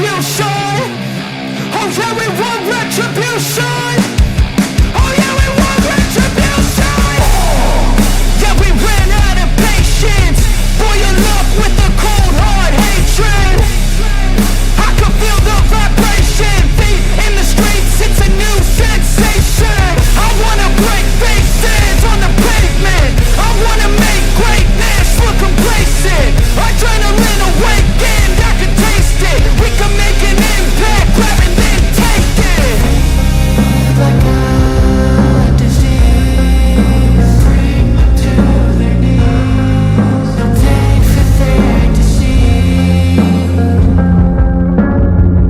retribution. Oh yeah, we want retribution. Oh yeah, we want retribution. Yeah, we ran out of patience. Boil up with the cold hard hatred. I can feel the vibration. Feet in the streets, it's a new sensation. I wanna break faces on the pavement. I wanna make greatness look complacent. Adrenaline awakened, I can taste it. We can make an impact, grab and then take it. Like a disease, bring them to their knees. Take for their disease.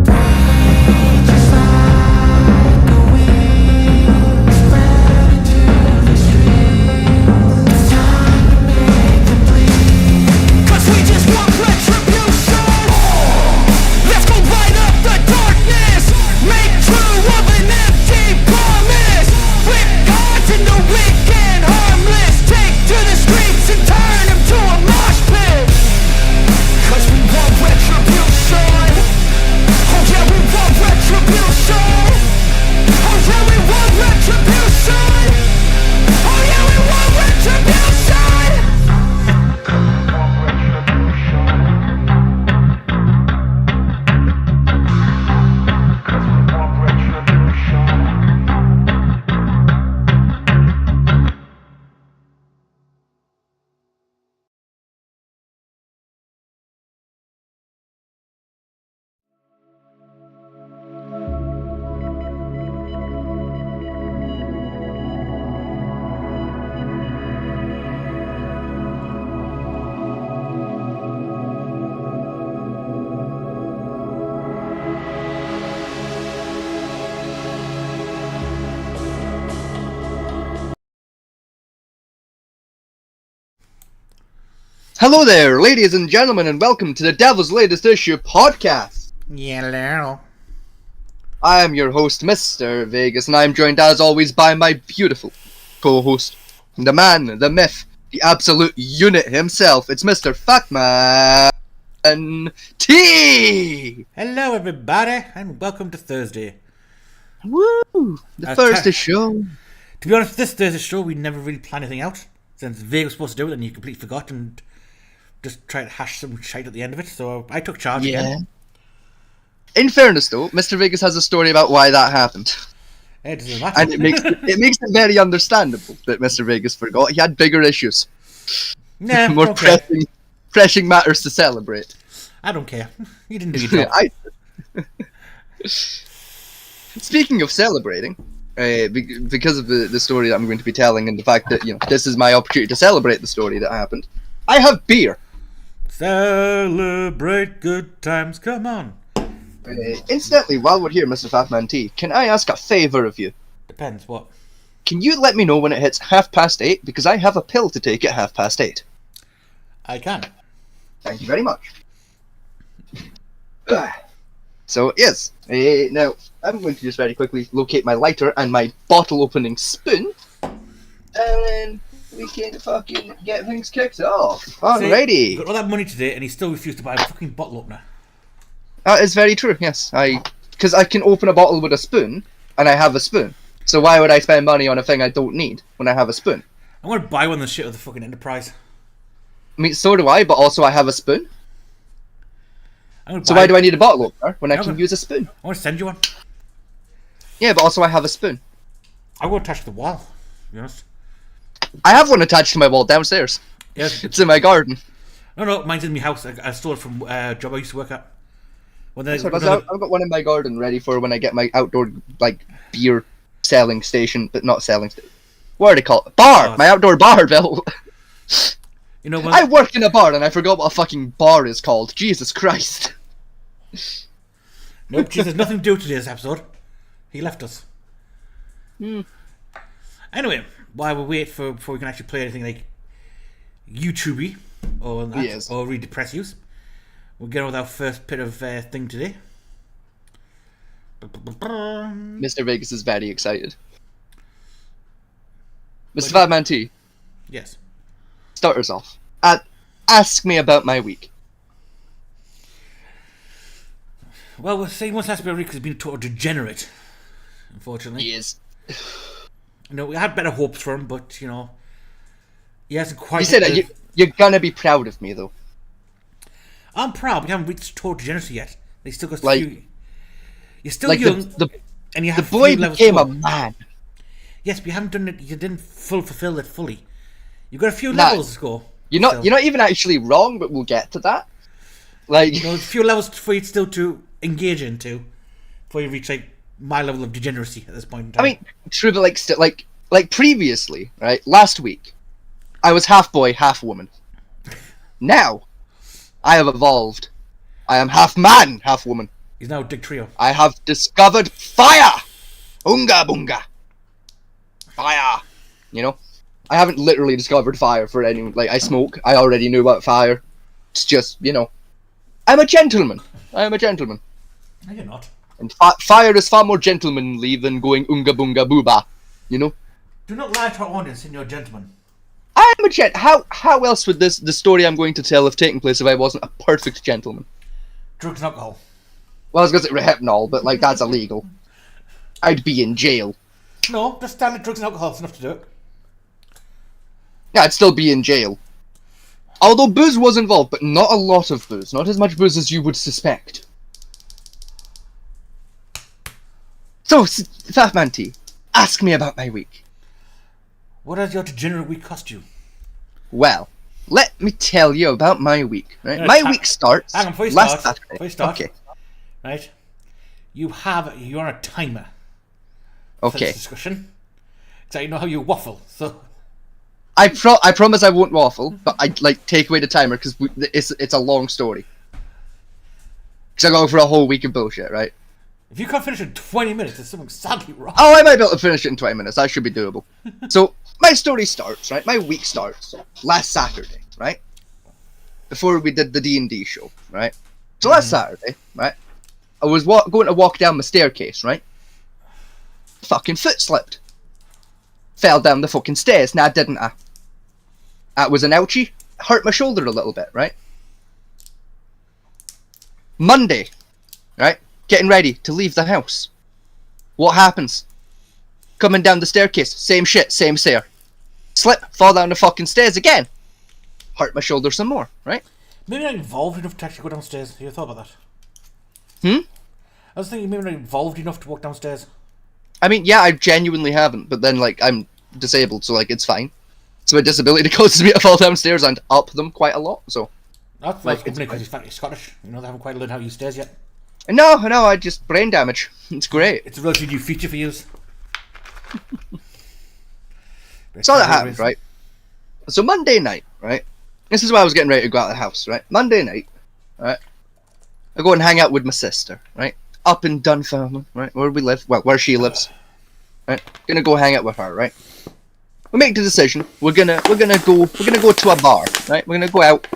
Breathe just like a wing, spread into the streets. It's time to make them bleed. 'Cause we just want retribution. Let's go light up the darkness. Make true of an empty promise. Flip cards in the weak and harmless. Take to the streets and turn them to a mosh pit. 'Cause we want retribution. Oh yeah, we want retribution. Oh yeah, we want retribution. Oh yeah, we want retribution. Hello there, ladies and gentlemen, and welcome to the Devil's Latest Issue podcast. Hello. I am your host, Mr. Vegas, and I am joined as always by my beautiful co-host, the man, the myth, the absolute unit himself. It's Mr. Man T. Hello, everybody, and welcome to Thursday. Woo! The Thursday show. To be honest, this Thursday show, we never really planned anything out. Since Vegas was supposed to do it, and you completely forgot and just tried to hash some shite at the end of it, so I took charge again. In fairness, though, Mr. Vegas has a story about why that happened. It doesn't matter. And it makes it very understandable that Mr. Vegas forgot. He had bigger issues. Nah, More okay. pressing matters to celebrate. I don't care. You didn't do your job. Speaking of celebrating, because of the story that I'm going to be telling and the fact that, you know, this is my opportunity to celebrate the story that happened, I have beer. Celebrate good times, come on. Incidentally, while we're here, Mr. Fatman T, can I ask a favour of you? Depends, what? Can you let me know when it hits 8:30, because I have a pill to take at 8:30. I can. Thank you very much. So, yes, now, I'm going to just very quickly locate my lighter and my bottle opening spoon, and then we can fucking get things kicked off. Alrighty. See, got all that money today, and he still refused to buy a fucking bottle opener. That is very true, yes. Because I can open a bottle with a spoon, and I have a spoon. So why would I spend money on a thing I don't need when I have a spoon? I'm gonna buy one of the shit of the fucking Enterprise. I mean, so do I, but also I have a spoon. So why do I need a bottle opener when I can use a spoon? I want to send you one. Yeah, but also I have a spoon. I will attach to the wall, to be honest. I have one attached to my wall downstairs. Yes. It's in my garden. No, mine's in my house. I stole it from a job I used to work at. I've got one in my garden ready for when I get my outdoor, like, beer selling station, but not selling station. What are they called? Bar! Oh, my outdoor bar built. You know, I work in a bar and I forgot what a fucking bar is called. Jesus Christ. Nope, Jesus, nothing to do with today's episode. He left us. Anyway, while we wait before we can actually play anything like YouTubey or that, Yes. or really depress you, we'll get on with our first bit of thing today. Mr. Vegas is very excited. Mr. Fatman T, Yes. start us off. Ask me about my week. Well, we're saying once last Rick has been a total degenerate, unfortunately. He is. We had better hopes for him, but, he hasn't quite... You said that you're gonna be proud of me, though. I'm proud, we haven't reached total degeneracy yet. They still got Like, few... You're still like young, and you have the boy few levels became to a go. man. Yes, but you haven't done it, you didn't fulfill it fully. You've got a few levels to go. You're not even actually wrong, but we'll get to that. Like, There's a few levels for you still to engage into before you reach, like, my level of degeneracy at this point in time. I mean, true, but like previously, right? Last week, I was half boy, half woman. Now, I have evolved. I am half man, half woman. He's now Dick Trio. I have discovered fire! Unga bunga! Fire! I haven't literally discovered fire for anyone. Like, I smoke. I already knew about fire. It's just, I'm a gentleman. I am a gentleman. No, you're not. And fire is far more gentlemanly than going unga bunga booba. Do not lie to our audience in your gentleman. I am a gent. How else would the story I'm going to tell have taken place if I wasn't a perfect gentleman? Drugs and alcohol. Well, I was going to say hypnol, but like that's illegal. I'd be in jail. No, just standard drugs and alcohol is enough to do it. Yeah, I'd still be in jail. Although booze was involved, but not a lot of booze. Not as much booze as you would suspect. So, Fat Man T, ask me about my week. What has your degenerate week cost you? Well, let me tell you about my week. Right? My week starts Hang on, before you last start. Saturday. Before you start. Okay. Right? You're on a timer. For Okay. this discussion. So you know how you waffle. So I promise I won't waffle, but I'd take away the timer because it's a long story. Because I go for a whole week of bullshit, right? if you can't finish in 20 minutes, there's something sadly wrong. Oh, I might be able to finish it in 20 minutes. That should be doable. So, my story starts, right? My week starts last Saturday, right? Before we did the D&D show, right? So last Saturday, right? I was going to walk down the staircase, right? Fucking foot slipped. Fell down the fucking stairs. Nah, didn't I? That was an ouchie. Hurt my shoulder a little bit, right? Monday, right? Getting ready to leave the house. What happens? Coming down the staircase. Same shit, same stair. Slip, fall down the fucking stairs again. Hurt my shoulder some more, right? Maybe not involved enough to actually go downstairs. Have you thought about that? I was thinking maybe not involved enough to walk downstairs. I mean, yeah, I genuinely haven't, but then, I'm disabled, so, it's fine. So my disability causes me to fall downstairs and up them quite a lot, so... That's because he's fairly Scottish. They haven't quite learned how to use stairs yet. No, I just brain damage. It's great. It's a relatively new feature for you. So that happened, right? So Monday night, right? This is why I was getting ready to go out of the house, right? Monday night, right? I go and hang out with my sister, right? Up in Dunfermline, right? Where we live. Well, where she lives. Right? Gonna go hang out with her, right? We make the decision. We're gonna go to a bar, right? We're gonna go out,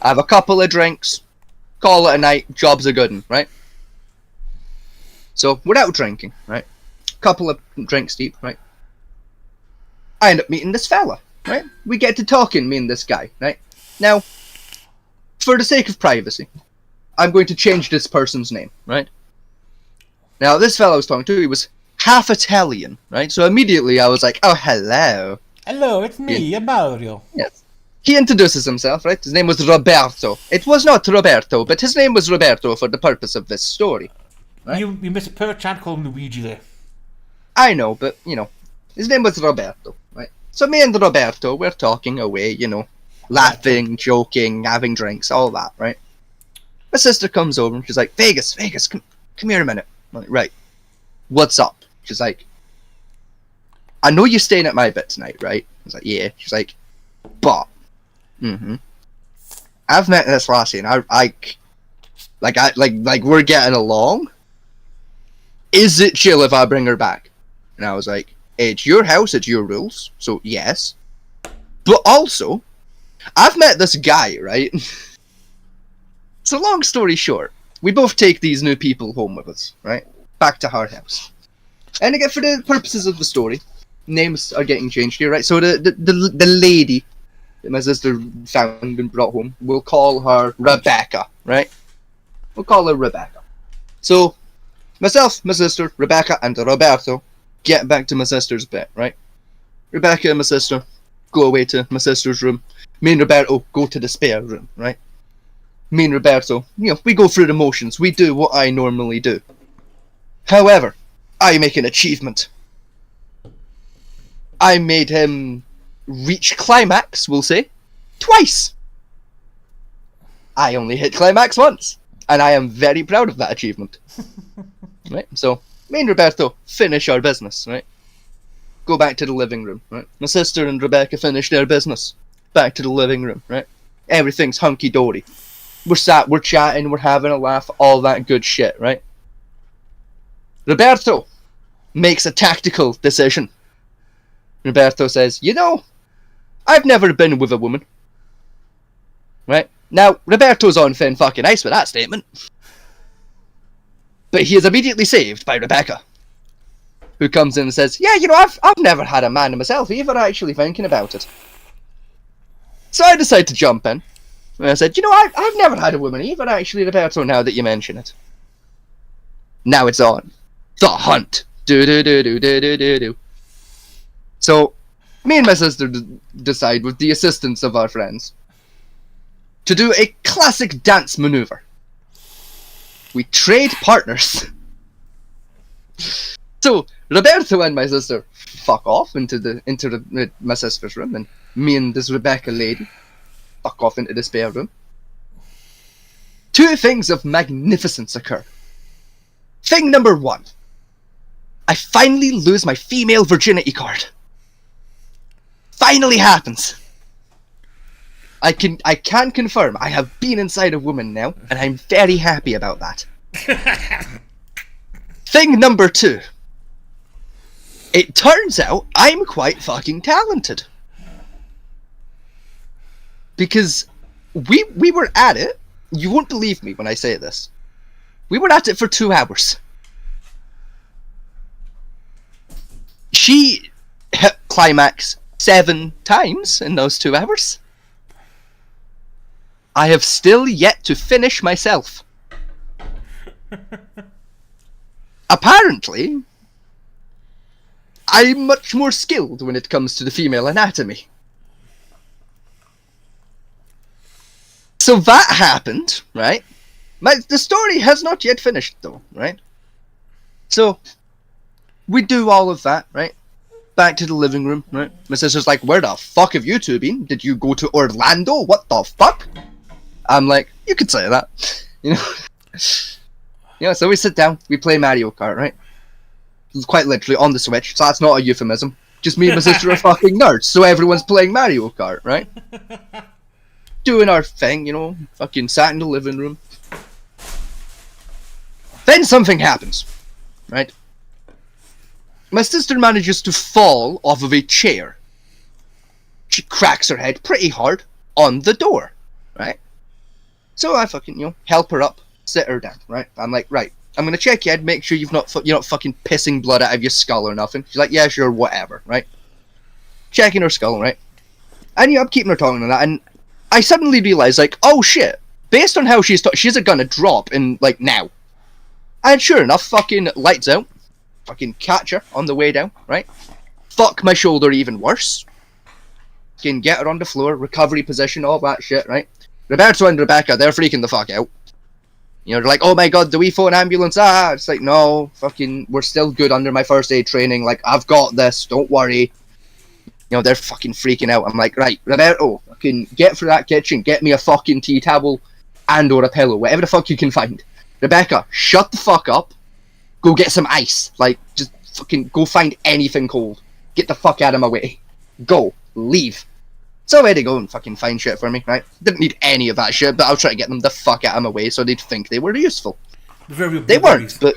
have a couple of drinks, call it a night, job's a good one, right? So we're out drinking, right? Couple of drinks deep, right? I end up meeting this fella, right? We get to talking, me and this guy, right? Now, for the sake of privacy, I'm going to change this person's name, right? Now, this fella I was talking to, he was half Italian, right? So immediately I was like, oh, hello. Hello, it's me, Mario. Yes. He introduces himself, right? His name was Roberto. It was not Roberto, but his name was Roberto for the purpose of this story. Right? You missed a perfect chance to call him Luigi there. I know, but, his name was Roberto, right? So me and Roberto, we're talking away, laughing, joking, having drinks, all that, right? My sister comes over and she's like, Vegas, come here a minute. I'm like, right. What's up? She's like, I know you're staying at my bit tonight, right? I was like, yeah. She's like, but, I've met this lassie and we're getting along. Is it chill if I bring her back? And I was like, it's your house, it's your rules, so yes. But also, I've met this guy, right? So long story short, we both take these new people home with us, right? Back to our house. And again, for the purposes of the story, names are getting changed here, right? So the lady that my sister found and brought home, we'll call her Rebecca, right? We'll call her Rebecca. So, myself, my sister, Rebecca, and Roberto get back to my sister's bed, right? Rebecca and my sister go away to my sister's room. Me and Roberto go to the spare room, right? Me and Roberto, we go through the motions. We do what I normally do. However, I make an achievement. I made him reach climax, we'll say, twice. I only hit climax once, and I am very proud of that achievement. Right? So, me and Roberto finish our business, right? Go back to the living room, right? My sister and Rebecca finish their business. Back to the living room, right? Everything's hunky-dory. We're chatting, we're having a laugh, all that good shit, right? Roberto makes a tactical decision. Roberto says, I've never been with a woman. Right? Now, Roberto's on thin fucking ice with that statement. But he is immediately saved by Rebecca, who comes in and says, yeah, I've never had a man myself, even actually thinking about it. So I decide to jump in. And I said, I've never had a woman, even actually, Roberto, now that you mention it. Now it's on. The hunt. Do. So, me and my sister decide, with the assistance of our friends, to do a classic dance maneuver. We trade partners. So, Roberto and my sister fuck off into my sister's room, and me and this Rebecca lady fuck off into the spare room. Two things of magnificence occur. Thing number one. I finally lose my female virginity card. Finally happens. I can confirm I have been inside a woman now, and I'm very happy about that. Thing number two. It turns out I'm quite fucking talented. Because we were at it, you won't believe me when I say this. We were at it for 2 hours. She hit climax 7 times in those 2 hours. I have still yet to finish myself. Apparently, I'm much more skilled when it comes to the female anatomy. So that happened, right? The story has not yet finished, though, right? So, we do all of that, right? Back to the living room, right? My sister's like, where the fuck have you two been? Did you go to Orlando? What the fuck? I'm like, you could say that. So we sit down, we play Mario Kart, right? It's quite literally on the Switch, so that's not a euphemism. Just me and my sister are fucking nerds, so everyone's playing Mario Kart, right? Doing our thing, fucking sat in the living room. Then something happens, right? My sister manages to fall off of a chair. She cracks her head pretty hard on the door, right? So I fucking, help her up, sit her down, right? I'm like, right, I'm gonna check your head, make sure you're not fucking pissing blood out of your skull or nothing. She's like, yeah, sure, whatever, right? Checking her skull, right? And I'm keeping her talking on that, and I suddenly realize, like, oh shit, based on how she's gonna drop in, like, now. And sure enough, fucking lights out. Fucking catch her on the way down, right? Fuck my shoulder even worse. Can get her on the floor, recovery position, all that shit, right? Roberto and Rebecca, they're freaking the fuck out. They're like, oh my god, do we phone ambulance? It's like, no, fucking, we're still good under my first aid training. Like, I've got this, don't worry. They're fucking freaking out. I'm like, right, Roberto, fucking get through that kitchen, get me a fucking tea towel and or a pillow, whatever the fuck you can find. Rebecca, shut the fuck up. Go get some ice. Like, just fucking go find anything cold. Get the fuck out of my way. Go. Leave. So away they go and fucking find shit for me, right? Didn't need any of that shit, but I'll try to get them the fuck out of my way so they'd think they were useful. They weren't, but,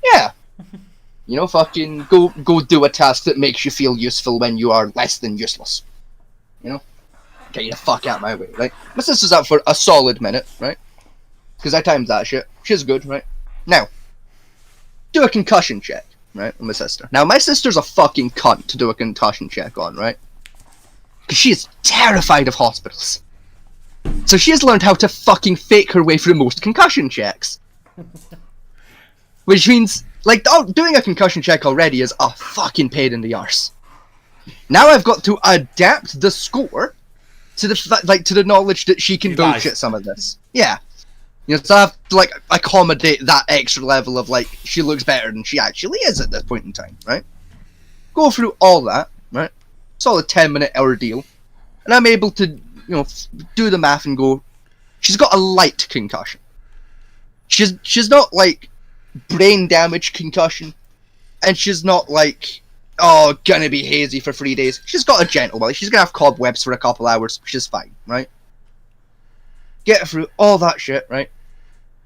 yeah. Fucking go do a task that makes you feel useful when you are less than useless. Get you the fuck out of my way, right? My sister's out for a solid minute, right? Because I timed that shit. She's good, right? Now, do a concussion check, right, on my sister. Now, my sister's a fucking cunt to do a concussion check on, right? Because she is terrified of hospitals. So she has learned how to fucking fake her way through most concussion checks. Which means, like, doing a concussion check already is a fucking pain in the arse. Now I've got to adapt the score to the knowledge that she can bullshit some of this. Yeah. You know, so I have to, like, accommodate that extra level of, like, she looks better than she actually is at this point in time, right? Go through all that, right? Solid 10-minute ordeal. And I'm able to, you know, do the math and go, she's got a light concussion. She's not, like, brain damage concussion. And she's not, like, oh, gonna be hazy for 3 days. She's got a gentle one. She's gonna have cobwebs for a couple hours. She's fine, right? Get her through all that shit, right?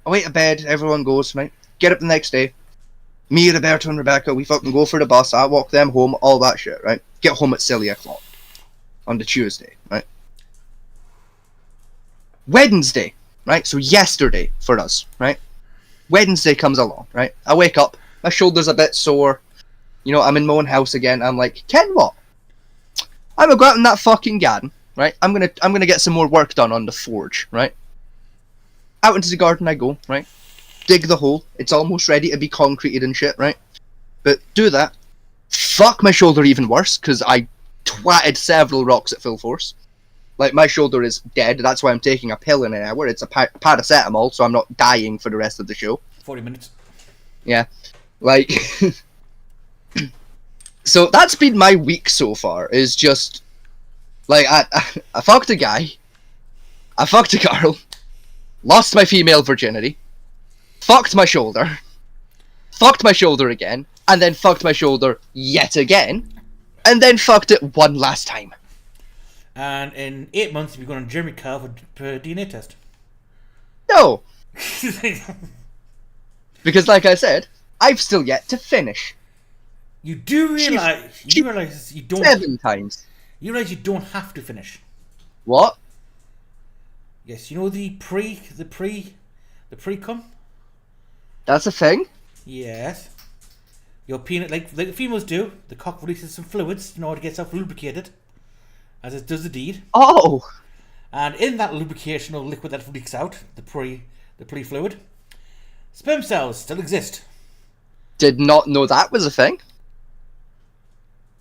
I wait to bed, everyone goes, right? Get up the next day. Me, Roberto, and Rebecca, we fucking go for the bus. I walk them home, all that shit, right? Get home at silly o'clock on the Tuesday, right? Wednesday, right? So yesterday for us, right? Wednesday comes along, right? I wake up, my shoulder's a bit sore. You know, I'm in my own house again. I'm like, Ken, what? I'm gonna go out in that fucking garden, right? I'm gonna get some more work done on the forge, right? Out into the garden I go, right? Dig the hole. It's almost ready to be concreted and shit, right? But do that. Fuck my shoulder even worse, because I twatted several rocks at full force. Like, my shoulder is dead. That's why I'm taking a pill in an hour. It's a paracetamol, so I'm not dying for the rest of the show. 40 minutes. Yeah. Like... So that's been my week so far, is just... Like, I fucked a guy. I fucked a girl. Lost my female virginity. Fucked my shoulder. Fucked my shoulder again. And then fucked my shoulder yet again. And then fucked it one last time. And in 8 months, you'll be going on Jeremy Carr for a DNA test. No. Because like I said, I've still yet to finish. You do realise you don't 7 times. You realise you don't have to finish. What? Yes, you know the pre-cum? That's a thing? Yes. Your penis, like the females do, the cock releases some fluids in order to get itself lubricated, as it does the deed. Oh! And in that lubricational liquid that leaks out, the pre-fluid, sperm cells still exist. Did not know that was a thing.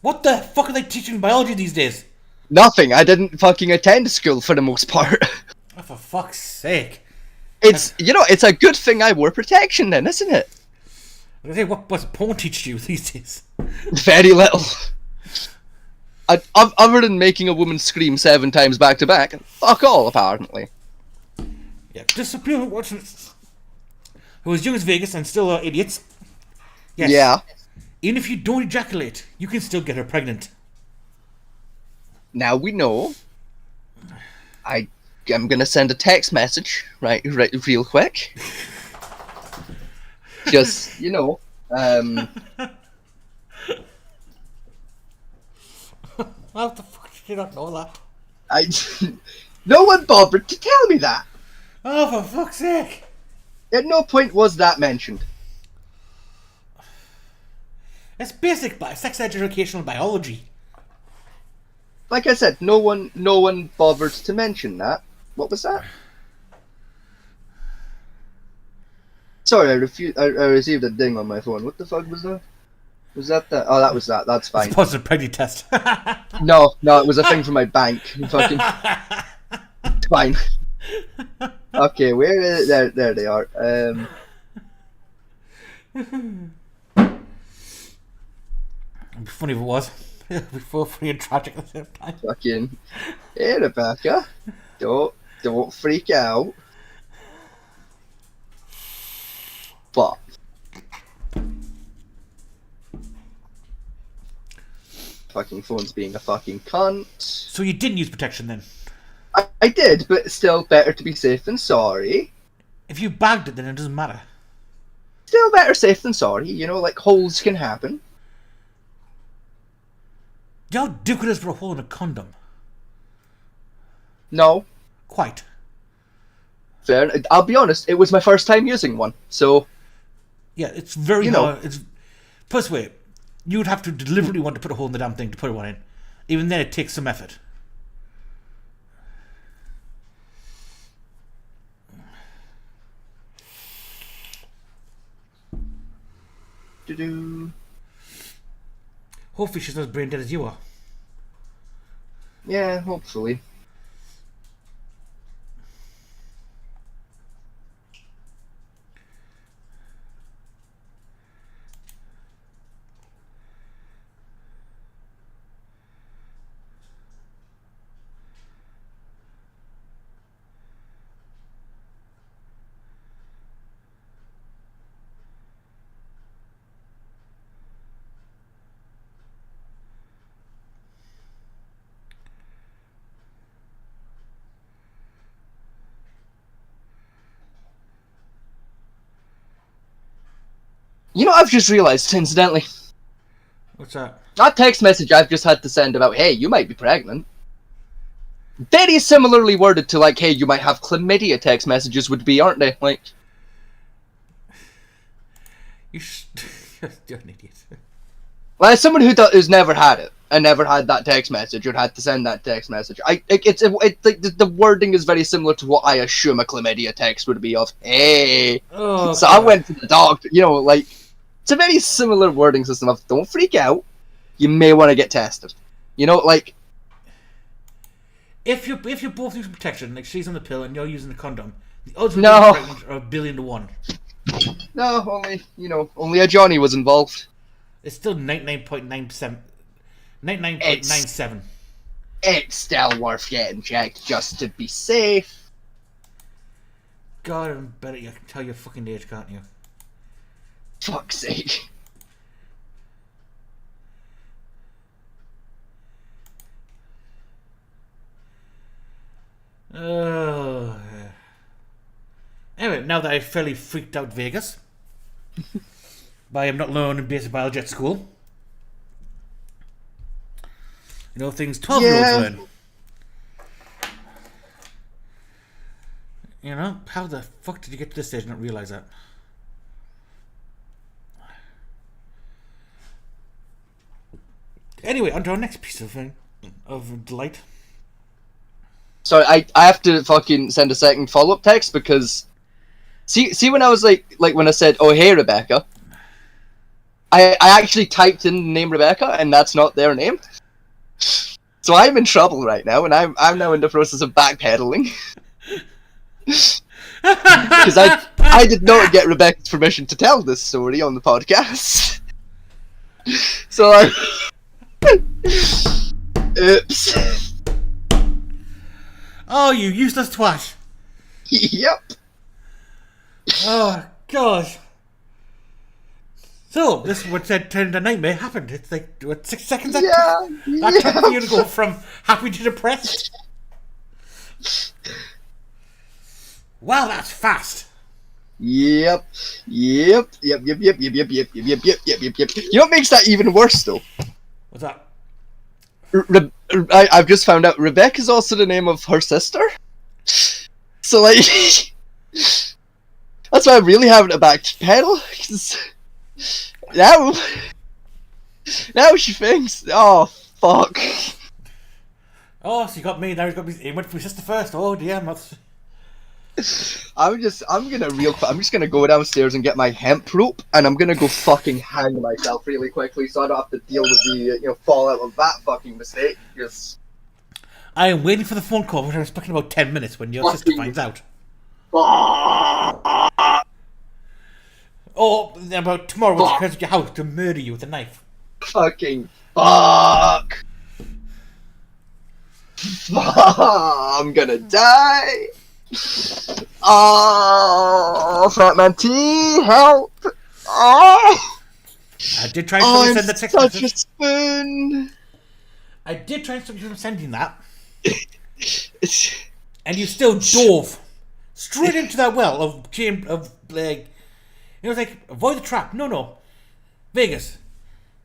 What the fuck are they teaching biology these days? Nothing. I didn't fucking attend school for the most part. Oh, for fuck's sake. It's, you know, it's a good thing I wore protection then, isn't it? What's porn teach you these days? Very little. Other than making a woman scream 7 times back to back, fuck all, apparently. Yeah, just some people watching who as young as Vegas and still are idiots. Yes. Yeah. Even if you don't ejaculate, you can still get her pregnant. Now we know. I'm gonna send a text message, right real quick. Just, you know, How the fuck did you not know that? no one bothered to tell me that. Oh, for fuck's sake. At no point was that mentioned. It's basic sex educational biology. Like I said, no one bothered to mention that. What was that? Sorry, I received a ding on my phone. What the fuck was that? Was that that? Oh, that was that. That's fine. It's a positive pregnancy test. No, it was a thing from my bank. Fucking... It's fine. Okay, where is it? There they are. It'd be funny if it was. It'd be funny and tragic at the same time. Fucking... Hey, Rebecca. Don't freak out. But... Fucking phone's being a fucking cunt. So you didn't use protection then? I did, but still better to be safe than sorry. If you bagged it, then it doesn't matter. Still better safe than sorry. You know, like, holes can happen. Do you know how difficult it is for a hole in a condom? No. Quite. Fair. I'll be honest, it was my first time using one, so... Yeah, it's very know. hard. It's... Plus, wait. You would have to deliberately want to put a hole in the damn thing to put one in. Even then, it takes some effort. Hopefully she's not as brain dead as you are. Yeah, hopefully. You know, I've just realised, incidentally, What's that? that text message I've just had to send about, hey, you might be pregnant, very similarly worded to, like, hey, you might have chlamydia text messages would be, aren't they? Like, You're an idiot. well, as someone who's never had it, and never had that text message, or had to send that text message, it's like the wording is very similar to what I assume a chlamydia text would be of, hey. Oh, So God. I went to the doctor, you know, like, it's a very similar wording system of, don't freak out, you may want to get tested. You know, like... If you're both using protection, like she's on the pill and you're using the condom, the odds of No. being pregnant are 1,000,000,000 to 1. No, only a Johnny was involved. It's still 99.9%. 99.97. It's still worth getting checked just to be safe. God, I bet you can tell your fucking age, can't you? Fuck's sake. Oh. Anyway, now that I've fairly freaked out Vegas by I'm not learning basic biology at school, you know, things 12-year-olds learn. You know, how the fuck did you get to this stage and not realise that? Anyway, on to our next piece of delight. So I have to fucking send a second follow-up text because... See when I was like when I said, oh hey Rebecca, I actually typed in the name Rebecca and that's not their name. So I'm in trouble right now and I'm now in the process of backpedaling. Because I did not get Rebecca's permission to tell this story on the podcast. So oops. Oh, you useless twat! Yep. Oh, gosh. So, this what said turned into a nightmare happened. It's like, what, 6 seconds? Yeah. That took for you to go from happy to depressed? Wow, that's fast. Yep. You know what makes that even worse though? What's that? I've just found out Rebecca's also the name of her sister. So like, that's why I'm really having to backpedal. Cause now she thinks, oh fuck. Oh, so you got me. Now you got me. He went for my sister first. Oh dear, I'm just gonna go downstairs and get my hemp rope, and I'm gonna go fucking hang myself really quickly, so I don't have to deal with the fallout of that fucking mistake. Because I am waiting for the phone call, which I'm expecting about 10 minutes when your sister finds out. Or about tomorrow when she comes to your house to murder you with a knife. Fucking fuck! I'm gonna die! Oh, Fat Man T, help! Oh, I did try and send the text message. Such a spoon! I did try and stop you from sending that. And you still dove straight into that well of like, it was like, avoid the trap. No. Vegas.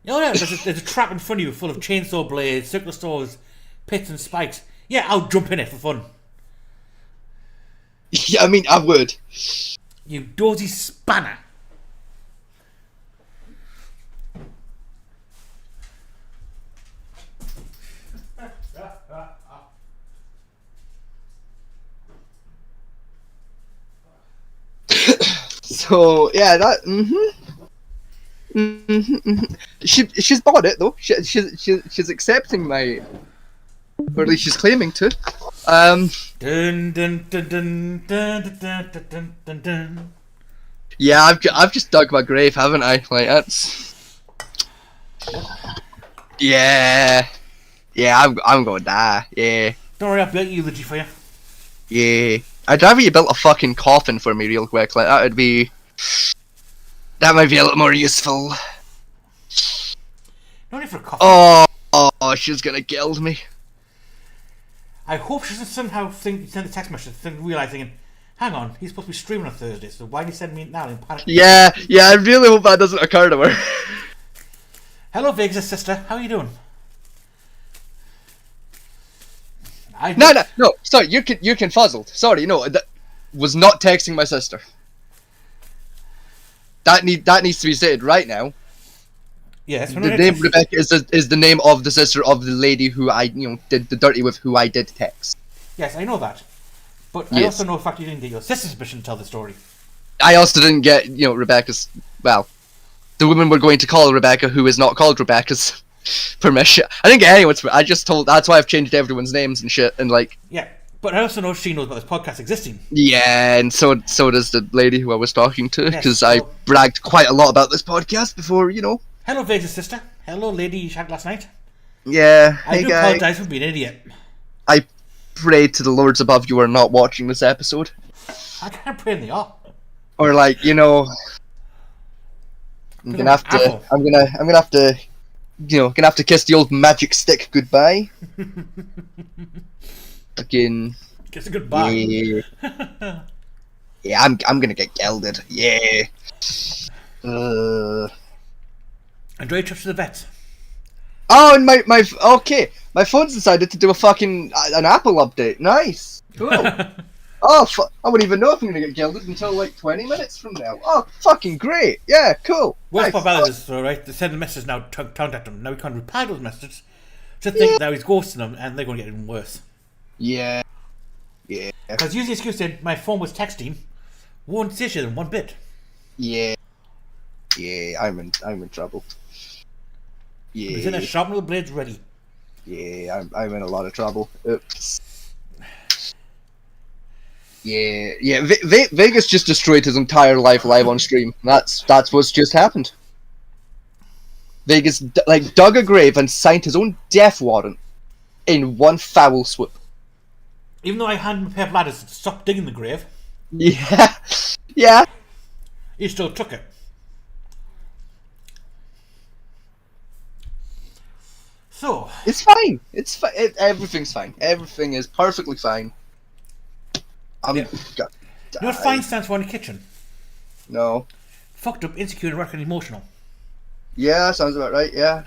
No, there's a trap in front of you full of chainsaw blades, circular saws, pits and spikes. Yeah, I'll jump in it for fun. Yeah, I mean, I would. You dozy spanner. So, yeah, that, She's bought it though. She's accepting my, or at least she's claiming to. Dun, dun, dun, dun, dun, dun, dun, dun, dun, dun. Yeah, I've just dug my grave, haven't I? Like that's. Yeah. Yeah, I'm gonna die. Yeah. Don't worry, I'll build a eulogy for you. Yeah. I'd rather you built a fucking coffin for me real quick. Like that might be a little more useful. No need for a coffin. Oh, she's gonna gild me. I hope she doesn't somehow send a text message realising, hang on, he's supposed to be streaming on Thursday, so why did he send me it now in panic? Yeah, I really hope that doesn't occur to her. Hello, Vrgas' sister. How are you doing? No. Sorry, you're confuzzled. Sorry, no, that was not texting my sister. That needs to be said right now. Yes, The name Rebecca is the name of the sister of the lady who I did the dirty with, who I did text. Yes, I know that. But Yes. I also know the fact you didn't get your sister's permission to tell the story. I also didn't get Rebecca's. Well, the woman we're going to call Rebecca, who is not called Rebecca's permission. I didn't get anyone's. I just told. That's why I've changed everyone's names and shit. And like. Yeah, but I also know she knows about this podcast existing. Yeah, and so does the lady who I was talking to, because Yes, I well- bragged quite a lot about this podcast before, Hello, Vrgas' sister. Hello, lady you shagged last night. Yeah, I hey do guy. apologise for being an idiot. I pray to the lords above you are not watching this episode, I can't pray in the art. or like I'm gonna have to. Apple. I'm gonna have to. Gonna have to kiss the old magic stick goodbye. Fucking. Kiss a goodbye. Yeah. Yeah, I'm gonna get gelded. Yeah. Enjoy your trips to the vet. Oh, and my phone's decided to do an Apple update. Nice, cool. I wouldn't even know if I'm gonna get gelded until like 20 minutes from now. Oh, fucking great. Yeah, cool. Worst Nice. part about it is, right, they send a message now to contact him. Now we can't reply to those messages. Just think now he's ghosting them and they're going to get even worse. Yeah. Yeah. Because usually the excuse said my phone was texting won't say shit in one bit. Yeah. Yeah, I'm in trouble. He's in a Yeah. sharpener the blades ready. Yeah, I'm in a lot of trouble. Oops. Yeah. Vegas just destroyed his entire life live on stream. That's what's just happened. Vegas dug a grave and signed his own death warrant in one foul swoop. Even though I handed him a pair of ladders to stop digging the grave, Yeah. he still took it. So, It's fine. It's fine. Everything's fine. Everything is perfectly fine. I'm Yeah. gonna you know what die. fine stands for in the kitchen? No. Fucked up, insecure, and working emotional. Yeah, sounds about right. Yeah.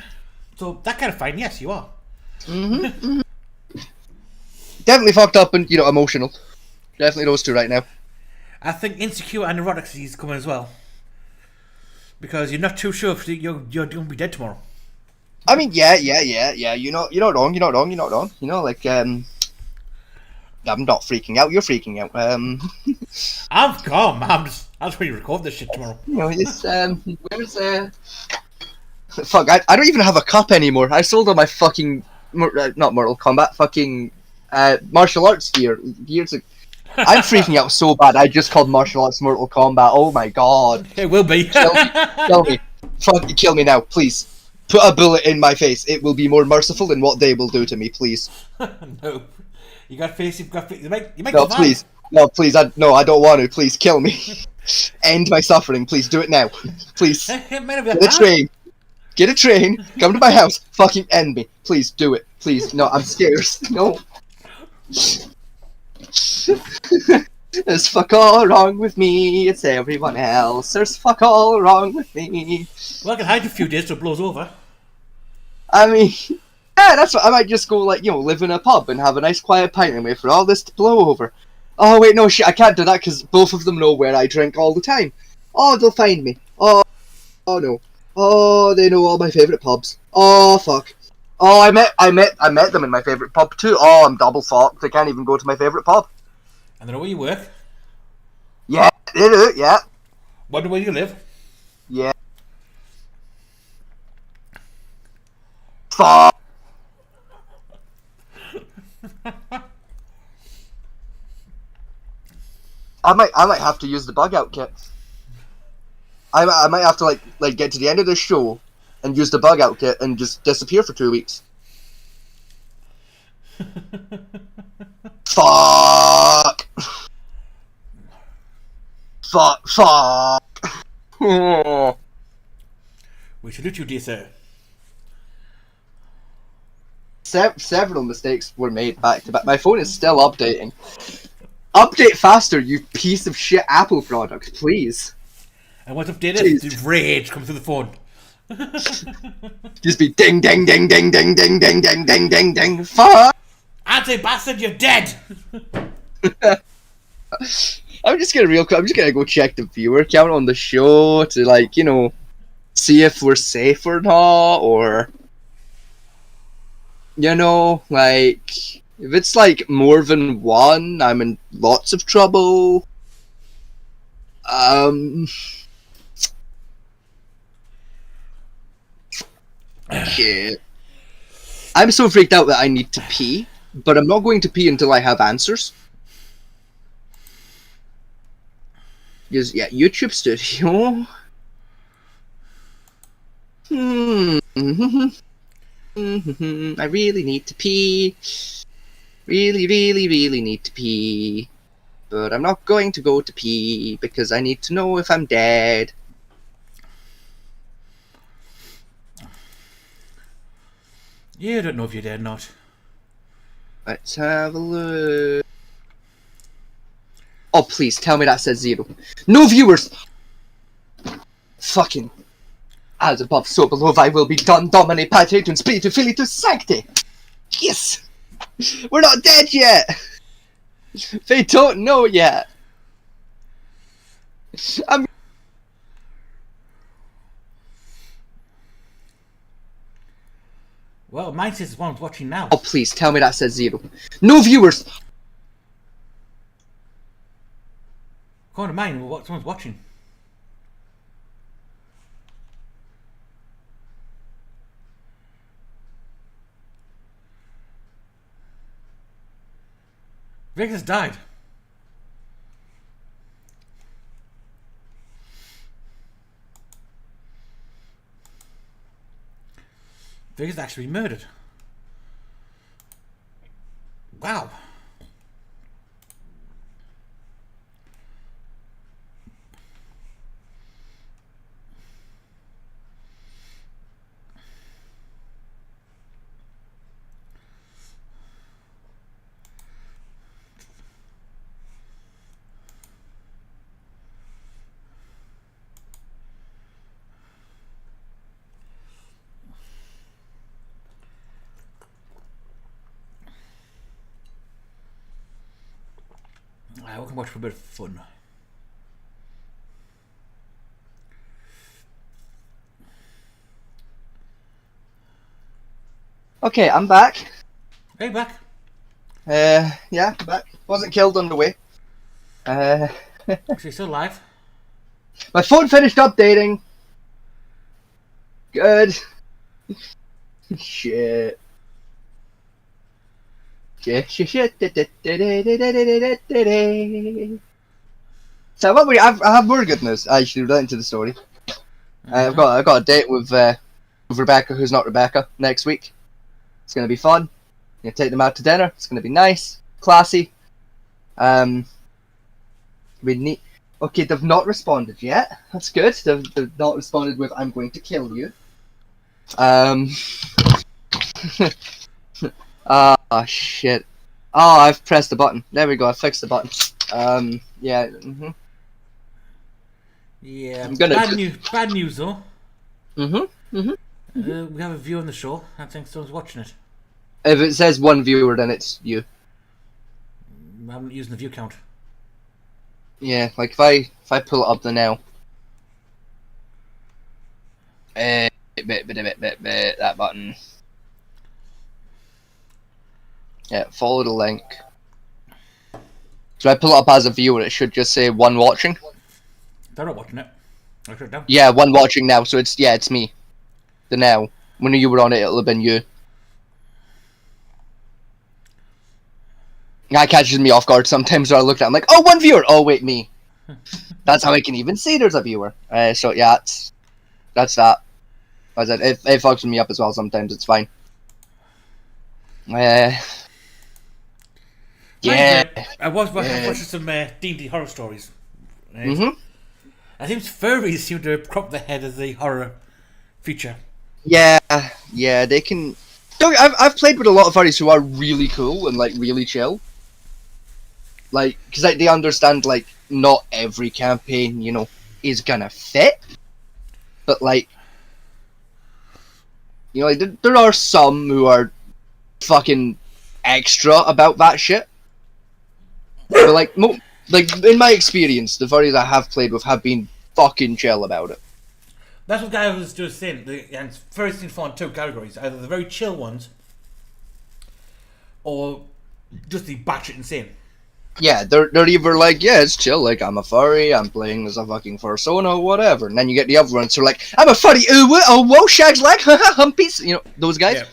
So, that kind of fine, yes, you are. Definitely fucked up and emotional. Definitely those two right now. I think insecure and neurotic is coming as well. Because you're not too sure if you're going to be dead tomorrow. I mean, yeah. You're not wrong. I'm not freaking out. You're freaking out. I'm calm. I'm just ready to record this shit tomorrow. It's where's fuck. I don't even have a cup anymore. I sold all my fucking not Mortal Kombat, fucking martial arts gear years ago. I'm freaking out so bad. I just called martial arts Mortal Kombat. Oh my god. It will be. Kill me. Fuck, kill me now, please. Put a bullet in my face. It will be more merciful than what they will do to me, please. No. You got face, you've got face. You make No, please. No, please. I don't want to. Please, kill me. End my suffering. Please, do it now. Please. Get a train. Get a train. Come to my house. Fucking end me. Please, do it. Please. No, I'm scared. No. There's fuck all wrong with me. It's everyone else. There's fuck all wrong with me. Well, I can hide you a few days till it blows over. I mean, yeah, that's what I might just go live in a pub and have a nice quiet pint and wait for all this to blow over. Oh wait, no shit, I can't do that because both of them know where I drink all the time. Oh, they'll find me. Oh no. Oh, they know all my favourite pubs. Oh fuck. Oh, I met them in my favourite pub too. Oh, I'm double fucked. They can't even go to my favourite pub. And they know where you work. Yeah, they do. Yeah. Wonder where you live. Yeah. Fuck. I might have to use the bug out kit. I might have to like get to the end of this show and use the bug out kit and just disappear for 2 weeks. Fuck. Fuck. We salute you, dear sir. Several mistakes were made back to back. My phone is still updating. Update faster, you piece of shit Apple product, please. And what's updated? Jeez. The rage comes through the phone. Just be ding ding ding ding ding ding ding ding ding ding ding. Fuck. Anti-bastard, you're dead! I'm just gonna go check the viewer count on the show to, like, you know, see if we're safe or not, or, you know, like, if it's like more than one, I'm in lots of trouble. Shit. I'm so freaked out that I need to pee, but I'm not going to pee until I have answers. Because, yeah, YouTube Studio. I really need to pee. Really, really, really need to pee. But I'm not going to go to pee because I need to know if I'm dead. You don't know if you're dead or not. Let's have a look. Oh, please, tell me that says 0. No viewers! Fucking. As above, so below, I will be done. Domine, Patritum, Spiritu, Filitus, Sancte! Yes! We're not dead yet! They don't know yet! Well, mine says one watching now. Oh, please, tell me that says 0. No viewers! According to mine, someone's watching. Vrgas died. Vrgas actually murdered. Wow. We can watch for a bit of fun. Okay, I'm back. Hey, back. Yeah, back. Wasn't killed on the way. Actually, still alive. My phone finished updating. Good. Shit. Shit. So what I have more good news. Actually, relating to the story. I've got a date with Rebecca, who's not Rebecca, next week. It's gonna be fun. I'm gonna take them out to dinner. It's gonna be nice, classy. We need. Okay, they've not responded yet. That's good. They've not responded with "I'm going to kill you." Ah, shit. Oh, I've pressed the button. There we go. I fixed the button. Yeah. Yeah. I'm gonna Bad news though. We We have a view on the show. I think someone's watching it. If it says one viewer, then it's you. I'm using the view count. Yeah, like if I pull it up the now. That button. Yeah, follow the link. So I pull it up as a viewer, it should just say one watching. They're not watching it. I shut it down. Yeah, one watching now, so it's me. The now. When you were on it, it'll have been you. That catches me off guard sometimes where I look at it, I'm like, oh, one viewer! Oh, wait, me. That's how I can even see there's a viewer. So, yeah, that's that. As I said, it fucks me up as well sometimes, it's fine. Yeah. I was watching some D&D horror stories. Right? Mm-hmm. I think furries seem to crop their head as the horror feature. Yeah, they can... I've played with a lot of furries who are really cool and, like, really chill. Like, because they understand, like, not every campaign, you know, is gonna fit. But, like, you know, like, there are some who are fucking extra about that shit. But, like, in my experience, the furries I have played with have been fucking chill about it. That's what I was just saying. And furries seem to fall in two categories. Either the very chill ones, or just the batshit insane. Yeah, they're either like, yeah, it's chill, like, I'm a furry, I'm playing as a fucking persona, whatever. And then you get the other ones who are like, I'm a furry, oh, whoa, shag's like, haha, humpies. You know, those guys. Yeah.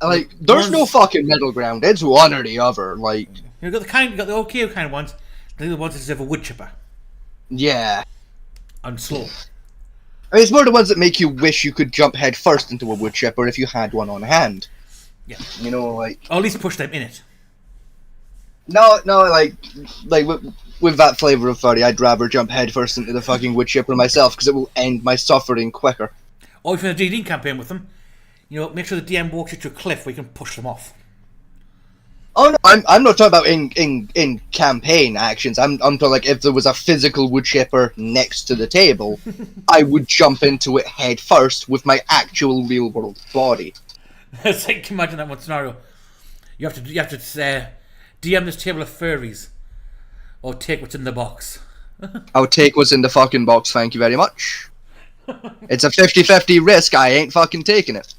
Like, there's no fucking middle ground. It's one or the other, like... You got the okay kind of ones, they're the ones that have a wood chipper. Yeah. And slow. I mean, it's more the ones that make you wish you could jump head first into a wood chipper if you had one on hand. Yeah. You know, like... Or at least push them in it. No, like with that flavour of furry, I'd rather jump head first into the fucking wood chipper myself, because it will end my suffering quicker. Or if you're in a D&D campaign with them, you know, make sure the DM walks you to a cliff where you can push them off. Oh no, I'm not talking about in campaign actions. I'm talking like if there was a physical wood chipper next to the table, I would jump into it head first with my actual real world body. It's like, imagine that one scenario. You have to DM this table of furries, or take what's in the box. I'll take what's in the fucking box, thank you very much. It's a 50-50 risk, I ain't fucking taking it.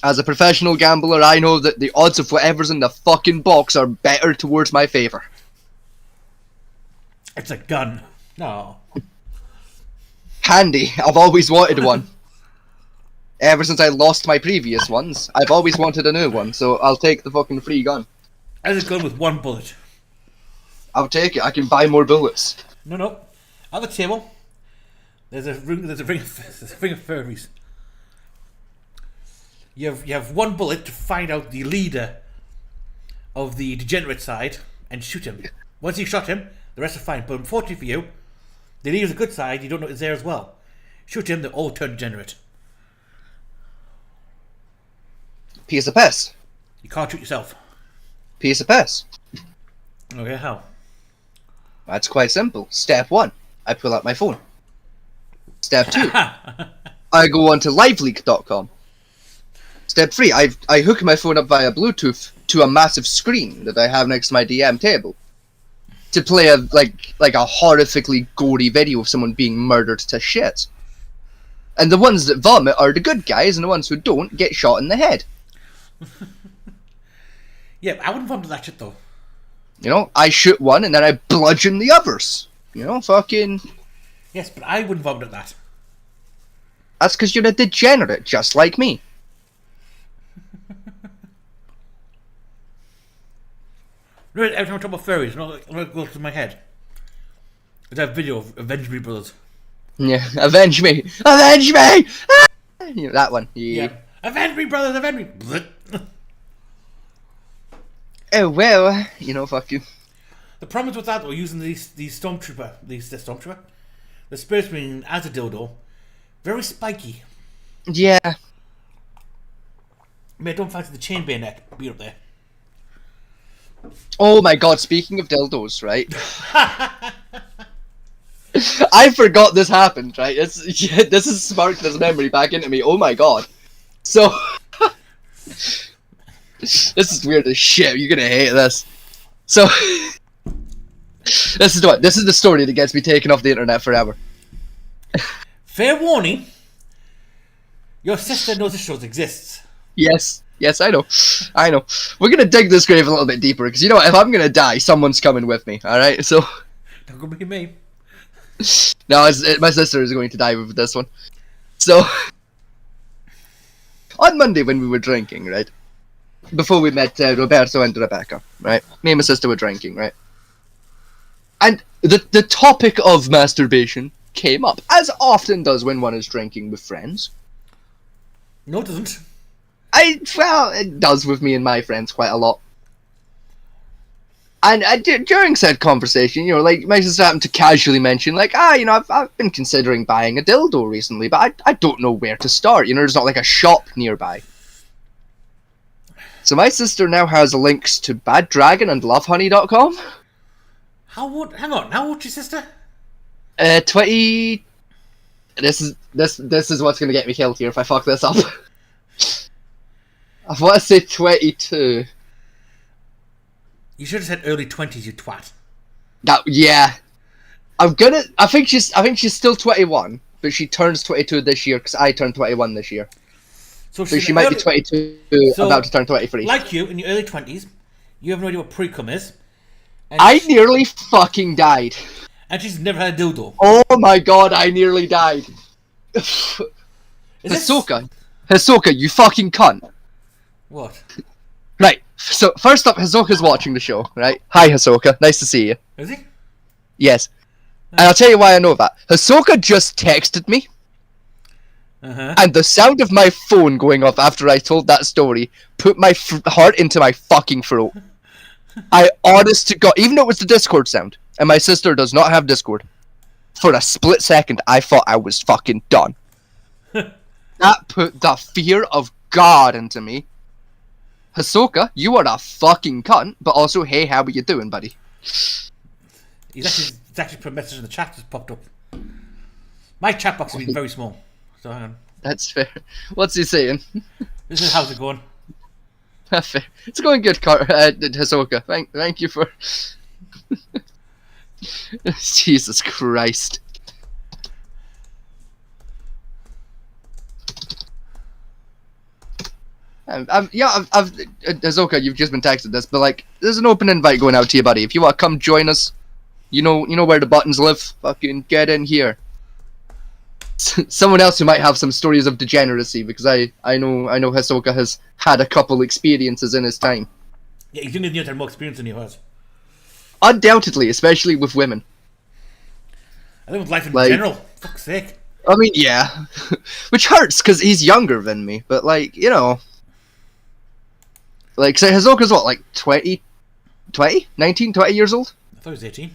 As a professional gambler, I know that the odds of whatever's in the fucking box are better towards my favour. It's a gun. No. Handy, I've always wanted one. Ever since I lost my previous ones, I've always wanted a new one, so I'll take the fucking free gun. As a gun with one bullet. I'll take it, I can buy more bullets. No. At the table, there's a ring of furries. You have one bullet to find out the leader of the degenerate side and shoot him. Once you shot him, the rest are fine. But unfortunately for you, the leader's the good side, you don't know it's there as well. Shoot him, they all turn degenerate. Piece of piss. You can't shoot yourself. Piece of piss. Okay, how? That's quite simple. Step 1, I pull out my phone. Step 2, I go on to liveleak.com. Step 3, I hook my phone up via Bluetooth to a massive screen that I have next to my DM table to play a horrifically gory video of someone being murdered to shit. And the ones that vomit are the good guys, and the ones who don't get shot in the head. Yeah, I wouldn't vomit that shit though. You know, I shoot one and then I bludgeon the others. You know, fucking... Yes, but I wouldn't vomit at that. That's because you're a degenerate, just like me. Every time I talk about furries, what goes through my head? Is that video of Avenge Me Brothers? Yeah, avenge me! Avenge me! Ah! You know, that one. Yeah. Avenge me, brothers, avenge me! Oh, well, you know, fuck you. The problem is with that, though, using the Stormtrooper, the Space Marine as a dildo, very spiky. Yeah. I mean, I don't fancy the chain bayonet being up there. Oh my god, speaking of dildos, right? I forgot this happened, right? This has sparked this memory back into me. Oh my god. So... this is weird as shit. You're gonna hate this. So... This is the story that gets me taken off the internet forever. Fair warning. Your sister knows this show exists. Yes, I know. We're gonna dig this grave a little bit deeper, because you know what? If I'm gonna die, someone's coming with me, alright? So... Don't go be me. No, my sister is going to die with this one. So... one Monday when we were drinking, right? Before we met Roberto and Rebecca, right? Me and my sister were drinking, right? And the topic of masturbation came up, as often does when one is drinking with friends. No, it doesn't. Well, it does with me and my friends quite a lot. And during said conversation, you know, like, my sister happened to casually mention, like, you know, I've been considering buying a dildo recently, but I don't know where to start. You know, there's not like a shop nearby. So my sister now has links to Bad Dragon and LoveHoney.com. Hang on, how old's your sister? 20. This is what's gonna get me killed here if I fuck this up. I want to say 22. You should have said early 20s, you twat. Yeah. I think she's still 21, but she turns 22 this year because I turned 21 this year. So she might be 22, about to turn 23. Like you, in your early 20s, you have no idea what pre-cum is. I nearly fucking died. And she's never had a dildo. Oh my god, I nearly died. Hisoka, you fucking cunt. What? Right, so first up, Hisoka's watching the show, right? Hi Hisoka, nice to see you. Is he? Yes. And I'll tell you why I know that. Hisoka just texted me. And the sound of my phone going off after I told that story put my heart into my fucking throat. I honest to God, even though it was the Discord sound, and my sister does not have Discord, for a split second I thought I was fucking done. That put the fear of God into me. Hisoka, you are a fucking cunt, but also, hey, how are you doing, buddy? He's actually put a message in the chat that's popped up. My chat box has been very small, so hang on. That's fair. What's he saying? This is how's it going? Fair. It's going good, Hisoka. Thank you for... Jesus Christ. Hisoka, you've just been texted this, but like, there's an open invite going out to you, buddy. If you want to come join us, you know where the buttons live. Fucking get in here. Someone else who might have some stories of degeneracy, because I know Hisoka has had a couple experiences in his time. Yeah, he's younger than you, had more experience than you has. Undoubtedly, especially with women. I think with life in general. Fuck's sake. I mean, yeah. Which hurts, because he's younger than me, but like, you know. Like, say, Hisoka's what, like 20? 19, 20 years old? I thought he was 18.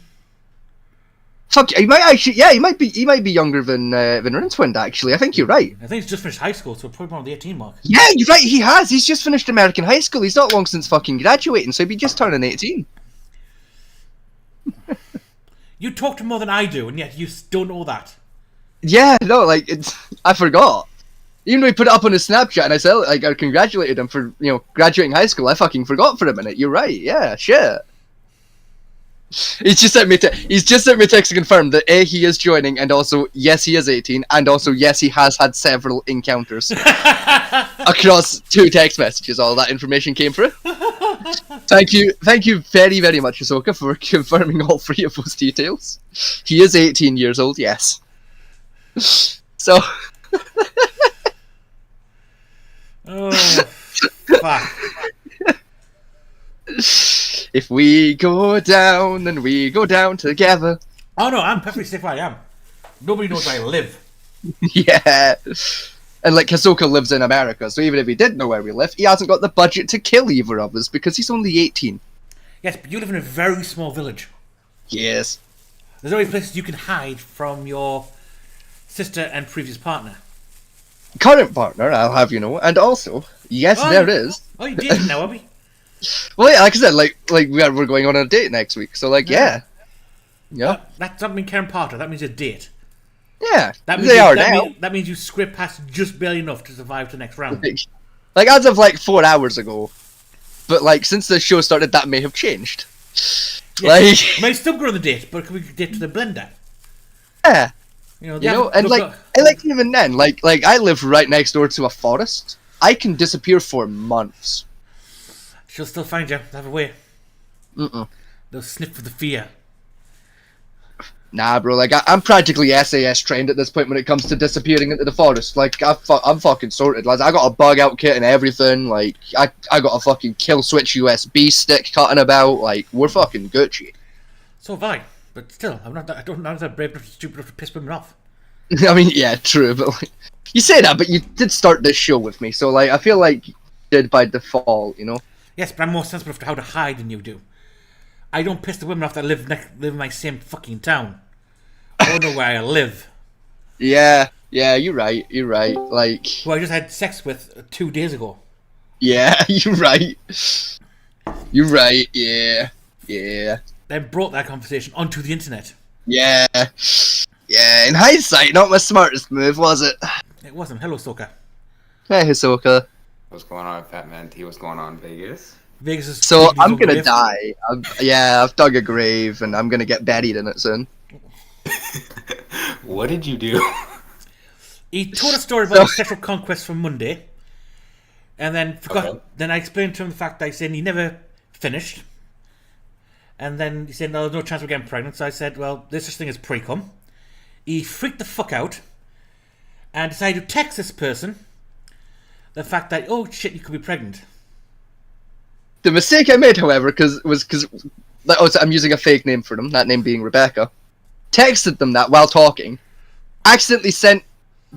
Fuck, he might actually, yeah, he might be younger than Rincewind, actually. I think you're right. I think he's just finished high school, so probably around the 18 mark. Yeah, you're right, he has. He's just finished American high school. He's not long since fucking graduating, so he'd be just turning 18. You talk to him more than I do, and yet you don't know that. Yeah, no, like, I forgot. Even though he put it up on his Snapchat and I said, like, I congratulated him for, you know, graduating high school, I fucking forgot for a minute. You're right, yeah, shit. He's just sent me a text to confirm that A, he is joining, and also, yes, he is 18, and also, yes, he has had several encounters. Across 2 text messages, all that information came through. Thank you very, very much, Hisoka, for confirming all 3 of those details. He is 18 years old, yes. So... Oh, fuck. If we go down, then we go down together. Oh no, I'm perfectly safe where I am. Nobody knows where I live. Yeah. And like, Hisoka lives in America, so even if he did know where we live, he hasn't got the budget to kill either of us because he's only 18. Yes, but you live in a very small village. Yes. There's only places you can hide from your sister and previous partner. Current partner, I'll have you know, and also, yes, there is. Oh, you dating now, are we? Well, yeah, like I said, like we're going on a date next week, so like, yeah. That doesn't mean Karen Potter. That means a date. Yeah, that means that means you scrape past just barely enough to survive the next round. Like, as of like 4 hours ago, but like since the show started, that may have changed. Yeah, like, I may still go on the date, but can we date to the blender? Yeah. You know, and like even then, like I live right next door to a forest. I can disappear for months. She'll still find you. Have a way. Mm-mm. They'll sniff for the fear. Nah, bro, like, I'm practically SAS trained at this point when it comes to disappearing into the forest. Like, I'm fucking sorted, lads. I got a bug-out kit and everything. Like, I got a fucking kill switch USB stick cutting about. Like, we're fucking Gucci. So have I. But still, I don't know that brave enough, stupid enough to piss women off. I mean, yeah, true, but, like, you say that, but you did start this show with me, so, like, I feel like you did by default, you know? Yes, but I'm more sensitive to how to hide than you do. I don't piss the women off that live in my same fucking town. I don't know where I live. Yeah, you're right, like... Who I just had sex with 2 days ago. Yeah, you're right. You're right, yeah. Then brought that conversation onto the internet. Yeah, in hindsight, not my smartest move, was it? It wasn't. Hello, Soka. Hey, Hisoka. What's going on, Fat Man T? What's going on, Vegas? Vegas is So, digging his I'm own gonna grave. die. I've dug a grave, and I'm gonna get buried in it soon. What did you do? He told a story about his sexual conquest from Monday, and then forgot. Okay. Then I explained to him the fact that I said he never finished, and then he said, "No, there's no chance of getting pregnant." So I said, "Well, there's such thing as pre-cum." He freaked the fuck out, and decided to text this person the fact that, "Oh shit, you could be pregnant." The mistake I made, however, I'm using a fake name for them, that name being Rebecca. Texted them that while talking, accidentally sent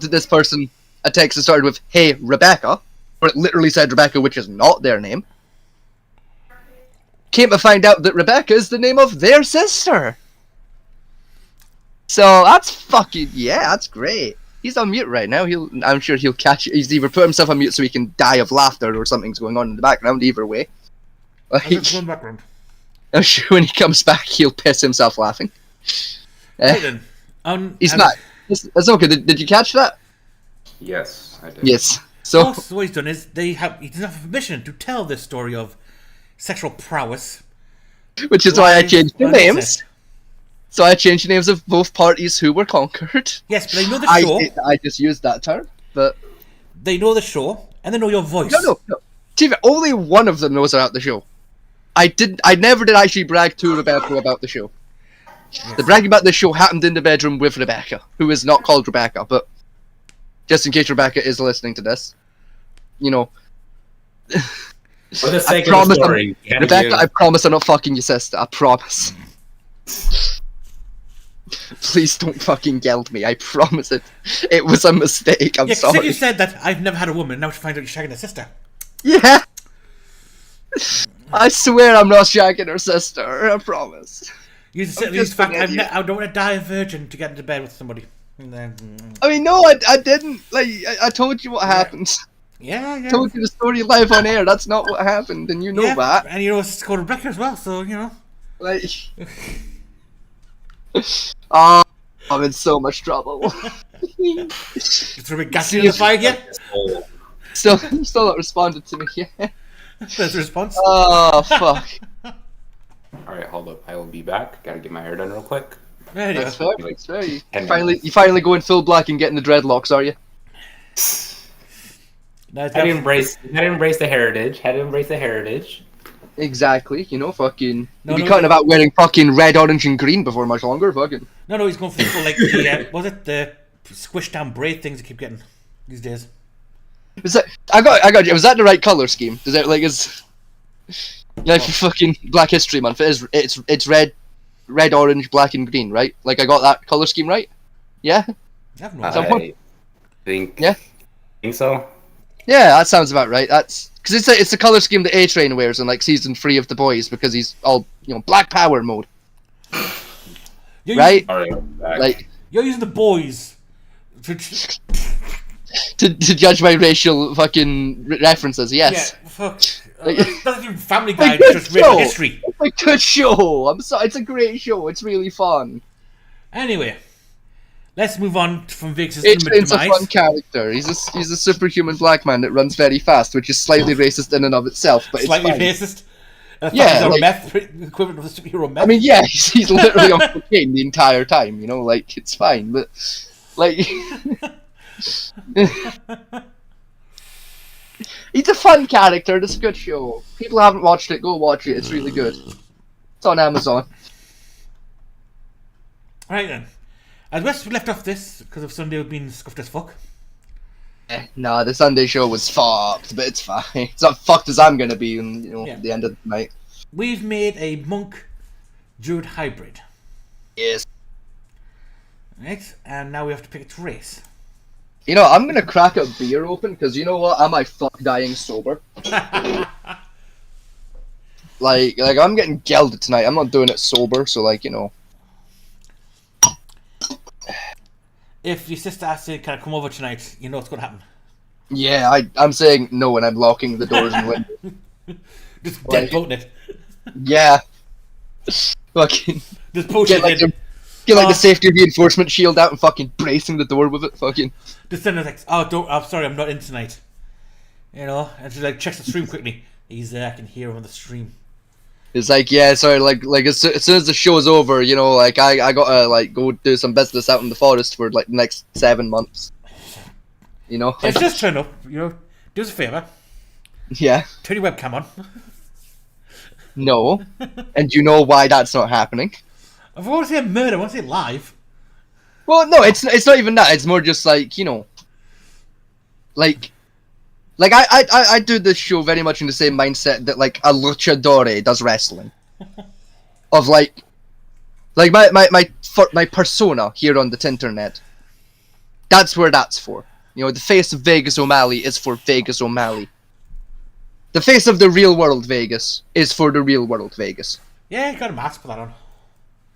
to this person a text that started with, "Hey, Rebecca," where it literally said Rebecca, which is not their name. Came to find out that Rebecca is the name of their sister. So that's fucking, yeah, that's great. He's on mute right now. I'm sure he'll catch it. He's either put himself on mute so he can die of laughter or something's going on in the background, either way. Like, Background. I'm sure when he comes back, he'll piss himself laughing. Right then. He's not. It's okay. Did you catch that? Yes, I did. Yes. So Also, what he's done is he doesn't have permission to tell this story of sexual prowess. which is why I live changed the on the names. internet. So I changed the names of both parties who were conquered. Yes, but they know the show. I just used that term, but They know the show, and they know your voice. no. TV, only one of them knows about the show. I never did actually brag to Rebecca about the show. The bragging about the show happened in the bedroom with Rebecca, who is not called Rebecca, but just in case Rebecca is listening to this, you know. For the sake of promise the story, you gotta Rebecca, give- I promise I'm not fucking your sister. I promise. Please don't fucking yell at me. I promise it. It was a mistake. I'm Yeah, because sorry. you said that I've never had a woman, now to find out you're shagging a sister. Yeah. I swear I'm not shagging her sister. I promise. You I'm said just the fact an idiot. I don't want to die a virgin to get into bed with somebody. And then, I mean, no, I didn't. Like, I told you what happened. yeah. I told you the story live on air. That's not what happened, and you know Yeah, that. and you know it's called Rebecca as well, so you know. Like, oh, I'm in so much trouble. It's a big gas in the fire yet? Oh, still not responded to me yet. That's the response. Oh fuck. Alright, hold up. I will be back. Gotta get my hair done real quick. There you That's go. fair. That's fair. You 10 finally going full black and getting the dreadlocks, are you? Now it's Had to got- embrace the heritage. Exactly. You know, fucking. No, You'll be no, cutting no. about wearing fucking red, orange, and green before much longer. Fucking. No, he's going for the full, like the was it the squish down braid things I keep getting these days. Is that? I got you. Was that the right color scheme? Does it like is? Like for fucking Black History Month, it's red, orange, black, and green, right? Like I got that color scheme right? Yeah. I have no idea. Someone- I think. Yeah. Think so. Yeah, that sounds about right. That's because it's the color scheme that A-Train wears in like season 3 of The Boys because he's all Black Power mode, You're right? Alright, I'm back. Like You're using the boys. to judge my racial fucking references. Yes. Yeah, fuck. Like- That's even Family Guy, Like, just racial show. history. It's a good show. I'm sorry. It's a great show. It's really fun. Anyway, let's move on from Vegas' A-Train's a demise. fun character. He's a superhuman black man that runs very fast, which is slightly racist in and of itself, but Slightly it's fine. racist. Yeah, He's a like- meth, equivalent of a superhero meth. I mean, yeah, he's literally on cocaine the entire time. Like it's fine, but like. He's a fun character. It's a good show. People haven't watched it, go watch it. It's really good. It's on Amazon. Right then. As West we left off this, because of Sunday we've been scuffed as fuck. Nah, the Sunday show was fucked, but it's fine. It's not fucked as I'm gonna be in, Yeah. the end of the night. We've made a monk druid hybrid. Yes. Right? And now we have to pick its race. You know, I'm gonna crack a beer open, because you know what? Am I fuck dying sober? like, I'm getting gelded tonight. I'm not doing it sober, so like, you know. If your sister asks you, can I come over tonight, you know what's going to happen. Yeah, I'm saying no, and I'm locking the doors and windows. Just Like- deadbolting it. Yeah. Fucking Just pushing get it like in. the safety reinforcement shield out and fucking bracing the door with it. Fucking. Just send her like, I'm sorry, I'm not in tonight. You know, and she like checks the stream quickly. He's there, I can hear him on the stream. It's like, yeah, sorry, like as soon as the show's over, you know, like I gotta like go do some business out in the forest for like the next 7 months. You know. Let's just turn up. You know, do us a favour. Yeah. Turn your webcam on. No. And you know why that's not happening? If I want to say murder, I want to say live. Well, no, it's not even that. It's more just like, you know, like I do this show very much in the same mindset that like a luchador does wrestling. Of like my persona here on the Tinternet. That's where that's for. You know, the face of Vegas O'Malley is for Vegas O'Malley. The face of the real world Vegas is for the real world Vegas. Yeah, you got a mask, put that on.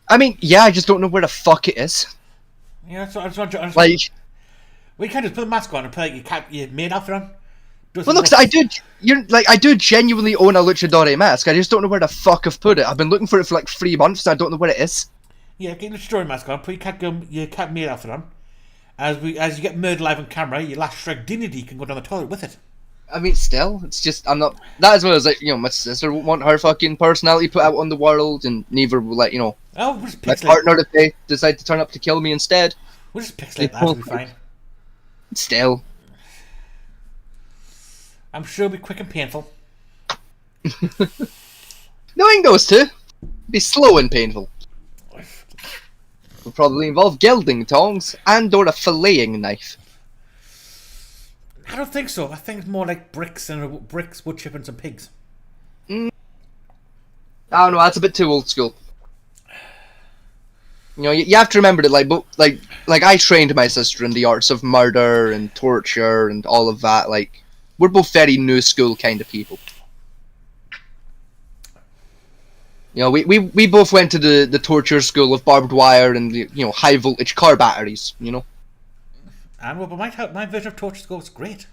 I mean, yeah, I just don't know where the fuck it is. Yeah, I just want Like, we can't just put the mask on and put like your maid outfit on. well, look, I do genuinely own a luchador mask. I just don't know where the fuck I've put it. I've been looking for it for like 3 months and I don't know where it is. Yeah, get your story mask on, put your cat maid outfit on. As you get murdered live on camera, your last Shrek dignity can go down the toilet with it. I mean, still, it's just, I'm not, that as well as, like, you know, my sister won't want her fucking personality put out on the world, and neither will, like, you know, Oh, we'll just my pixelate. partner if they decide to turn up to kill me instead. We'll just pixelate that, it'll be fine. Still. I'm sure it'll be quick and painful. Knowing those two, be slow and painful. Will probably involve gelding tongs and or a filleting knife. I don't think so. I think it's more like bricks, wood chip, and some pigs. I don't know, that's a bit too old school. You know, you have to remember that, like I trained my sister in the arts of murder and torture and all of that. Like, we're both very new school kind of people. You know, we both went to the torture school of barbed wire and the, you know, high voltage car batteries. You know. And well, but my version of torture school was great.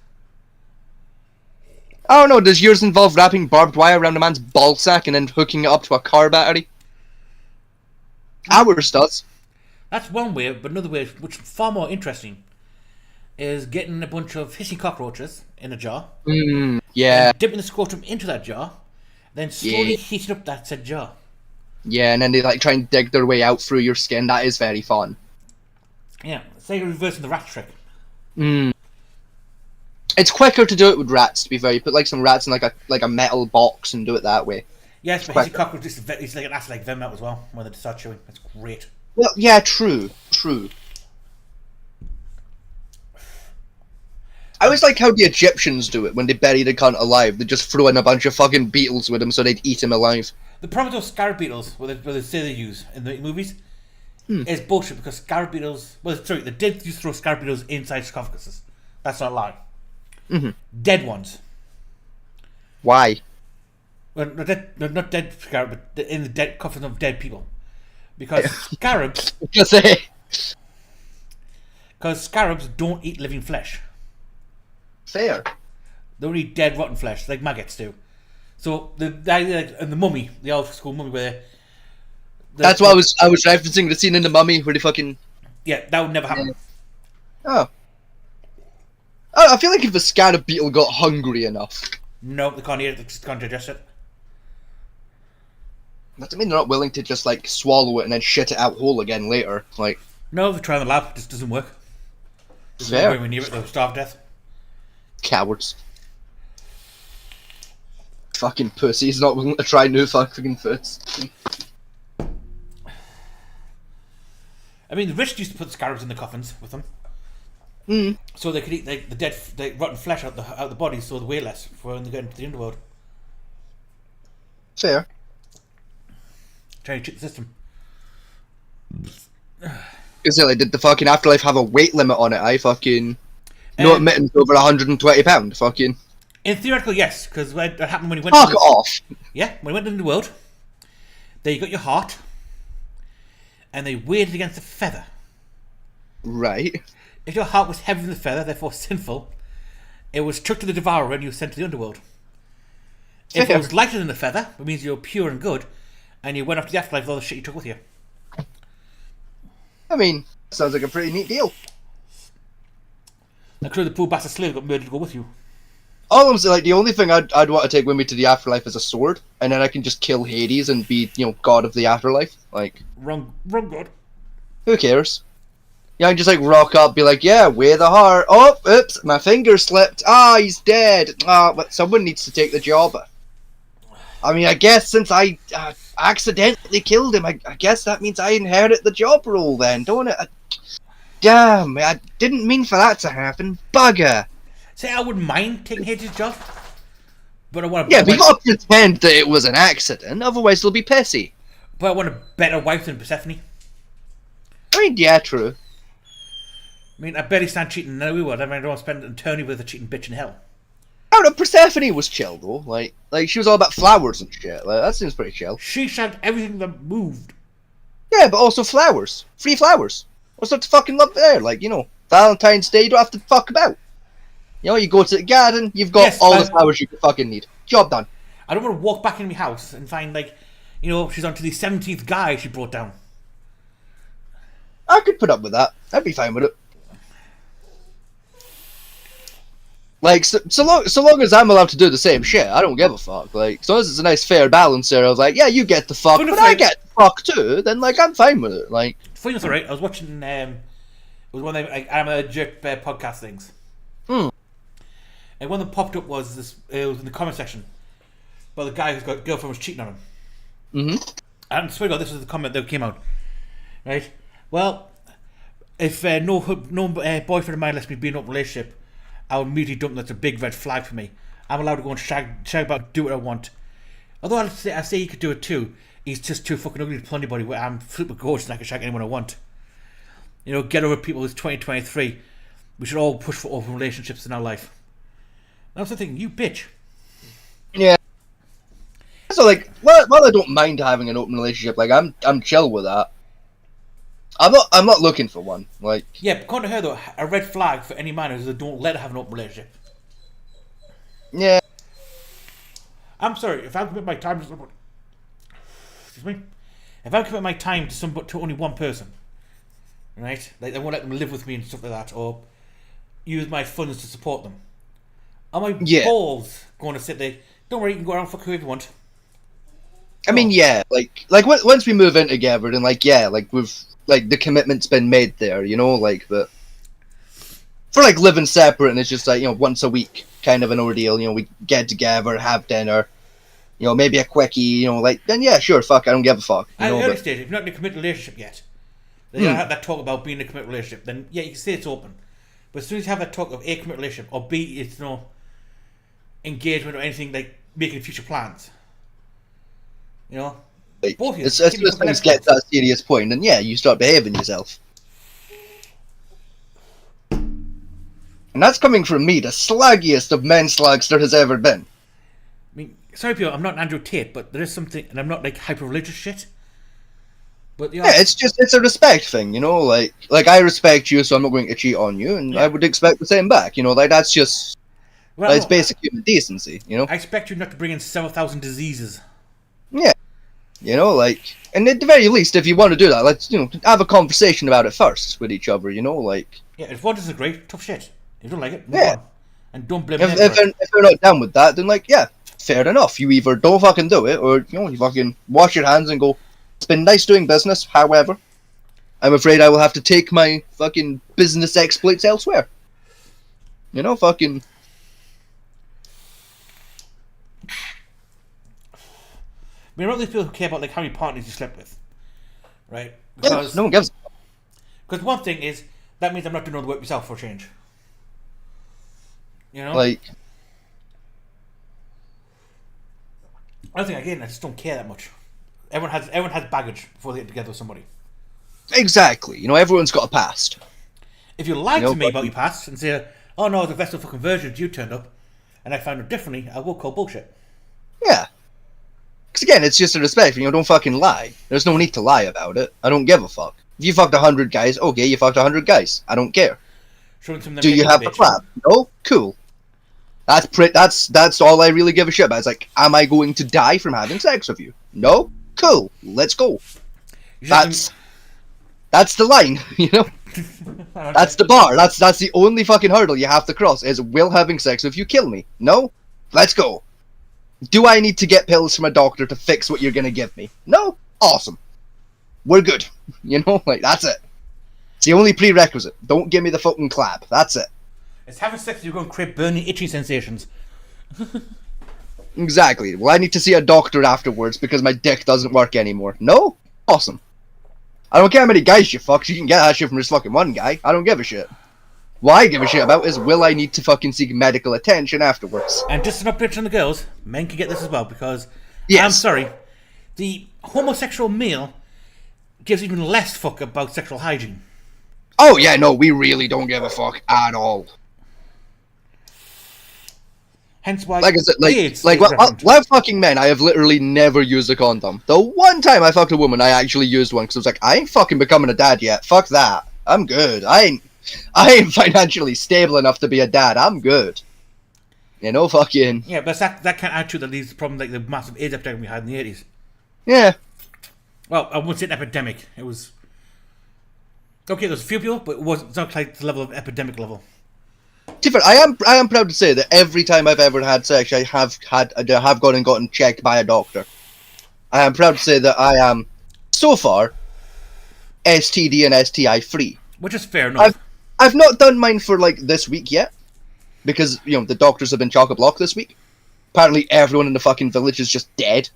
I don't know. Does yours involve wrapping barbed wire around a man's ballsack and then hooking it up to a car battery? Ours does. That's one way, but another way, which is far more interesting, is getting a bunch of hissing cockroaches in a jar, Yeah. dipping the scrotum into that jar, then slowly heating up that said jar. Yeah, and then they like try and dig their way out through your skin. That is very fun. Yeah, it's like reversing the rat trick. It's quicker to do it with rats, to be fair. You put like some rats in like a metal box and do it that way. Yes, but hissing cockroach it's like an acid like venom out as well when they start chewing. That's great. Well, yeah, true. I always like how the Egyptians do it when they bury the cunt alive. They just throw in a bunch of fucking beetles with him so they'd eat him alive. The problem with those scarab beetles, what they say they use in the movies, is bullshit because scarab beetles. Well, sorry, they did use throw scarab beetles inside sarcophaguses. That's not a lie. Dead ones. Why? Well, not dead scarab, but in the dead coffins of dead people. Because scarabs don't eat living flesh. Fair. They only eat dead, rotten flesh, like maggots do. So and the mummy, the old school mummy, where That's why I was referencing the scene in The Mummy where they fucking. Yeah, that would never happen. Oh. I feel like if a scarab beetle got hungry enough. No, they can't eat it. They just can't digest it. That doesn't mean they're not willing to just like swallow it and then shit it out whole again later. Like. No, they try in the lab. It just doesn't work. Fair. When near it, they'll starve to death. Cowards. Fucking pussies not willing to try new fucking foods. I mean, the rich used to put scarabs in the coffins with them. So they could eat the dead, rotten flesh out the bodies, so they weigh less for when they get into the underworld. Fair. Trying to cheat the system. Because did the fucking afterlife have a weight limit on it? No admittance over £120. Fucking. In theoretical, yes, because that happened when you went. Fuck off. Yeah, when you went into the world, there you got your heart, and they weighed it against a feather. Right. If your heart was heavier than the feather, therefore sinful, it was chucked to the devourer and you were sent to the underworld. If it was lighter than the feather, it means you're pure and good, and you went off to the afterlife with all the shit you took with you. I mean, sounds like a pretty neat deal. I'm sure the poor bastard slave got murdered to go with you. All I'm saying, like, the only thing I'd want to take with me to the afterlife is a sword, and then I can just kill Hades and be, god of the afterlife. Like, Wrong god. who cares? Yeah, I can just, like, rock up, be like, yeah, weigh the heart. Oh, oops, my finger slipped. He's dead. But someone needs to take the job. I mean, I guess since I accidentally killed him, I guess that means I inherit the job role then, don't it? Damn, I didn't mean for that to happen. Bugger. Say, I wouldn't mind taking Hades' job, but I want a Yeah, but you gotta pretend that it was an accident, otherwise they'll be pissy. But I want a better wife than Persephone. I mean, yeah, true. I mean, I barely stand cheating in the world. I mean, I don't want to spend an eternity with a cheating bitch in hell. I don't know, Persephone was chill though. Like she was all about flowers and shit. Like, that seems pretty chill. She shagged everything that moved. Yeah, but also flowers. Free flowers. What's not to fucking love there? Like, Valentine's Day, you don't have to fuck about. You go to the garden, you've got all the flowers you could fucking need. Job done. I don't want to walk back into my house and find, she's onto the 17th guy she brought down. I could put up with that. I'd be fine with it. Like, so long as I'm allowed to do the same shit, I don't give a fuck. Like, as long as it's a nice fair balance there of, like, yeah, you get the fuck, but I get the fuck too, then, like, I'm fine with it. Like, funny enough, alright, I was watching, it was one of them, I'm a jerk podcast things. And one that popped up was this, it was in the comment section, but the guy who's got a girlfriend was cheating on him. And I swear to God, this was the comment that came out. Right? Well, if no boyfriend of mine lets me be in an open relationship, I would immediately dump them. That's a big red flag for me. I'm allowed to go and shag about, do what I want. Although I say he could do it too, he's just too fucking ugly to pull anybody. I'm super gorgeous and I can shag anyone I want. Get over people. It's 2023. We should all push for open relationships in our life. And I was thinking, you bitch. Yeah. So, like, while I don't mind having an open relationship, like, I'm chill with that. I'm not looking for one. Like, yeah, but according to her though, a red flag for any man is that don't let her have an open relationship. Yeah. I'm sorry, if I commit my time to someone, excuse me, if I commit my time to only one person, right? Like, I won't let them live with me and stuff like that, or use my funds to support them. Are my balls going to sit there? Don't worry, you can go around fuck whoever you want. I mean, yeah, like once we move in together, then we've the commitment's been made there, but for living separate and it's just once a week kind of an ordeal, we get together, have dinner, maybe a quickie, then yeah, sure, fuck, I don't give a fuck. At an early stage, if you're not in a committed relationship yet, then you have that talk about being in a committed relationship, then yeah, you can say it's open. But as soon as you have that talk of A, committed relationship, or B, it's no engagement or anything like making future plans. Both as soon as things get to that serious point, then yeah, you start behaving yourself. And that's coming from me, the slaggiest of men slugs there has ever been. I mean, sorry people, I'm not Andrew Tate, but there is something, and I'm not hyper-religious shit. But yeah, it's a respect thing, like I respect you, so I'm not going to cheat on you, and I would expect the same back, that's just, it's basic human decency, I expect you not to bring in several thousand diseases. Yeah. And at the very least, if you want to do that, let's, have a conversation about it first with each other, Yeah, if one doesn't agree, tough shit. If you don't like it, move on. And don't blame them. If they're not down with that, then, fair enough. You either don't fucking do it, or, you fucking wash your hands and go, it's been nice doing business, however, I'm afraid I will have to take my fucking business exploits elsewhere. Fucking... I mean, a lot of these people who care about how many partners you slept with, right? Because no one gives. Because one thing is, that means I'm not doing all the work myself for a change. You know? Like, I think, again, I just don't care that much. Everyone has baggage before they get together with somebody. exactly. You know, everyone's got a past. If you lie You know, to me but- about your past and say, oh no, the vessel fucking virgins, you turned up, and I found out differently, I will call bullshit. Yeah. Because again, it's just a respect. You know, don't fucking lie. There's no need to lie about it. I don't give a fuck. If you fucked 100 guys, okay, you fucked 100 guys. I don't care. Showing some of them Do you naked have the bitch. clap? No? Cool. That's all I really give a shit about. It's like, am I going to die from having sex with you? No? Cool. Let's go. You should That's the line, you know? That's the bar. That's the only fucking hurdle you have to cross is, will having sex with you kill me? No? Let's go. Do I need to get pills from a doctor to fix what you're gonna give me? No? Awesome. We're good. You know, like, that's it. It's the only prerequisite. Don't give me the fucking clap. That's it. It's having sex, you're going to create burning, itchy sensations. Exactly. Well, I need to see a doctor afterwards because my dick doesn't work anymore. No? Awesome. I don't care how many guys you fuck. You can get that shit from just fucking one guy. I don't give a shit. What I give a shit about is, will I need to fucking seek medical attention afterwards? And just an update on the girls, men can get this as well, because, Yes. I'm sorry, the homosexual male gives even less fuck about sexual hygiene. Oh yeah, no, we really don't give a fuck at all. Hence why Like I said, AIDS like is relevant. what fucking men, I have literally never used a condom. The one time I fucked a woman, I actually used one because I was like, I ain't fucking becoming a dad yet. Fuck that. I'm good. I ain't financially stable enough to be a dad. I'm good. You know, fucking Yeah, but that kind of attitude that leads to the problem like the massive AIDS epidemic we had in the 80s. yeah. Well, I wouldn't say an epidemic. It was... Okay, there was a few people, but it's not like the level of epidemic level. To be fair, I am proud to say that every time I've ever had sex, I have gone and gotten checked by a doctor. I am proud to say that I am, so far, STD and STI free. Which is fair enough. I've not done mine for like this week yet, because you know the doctors have been chock-a-block this week. Apparently, everyone in the fucking village is just dead.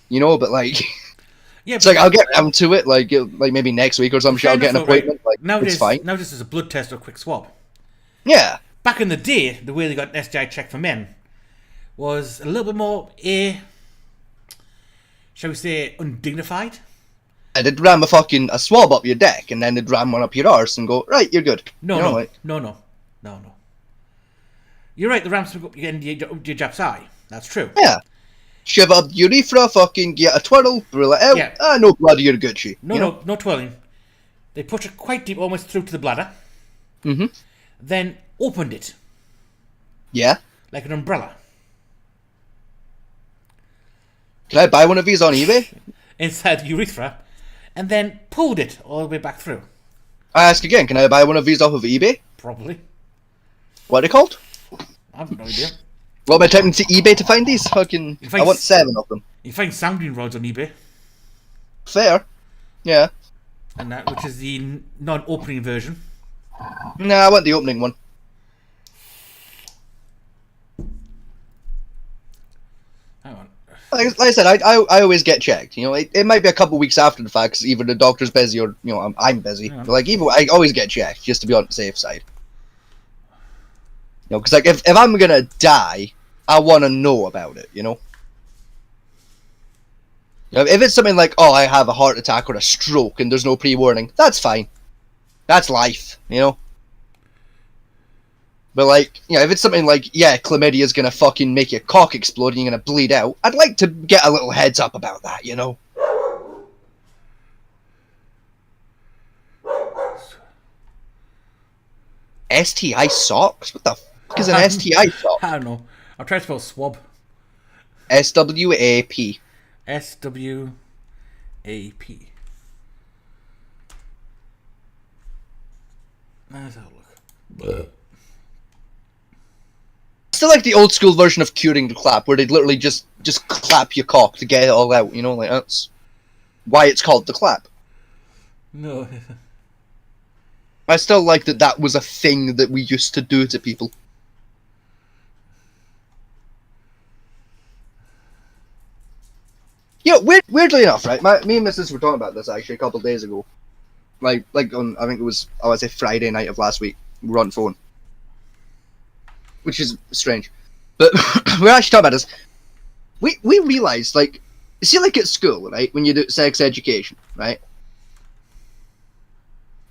You know, but like, Yeah, it's like I'll get around to it, like maybe next week or some shit. I'll get an enough, though, right? appointment. Like, Nowadays, it's fine. Nowadays, it's a blood test or a quick swab. Yeah. Back in the day, the way they got an STI check for men was a little bit more, shall we say, undignified. And they'd ram a swab up your dick, and then they'd ram one up your arse and go, right, you're good. No, You know, no, like, no. You're right, the ramps will go in your Jap's eye. That's true. yeah. Shove up urethra, fucking get a twirl, brill it out. Yeah. No blood, you're Gucci. No, you know? no twirling. They put it quite deep, almost through to the bladder. Mm-hmm. Then opened it Yeah. like an umbrella Can I buy one of these on eBay? inside the urethra, and then pulled it all the way back through. I ask again, can I buy one of these off of eBay? Probably. What are they called? I have no idea. What am I typing to eBay to find these? Fucking, You find I want 7 of them. You find sounding rods on eBay, Fair. Yeah. and that which is the non-opening version. Nah, I want the opening one. Hang on. Like I said, I always get checked. You know, it might be a couple weeks after the fact, 'cause either the doctor's busy or you know I'm busy. Yeah. But like even I always get checked just to be on the safe side. You know, because like if I'm gonna die, I want to know about it. You know. You know, if it's something like, oh, I have a heart attack or a stroke and there's no pre-warning, that's fine. That's life, you know. But like, you know, if it's something like, yeah, chlamydia's gonna fucking make your cock explode and you're gonna bleed out, I'd like to get a little heads up about that, you know. STI socks? What the fuck is an STI sock? I don't know. I'll try to spell swab. SWAP. SWAP. Let's have a look. Still like the old school version of curing the clap, where they'd literally just clap your cock to get it all out, you know, like that's why it's called the clap. No. I still like that was a thing that we used to do to people. You know, weirdly enough, right, me and Mrs. were talking about this actually a couple of days ago. Like on, I think it was, I would say Friday night of last week. We were on phone, which is strange. But we're actually talking about this. We realized, like, see, like at school, right, when you do sex education, right?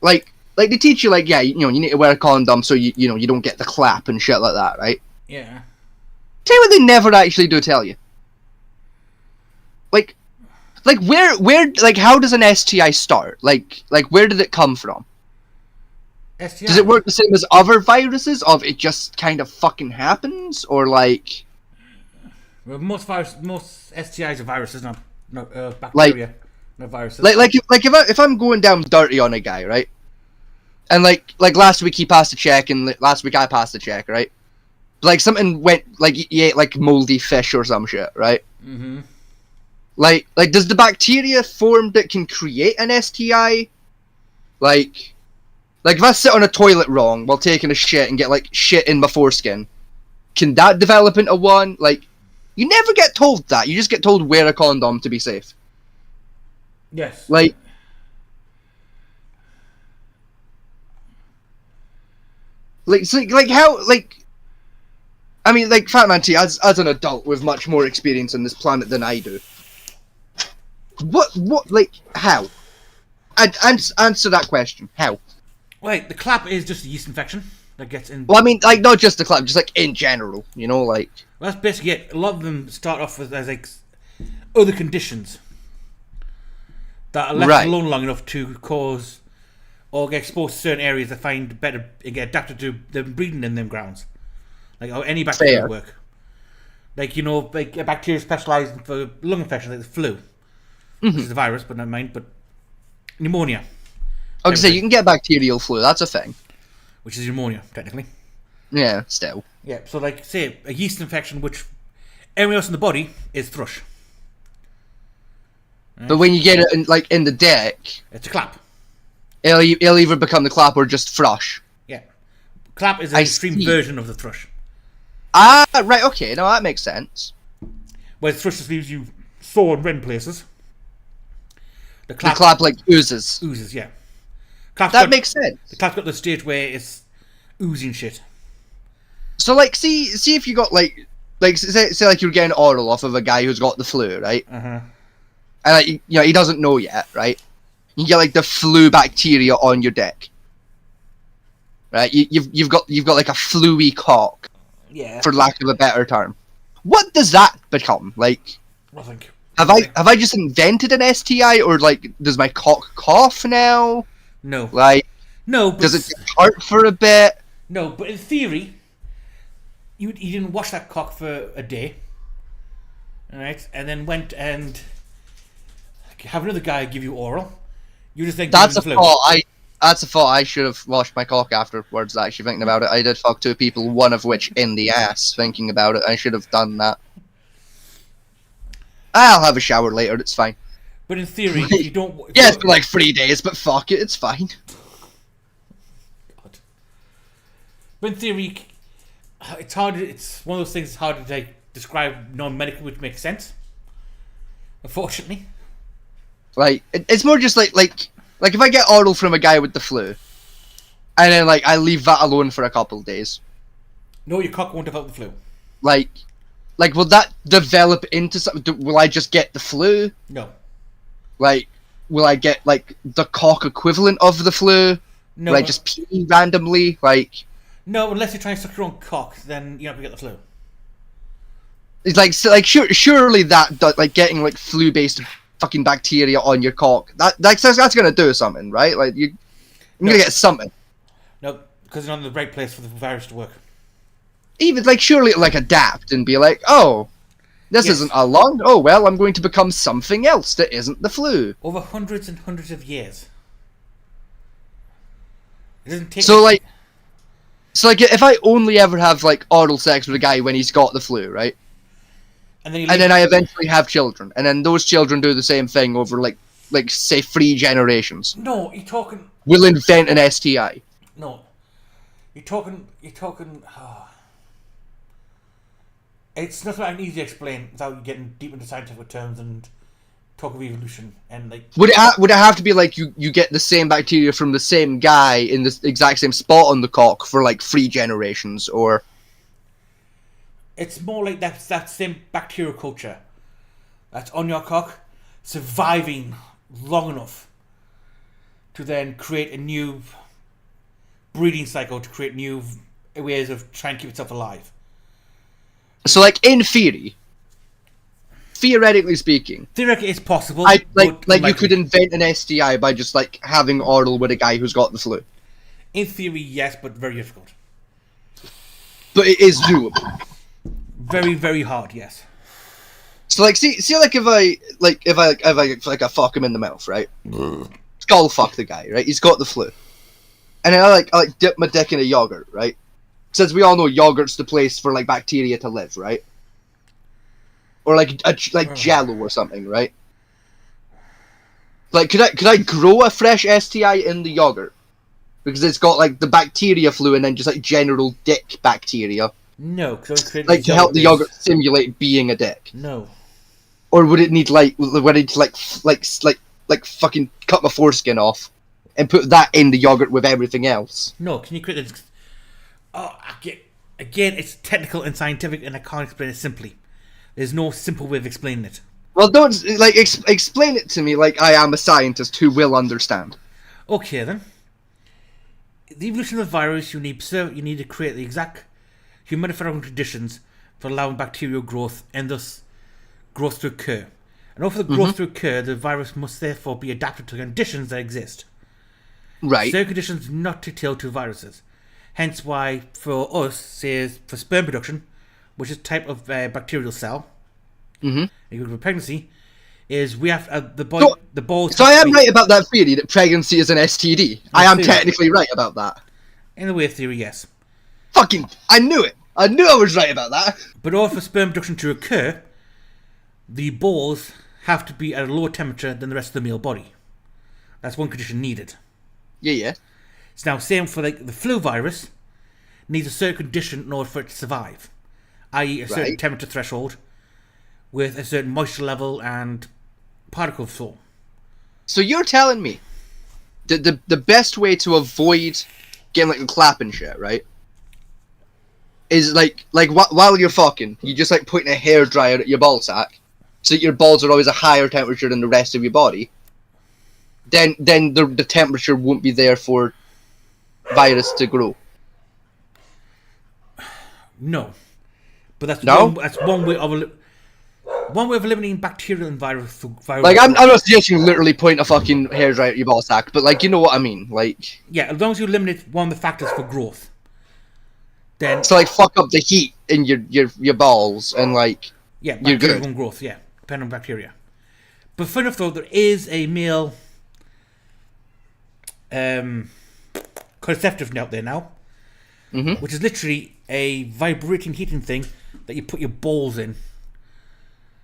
Like they teach you, like, yeah, you know, you need to wear a condom so you know you don't get the clap and shit like that, right? Yeah. Tell you what, they never actually do tell you. Like where like how does an STI start? Like where did it come from? STI. Does it work the same as other viruses? Of it just kind of fucking happens, or like Well, most STIs are viruses, not bacteria, not viruses. like if I'm going down dirty on a guy, right? And like last week he passed a check, and last week I passed a check, right? Like something went, like he ate like moldy fish or some shit, right? Mm-hmm. Like does the bacteria form that can create an STI? Like if I sit on a toilet wrong while taking a shit and get like shit in my foreskin, can that develop into one? Like, you never get told that. You just get told wear a condom to be safe. Yes. Like so, like how, like, I mean, like, Fat Man T, as an adult with much more experience on this planet than I do, what, like, how? Answer that question. How? Wait, the clap is just a yeast infection that gets in. Well, I mean, like, not just the club, just like in general, you know, like. Well, that's basically it. A lot of them start off with as like other conditions that are left alone long enough to cause or get exposed to certain areas that find better and get adapted to them breeding in them grounds. Like how any bacteria would work. Like, you know, like a bacteria specialised for lung infections, like the flu, which is a virus, but not mine, but pneumonia. I was gonna say, you can get bacterial flu, that's a thing. Which is pneumonia, technically. Yeah, still. Yeah, so like, say, a yeast infection, which everyone else in the body is thrush. Right? But when you get it in, like, in the deck, It's a clap. it'll either become the clap or just thrush. Yeah. Clap is an extreme version of the thrush. Ah, right, okay, no, that makes sense. Where the thrush just leaves you sore and red places. The The clap, like, oozes. oozes, yeah. That makes sense. The clap's got the stage where it's oozing shit. So, like, see if you got, like say like you're getting oral off of a guy who's got the flu, right? Uh-huh. And, like, you know, he doesn't know yet, right? You get, like, the flu bacteria on your dick. Right? You've got, like, a fluey cock. Yeah. For lack of a better term. What does that become? Like, I think. have I just invented an STI, or, like, does my cock cough now? No. Like, No, but does it hurt for a bit? No, but in theory, you didn't wash that cock for a day, alright, and then went and have another guy give you oral. You just think That's a thought. That's a thought. I should have washed my cock afterwards. Actually, thinking about it, I did fuck 2 people, one of which in the ass. Thinking about it, I should have done that. I'll have a shower later. It's fine. But in theory, if you don't. Yeah, it's been like 3 days, but fuck it, it's fine. God. But in theory, it's hard. It's one of those things. It's hard to like, describe non-medical, which makes sense. Unfortunately. Like, it's more just like if I get oral from a guy with the flu, and then like I leave that alone for a couple of days. No, your cock won't develop the flu. Like will that develop into something? Will I just get the flu? No. Like, will I get like the cock equivalent of the flu? No. Will I just pee randomly? Like, no, unless you're trying to suck your own cock, then you're not gonna get the flu. it's like surely that like getting like flu-based fucking bacteria on your cock that's gonna do something, right? Like you're gonna get something. No, because you're not in the right place for the virus to work. Even like surely it'll like adapt and be like, oh, this isn't a lung. Oh well, I'm going to become something else that isn't the flu. Over hundreds and hundreds of years. It doesn't take. So like if I only ever have like oral sex with a guy when he's got the flu, right? And then I eventually have children, and then those children do the same thing over like say 3 generations. No, you're talking. We'll invent an STI. No, you're talking. It's not that easy to explain without getting deep into scientific terms and talk of evolution and like. Would it have to be like you get the same bacteria from the same guy in the exact same spot on the cock for like 3 generations, or? It's more like that same bacterial culture that's on your cock, surviving long enough to then create a new breeding cycle to create new ways of trying to keep itself alive. So, like, in theory, theoretically speaking, It's possible. you could invent an STI by just like having oral with a guy who's got the flu. In theory, yes, but very difficult. But it is doable. Very, very hard. Yes. So, like, see, like if I fuck him in the mouth, right? Skull fuck the guy, right? He's got the flu, and then I dip my dick in a yogurt, right? Since we all know yogurt's the place for like bacteria to live, right? Or like Jello or something, right? Like, could I grow a fresh STI in the yogurt because it's got like the bacteria flu and then just like general dick bacteria? No, because like to help the yogurt simulate being a dick. No. Or would it need like fucking cut my foreskin off and put that in the yogurt with everything else? No, can you create this? Oh, again, it's technical and scientific, and I can't explain it simply. There's no simple way of explaining it. Well, don't like explain it to me like I am a scientist who will understand. Okay then. The evolution of the virus, you need to create the exact humidifier conditions for allowing bacterial growth and thus growth to occur. And for the growth to occur, the virus must therefore be adapted to conditions that exist. Right. Certain conditions not to till to viruses. Hence why, for us, say for sperm production, which is a type of bacterial cell, for pregnancy, is we have the balls. So I am right about that theory that pregnancy is an STD. I am technically right about that. In the way of theory, yes. Fucking, I knew it. I knew I was right about that. But in order for sperm production to occur, the balls have to be at a lower temperature than the rest of the male body. That's one condition needed. Yeah. It's now same for like the flu virus needs a certain condition in order for it to survive, i.e. a certain temperature threshold with a certain moisture level and particle flow. So you're telling me that the best way to avoid getting like the clap and shit, right, is like while you're fucking, you just like putting a hairdryer at your ball sack so that your balls are always a higher temperature than the rest of your body. Then the temperature won't be there for virus to grow. No, but that's no? That's one way of eliminating bacterial and virus. Like I'm not suggesting literally point a fucking hairdryer at your ball sack, but like you know what I mean, like yeah, as long as you eliminate one of the factors for growth, then so like fuck up the heat in your balls and like you're good. And growth, yeah, depending on bacteria. But funny enough though, there is a male contraceptive out there now, which is literally a vibrating heating thing that you put your balls in.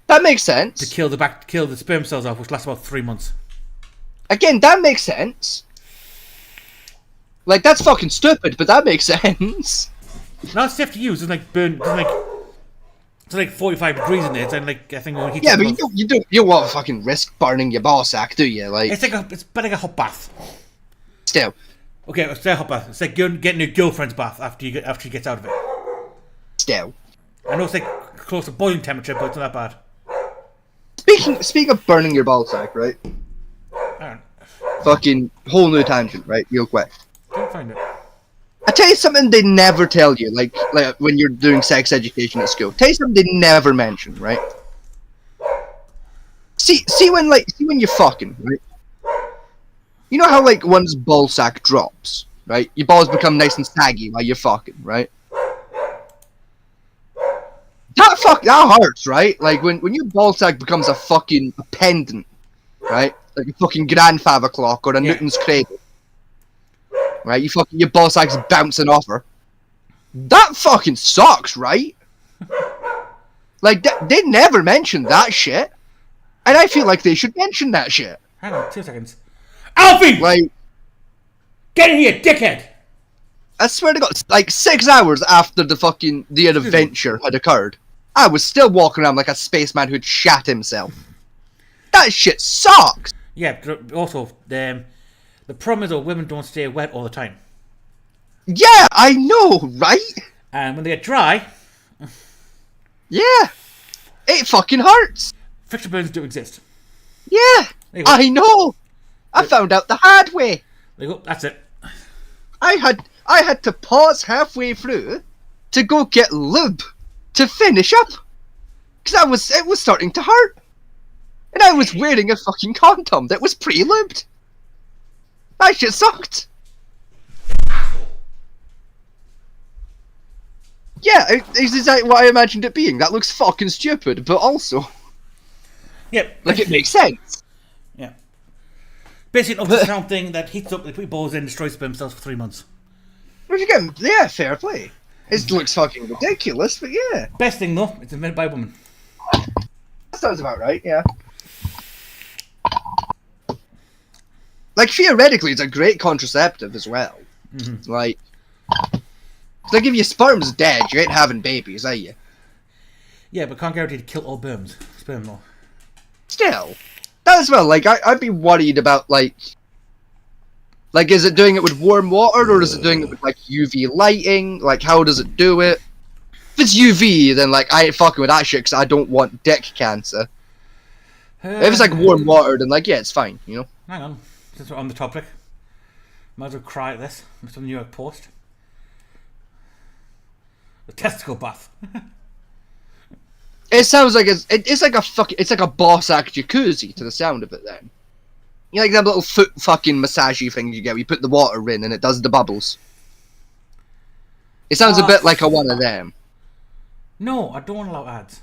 That makes sense. To kill the sperm cells off, which lasts about 3 months. Again, that makes sense. Like that's fucking stupid, but that makes sense. Now it's safe to use. It's like 45 degrees in there. It's like I think when heat. Yeah, but you don't want to fucking risk burning your ball sack, do you? Like it's better like a hot bath. Still. Okay, it's a hot bath. It's like getting your girlfriend's bath after she gets out of it. Still. I know it's like close to boiling temperature, but it's not that bad. Speaking of burning your ball sack, right? Fucking whole new tangent, right? Real quick. Can't find it. I tell you something they never tell you, like when you're doing sex education at school. Tell you something they never mention, right? See when you're fucking, right? You know how like one's ball sack drops, right? Your balls become nice and saggy while you're fucking, right? That hurts, right? Like when your ball sack becomes a fucking pendant, right? Like a fucking grandfather clock or a Newton's cradle. Right? Your ball sack's bouncing off her. That fucking sucks, right? Like they never mention that shit. And I feel like they should mention that shit. Hang on, 2 seconds. Alfie! Like, get in here, dickhead! I swear to God, like 6 hours after the adventure had occurred, I was still walking around like a spaceman who'd shat himself. That shit sucks. Yeah, also, the problem is that women don't stay wet all the time. Yeah, I know, right? And when they get dry, Yeah. It fucking hurts. friction burns do exist. Yeah, There you go. I know. I found out the hard way. There you go, that's it. I had to pause halfway through to go get lube to finish up. Because it was starting to hurt. And I was wearing a fucking condom that was pre-lubed. That shit sucked. Yeah, it's exactly what I imagined it being. That looks fucking stupid, but also, Yep. like, it makes sense. Yeah. Basically, an ultrasound thing that heats up, they put balls in, destroys sperm cells for 3 months. Where'd you get? Yeah, fair play. It looks fucking ridiculous, but yeah. Best thing though, it's invented by a woman. That sounds about right, yeah. Like, theoretically, it's a great contraceptive as well. Mm-hmm. Like if your sperm's dead, you ain't having babies, are you? Yeah, but can't guarantee to kill all sperm though. Still, that as well. Like, I'd be worried about like, is it doing it with warm water or is it doing it with like UV lighting? Like, how does it do it? If it's UV, then like I ain't fucking with that shit because I don't want dick cancer. If it's like warm water, then like yeah, it's fine, you know. Hang on, since we're on the topic, might as well cry at this. It's on the New York Post. The testicle bath. It sounds like it's like a boss act jacuzzi to the sound of it. Then you know, like that little foot fucking massagey thing you get. Where you put the water in and it does the bubbles. It sounds a bit like a one of them. No, I don't want to allow ads.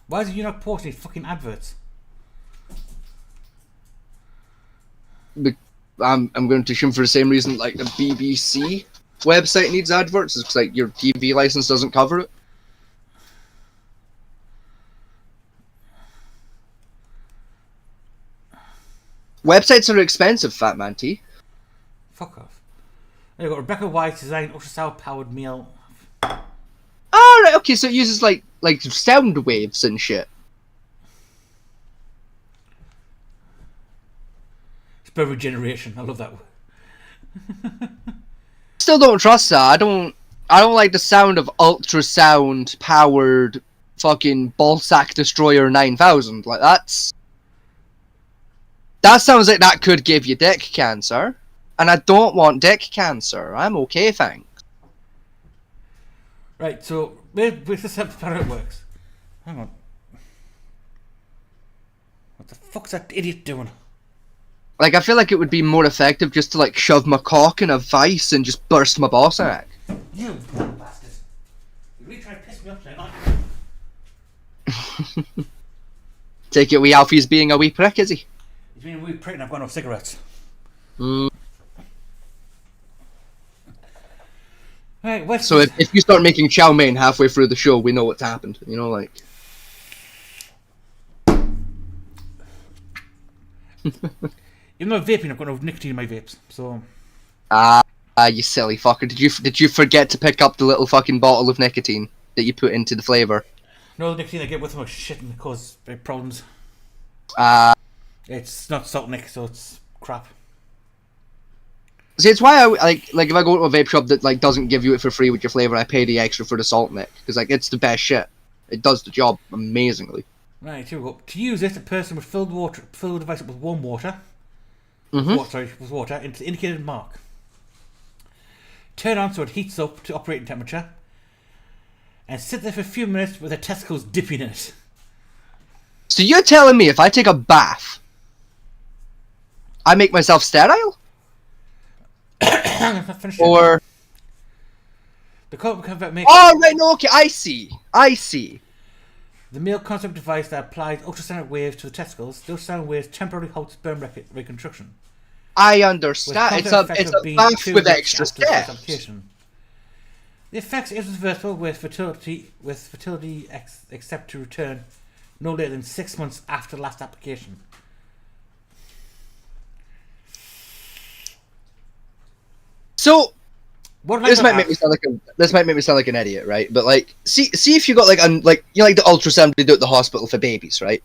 Why is the New York Post need fucking adverts? I'm going to assume for the same reason like the BBC website needs adverts. It's like your TV license doesn't cover it. Websites are expensive, Fat Man T. Fuck off. There you got Rebecca White designed ultrasound powered meal. Oh, right, okay, so it uses like sound waves and shit. Sperm regeneration. I love that word. Still don't trust that. I don't like the sound of ultrasound powered fucking ballsack destroyer 9000. Like that sounds like that could give you dick cancer, and I don't want dick cancer. I'm okay, thanks. Right, so where's this how it works? Hang on. What the fuck's that idiot doing? Like, I feel like it would be more effective just to like shove my cock in a vice and just burst my ball sack. You bastard! You really trying to piss me off tonight, aren't you? Take it, wee Alfie's being a wee prick, is he? He's been a wee prick and I've got no cigarettes. Right, so if you start making chow mein halfway through the show, we know what's happened. You know, like. Even though I'm vaping, I've got no nicotine in my vapes, so. You silly fucker! Did you forget to pick up the little fucking bottle of nicotine that you put into the flavor? No, the nicotine I get with them is shit and cause problems. It's not salt nic, so it's crap. See, it's why I like if I go to a vape shop that like doesn't give you it for free with your flavor, I pay the extra for the salt nic because like it's the best shit. It does the job amazingly. Right, here we go. To use it, a person would fill the device up with warm water. With water into the indicated mark. Turn on so it heats up to operating temperature, and sit there for a few minutes with the testicles dipping in it. So you're telling me if I take a bath, I make myself sterile? Or the concept makes. Oh right, no, okay, I see. The male concept device that applies ultrasonic waves to the testicles. Those sound waves temporarily halt sperm reconstruction. I understand. It's a bath with extra steps. The effects is reversible with fertility except to return no later than 6 months after the last application. So, What This lighter might make me sound like an idiot, right? But like, see if you got like like the ultrasound they do at the hospital for babies, right?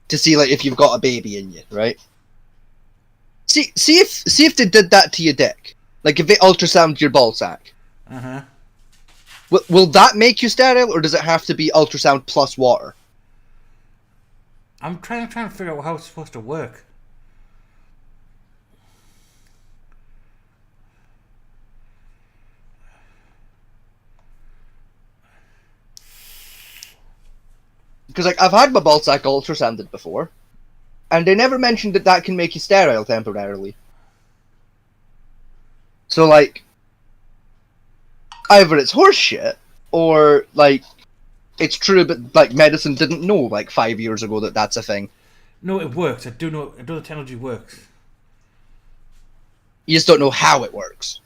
To see like if you've got a baby in you, right? See if they did that to your dick, like if they ultrasound your ball sack, Uh-huh. will that make you sterile, or does it have to be ultrasound plus water? I'm trying to figure out how it's supposed to work. Because like I've had my ball sack ultrasounded before, and they never mentioned that can make you sterile temporarily. So like, either it's horseshit, or like it's true, but like medicine didn't know like 5 years ago that that's a thing. No, it works. I do know the technology works. You just don't know how it works.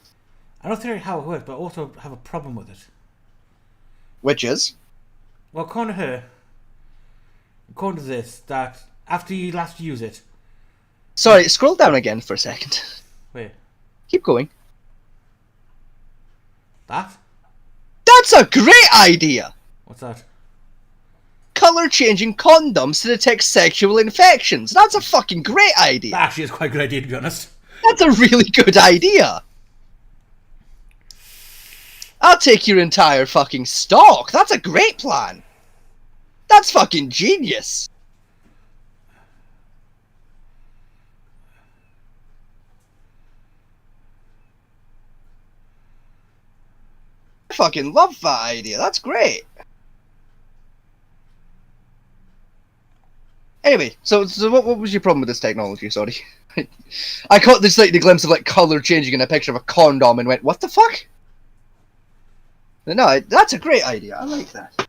I don't think how it works, but I also have a problem with it. Which is, Well, according to this, that after you last use it, sorry, scroll down again for a second. wait, Keep going. that? That's a great idea! What's that? Color changing condoms to detect sexual infections. That's a fucking great idea. That actually is quite a good idea, to be honest. That's a really good idea. I'll take your entire fucking stock. That's a great plan. That's fucking genius. I fucking love that idea. That's great. Anyway, so what was your problem with this technology? Sorry. I caught this like the glimpse of like color changing in a picture of a condom and went, what the fuck? No, that's a great idea. I like that.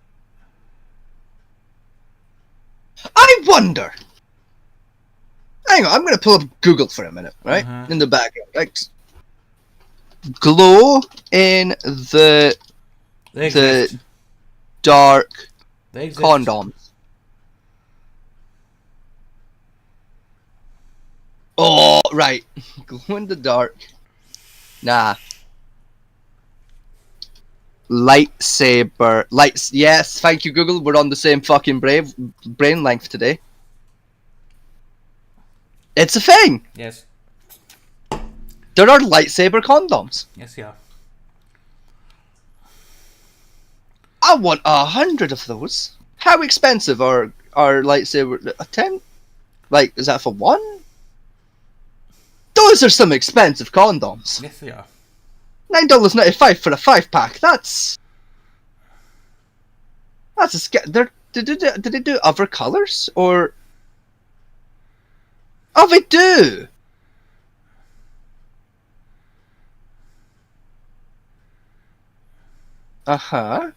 I wonder. Hang on, I'm going to pull up Google for a minute, right? In the background. Like, glow in the dark They exist. condoms. Oh, right. Glow in the dark. Nah. Lightsaber. Yes, thank you, Google. We're on the same fucking brain length today. It's a thing. Yes. There are lightsaber condoms. Yes, yeah. I want 100 of those. How expensive are lightsaber? 10? Like, is that for one? Those are some expensive condoms. Yes, they are. $9.95 for a 5-pack. That's a did they do other colors or? Oh, they do. Uh-huh.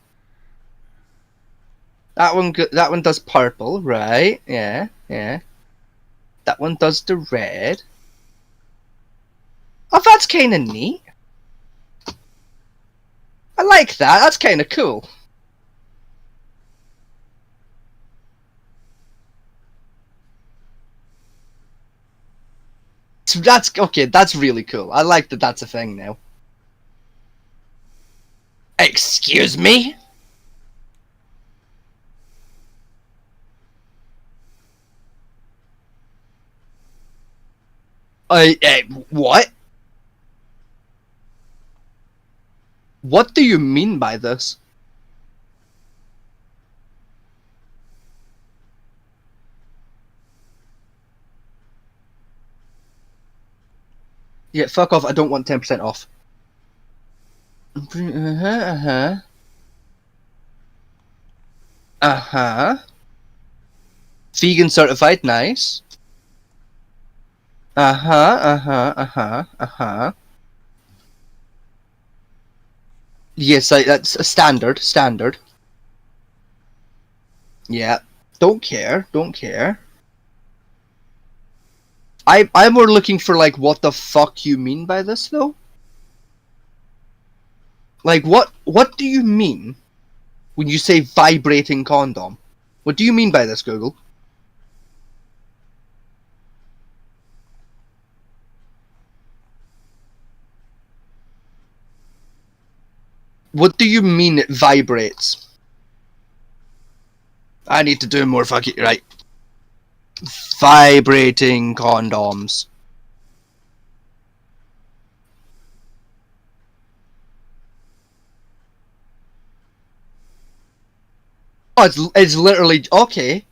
That one does purple, right? Yeah. That one does the red. Oh, that's kind of neat. I like that. That's kind of cool. So that's okay. That's really cool. I like that. That's a thing now. Excuse me? What? What do you mean by this? Yeah, fuck off. I don't want 10% off. Vegan certified, nice. Yes, that's a standard. Yeah. Don't care. I'm more looking for like what the fuck you mean by this though? Like what do you mean when you say vibrating condom? What do you mean by this, Google? What do you mean it vibrates? I need to do more fucking... Right. Vibrating condoms. Oh, it's literally... Okay.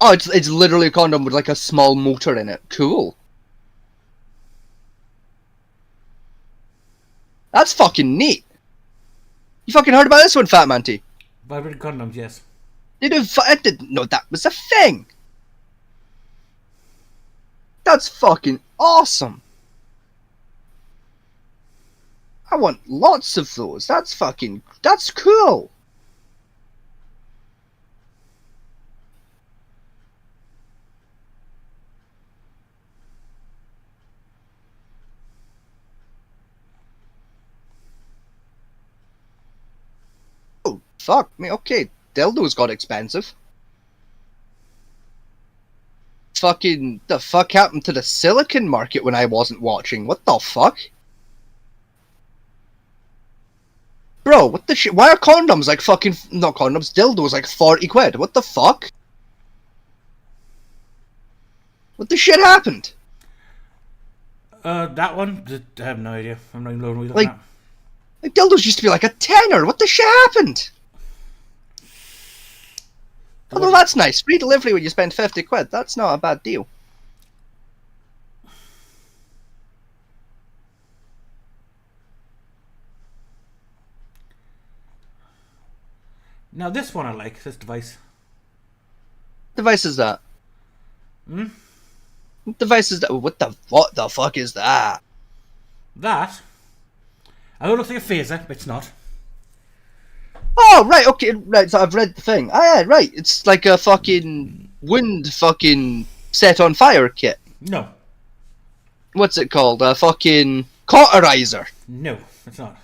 Oh, it's literally a condom with like a small motor in it. Cool. That's fucking neat. You fucking heard about this one, Fat Man T? Vibrating condoms, yes. I didn't know that was a thing. That's fucking awesome. I want lots of those. That's cool. Oh, fuck me. Okay, dildos got expensive. Fucking, the fuck happened to the silicon market when I wasn't watching? What the fuck? Bro, what the shit? Why are condoms like fucking... Not condoms, dildos like 40 quid? What the fuck? What the shit happened? That one? I have no idea. I'm not even looking Like, at. like dildos used to be like a tenner. What the shit happened? Although that's nice. Free delivery when you spend 50 quid. That's not a bad deal. Now this one I like, this device. Device is that? Hmm? What device is that? What the fuck is that? That? I know it looks like a phaser, but it's not. Oh, right, okay, right, so I've read the thing. Ah, yeah, right, it's like a fucking wind fucking set on fire kit. No. What's it called? A fucking cauterizer. No, it's not.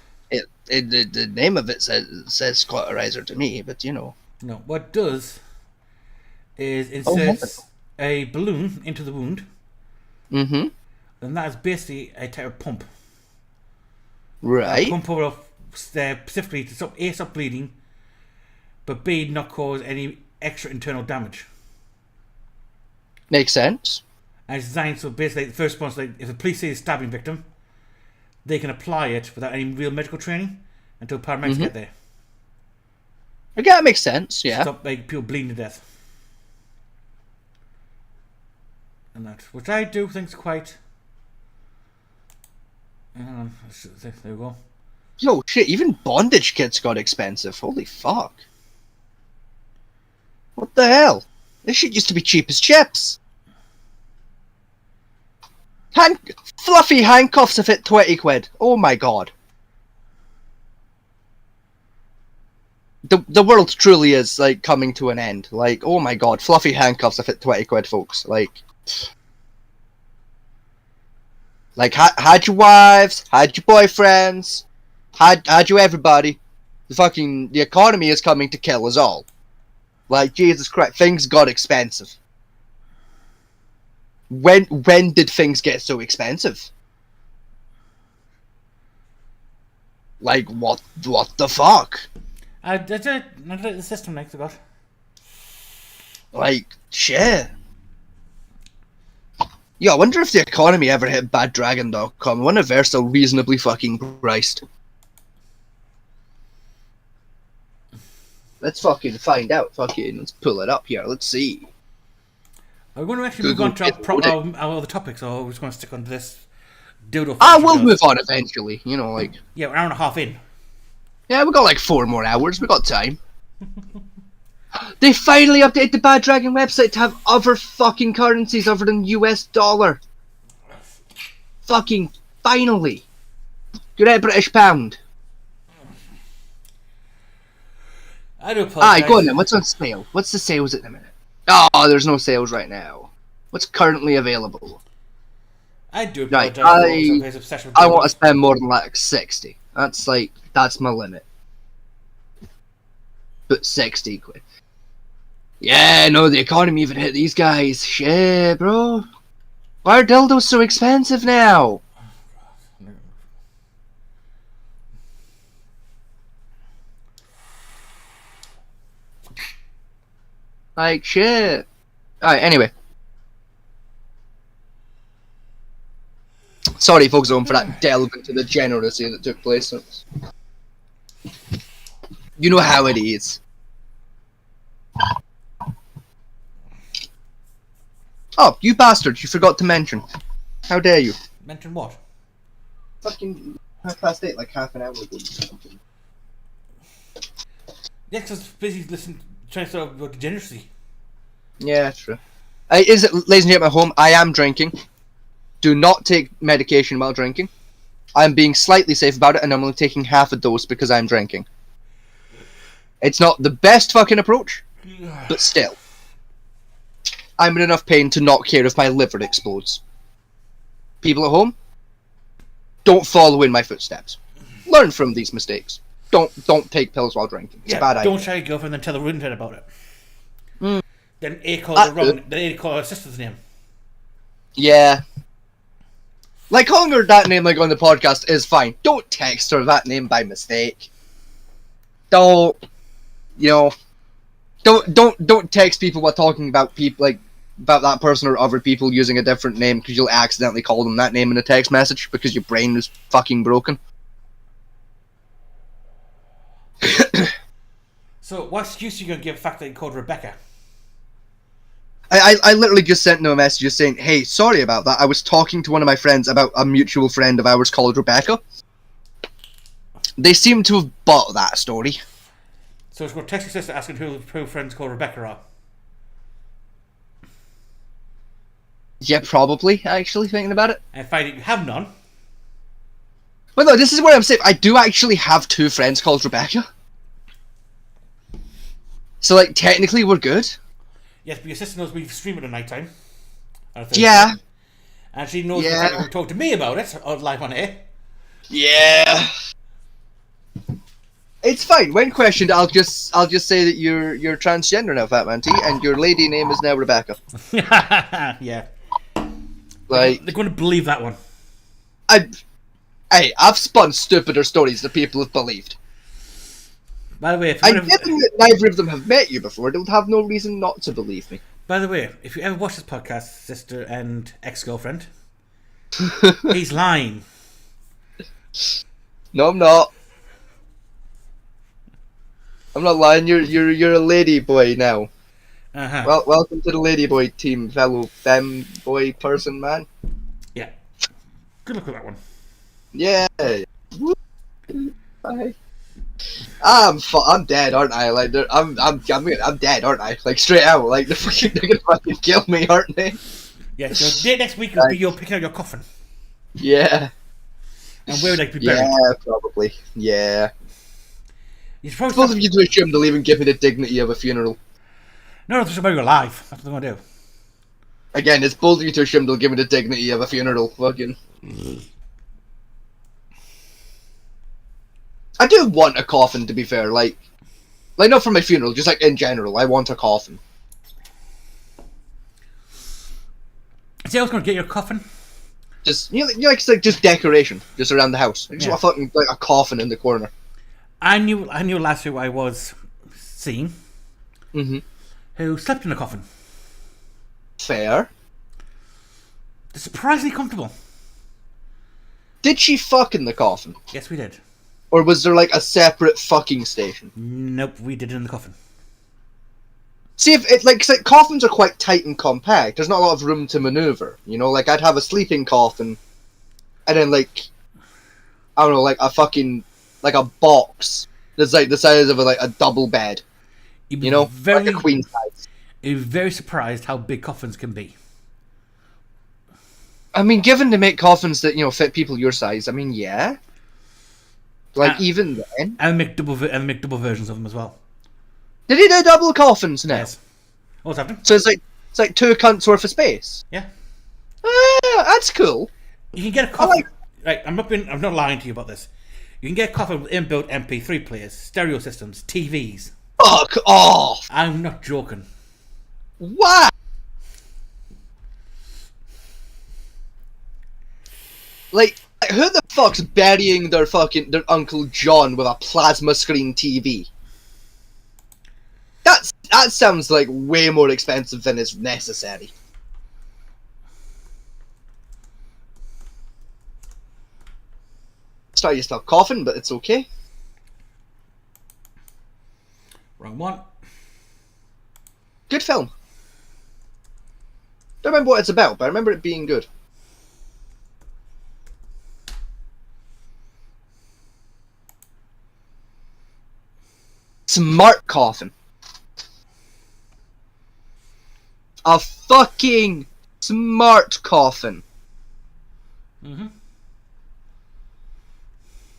The name of it says cauterizer to me, but you know. No. What it does is Oh, inserts a balloon into the wound, Mm-hmm. and that is basically a type of pump. Right. Pump over specifically to stop A, stop bleeding, but B, not cause any extra internal damage. Makes sense. And it's designed so basically the first response, like if the police see a stabbing victim, they can apply it without any real medical training until paramedics get there. Okay, that makes sense, yeah. Stop like people bleeding to death. And that, which I do think is quite. There we go. Yo, shit, even bondage kits got expensive. Holy fuck. What the hell? This shit used to be cheap as chips. Fluffy handcuffs have hit 20 quid. Oh my god. The world truly is, like, coming to an end. Like, oh my god, fluffy handcuffs have hit 20 quid, folks. Like, had your wives, had your boyfriends, had you everybody. The economy is coming to kill us all. Like, Jesus Christ, things got expensive. When did things get so expensive? Like, what the fuck? That's it. Not the system next, I got. Like, shit. Yeah, I wonder if the economy ever hit baddragon.com. I wonder if they're still reasonably fucking priced. Let's fucking find out. Let's pull it up here. Let's see. We're going to actually move on to our other topics, or we're just going to stick on to this dildo. We'll move on eventually. You know, like... Yeah, we're an hour and a half in. Yeah, we got like 4 more hours. We got time. They finally updated the Bad Dragon website to have other fucking currencies other than US dollar. Fucking finally. Good at British pound. I do apologize. Aye, go on then. What's on sale? What's the sales at the minute? Oh, there's no sales right now. What's currently available? I do Right, apologize. I want to spend more than like 60. That's my limit. But 60 quid. Yeah, no, the economy even hit these guys. Shit, bro. Why are dildos so expensive now? Like, shit. Alright, anyway. Sorry, folks, for that delve into the degeneracy that took place. You know how it is. Oh, you bastard, you forgot to mention. How dare you? Mention what? Fucking 8:30, like half an hour ago. Yeah, because I was busy listening, trying to talk about degeneracy. Yeah, true. Ladies and gentlemen at home, I am drinking. Do not take medication while drinking. I'm being slightly safe about it, and I'm only taking half a dose because I'm drinking. It's not the best fucking approach, but still. I'm in enough pain to not care if my liver explodes. People at home, don't follow in my footsteps. Learn from these mistakes. Don't take pills while drinking. It's a bad idea. Don't try your girlfriend and then tell the internet about it. Mm. Then A call her sister's name. Yeah. Like, calling her that name like on the podcast is fine. Don't text her that name by mistake. Don't text people while talking about people, like, about that person or other people using a different name, because you'll accidentally call them that name in a text message because your brain is fucking broken. So, what excuse are you going to give the fact that you called Rebecca? I literally just sent them a message just saying, hey, sorry about that. I was talking to one of my friends about a mutual friend of ours called Rebecca. They seem to have bought that story. So it's going to text your sister asking who friends called Rebecca are. Yeah, probably, actually, thinking about it. And find out you have none. But no, this is where I'm safe. I do actually have 2 friends called Rebecca. So, like, technically we're good. Yes, but your sister knows we stream it at night time. Yeah. And she knows the fact that you talk to me about it live on air. Yeah. It's fine. When questioned, I'll just say that you're transgender now, Fat Man T, and your lady name is now Rebecca. Yeah. Like, they're going to believe that one. I've spun stupider stories that people have believed. By the way, Given that neither of them have met you before, they'll have no reason not to believe me. By the way, if you ever watch this podcast, sister and ex-girlfriend, he's lying. No, I'm not. I'm not lying. You're a lady boy now. Uh-huh. Well, welcome to the lady boy team, fellow femboy person, man. Yeah. Good luck with that one. Yeah. Bye. I'm dead, aren't I? Like, I'm dead, aren't I? Like, straight out. Like, they're gonna fucking kill me, aren't they? Yeah. So next week will be you picking out your coffin. Yeah. And where would I be buried? Yeah, probably. Yeah. You probably Both of you to assume they'll even give me the dignity of a funeral. No, it's about you alive. That's what I'm gonna do. Again, it's bold of you to assume they'll give me the dignity of a funeral. Fucking. I do want a coffin, to be fair. Like not for my funeral, just like in general. I want a coffin. See, I was gonna get your coffin. Just like it's like just decoration, just around the house. I just want a fucking like a coffin in the corner. I knew last who I was seeing. Mm-hmm. Who slept in a coffin. Fair. They're surprisingly comfortable. Did she fuck in the coffin? Yes, we did. Or was there like a separate fucking station? Nope, we did it in the coffin. See, if it like, 'cause, like coffins are quite tight and compact. There's not a lot of room to maneuver. You know, like I'd have a sleeping coffin, and then like I don't know, like a fucking like a box that's like the size of a double bed. You know, like a queen size. You'd be very surprised how big coffins can be. I mean, given they make coffins that fit people your size, I mean, yeah. Like even then, and make double versions of them as well. Did he do double coffins now? Yes. What's happening? So it's like 2 cunts worth of space. Yeah. That's cool. You can get a coffin. Right, I'm not lying to you about this. You can get a coffin with inbuilt MP3 players, stereo systems, TVs. Fuck off! I'm not joking. What? Like, who the fuck's burying their Uncle John with a plasma screen TV? That's That sounds like way more expensive than is necessary. Sorry you start coughing, but it's okay. Wrong one. Good film. Don't remember what it's about, but I remember it being good. Smart coffin. A fucking smart coffin. Mm-hmm.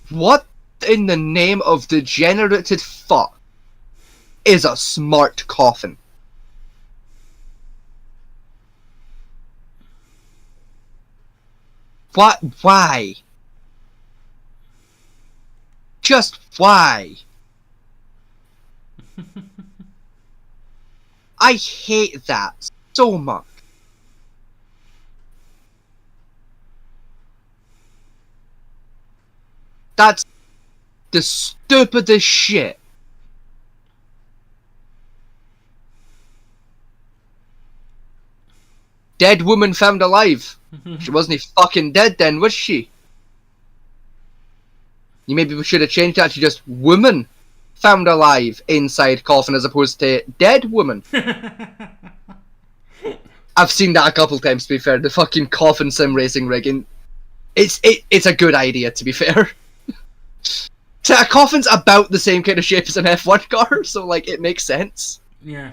What in the name of degenerated fuck is a smart coffin? What? Why? Just why? I hate that so much. That's the stupidest shit. Dead woman found alive. She wasn't fucking dead then, was she? You maybe should have changed that to just woman found alive inside coffin as opposed to dead woman. I've seen that a couple times, to be fair. The fucking coffin sim racing rigging. It's a good idea, to be fair. So a coffin's about the same kind of shape as an F1 car, so like it makes sense. Yeah.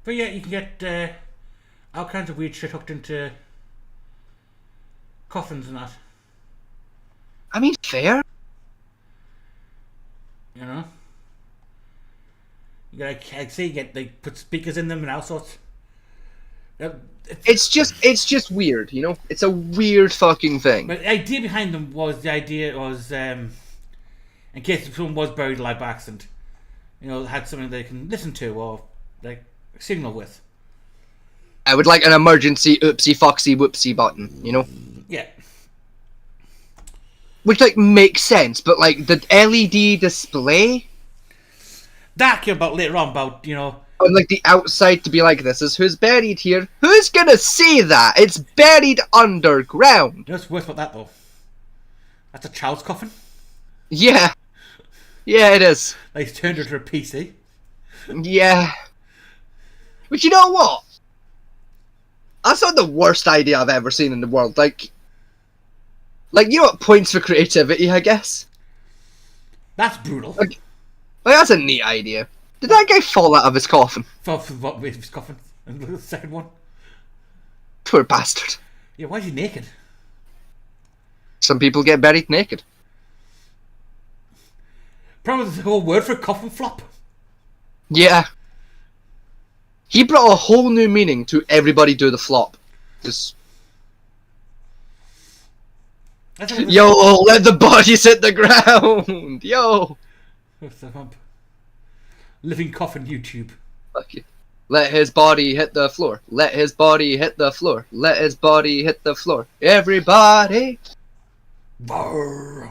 But yeah, you can get all kinds of weird shit hooked into coffins and that. I mean, fair. You know? You like say you get like put speakers in them and all sorts. It's just weird, you know? It's a weird fucking thing. But the idea behind them was in case someone was buried alive by accident, you know, had something they can listen to or like signal with. I would like an emergency oopsie foxy whoopsie button, you know? Yeah. Which like makes sense, but like the LED display That came about later on about, you know, on like the outside to be like, this is who's buried here. Who's gonna see that? It's buried underground. you know what's worse about that though? That's a child's coffin. Yeah. Yeah, it is. They turned it into a PC. Yeah. But you know what? That's not the worst idea I've ever seen in the world. Like, you know what? Points for creativity, I guess. That's brutal. Like that's a neat idea. Did that guy fall out of his coffin? For what with his coffin? And the second one. Poor bastard. Yeah, why is he naked? Some people get buried naked. Probably there's a whole word for coffin flop. Yeah. He brought a whole new meaning to everybody do the flop. Just, yo, let the bodies hit the ground! Yo! Living coffin YouTube. Fuck you. Let his body hit the floor. Let his body hit the floor. Let his body hit the floor. Everybody! Brrr.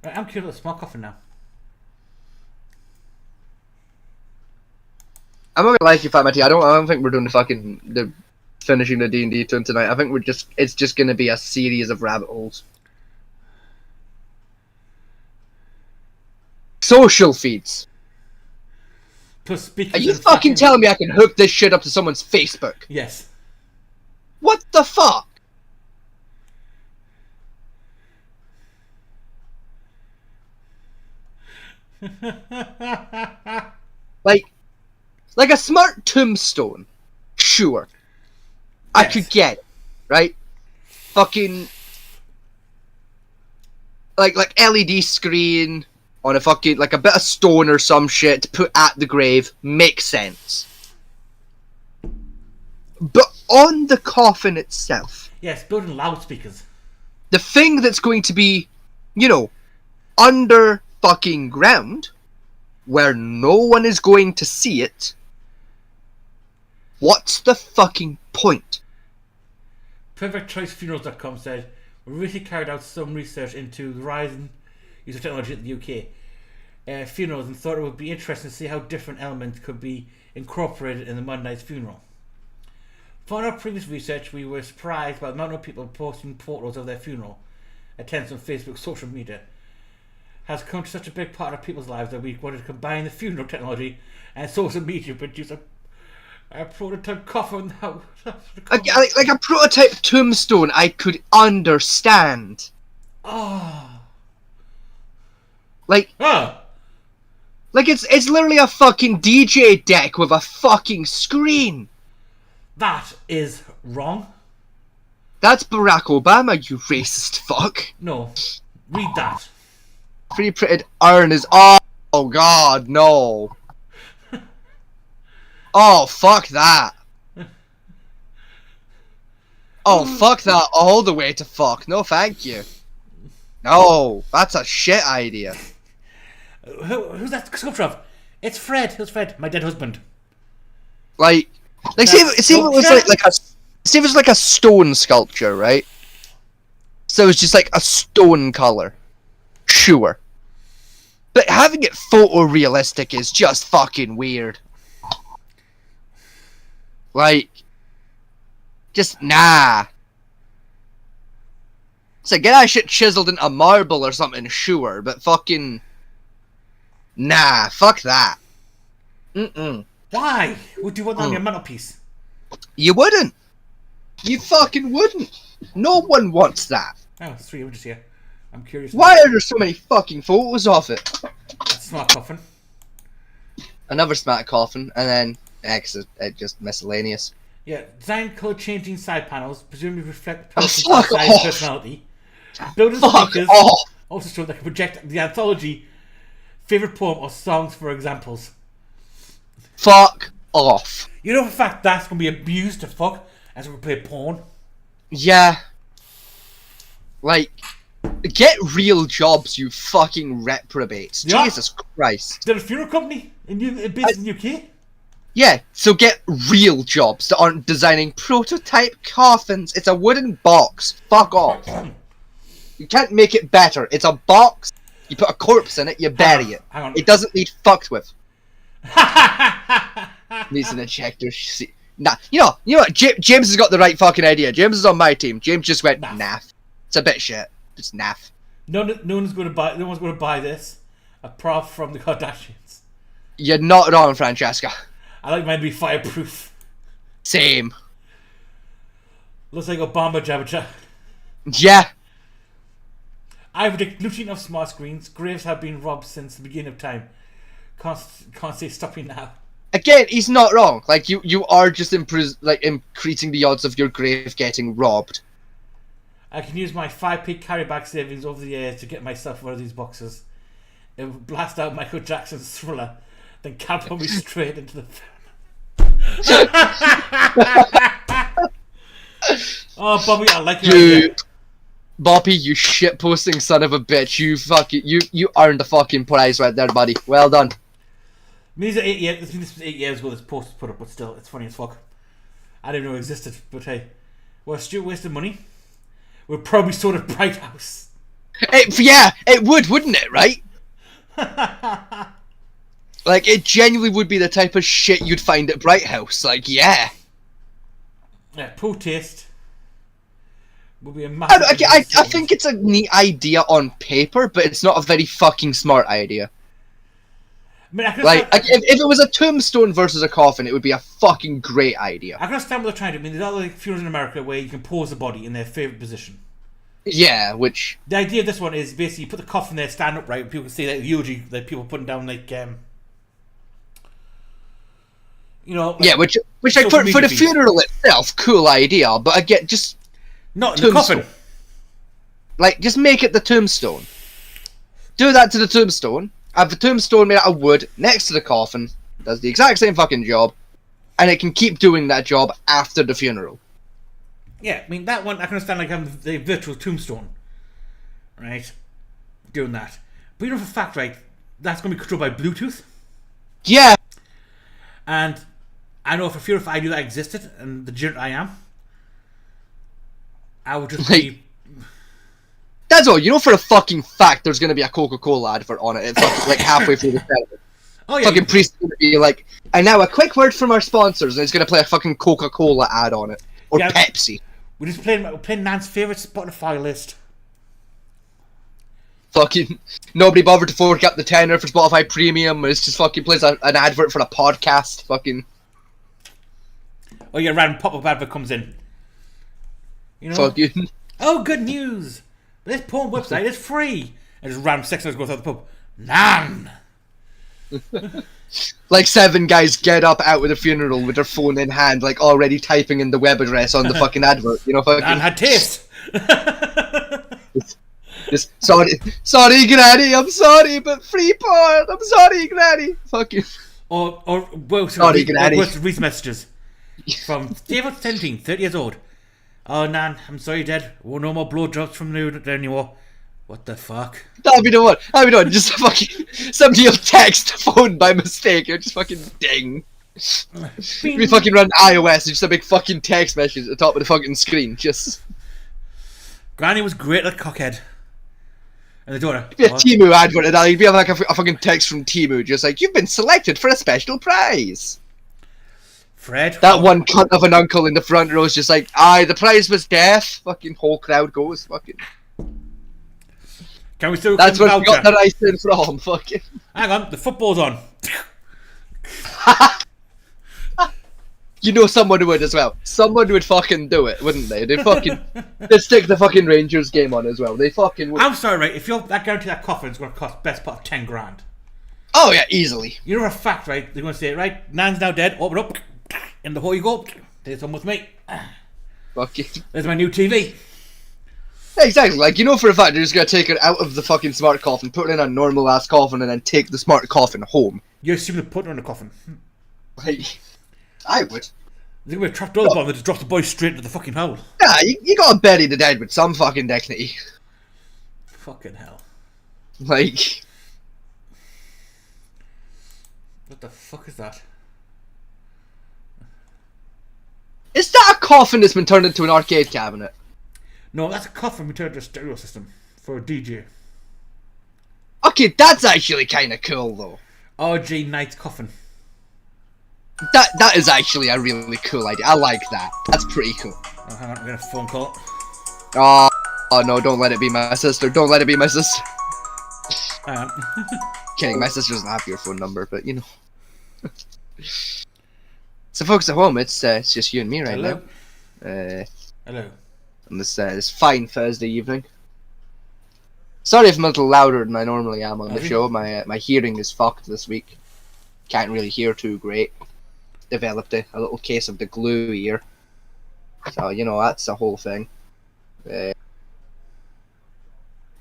Right, I'm curious about the small coffin now. I'm not gonna lie to you, Fat Matty. I don't think we're doing the finishing the D&D tune tonight. I think it's just gonna be a series of rabbit holes. Social feeds. Plus speakers. Are you and fucking telling me I can hook this shit up to someone's Facebook? Yes. What the fuck? Like a smart tombstone. Sure. I Yes. could get it, right? Fucking like LED screen on a fucking like a bit of stone or some shit to put at the grave makes sense. But on the coffin itself, Yes, building loudspeakers. the thing that's going to be, you know, under fucking ground, where no one is going to see it, what's the fucking point? PerfectChoiceFunerals.com said, we recently carried out some research into the rising use of technology in the UK. funerals and thought it would be interesting to see how different elements could be incorporated in the Monday night's funeral. From our previous research, we were surprised by the amount of people posting photos of their funeral attendance on Facebook, social media has come to such a big part of people's lives that we wanted to combine the funeral technology and social media to produce a prototype coffin. Like a prototype tombstone, I could understand. Like it's literally a fucking DJ deck with a fucking screen. That is wrong. That's Barack Obama, you racist fuck. No, read that. Pre-printed urn is... Oh god, no. Oh, fuck that. Oh, fuck that all the way to fuck. No, thank you. No, that's a shit idea. Who's that sculpture of? It's Fred. Who's Fred? My dead husband. See if it was see if it was like a stone sculpture, right? So it's just like a stone color. Sure. But having it photorealistic is just fucking weird. Like, just nah. So get that shit chiseled into marble or something, sure, but fucking nah, fuck that. Why would you want that on your mantelpiece? You wouldn't. You fucking wouldn't. No one wants that. Oh, there's 3 images here. I'm curious. Why are there so many fucking photos of it? Smart coffin. Another smart coffin, and then it's just miscellaneous. Yeah, design colour changing side panels, presumably reflect Oh, person's fuck off. personality. Building Fuck speakers off. also show that can project the anthology, favourite poem or songs for examples. Fuck off. You know for a fact that's going to be abused to fuck as we play porn? Yeah. Like, get real jobs, you fucking reprobates. Yeah. Jesus Christ. They're a funeral company based in the UK? Yeah, so get real jobs that aren't designing prototype coffins. It's a wooden box. Fuck off. You can't make it better. It's a box. You put a corpse in it, you bury it. Hang on. It doesn't need fucked with. Needs an ejector seat. Nah, you know what? James has got the right fucking idea. James is on my team. James just went naff. It's a bit shit. It's naff. No one's going to buy this. A prop from the Kardashians. You're not wrong, Francesca. I like mine to be fireproof. Same. Looks like Obama Jabba. Yeah. I predict looting of smart screens. Graves have been robbed since the beginning of time. Can't say stopping now. Again, he's not wrong. Like you are just increasing the odds of your grave getting robbed. I can use my 5p carryback savings over the years to get myself one of these boxes. It will blast out Michael Jackson's Thriller, then catapult me straight into the. Oh, Bobby, I like your idea. Bobby, you shitposting son of a bitch! You earned the fucking prize right there, buddy. Well done. I mean, this was 8 years ago. This post was put up, but still, it's funny as fuck. I didn't know it existed, but hey, well, Stuart wasted money. We're probably sold at Bright House. It would, wouldn't it? Right? Like, it genuinely would be the type of shit you'd find at Bright House. Like, yeah. Yeah, poor taste. Will be a massive. I think it's a neat idea on paper, but it's not a very fucking smart idea. I mean, if it was a tombstone versus a coffin, it would be a fucking great idea. I can understand what they're trying to do. I mean, there's other funerals in America where you can pose the body in their favourite position. Yeah, which... The idea of this one is basically you put the coffin there, stand upright, and people can see that eulogy that people putting down, like, you know... Like, yeah, which like, for the funeral itself, cool idea, but again, just... Not in the coffin. Like, just make it the tombstone. Do that to the tombstone. Have the tombstone made out of wood next to the coffin. Does the exact same fucking job. And it can keep doing that job after the funeral. Yeah, I mean, that one, I can understand, like, having the virtual tombstone. Right? Doing that. But you know for a fact, right, that's going to be controlled by Bluetooth. Yeah. And I know for fear if I knew that existed, and the gent I am, I would just be... That's all. You know for a fucking fact there's gonna be a Coca-Cola advert on it. It's fucking, like halfway through the segment. Oh yeah. Fucking priest gonna be like, and now a quick word from our sponsors, and it's gonna play a fucking Coca-Cola ad on it. Or Yeah. Pepsi. We're just playing Nan's favourite Spotify list. Fucking nobody bothered to fork up the tenner for Spotify Premium. It's just fucking plays an advert for a podcast. Fucking Oh yeah, random pop-up advert comes in. You know? fucking. Oh, good news! This porn website is free! And just random sex goes out the pub. Nan! Like 7 guys get up out of the funeral with their phone in hand, like already typing in the web address on the fucking advert. You know, fucking. Nan had taste! Just sorry, Granny. I'm sorry, but free porn. I'm sorry, Granny. Fucking. Or worse, Sorry, Granny. read messages. From David 17, 30 years old. Oh, Nan, I'm sorry, Dad. Oh, no more blowjobs from you anymore. What the fuck? That'll be the one. Just fucking somebody will text the phone by mistake. You're just fucking ding. We fucking run iOS. It's just a big fucking text message at the top of the fucking screen. Just. Granny was great at cockhead. And the daughter. Be a "What?" Temu advert, and you'd be like a fucking text from Temu, just like, you've been selected for a special prize. Fred. That one cunt of an uncle in the front row is just like, aye, the prize was death. Fucking whole crowd goes, fucking. Can we still That's claim where we got voucher? the rice in from, fucking. Hang on, the football's on. You know someone would as well. Someone would fucking do it, wouldn't they? They'd stick the fucking Rangers game on as well. They fucking would. I'm sorry, right? If you're that guarantee that coffin's going to cost best part of 10 grand. Oh yeah, easily. You know for a fact, right? They're going to say, right, Nan's now dead. Open up. In the hole you go. Take some with me. Fucking. There's my new TV. Exactly, like, you know for a fact they're just gonna take it out of the fucking smart coffin, put it in a normal ass coffin, and then take the smart coffin home. You're assuming to put her in the coffin. Like, I would. There's going to be a trapdoor bomb that just drops the boy straight into the fucking hole. Yeah, you gotta bury the dead with some fucking dignity. Fucking hell. Like, What the fuck is that? is that a coffin that's been turned into an arcade cabinet? No, that's a coffin we turned to a stereo system for a DJ. Okay, that's actually kind of cool though. RG Knight's coffin. That is actually a really cool idea. I like that. That's pretty cool. Oh, hang on, I'm getting a phone call. Oh no, don't let it be my sister. Don't let it be my sister. Hang on. Kidding, my sister doesn't have your phone number, but you know. So folks at home, it's just you and me right Hello? now. Hello. On this fine Thursday evening. Sorry if I'm a little louder than I normally am on the Have you? show. My hearing is fucked this week. Can't really hear too great. Developed a little case of the glue ear. So, you know, that's the whole thing. I'm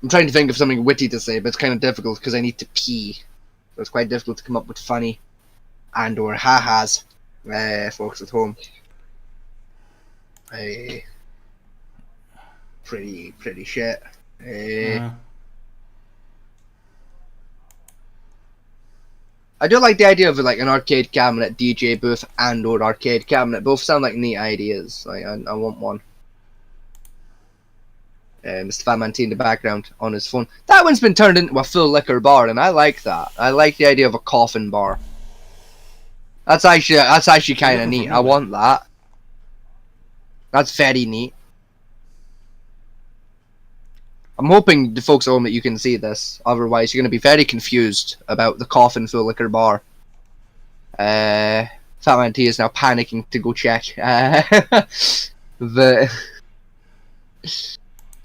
trying to think of something witty to say, but it's kind of difficult because I need to pee. So it's quite difficult to come up with funny and or ha-has, folks at home. Pretty shit. I do like the idea of like an arcade cabinet, DJ booth, and or arcade cabinet. Both sound like neat ideas. Like I want one. Mr. Man T in the background on his phone. That one's been turned into a full liquor bar, and I like that. I like the idea of a coffin bar. That's actually kind of neat. I want that. That's very neat. I'm hoping the folks at home that you can see this. Otherwise, you're going to be very confused about the coffin full liquor bar. Fat Man T is now panicking to go check.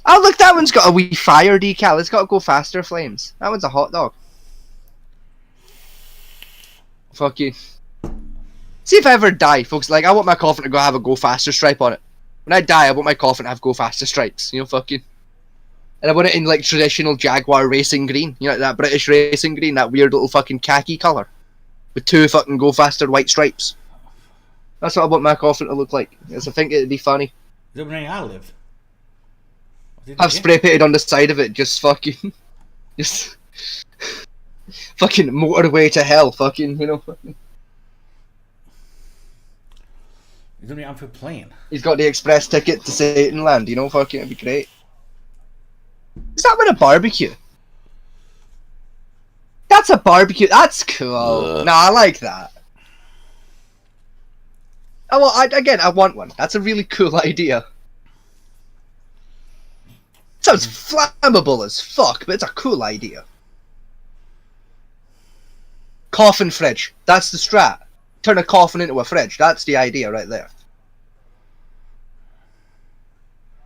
Oh look, that one's got a wee fire decal. It's got to go faster flames. That one's a hot dog. Fuck you. See if I ever die, folks. Like, I want my coffin to have a go faster stripe on it. When I die, I want my coffin to have go faster stripes. You know, fucking. And I want it in like traditional Jaguar racing green. You know, that British racing green, that weird little fucking khaki colour. With 2 fucking go faster white stripes. That's what I want my coffin to look like. Because I think it'd be funny. Is that where I live? I've spray painted on the side of it, just fucking. Just. Fucking motorway to hell, fucking, you know. He's only out for playing. He's got the express ticket to Satanland, you know, fucking, it'd be great. Is that with a barbecue? That's a barbecue. That's cool. Nah, I like that. Oh, well, I want one. That's a really cool idea. Sounds flammable as fuck, but it's a cool idea. Coffin fridge. That's the strat. Turn a coffin into a fridge. That's the idea right there.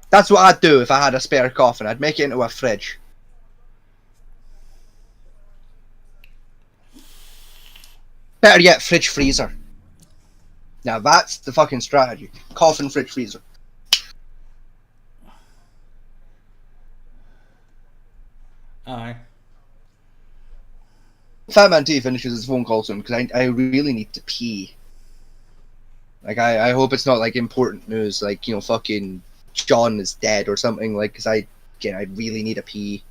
That's what I'd do if I had a spare coffin. I'd make it into a fridge. Better yet, fridge freezer. Now that's the fucking strategy. Coffin, fridge, freezer. Aye. Fat Man T finishes his phone call soon because I really need to pee. Like I hope it's not like important news, like, you know, fucking John is dead or something, like, because I really need a pee.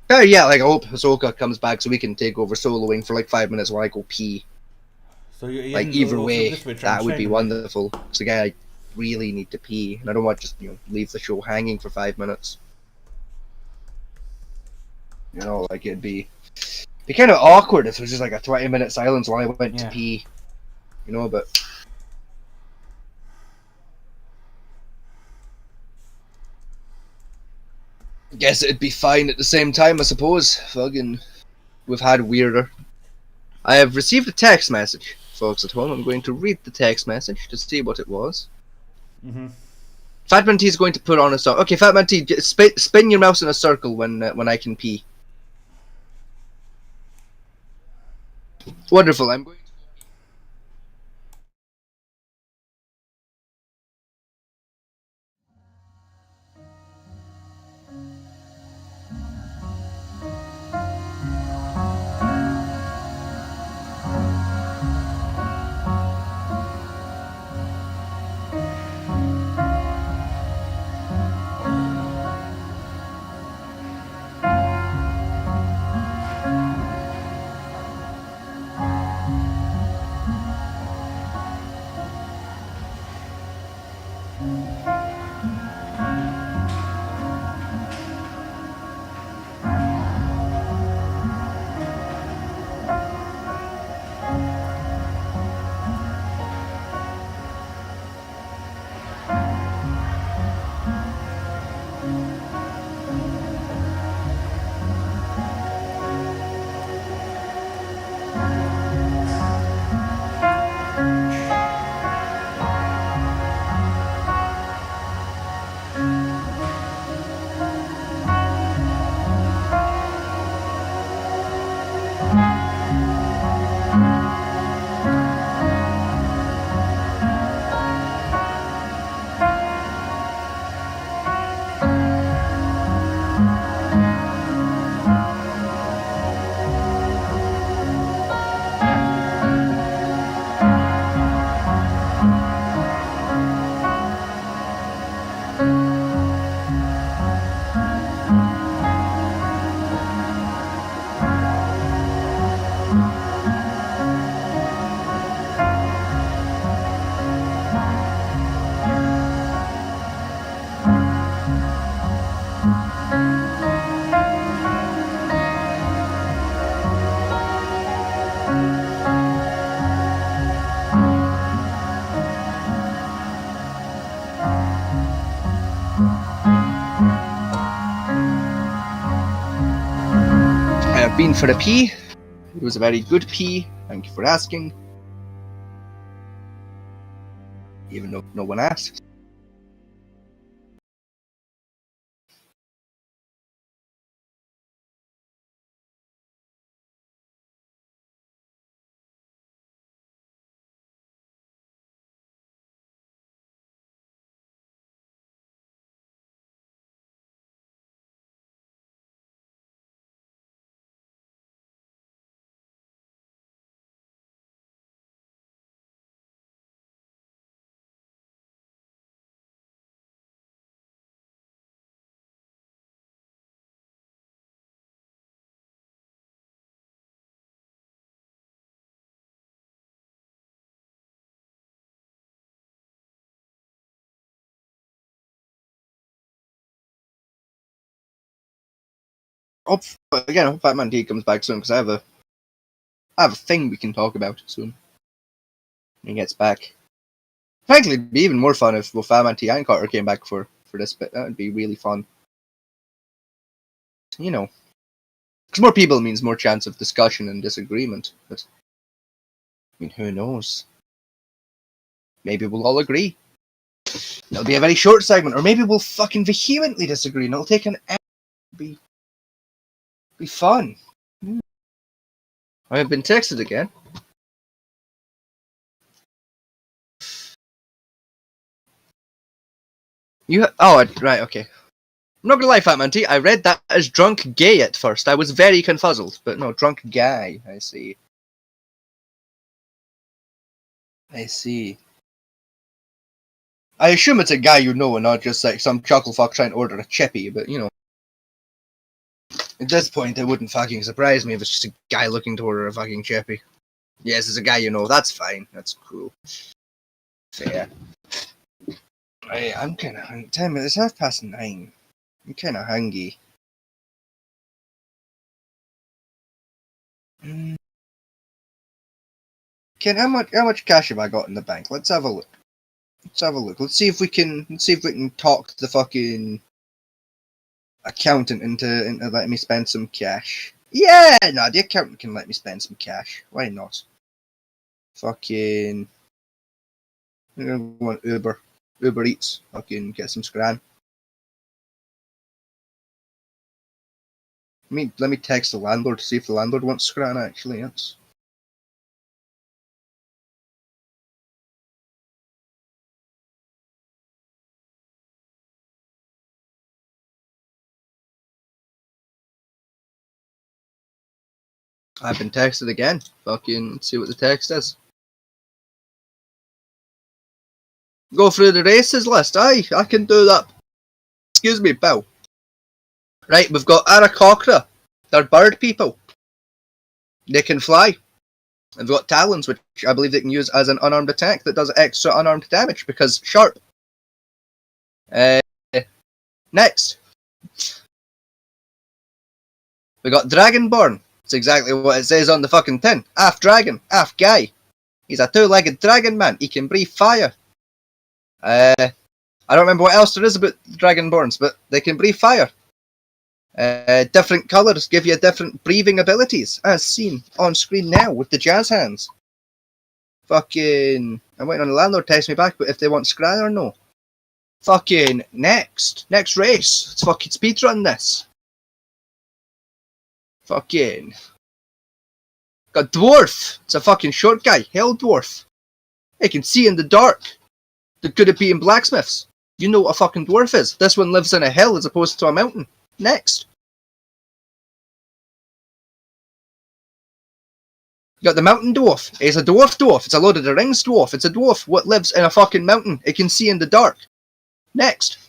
Yeah, like I hope Hisoka comes back so we can take over soloing for like 5 minutes while I go pee. So you Like either way, that would be wonderful. wonderful. Because again, I really need to pee, and I don't want to just, you know, leave the show hanging for 5 minutes. You know, like it'd be kind of awkward if it was just like a 20-minute silence while I went to pee. You know, but I guess it'd be fine at the same time, I suppose. Fucking, we've had weirder. I have received a text message, folks at home. I'm going to read the text message to see what it was. Fatman T is going to put on a song. Okay, Fatman T, spin your mouse in a circle when I can pee. Wonderful. I'm going. I have been for a pee. It was a very good pee. Thank you for asking. Even though no one asked. hope Fat Man T comes back soon because I have a thing we can talk about soon. When he gets back. Frankly, it'd be even more fun if both Fat Man T and Carter came back for this bit. That would be really fun. You know, because more people means more chance of discussion and disagreement. But I mean, who knows? Maybe we'll all agree. It'll be a very short segment, or maybe we'll fucking vehemently disagree, and it'll take an hour. Be fun. I have been texted again. Right, okay. I'm not gonna lie, Fat Man T, I read that as drunk gay at first. I was very confuzzled, but no, drunk guy. I see. I assume it's a guy you know and not just like some chuckle fuck trying to order a chippy, but you know. At this point, it wouldn't fucking surprise me if it's just a guy looking to order a fucking chippy. Yes, it's a guy you know, that's fine. That's cool. Fair. I'm kinda hungry. Time it's 9:30. I'm kinda hungry. Ken, how much cash have I got in the bank? Let's have a look. Let's see if we can talk the fucking accountant into letting me spend some cash. Yeah, no, the accountant can let me spend some cash. Why not? Fucking, I'm gonna go on Uber Eats. Fucking get some scran. Let me text the landlord to see if the landlord wants scran. Actually, that's. I've been texted again. Fucking see what the text is. Go through the races list. Aye, I can do that. Excuse me, Bill. Right, we've got Aarakocra. They're bird people. They can fly. They've got talons, which I believe they can use as an unarmed attack that does extra unarmed damage because sharp. Next. We got Dragonborn. It's exactly what it says on the fucking tin. Half dragon, half guy. He's a two-legged dragon man. He can breathe fire. I don't remember what else there is about Dragonborns, but they can breathe fire. Different colours give you different breathing abilities, as seen on screen now with the jazz hands. Fucking, I'm waiting on the landlord to text me back, but if they want scran or no. Fucking, next race. Let's fucking speedrun this. Fucking, got dwarf. It's a fucking short guy, hell dwarf. He can see in the dark. They're good at beating blacksmiths. You know what a fucking dwarf is. This one lives in a hill as opposed to a mountain. Next. You got the mountain dwarf. It's a dwarf. It's a Lord of the Rings dwarf. It's a dwarf what lives in a fucking mountain. It can see in the dark. Next.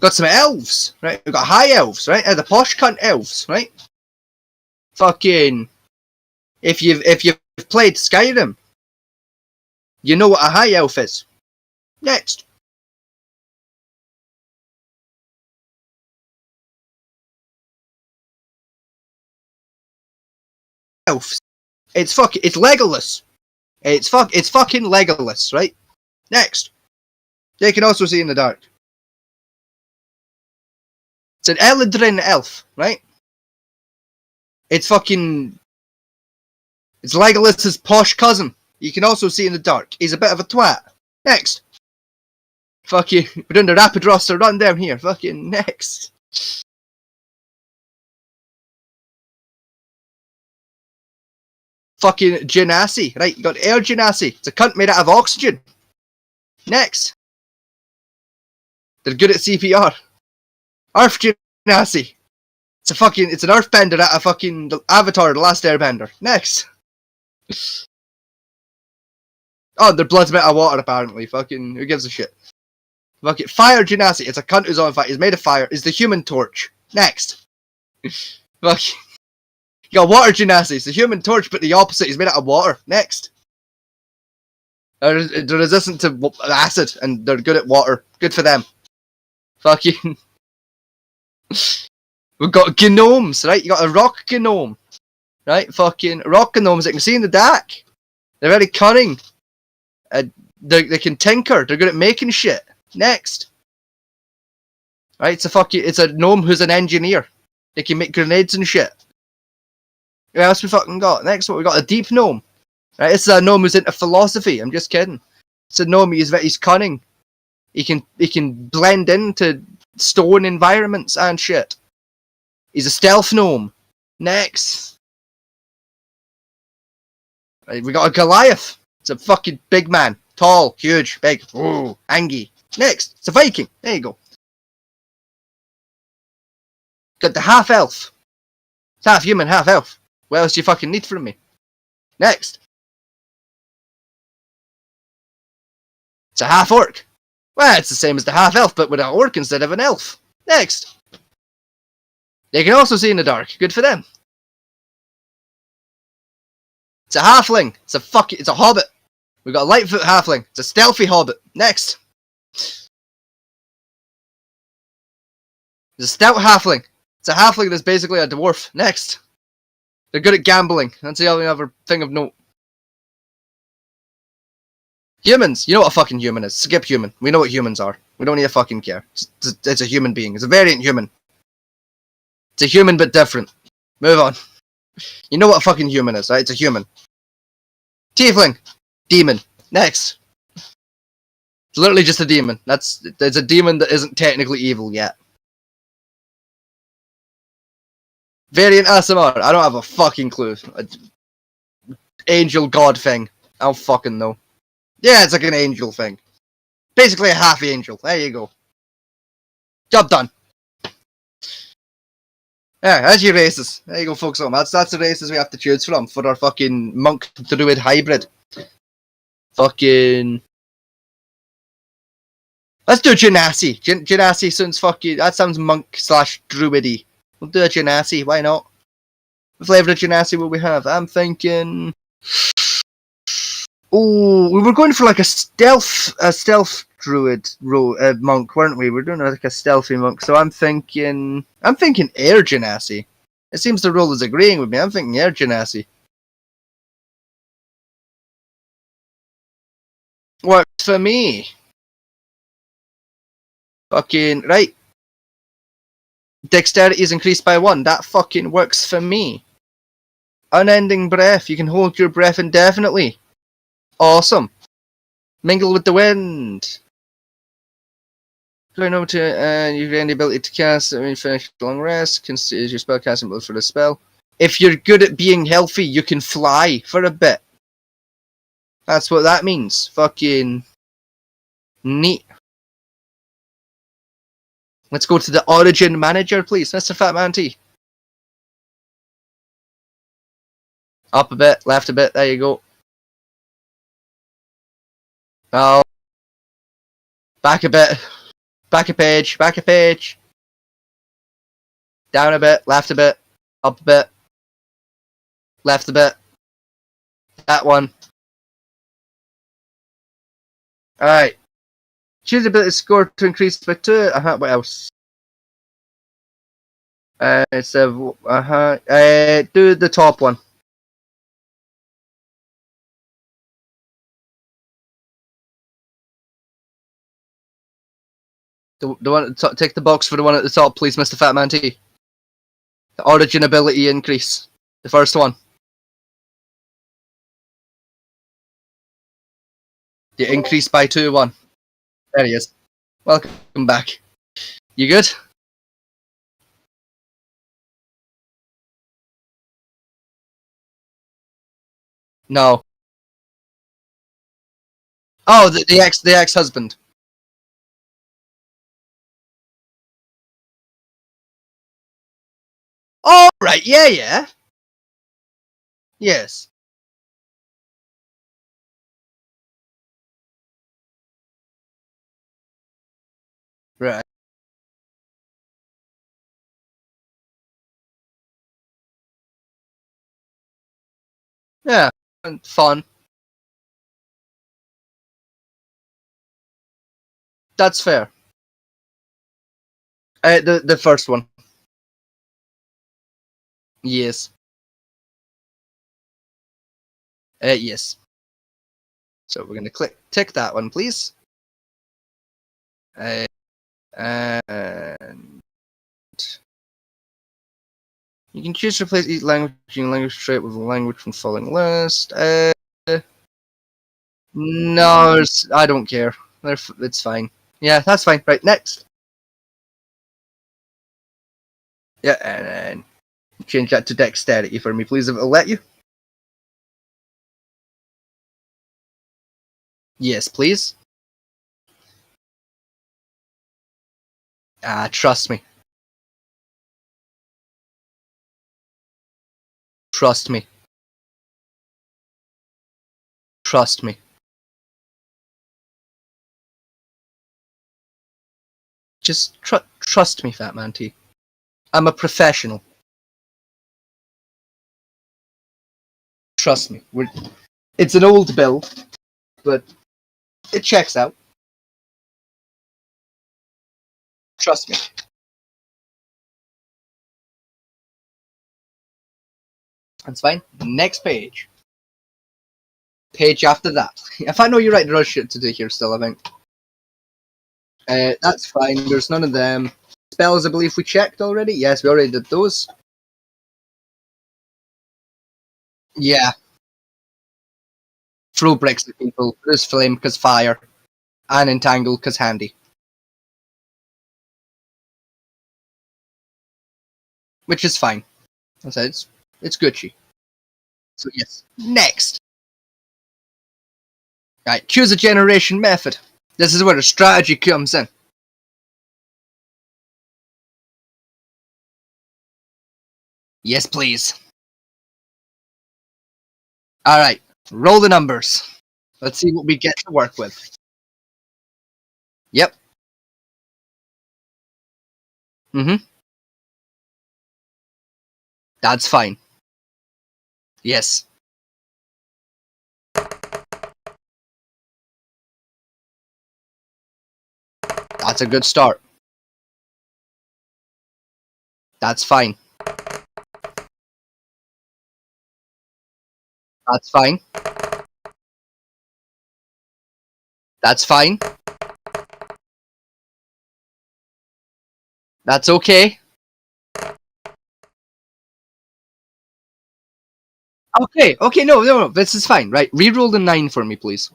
Got some elves, right? We've got high elves, right? The posh cunt elves, right? Fucking, if you've played Skyrim, you know what a high elf is. Next. Elves. It's Legolas. It's fucking Legolas, right? Next. They can also see in the dark. It's an Eladrin elf, right? It's Legolas's posh cousin. You can also see in the dark. He's a bit of a twat. Next. Fucking, we're doing the rapid roster run down here. Fucking next. Fucking Genasi, right? You got Air Genasi. It's a cunt made out of oxygen. Next. They're good at CPR. Earth Genasi. It's an earthbender out of fucking Avatar, The Last Airbender. Next. Oh, their blood's made out of water apparently. Fucking, who gives a shit? Fucking Fire Genasi. It's a cunt who's on fire. He's made of fire. Is the Human Torch. Next. Fucking. You got Water Genasi. It's the Human Torch, but the opposite. He's made out of water. Next. They're resistant to acid, and they're good at water. Good for them. Fucking. We've got gnomes, right? You got a rock gnome, right? Fucking rock gnomes that can see in the dark. They're very cunning. They can tinker. They're good at making shit. Next. Right? It's a gnome who's an engineer. They can make grenades and shit. What else we fucking got? Next one, we got a deep gnome. Right? This is a gnome who's into philosophy. I'm just kidding. It's a gnome. He's cunning. He can blend into stone environments and shit. He's a stealth gnome. Next. Right, we got a Goliath. It's a fucking big man. Tall, huge, big. Ooh, angry. Next. It's a Viking. There you go. Got the half elf. It's half human, half elf. What else do you fucking need from me? Next. It's a half orc. Well, it's the same as the half elf, but with an orc instead of an elf. Next. They can also see in the dark. Good for them. It's a halfling. It's a hobbit. We've got a lightfoot halfling. It's a stealthy hobbit. Next. There's a stout halfling. It's a halfling that's basically a dwarf. Next. They're good at gambling. That's the only other thing of note. Humans. You know what a fucking human is. Skip human. We know what humans are. We don't need to fucking care. It's a human being. It's a variant human. It's a human but different. Move on. You know what a fucking human is, right? It's a human. Tiefling. Demon. Next. It's literally just a demon. It's a demon that isn't technically evil yet. Variant ASMR. I don't have a fucking clue. Angel god thing. I don't fucking know. Yeah, it's like an angel thing. Basically a half angel. There you go. Job done. Yeah, that's your races. There you go, folks. That's the races we have to choose from for our fucking monk druid hybrid. Fucking. Let's do a Genasi. Genasi sounds fucking. That sounds monk slash druidy. We'll do a Genasi. Why not? What flavor of Genasi will we have? I'm thinking. Oh, we were going for like a stealth druid monk, weren't we? We're doing like a stealthy monk. So I'm thinking air Genasi. It seems the role is agreeing with me. I'm thinking air Genasi. Works for me. Fucking right. Dexterity is increased by 1. That fucking works for me. Unending breath. You can hold your breath indefinitely. Awesome. Mingle with the wind. Going over to you gain the ability to cast when you finish a long rest. Considers your spell casting ability for the spell. If you're good at being healthy, you can fly for a bit. That's what that means. Fucking neat. Let's go to the origin manager, please, Mr. Fat Man T. Up a bit, left a bit. There you go. Oh. Back a bit. Back a page. Back a page. Down a bit. Left a bit. Up a bit. Left a bit. That one. Alright. Choose ability score to increase by 2. What else? Do the top one. The one at the top, take the box for the one at the top, please, Mr. Fat Man T. The origin ability increase. The first one. The increase by 2 1. There he is. Welcome back. You good? No. Oh, the ex-husband. Oh, right, yeah. Yes. Right. Yeah, and fun. That's fair. The first one. Yes. Yes. So we're gonna tick that one, please. And you can choose to replace each language using language trait with a language from following list. No, I don't care. It's fine. Yeah, that's fine. Right, next. Yeah, and then change that to dexterity for me, please, if it'll let you. Yes, please. Trust me. Trust me. Trust me. Just trust me, Fat Man T. I'm a professional. Trust me. It's an old bill, but it checks out. Trust me. That's fine. Next page. Page after that. If I know you're right, there is shit to do here still, I think. That's fine. There's none of them. Spells, I believe we checked already. Yes, we already did those. Yeah. Throw bricks at people. There's flame because fire. And entangle because handy. Which is fine. I said it's Gucci. So yes. Next. Right, choose a generation method. This is where the strategy comes in. Yes, please. Alright, roll the numbers. Let's see what we get to work with. Yep. Mm-hmm. That's fine. Yes. That's a good start. That's fine. That's fine. That's fine. That's okay. Okay, no, this is fine, right? Reroll the 9 for me, please.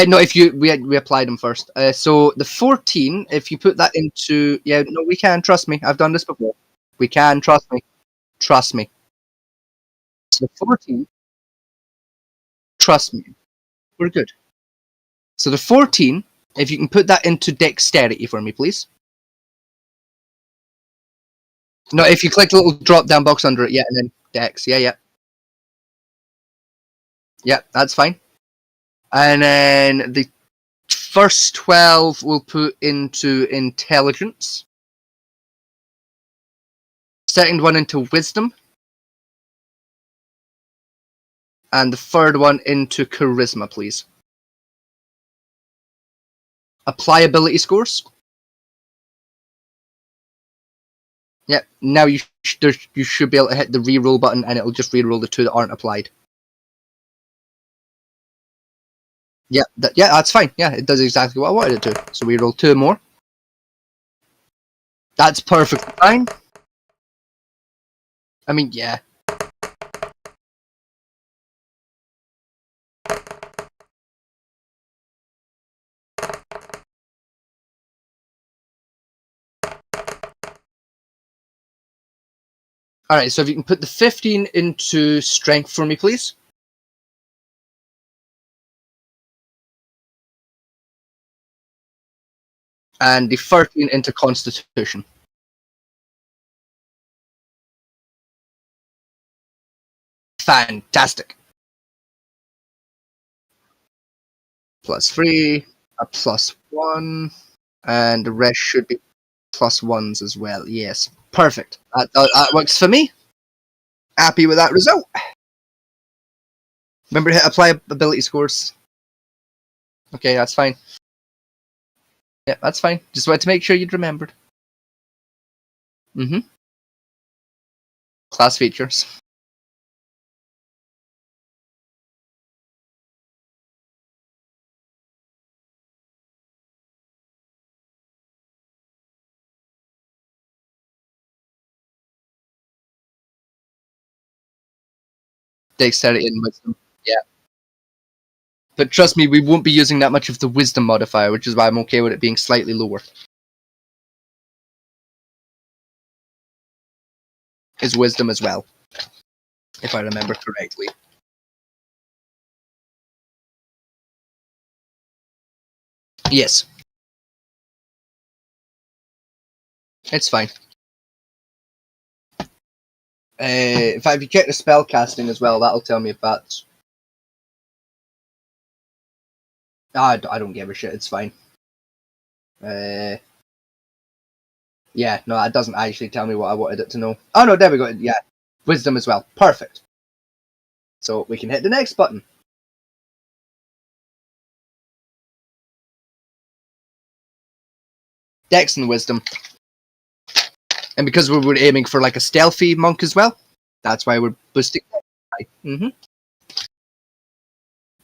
No, if we applied them first. So the 14, if you put that into, yeah, no, we can, trust me, I've done this before. We can, trust me. Trust me. So the 14, trust me, we're good. So the 14, if you can put that into dexterity for me, please. No, if you click the little drop down box under it, yeah, and then dex, yeah. Yeah, that's fine. And then the first 12 we'll put into intelligence. Second one into wisdom. And the third one into charisma, please. Apply ability scores. Yeah, now you should be able to hit the reroll button and it'll just reroll the 2 that aren't applied. Yeah, that's fine. Yeah, it does exactly what I wanted it to. So we roll 2 more. That's perfectly fine. I mean, yeah. Alright, so if you can put the 15 into strength for me, please. And the 13 into constitution. Fantastic. +3, a +1, and the rest should be +1s as well. Yes, perfect. That works for me. Happy with that result. Remember to hit apply ability scores. Okay, that's fine. Yeah, that's fine. Just wanted to make sure you'd remembered. Mm-hmm. Class features. Dexterity and wisdom. Yeah. But trust me, we won't be using that much of the wisdom modifier, which is why I'm okay with it being slightly lower. Is wisdom as well, if I remember correctly. Yes. It's fine. In fact, if you check the spell casting as well, that'll tell me if that's... I don't give a shit, it's fine. Yeah, no, that doesn't actually tell me what I wanted it to know. Oh no, there we go, yeah. Wisdom as well, perfect. So we can hit the next button. Dex and wisdom. And because we were aiming for like a stealthy monk as well, that's why we're boosting. Mm-hmm.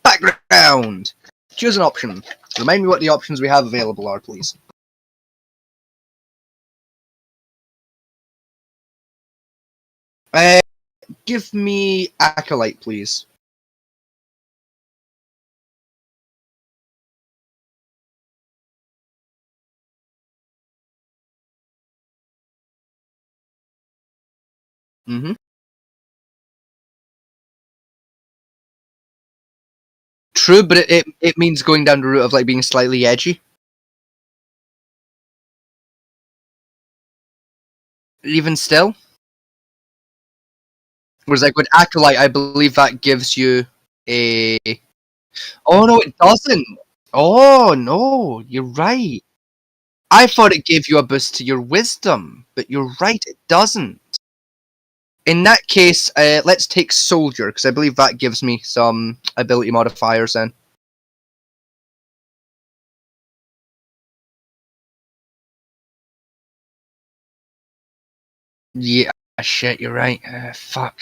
Background! Choose an option. Remind me what the options we have available are, please. Uh, Give me Acolyte, please. Mm-hmm. True, but it means going down the route of like being slightly edgy. Even still. Whereas like with Acolyte, I believe that gives you a... Oh no, it doesn't! Oh no, you're right. I thought it gave you a boost to your wisdom, but you're right, it doesn't. In that case, let's take Soldier, because I believe that gives me some ability modifiers then. Yeah, shit, you're right. Fuck.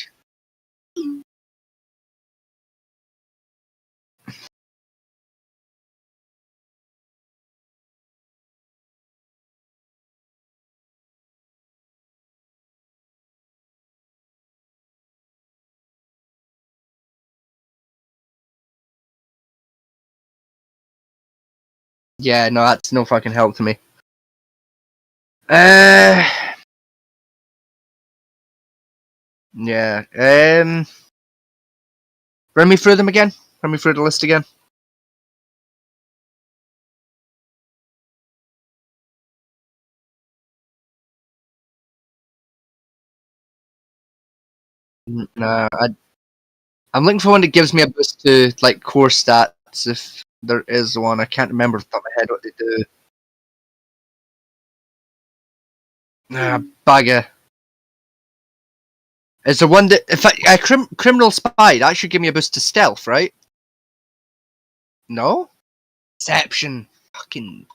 Yeah, no, that's no fucking help to me. Uh, yeah. Run me through them again. Run me through the list again. Nah, I'm looking for one that gives me a boost to like core stats. If there is one, I can't remember off the top of my head what they do. Bugger. Is there one that if criminal spy that should give me a boost to stealth, right? No. Deception. Fucking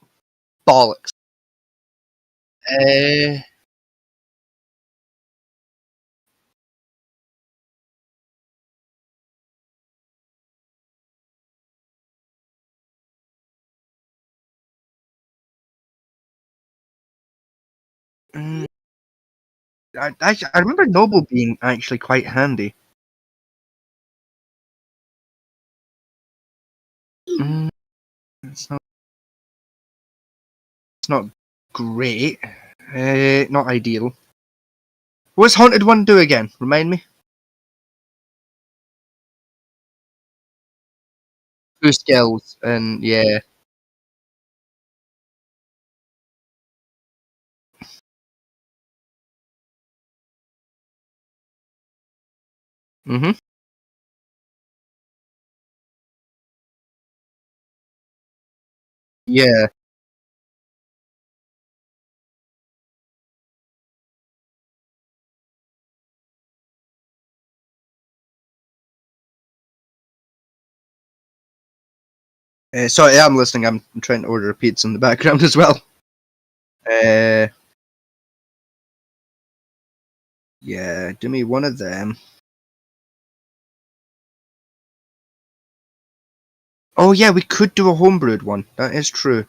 bollocks. Uh, mm, I remember noble being actually quite handy. Mm, it's not great. Not ideal. What's haunted one do again? Remind me. Two skills and yeah. Mhm. Yeah. Sorry, I'm listening. I'm trying to order a pizza in the background as well. Yeah, do me one of them. Oh yeah, we could do a homebrewed one. That is true.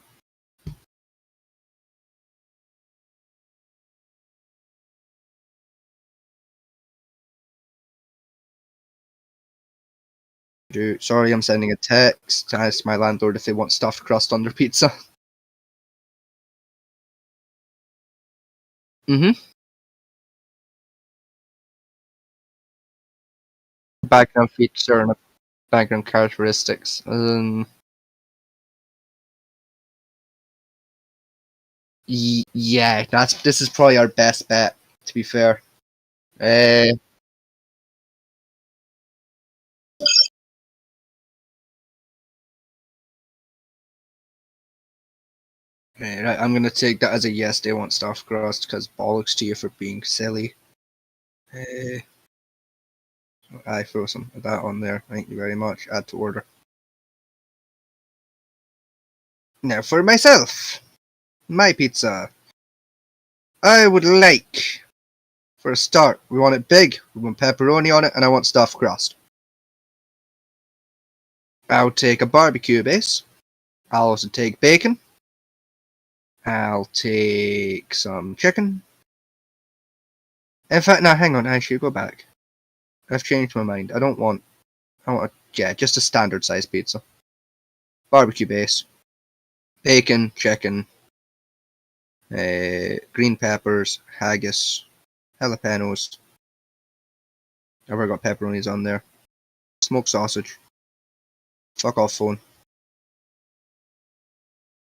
Sorry, I'm sending a text to ask my landlord if they want stuffed crust on their pizza. Mm-hmm. Background feature and background characteristics. Yeah, this is probably our best bet. To be fair. Uh, right, I'm gonna take that as a yes. They want stuffed crust because bollocks to you for being silly. I throw some of that on there. Thank you very much. Add to order. Now for myself, my pizza. I would like, for a start, we want it big. We want pepperoni on it, and I want stuffed crust. I'll take a barbecue base. I'll also take bacon. I'll take some chicken. In fact, no, hang on. I should go back. I've changed my mind. I want just a standard size pizza. Barbecue base. Bacon, chicken, green peppers, haggis, jalapenos. I've already got pepperonis on there. Smoked sausage. Fuck off phone.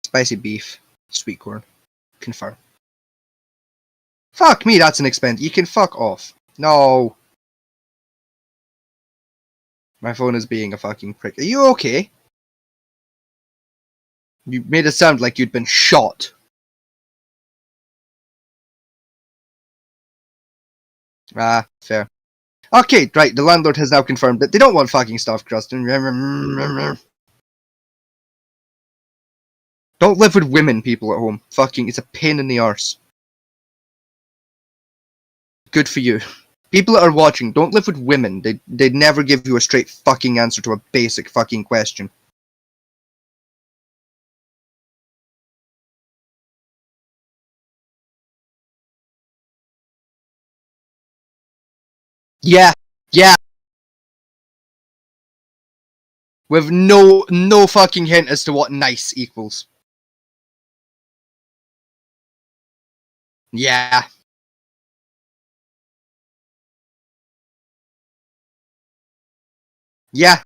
Spicy beef. Sweet corn. Confirm. Fuck me, that's an expense. You can fuck off. No. My phone is being a fucking prick. Are you okay? You made it sound like you'd been shot. Ah, fair. Okay, right, the landlord has now confirmed that they don't want fucking stuffed crust. Don't live with women, people at home. Fucking, it's a pain in the arse. Good for you. People that are watching, don't live with women. They'd never give you a straight fucking answer to a basic fucking question. Yeah, yeah. With no fucking hint as to what nice equals. Yeah. Yeah.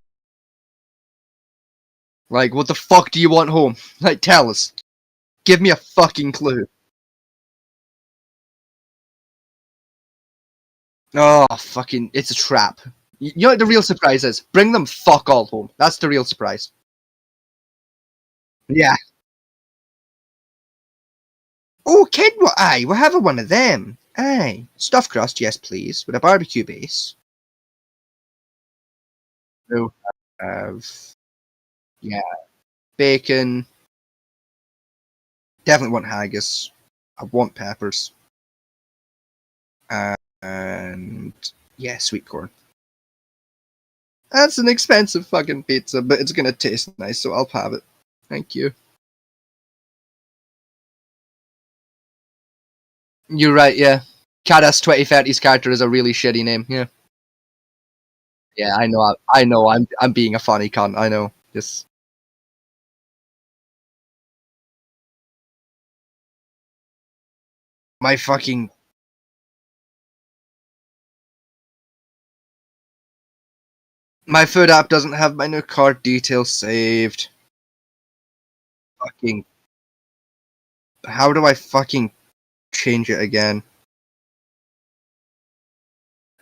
Like, what the fuck do you want home? Like, tell us. Give me a fucking clue. Oh, fucking, it's a trap. You know what the real surprise is? Bring them fuck all home. That's the real surprise. Yeah. Oh, kid, what? Aye, we'll have one of them. Aye. Stuffed crust, yes, please, with a barbecue base. We'll have, yeah, bacon. Definitely want haggis. I want peppers. And, yeah, sweet corn. That's an expensive fucking pizza, but it's gonna taste nice, so I'll have it. Thank you. You're right, yeah. Cadas 2030's character is a really shitty name, yeah. Yeah, I know, I'm being a funny cunt, I know. Just my fucking my food app doesn't have my new card details saved. Fucking how do I fucking change it again?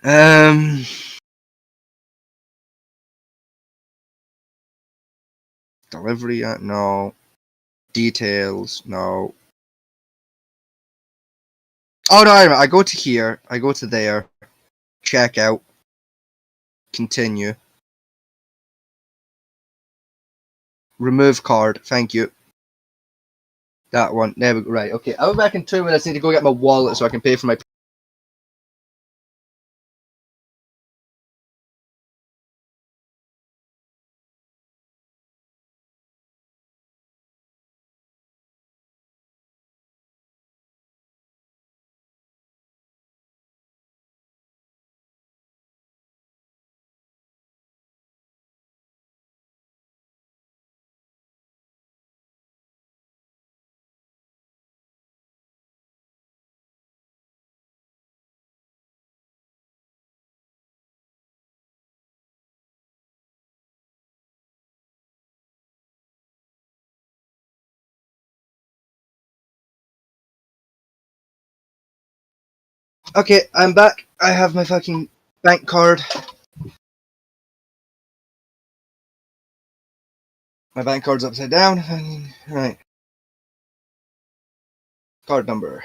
Um Delivery no. Details, no. Oh no, I go to here, I go to there, check out, continue. remove card. Thank you. That one. There we go. Right, okay. I'll be back in 2 minutes. I need to go get my wallet so I can pay for my... Okay, I'm back. I have my fucking bank card. My bank card's upside down. Right. Card number.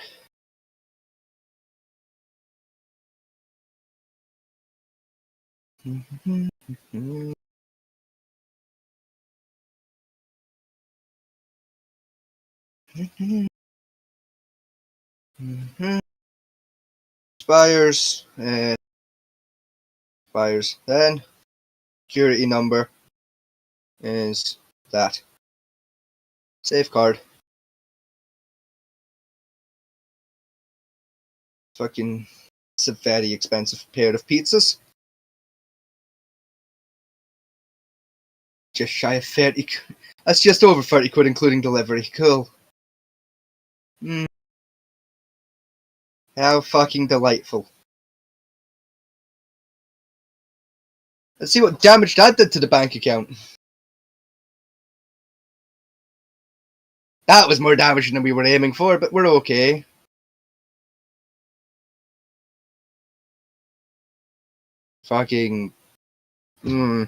Expires. Expires. Then security number is that. Save card. Fucking, it's a very expensive pair of pizzas. Just shy of 30. That's just over 30 quid including delivery. Cool. How fucking delightful. Let's see what damage that did to the bank account. That was more damage than we were aiming for, but we're okay. Fucking... It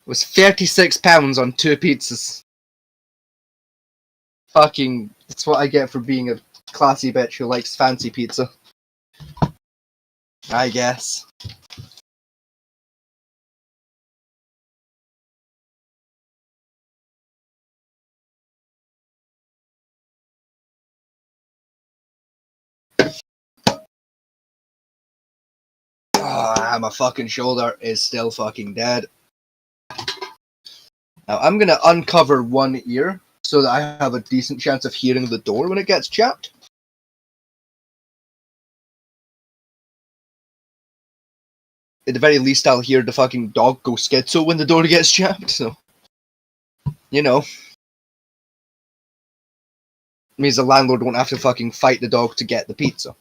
was £36 on 2 pizzas. Fucking... That's what I get for being a classy bitch who likes fancy pizza. I guess. My fucking shoulder is still fucking dead. Now I'm gonna uncover one ear so that I have a decent chance of hearing the door when it gets chapped. At the very least, I'll hear the fucking dog go schizo when the door gets chapped, so... You know. Means the landlord won't have to fucking fight the dog to get the pizza.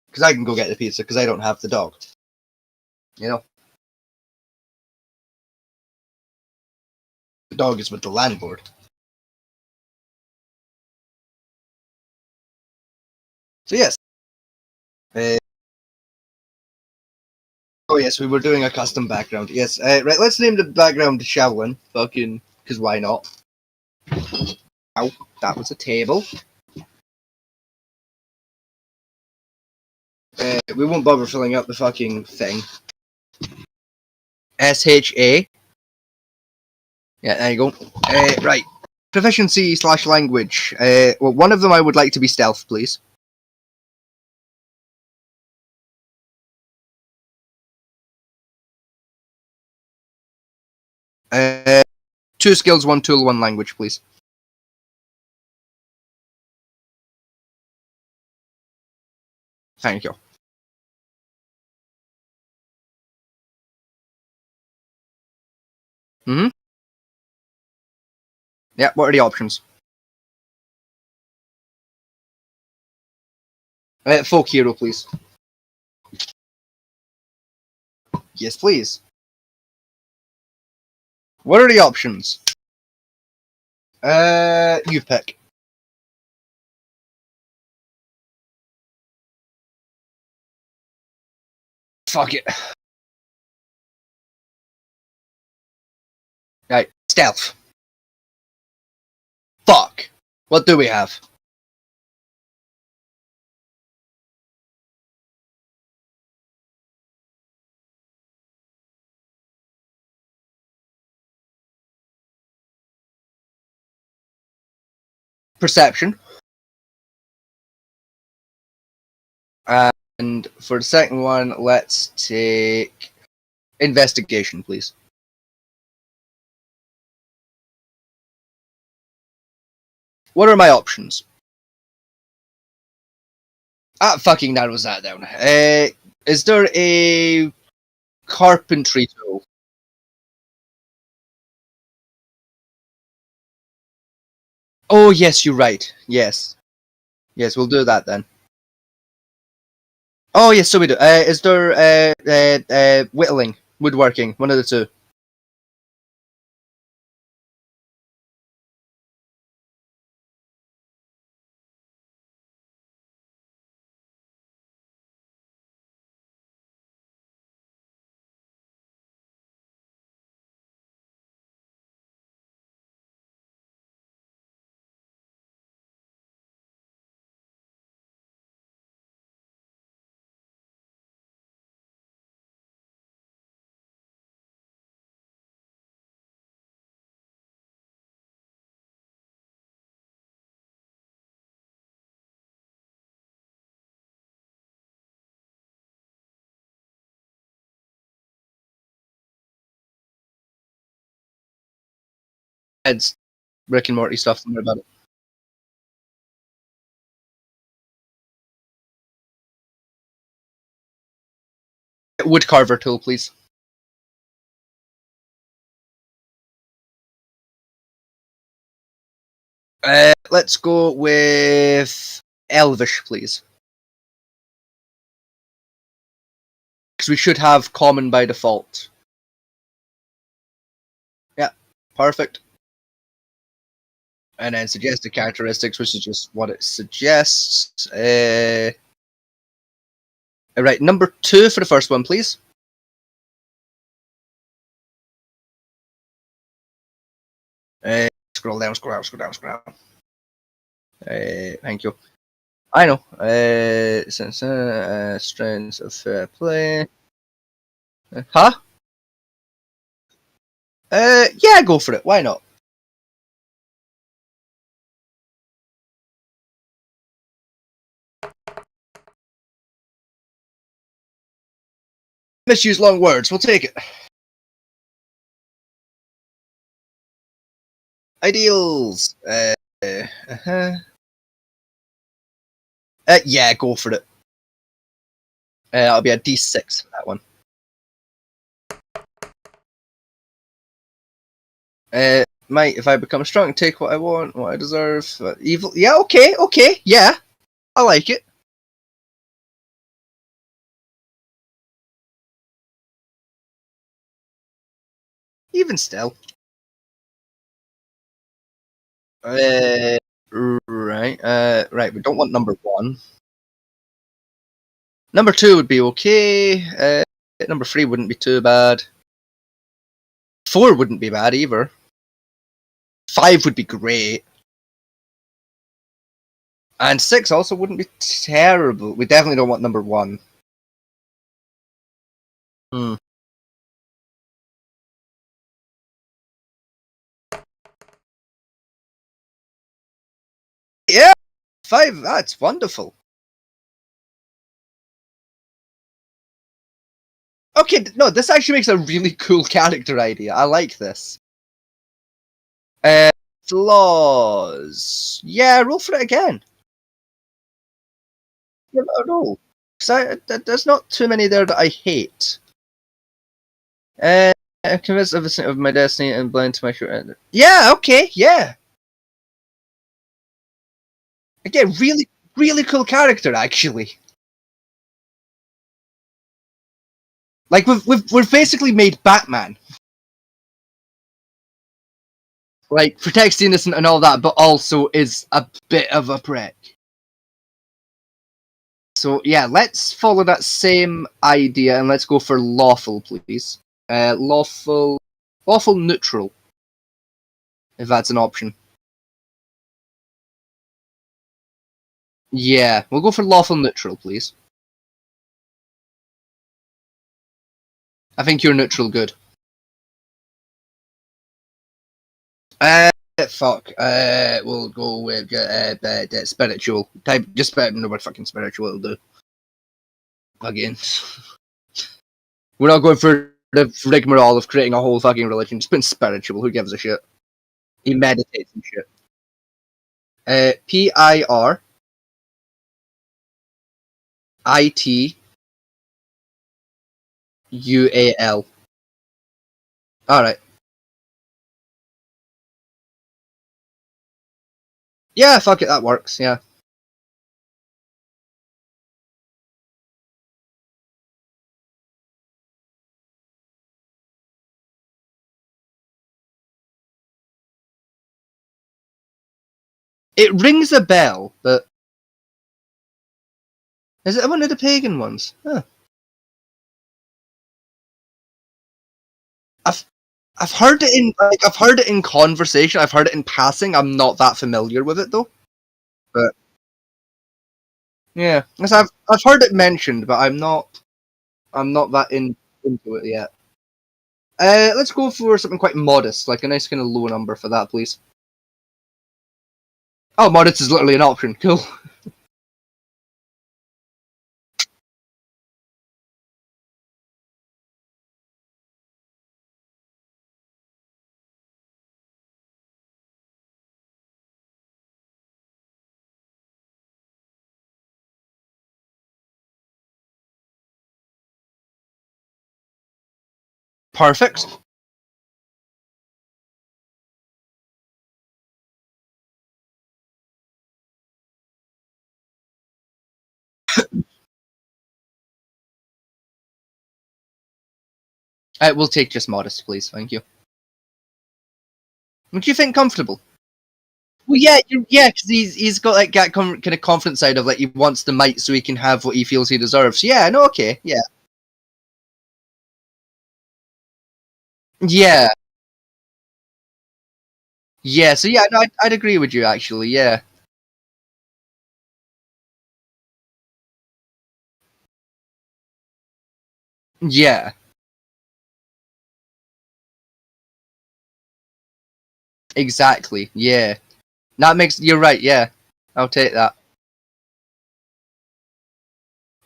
Because I can go get the pizza because I don't have the dog. You know? The dog is with the landlord. So yes. Oh yes, we were doing a custom background. Yes, right, let's name the background Shaolin. Fucking, because why not? Ow, that was a table. We won't bother filling out the fucking thing. SHA. Yeah, there you go. Right. Proficiency / language. Well, one of them I would like to be stealth, please. Uh, 2 skills, 1 tool, 1 language, please. Thank you. Mm-hmm. Yeah, what are the options? Folk hero, please. Yes, please. What are the options? You pick. Fuck it. Right, stealth. Fuck. What do we have? perception. And for the second one, let's take investigation, please. What are my options? Fucking narrows that down. Is there a carpentry tool? Oh, yes, you're right. Yes. Yes, we'll do that then. Oh, yes, so we do. Is there whittling, woodworking, one of the two? It's Rick and Morty stuff. Don't worry about it. Wood carver tool, please. Let's go with Elvish, please. Because we should have common by default. Yeah, perfect. And then suggested characteristics, which is just what it suggests. Right, number 2 for the first one, please. Scroll down, scroll down, scroll down, scroll down. Thank you. I know. Strengths of fair play. Huh? Yeah, go for it. Why not? Misuse long words. We'll take it. Ideals. Yeah, go for it. That'll be a D6 for that one. Might, if I become strong, take what I want, what I deserve. Evil. Yeah, okay, okay, yeah. I like it. Even still. Right, right, we don't want number 1. Number 2 would be okay. Number 3 wouldn't be too bad. 4 wouldn't be bad either. 5 would be great. And 6 also wouldn't be terrible. We definitely don't want number 1. Yeah, 5, that's wonderful. Okay, no, this actually makes a really cool character idea. I like this. Flaws. Yeah, roll for it again. Yeah, no. Because there's not too many there that I hate. I'm convinced of my destiny and blind to my short. Yeah, okay, yeah. Again, really, really cool character, actually. Like we've basically made Batman. Like protects the innocent and all that, but also is a bit of a prick. So yeah, let's follow that same idea and let's go for lawful, please. Lawful neutral, if that's an option. Yeah, we'll go for lawful neutral, please. I think you're neutral good. Fuck. We'll go with spiritual type. Just no word fucking spiritual will do. Again, we're not going for the rigmarole of creating a whole fucking religion. Just put spiritual. Who gives a shit? He meditates and shit. Piritual. Alright. Yeah, fuck it, that works, yeah. It rings a bell, but is it one of the pagan ones? Huh. I've heard it in I've heard it in conversation. I've heard it in passing. I'm not that familiar with it though. But yeah, I've heard it mentioned, but I'm not that into it yet. Let's go for something quite modest, like a nice kind of low number for that, please. Oh, modest is literally an option. Cool. Perfect. We'll take just modest, please. Thank you. Would you think comfortable? Well, yeah, yeah, because he's got like that kind of confident side of like he wants the might so he can have what he feels he deserves. Yeah, no, okay, yeah, yeah, yeah. So yeah, no, I'd agree with you actually. Yeah, yeah, exactly. Yeah, that makes you're right. Yeah, I'll take that.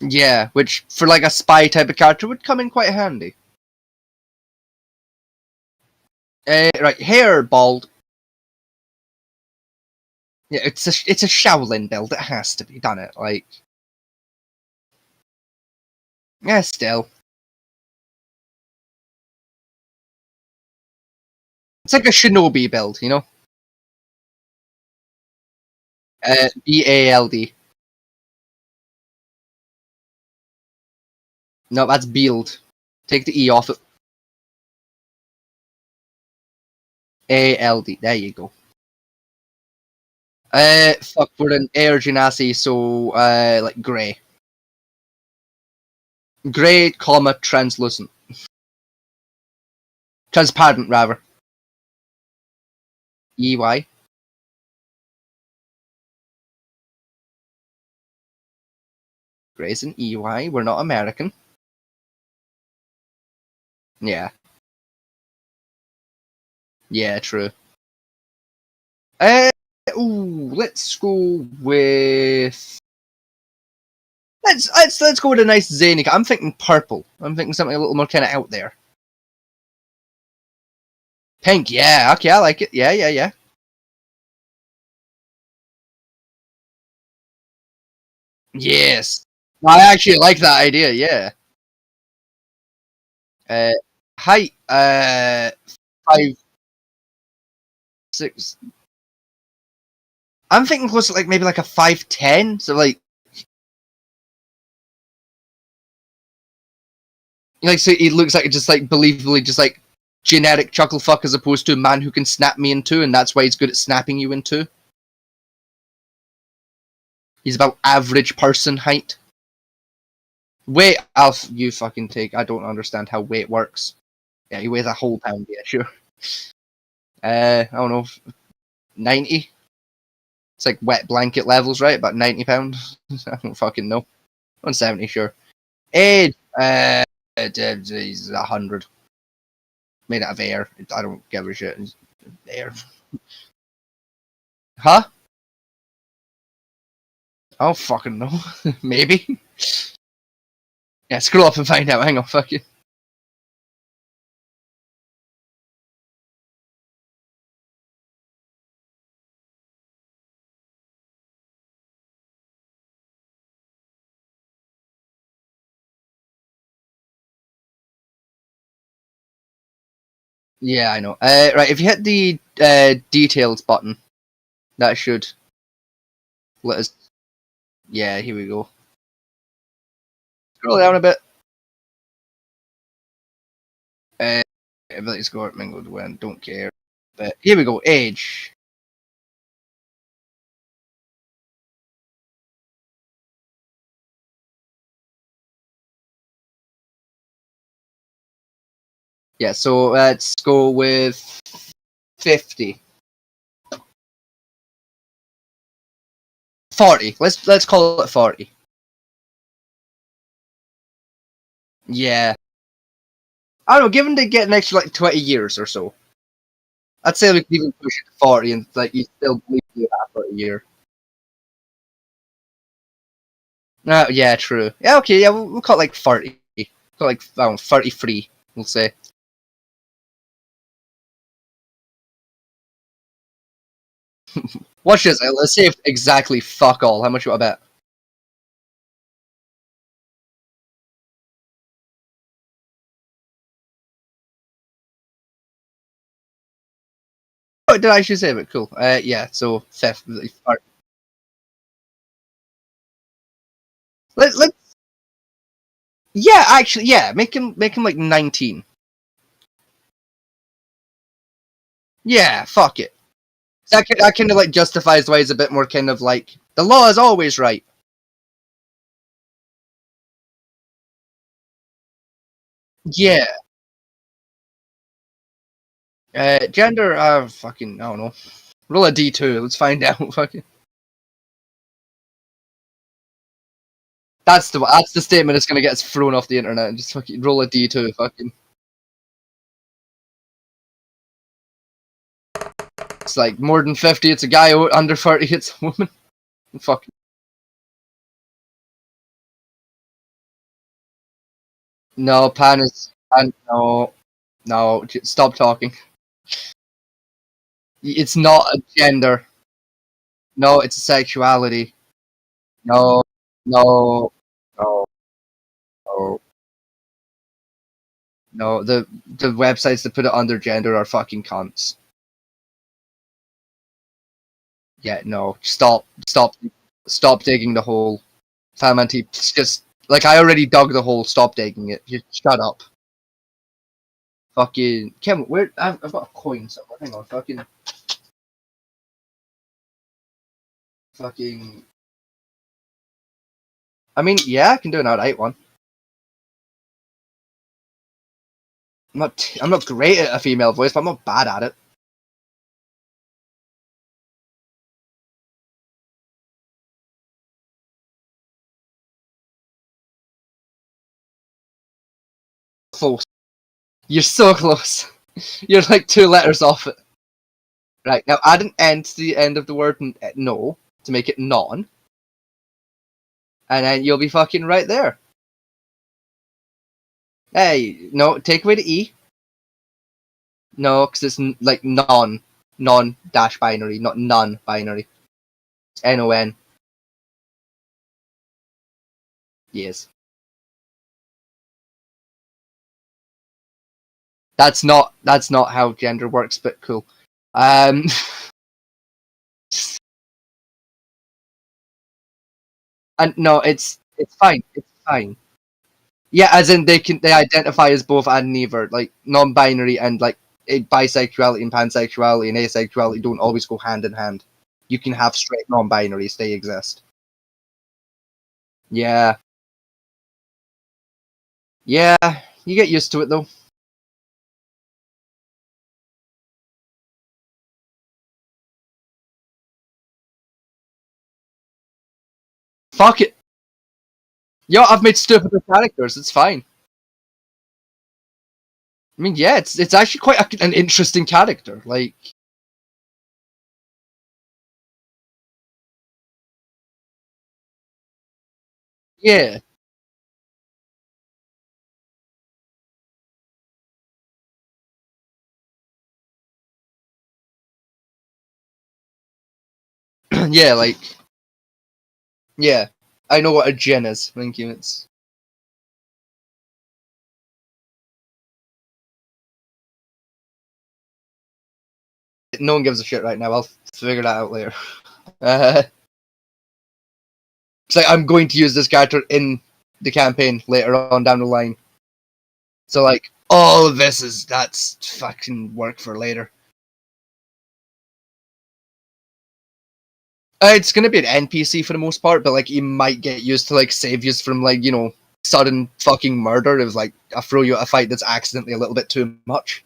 Yeah, which for like a spy type of character would come in quite handy. Right, hair bald. Yeah, it's a Shaolin build. It has to be done. It like yeah, still. It's like a shinobi build, you know. Bald. No, that's build. Take the e off it. ALD. There you go. Fuck, we're an air genasi, so like grey. Grey, comma translucent. Transparent rather. EY. Grey's an EY. We're not American. Yeah. Yeah, true. Uh, let's go with let's go with a nice zany. I'm thinking purple. I'm thinking something a little more kind of out there. Pink. Yeah. Okay, I like it. Yeah, yeah, yeah. Yes. I actually like that idea. Yeah. Uh, height. 5'6". I'm thinking close to like maybe like a 5'10". So like so he looks like just like believably just like generic chuckle fuck as opposed to a man who can snap me in two, and that's why he's good at snapping you in two. He's about average person height. Weight, you fucking take. I don't understand how weight works. Yeah, he weighs a whole pound. Yeah, sure. I don't know, 90. It's like wet blanket levels, right? About 90 pounds. I don't fucking know. 170, sure. Age, he's 100. Made out of air. I don't give a shit. It's air. Huh? I don't fucking know. Maybe. Yeah, scroll up and find out. Hang on, fuck you. Yeah, I know. Right, if you hit the details button, that should let us. Yeah, here we go. Scroll down a bit. Ability score, mingled when, don't care. But here we go. Age. Yeah, so let's go with 50. 40. Let's call it 40. Yeah. I don't know, given they get an extra like 20 years or so. I'd say we could even push it to 40 and like you still believe you have for a year. Yeah, true. Yeah, okay, yeah, we'll call it like 30. Call it like, I don't know, 33, we'll say. Watch this, let's say exactly fuck all. How much you want to bet? Oh, did I actually say it? Cool. Yeah, so 50. Let yeah, actually, yeah, make him like 19. Yeah, fuck it. That kind of like justifies why he's a bit more kind of like the law is always right. Yeah. Gender, fucking, I don't know. Roll a D2, let's find out. Fucking. That's the statement that's gonna get us thrown off the internet. And just fucking roll a D2, fucking. It's like more than 50, it's a guy. Under 30, it's a woman. Fucking. No, pan is. Pan, no. No, stop talking. It's not a gender. No, it's a sexuality. No, no, no, no, no. The websites that put it under gender are fucking cunts. Yeah, no. Stop digging the hole. Famanti, just like I already dug the hole. Stop digging it. Just shut up. Fucking Kim, where I've got a coin somewhere. Hang on, fucking. I mean, yeah, I can do an alright one. I'm not great at a female voice, but I'm not bad at it. Close. You're so close. You're like 2 letters off it. Right, now add an N to the end of the word no to make it non. And then you'll be fucking right there. Hey, no, take away the E. No, because it's like non-dash binary, not non-binary. It's NON. Yes. That's not how gender works, but cool. Um, and no, it's fine. It's fine. Yeah, as in they identify as both and neither, like non-binary and like bisexuality and pansexuality and asexuality don't always go hand in hand. You can have straight non-binaries; they exist. Yeah, yeah, you get used to it though. Fuck it. Yo, I've made stupider characters. It's fine. I mean, yeah, it's actually quite an interesting character. Like, Yeah. Yeah, like, yeah. I know what a gen is. Thank you. It's no one gives a shit right now. I'll figure that out later. Uh, it's like I'm going to use this character in the campaign later on down the line. So like, all of this is that's fucking work for later. It's gonna be an NPC for the most part, but like you might get used to like save you from like sudden fucking murder. It was like I throw you at a fight that's accidentally a little bit too much.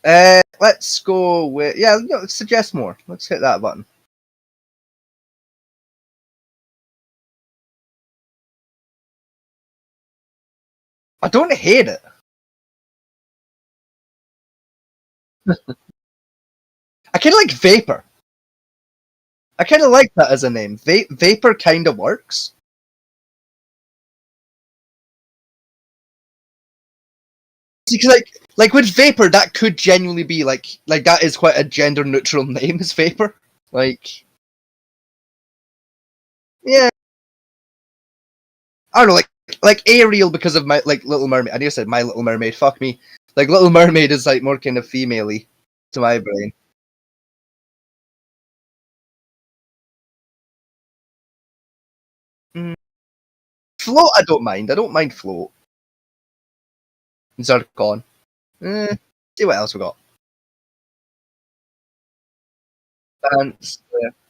Yeah. Let's go with suggest more. Let's hit that button. I don't hate it. I kind of like Vapor. I kind of like that as a name. Vapor kind of works. Because like with Vapor, that could genuinely be like that is quite a gender neutral name as Vapor. Like, yeah, I don't know, like Ariel because of my like Little Mermaid. I never said My Little Mermaid. Fuck me. Like Little Mermaid is like more kind of female-y to my brain. Mm. Float, I don't mind. I don't mind Float. Zircon. See what else we got. And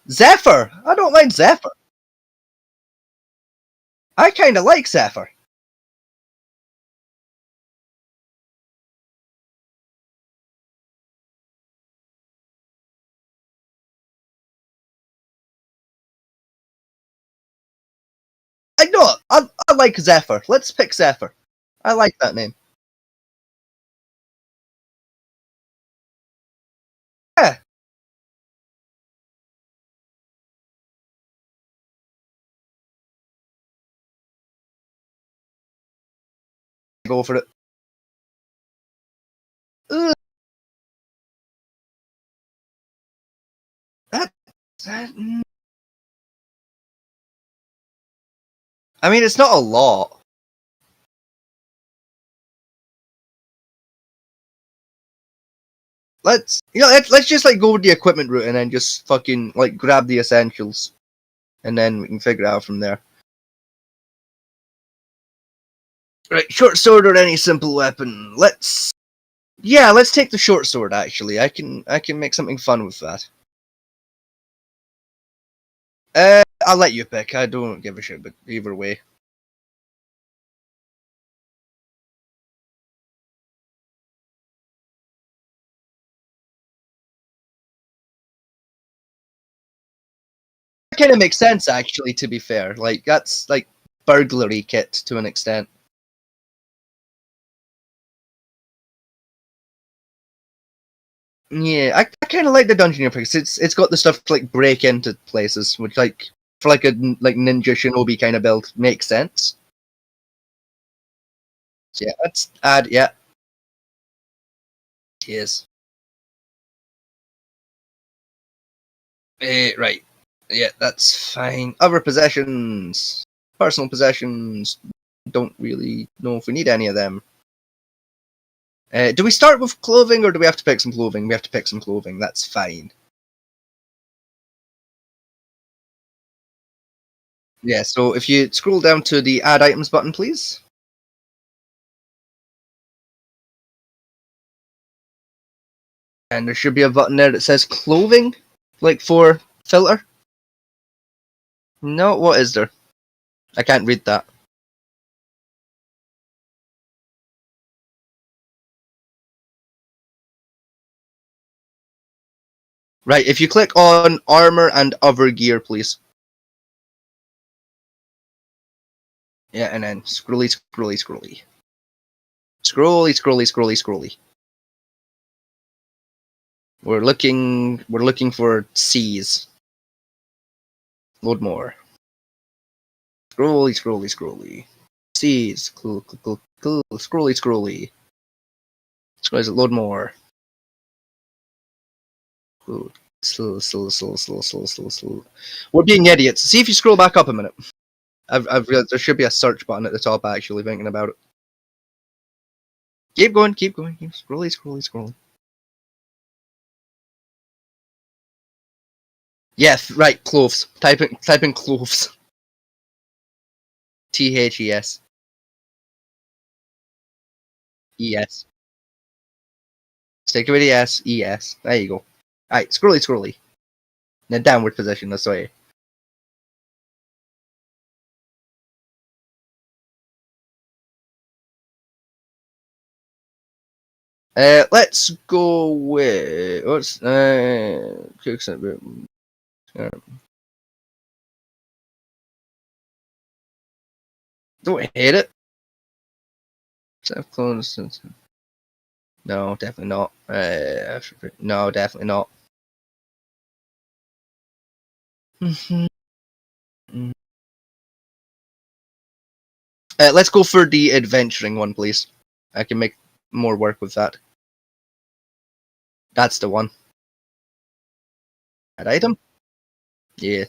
Zephyr. I don't mind Zephyr. I kind of like Zephyr. I know. I like Zephyr. Let's pick Zephyr. I like that name. Yeah, go for it. Ugh, that, that. I mean, it's not a lot. Let's just like go with the equipment route and then just fucking like grab the essentials, and then we can figure it out from there. Right, short sword or any simple weapon. Let's take the short sword. Actually, I can make something fun with that. I'll let you pick. I don't give a shit, but either way. That kind of makes sense, actually. To be fair, like that's like burglary kit to an extent. Yeah, I kind of like the dungeon because it's got the stuff to like break into places, which like for like a like ninja shinobi kind of build makes sense. So yeah, let's add yes. Right. Yeah, that's fine. Other possessions, personal possessions. Don't really know if we need any of them. Do we start with clothing or do we have to pick some clothing? We have to pick some clothing. That's fine. Yeah. So if you scroll down to the add items button, please. And there should be a button there that says clothing, like for filter. No, what is there? I can't read that. Right, if you click on armor and other gear, please. Yeah, and then scrolly, scrolly, scrolly. Scrolly, scrolly, scrolly, scrolly. We're looking for C's. Load more. Scrolly. C's. Cool. Scrolly. Is it load more? Cool. Slow. We're being idiots. See if you scroll back up a minute. I've realized there should be a search button at the top, actually, thinking about it. Keep going. Scrolly. Yes, right, cloves. Type in cloves. THES. ES. Take away the S, ES. There you go. Alright, scrolly. In a downward position, that's way. Let's go with what's don't hate it. Self clones. No, definitely not. No, definitely not. Let's go for the adventuring one, please. I can make more work with that. That's the one. That item? Yeah.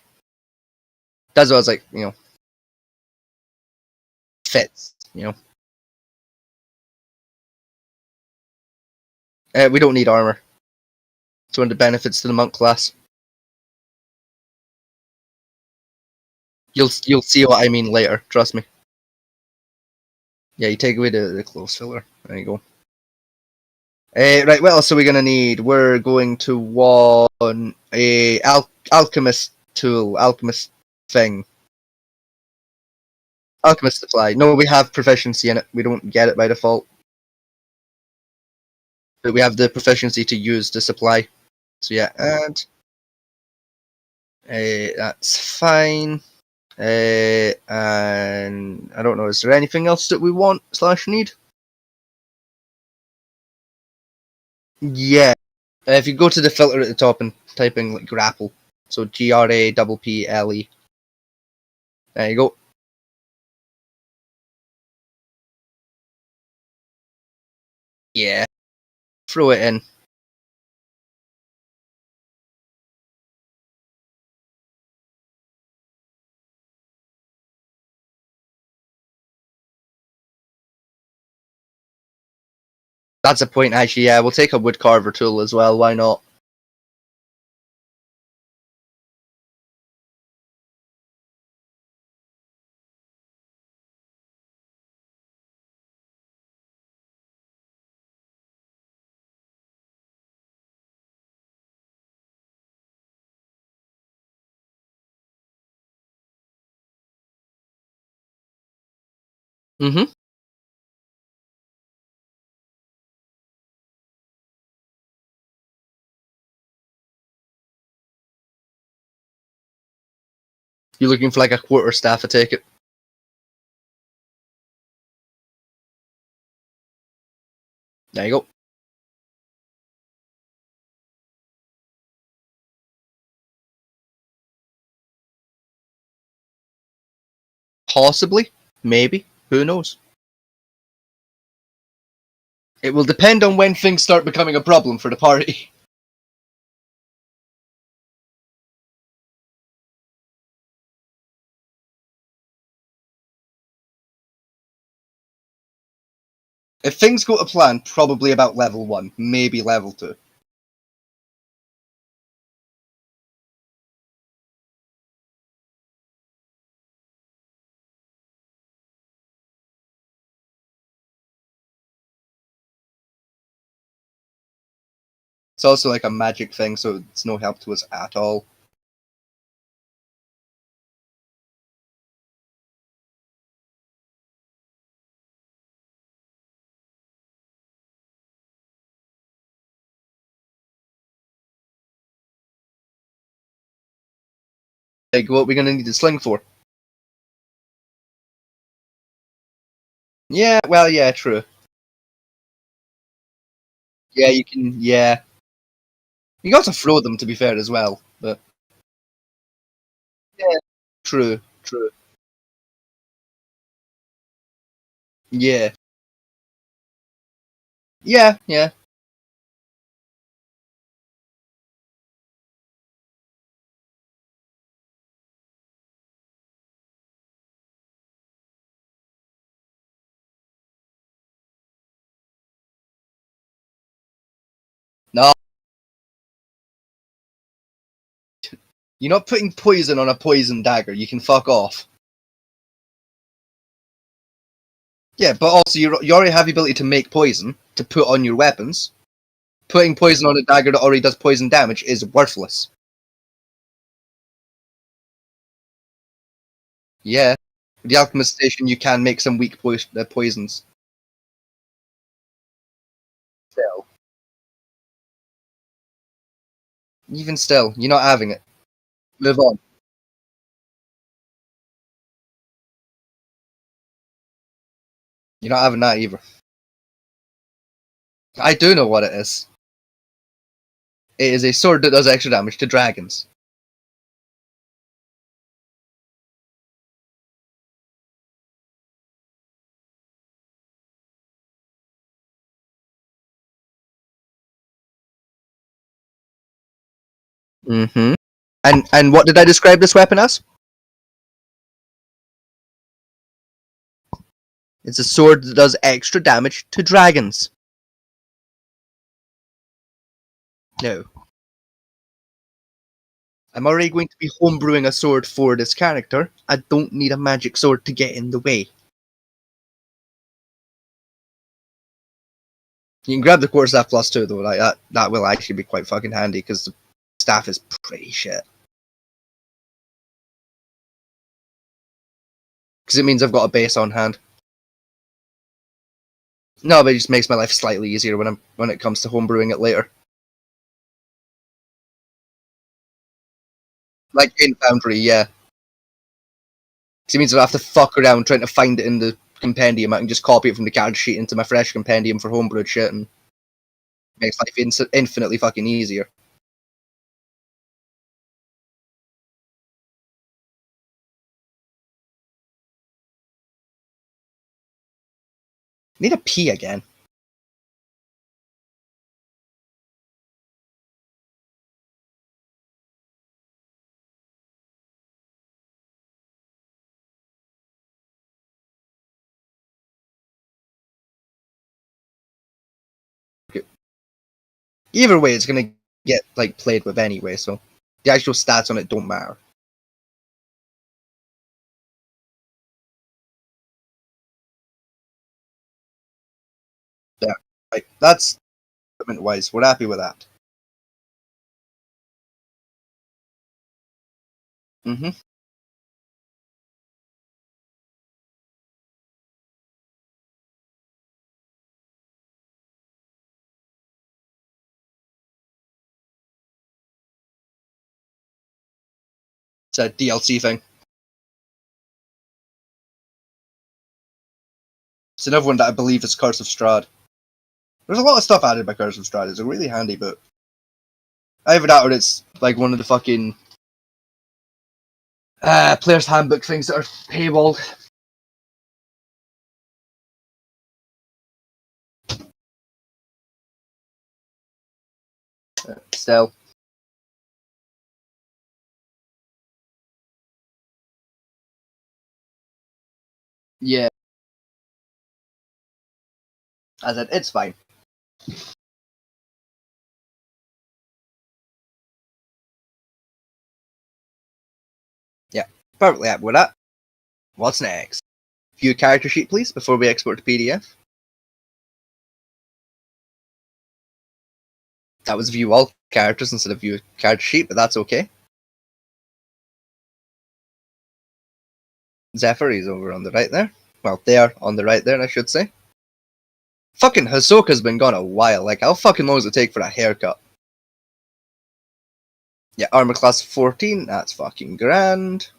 That's what I was like, fits, we don't need armor. It's one of the benefits to the monk class. You'll see what I mean later, trust me. Yeah, you take away the clothes filler. There you go. Right, what else are we gonna need? We're going to want a alchemist tool, alchemist thing. Alchemist supply. No, we have proficiency in it. We don't get it by default. But we have the proficiency to use the supply. So yeah, and that's fine. And I don't know, is there anything else that we want / need? Yeah. If you go to the filter at the top and type in like grapple, so GRAPPLE. There you go. Yeah. Throw it in. That's a point, actually. Yeah, we'll take a wood carver tool as well. Why not? Mm-hmm. You're looking for like a quarter staff, I take it. There you go. Possibly. Maybe. Who knows? It will depend on when things start becoming a problem for the party. If things go to plan, probably about level 1, maybe level 2. It's also like a magic thing, so it's no help to us at all. Like, what are we gonna need the sling for? Yeah, well, yeah, true. Yeah, you can, yeah. You can also throw them, to be fair, as well. But yeah, true. Yeah, yeah. No, you're not putting poison on a poison dagger. You can fuck off. Yeah, but also you already have the ability to make poison to put on your weapons. Putting poison on a dagger that already does poison damage is worthless. Yeah, with the alchemist station you can make some weak poisons. Still, even still, you're not having it. Move on. You're not having that either. I do know what it is. It is a sword that does extra damage to dragons. Mm-hmm. And what did I describe this weapon as? It's a sword that does extra damage to dragons. No. I'm already going to be homebrewing a sword for this character. I don't need a magic sword to get in the way. You can grab the quarterstaff plus 2 though. Like that will actually be quite fucking handy because the staff is pretty shit. Because it means I've got a base on hand. No, but it just makes my life slightly easier when it comes to homebrewing it later. Like in Foundry, yeah. Because it means I don't have to fuck around trying to find it in the compendium. I can just copy it from the character sheet into my fresh compendium for homebrewed shit and makes life infinitely fucking easier. Need a pee again. Either way, it's gonna get like played with anyway, so the actual stats on it don't matter. Yeah, right. That's equipment wise. We're happy with that. Mm-hmm. It's a DLC thing. It's another one that I believe is Curse of Strahd. There's a lot of stuff added by Curse of Strahd. It's a really handy book. Either that or it's like one of the fucking player's handbook things that are paywalled. Still. Yeah. As I said, it's fine. Yeah. Perfectly happy with that. What's next? View character sheet, please, before we export to PDF. That was view all characters instead of view character sheet, but that's okay. Zephyr is over on the right there. Well, they are on the right there, I should say. Fucking Hisoka's been gone a while. Like, how fucking long does it take for a haircut? Yeah, armor class 14. That's fucking grand.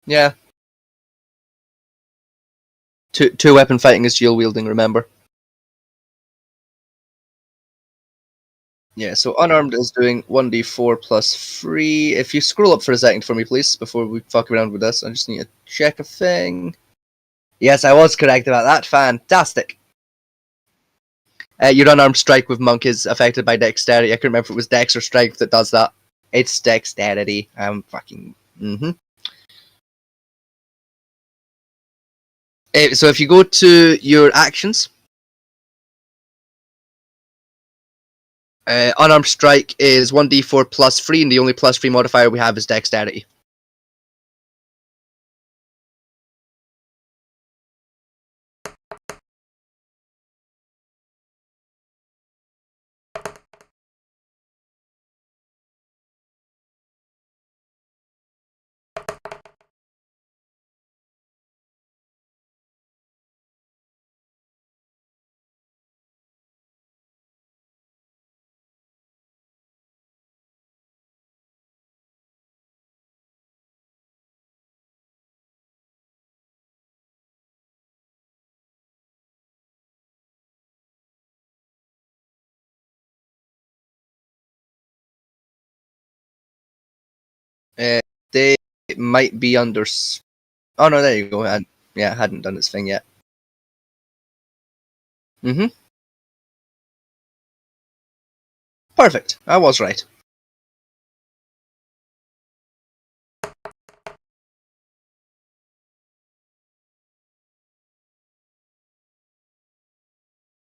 Yeah. Two weapon fighting is dual wielding, remember? Yeah, so unarmed is doing 1d4 plus 3. If you scroll up for a second for me, please, before we fuck around with this, I just need to check a thing. Yes, I was correct about that. Fantastic. Your unarmed strike with monk is affected by dexterity. I couldn't remember if it was dex or strength that does that. It's dexterity. I'm fucking. So if you go to your actions, unarmed strike is 1d4 plus 3, and the only plus 3 modifier we have is dexterity. Uh, they might be under. Oh no, there you go. Yeah, hadn't done its thing yet. Perfect. I was right.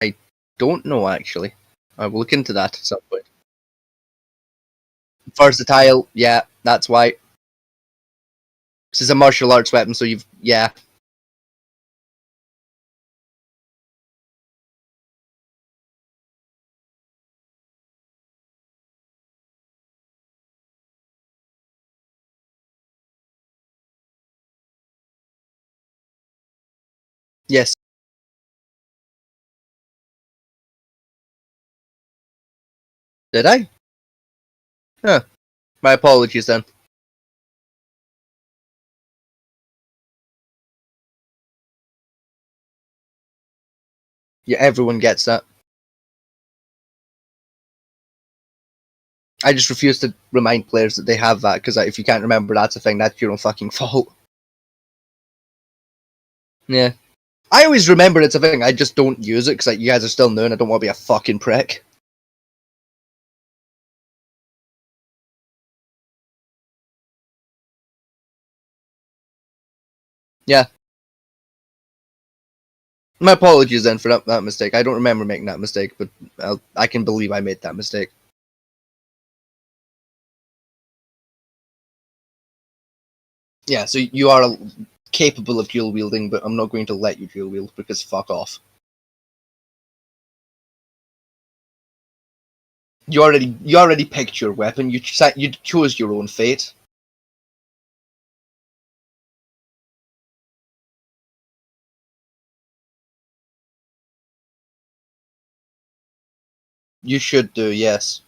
I don't know actually. I will look into that at some point. Versatile, yeah, that's why. This is a martial arts weapon, so yeah. Yes. Did I? Huh. My apologies then. Yeah, everyone gets that. I just refuse to remind players that they have that, because if you can't remember that's a thing, that's your own fucking fault. Yeah. I always remember it's a thing, I just don't use it, because like, you guys are still new and I don't want to be a fucking prick. Yeah. My apologies then for that mistake. I don't remember making that mistake, but I can believe I made that mistake. Yeah, so you are capable of dual wielding, but I'm not going to let you dual wield because fuck off. You already picked your weapon. You chose your own fate. You should do, yes.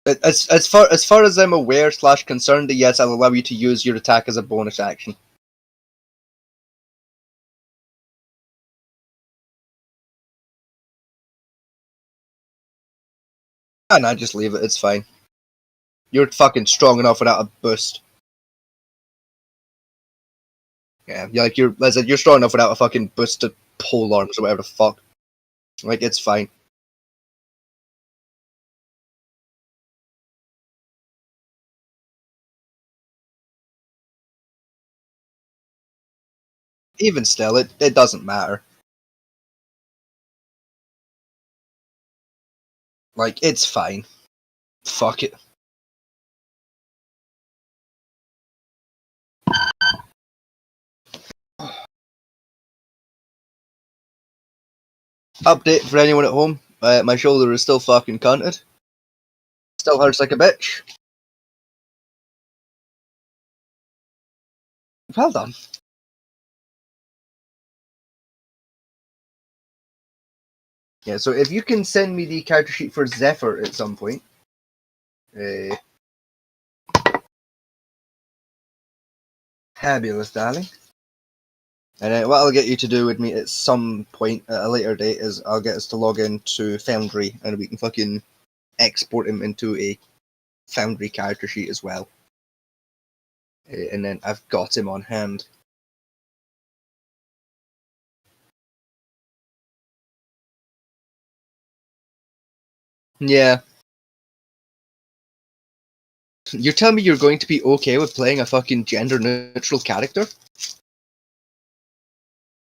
As far as I'm aware / concerned, yes, I'll allow you to use your attack as a bonus action. And I just leave it. It's fine. You're fucking strong enough without a boost. Yeah, as I said, you're strong enough without a fucking boosted pole arms or whatever the fuck. Like, it's fine. Even still, it doesn't matter. Like, it's fine. Fuck it. Update for anyone at home. My shoulder is still fucking cunted. Still hurts like a bitch. Well done. Yeah, so if you can send me the character sheet for Zephyr at some point. Fabulous, darling. And what I'll get you to do with me at some point at a later date is I'll get us to log into Foundry and we can fucking export him into a Foundry character sheet as well. And then I've got him on hand. Yeah. You're telling me you're going to be okay with playing a fucking gender neutral character?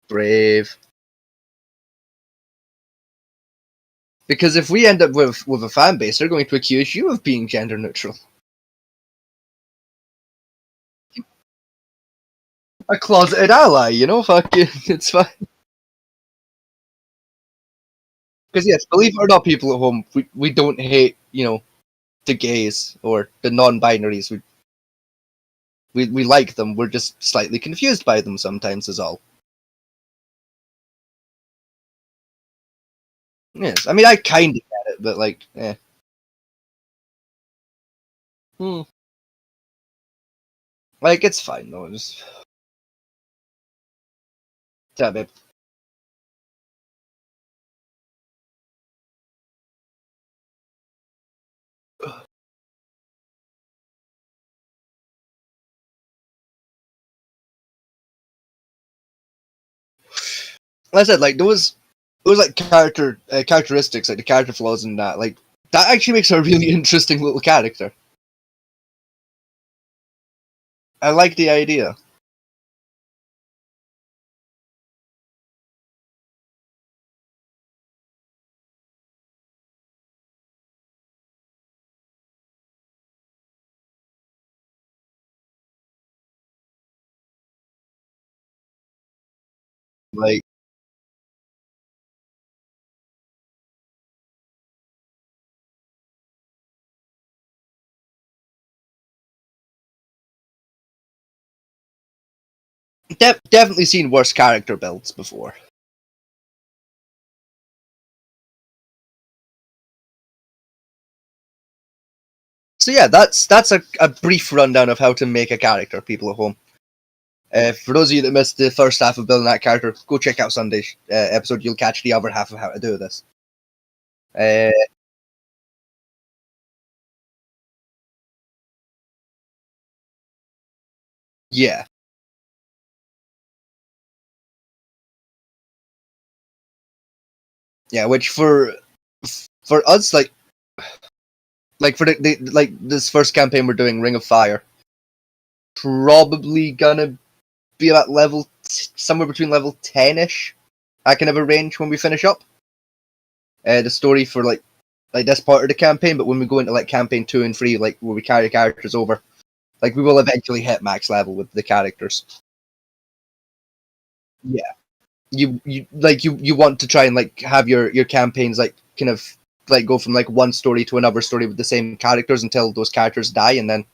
Brave. Because if we end up with a fan base, they're going to accuse you of being gender neutral. A closeted ally, you know? Fucking, it's fine. Because yes, believe it or not, people at home, we don't hate, you know, the gays or the non-binaries. We like them. We're just slightly confused by them sometimes, is all. Yes, I mean I kind of get it, but like, eh. Hmm. Like it's fine though. Just yeah, babe. Like I said, like those like characteristics, like the character flaws and that, like that actually makes her a really interesting little character. I like the idea. Like, definitely seen worse character builds before. So yeah, that's a brief rundown of how to make a character, people at home. For those of you that missed the first half of building that character, go check out Sunday's episode. You'll catch the other half of how to do this. Uh, yeah, yeah. Which for us, like for the like this first campaign we're doing, Ring of Fire, probably gonna be about level somewhere between level 10ish. I can have a range when we finish up the story for like this part of the campaign. But when we go into like campaign 2 and 3, like where we carry characters over, like we will eventually hit max level with the characters. Yeah, you want to try and like have your campaigns like kind of like go from like one story to another story with the same characters until those characters die, and then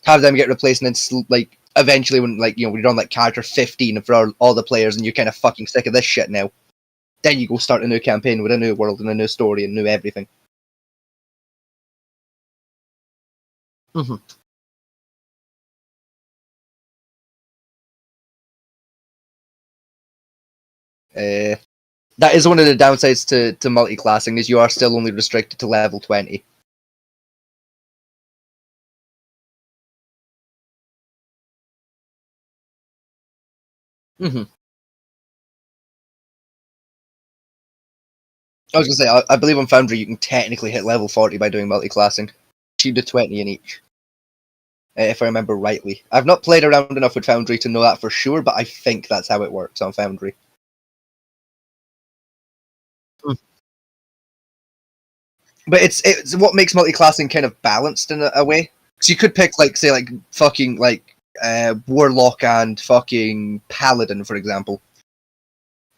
have them get replaced, and then like eventually when like you know we're on like character 15 for all the players, and you're kind of fucking sick of this shit now, then you go start a new campaign with a new world and a new story and new everything. Mm-hmm. Uh, that is one of the downsides to multi-classing, is you are still only restricted to level 20. Mm-hmm. I was gonna say, I believe on Foundry you can technically hit level 40 by doing multi-classing. You do 20 in each, if I remember rightly. I've not played around enough with Foundry to know that for sure, but I think that's how it works on Foundry. Mm. But it's what makes multi-classing kind of balanced in a way. So you could pick like say like fucking like Warlock and fucking Paladin, for example,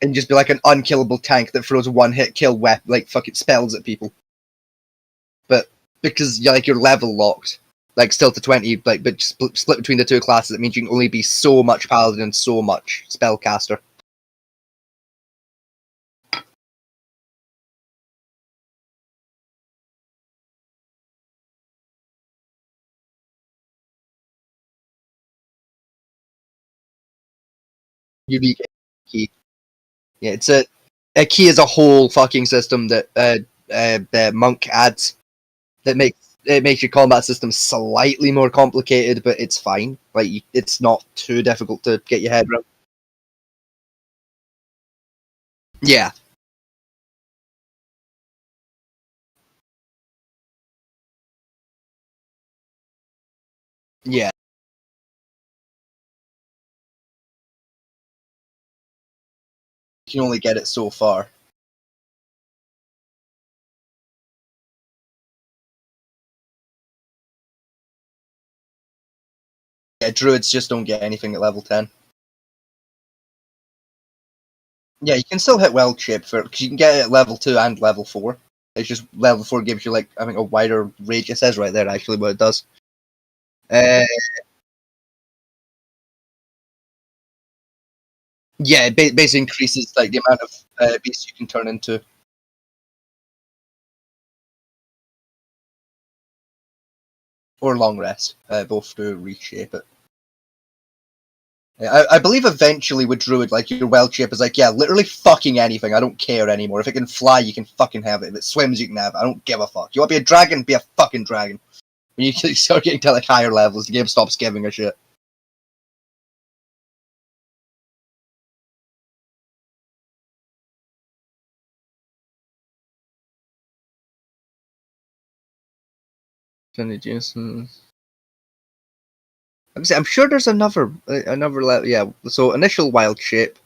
and just be like an unkillable tank that throws a one-hit kill like fucking spells at people. But because you're level locked, like still to 20, like but split between the two classes, it means you can only be so much paladin and so much spellcaster. unique key. Yeah, it's a key is a whole fucking system that the monk adds that makes your combat system slightly more complicated, but it's fine. Like it's not too difficult to get your head around. Yeah, yeah. You can only get it so far. Yeah, druids just don't get anything at level 10. Yeah, you can still hit Wild Shape for because you can get it at level 2 and level 4. It's just level 4 gives you like I think a wider range. It says right there actually what it does. Yeah, it basically increases like the amount of beasts you can turn into. Or long rest. Both do reshape it. Yeah, I believe eventually with Druid, like your wild shape is like, yeah, literally fucking anything. I don't care anymore. If it can fly, you can fucking have it. If it swims, you can have it. I don't give a fuck. You want to be a dragon? Be a fucking dragon. When you start getting to like higher levels, the game stops giving a shit. I'm sure there's another level. Yeah, so initial wild shape.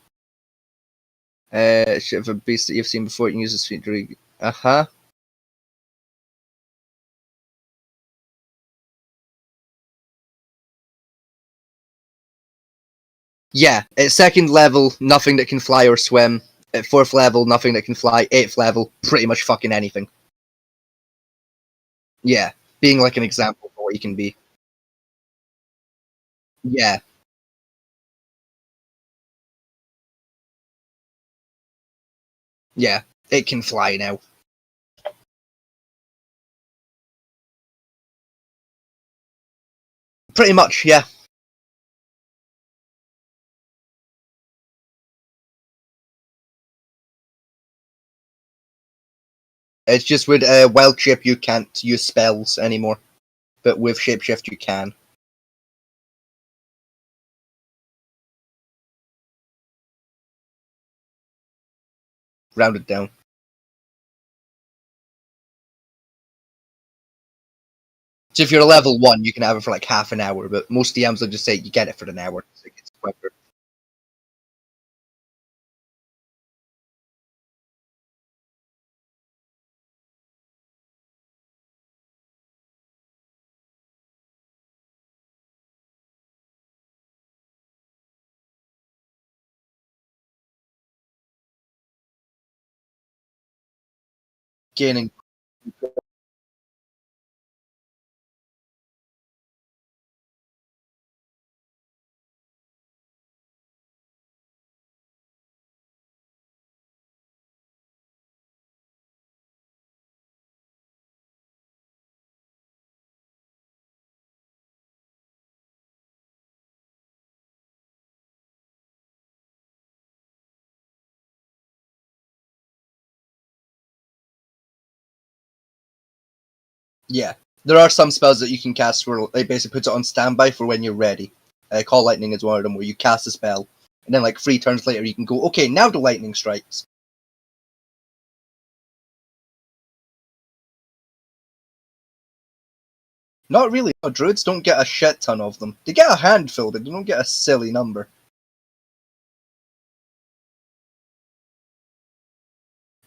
Shape of a beast that you've seen before. You can use this feature. Uh huh. Yeah, at second level, nothing that can fly or swim. At fourth level, nothing that can fly. Eighth level, pretty much fucking anything. Yeah, being like an example for what you can be. Yeah, yeah, it can fly now. Pretty much, yeah. It's just with wild shape you can't use spells anymore, but with shapeshift you can. Rounded down. So if you're a level 1, you can have it for like half an hour, but most DMs will just say you get it for an hour. So it gets quicker. Gaining. Yeah. There are some spells that you can cast where it basically puts it on standby for when you're ready. Call Lightning is one of them where you cast a spell, and then like 3 turns later you can go, okay, now the lightning strikes. Not really. No, druids don't get a shit ton of them. They get a handful, but they don't get a silly number.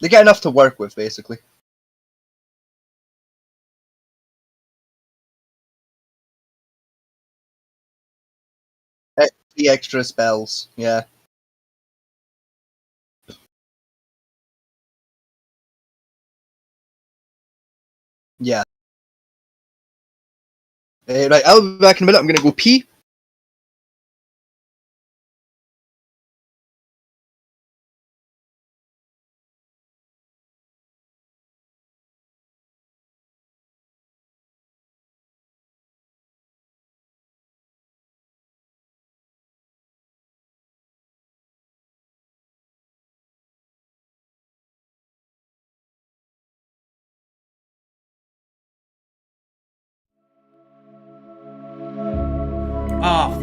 They get enough to work with, basically. 3 extra spells, yeah. Yeah. Right, I'll be back in a minute. I'm gonna go pee. off.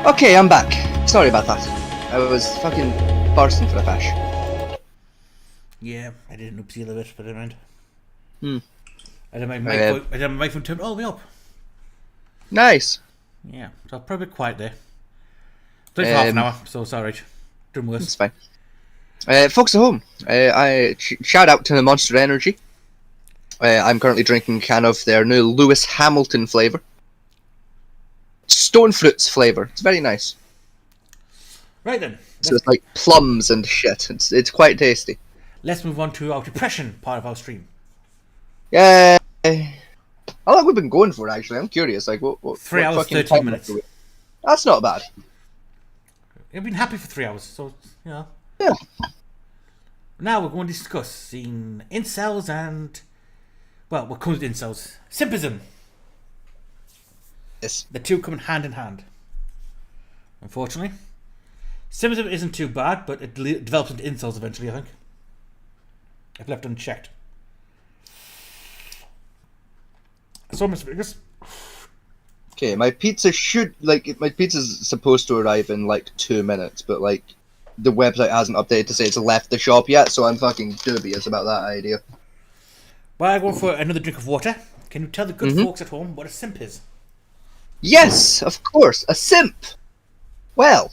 Okay, I'm back. Sorry about that. I was fucking bursting for a fish. Yeah, I did an oopsie a little bit, but I mind. Hmm. I had my microphone turned all the way up. Nice. Yeah, so probably quiet there. It's only for half an hour, so it's alright. Doing worse. It's fine. Folks at home, shout out to Monster Energy. I'm currently drinking a can of their new Lewis Hamilton flavour. Stone fruits flavour. It's very nice. Right then. So it's like plums and shit. It's quite tasty. Let's move on to our depression part of our stream. Yeah. How long have we been going for, actually? I'm curious. Like, what 3 hours, fucking 13 time minutes. are we- That's not bad. I've been happy for 3 hours, so, you know. Yeah. Now we're going to discuss incels and, well, what comes with incels. Simpism. Yes. The two come hand in hand. Unfortunately. Simpism isn't too bad, but it develops into incels eventually, I think. If left unchecked. So, Mr. Vrgas. Okay, my pizza's supposed to arrive in like 2 minutes, but like the website hasn't updated to say it's left the shop yet, so I'm fucking dubious about that idea. While I go for another drink of water, can you tell the good folks at home what a simp is? Yes, of course, a simp. Well,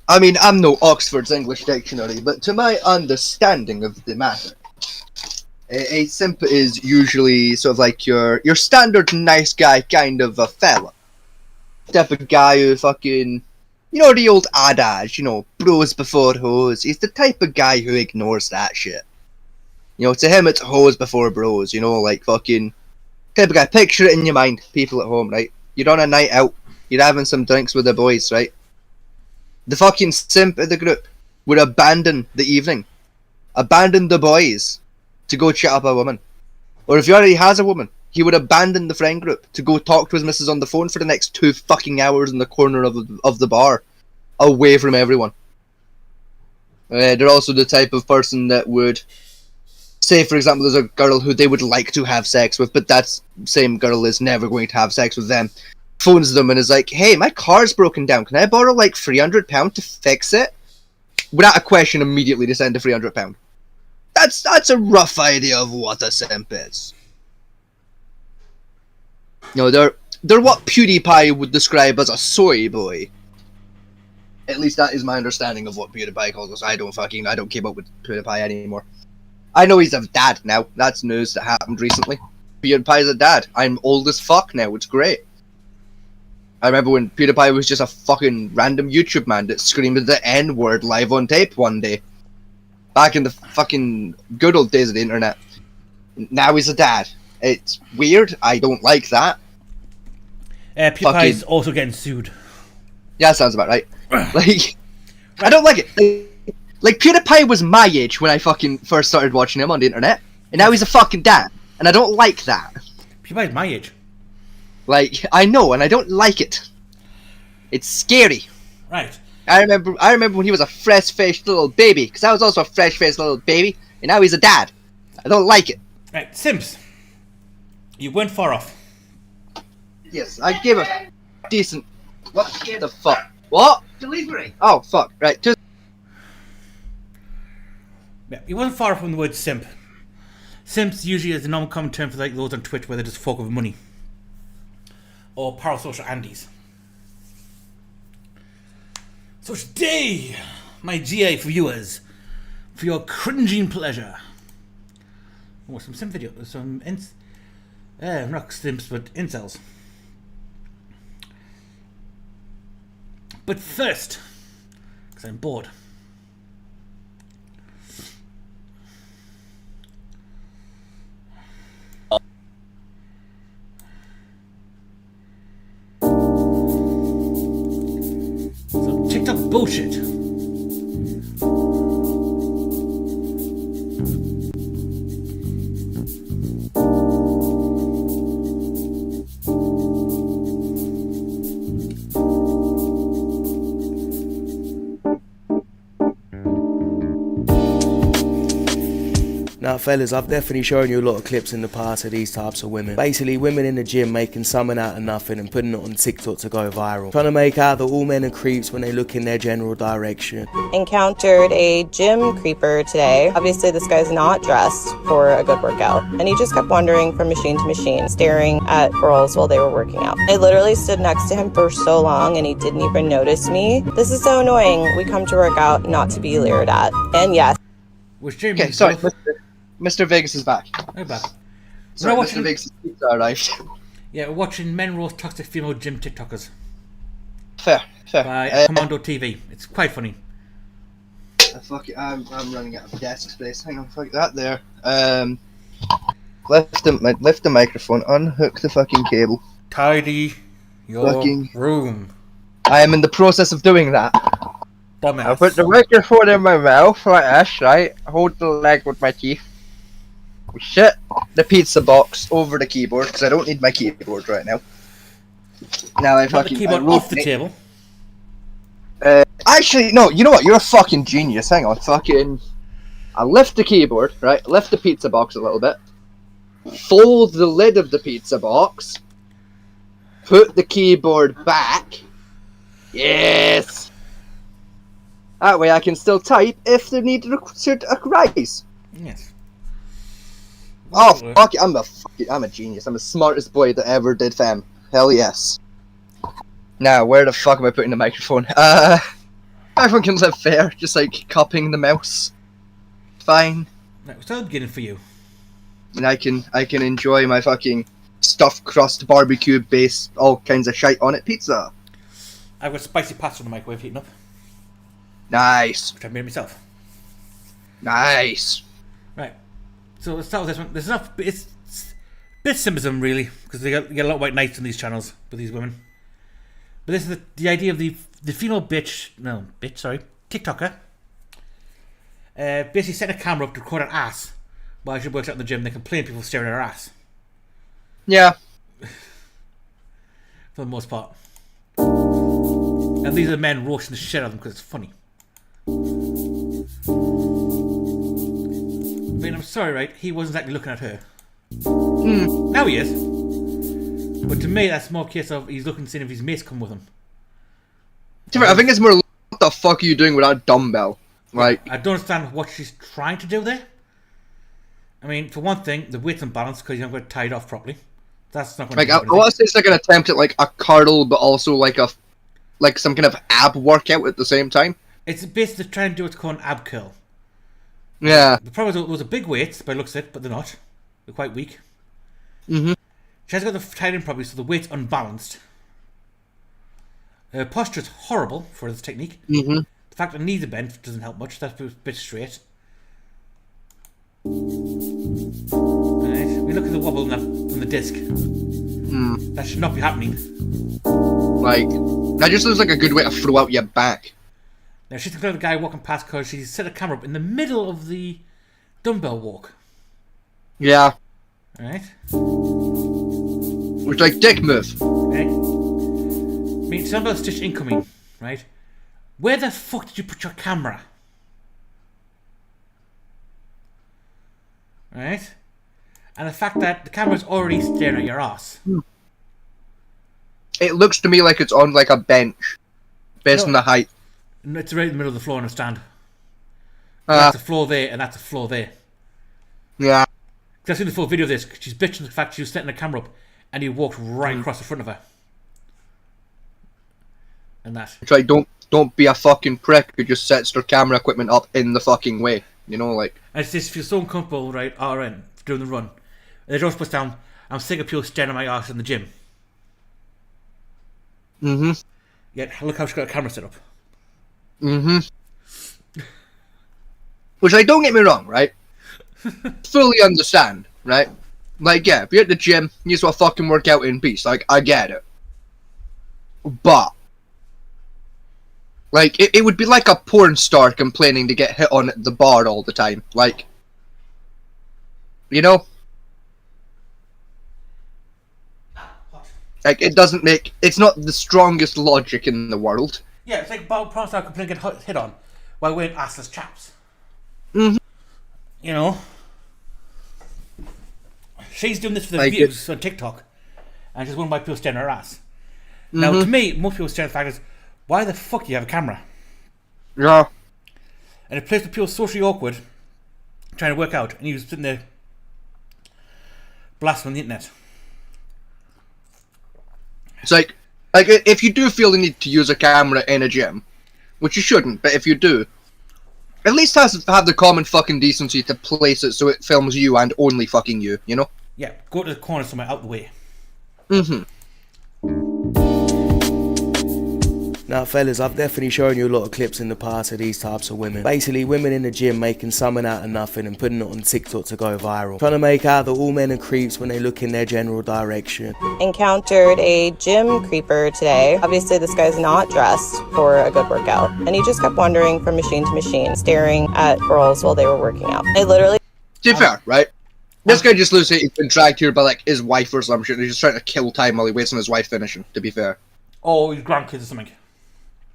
I mean, I'm no Oxford's English dictionary, but to my understanding of the matter, a simp is usually sort of like your standard nice guy kind of a fella. Type of guy who fucking, you know, the old adage, you know, bros before hoes. He's the type of guy who ignores that shit. You know, to him it's hoes before bros, you know, like fucking type of guy. Picture it in your mind, people at home, right? You're on a night out, you're having some drinks with the boys, right? The fucking simp of the group would abandon the evening, abandon the boys to go chat up a woman. Or if he already has a woman, he would abandon the friend group to go talk to his missus on the phone for the next 2 fucking hours in the corner of the bar, away from everyone. They're also the type of person that would say, for example, there's a girl who they would like to have sex with, but that same girl is never going to have sex with them. Phones them and is like, hey, my car's broken down. Can I borrow like £300 to fix it? Without a question, immediately to send a £300. That's a rough idea of what a simp is. You know, they're what PewDiePie would describe as a soy boy. At least that is my understanding of what PewDiePie calls us. I don't keep up with PewDiePie anymore. I know he's a dad now. That's news that happened recently. PewDiePie's a dad. I'm old as fuck now. It's great. I remember when PewDiePie was just a fucking random YouTube man that screamed the N-word live on tape one day. Back in the fucking good old days of the internet. Now he's a dad. It's weird. I don't like that. PewDiePie's also getting sued. Yeah, that sounds about right. Like, I don't like it. Like, PewDiePie was my age when I fucking first started watching him on the internet. And now he's a fucking dad. And I don't like that. PewDiePie's my age. Like, I know, and I don't like it. It's scary. Right. I remember when he was a fresh-faced little baby, because I was also a fresh-faced little baby, and now he's a dad. I don't like it. Right, simps. You weren't far off. Yes, I gave a decent. What the fuck? What? Delivery. Oh fuck! Right, just. Yeah, you wasn't far from the word simp. Simps usually is the normal common term for like those on Twitch where they just fuck with money. Or parasocial Andes. So today, my GA for viewers, for your cringing pleasure. Oh, some simp videos, not simps, but incels. But first, because I'm bored. Some TikTok bullshit. Now fellas, I've definitely shown you a lot of clips in the past of these types of women. Basically women in the gym making something out of nothing and putting it on TikTok to go viral. Trying to make out that all men are creeps when they look in their general direction. Encountered a gym creeper today. Obviously this guy's not dressed for a good workout. And he just kept wandering from machine to machine, staring at girls while they were working out. I literally stood next to him for so long and he didn't even notice me. This is so annoying. We come to work out not to be leered at. And yes. Was Jeremy Okay, sorry, Mr. Vegas is back. We're back. Sorry, We're Mr. Vegas' pizza arrived. Yeah, we're watching men roast toxic female gym TikTokers Fair. by Commando TV. It's quite funny. Fuck it, I'm running out of desk space. Hang on, fuck that there. Lift the microphone, unhook the fucking cable. Tidy your Fucking- room. I am in the process of doing that. Dumbass. I put the microphone in my mouth like this, right? Hold the leg with my teeth. Shit the pizza box over the keyboard because I don't need my keyboard right now. Now I Not the fucking keyboard I off the rotate- table. Actually, no. You know what? You're a fucking genius. Hang on, fucking. I lift the keyboard, right? Lift the pizza box a little bit. Fold the lid of the pizza box. Put the keyboard back. Yes. That way I can still type if the need arise. Yes. Oh fuck it! I'm a genius. I'm the smartest boy that ever did fam. Hell yes. Now where the fuck am I putting the microphone? Everyone can live fair, just like copying the mouse. Fine. Right, we're still beginning for you. And I can enjoy my fucking stuffed crust barbecue based all kinds of shite on it pizza. I've got spicy pasta in the microwave heating up, Nice. which I made myself. Nice. Right. So let's start with this one. There's enough. It's a bit symbolism, really, because you get a lot of white knights on these channels with these women. But this is the idea of the female TikToker. Basically set a camera up to record her ass while she works out in the gym. They complain people staring at her ass, Yeah. for the most part. And these are men roasting the shit out of them because it's funny. I mean, I'm sorry, right? He wasn't exactly looking at her. Now he is. But to me, that's more a case of he's looking to see if his mates come with him. I think it's more. What the fuck are you doing with that dumbbell? Like, I don't understand what she's trying to do there. I mean, for one thing, the weight's unbalanced because you haven't got it tied off properly. That's not going to I want to say it's like an attempt at like a curl, but also like some kind of ab workout at the same time. It's basically trying to do what's called an ab curl. Yeah. The problem is those are big weights by the looks of it, but they're not. They're quite weak. Mm-hmm. She hasn't got the tied in properly, so the weight's unbalanced. Her posture is horrible for this technique. Mm-hmm. The fact that her knees are bent doesn't help much. That's a bit straight. Right. We look at the wobble on the disc. That should not be happening. Like, that just looks like a good way to throw out your back. Now she's looking at the guy walking past because she's set a camera up in the middle of the dumbbell walk. Yeah. Right? Which, like, dick move. Right? I mean, dumbbell stitch incoming, right? Where the fuck did you put your camera? Right? And the fact that the camera's already staring at your ass. It looks to me like it's on like a bench, based on the height. It's right in the middle of the floor on a stand. That's a floor there, and that's a floor there. Yeah. I've seen the full video of this. She's bitching the fact she was setting the camera up, and he walked right across the front of her. And that. It's like, don't be a fucking prick who just sets their camera equipment up in the fucking way. You know, like. And it's just, if you're so uncomfortable, right, RN, doing the run, and the door puts down, I'm sick of people staring at my ass in the gym. Mm-hmm. Yet, look how she's got a camera set up. Mm-hmm. Which, like, don't get me wrong, right? Fully understand, right? Like, yeah, if you're at the gym, you just want to fucking work out in peace. Like, I get it. But, like, it would be like a porn star complaining to get hit on at the bar all the time. Like, you know? Like, it doesn't make... It's not the strongest logic in the world. Yeah, it's like Bob Prost complaining get hit on while wearing assless chaps. Mm-hmm. You know? She's doing this for the Like views on TikTok, and she's wondering why people staring at her ass. Now, to me, most people stare at the fact is, why the fuck do you have a camera? Yeah. And it plays with people socially awkward, trying to work out, and you're sitting there blasting on the internet. It's like if you do feel the need to use a camera in a gym, which you shouldn't, but if you do, at least have the common fucking decency to place it so it films you and only fucking you, you know? Yeah, go to the corner somewhere out the way. Mm-hmm. Now, fellas, I've definitely shown you a lot of clips in the past of these types of women. Basically, women in the gym making something out of nothing and putting it on TikTok to go viral. Trying to make out that all men are creeps when they look in their general direction. Encountered a gym creeper today. Obviously, this guy's not dressed for a good workout. And he just kept wandering from machine to machine, staring at girls while they were working out. I literally... To be fair, right? This guy just looks like he's been dragged here by, like, his wife or some shit. He's just trying to kill time while he waits on his wife finishing, to be fair. Oh, his grandkids or something.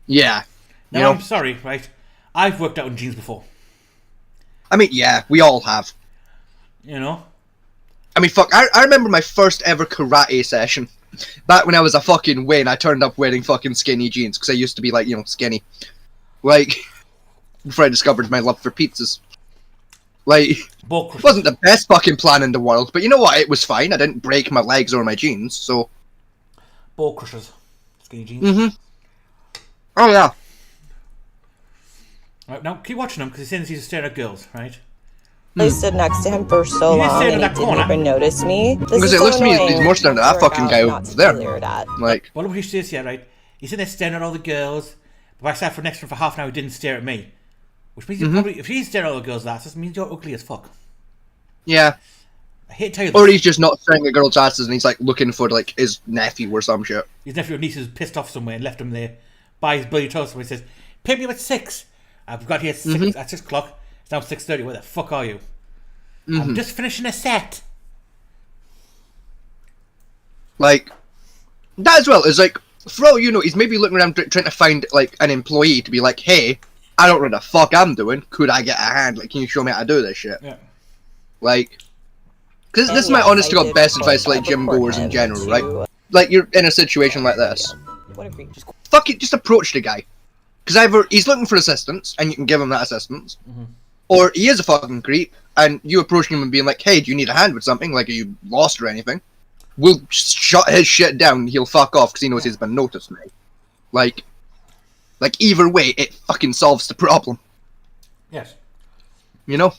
Yeah. Now, you know? I'm sorry, right? I've worked out in jeans before. I mean, yeah, we all have. You know? I mean, fuck, I remember my first ever karate session. Back when I was a fucking Wayne, I turned up wearing fucking skinny jeans, because I used to be, like, you know, skinny. Like, before I discovered my love for pizzas. Like, it wasn't the best fucking plan in the world, but you know what, it was fine. I didn't break my legs or my jeans, so... Ball crushers. Skinny jeans. Mm-hmm. Oh, yeah. Right, now, keep watching him, because he seems he's staring at girls, right? I stood next to him for so You didn't long stand in and he that didn't corner. even notice me. Because it looks to me he's more staring at that fucking guy over there. Like, Well, look what he says here, right? He's sitting there staring at all the girls, but I sat for next to him for half an hour, he didn't stare at me. Which means he probably, if he's staring at all the girls' asses, it means you're ugly as fuck. yeah. I hate to tell you this. Or he's just not staring at girls' asses and he's, like, looking for, like, his nephew or some shit. His nephew or niece is pissed off somewhere and left him there by his bloody toast where he says, pay me up at 6. I've got here at 6 o'clock. It's now 6:30. Where the fuck are you? I'm just finishing a set. Like, that as well is, like, for all you know, he's maybe looking around trying to find, like, an employee to be like, hey, I don't know what the fuck I'm doing. Could I get a hand? Like, can you show me how to do this shit? Yeah. Like, because this is my honest to God best advice to, like, gym goers in general, right? Like, you're in a situation like this. What a creep. Fuck it, just approach the guy. Because either he's looking for assistance, and you can give him that assistance, or he is a fucking creep, and you approaching him and being like, hey, do you need a hand with something? Like, are you lost or anything? We'll shut his shit down, he'll fuck off because he knows he's been noticed now. Like, either way, it fucking solves the problem. Yes. You know?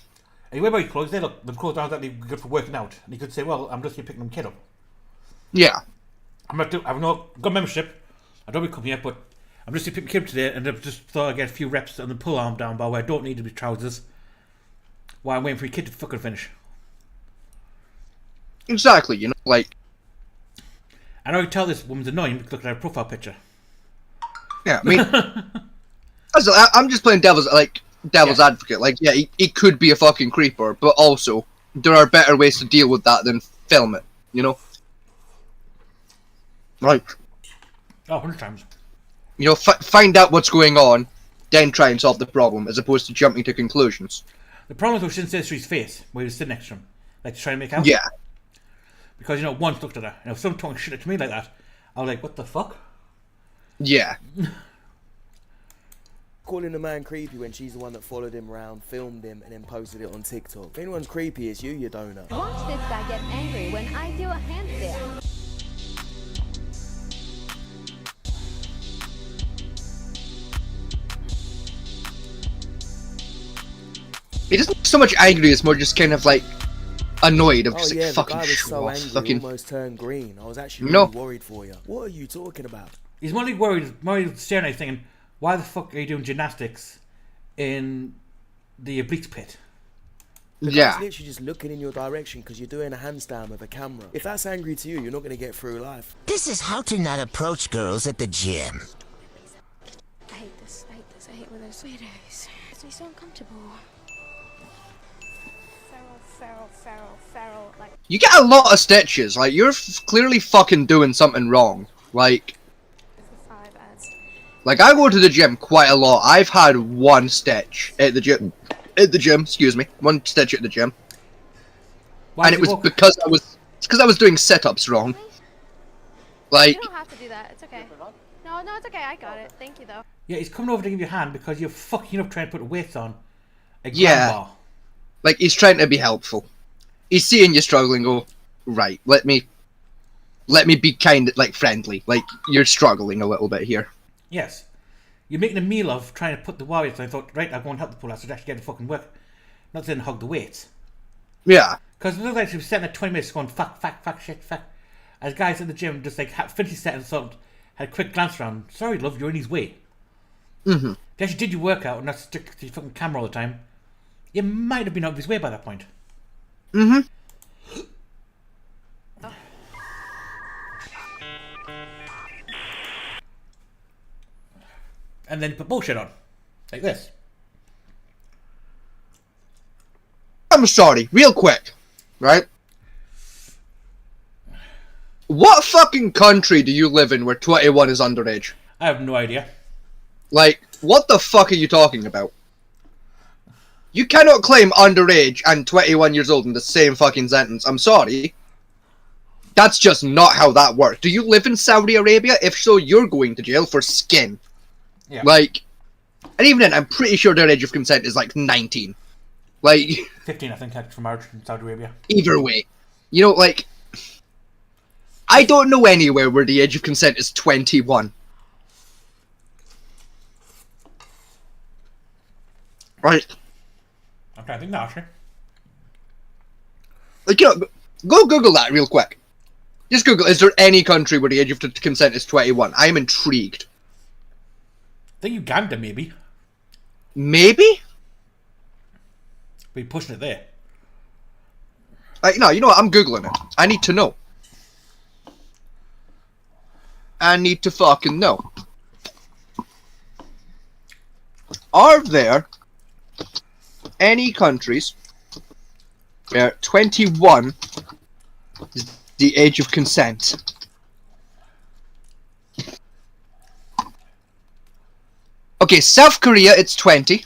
And you wear my clothes, they look, the clothes aren't that good for working out. And you could say, well, I'm just here picking them kid up. Yeah. I've not got membership. I don't become yet, but I'm just here picking kid up today, and I've just thought I'd get a few reps on the pull arm down bar where I don't need to be trousers while I'm waiting for your kid to fucking finish. Exactly, you know, like... I know you tell this woman's annoying because look at her profile picture. Yeah, I mean... I'm just playing devil's advocate. Like, yeah, he could be a fucking creeper, but also, there are better ways to deal with that than film it, you know? Like... Oh, 100 times. You know, find out what's going on, then try and solve the problem, as opposed to jumping to conclusions. The problem is we shouldn't say it to his face, where he was sitting next to him. like to try and make out. Yeah. Because, you know, once looked at her, and if someone talking shit to me like that, I was like, what the fuck? Yeah. Calling a man creepy when she's the one that followed him around, filmed him, and then posted it on TikTok. If anyone's creepy, it's you donut. Watch this guy get angry when I do a handstand. He doesn't look so much angry, it's more just kind of like annoyed. I'm Oh just yeah, like, the fucking guy was so off. angry, Fucking. almost turned green. I was actually No. really worried for you. What are you talking about? He's more like worried staring at you thinking, why the fuck are you doing gymnastics in the obliques pit? The Yeah. guy's literally just looking in your direction because you're doing a handstand with a camera. If that's angry to you, you're not going to get through life. This is how to not approach girls at the gym. I hate this. I hate this. I hate when there's sweet days. It makes me so uncomfortable. Feral. Like, You get a lot of stitches. Like, you're clearly fucking doing something wrong. Like, I go to the gym quite a lot. I've had one stitch at the gym. Excuse me. One stitch at the gym. Why And is it he was because I was doing sit-ups wrong. Like, you don't have to do that. It's okay. No, it's okay. I got it. Thank you, though. Yeah, he's coming over to give you a hand because you're fucking up trying to put the weights on a ground Yeah. bar. like he's trying to be helpful. He's seeing you struggling. Go, right. Let me be kind, like friendly. Like you're struggling a little bit here. Yes. You're making a meal of trying to put the warriors. So I thought, right, I'll go and help the pull out so actually get the fucking work. Not saying hug the weights. Yeah. Because it looked like she was sitting there 20 minutes going, fuck, shit, fuck. As guys in the gym just like finished set and sort of had a quick glance around. Sorry, love, you're in his way. Mm-hmm. If you actually did your workout and not stick to your fucking camera all the time, you might have been out of his way by that point. Mm-hmm. And then put bullshit on. Like this. I'm sorry, real quick, right? What fucking country do you live in where 21 is underage? I have no idea. Like, what the fuck are you talking about? You cannot claim underage and 21 years old in the same fucking sentence. I'm sorry. That's just not how that works. Do you live in Saudi Arabia? If so, you're going to jail for skin. Yeah. Like, and even then, I'm pretty sure their age of consent is like 19. Like, 15, I think, like, for marriage in Saudi Arabia. either way. You know, like, I don't know anywhere where the age of consent is 21. Right. I'm trying to think now, actually. Like, you know, go Google that real quick. Just Google, is there any country where the age of consent is 21? I am intrigued. I think Uganda, maybe. Maybe? Be pushing it there. Like, no, you know what? I'm Googling it. I need to know. I need to fucking know. Are there any countries where 21 is the age of consent? Okay, South Korea, it's 20.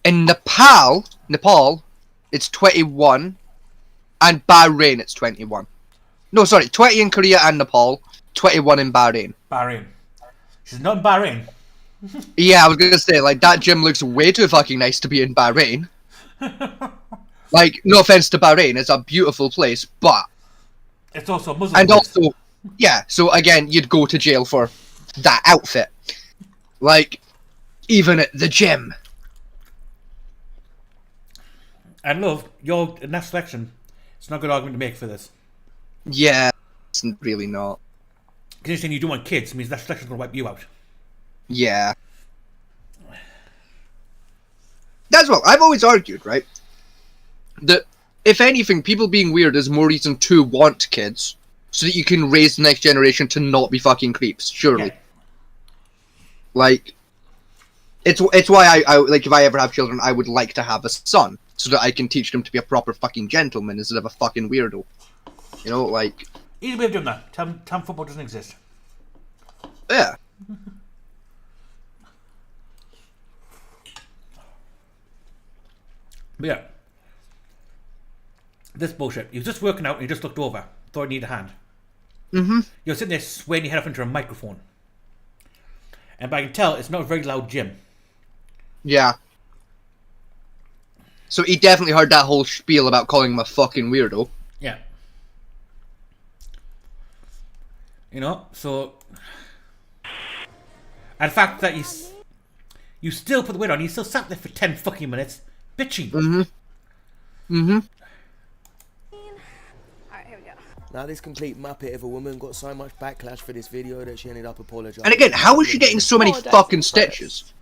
In Nepal, it's 21. And Bahrain, it's 21. No, sorry, 20 in Korea and Nepal, 21 in Bahrain. Bahrain. She's not in Bahrain. Yeah, I was gonna say, like, that gym looks way too fucking nice to be in Bahrain. Like, no offense to Bahrain, it's a beautiful place, but... It's also a Muslim And place. also, yeah, so again, you'd go to jail for that outfit. Like, even at the gym. And love, you're in that selection. It's not a good argument to make for this. Yeah, it's really not. Because you're saying you don't want kids means that selection's going to wipe you out. Yeah. That's what I've always argued, right? That, if anything, people being weird is more reason to want kids, so that you can raise the next generation to not be fucking creeps, surely. Yeah. Like, it's why I like, if I ever have children, I would like to have a son, so that I can teach them to be a proper fucking gentleman instead of a fucking weirdo. You know, like... Easy way of doing that. Tell them football doesn't exist. Yeah. But yeah. This bullshit. He was just working out and he just looked over. Thought he needed a hand. Mm-hmm. You're sitting there sweating your head off into a microphone. And but I can tell it's not a very loud gym. Yeah. So he definitely heard that whole spiel about calling him a fucking weirdo. Yeah. You know, so... And the fact that you still put the weight on, you still sat there for 10 fucking minutes, bitching. Mm-hmm. Mm-hmm. Alright, here we go. Now this complete muppet of a woman got so much backlash for this video that she ended up apologising. And again, how is she getting so many Apologize fucking to the stitches?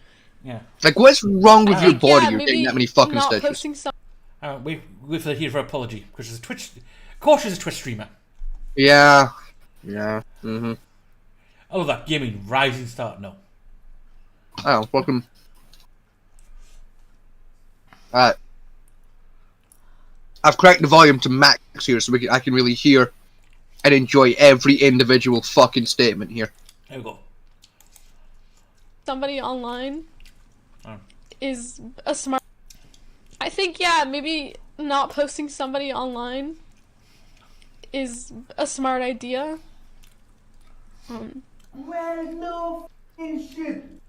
Yeah. Like, what's wrong with your Yeah, body? You're maybe getting that many fucking not stitches. posting some. Wait for here for apology. Because she's a Twitch... Of course she's a Twitch streamer. Yeah. Yeah. Mm-hmm. I love that gaming rising star. No. Oh, fucking... Alright. I've cranked the volume to max here so I can really hear and enjoy every individual fucking statement here. There we go. Somebody online Oh. is a smart. I think, yeah, maybe not posting somebody online is a smart idea.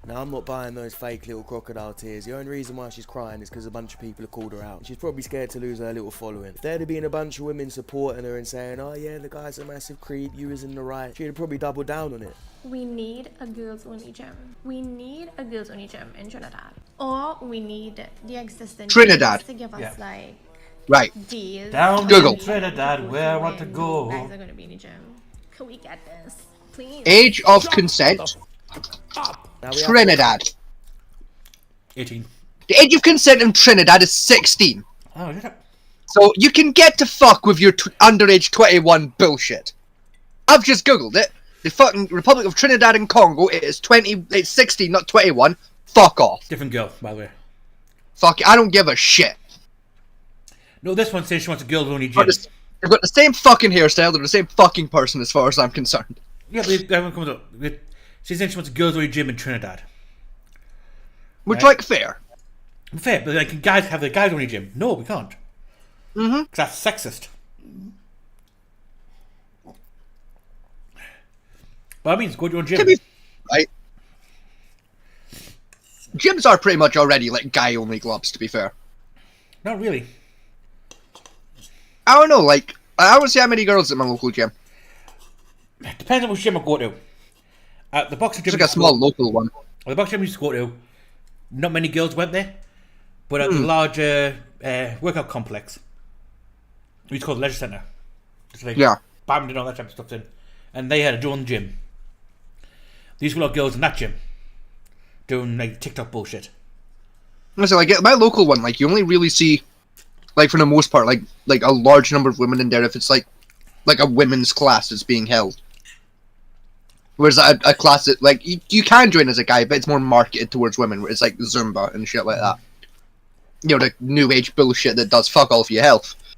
Now I'm not buying those fake little crocodile tears. The only reason why she's crying is because a bunch of people have called her out. She's probably scared to lose her little following. If there'd have been a bunch of women supporting her and saying, oh yeah, the guy's a massive creep, you was in the right, she'd have probably doubled down on it. We need a girls only gym. We need a girls only gym in Trinidad. Or we need the existing Trinidad. gyms to give us Yeah. like Right. deals. Down Google. in Trinidad, where I want to go. Guys are gonna be in the gym. Can we get this? Please. Age of consent, Now we have Trinidad. 18. The age of consent in Trinidad is 16. Oh, is it? So you can get to fuck with your underage 21 bullshit. I've just googled it. The fucking Republic of Trinidad and Congo, it's 16, not 21. Fuck off. Different girl, by the way. Fuck it, I don't give a shit. No, this one says she wants a girls only But gym. they've got the same fucking hairstyle, they're the same fucking person as far as I'm concerned. Yeah, but that one comes up. She says she wants a girls only gym in Trinidad. Which, Right. like, fair. Fair, but like, can guys have the guys only gym? No, we can't. Mm-hmm. That's sexist. But that means go to your own gym. To be right. Gyms are pretty much already, like, guy-only clubs, to be fair. Not really. I don't know, like, I don't see how many girls at my local gym. Depends on which gym I go to. At the boxing It's gym, like a small local one. the boxing gym we used to go to, not many girls went there. But at the larger workout complex, we used to call it the leisure centre. It's like Yeah. badminton and all that type of stuff in. And they had a own gym. These were a lot of girls in that gym doing like TikTok bullshit. So, like, at my local one, like, you only really see, like, for the most part, like a large number of women in there if it's, like a women's class is being held. Whereas a class that, like, you can join as a guy, but it's more marketed towards women, where it's, like, Zumba and shit like that. You know, the new age bullshit that does fuck all for your health. I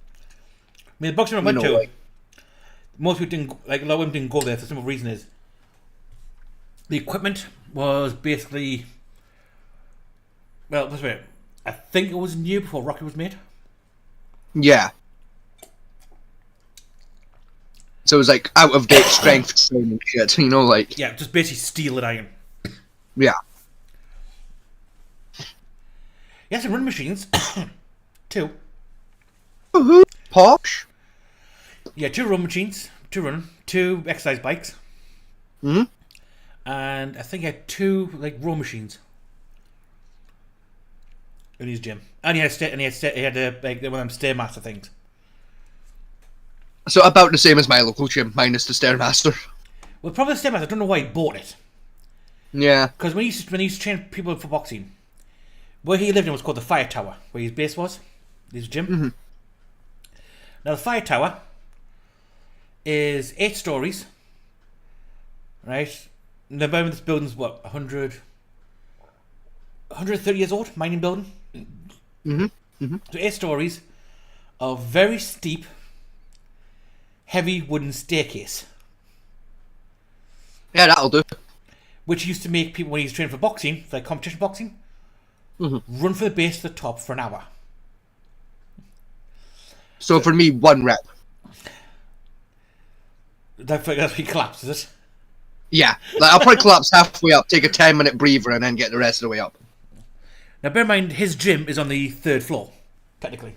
mean, the boxing gym I went You know, to, like- most people didn't, like, a lot of women didn't go there for the simple reason is the equipment was basically, well, this way, I think it was new before Rocky was made. Yeah. So it was, like, out-of-date strength training shit, you know, like... Yeah, just basically steel and iron. Yeah. Yes, and run machines. 2. Woohoo! Posh? Yeah, 2 run machines, 2 exercise bikes. Hmm? And I think he had 2 like row machines in his gym. And he had like one of them stairmaster things. So about the same as my local gym, minus the Stairmaster. Well, probably the stairmaster. I don't know why he bought it. Yeah. Because when he used to train people for boxing, where he lived in was called the Fire Tower, where his base was, his gym. Mm-hmm. Now the Fire Tower is 8 stories, right? And the moment this building's what 130 years old, mining building. Mm-hmm. Mm-hmm. So 8 stories of very steep, heavy wooden staircase, Yeah, that'll do. which used to make people when he was training for boxing, for like competition boxing, Mm-hmm. run for the base to the top for an hour. So for me, 1 rep. That's where he collapses it. Yeah, like I'll probably collapse halfway up, take a 10-minute breather, and then get the rest of the way up. Now, bear in mind, his gym is on the 3rd floor, technically.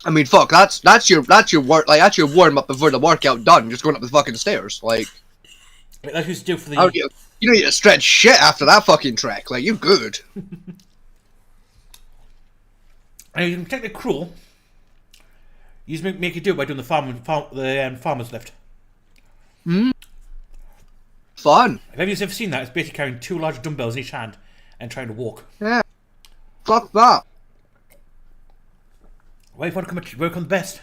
I mean, fuck, that's your work, like that's your warm up before the workout done. Just going up the fucking stairs, like. That's what you do for the. You don't need to stretch shit after that fucking trek. Like you good. And you can take the crawl. You just make it do it by doing the farmer's lift. Fun. If anybody's ever seen that, it's basically carrying 2 large dumbbells in each hand and trying to walk. Yeah. Fuck that. Why if you want to work on the best?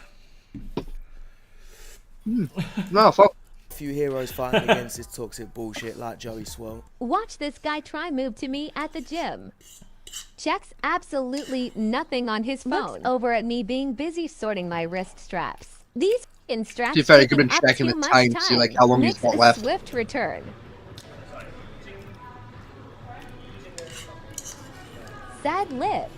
No, fuck. A few heroes fighting against this toxic bullshit like Joey Swole. Watch this guy try move to me at the gym. Checks absolutely nothing on his phone. Looks over at me being busy sorting my wrist straps. These f***ing straps To be fair, I taking could have been up checking too the much time to see like how long he's Makes got a left. swift return. Sad lip.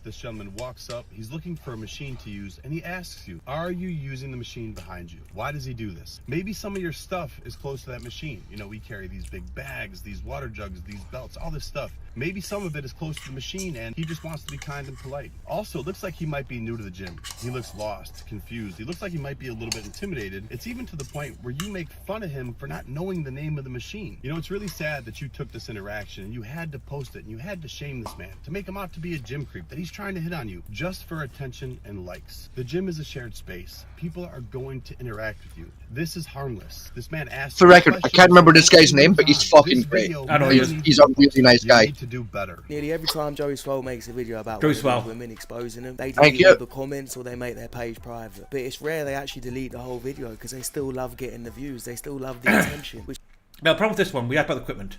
This gentleman walks up, he's looking for a machine to use, and he asks you, are you using the machine behind you? Why does he do this? Maybe some of your stuff is close to that machine. You know, we carry these big bags, these water jugs, these belts, all this stuff. Maybe some of it is close to the machine and he just wants to be kind and polite. Also, it looks like he might be new to the gym. He looks lost, confused. He looks like he might be a little bit intimidated. It's even to the point where you make fun of him for not knowing the name of the machine. You know, it's really sad that you took this interaction and you had to post it and you had to shame this man, to make him out to be a gym creep, that he's trying to hit on you just for attention and likes. The gym is a shared space. People are going to interact with you. This is harmless. This man asked. For the record, I can't remember this guy's name, but he's fucking great. I know he's a really nice guy. To do better. Nearly every time Joey Swole makes a video about Joey one of Swole. these women exposing them, they Thank delete you. all the comments or they make their page private. But it's rare they actually delete the whole video because they still love getting the views. They still love the attention. Which Now, the problem with this one, we have about the equipment.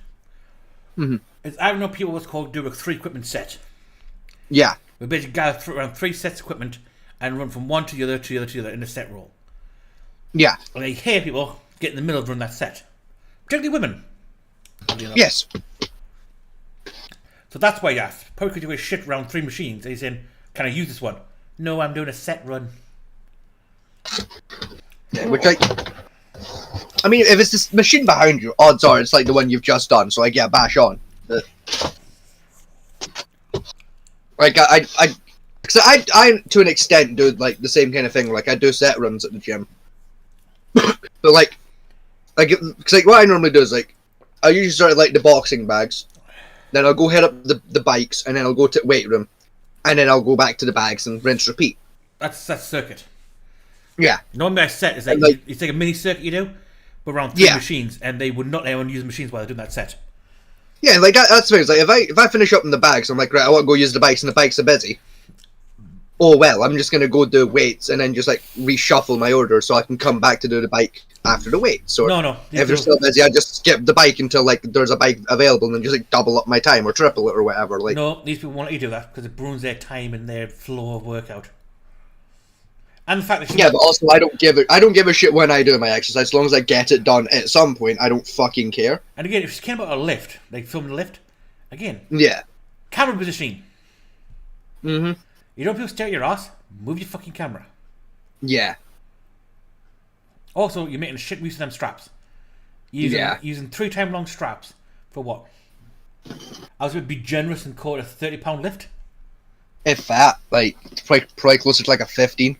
Is I don't know people what's called do a 3 equipment set. Yeah. We basically gather around 3 sets of equipment and run from one to the other to the other to the other in a set roll. Yeah. And I hear people get in the middle of run that set. Particularly women. Yes. So that's why you asked. Probably could do a shit around 3 machines. And he's saying, can I use this one? No, I'm doing a set run. Yeah, which I mean, if it's this machine behind you, odds are it's like the one you've just done. So like, yeah, bash on. But, like cause I to an extent do like the same kind of thing. Like I do set runs at the gym, but like cause like what I normally do is like I usually start at like the boxing bags, then I'll go head up the bikes, and then I'll go to weight room, and then I'll go back to the bags and rinse repeat. That's circuit. Yeah. Normally, a set is like, it's like a mini circuit you do, but around 3 machines, and they would not let anyone use the machines while they're doing that set. Yeah, like that's the thing. It's like if I finish up in the bags, I'm like, right, I want to go use the bikes, and the bikes are busy. Oh well, I'm just gonna go do weights and then just like reshuffle my order so I can come back to do the bike after the weights. Or no. If they're still busy, I just skip the bike until like there's a bike available, and then just like double up my time or triple it or whatever. Like no, these people won't let you do that because it ruins their time and their flow of workout. And the fact that but also I don't give a shit when I do my exercise as long as I get it done at some point. I don't fucking care. And again, if you care about a lift, like filming the lift, again, camera positioning. Mm-hmm. You don't people stare at your ass. Move your fucking camera. Yeah. Also, you're making a shit use of them straps. Using 3 times long straps for what? I was going to be generous and call it a 30-pound lift. If that, like probably closer to like a 15.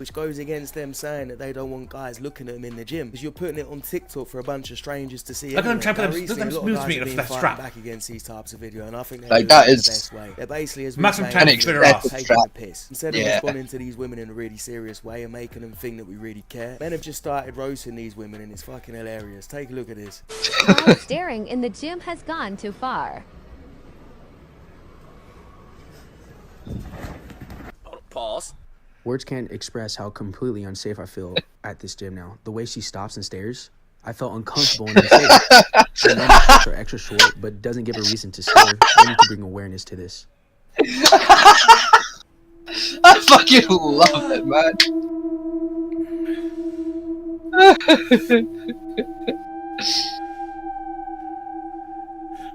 which goes against them saying that they don't want guys looking at them in the gym, because you're putting it on TikTok for a bunch of strangers to see. Look at them trying to put them smooth meat off that strap back against these types of video, and I think like that is the best way. They're basically, as we massive say, taking the piss instead of responding to these women in a really serious way and making them think that we really care. Men have just started roasting these women, and it's fucking hilarious. Take a look at this. Staring in the gym has gone too far. Pause. Words can't express how completely unsafe I feel at this gym now. The way she stops and stares, I felt uncomfortable and unsafe. I know my shorts are extra short, but doesn't give a reason to stare. I need to bring awareness to this. I fucking love it, man.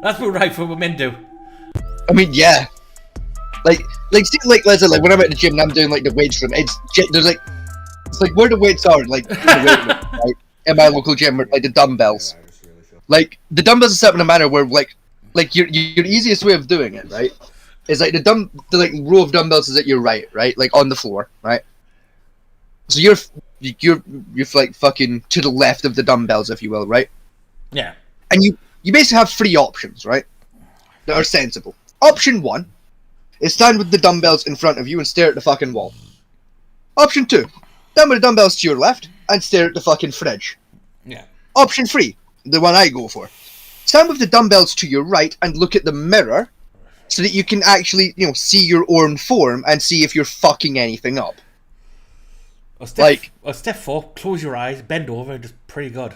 That's what right for what men do. I mean, yeah. See, listen, like when I'm at the gym and I'm doing like the weights room, there's like, it's like where the weights are, like in the weight room, right? In my local gym, like the dumbbells. Like the dumbbells are set in a manner where like your easiest way of doing it, right, is like the like row of dumbbells is at your right, like on the floor, right. So you're like fucking to the left of the dumbbells, if you will, right? Yeah. And you basically have 3 options, right? That are sensible. Option 1 is stand with the dumbbells in front of you and stare at the fucking wall. Option 2, stand with the dumbbells to your left and stare at the fucking fridge. Yeah. Option 3, the one I go for. Stand with the dumbbells to your right and look at the mirror so that you can actually, see your own form and see if you're fucking anything up. Step 4, close your eyes, bend over, and just pretty good.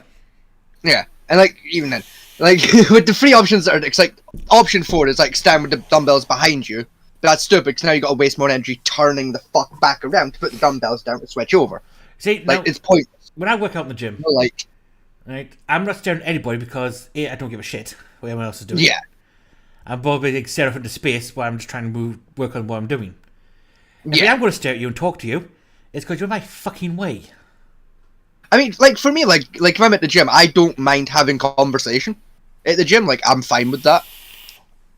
Yeah, and like even then, like with the 3 options that are, it's like option 4 is like stand with the dumbbells behind you, but that's stupid because now you got to waste more energy turning the fuck back around to put the dumbbells down to switch over. See, like it's pointless. When I work out in the gym, right, I'm not staring at anybody because I don't give a shit what anyone else is doing. Yeah, I'm probably staring up into space while I'm just trying to work on what I'm doing. If Yeah. I'm going to stare at you and talk to you, it's because you're in my fucking way. I mean, like for me, like if I'm at the gym, I don't mind having conversation. At the gym, like I'm fine with that.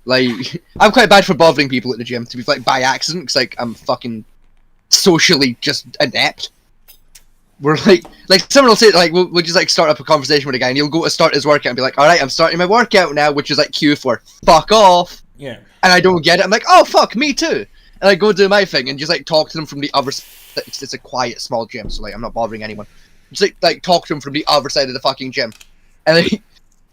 Like I'm quite bad for bothering people at the gym, to be like by accident, because like I'm fucking socially just inept. We're like someone will say like we'll just like start up a conversation with a guy, and he'll go to start his workout and be like, "All right, I'm starting my workout now," which is like cue for "fuck off." Yeah. And I don't get it. I'm like, "Oh fuck, me too." And I go do my thing and just like talk to them from the other. It's a quiet, small gym, so like I'm not bothering anyone. Just like talk to them from the other side of the fucking gym, and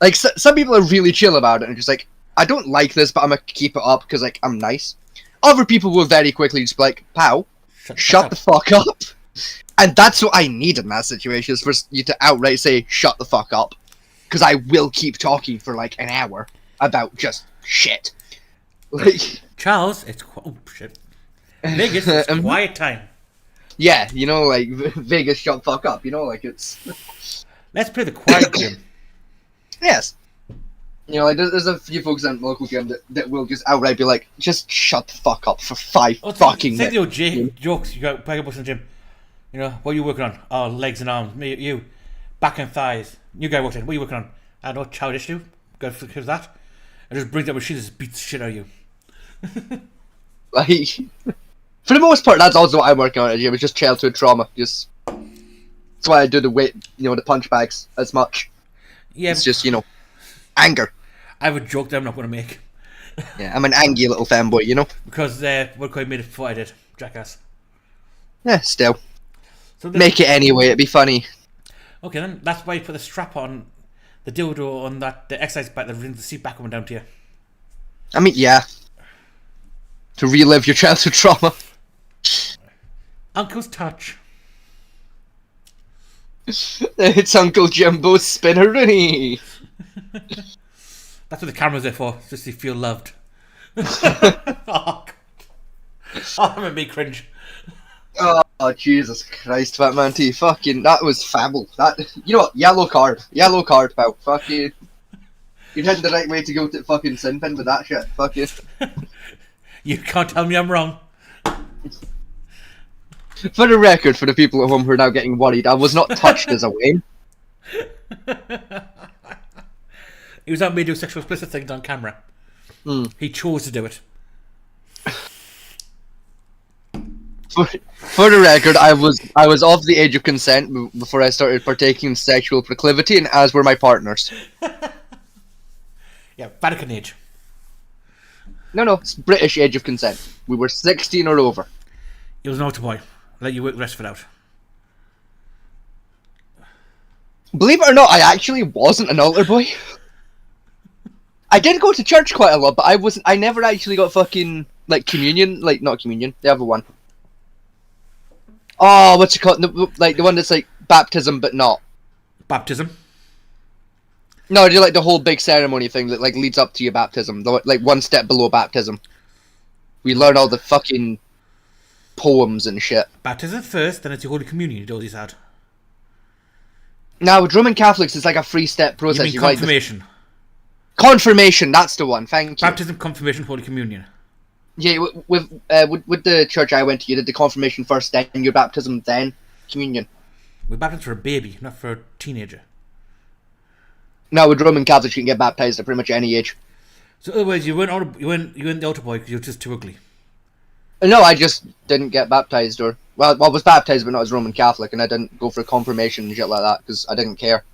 like some people are really chill about it and just like, I don't like this, but I'm gonna keep it up because like I'm nice. Other people will very quickly just be like, "Pow, shut the fuck up." And that's what I need in that situation, is for you to outright say, "Shut the fuck up," because I will keep talking for like an hour about just shit. Like Charles, it's shit. Vegas, it's quiet time. Yeah, like Vegas, shut the fuck up. Like it's. Let's play the quiet gym. Yes. Like there's a few folks in the local gym that will just outright be like, "Just shut the fuck up for 5 fucking minutes." Say the old jokes you got back up in the gym. What are you working on? Oh, legs and arms. Me, you, back and thighs. New guy walks in. What are you working on? I don't know, childish do. Go for that. I just brings up machine and just beats the shit out of you. Like, for the most part, that's also what I'm working on at the gym. It's just childhood trauma. That's why I do the weight, the punch bags as much. Yeah. It's just anger. I have a joke that I'm not going to make. Yeah, I'm an angry little fanboy, Because what I made it before I did, jackass. Yeah, still. So make it anyway. It'd be funny. Okay, then that's why you put the strap on, the dildo on the exercise bike that brings the seat back up and down to you. I mean, yeah. To relive your childhood trauma. Uncle's touch. It's Uncle Jumbo's spinneroony. That's what the camera's there for, just to feel loved. Oh, that made me cringe. Oh, Jesus Christ, Fat Man T. Fucking, that was fabble. What? Yellow card, pal. Fucking. You're heading the right way to go to fucking Sinpin with that shit. Fuck you. You can't tell me I'm wrong. For the record, for the people at home who are now getting worried, I was not touched as a Wayne. He was out made do sexual explicit things on camera. He chose to do it. For the record, I was of the age of consent before I started partaking in sexual proclivity, and as were my partners. Yeah, Vatican age. No, it's British age of consent. We were 16 or over. It was an altar boy. I'll let you work the rest of it out. Believe it or not, I actually wasn't an altar boy. I did go to church quite a lot, but I never actually got fucking, like, communion. Like, not communion, the other one. Oh, what's it called? The one that's like baptism, but not. Baptism? No, I do like the whole big ceremony thing that like leads up to your baptism. Like one step below baptism. We learn all the fucking poems and shit. Baptism first, then it's your Holy Communion you always had. Now, with Roman Catholics, it's like a 3-step process. You mean confirmation? Confirmation, that's the one. Thank you. Baptism, confirmation, Holy Communion. Yeah, with the church I went to, you did the confirmation first, then your baptism, then communion. We're baptized for a baby, not for a teenager. Now with Roman Catholics, you can get baptized at pretty much any age. So, in other words, you weren't the altar boy because you were just too ugly. No, I just didn't get baptized, I was baptized, but not as Roman Catholic, and I didn't go for a confirmation and shit like that because I didn't care.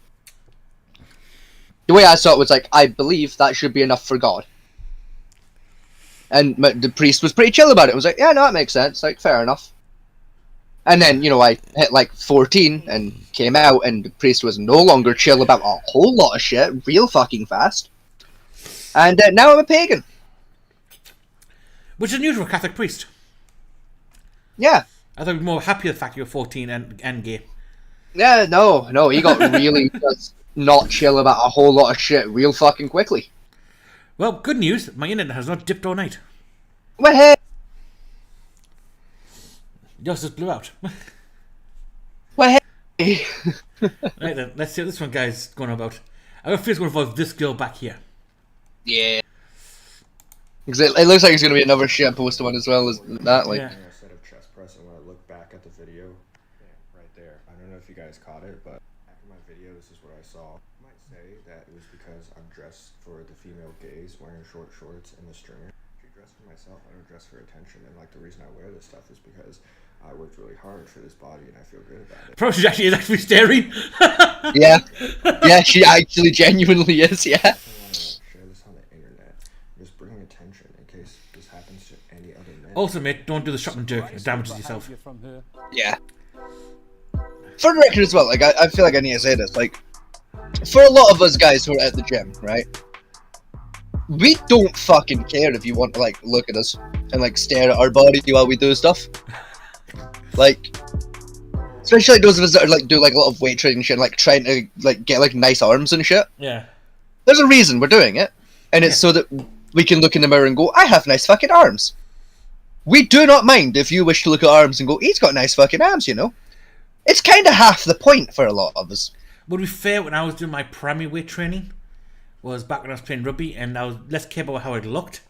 The way I saw it was like, I believe that should be enough for God. And the priest was pretty chill about it. It was like, yeah, no, that makes sense. Like, fair enough. And then, I hit like 14 and came out, and the priest was no longer chill about a whole lot of shit real fucking fast. And now I'm a pagan. Which is unusual for a Catholic priest. Yeah. I thought you'd be more happy with the fact you were 14 and gay. Yeah, no, he got really just not chill about a whole lot of shit real fucking quickly. Well, good news. My internet has not dipped all night. Well, hey. Yours just blew out. Well, hey. Right then, let's see what this one guy's going about. I have a feeling it's going to involve this girl back here. Yeah. Because it looks like it's going to be another shit poster one as well as that. Like. Yeah. A set of chest press, and when I look back at the video, right there, I don't know if you guys caught it, but after my video, this is what I saw. I might say that it was because I'm dressed for the female gaze, wearing short shorts and the stringer. I dress for myself, I don't dress for attention, and like the reason I wear this stuff is because I worked really hard for this body and I feel good about it. Probably she is actually staring. Yeah. Yeah, she actually genuinely is, yeah. I want to share this on the internet, just bringing attention in case this happens to any other men. Also, mate, don't do the shot and jerk. It damages yourself. Yeah. For the record as well, like, I feel like I need to say this, like, for a lot of us guys who are at the gym, right? We don't fucking care if you want to, like, look at us and, like, stare at our body while we do stuff. Like, especially like those of us that are, like, do, like, a lot of weight training and shit, and, like, trying to, like, get, like, nice arms and shit. Yeah. There's a reason we're doing it. And it's so that we can look in the mirror and go, I have nice fucking arms. We do not mind if you wish to look at arms and go, he's got nice fucking arms, you know? It's kind of half the point for a lot of us. Would be fair, when I was doing my primary weight training, was back when I was playing rugby, and I was less care about how it looked,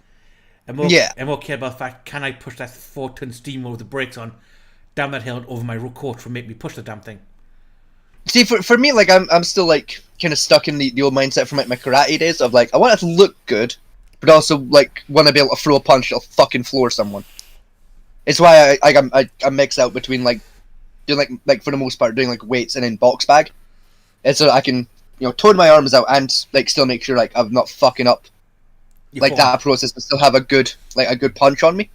and more care about the fact, can I push that 4-ton steamer with the brakes on down that hill and over my coach to make me push the damn thing. See, for me, like, I'm still, like, kind of stuck in the old mindset from, like, my karate days of, like, I want it to look good, but also, like, want to be able to throw a punch that'll fucking floor someone. It's why I mix out between, like, doing, like, for the most part, doing, like, weights and then box bag. And so I can, tone my arms out and, like, still make sure, like, I'm not fucking up, like, that process, but still have a good punch on me.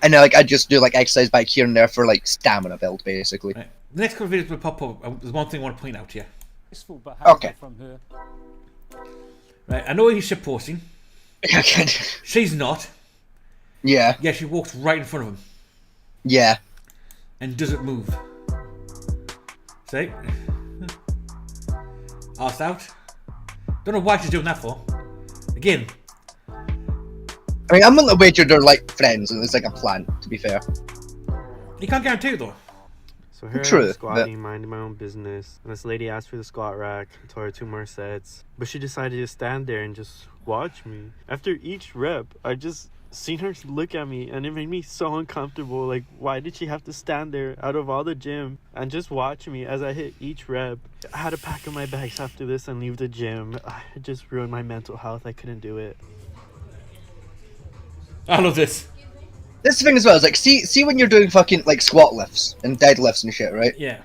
And then, like, I just do, like, exercise back here and there for, like, stamina build, basically. Right. The next couple of videos will pop up. There's one thing I want to point out here. Okay. Right, I know he's shit posting. Okay. She's not. Yeah. Yeah, she walks right in front of him. Yeah. And doesn't move. See? Arse out. Don't know why she's doing that for. Again. I mean, I'm willing to wager they're, like, friends, and it's, like, a plan, to be fair. You can't guarantee it, though. So here True, I'm squatting, minding my own business. And this lady asked for the squat rack. I told her 2 more sets. But she decided to stand there and just watch me. After each rep, I just seen her look at me, and it made me so uncomfortable. Like, why did she have to stand there out of all the gym and just watch me as I hit each rep? I had to pack up my bags after this and leave the gym. It just ruined my mental health. I couldn't do it. I love this. This thing as well is like, see when you're doing fucking, like, squat lifts and deadlifts and shit, right? Yeah.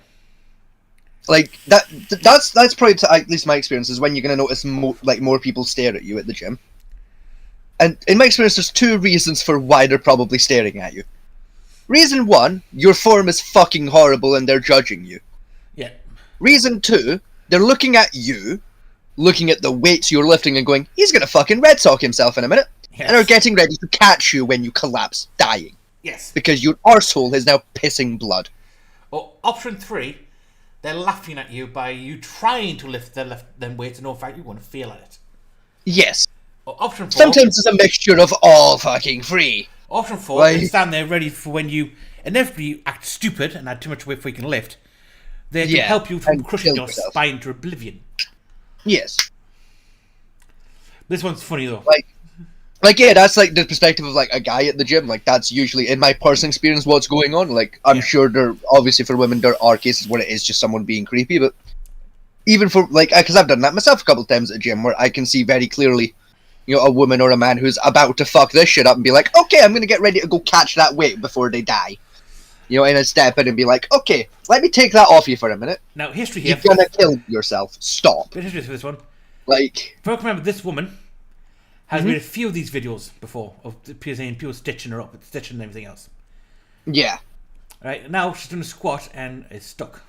Like, that's probably, at least my experience, is when you're gonna notice more people stare at you at the gym. And in my experience, there's 2 reasons for why they're probably staring at you. Reason 1, your form is fucking horrible and they're judging you. Yeah. Reason 2, they're looking at you, looking at the weights you're lifting and going, he's gonna fucking Red Sox himself in a minute. Yes. And are getting ready to catch you when you collapse, dying. Yes. Because your arsehole is now pissing blood. Or option 3, they're laughing at you by you trying to lift them weights, and in fact, you want to fail at it. Yes. Or option 4. Sometimes it's a mixture of all fucking 3. Option 4, they stand there ready for when you inevitably act stupid and add too much weight before you can lift. They can help you from crushing your spine to oblivion. Yes. This one's funny though. Like yeah, that's like the perspective of like a guy at the gym. Like that's usually in my personal experience what's going on. Like I'm sure there obviously for women there are cases where it is just someone being creepy, but even for like because I've done that myself a couple of times at the gym where I can see very clearly, you know, a woman or a man who's about to fuck this shit up and be like, okay, I'm gonna get ready to go catch that weight before they die. You know, and I step in and be like, okay, let me take that off you for a minute. Now history here. You're gonna kill yourself. Stop. Bit of history for this one. Like, if I can remember, this woman has made a few of these videos before of people stitching her up, stitching and everything else. Yeah. Right now she's doing a squat and is stuck.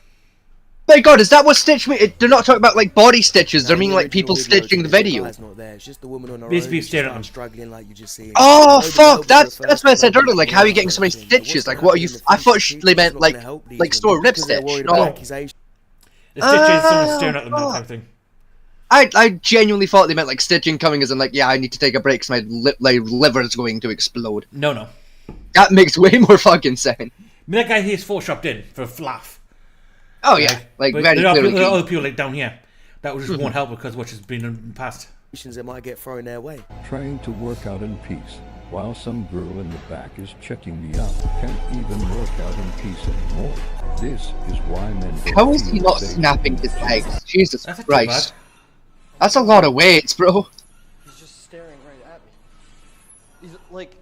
My God, is that what stitch me? They're not talking about like body stitches. They're meaning like people stitching the video. It's just the woman on her Basically own, staring at them. struggling like you just see. Oh fuck! That's what I said earlier. Like, how are you getting so many stitches? Like, what are you? I thought they meant like store rib stitch. No. The stitches, someone staring at them, that type of thing. I genuinely thought they meant like stitching coming as in like, yeah, I need to take a break because my liver is going to explode. No. That makes way more fucking sense. I mean, that guy here's photoshopped in for a laugh. Oh yeah, like but very clearly. there are other people like down here that just won't help because what has been in the past. That might get thrown their way. Trying to work out in peace, while some girl in the back is checking me out. Can't even work out in peace anymore. This is why men. How is he not snapping his legs? Jesus That's Christ. That's a lot of weights, bro. He's just staring right at me. He's like...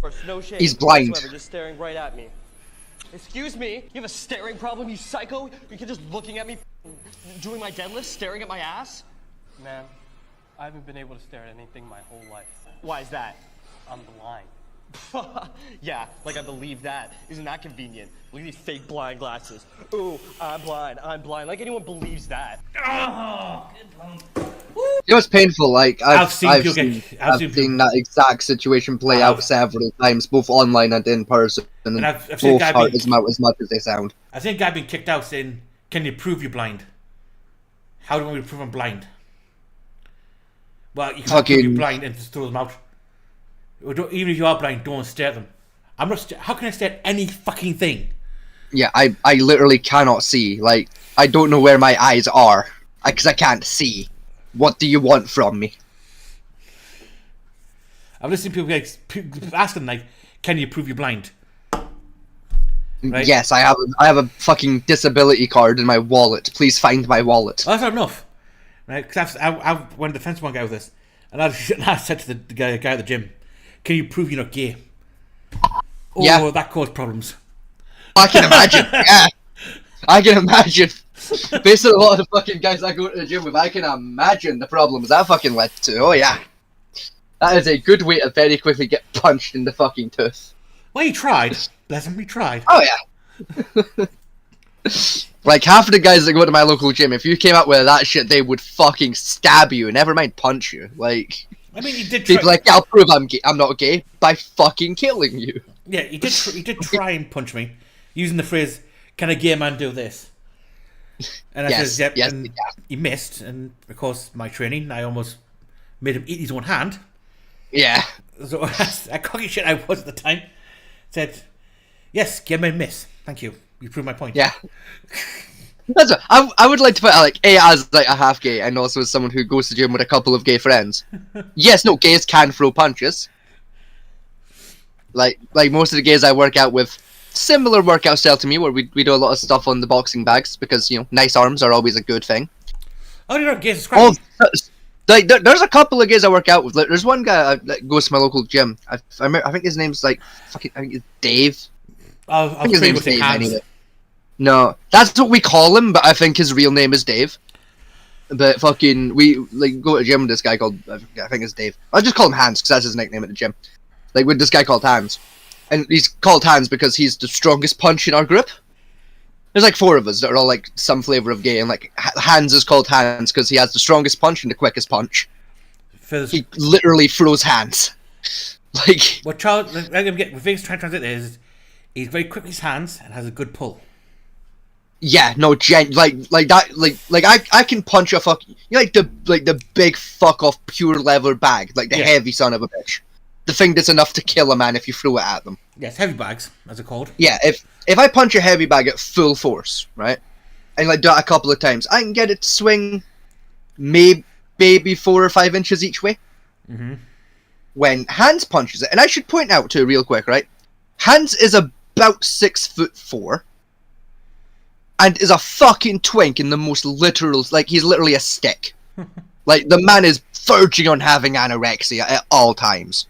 First, no shame. He's blind. Whatsoever, just staring right at me. Excuse me? You have a staring problem, you psycho? You can just looking at me doing my deadlifts, staring at my ass? Man, I haven't been able to stare at anything my whole life. Why is that? I'm blind. Yeah, like I believe that. Isn't that convenient? Look at these fake blind glasses. Ooh, I'm blind. Like anyone believes that. Oh, It was painful. Like I've seen that exact situation play out several times, both online and in person, and I've seen both a guy hurt as much as they sound. I think a guy being kicked out saying, "Can you prove you're blind? How do we prove I'm blind?" Well, you can't prove you're blind and just throw them out. Even if you are blind, don't stare at them. I'm not. How can I stare at any fucking thing? Yeah, I literally cannot see. Like, I don't know where my eyes are because I can't see. What do you want from me? I've listened to people asking like, "Can you prove you're blind?" Right? Yes, I have a fucking disability card in my wallet. Please find my wallet. Oh, that's not enough, right? Because I went to defense one guy with this, and I said to the guy at the gym, "Can you prove you're not gay?" Oh, yeah, that caused problems. I can imagine. Yeah, I can imagine. Based on a lot of the fucking guys I go to the gym with, I can imagine the problems that fucking led to. Oh yeah, that is a good way to very quickly get punched in the fucking tooth. Well, he tried. Bless him, he tried. Oh yeah. Like half of the guys that go to my local gym, if you came out with that shit, they would fucking stab you. Never mind punch you. Like, I mean, he did. They'd be like, "I'll prove I'm gay. I'm not gay by fucking killing you." Yeah, he did. He did try and punch me using the phrase, "Can a gay man do this?" And I said, "Yep." Yes, and he missed. And of course, my training, I almost made him eat his own hand. Yeah. So a cocky shit I was at the time said, "Yes, gay men miss. Thank you. You proved my point." Yeah. That's what, I would like to put like as like a half gay and also as someone who goes to the gym with a couple of gay friends. Yes, no, gays can throw punches. Like most of the gays I work out with, similar workout style to me, where we do a lot of stuff on the boxing bags because you know nice arms are always a good thing. Oh, you're not gays. Oh, like there's a couple of gays I work out with. Like, there's one guy that goes to my local gym. I think his name's like fucking. I think it's Dave. I think his name's Dave. Anyway. No, that's what we call him, but I think his real name is Dave. But fucking, we like go to the gym with this guy called, I think it's Dave. I'll just call him Hans because that's his nickname at the gym. Like with this guy called Hans, and he's called Hans because he's the strongest punch in our group. There's like 4 of us that are all like some flavor of gay, and like Hans is called Hans because he has the strongest punch and the quickest punch. He literally throws hands. Like what Charles, I'm getting, what Vegas trying to translate there is, he's very quick with his hands and has a good pull. Yeah, no, like that, like I can punch a fucking, you know, like the big fuck off pure leather bag, like the heavy son of a bitch, the thing that's enough to kill a man if you throw it at them. Yes, heavy bags, as they're called. Yeah, if I punch a heavy bag at full force, right, and like do it a couple of times, I can get it to swing maybe 4 or 5 inches each way. Mm-hmm. When Hans punches it, and I should point out too, real quick, right? Hans is about 6'4", and is a fucking twink in the most literal. Like, he's literally a stick. Like, the man is verging on having anorexia at all times.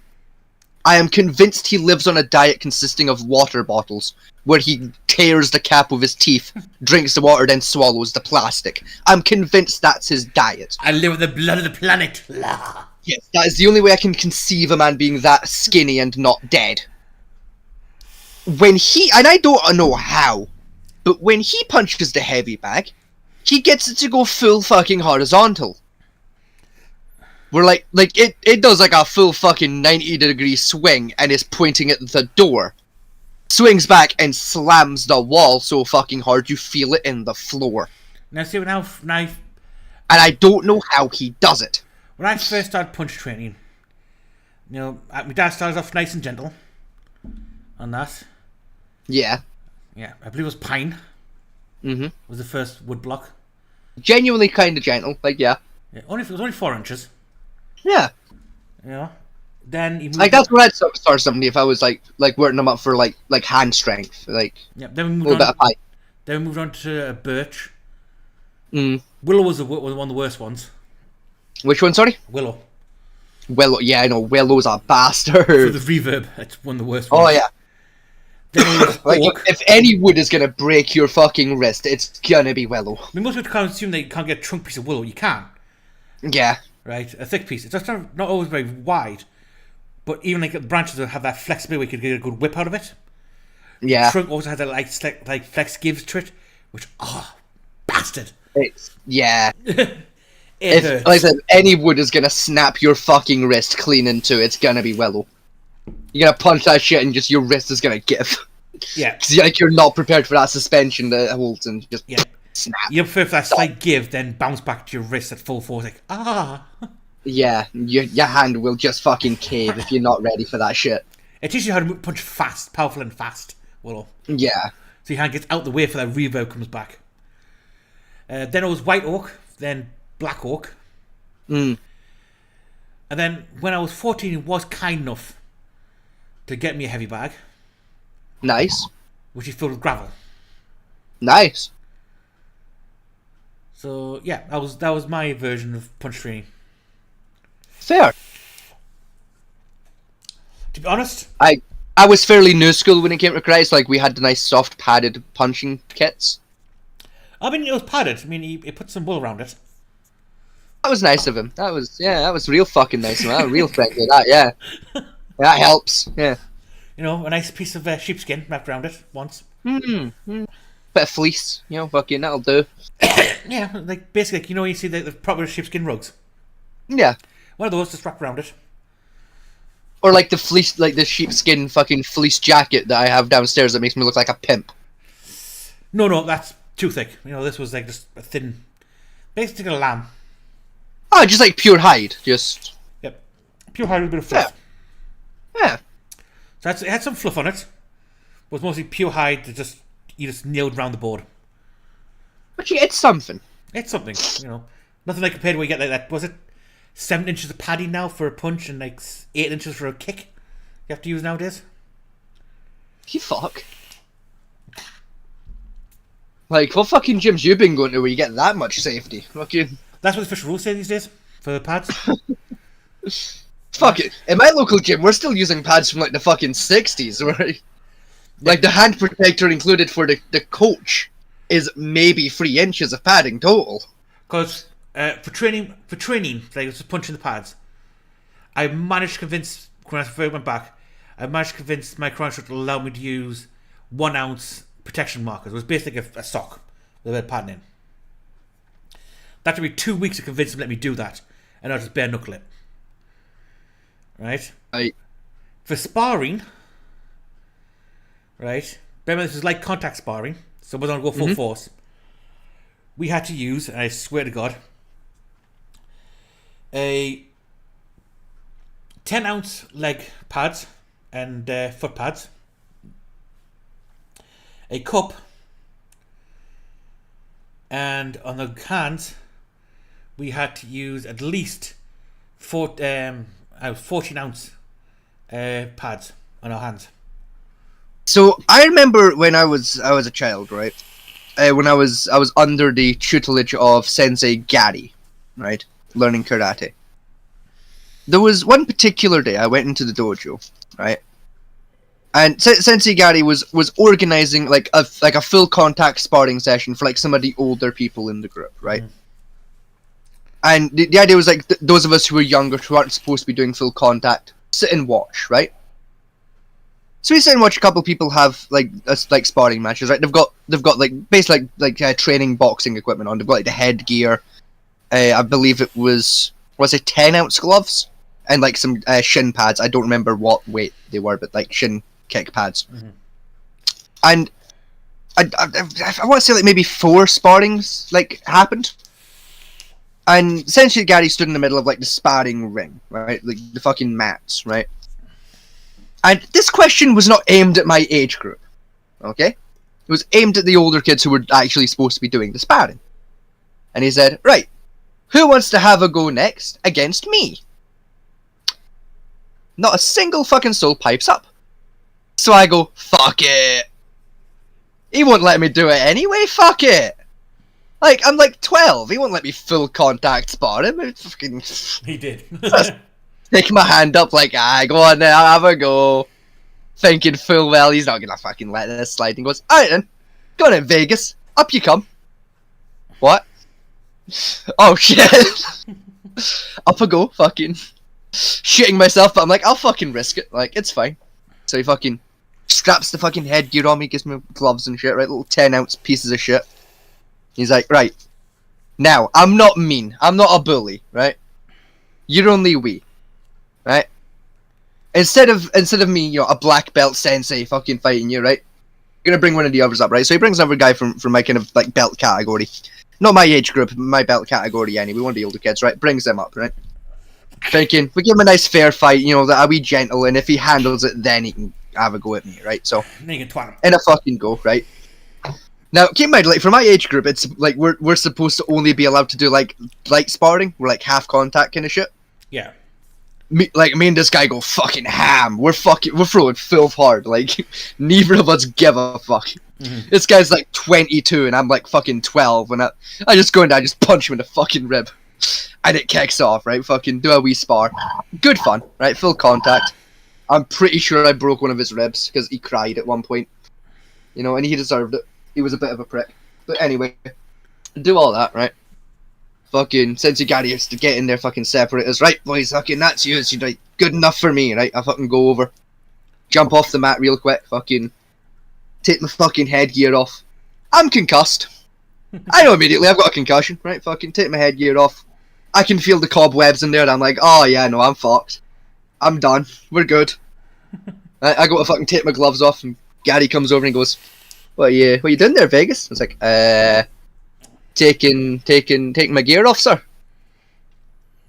I am convinced he lives on a diet consisting of water bottles, where he tears the cap with his teeth, drinks the water, then swallows the plastic. I'm convinced that's his diet. I live with the blood of the planet. Yes, that is the only way I can conceive a man being that skinny and not dead. When he, and I don't know how, but when he punches the heavy bag, he gets it to go full fucking horizontal. We're like it does like a full fucking 90-degree swing and is pointing at the door. Swings back and slams the wall so fucking hard you feel it in the floor. Now see, now and I don't know how he does it. When I first started punch training, you know, my dad started off nice and gentle on that. Yeah. Yeah, I believe it was pine. Mm-hmm. Was the first wood block. Genuinely kind of gentle, like, yeah. Yeah, it was only 4 inches. Yeah. You know? Then he moved like, that's where I'd start somebody if I was like working them up for like hand strength, like yeah, then we moved a little bit of pine. Then we moved on to birch. Mm. Willow was one of the worst ones. Which one, sorry? Willow. Willow, yeah, I know. Willow's a bastard. For the reverb, it's one of the worst ones. Oh, yeah. Like, if any wood is gonna break your fucking wrist, it's gonna be willow. I mean, most people can't assume they can't get a trunk piece of willow. You can. Yeah. Right? A thick piece. It's just not always very wide. But even like the branches that have that flexibility where you could get a good whip out of it. Yeah. The trunk also has that like flex gives to it, which, bastard. Yeah. It hurts. Like I said, any wood is gonna snap your fucking wrist clean into it, it's gonna be willow. You're gonna punch that shit and just your wrist is gonna give. Yeah. Because you're not prepared for that suspension that holds and just snap. You prefer that slight give, then bounce back to your wrist at full force, like, Yeah, your hand will just fucking cave if you're not ready for that shit. It teaches you how to punch fast, powerful and fast, Willow. Yeah. So your hand gets out the way for that reverb comes back. Then it was white oak, then black oak. Mm. And then when I was 14, he was kind enough to get me a heavy bag. Nice. Which he filled with gravel. Nice. So yeah, that was my version of punch training. Fair. To be honest, I was fairly new school when it came to karate. Like, we had the nice soft padded punching kits. I mean, it was padded. I mean, he put some wool around it. That was nice of him. That was real fucking nice of him. Real friendly. That, yeah. That helps. Yeah. You know, a nice piece of sheepskin wrapped around it once. Bit of fleece, fucking that'll do. Yeah, like basically, like, you know, you see the proper sheepskin rugs. Yeah. One of those just wrapped around it. Or like the fleece, like the sheepskin fucking fleece jacket that I have downstairs that makes me look like a pimp. No, that's too thick. You know, this was like just a thin, basically a lamb. Oh, just like pure hide, just. Yep, pure hide with a bit of fluff. Yeah. So it had some fluff on it, but it's mostly pure hide that you just nailed round the board. But yeah, it's something. It's something, you know. Nothing like compared to where you get like that. Was it 7 inches of padding now for a punch and like 8 inches for a kick? You have to use nowadays. You fuck. Like, what fucking gyms you been going to where you get that much safety? Fucking. That's what the official rules say these days for the pads. Fuck it. In my local gym, we're still using pads from like the fucking 60s, right? Like the hand protector included for the coach is maybe 3 inches of padding total. Because for training, like just punching the pads, I managed to convince when I first went back, I managed to convince my karate instructor to allow me to use 1 ounce protection markers. It was basically a sock with a bit of padding in. That took me 2 weeks to convince him to let me do that, and I just bare knuckle it. Right? For sparring, right? Remember, this was like contact sparring, so we're going to go full force. We had to use, and I swear to God, a 10 ounce leg pads and foot pads, a cup, and on the hands, we had to use at least 14-ounce pads on our hands. So I remember when I was a child, right? When I was under the tutelage of Sensei Gary, right, learning karate. There was one particular day I went into the dojo, right, and Sensei Gary was organizing like a full contact sparring session for like some of the older people in the group, right. And the idea was like those of us who were younger, who aren't supposed to be doing full contact, sit and watch, right? So we sit and watch a couple of people have like sparring matches, right? They've got like basically like training boxing equipment on. They've got like the headgear. I believe it was it 10-ounce gloves and like some shin pads. I don't remember what weight they were, but like shin kick pads. And I want to say like maybe 4 sparrings like happened. And essentially Gary stood in the middle of like the sparring ring, right? Like the fucking mats, right? And this question was not aimed at my age group, okay? It was aimed at the older kids who were actually supposed to be doing the sparring. And he said, right, who wants to have a go next against me? Not a single fucking soul pipes up. So I go, fuck it. He won't let me do it anyway, fuck it. Like, I'm like 12, he won't let me full contact spar him. He did. Take my hand up like, go on now, have a go. Thinking full well he's not gonna fucking let this slide. And goes, alright then, go on in Vegas, up you come. What? Oh shit. Up I go, fucking shitting myself, but I'm like, I'll fucking risk it, like, it's fine. So he fucking straps the fucking headgear on me, gives me gloves and shit, right, little 10-ounce pieces of shit. He's like, right, now, I'm not mean, I'm not a bully, right? You're only wee, right? Instead of me, you know, a black belt sensei fucking fighting you, right? I'm gonna bring one of the others up, right? So he brings another guy from my kind of, like, belt category. Not my age group, my belt category anyway, one of the older kids, right? Brings them up, right? Thinking, we give him a nice fair fight, you know, that I'll be gentle, and if he handles it, then he can have a go at me, right? So, in a fucking go, right? Now, keep in mind, like, for my age group, it's, like, we're supposed to only be allowed to do, like, light sparring. We're, like, half contact kind of shit. Yeah. Me and this guy go fucking ham. We're throwing filth hard. Like, neither of us give a fuck. This guy's, like, 22, and I'm, like, fucking 12, and I just go in there, I just punch him in the fucking rib. And it kicks off, right? Fucking do a wee spar. Good fun, right? Full contact. I'm pretty sure I broke one of his ribs, because he cried at one point. You know, and he deserved it. He was a bit of a prick. But anyway, do all that, right? Fucking Sensei Gary used to get in there, fucking separate us. Right, boys, fucking that's you. It's like, good enough for me, right? I fucking go over. Jump off the mat real quick, fucking take my fucking headgear off. I'm concussed. I know immediately I've got a concussion, right? Fucking take my headgear off. I can feel the cobwebs in there, and I'm like, oh yeah, no, I'm fucked. I'm done. We're good. I go to fucking take my gloves off, and Gary comes over and goes, what you doing there, Vegas? I was like, taking my gear off, sir.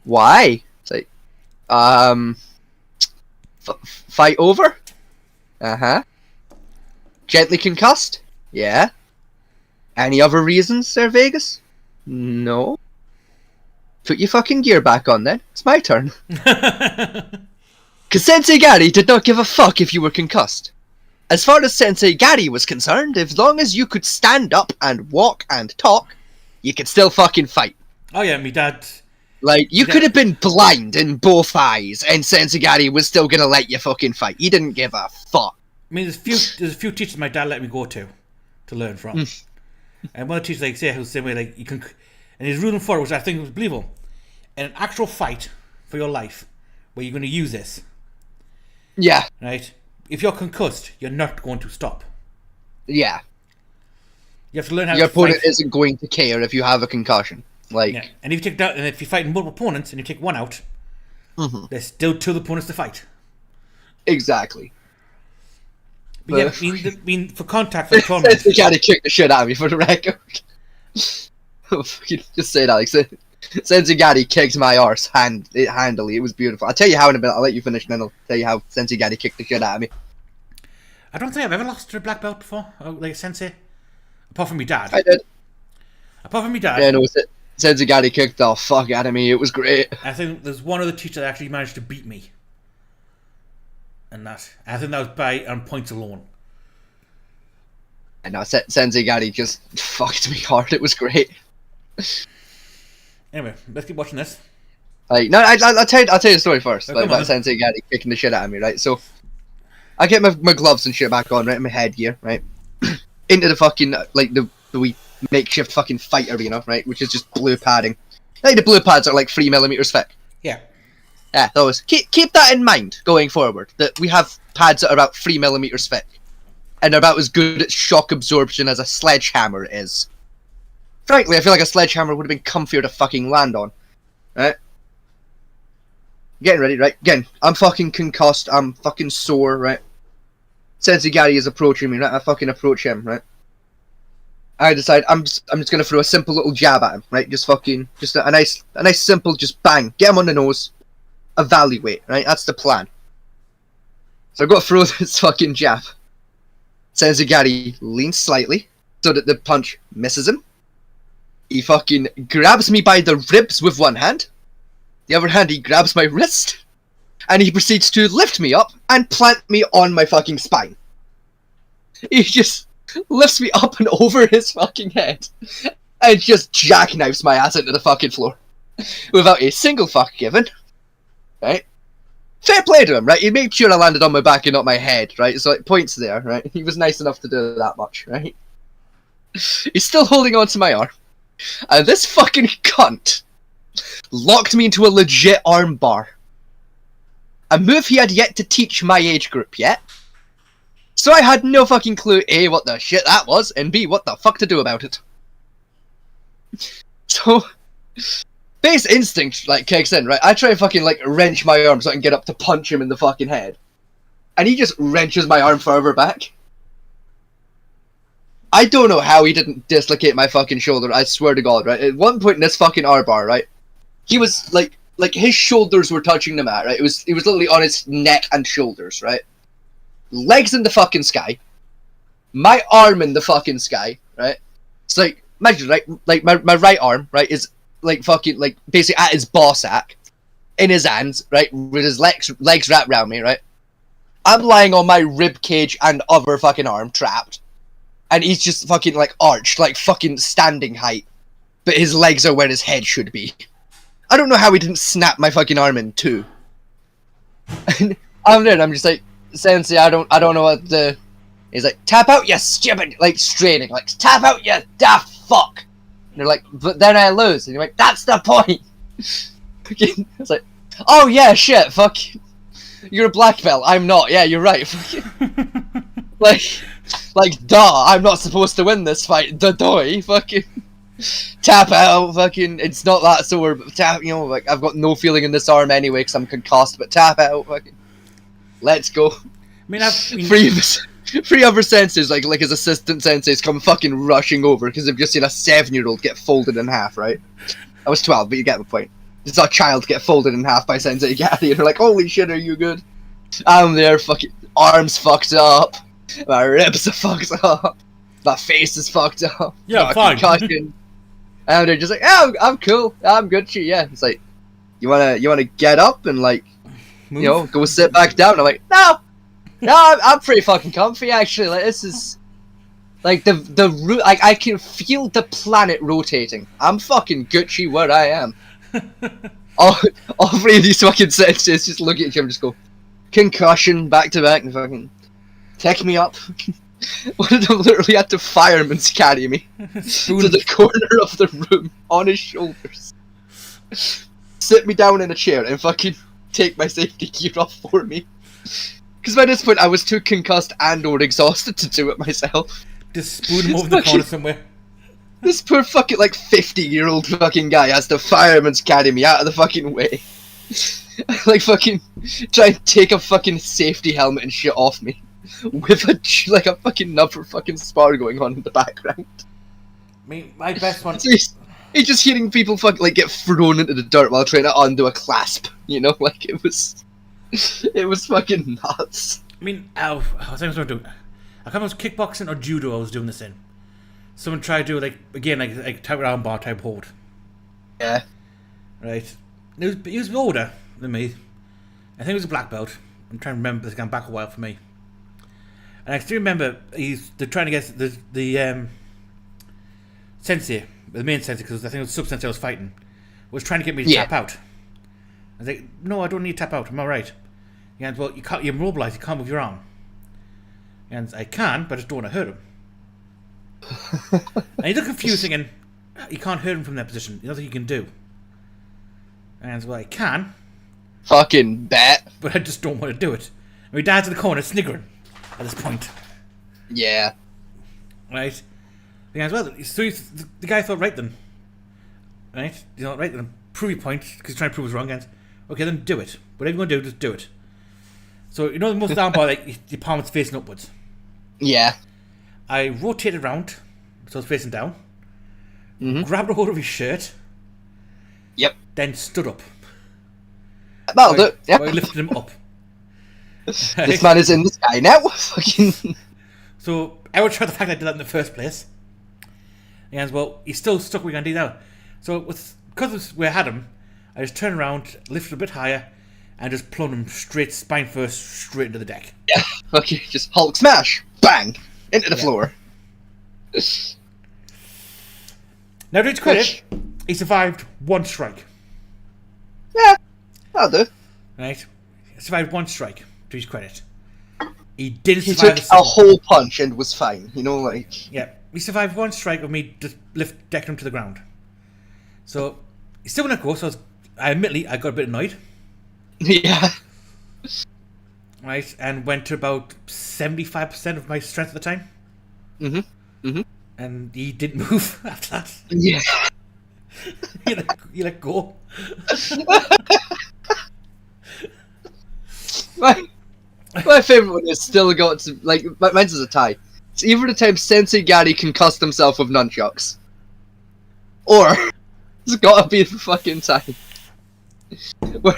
Why? It's like, fight over? Gently concussed? Yeah. Any other reasons, Sir Vegas? No. Put your fucking gear back on then. It's my turn. Because Sensei Gary did not give a fuck if you were concussed. As far as Sensei Gary was concerned, as long as you could stand up and walk and talk, you could still fucking fight. Oh yeah, me dad. Like, you could have been blind in both eyes, and Sensei Gary was still gonna let you fucking fight. He didn't give a fuck. I mean, there's a few teachers my dad let me go to learn from. And one of the teachers, like, say, who's the same way, like, you can, and his ruling for it, which I think was believable, in an actual fight for your life, where you're going to use this. Yeah. Right? If you're concussed, you're not going to stop. Yeah. You have to learn how your to fight. opponent isn't going to care if you have a concussion. Like, yeah. And if you take that, and if you fight multiple opponents and you take one out, there's still 2 opponents to fight. Exactly. But yeah, I mean, for contact for the tournament. Sensei Gary kicked the shit out of me for the record. Just say that, like, Sensei Gary kicked my arse handily. It was beautiful. I'll tell you how in a minute. I'll let you finish, and then I'll tell you how Sensei Gary kicked the shit out of me. I don't think I've ever lost to a black belt before, like a sensei. Apart from my dad. I did. Apart from my dad. Yeah, no, Sensei Gary kicked the fuck out of me. It was great. I think there's one other teacher that actually managed to beat me. And I think that was by on points alone. And now Sensei Gary just fucked me hard. It was great. Anyway, let's keep watching this. Like, no, I'll tell you the story first. Oh, Like, about Sensei Gary kicking the shit out of me, right? So, I get my gloves and shit back on, right? My headgear, right? Into the fucking, like, the wee makeshift fucking fight arena, right? Which is just blue padding. Like, the blue pads are like 3mm thick. Yeah. Yeah, those. Keep that in mind going forward. That we have pads that are about 3mm thick. And they're about as good at shock absorption as a sledgehammer is. Frankly, I feel like a sledgehammer would have been comfier to fucking land on. Right? Getting ready, right? Again, I'm fucking concussed, I'm fucking sore, right? Sensei Gary is approaching me, right? I fucking approach him, right? I decide I'm just gonna throw a simple little jab at him, right? Just a nice simple just bang, get him on the nose, evaluate, right? That's the plan. So I've got to throw this fucking jab. Sensei Gary leans slightly so that the punch misses him. He fucking grabs me by the ribs with one hand. The other hand he grabs my wrist. And he proceeds to lift me up and plant me on my fucking spine. He just lifts me up and over his fucking head and just jackknifes my ass into the fucking floor. Without a single fuck given. Right? Fair play to him, right? He made sure I landed on my back and not my head, right? So, like, points there, right? He was nice enough to do that much, right? He's still holding on to my arm. And this fucking cunt locked me into a legit arm bar. A move he had yet to teach my age group yet. So I had no fucking clue, A, what the shit that was, and B, what the fuck to do about it. So, base instinct, like, kicks in, right? I try and fucking, like, wrench my arm so I can get up to punch him in the fucking head. And he just wrenches my arm further back. I don't know how he didn't dislocate my fucking shoulder, I swear to God, right? At one point in this fucking R-bar, right? He was, like his shoulders were touching the mat, right? It was literally on his neck and shoulders, right? Legs in the fucking sky. My arm in the fucking sky, right? It's like, imagine, right? Like, my right arm, right, is, like, fucking, like, basically at his ball sack. In his hands, right? With his legs wrapped around me, right? I'm lying on my rib cage and other fucking arm, trapped. And he's just fucking, like, arched, like, fucking standing height. But his legs are where his head should be. I don't know how he didn't snap my fucking arm in two. And I'm there and I'm just like, Sensei, I don't know what the... He's like, tap out, you stupid... Like, straining. Like, tap out, you daft fuck. And they're like, but then I lose. And you're like, that's the point. It's like, oh yeah, shit, fuck. You're a black belt, I'm not. Yeah, you're right. like, duh, I'm not supposed to win this fight. Duh, fucking... Tap out, fucking, it's not that sore, but tap, you know, like, I've got no feeling in this arm anyway because I'm concussed, but tap out, fucking, let's go. I mean, Three other senseis, like his assistant senseis, come fucking rushing over because they've just seen a 7-year-old get folded in half, right? I was 12, but you get the point. It's a child get folded in half by Sensei Gary, and they're like, holy shit, are you good? I'm there, fucking, arms fucked up, my ribs are fucked up, my face is fucked up, yeah, fine. Concussion. And they're just like, oh, I'm cool, I'm good shit, yeah. It's like, you wanna get up and, like, you know, go sit back down? I'm like, no, I'm pretty fucking comfy, actually. Like, this is, like, like, I can feel the planet rotating. I'm fucking Gucci where I am. all three of these fucking senses just look at each other and just go, concussion, back to back, and fucking, take me up. One of them literally had to fireman's carry me to the corner of the room on his shoulders, sit me down in a chair and fucking take my safety gear off for me. Because by this point I was too concussed and or exhausted to do it myself. Just spoon him over the corner somewhere. This poor fucking, like, 50-year-old fucking guy has to fireman's carry me out of the fucking way. Like, fucking try and take a fucking safety helmet and shit off me. With a fucking another fucking spar going on in the background. I mean, my best one... So he's just hearing people fucking, like, get thrown into the dirt while trying to undo a clasp, you know? Like, it was fucking nuts. I mean, I was doing... I can't remember if it was kickboxing or judo I was doing this in. Someone tried to do, like, again, like type round bar, type hold. Yeah. Right. He was older than me. I think he was a black belt. I'm trying to remember. It's gone back a while for me. And I still remember they're trying to get the sensei, the main sensei, because I think it was sub sensei I was fighting, was trying to get me to tap out. I was like, no, I don't need to tap out. I'm all right. And well, you can't. You're immobilized. You can't move your arm. And I can, but I just don't want to hurt him. And he's looking confused, thinking, you can't hurt him from that position. There's nothing you can do. And well, I can. Fucking bet. But I just don't want to do it. And my dad's in the corner sniggering at this point. Yeah. Right? And well, so the guy thought, right then. Right? You know, right then, prove your point, because he's trying to prove it's wrong. And okay, then do it. Whatever you're going to do, just do it. So, you know the most down bar, like, your palm is facing upwards? Yeah. I rotated around, so I was facing down. Grabbed a hold of his shirt. Yep. Then stood up. That'll do. Yep. I lifted him up. This man is in the sky now. Fucking. So I would try the fact I did that in the first place. And well, he's still stuck with Andy now. So because we had him, I just turned around, lifted a bit higher, and just plumbed him straight, spine first, straight into the deck. Yeah. Okay. Just Hulk smash, bang, into the floor. Now, to his credit, he survived one strike. Yeah, that'll do. Right? He survived one strike, to his credit. He didn't He survive took a whole punch and was fine, you know, like... Yeah, he survived one strike of me just decking him to the ground. So, he still wouldn't go, so I got a bit annoyed. Yeah. Right, and went to about 75% of my strength at the time. And he didn't move after that. Yeah. You let go. My favourite one is still got to, like, mine's is a tie. It's either the time Sensei Gary concussed himself with nunchucks, or it's gotta be the fucking time where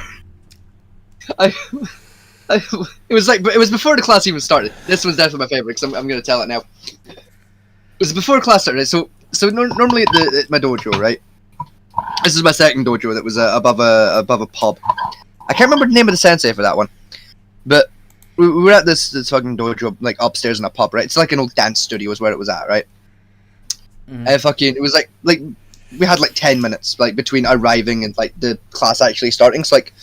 it was before the class even started. This was definitely my favourite, because I'm gonna tell it now. It was before class started, so normally at my dojo, right? This is my second dojo that was above a pub. I can't remember the name of the sensei for that one, but we were at this fucking dojo, like upstairs in a pub, right? It's like an old dance studio is where it was at, right? And it was like we had like 10 minutes like between arriving and like the class actually starting. So like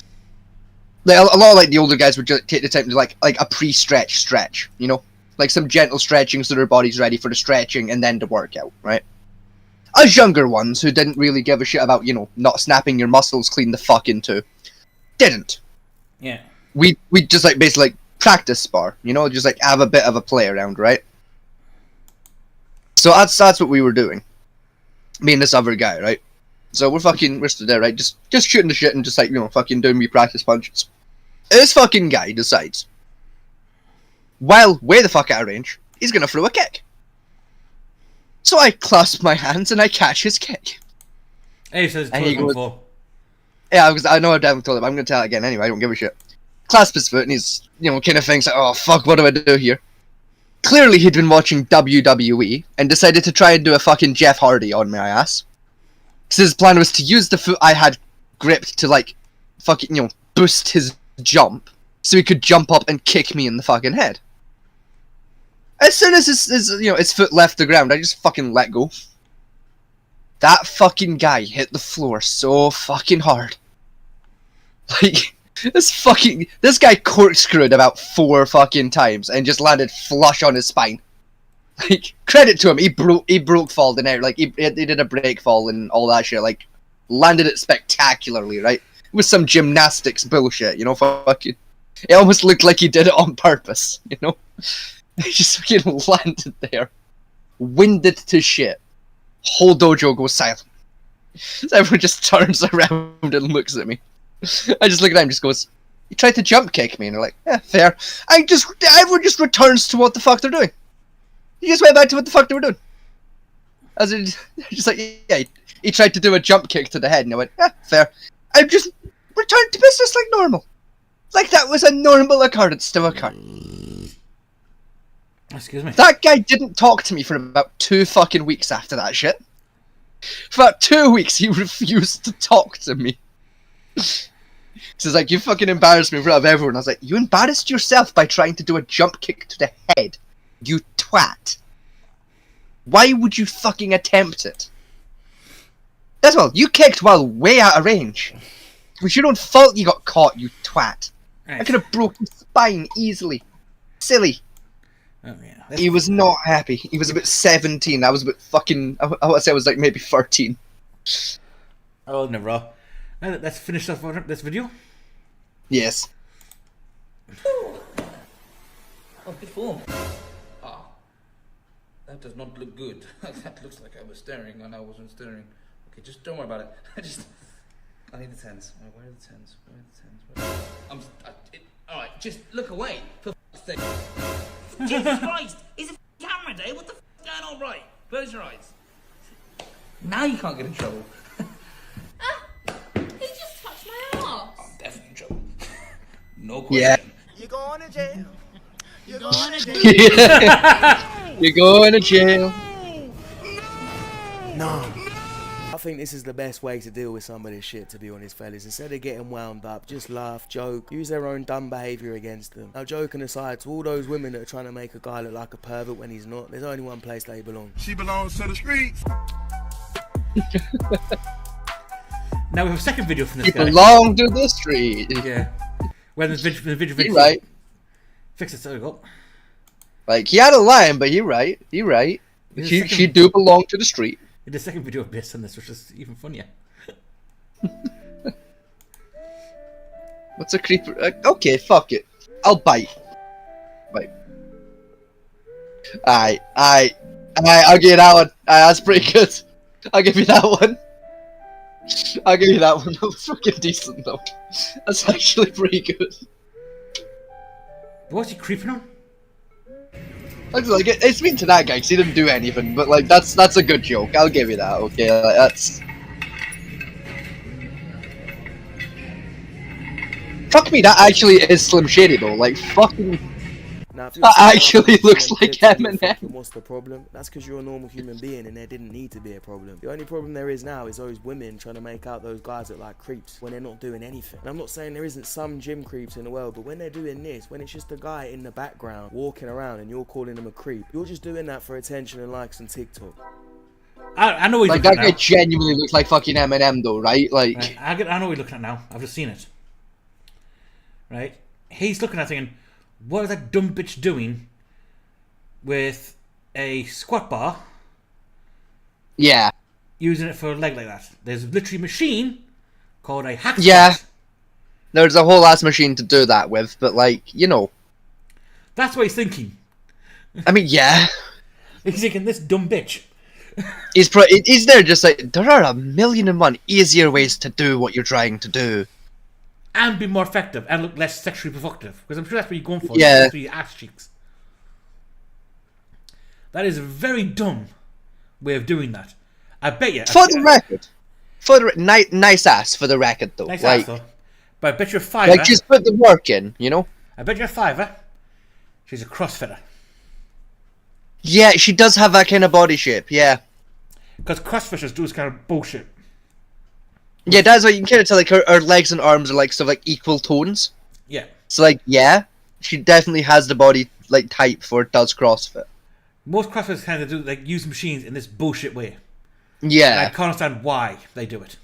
a lot of like the older guys would just take the time to like a stretch, you know? Like some gentle stretching so their body's ready for the stretching and then the workout, right? Us younger ones who didn't really give a shit about, you know, not snapping your muscles clean the fuck into, didn't. Yeah. We just like basically like practice spar, you know, just like have a bit of a play around, right? So that's what we were doing. Me and this other guy, right? So we're stood there, right? Just shooting the shit and just like, you know, fucking doing me practice punches. This fucking guy decides, while way the fuck out of range, he's gonna throw a kick. So I clasp my hands and I catch his kick. Hey, he says and he goes, before. Yeah, I know I've definitely told him. I'm gonna tell it again anyway. I don't give a shit. Clasp his foot and he's, you know, kind of thinks like, oh fuck, what do I do here? Clearly he'd been watching WWE and decided to try and do a fucking Jeff Hardy on my ass. Because his plan was to use the foot I had gripped to like fucking, you know, boost his jump so he could jump up and kick me in the fucking head. As soon as his foot left the ground, I just fucking let go. That fucking guy hit the floor so fucking hard. Like, this guy corkscrewed about 4 fucking times and just landed flush on his spine. Like, credit to him, he broke fall in air, like he did a break fall and all that shit, like, landed it spectacularly, right? With some gymnastics bullshit, you know, fucking, it almost looked like he did it on purpose, you know? He just fucking landed there, winded to shit. Whole dojo goes silent. So everyone just turns around and looks at me. I just look at him and just goes, "You tried to jump kick me," and they're like, "Yeah, fair." Everyone just returns to what the fuck they're doing. He just went back to what the fuck they were doing. As in, just like, yeah, he tried to do a jump kick to the head, and I went, "Yeah, fair." I just returned to business like normal. Like that was a normal occurrence to occur. Excuse me. That guy didn't talk to me for about 2 fucking weeks after that shit. For about 2 weeks, he refused to talk to me. So he's like, you fucking embarrassed me in front of everyone. I was like, you embarrassed yourself by trying to do a jump kick to the head. You twat. Why would you fucking attempt it? As well, you kicked while way out of range. It was your own fault you got caught, you twat. Right. I could have broken his spine easily. Silly. Oh, yeah. He was not happy. He was about 17. I was about fucking... I want to say I was like maybe 13. Oh, never. Let's finish off this video. Yes. Oh, good form. Ah, that does not look good. That looks like I was staring and I wasn't staring. Okay, just don't worry about it. I need the tens. Where are the tens? Where are the tens? Alright, just look away. For f***'s sake. Jesus Christ! It's a camera day. What the f*** is going on? Right, close your eyes. Now you can't get in trouble. He just touched my arm. I'm definitely in trouble. No question. Yeah. You're going to jail. You're going to jail. You're going to jail. No. I think this is the best way to deal with some of this shit, to be honest, fellas. Instead of getting wound up, just laugh, joke, use their own dumb behaviour against them. Now, joking aside, to all those women that are trying to make a guy look like a pervert when he's not, there's only one place they belong. She belongs to the streets. Now we have a second video from this You guy. belong to the street. Yeah. Well, the video You're right. Fix it, so we go. Like, he had a line, but you're right. You're right. She do belong to the street. In the second video based on this, which is even funnier. What's a creeper? Okay, fuck it. I'll bite. Bite. I'll give you that one. That's pretty good. I'll give you that one. I'll give you that one. That was fucking decent, though. That's actually pretty good. What's he creeping on? Like, it's mean to that guy, because he didn't do anything, but, like, that's a good joke. I'll give you that, okay? Like, that's... Fuck me, that actually is Slim Shady, though. Like, fucking... Now, if that actually looks like Eminem. What's the problem? That's because you're a normal human being and there didn't need to be a problem. The only problem there is now is those women trying to make out those guys look like creeps when they're not doing anything. And I'm not saying there isn't some gym creeps in the world, but when they're doing this, when it's just a guy in the background walking around and you're calling him a creep, you're just doing that for attention and likes on TikTok. I know what like, that guy genuinely looks like fucking Eminem, though, right? Like... Right. I know what you're looking at now. I've just seen it. Right? He's looking at thinking, what is that dumb bitch doing with a squat bar? Yeah. Using it for a leg like that. There's literally a machine called a hack squat. Yeah. There's a whole ass machine to do that with, but, like, you know. That's what he's thinking. I mean, yeah. He's thinking, this dumb bitch. He's there just like, there are 1,000,001 easier ways to do what you're trying to do. And be more effective and look less sexually provocative. Because I'm sure that's what you're going for. Yeah. For your ass cheeks. That is a very dumb way of doing that. I bet you. For the record. Nice ass for the record, though. Nice like, ass, though. But I bet you're a fiver. Like, just put the work in, you know? I bet you're a fiver. She's a CrossFitter. Yeah, she does have that kind of body shape, yeah. Because CrossFitters do this kind of bullshit. Yeah, that's what you can kind of tell, like, her legs and arms are, like, sort of, like, equal tones. Yeah. So, like, yeah, she definitely has the body, like, type for it does CrossFit. Most CrossFitters kind of do, like, use machines in this bullshit way. Yeah. And I can't understand why they do it.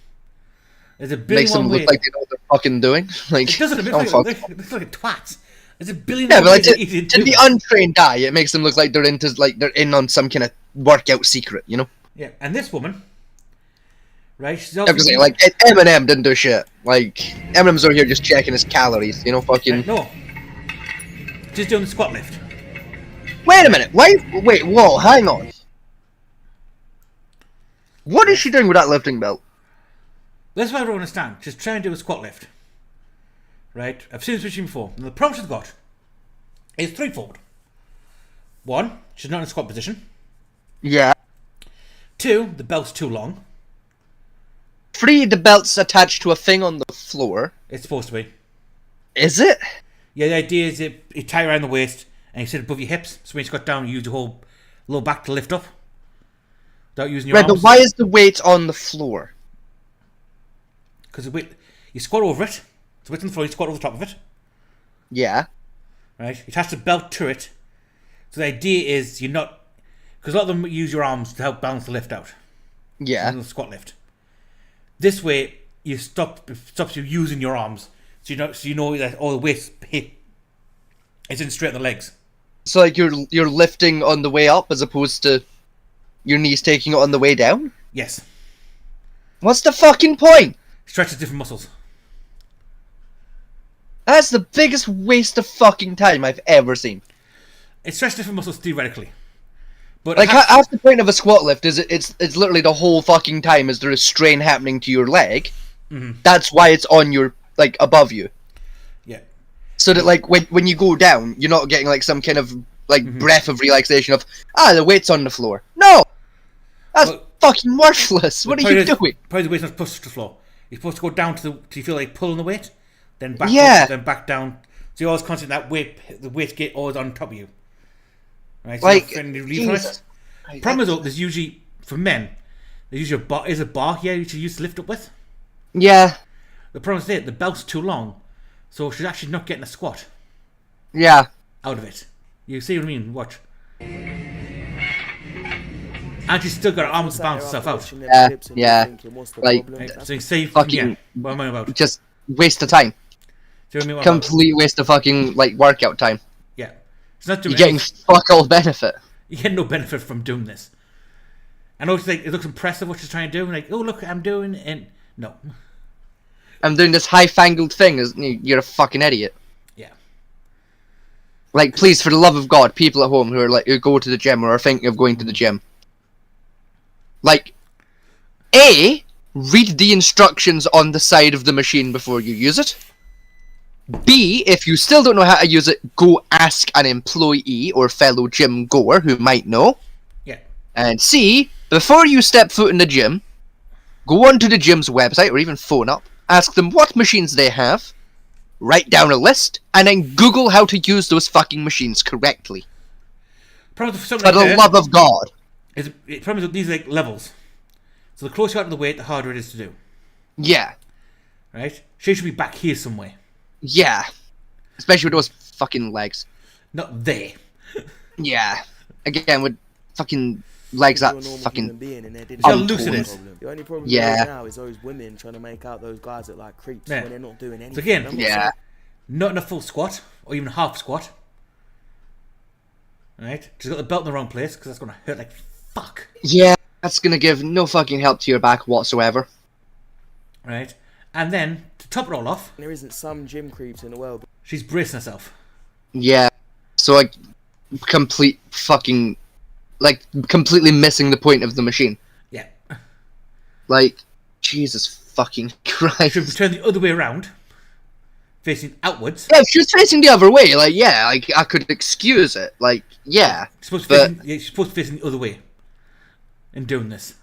There's a billion Makes them one look way. like they know what they're fucking doing. Like, It doesn't. It oh, looks fuck. like twats. There's a billion Yeah, one but ways like, to eat to the untrained eye, it makes them look like they're into, like, they're in on some kind of workout secret, you know? Yeah, and this woman, right? She's I also was saying, like, Eminem didn't do shit. Like, Eminem's over here just checking his calories, you know, fucking... No. She's doing the squat lift. Wait a minute, wait, whoa, hang on. What is she doing with that lifting belt? That's what I don't understand. She's trying to do a squat lift. Right? I've seen this machine before. And the problem she's got is threefold. One, she's not in a squat position. Yeah. Two, the belt's too long. Three, the belt's attached to a thing on the floor. It's supposed to be. Is it? Yeah, the idea is you tie around the waist and you sit above your hips. So when you squat down, you use your whole lower back to lift up. without using your Right, arms. but why is the weight on the floor? Because the weight, you squat over it. The weight on the floor, you squat over the top of it. Yeah. Right? You attach the belt to it. So the idea is you're not... Because a lot of them use your arms to help balance the lift out. Yeah. The squat lift. This way, it stops you using your arms. So you know that all the weight hit is in straight on the legs. So like you're lifting on the way up as opposed to your knees taking it on the way down? Yes. What's the fucking point? Stretches different muscles. That's the biggest waste of fucking time I've ever seen. It stretches different muscles theoretically. But like half the point of a squat lift is it's literally the whole fucking time is there a strain happening to your leg. Mm-hmm. That's why it's on your like above you. Yeah. So that like when you go down, you're not getting like some kind of like breath of relaxation of the weight's on the floor. No, that's fucking worthless. What are you doing? Probably the weight's not pushed to the floor. You're supposed to go down to you feel like pulling the weight, then back up, then back down. So you're always constant that the weight get always on top of you. Right, so like problem is though, there's usually for men, there's usually a bar here you should use to lift up with. Yeah. The problem is that the belt's too long, so she's actually not getting a squat. Yeah. Out of it. You see what I mean? Watch. And she's still got her arms to balance herself out. Yeah. Like so you see, fucking what am I about? Just waste of time. Do you know what I mean? Complete waste of fucking like workout time. Yeah. It's not doing You're getting fuck all benefit. You get no benefit from doing this. I know it's like it looks impressive what she's trying to do, and like, oh look, I'm doing, and no. I'm doing this high-fangled thing. You're a fucking idiot. Yeah. Like, please, for the love of God, people at home who go to the gym or are thinking of going to the gym, like, A, read the instructions on the side of the machine before you use it. B, if you still don't know how to use it, go ask an employee or fellow gym goer who might know. Yeah. And C, before you step foot in the gym, go onto the gym's website or even phone up, ask them what machines they have, write down a list, and then Google how to use those fucking machines correctly. For the love of God. The problem is that these are like levels. So the closer you are to the weight, the harder it is to do. Yeah. Right? She should be back here somewhere. Yeah. Especially with those fucking legs. Not there. Yeah. Again, with fucking legs that fucking... See how loose it is? The only problem Yeah. now is those women trying to make out those guys that like creeps when they're not doing anything. So again, yeah. Not in a full squat, or even half squat. Right? She's got the belt in the wrong place, because that's going to hurt like fuck. Yeah, that's going to give no fucking help to your back whatsoever. Right? And then, to top it all off... There isn't some gym creeps in the world. She's bracing herself. Yeah. So, like, complete fucking... Like, completely missing the point of the machine. Yeah. Like, Jesus fucking Christ. She would turn the other way around, facing outwards. Yeah, if she was facing the other way, like, yeah, like, I could excuse it. Like, yeah. She's supposed to be facing the other way in doing this.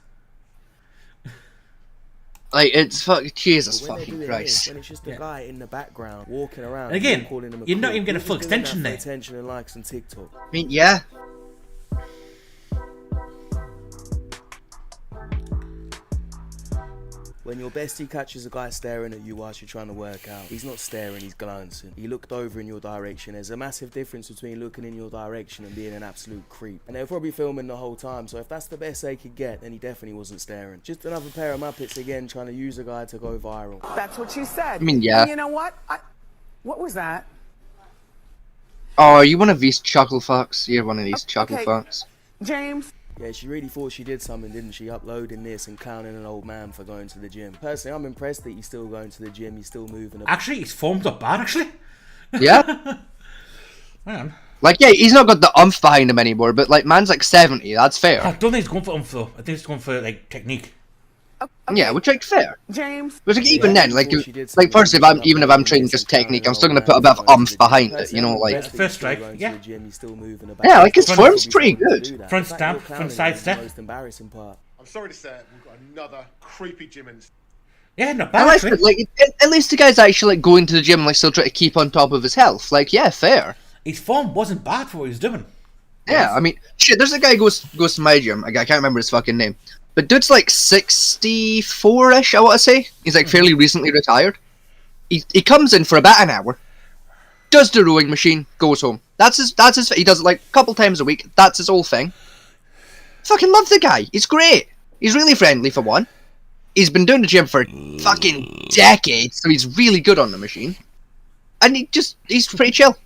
Like, it's Jesus fucking Christ. When it's just a guy in the background walking around. And again, calling him a you're not creep. even getting a full He's doing extension that there. for attention and likes on TikTok. I mean, yeah. When your bestie catches a guy staring at you whilst you're trying to work out, he's not staring, he's glancing. He looked over in your direction. There's a massive difference between looking in your direction and being an absolute creep. And they were probably filming the whole time, so if that's the best they could get, then he definitely wasn't staring. Just another pair of Muppets again trying to use a guy to go viral. That's what you said. I mean, yeah. And you know what? What was that? Oh, are you one of these chuckle fucks? You're one of these chuckle fucks. James? Yeah, she really thought she did something, didn't she? Uploading this and clowning an old man for going to the gym. Personally, I'm impressed that he's still going to the gym, he's still moving. Actually, his form's not bad, actually. Yeah? Man. Like, yeah, he's not got the umph behind him anymore, but, like, man's like 70, that's fair. I don't think he's going for umph, though. I think he's going for, like, technique. Yeah, which, like, fair. James? But, like, even then, like, firstly, even if I'm training just technique, I'm still gonna put a bit of umph behind it, you know, like... First strike, yeah. Yeah, like, his form's pretty good. Front stamp, front side step. I'm sorry to say it, we've got another creepy gym in. Yeah, not bad, actually. Like, at least the guy's actually, like, going to the gym, like, still trying to keep on top of his health. Like, yeah, fair. His form wasn't bad for what he was doing. Yeah, I mean, shit. There's a guy who goes to my gym. I can't remember his fucking name, but dude's like 64-ish. I want to say he's like fairly recently retired. He comes in for about an hour, does the rowing machine, goes home. That's his. He does it like a couple times a week. That's his whole thing. Fucking love the guy. He's great. He's really friendly for one. He's been doing the gym for fucking decades, so he's really good on the machine. And he's pretty chill.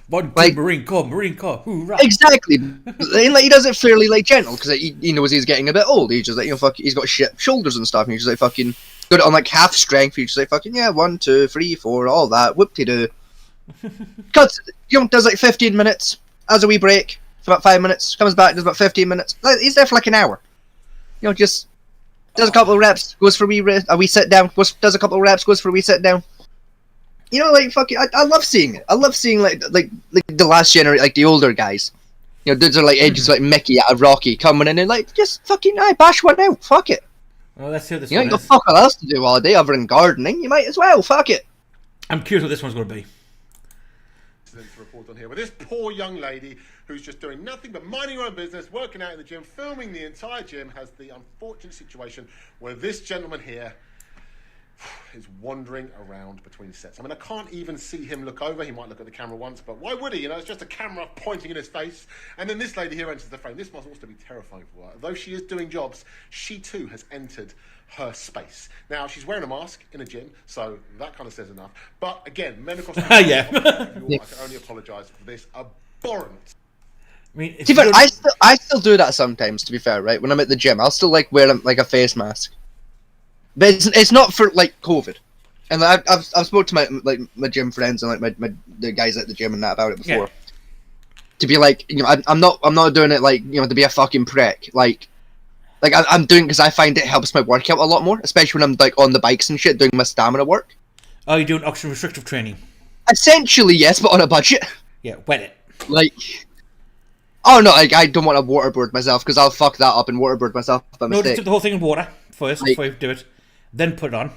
One, like, Marine Corps, hoorah. Exactly. And, like, he does it fairly like gentle, because he knows he's getting a bit old. He's just like, he's got shit shoulders and stuff, and he's just like fucking got it on like half strength. He's just like fucking, yeah, 1, 2, 3, 4, all that, whoop-de-doo. Cuts, does like 15 minutes, has a wee break for about 5 minutes, comes back, does about 15 minutes. He's there for like an hour. Just does a couple of reps, goes for a wee sit down, does a couple of reps, goes for a wee sit down. Like fucking, I love seeing it. I love seeing like the last generation, like the older guys. Dudes are like ages like Mickey out of Rocky coming in and like just fucking bash one out. Fuck it. Well, let's see what this You one ain't got is. fuck all else to do all day other than gardening. You might as well. Fuck it. I'm curious what this one's going to be. To report on here with this poor young lady who's just doing nothing but minding her own business, working out in the gym, filming the entire gym, has the unfortunate situation where this gentleman here is wandering around between sets. I mean, I can't even see him look over. He might look at the camera once, but why would he? It's just a camera pointing in his face. And then this lady here enters the frame. This must also be terrifying for her. Though she is doing jobs, she too has entered her space. Now, she's wearing a mask in a gym, so that kind of says enough. But again, men across the Yeah. I can only apologise for this abhorrent. I mean, I still do that sometimes. To be fair, right? When I'm at the gym, I'll still like wear like a face mask. But it's not for like COVID, and like, I've spoke to my gym friends and like the guys at the gym and that about it before. Yeah. To be like, I'm not doing it like to be a fucking prick. Like I'm doing it because I find it helps my workout a lot more, especially when I'm like on the bikes and shit doing my stamina work. Oh, you're doing oxygen restrictive training? Essentially, yes, but on a budget. Yeah, wet it. Like, oh no, I don't want to waterboard myself because I'll fuck that up and waterboard myself by No, mistake. just dip the whole thing in water first before you do it. Then put it on.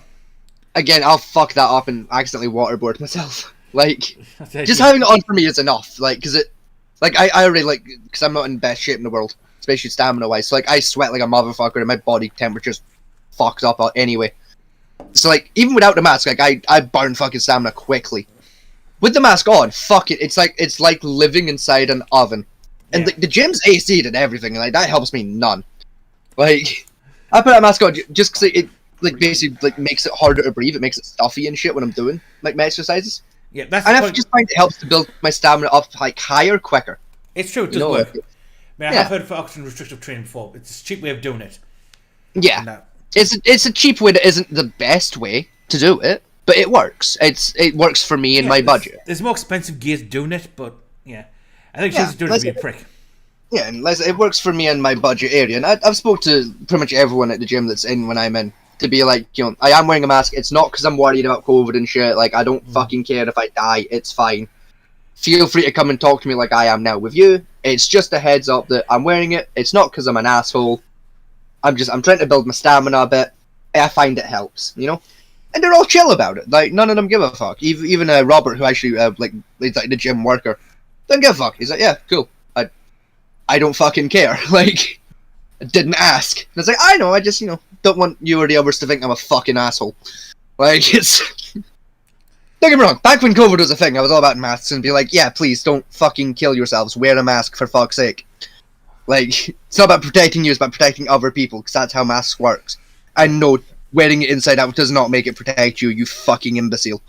Again, I'll fuck that up and accidentally waterboard myself. Like, That's just it. having it on for me is enough. Like, because I already like, because I'm not in the best shape in the world, especially stamina wise. So like, I sweat like a motherfucker, and my body temperature's fucked up anyway. So like, even without the mask, like I burn fucking stamina quickly. With the mask on, fuck it, it's like living inside an oven. And the gym's AC'd and everything, and like that helps me none. Like, I put that mask on just because it like basically like makes it harder to breathe. It makes it stuffy and shit when I'm doing like my exercises. Yeah, that's and the I point. just find it helps to build my stamina up like higher, quicker. It's true, it does work. I mean, I have heard for oxygen restrictive training before. It's a cheap way of doing it. Yeah, it's a cheap way that isn't the best way to do it, but it works. It works for me and my budget. There's more expensive gears doing it, but yeah, I think she's doing it to be a prick. Yeah, and it works for me and my budget area, and I've spoke to pretty much everyone at the gym that's in when I'm in to be like, I am wearing a mask. It's not because I'm worried about COVID and shit. Like, I don't fucking care if I die. It's fine. Feel free to come and talk to me like I am now with you. It's just a heads up that I'm wearing it. It's not because I'm an asshole. I'm trying to build my stamina a bit. I find it helps, and they're all chill about it. Like, none of them give a fuck. Even Robert, who actually he's like the gym worker, doesn't give a fuck. He's like, yeah, cool. I don't fucking care. Like, I didn't ask. And it's like, I know, I just, don't want you or the others to think I'm a fucking asshole. Like, it's... Don't get me wrong, back when COVID was a thing, I was all about masks and be like, yeah, please, don't fucking kill yourselves. Wear a mask, for fuck's sake. Like, it's not about protecting you, it's about protecting other people, because that's how masks works. And no, wearing it inside out does not make it protect you, you fucking imbecile.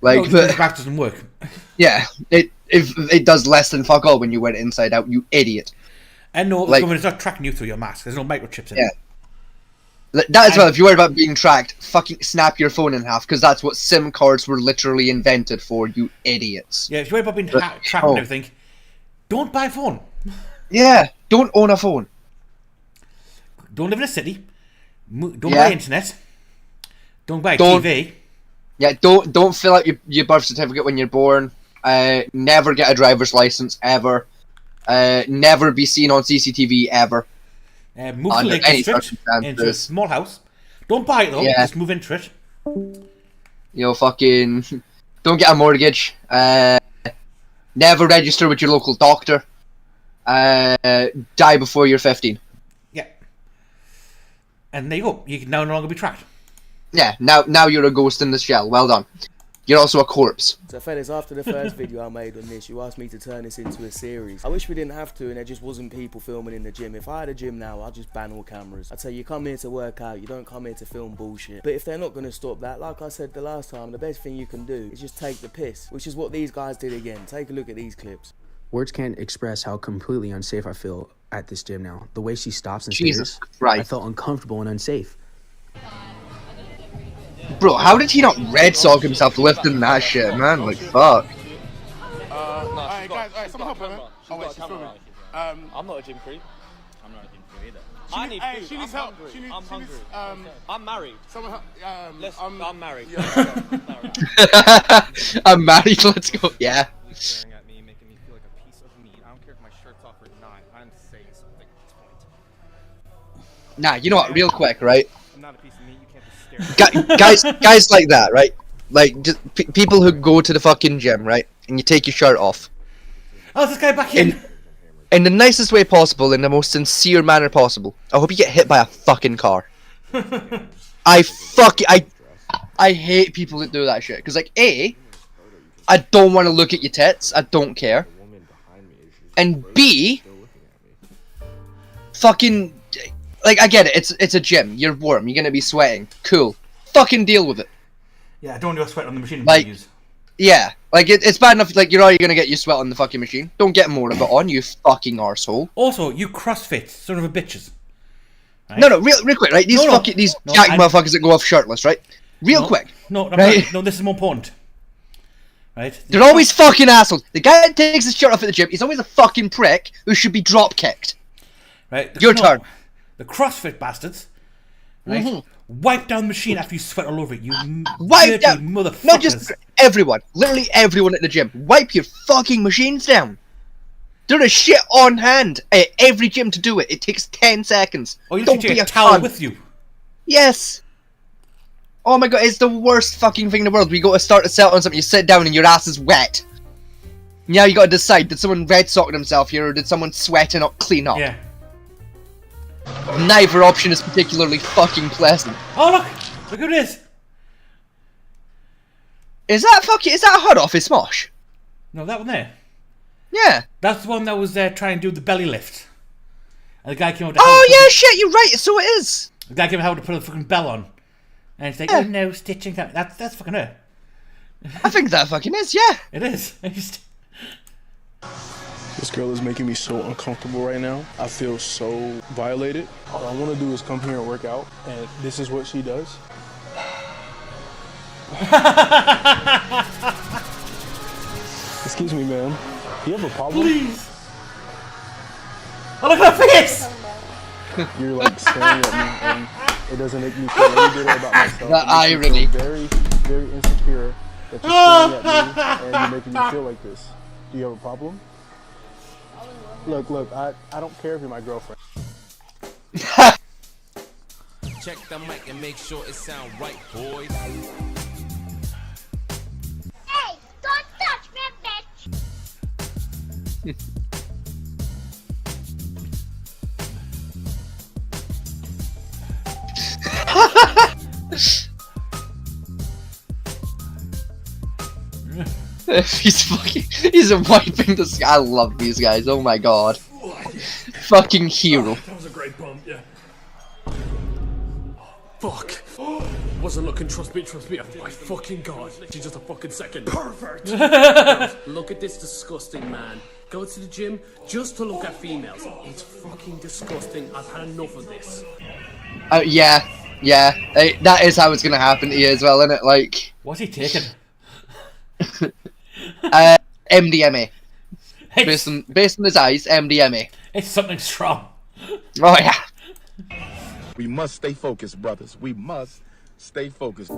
Like, No, but... the back doesn't work. Yeah, it does less than fuck all when you wear it inside out, you idiot. And no, Like- it's not tracking you through your mask. There's no microchips in Yeah. it. That as well, if you're worried about being tracked, fucking snap your phone in half, because that's what SIM cards were literally invented for, you idiots. Yeah, if you're worried about being But- tracked and everything, don't buy a phone. Yeah, don't own a phone. Don't live in a city. Don't Yeah. buy internet. Don't buy a Don't- TV. Yeah, don't fill out your birth certificate when you're born. Never get a driver's license, ever. Never be seen on CCTV, ever. Move to Under Lake any District into a circumstances. small house. Don't buy it though. Yeah. Just move into it. Fucking... Don't get a mortgage. Never register with your local doctor. Die before you're 15. Yeah. And there you go. You can now no longer be tracked. Yeah, now you're a ghost in the shell. Well done. You're also a corpse. So fellas, after the first video I made on this, you asked me to turn this into a series. I wish we didn't have to and there just wasn't people filming in the gym. If I had a gym now, I'd just ban all cameras. I'd say you come here to work out, you don't come here to film bullshit. But if they're not going to stop that, like I said the last time, the best thing you can do is just take the piss, which is what these guys did again. Take a look at these clips. Words can't express how completely unsafe I feel at this gym now. The way she stops and Jesus stares, Christ. I felt uncomfortable and unsafe. Bro, how did he not red sock himself lifting that shit, man? Like, fuck. Alright, guys, alright, someone help her, man. Oh, wait, she's filming. I'm not a gym creep. I'm not a gym creep either. I need food. She needs I'm help. hungry. I'm She hungry. needs, I'm married. Someone help. I'm married. I'm married, let's go. Yeah. Staring at me, making me feel like a piece of meat. I don't care if my shirt's off or not. I'm saying something at this point. Nah, you know what? Real quick, right? I'm not a piece of meat. You can't just stare. Guys like that, right? Like, just people who go to the fucking gym, right? And you take your shirt off. Oh, this guy back in. In the nicest way possible, in the most sincere manner possible. I hope you get hit by a fucking car. I hate people that do that shit. Because, like, A, I don't want to look at your tits. I don't care. And B, fucking, like, I get it. It's a gym. You're warm. You're gonna be sweating. Cool. Fucking deal with it. Yeah, don't do a sweat on the machine. Like, yeah. Like, it's bad enough, like, you're already gonna get your sweat on the fucking machine. Don't get more of it on, you fucking arsehole. Also, you CrossFit, son of a bitches. Right? No, real quick, right? These jack motherfuckers that go off shirtless, right? Real quick. No, right? no, this is more important. Right? They're always fucking assholes. The guy that takes his shirt off at the gym, he's always a fucking prick who should be drop kicked. Right? Your turn. The CrossFit bastards, right? Wipe down the machine after you sweat all over it, you Wipe down, motherfuckers. not just everyone, literally everyone at the gym. Wipe your fucking machines down. There is shit on hand at every gym to do it. It takes 10 seconds. Oh, you Don't take be a towel cunt. with you. Yes. Oh my god, it's the worst fucking thing in the world. We go to start a set on something, you sit down and your ass is wet. Now you gotta decide, did someone red sock himself here or did someone sweat and not clean up? Yeah. Neither option is particularly fucking pleasant. Oh look! Look at this! Is that a HUD off his Smosh? No, that one there. Yeah. That's the one that was trying to do the belly lift. And the guy came out Oh yeah, shit, you're right, so it is. The guy came out to put a fucking bell on. And he's like, oh no, stitching. That's fucking her. I think that fucking is, yeah. It is. This girl is making me so uncomfortable right now. I feel so violated. All I want to do is come here and work out, and this is what she does. Excuse me, ma'am. Do you have a problem? Please. Oh, look at her face! You're like staring at me, and it doesn't make me feel any better about myself. The It makes me irony. feel very, very insecure that you're staring at me and you're making me feel like this. Do you have a problem? Look, I don't care if you're my girlfriend. Check the mic and make sure it sound right, boys. Hey, don't touch me, bitch! He's wiping the sky. I love these guys. Oh my god. Fucking hero. That was a great bump, yeah. Fuck. Wasn't looking, trust me, oh my fucking god. She's just a fucking second. Pervert! Look at this disgusting man. Go to the gym just to look at females. It's fucking disgusting. I've had enough of this. Yeah. That is how it's gonna happen to you as well, isn't it? Like. What's he taking? MDMA. Based on his eyes, MDMA. It's something strong. Oh yeah. We must stay focused, brothers. We must stay focused.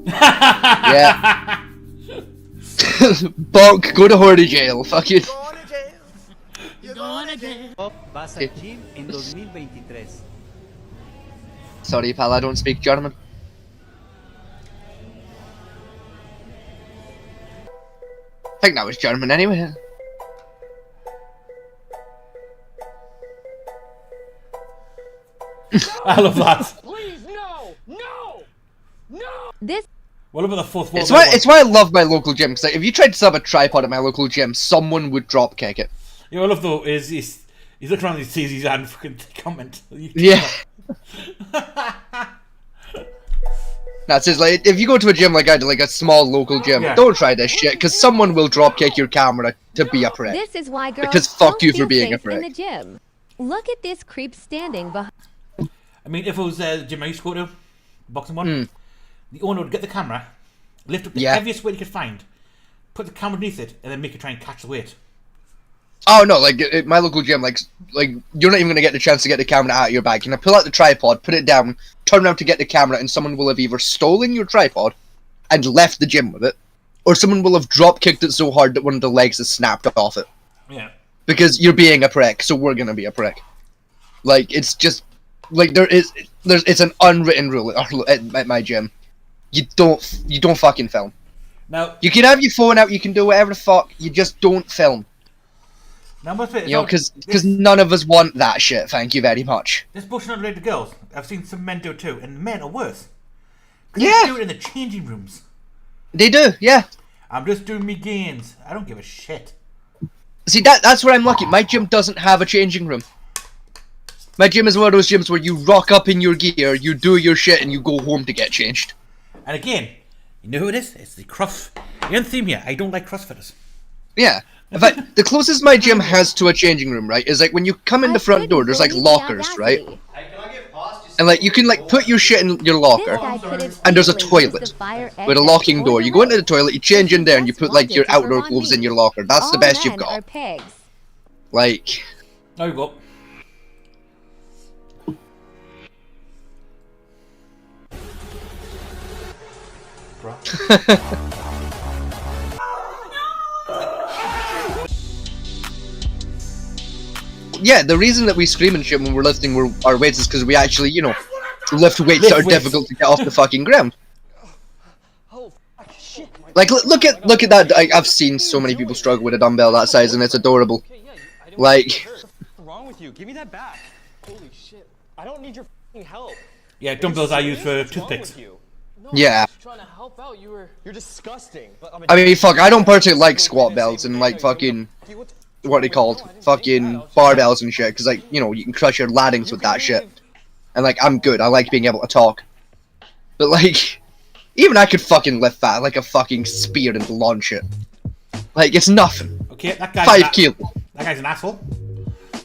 Yeah. Bonk, go to Hordy jail. Fuck you. Vas al gym en 2023. Sorry, pal, I don't speak German. I think that was German anyway. I love that. Please, no! No! No! This. What about the fourth wall? It's why I love my local gym, because like, if you tried to set up a tripod at my local gym, someone would drop kick it. You know, what I love though is he's looking around and he sees his hand fucking comment. Yeah. That's just like, if you go to a gym like I do, like a small local gym, Yeah. don't try this shit, because someone will drop kick your camera to be a prick. This is why girls Because fuck don't you for feel being a safe in the prick. gym. Look at this creep standing behind. I mean, if it was the gym I used to go to, boxing one, the owner would get the camera, lift up the heaviest weight he could find, put the camera underneath it, and then make it try and catch the weight. Oh no, like at my local gym, like you're not even gonna get the chance to get the camera out of your bag. You can pull out the tripod, put it down, turn around to get the camera, and someone will have either stolen your tripod and left the gym with it, or someone will have drop kicked it so hard that one of the legs has snapped off it. Yeah. Because you're being a prick, so we're gonna be a prick. Like it's just like it's an unwritten rule at my gym. You don't fucking film. Now you can have your phone out, you can do whatever the fuck. You just don't film. Now, must be, You know, because none of us want that shit. Thank you very much. this bullshit not related to girls. I've seen some men do it too, and men are worse. 'Cause Yeah. They do it in the changing rooms. They do, yeah. I'm just doing me gains. I don't give a shit. See, that's where I'm lucky. My gym doesn't have a changing room. My gym is one of those gyms where you rock up in your gear, you do your shit, and you go home to get changed. And again, you know who it is? It's the cross. You're in theme here. I don't like CrossFitters. Yeah. In fact, the closest my gym has to a changing room, right, is like when you come in the front door, there's like lockers, right? And like you can like put your shit in your locker, and there's a toilet with a locking door. You go into the toilet, you change in there, and you put like your outdoor clothes in your locker. That's the best you've got. Like, there you go. yeah, the reason that we scream and shit when we're lifting our weights is because we actually, you know, lift weights that are difficult to get off the fucking ground. Like, look at that. I've seen so many people struggle with a dumbbell that size, and it's adorable. Like, What's wrong with you? Give me that back. Holy shit. I don't need your fucking help. Yeah, dumbbells I use for toothpicks. yeah. Trying to help out. You're disgusting. I mean, fuck, I don't personally like squat belts and like fucking, what are they called? Fucking barbells and shit, because like, you know, you can crush your laddings with that shit. And like, I'm good, I like being able to talk. But like, even I could fucking lift that like a fucking spear and launch it. Like, it's nothing. Okay, that guy's 5 kilo. That guy's an asshole.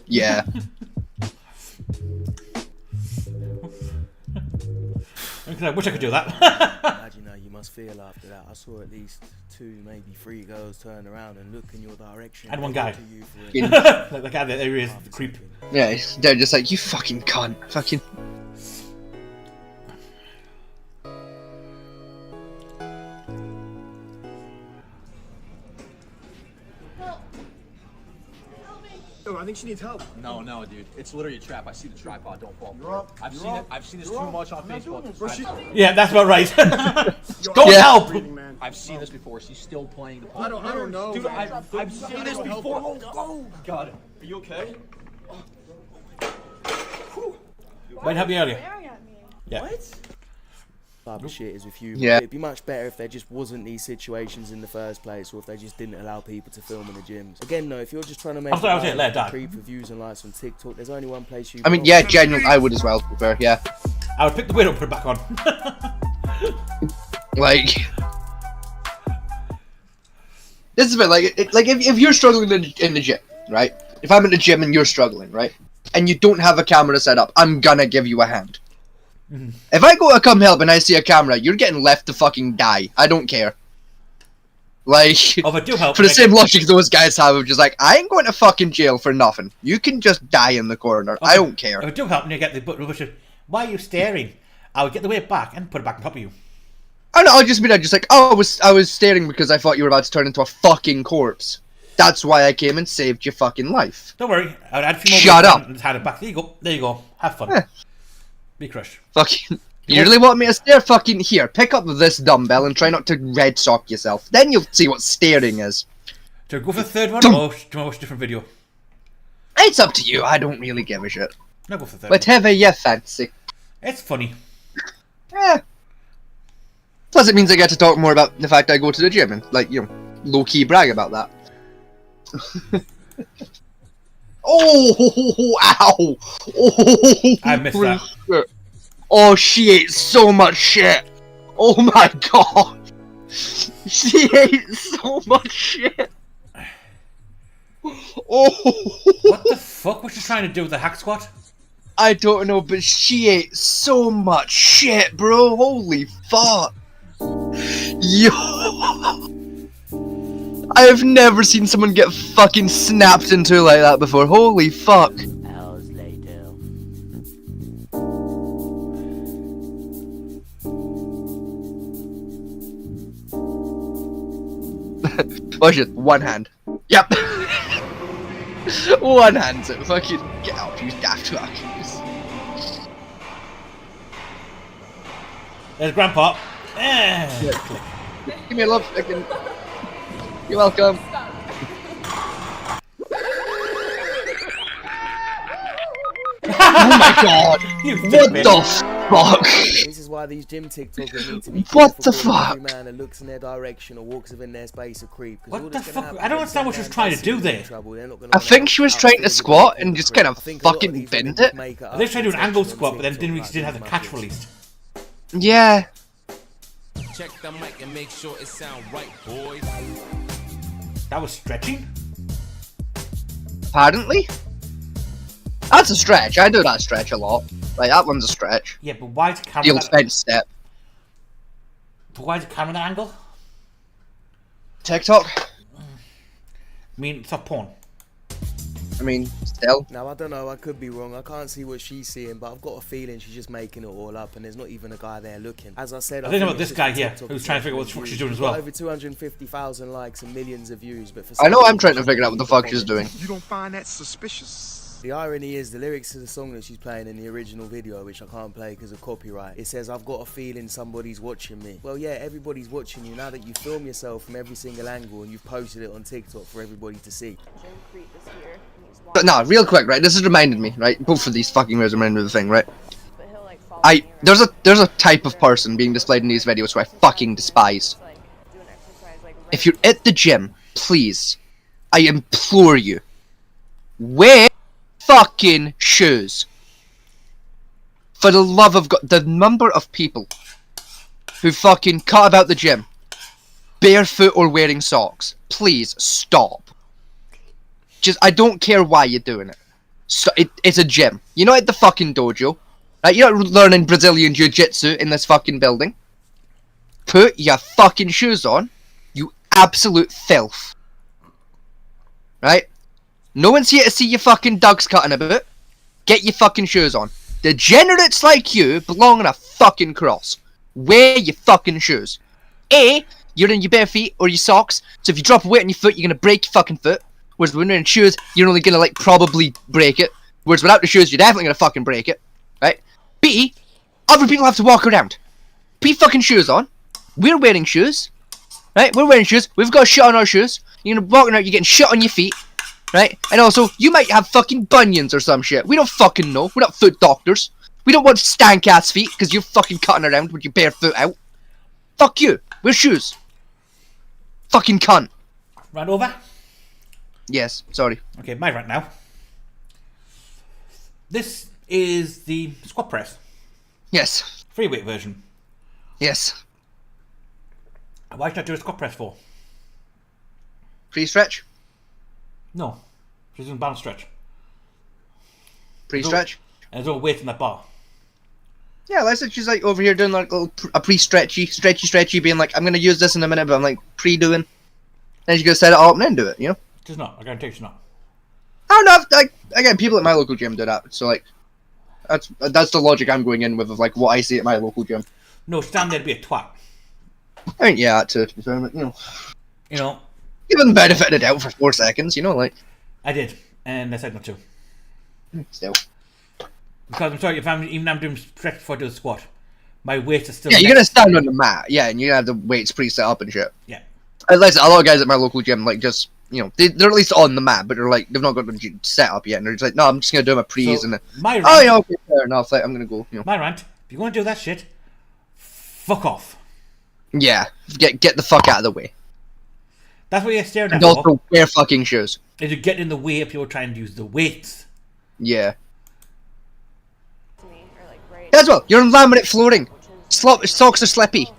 Yeah. I wish I could do that. Imagine how you must feel after that. I saw at least 2, maybe 3 girls turn around and look in your direction. And one guy. To you for Like the guy that there is, the creep. Yeah, they're just like, you fucking cunt. Fucking. Yo, I think she needs help. No, dude. It's literally a trap. I see the tripod. Don't fall for it. I've seen it. I've seen this too much on Facebook. Yeah, that's about right. Yo, Don't help! I've seen this before. She's still playing the part. I don't know. Dude, I've seen this before. Oh, got it. Are you okay? Might help you earlier. Yeah. What? Type of shit is with you. Yeah. It'd be much better if there just wasn't these situations in the first place, or if they just didn't allow people to film in the gyms. Again, though, if you're just trying to make creep for views and likes on TikTok, there's only one place you. I mean, yeah, genuinely, I would as well, to be fair, yeah. I would pick the weight up and put it back on. Like, this is a bit like if you're struggling in the gym, right? If I'm in the gym and you're struggling, right? And you don't have a camera set up, I'm gonna give you a hand. If I go to come help and I see a camera, you're getting left to fucking die. I don't care. Like, if I do help, for the same logic those guys have of just like, I ain't going to fucking jail for nothing. You can just die in the corner. I don't care. If I do help and you get the button, why are you staring? I would get the weight back and put it back on top of you. I know, I'll just be there, just like, oh, I was staring because I thought you were about to turn into a fucking corpse. That's why I came and saved your fucking life. Don't worry, I would add a few more. Shut up. And hand it back. There you go. There you go. Have fun. Yeah. Be crushed. Fucking. You really want me to stare? Fucking here. Pick up this dumbbell and try not to red sock yourself. Then you'll see what staring is. Should we go for the third one, or do you want to watch a different video? It's up to you. I don't really give a shit. No, go for the third Whatever you fancy. It's funny. Yeah. Plus, it means I get to talk more about the fact I go to the gym and, like, you know, low-key brag about that. Oh, ow! Oh, I missed that. Shit. Oh, she ate so much shit. Oh my god. She ate so much shit. Oh. What the fuck was she trying to do with the hack squat? I don't know, but she ate so much shit, bro. Holy fuck. Yo. I have never seen someone get fucking snapped into like that before. Holy fuck. Hours later. Watch it. One hand. Yep. One hand. So fucking get out, you daft fuckers. There's Grandpa. Give me a love. You're welcome. Oh my god! What the fuck? This is why these gym TikTokers need to be What the careful with fuck? every man that looks in their direction or walks within their space of creep. What the fuck? I don't understand what she was trying to do there. I think she was trying to squat and just kind of fucking bend it. I think she was trying to do an angle squat, but then didn't have the catch released. Yeah. Check the mic and make sure it sound right, boys. That was stretching? Apparently. That's a stretch. I do that stretch a lot. Like, that one's a stretch. Yeah, but why is the camera The old fence step. But why is the camera that angle? TikTok. I mean, it's not porn. I mean, still. Now, I don't know, I could be wrong. I can't see what she's seeing, but I've got a feeling she's just making it all up and there's not even a guy there looking. As I said, I think about this guy here, who's trying to figure out what the fuck she's doing as well. Over 250,000 likes and millions of views, but for I know I'm trying to figure out what the fuck she's doing. You don't find that suspicious? The irony is the lyrics to the song that she's playing in the original video, which I can't play because of copyright, it says, I've got a feeling somebody's watching me. Well, yeah, everybody's watching you now that you film yourself from every single angle and you've posted it on TikTok for everybody to see. But nah, real quick, right? This has reminded me, right? Both of these fucking videos reminded me of the thing, right? There's a type of person being displayed in these videos who I fucking despise. If you're at the gym, please, I implore you, wear fucking shoes. For the love of God, the number of people who fucking cut about the gym, barefoot or wearing socks, please stop. Just, I don't care why you're doing it. So, it's a gym. You're not at the fucking dojo. Right? You're not learning Brazilian Jiu-Jitsu in this fucking building. Put your fucking shoes on, you absolute filth. Right? No one's here to see your fucking dogs cutting about. Get your fucking shoes on. Degenerates like you belong on a fucking cross. Wear your fucking shoes. You're in your bare feet or your socks, so if you drop a weight on your foot, you're gonna break your fucking foot. Whereas when you're in shoes, you're only gonna, like, probably break it. Whereas without the shoes, you're definitely gonna fucking break it. Right? B, other people have to walk around. Put your fucking shoes on. We're wearing shoes. Right? We're wearing shoes. We've got shit on our shoes. You're gonna walk around, you're getting shit on your feet. Right? And also, you might have fucking bunions or some shit. We don't fucking know. We're not foot doctors. We don't want stank-ass feet because you're fucking cutting around with your bare foot out. Fuck you. Wear shoes. Fucking cunt. Run over? Yes, sorry. Okay, my rant now. This is the squat press. Yes. Free weight version. Yes. Why should I do a squat press for? Free stretch? No. She's doing balance stretch. Free stretch? And there's no weight in that bar. Yeah, let's say she's like over here doing like a pre-stretchy, being like, I'm gonna use this in a minute, but I'm like pre-doing. Then she's gonna set it up and then do it, you know? She's not. I guarantee she's not. I don't know. Like, again, people at my local gym do that. So like, that's the logic I'm going in with of like what I see at my local gym. No, stand there to be a twat. I mean, yeah, to be fair, but, you know, give them the benefit of the doubt for 4 seconds, you know, like. I did, and I said not to. Still. Because I'm sorry, if I'm doing stretch before I do the squat, my weight is still. Yeah, you're gonna stand on the mat, yeah, and you're gonna have the weights pre-set up and shit. Yeah. Listen, a lot of guys at my local gym like just you know, they're at least on the map, but they're like, they've not got the set up yet, and they're just like, no, I'm just gonna do my pre's, So, and then, my rant, oh, yeah, okay, fair enough, like, I'm gonna go, you know. My rant, if you want to do that shit, fuck off. Yeah, get the fuck out of the way. That's what you're staring at And also, wear fucking shoes. Is you get in the way if you're trying to use the weights. Yeah. As well, you're on laminate flooring. Socks are slippy.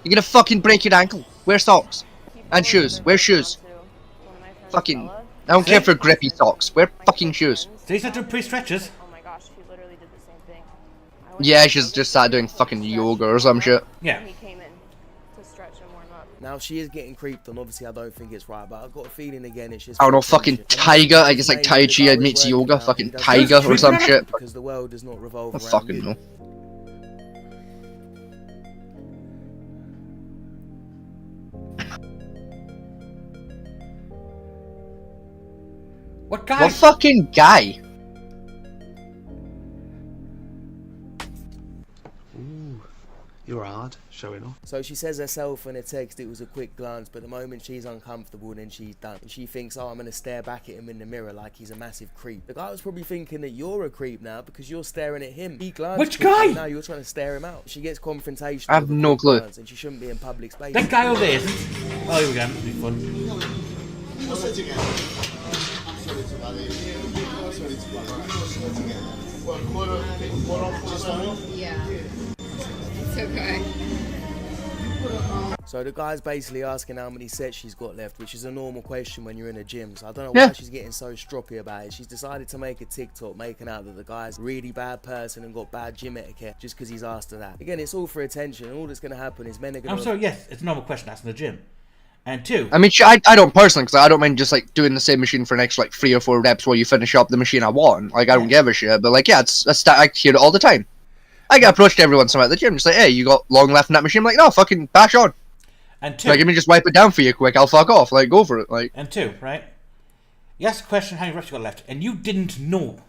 You're gonna fucking break your ankle. Wear socks. And shoes. Wear shoes. Fucking... I don't care for grippy socks. Wear fucking shoes. These are pre-stretches. Yeah, she's just started doing fucking yoga or some shit. Yeah. Now she is getting creeped on. Obviously, I don't think it's right, but I've got a feeling again it's just. I don't know, fucking Tiger. I guess like Tai Chi meets yoga. Fucking Tiger or some shit. Because the world does not revolve I around fucking you. know. What guy? What fucking guy? Ooh, you're hard, showing off. So she says herself in a text it was a quick glance, but the moment she's uncomfortable, then she's done. And she thinks, oh, I'm going to stare back at him in the mirror like he's a massive creep. The guy was probably thinking that you're a creep now because you're staring at him. He glanced. Which guy? Now you're trying to stare him out. She gets confrontational. I have no clue. And she shouldn't be in public space. That guy over there isn't. Oh, here we go. This will be fun. Yeah. It's okay. So the guy's basically asking how many sets she's got left, which is a normal question when you're in a gym. So I don't know why she's getting so stroppy about it. She's decided to make a TikTok making out that the guy's a really bad person and got bad gym etiquette just because he's asked her that. Again, it's all for attention. All that's going to happen is men are going to... I'm sorry, yes, it's a normal question asked in the gym. And two... I mean, I don't personally, because I don't mind just, like, doing the same machine for an extra, like, 3 or 4 reps while you finish up the machine I want. Like, I don't give a shit. But, like, yeah, I hear it all the time. I get approached every once in a while at the gym, just like, hey, you got long left in that machine? I'm like, no, fucking bash on. And two... Like, let me just wipe it down for you quick, I'll fuck off. Like, go for it. Like. And two, right? You asked the question how many reps you got left, and you didn't know.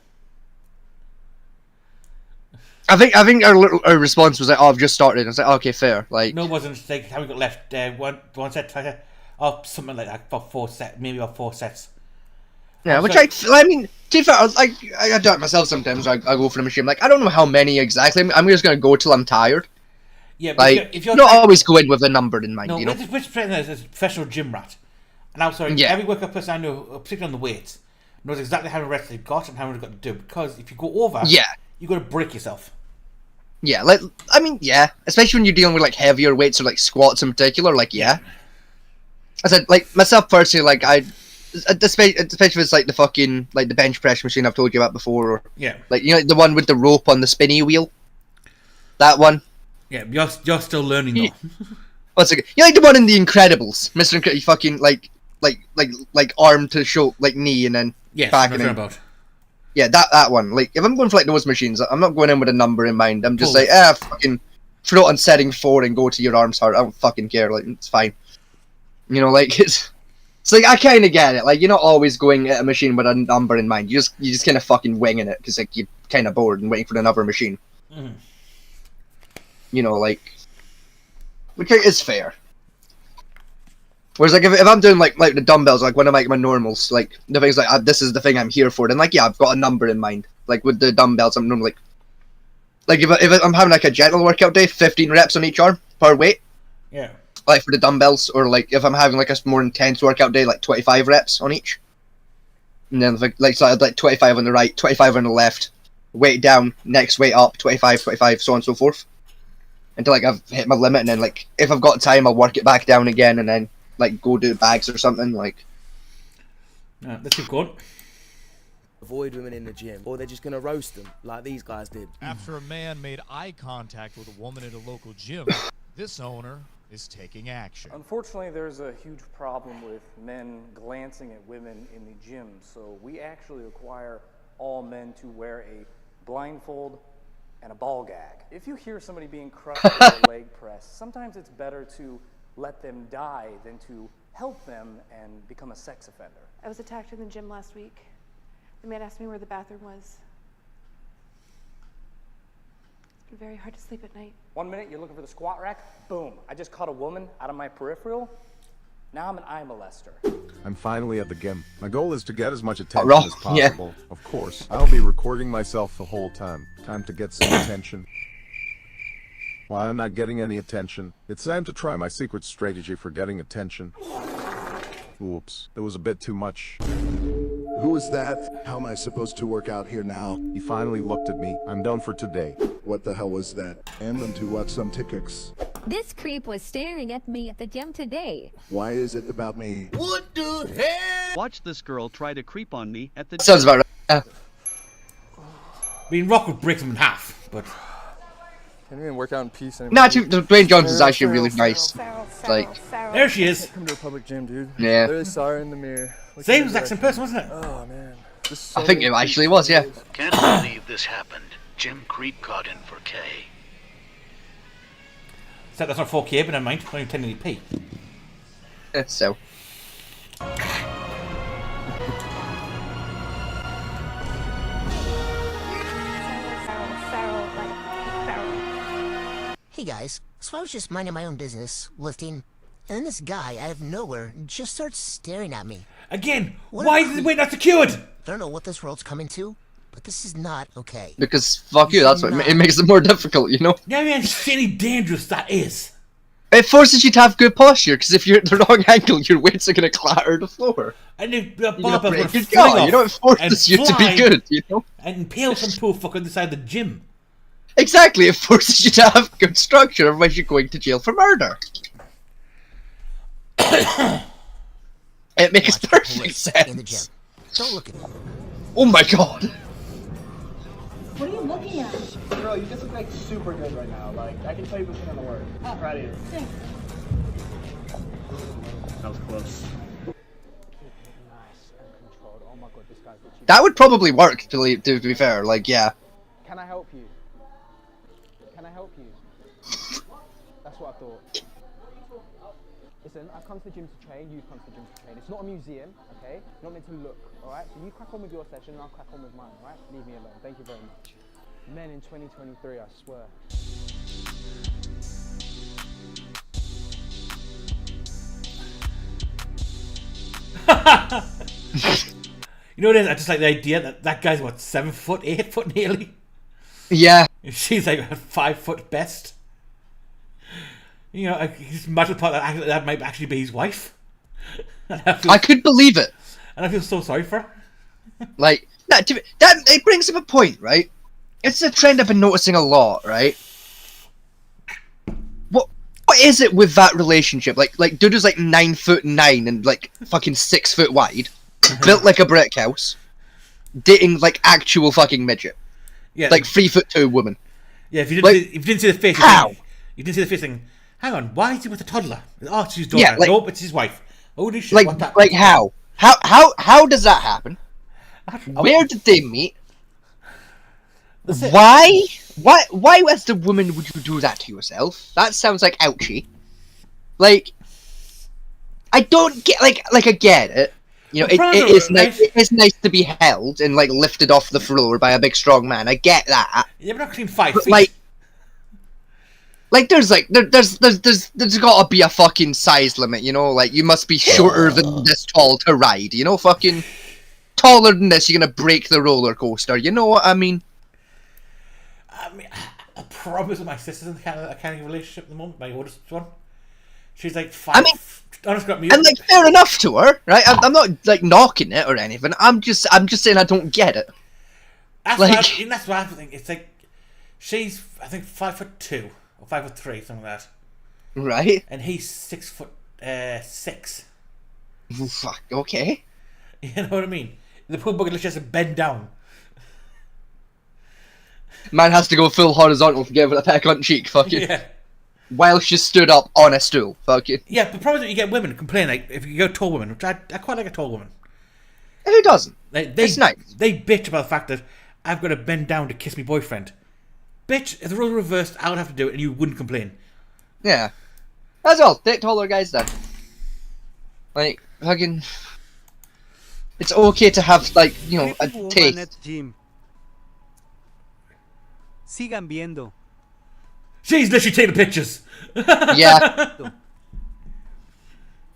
I think our response was like, oh, I've just started. I was like, okay, fair. Like, No, it wasn't like how we got left. One set, or something like that for 4 sets, maybe about 4 sets. yeah, which I mean, to be fair, I do it myself sometimes. I go for the machine. Like, I don't know how many exactly. I'm just gonna go till I'm tired. Yeah, but like, if you're not always go in with a number in mind. No, you know. which person is a professional gym rat? And I'm sorry, every workout person I know, particularly on the weights, knows exactly how many reps they've got and how many they've got to do. Because if you go over, you got to break yourself. Yeah, like, I mean, yeah. Especially when you're dealing with, like, heavier weights or, like, squats in particular, like, yeah. I said, like, myself personally, like, especially if it's, like, the fucking, like, the bench press machine I've told you about before, or, like, you know, the one with the rope on the spinny wheel? That one? Yeah, you're still learning, though. What's it? You like the one in The Incredibles? Mr. Incredible, fucking, like, arm to show, like, knee, and then back and then... about. Yeah, that one. Like, if I'm going for, like, those machines, I'm not going in with a number in mind. I'm just like, fucking throw it on setting 4 and go to your arms hard. I don't fucking care. Like, it's fine. You know, like, it's like, I kind of get it. Like, you're not always going at a machine with a number in mind. You just kind of fucking winging it because, like, you're kind of bored and waiting for another machine. Mm. You know, like, which is fair. Whereas, like, if I'm doing, like the dumbbells, like, one of, like, my normals, like, the things like, this is the thing I'm here for, then, like, yeah, I've got a number in mind. Like, with the dumbbells, I'm normally, like, if I'm having, like, a gentle workout day, 15 reps on each arm per weight. Yeah. Like, for the dumbbells, or, like, if I'm having, like, a more intense workout day, like, 25 reps on each. And then, like, so I'd, like, 25 on the right, 25 on the left, weight down, next weight up, 25, 25, so on and so forth. Until, like, I've hit my limit, and then, like, if I've got time, I'll work it back down again, and then, like, go do bags or something, like... Let's keep going. Avoid women in the gym, or they're just going to roast them, like these guys did. After a man made eye contact with a woman at a local gym, this owner is taking action. Unfortunately, there's a huge problem with men glancing at women in the gym, so we actually require all men to wear a blindfold and a ball gag. If you hear somebody being crushed with a leg press, sometimes it's better to let them die than to help them and become a sex offender. I was attacked in the gym last week. The man asked me where the bathroom was. It's been very hard to sleep at night. 1 minute, you're looking for the squat rack, boom. I just caught a woman out of my peripheral. Now I'm an eye molester. I'm finally at the gym. My goal is to get as much attention Raw, as possible. Of course, I'll be recording myself the whole time. Time to get some attention. While I'm not getting any attention, it's time to try my secret strategy for getting attention. Oops, that was a bit too much. Who is that? How am I supposed to work out here now? He finally looked at me. I'm done for today. What the hell was that? And them to watch some tickets. This creep was staring at me at the gym today. Why is it about me? What the hell? Watch this girl try to creep on me at the Sounds about right. Yeah. I mean, Rock would break them in half, but... Can't even work out in peace anymore. Nah, Dwayne Johnson's actually really nice. Like, there she is. Come to a public gym, dude. Yeah. Literally saw her in the mirror. Same exact same person, wasn't it? Oh man. I think it actually was, yeah. Can't believe this happened. Jim Creep got in for K. So that's not 4K, but never mind. Only 1080p. So. Hey guys, so I was just minding my own business, lifting, and then this guy out of nowhere just starts staring at me. Again, why is the way not secured? I don't know what this world's coming to, but this is not okay. Because fuck you, that's what it makes it more difficult, you know? Yeah, man, silly dangerous that is. It forces you to have good posture, because if you're at the wrong angle, your weights are going to clatter the floor. And then You know, it forces you to be good, you know? And impale some poor fucker inside the gym. Exactly, it forces you to have good structure, otherwise you're going to jail for murder. It makes perfect sense. In the gym. Don't look at me. Oh my god. What are you looking at? Girl, you just look like super good right now. Like, I can tell you put in the work. I'm proud of you. Thanks. That was close. That would probably work, to be fair, like, yeah. Can I help you? Can I help you? That's what I thought. Listen, I've come to the gym to train, you've come to the gym to train. It's not a museum, okay? You're not meant to look, alright? So you crack on with your session and I'll crack on with mine, alright? Leave me alone. Thank you very much. Men in 2023, I swear. You know what it is? I just like the idea that that guy's, what, 7 foot, 8 foot nearly? Yeah. She's like 5 foot best. You know, his metal part that might actually be his wife. I could believe it. And I feel so sorry for her. Like, that it brings up a point, right? It's a trend I've been noticing a lot, right? What is it with that relationship? Like dude is like 9'9" and like fucking 6 foot wide, built like a brick house, dating like actual fucking midget. Yeah. Like 3'2" woman. Yeah, if you didn't see the face, how? You didn't see the face thing. Hang on, why is he with a toddler? Oh, it's his daughter. Yeah, like, nope, it's his wife. Holy shit! Like, what that? like how? How does that happen? Where did they meet? Why as the woman would you do that to yourself? That sounds like ouchy. Like, I don't get like I get it. You know, it is nice. It is nice to be held and like lifted off the floor by a big strong man. I get that. Yeah, but not clean 5 but, feet. Like there's gotta be a fucking size limit, you know? Like you must be shorter than this tall to ride, you know? Fucking taller than this, you're gonna break the roller coaster. You know what I mean? A problem is with my sister's in a kind of relationship at the moment. My oldest one, she's like 5. I mean, and like fair enough to her, right? I'm not like knocking it or anything. I'm just saying I don't get it. That's like, that's what I think. It's like she's I think 5'2" or 5'3", something like that. Right. And he's 6'6". Fuck. Okay. You know what I mean? The poor bugger just has to bend down. Man has to go full horizontal to give it a peck on cheek, fucking. Yeah. While she stood up on a stool, fucking. Yeah, but the problem is that you get women complain, like, if you go tall women, which I quite like a tall woman. Who doesn't? It's nice. They bitch about the fact that I've got to bend down to kiss my boyfriend. Bitch, if the roles were reversed, I would have to do it and you wouldn't complain. Yeah. That's all. Date taller guys then. Like, fucking... It's okay to have, like, you know, a taste. Sigan viendo. She's literally taking pictures. Yeah.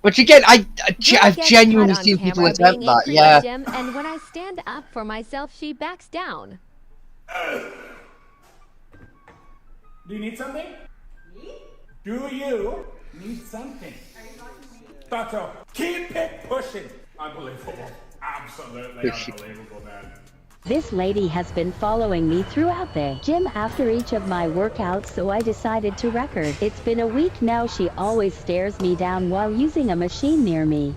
Which again, I've Brooke gets genuinely caught on seen people camera attempt being that. angry Yeah. at Jim, and when I stand up for myself, she backs down. Do you need something? Do you need something? Thought so. Keep it pushing. Unbelievable. Absolutely unbelievable, man. This lady has been following me throughout the gym after each of my workouts, so I decided to record. It's been a week now. She always stares me down while using a machine near me.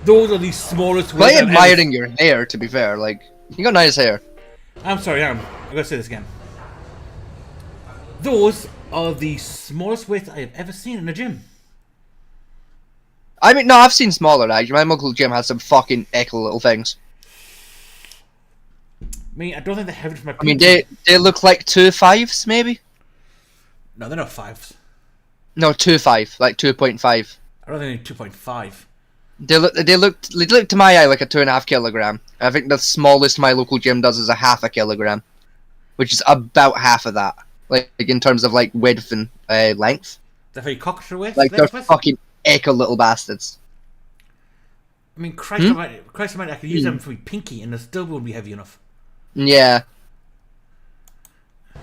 Those are the smallest. Quite admiring your hair, to be fair. Like, you got nice hair. I'm sorry, I'm gonna say this again. Those are the smallest weights I have ever seen in a gym. I mean, no, I've seen smaller, actually. My local gym has some fucking echo little things. I mean, I don't think they're heavy for my I mean, they look like 2.5s, maybe? No, they're not 5s. No, 2.5, like 2.5. I don't think they're 2.5. They look to my eye like a 2.5 kilogram. I think the smallest my local gym does is a 0.5 kilogram, which is about half of that. Like in terms of like width and length. Is that how you cocked your waist? Like they're fucking echo little bastards. I mean, Christ almighty, I could use them for my pinky and they still wouldn't be heavy enough. Yeah.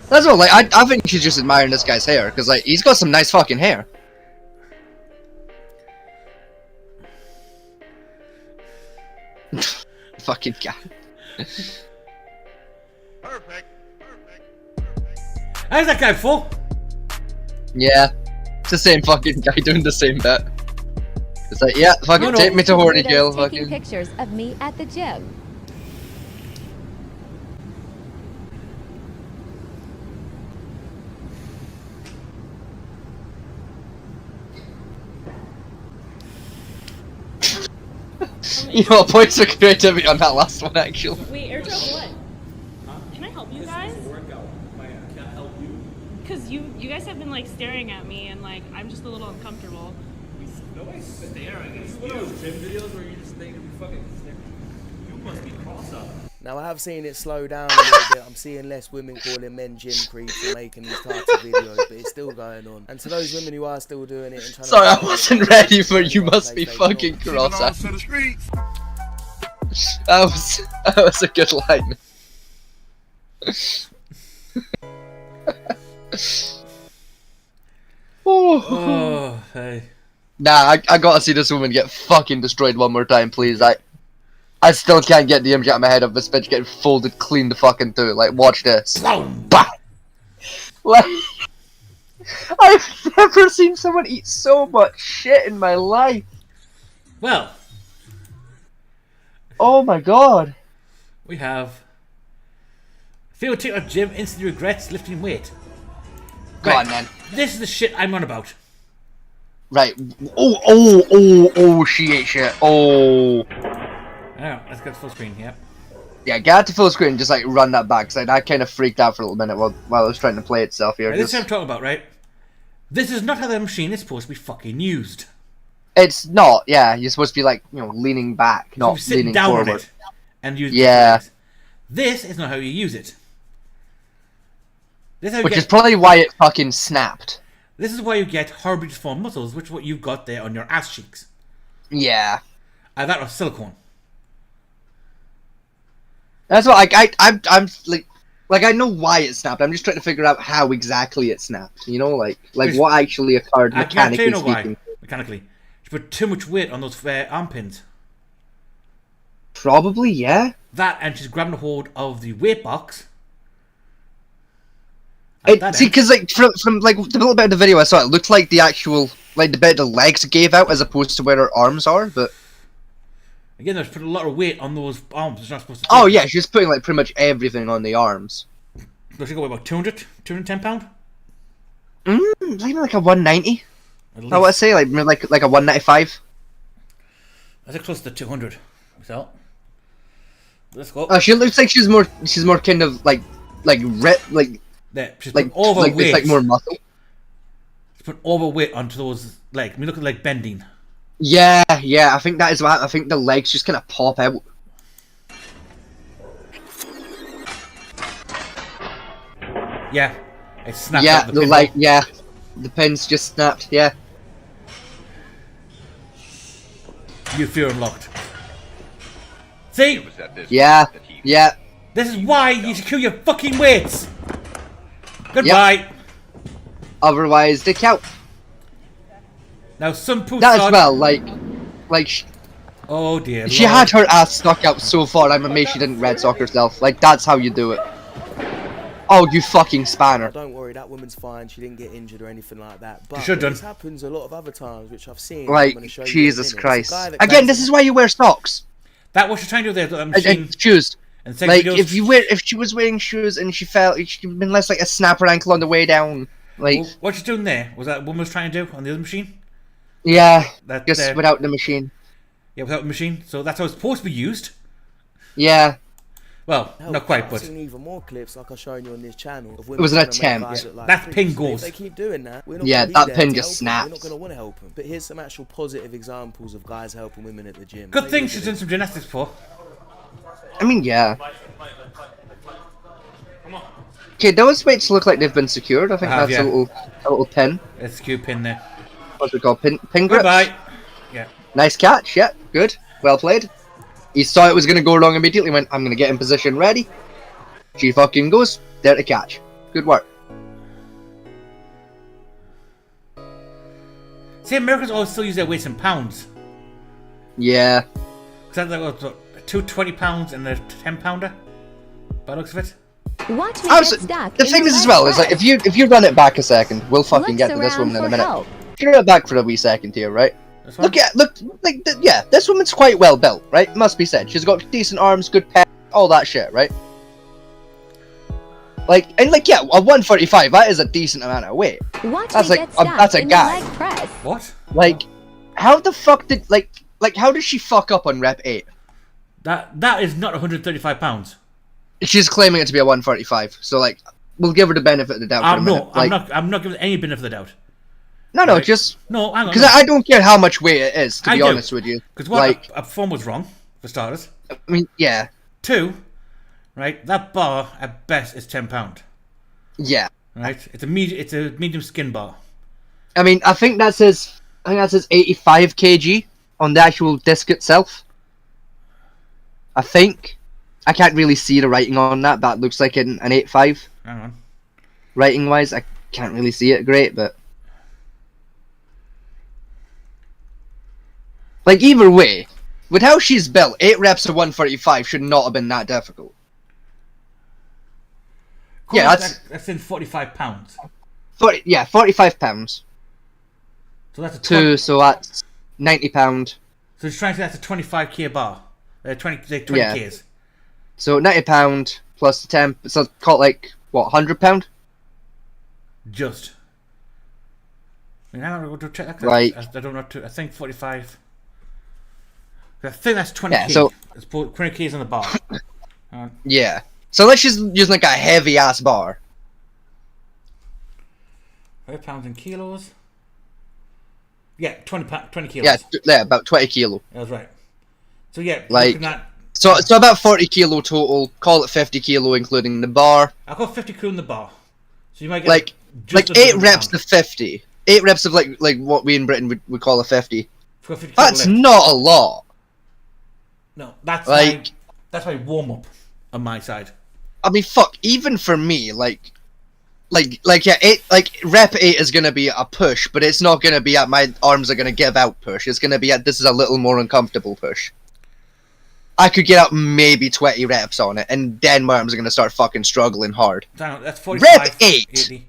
That's all. Like I think she's just admiring this guy's hair because like he's got some nice fucking hair. Fucking guy. How's that guy full? Yeah. It's the same fucking guy doing the same bit. It's like, yeah, fucking take me to horny jail. Taking Fucking. pictures of me at the gym. You know, points for creativity on that last one, actually. Wait, airdrop what? Can I help you guys? Can I help you? Because you guys have been like staring at me and like I'm just a little uncomfortable. Nobody's staring. It's one of those gym videos where you just think you're fucking staring. You must be cross-eyed. Now I have seen it slow down a little bit. I'm seeing less women calling men gym creeps and making these types of videos, but it's still going on. And to those women who are still doing it and trying Sorry, to... I wasn't ready for you must be fucking cross-eyed. That was a good line. Oh, hey. Nah, I gotta see this woman get fucking destroyed one more time, please. I still can't get the image out of my head of this bitch getting folded clean the fucking through. Like, watch this. Bah! Like, I've never seen someone eat so much shit in my life. Well. Oh my god. We have... Failed to take our gym, instantly regrets lifting weight. Go on, man. This is the shit I'm on about. Right. She ate shit. Oh. Oh, let's get full screen, yeah. Yeah, get out to full screen and just like run that back, because I kind of freaked out for a little minute while I was trying to play itself here. Right, this is what I'm talking about, right? This is not how the machine is supposed to be fucking used. It's not, yeah. You're supposed to be like, you know, leaning back, not leaning down forward. on it and use This is not how you use it. This is how Which is probably why it fucking snapped. This is why you get horribly deformed muscles, which is what you've got there on your ass cheeks. Yeah. That was silicone. That's what I'm like I know why it snapped. I'm just trying to figure out how exactly it snapped. You know, like what actually occurred mechanically speaking. Mechanically, you put too much weight on those arm pins. Probably, yeah. That and she's grabbing a hold of the weight box. See, because like from like the little bit of the video I saw, it looked like the actual like the bit the legs gave out as opposed to where her arms are, but. Again, there's put a lot of weight on those arms. It's not supposed to. Oh yeah, she's putting like pretty much everything on the arms. Does she go about 210 pound? Maybe like a 190. I would say like a 195. I think close to 200. So let's go. Oh, she looks like she's more kind of like she's put overweight. It's like more muscle. She's put overweight onto those legs. I mean, looking like bending. Yeah, I think that is what I think the legs just kind of pop out. Yeah, it snapped yeah, out the leg. Yeah, The pin's just snapped, yeah. You feel unlocked. See? Yeah, yeah. This is why you secure your fucking weights. Goodbye. Otherwise, they count. Now some poo That as sod- well, like. Oh dear. She Lord. had her ass stuck out so far, I'm amazed she didn't red sock herself. Like, that's how you do it. Oh, you fucking spanner. Don't worry, that woman's fine. She didn't get injured or anything like that. But should've done. this happens a lot of other times, which I've seen. Like, I'm gonna show you Jesus in a minute. Christ. It's a guy that Again, claims this to- is why you wear socks. That what you're trying to do there, machine. And shoes. And Like, videos- if she was wearing shoes and she fell, she'd been less like a snapper ankle on the way down. Like, Well, what you're doing there was that woman was trying to do on the other machine. yeah, That, just without the machine. Yeah, without the machine. So that's how it's supposed to be used. Yeah. Well, Hell, not quite, I've but seen even more clips like I've shown you on this channel. Of It was an women trying to make attempt. guys look like That freaks. pin And goes. If they keep doing that, we're not Yeah, gonna be that there pin to just help 'em. We're not snaps. going to want to help them. But here's some actual positive examples of guys helping women at the gym. good Take thing a look she's at doing it. some gymnastics for. I mean, yeah. Okay, those weights look like they've been secured. I think Have, that's yeah. a little pin. It's a cute pin there. What's it called? Pin grips? Goodbye. Yeah. Nice catch, yeah, good. Well played. He saw it was going to go wrong immediately, went, I'm going to get in position ready. She fucking goes, there to catch. Good work. See, Americans always still use their weights in pounds. Yeah. Because that's like two 20-pounds and a 10-pounder. By the looks of it. Watch me I get was, stuck. the in thing the is as red well, is like, press. if you run it back a second, we'll fucking Looks get to this around woman in a for minute. help. If you run it back for a wee second here, right? Look, yeah, this woman's quite well built, right? Must be said. She's got decent arms, good pec, all that shit, right? Like, and like, yeah, a 145, that is a decent amount of weight. Watch That's me like, get stuck that's a in the guy. leg press. What? Like, how the fuck did, like, how did she fuck up on rep 8? That is not 135 pounds. She's claiming it to be a 145, so like, we'll give her the benefit of the doubt for a minute. No, Like, I'm not giving any benefit of the doubt. no, Right. just... No, hang on. Because I don't care how much weight it is, to I be do. honest with you. Because one, Like, a form was wrong, for starters. I mean, yeah. Two, right, that bar at best is £10. Yeah. Right? It's a medium skin bar. I mean, I think that says 85 kg on the actual disc itself. I think. I can't really see the writing on that, but it looks like an 85. Hang on. Writing wise, I can't really see it great, but... Like, either way, with how she's built, 8 reps of 145 should not have been that difficult. Yeah, That's in £45. 45 pounds. So that's a 20, Two, so that's £90. So he's trying to say that's a 25k bar. 20 Yeah. Ks. So £90 plus the 10, so call it like, what, £100? Just. I mean, hang on, we'll check that. Like- I don't know. I think 45. I think that's 20k. Yeah, so- It's 20k's on the bar. Yeah. So unless she's using like a heavy ass bar. £5 in kilos. Yeah, 20 kilos. Yeah, about 20 kilo. That was right. So yeah, Like, looking at, so about 40 kilo total. Call it 50 kilo including the bar. I'll go 50 kilo in the bar. So you might get Like just under 8 £100. reps of 50. 8 reps of like what we in Britain would call a 50. For a 50 kilo That's lift. not a lot. No, that's Like- that's my warm up on my side. I mean, fuck. Even for me, like yeah, rep 8 is gonna be a push, but it's not gonna be at my arms are gonna give out push. It's gonna be at this is a little more uncomfortable push. I could get up maybe 20 reps on it, and then my arms are gonna start fucking struggling hard. That's 45. Rep 8. 80.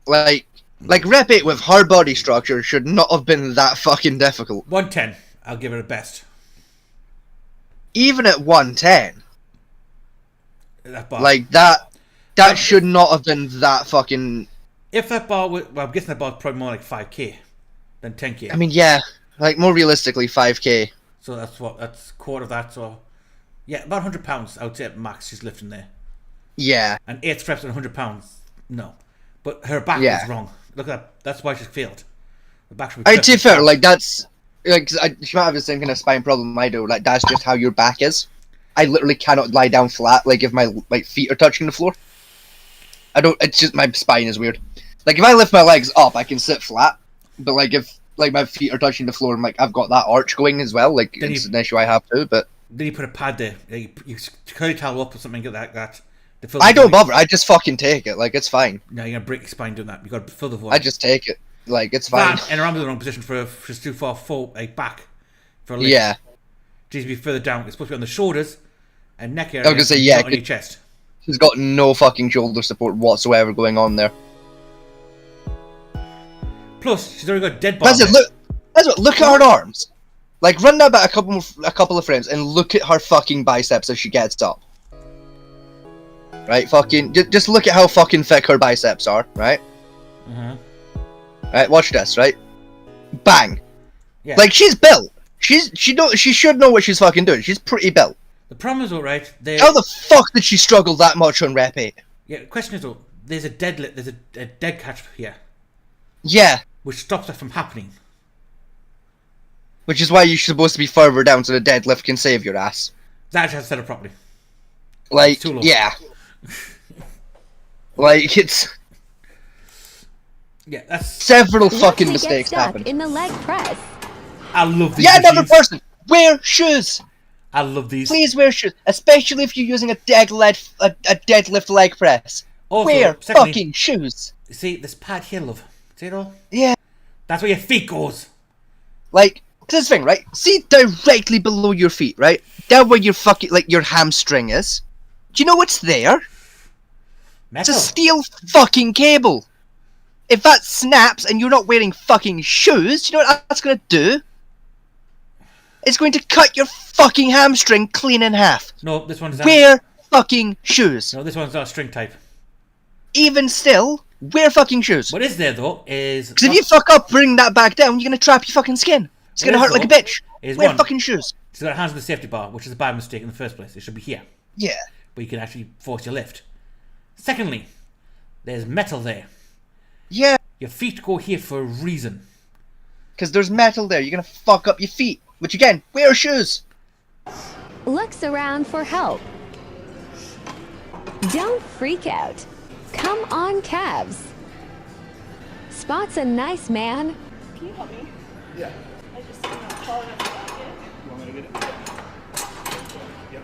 Like rep 8 with hard body structure should not have been that fucking difficult. 110. I'll give it a best. Even at 110, That bar. like that should not have been that fucking. If that bar was, well, I'm guessing that bar is probably more like 5k than 10k. I mean, yeah, like more realistically, 5k. So that's quarter of that. So yeah, about £100. I would say at max she's lifting there. Yeah. And 8 reps at £100. No, but her back Yeah. is wrong. Look at that. That's why she's failed. The back should be. I to be flipped. fair, like that's like she might have the same kind of spine problem I do. Like that's just how your back is. I literally cannot lie down flat. Like if my feet are touching the floor. I don't. It's just my spine is weird. Like if I lift my legs up, I can sit flat. But like if like my feet are touching the floor, and like I've got that arch going as well. Like Then it's an issue I have too. But then you put a pad there. You curl your towel up or something like that. I don't bother. I just fucking take it. Like it's fine. No, you're gonna break your spine doing that. You got to fill the void. I just take it. Like it's fine. That, and arms in the wrong position for just too far forward, like back. For a lift. Yeah. It needs to be further down. It's supposed to be on the shoulders and neck area. I was gonna say yeah. Not on your chest. She's got no fucking shoulder support whatsoever going on there. Plus, she's already got dead body. That's it. Look at her arms. Like run that back a couple of frames and look at her fucking biceps as she gets up. Right, fucking just look at how fucking thick her biceps are. Right. Right, watch this. Right, bang. Yeah. Like she's built. She should know what she's fucking doing. She's pretty built. The problem is, alright. How the fuck did she struggle that much on rep 8? Yeah. The question is, though, there's a deadlift. There's a dead catch here. Yeah. Which stops that from happening. Which is why you're supposed to be further down so the deadlift can save your ass. That has to set up properly. Like, too low. yeah. Like, it's... Yeah, that's... Several Let's fucking get mistakes stuck happened. in the leg press. I love these Yeah, machines. another person! Wear shoes! I love these. Please wear shoes. Especially if you're using a deadlift leg press. Also, wear secondly, fucking shoes. See, this pad here, love. See it all? Yeah. That's where your feet goes. Like, this thing, right? See directly below your feet, right? Down where your fucking, like, your hamstring is. Do you know what's there? Metal. It's a steel fucking cable. If that snaps and you're not wearing fucking shoes, do you know what that's gonna do? It's going to cut your fucking hamstring clean in half. No, this one's... Wear fucking shoes. No, this one's not a string type. Even still, wear fucking shoes. What is there, though, is... Because if you fuck up bringing that back down, you're gonna trap your fucking skin. It's gonna hurt like a bitch. Wear fucking shoes. She's got her hands on the safety bar, which is a bad mistake in the first place. It should be here. Yeah. But you can actually force your lift. Secondly, there's metal there. Yeah. Your feet go here for a reason. Because there's metal there. You're gonna fuck up your feet. Which again, wear shoes. Looks around for help. Don't freak out. Come on, calves. Spot's a nice man. Can you help me? Yeah. I just not tall enough to back it. You want me to get it? Yep.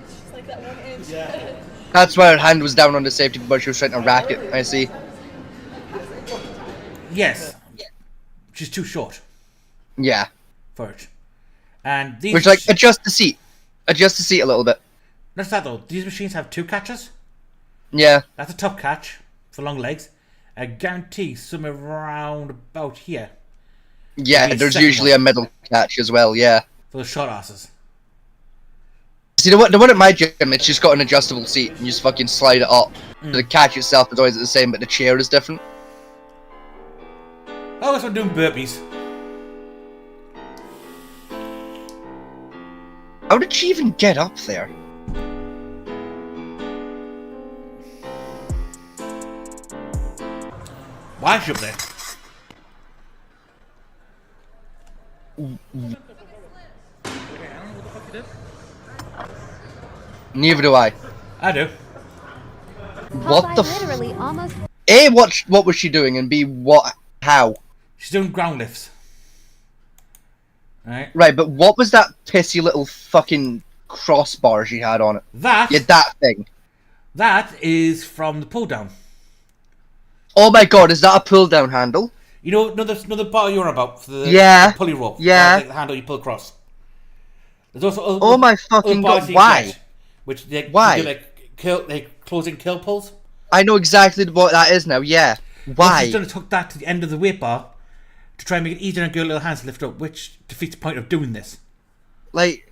It's just like that 1 inch. Yeah. That's why her hand was down on the safety bar. She was trying to rack it. I see. Yes. She's too short. Yeah. For it. And these... Which, like, adjust the seat. Adjust the seat a little bit. That's that, though. These machines have 2 catches. Yeah. That's a top catch for long legs. I guarantee somewhere around about here. Yeah, there's usually a middle catch as well, yeah. For the short asses. See, the one at my gym, it's just got an adjustable seat, and you just fucking slide it up. The catch itself is always the same, but the chair is different. Oh, that's what I'm doing burpees. How did she even get up there? Why is she up there? Neither do I. I do. What the literally almost... A, what was she doing, and B, how? She's doing ground lifts. Right. Right, but what was that pissy little fucking crossbar she had on it? That? Yeah, that thing. That is from the pull down. Oh my god, is that a pull down handle? You know another bar you're on about for the, Yeah. the pulley rope. Yeah. The handle you pull across. There's also other, Oh my fucking other bars god, you can why? get, which they Why? do like closing curl pulls. I know exactly what that is now, yeah. What Why? she's done is hook that to the end of the weight bar to try and make it easier on girl little hands to lift up, which defeats the point of doing this. Like,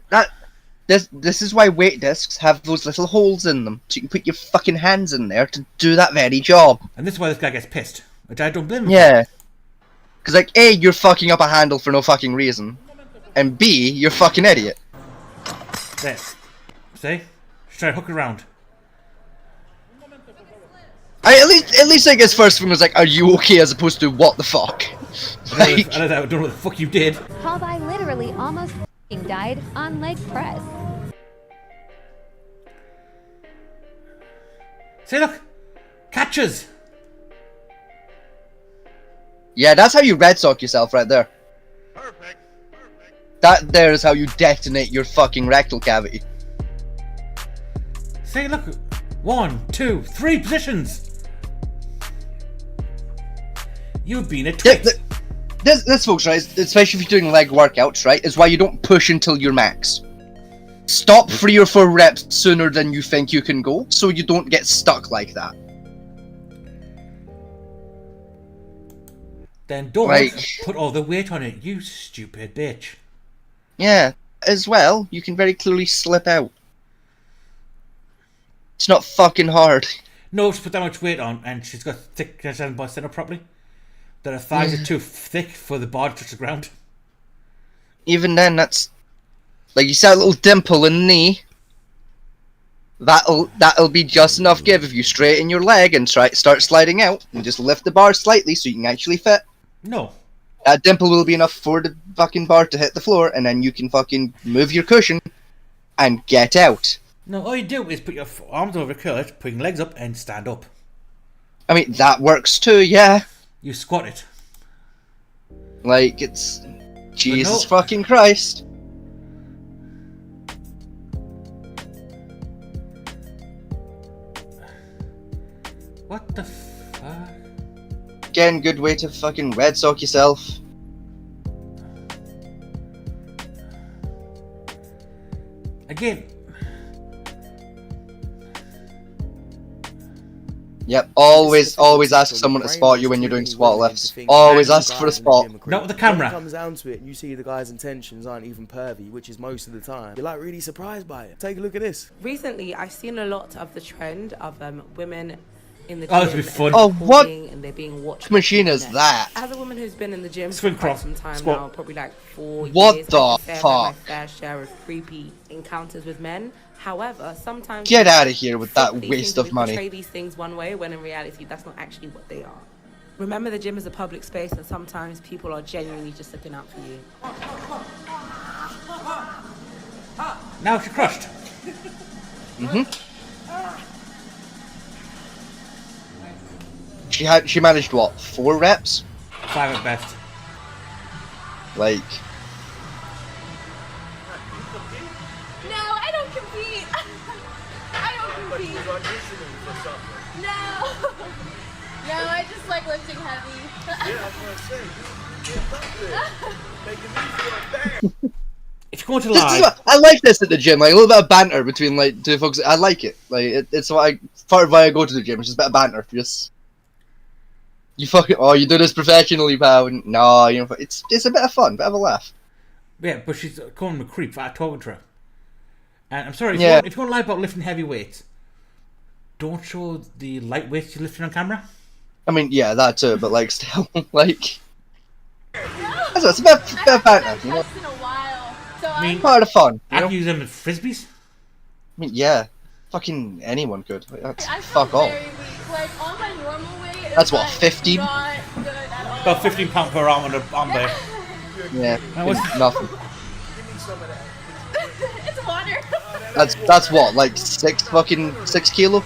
this is why weight discs have those little holes in them, so you can put your fucking hands in there to do that very job. And this is why this guy gets pissed, which I don't blame him Yeah. Because, like, A, you're fucking up a handle for no fucking reason, and B, you're a fucking idiot. for. There. See? She's trying to hook it around. At least I guess first thing was like, are you okay, as opposed to what the fuck? I don't know what the fuck you did. How I literally almost died on leg press. See, look. Catches! Yeah, that's how you red sock yourself right there. Perfect. That there is how you detonate your fucking rectal cavity. Say, look. 1, 2, 3 positions! You've been a twit. This, folks, right, especially if you're doing leg workouts, right, is why you don't push until you're max. Stop 3 or 4 reps sooner than you think you can go, so you don't get stuck like that. Then don't put all the weight on it, you stupid bitch. Yeah, as well, you can very clearly slip out. It's not fucking hard. No, she put that much weight on, and she's got thick, she hasn't busted up properly. That her thighs are too thick for the bar to touch the ground. Even then, that's... Like, you see that little dimple in the knee? That'll be just enough give if you straighten your leg and start sliding out, and just lift the bar slightly so you can actually fit. No. That dimple will be enough for the fucking bar to hit the floor, and then you can fucking move your cushion and get out. No, all you do is put your arms over curl it, put your legs up, and stand up. I mean, that works too, yeah. You squat it. Like, it's... Jesus fucking Christ. What the fuck? Again, good way to fucking red sock yourself. Again. Yep, always ask someone to spot you when you're doing squat lifts. Always ask for a spot. Not with the camera. When it comes down to it, and you see the guy's intentions aren't even pervy, which is most of the time. You're like really surprised by it. Take a look at this. Recently, I've seen a lot of the trend of women in the gym. Oh, that'll be fun. Oh, what and they're being watched machine is that? As a woman who's been in the gym Swing for quite cross. some time Squat. now, probably like 4 What years, the I can say I've had my fuck? fair share of creepy encounters with men. However, sometimes Get out of here with that simply waste think of we money. portray these things one way when in reality that's not actually what they are. Remember, the gym is a public space, and sometimes people are genuinely just looking out for you. Now she crushed. She managed what? 4 reps? 5 at best. Like, No, I don't compete. I don't compete. No. No, I just like lifting heavy. If you're going to this is lie, what, I like this at the gym, like a little bit of banter between like two folks. I like it. Like it's what part of why I go to the gym. It's just a bit of banter. You fucking you do this professionally, pal. And, no, you know, it's a bit of fun, bit of a laugh. yeah, but she's calling him a creep for talking to her. And I'm sorry, if Yeah. you're going to lie about lifting heavy weights, don't show the light weights you're lifting on camera. I mean, yeah, that too, but like still, like it's a bit of banter, you know. In a while. So I mean, Part of the fun. You I know? can use them as frisbees. I mean, yeah, fucking anyone could. Like, that's I feel fuck all. very weak. Like on my normal weight, it's That's what, like 15? not good at all. About £15 per arm on the arm there. Yeah, That was nothing. It's water. That's what, like 6 kilo?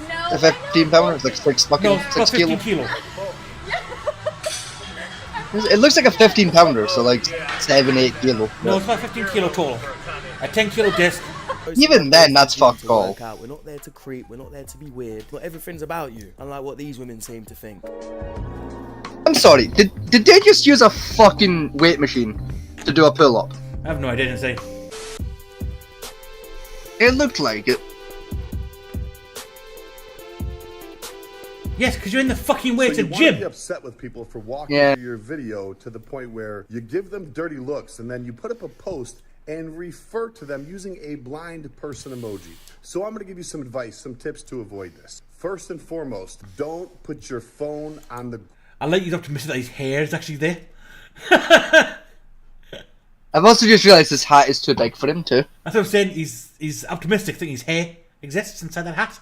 No. The 15 pounder is like 6 fucking No, it's about 6 15 kilo. kilo. It looks like a 15 pounder, so like 7-8 kilo. No, it's about 15 kilo total. A 10 kilo disc. Even then, that's fucked all. We're not there to creep, we're not there to be weird. Not everything's about you, unlike what these women seem to think. I'm sorry, did they just use a fucking weight machine to do a pull up? I have no idea, didn't say. It looked like it. Yes, because you're in the fucking So weighted you want to be gym. upset with people for walking Yeah. through your video to the point where you give them dirty looks and then you put up a post and refer to them using a blind person emoji. So I'm going to give you some advice, some tips to avoid this. First and foremost, don't put your phone on the... I like you optimistic that his hair is actually there. I've also just realised this hat is too big for him too. That's what I'm saying. He's optimistic, thinking his hair exists inside that hat.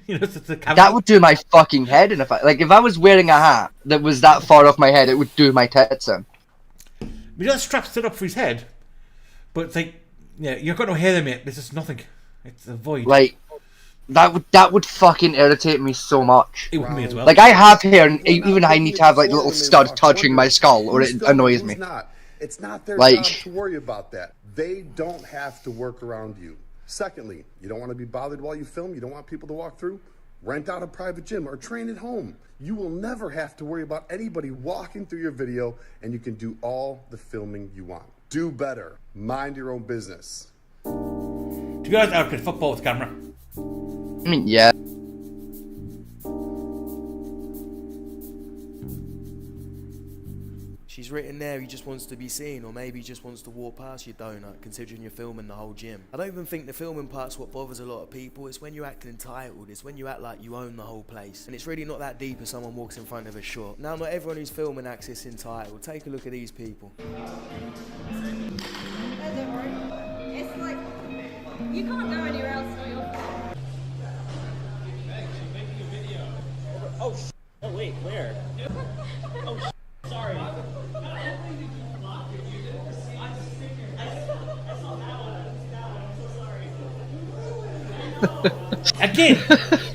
You know, it's the camera. That would do my fucking head in if if I was wearing a hat that was that far off my head, it would do my tits in. We got straps set up for his head, but it's like, yeah, you've got no hair there, mate. There's just nothing. It's a void. Like, That would fucking irritate me so much. It would me as well. Like I have hair, and even I need to have like a little stud touching my skull, or it annoys me. It's not their Like- job to worry about that. They don't have to work around you. Secondly, you don't want to be bothered while you film. You don't want people to walk through. Rent out a private gym or train at home. You will never have to worry about anybody walking through your video, and you can do all the filming you want. Do better. Mind your own business. To be honest, I would play football with camera. I mean, yeah. She's written there he just wants to be seen, or maybe he just wants to walk past your donut, considering you're filming the whole gym. I don't even think the filming part's what bothers a lot of people. It's when you act entitled. It's when you act like you own the whole place. And it's really not that deep if someone walks in front of a shop. Now, not everyone who's filming acts this entitled. Take a look at these people. It's like, you can't go anywhere else, not your fault. Oh, wait, where? Oh, sorry. Again,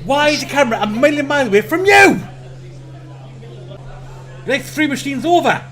why is the camera a million miles away from you? You're like 3 machines over.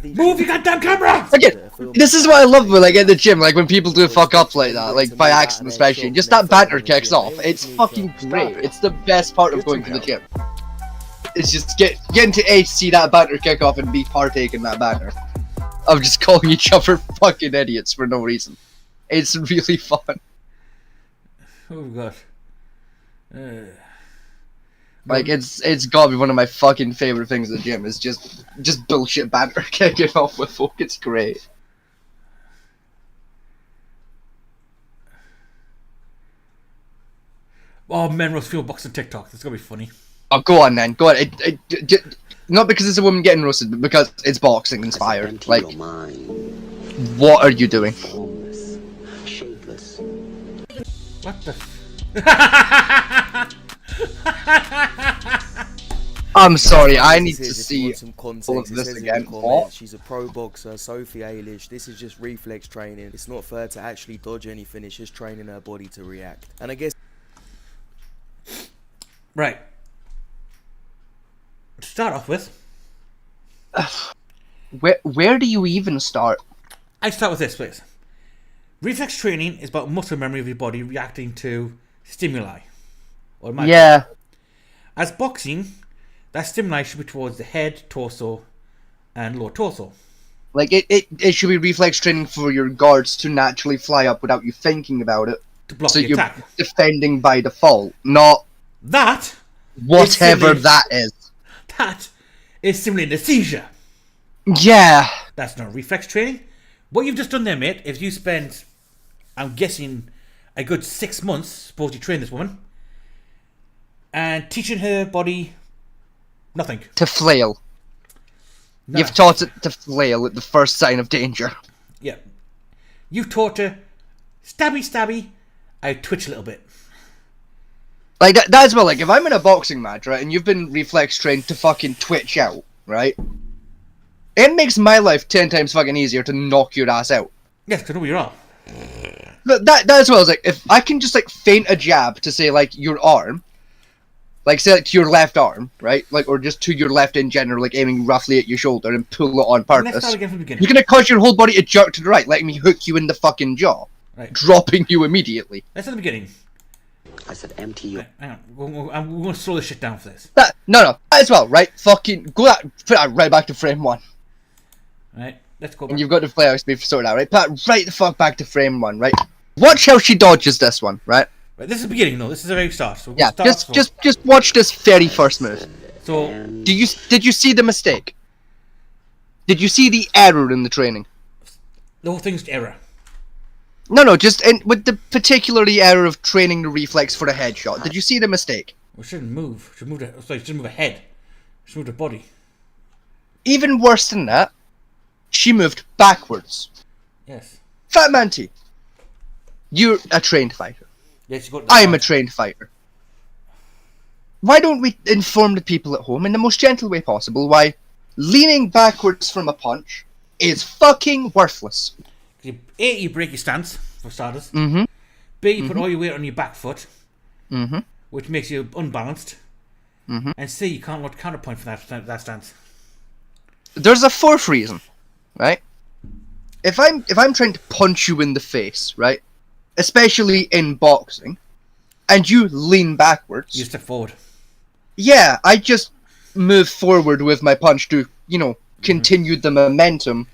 Move your goddamn camera! Again, this is what I love with like at the gym, like when people do fuck up like that, like by accident especially, just that banter kicks off. It's fucking great. It's the best part of going to the gym. It's just getting to A, see that banter kick off, and B, partake in that banter of just calling each other fucking idiots for no reason. It's really fun. Oh god. Like it's gotta be one of my fucking favorite things at the gym. Is just bullshit banter kicking off with folk. It's great. Oh, men roast field boxing TikTok. It's gonna be funny. Oh, go on then. Go on. Not because it's a woman getting roasted, but because it's boxing inspired. Like, what are you doing? Shapeless. What the? I'm sorry, I need to see some all of context. It this says in again. the What? comments, she's a pro boxer, Sophie Eilish. This is just reflex training. It's not for her to actually dodge anything. It's just training her body to react. And I guess... Right. To start off with... Where do you even start? I start with this, please. Reflex training is about muscle memory of your body reacting to stimuli. Yeah. As boxing, that stimuli should be towards the head, torso, and lower torso. Like, it should be reflex training for your guards to naturally fly up without you thinking about it. To block so the you're attack. defending by default, not... That... whatever that is. That is simulating a seizure. Yeah. That's not reflex training. What you've just done there, mate, is you spent, I'm guessing, a good 6 months, suppose you train this woman, and teaching her body nothing. To flail. No. You've taught it to flail at the first sign of danger. Yeah. You've taught her stabby, I twitch a little bit. Like, that as well, like, if I'm in a boxing match, right, and you've been reflex trained to fucking twitch out, right, it makes my life 10 times fucking easier to knock your ass out. Yes, because I know where you are. But that as well is like, if I can just, like, feint a jab to, say, like, your arm, like, say, like, to your left arm, right, like, or just to your left in general, like, aiming roughly at your shoulder and pull it on Let's purpose, start again from the beginning. you're gonna cause your whole body to jerk to the right, letting me hook you in the fucking jaw, Right. dropping you immediately. Let's start at the beginning. I said empty you. Hang on, we're going to slow this shit down for this. No, as well, right, fucking, put that right back to frame 1. Right, let's go back. And you've got the flare speed sorted out, right? Put that right the fuck back to frame 1, right? Watch how she dodges this one, right? Right, this is the beginning, though. This is the very start. So Yeah, start just watch this very first move. So, did you see the mistake? Did you see the error in the training? the whole thing's error. No, just with the particularly error of training the reflex for a headshot. Did you see the mistake? We shouldn't move. She shouldn't move her head. She moved her body. Even worse than that, she moved backwards. Yes. Fat Man T, you're a trained fighter. Yes, you go to I'm a trained fighter. Why don't we inform the people at home in the most gentle way possible why leaning backwards from a punch is fucking worthless? A, you break your stance, for starters. Mm-hmm. B, you put all your weight on your back foot, Mm-hmm. which makes you unbalanced. Mm-hmm. And C, you can't launch counterpoint for that stance. There's a fourth reason, right? If I'm trying to punch you in the face, right, especially in boxing, and you lean backwards, you step forward. Yeah, I just move forward with my punch to, continue the momentum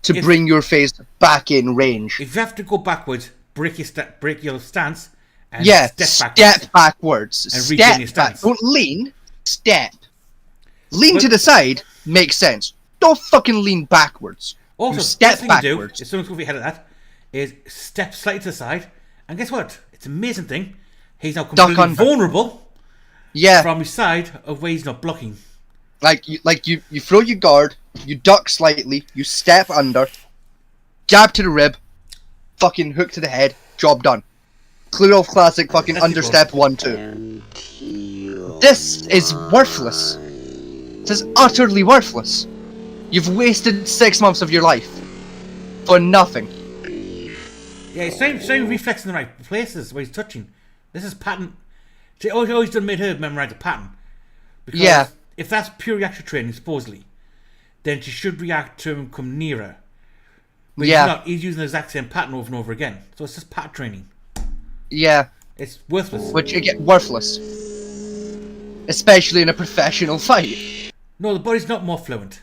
to bring your face back in range. If you have to go backwards, break your stance, and Yeah, step backwards. And regain your stance. Don't lean, step. Lean to the side makes sense. Don't fucking lean backwards. Also, you step first thing you do, backwards. if someone's going to be ahead of that, is step slightly to the side, and guess what? It's an amazing thing. He's now completely vulnerable. Yeah. From his side of where he's not blocking. Like you throw your guard, you duck slightly, you step under, jab to the rib, fucking hook to the head, job done. Clear off classic fucking understep 1-2. This is worthless. This is utterly worthless. You've wasted 6 months of your life for nothing. Yeah, he's trying reflex in the right places where he's touching. This is pattern. See, all he's done made her memorize a pattern. Because if that's pure reaction training, supposedly, then she should react to him come nearer. But he's not. He's using the exact same pattern over and over again. So it's just pattern training. Yeah. It's worthless. Which, again, worthless. Especially in a professional fight. No, the body's not more fluent.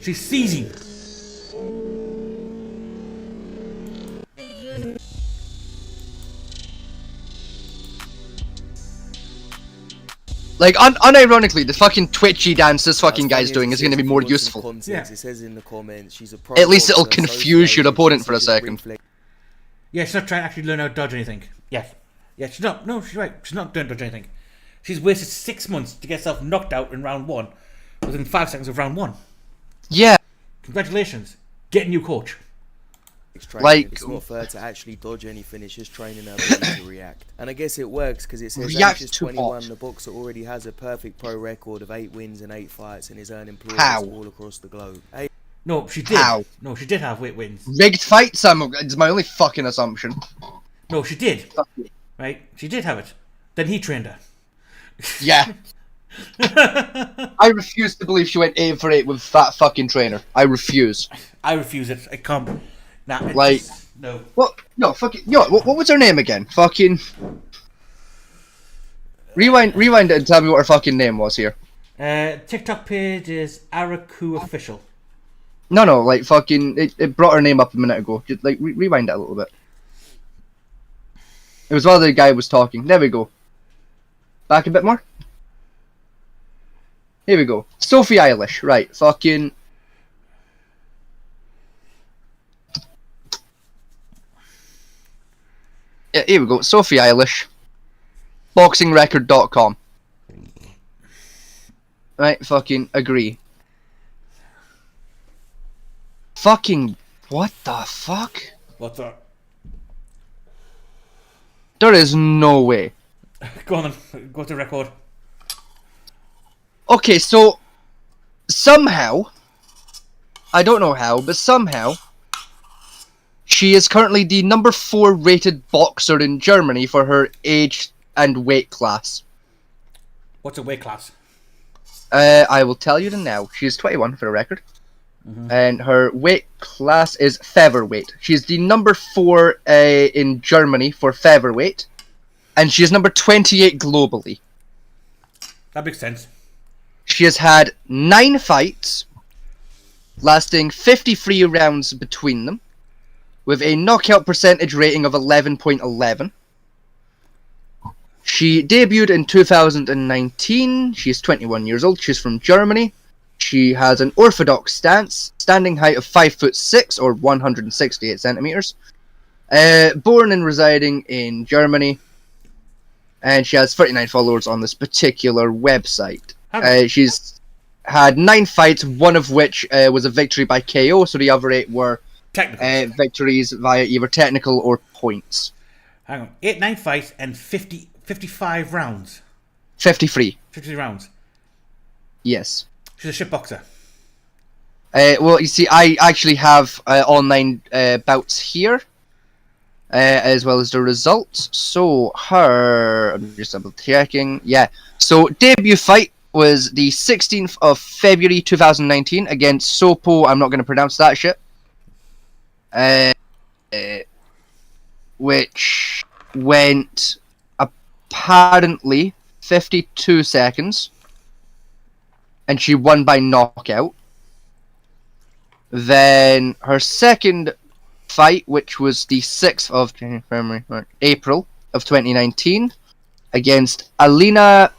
She's seizing. Like, unironically, the fucking twitchy dance this fucking guy's doing is going to be more useful. It says in the comments, she's a pro At least it'll boxer, confuse your opponent for a associated second. Yeah, she's not trying to actually learn how to dodge anything. Yeah. Yeah, she's not. No, she's right. She's not doing dodge anything. She's wasted 6 months to get herself knocked out in round 1 within 5 seconds of round 1. Yeah. Congratulations. Get a new coach. Like, it's not fair to actually dodge anything, it's just training her body to react. And I guess it works because it says Anxious 21, the boxer already has a perfect pro record of 8 wins and 8 fights and is earning plaudits all across the globe. No, she did. How? No, she did have 8 wins. Rigged fights, it's my only fucking assumption. No, she did. Right? She did have it. Then he trained her. Yeah. I refuse to believe she went 8 for 8 with that fucking trainer. I refuse. I refuse it. I can't. Nah, like, no. What? No, fucking. What was her name again? Fucking. Rewind it and tell me what her fucking name was here. TikTok page is Araku Official. No, like fucking. It brought her name up a minute ago. Just like rewind it a little bit. It was while the guy was talking. There we go. Back a bit more. Here we go. Sophie Eilish, right? Fucking. Yeah, here we go. Sophie Eilish. BoxingRecord.com. Right, fucking agree. Fucking what the fuck? What's that? There is no way. Go on then. Go to record. Okay, so somehow, I don't know how, but somehow, she is currently the number 4 rated boxer in Germany for her age and weight class. What's a weight class? I will tell you now. She is 21 for the record. And her weight class is featherweight. She's the number 4 in Germany for featherweight. And she is number 28 globally. That makes sense. She has had 9 fights, lasting 53 rounds between them, with a knockout percentage rating of 11.11. She debuted in 2019. She's 21 years old. She's from Germany. She has an orthodox stance, standing height of 5'6" or 168 centimeters. Born and residing in Germany. And she has 39 followers on this particular website. She's had 9 fights, one of which was a victory by KO, so the other 8 were victories via either technical or points. Hang on. 8-9 fights and 55 rounds. 53. 53 rounds. Yes. She's a shit boxer. Well, you see, I actually have all 9 bouts here, as well as the results. So I'm just double checking. Yeah. So debut fight was the 16th of February 2019 against Sopo. I'm not going to pronounce that shit. Which went apparently 52 seconds, and she won by knockout. Then her second fight, which was the 6th of April of 2019, against Alina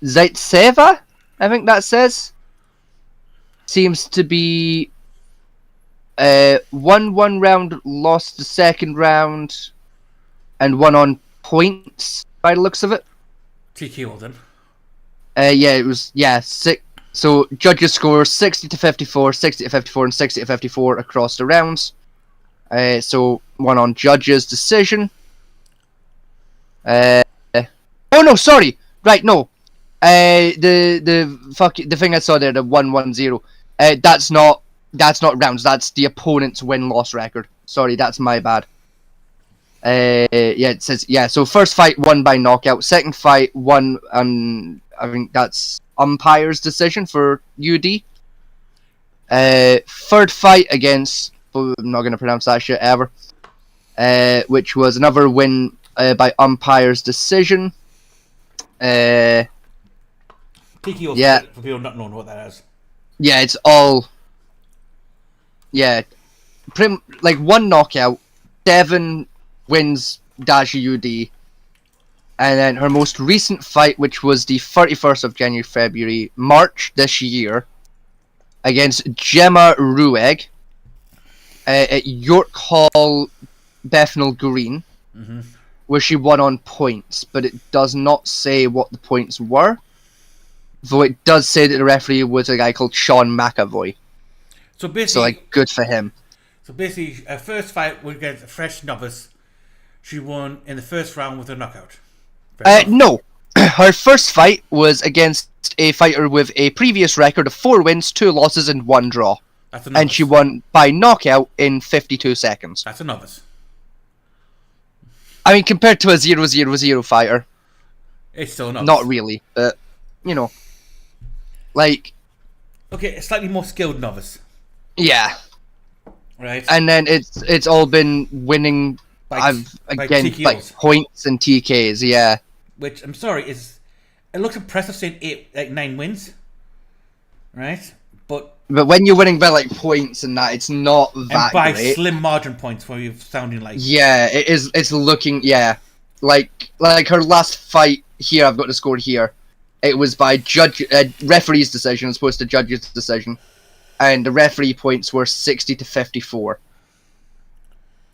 Zaitseva, I think that says, seems to be won one round, lost the second round, and won on points by the looks of it. TKO then. Yeah, it was 6. So judges score 60 to 54, 60 to 54, and 60 to 54 across the rounds. So one on judges' decision. Oh no, sorry. Right, no. The thing I saw there, the 1-1-0. That's not rounds. That's the opponent's win-loss record. Sorry, that's my bad. Yeah, it says So first fight won by knockout. Second fight won. I think that's umpire's decision for UD. Third fight against, I'm not going to pronounce that shit ever, which was another win by umpire's decision. TKO yeah. For people not knowing what that is. Yeah, it's all... Yeah. Like 1 knockout, 7 wins dash UD. And then her most recent fight, which was the 31st of January, March this year, against Gemma Rueg at York Hall, Bethnal Green, where she won on points, but it does not say what the points were, though it does say that the referee was a guy called Sean McAvoy. So basically, so like, good for him. So basically, her first fight was against a fresh novice. She won in the first round with a knockout. No. Her first fight was against a fighter with a previous record of 4 wins, 2 losses, and 1 draw. That's a novice. And she won by knockout in 52 seconds. That's a novice. I mean, compared to a 0-0-0 fighter, it's still a novice. Not really, but, you know. Like... Okay, a slightly more skilled novice. Yeah. Right. And then it's all been winning... again, like points and TKs, yeah. Which I'm sorry it looks impressive saying 9 wins, right? But when you're winning by like points and that, it's not that by great. Slim margin points, where you're sounding like it is. It's looking like her last fight here. I've got the score here. It was by referee's decision as opposed to judge's decision, and the referee points were 60 to 54.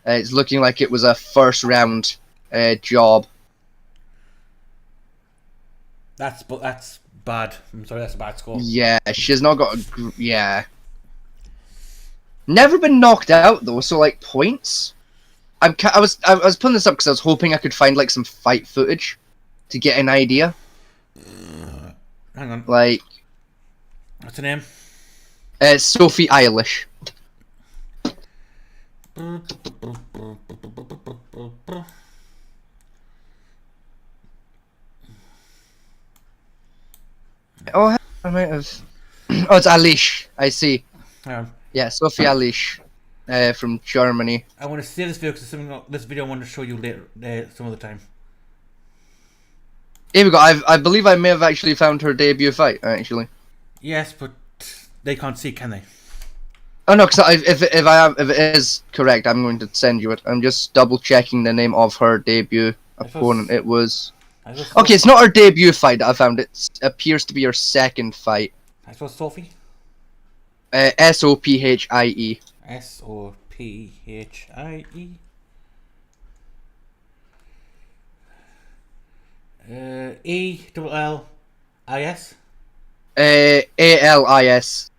It's looking like it was a first round job. That's bad. I'm sorry, that's a bad score. Yeah, she's not got never been knocked out though. So like points. I was pulling this up because I was hoping I could find like some fight footage to get an idea. Hang on. Like, what's her name? Sophie Eilish. Oh, I might have. Oh, it's Alish. I see. Yeah, Sophie Alish, from Germany. I want to see this video because this video I want to show you later, some other time. Here we go. I believe I may have actually found her debut fight. Actually. Yes, but they can't see, can they? Oh no, because if it is correct, I'm going to send you it. I'm just double checking the name of her debut opponent. It was. Okay, it's not her debut fight that I found. It appears to be her second fight. I suppose Sophie. Sophie. Sophie. Ellis.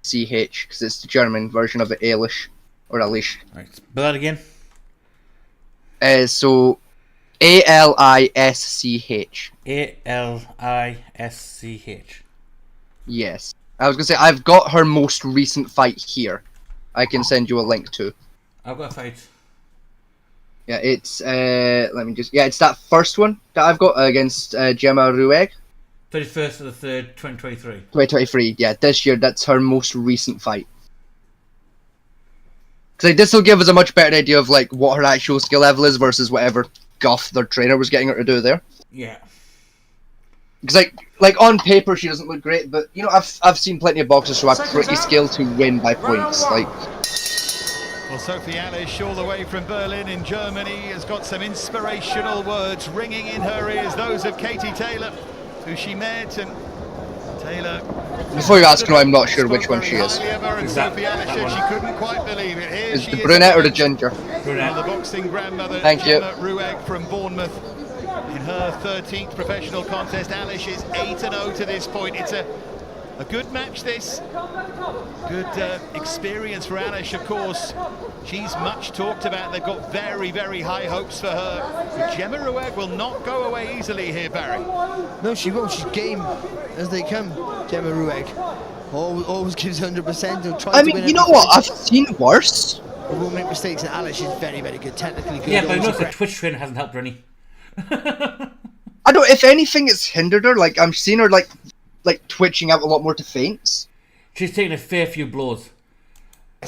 Alisch, because it's the German version of it, Eilish or Alish. Right, spell that again. So Alisch. Alisch. Yes. I was gonna say I've got her most recent fight here. I can send you a link to. I've got a fight. Yeah, it's let me just it's that first one that I've got against Gemma Rueg. 31st of the 3rd, 2023. 2023, yeah, this year. That's her most recent fight. Because this will give us a much better idea of like what her actual skill level is versus whatever guff their trainer was getting her to do there. Yeah. Because like on paper she doesn't look great, but you know I've seen plenty of boxers who are pretty skilled to win by points. Like. Well, Sophie Alisch, all the way from Berlin in Germany, has got some inspirational words ringing in her ears, those of Katie Taylor, who she met, and Taylor... Before you ask, no, I'm not sure which one she is. Sophie Alisch said she couldn't quite believe it. Here Is she the brunette or the ginger? Brunette. The boxing grandmother, Thank you. Gemma Rueg from Bournemouth. In her 13th professional contest, Alisch is 8-0 to this point. It's a good match, this. Good experience for Alisch, of course. She's much talked about. They've got very, very high hopes for her. But Gemma Rueg will not go away easily here, Barry. No, she won't. She's game as they come, Gemma Rueg. Always gives 100%. I mean, you know what? I've seen worse. She won't make mistakes, and Alisch is very, very good, technically good. Yeah, but I noticed the Twitch trainer hasn't helped her any. I don't. If anything, it's hindered her. Like I'm seeing her like twitching out a lot more to feints. She's taken a fair few blows.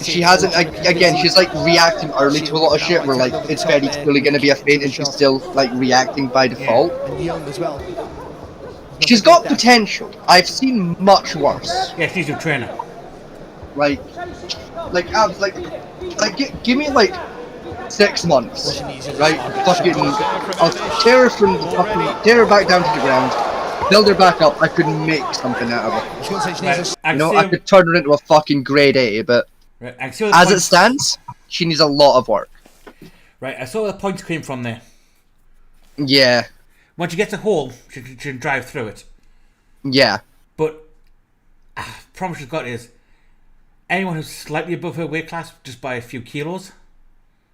She hasn't. Again, she's like reacting early to a lot of shit. Where like it's very clearly going to be a feint, and she's still like reacting by default. And young as well. She's got potential. I've seen much worse. Yeah, she's your trainer. Give me like 6 months, right? Fucking, I'll tear her from the fucking, tear her back down to the ground, build her back up. I could make something out of her. I could turn her into a fucking grade A, but as it stands, she needs a lot of work. Right, I saw where the points came from there. Yeah. Once she gets a hole, she can drive through it. Yeah. But the problem she's got is anyone who's slightly above her weight class just by a few kilos.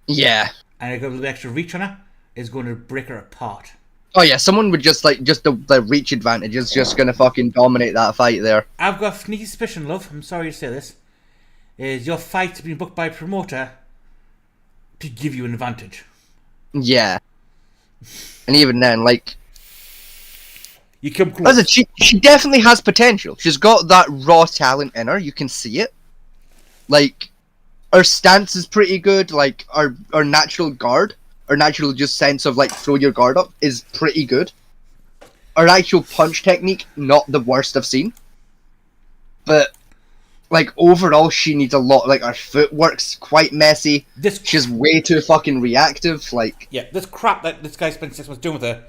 Yeah. And I got a little extra reach on her is going to break her apart. Oh yeah, someone would just the reach advantage is just gonna fucking dominate that fight there. I've got a sneaky suspicion, love. I'm sorry to say this. Is your fight being booked by a promoter to give you an advantage? Yeah. And even then, like, you come close. Listen, she definitely has potential. She's got that raw talent in her. You can see it. Like, her stance is pretty good. Like, her natural guard, her natural just sense of like throw your guard up is pretty good. Her actual punch technique, not the worst I've seen. But like overall, she needs a lot. Like her footwork's quite messy. She's way too fucking reactive. Like this crap that this guy spent 6 months doing with her.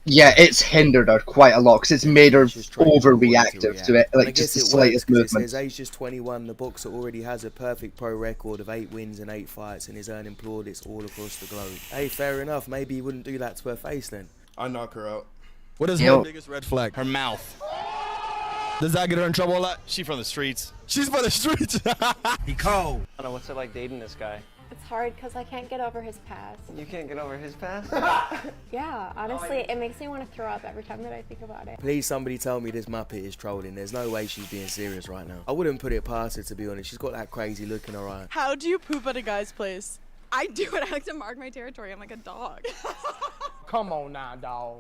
Yeah, it's hindered her quite a lot because it's made her overreactive to it, like just the slightest movement. It says age just 21, the boxer already has a perfect pro record of 8 wins and 8 fights and is earning plaudits all across the globe. Hey, fair enough, maybe he wouldn't do that to her face then. I knock her out. What is her biggest red flag? Her mouth. Does that get her in trouble a lot? She from the streets. She's from the streets. He cold. I don't know, what's it like dating this guy? It's hard because I can't get over his past. You can't get over his past? Yeah, honestly, it makes me want to throw up every time that I think about it. Please somebody tell me this Muppet is trolling. There's no way she's being serious right now. I wouldn't put it past her, to be honest. She's got that crazy look in her eye. How do you poop at a guy's place? I do it. I like to mark my territory. I'm like a dog. Come on now, dog.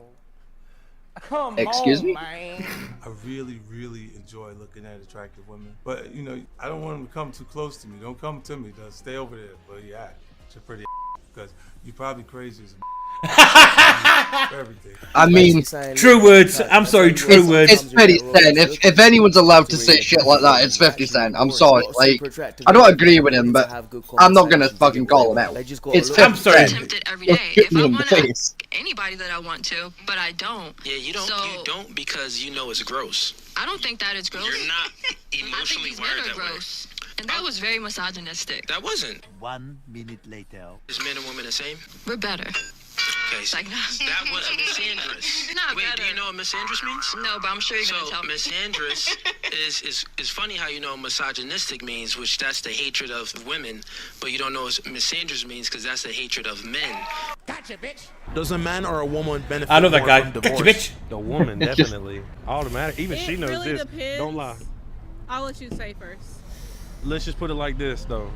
Come Excuse on, me? man. I really, really enjoy looking at attractive women. But, you know, I don't want them to come too close to me. Don't come to me, though. Stay over there. But yeah, it's a pretty because you're probably crazy as everything. I mean, true words. I'm sorry, true words. It's 50 Cent. If anyone's allowed to say shit like that, it's 50 Cent. I'm sorry. Like, I don't agree with him, but I'm not gonna fucking call him out. It's 50 I'm sorry. Cent. Every day. Shoot If me I in the want face. anybody that I want to, but I don't. Yeah, you don't because you know it's gross. I don't think that is gross. You're not emotionally I think he's wired never that way. gross. And that was very misogynistic. That wasn't. 1 minute later. Is men and women the same? We're better. Okay, so Like, that was a misandrous. Not Wait, better. do you know what misandrous means? No, but I'm sure you're gonna So tell me. misandrous is funny how you know misogynistic means, which that's the hatred of women, but you don't know what misandrous means because that's the hatred of men. Gotcha, bitch. Does a man or a woman benefit I know that more guy. from Gotcha, divorce? bitch. The woman, definitely. Automatic. Even she It knows really this. depends. Don't lie. I'll let you say first. Let's just put it like this, though.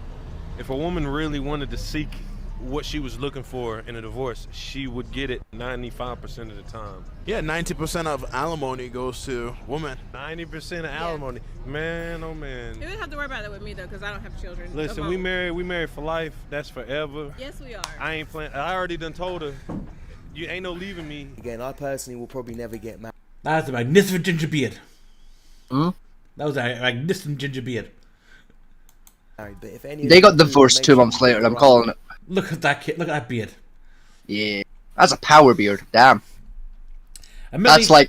If a woman really wanted to seek what she was looking for in a divorce, she would get it 95% of the time. Yeah, 90% of alimony goes to women. 90% of alimony. Man, oh man. You wouldn't have to worry about that with me though, because I don't have children. Listen, of we my own. married for life. That's forever. Yes, we are. I ain't playing. I already done told her, you ain't no leaving me. Again, I personally will probably never get married. That's a magnificent ginger beard. Hmm? That was a magnificent ginger beard. But if any They got divorced 2 months later, I'm calling it. Look at that kid. Look at that beard. Yeah. That's a power beard, damn. Admittedly,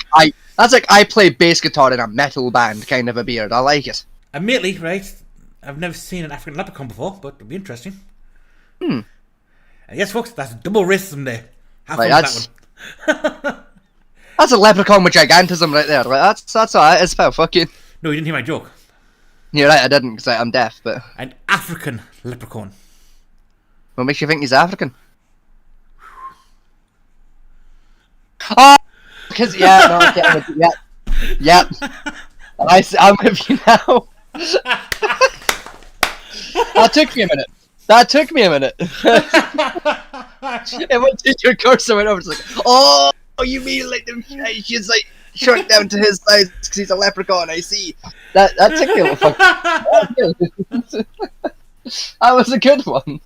That's like I play bass guitar in a metal band kind of a beard. I like it. admittedly, right? I've never seen an African leprechaun before, but it'll be interesting. Hmm. And yes, folks, that's double racism there. Have fun Like, with that one. That's a leprechaun with gigantism right there. Like, that's alright. It's about fucking. No, you didn't hear my joke. You're right, I didn't because I'm deaf. But An African leprechaun. what makes you think he's African? Oh, because yeah, no, okay, yep. I'm with you now. That took me a minute. And when your cursor went over, it's like, oh, you mean like them? She's like shrunk down to his size because he's a leprechaun. I see. That took me a little. That was a good one.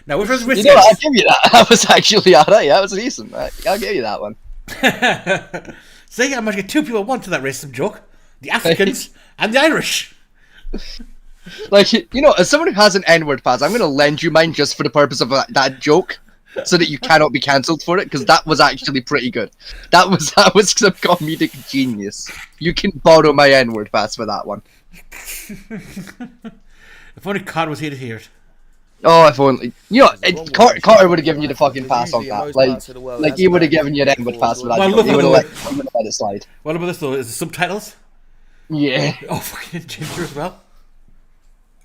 Now, which was You know what, I'll give you that. That was actually alright. That was decent. I'll give you that one. See, I managed to get 2 people at once to that racism joke: the Africans and the Irish. Like, you know, as someone who has an N-word pass, I'm going to lend you mine just for the purpose of that joke, so that you cannot be cancelled for it, because that was actually pretty good. That was some comedic genius. You can borrow my N-word pass for that one. If only Carter was here to hear it. Oh, if only. You know, Carter would have given you the fucking pass on that. Like he would have given you an N-word pass for that. Well, He would have let it slide. What about this though? Is it subtitles? Yeah. Oh, fucking ginger as well.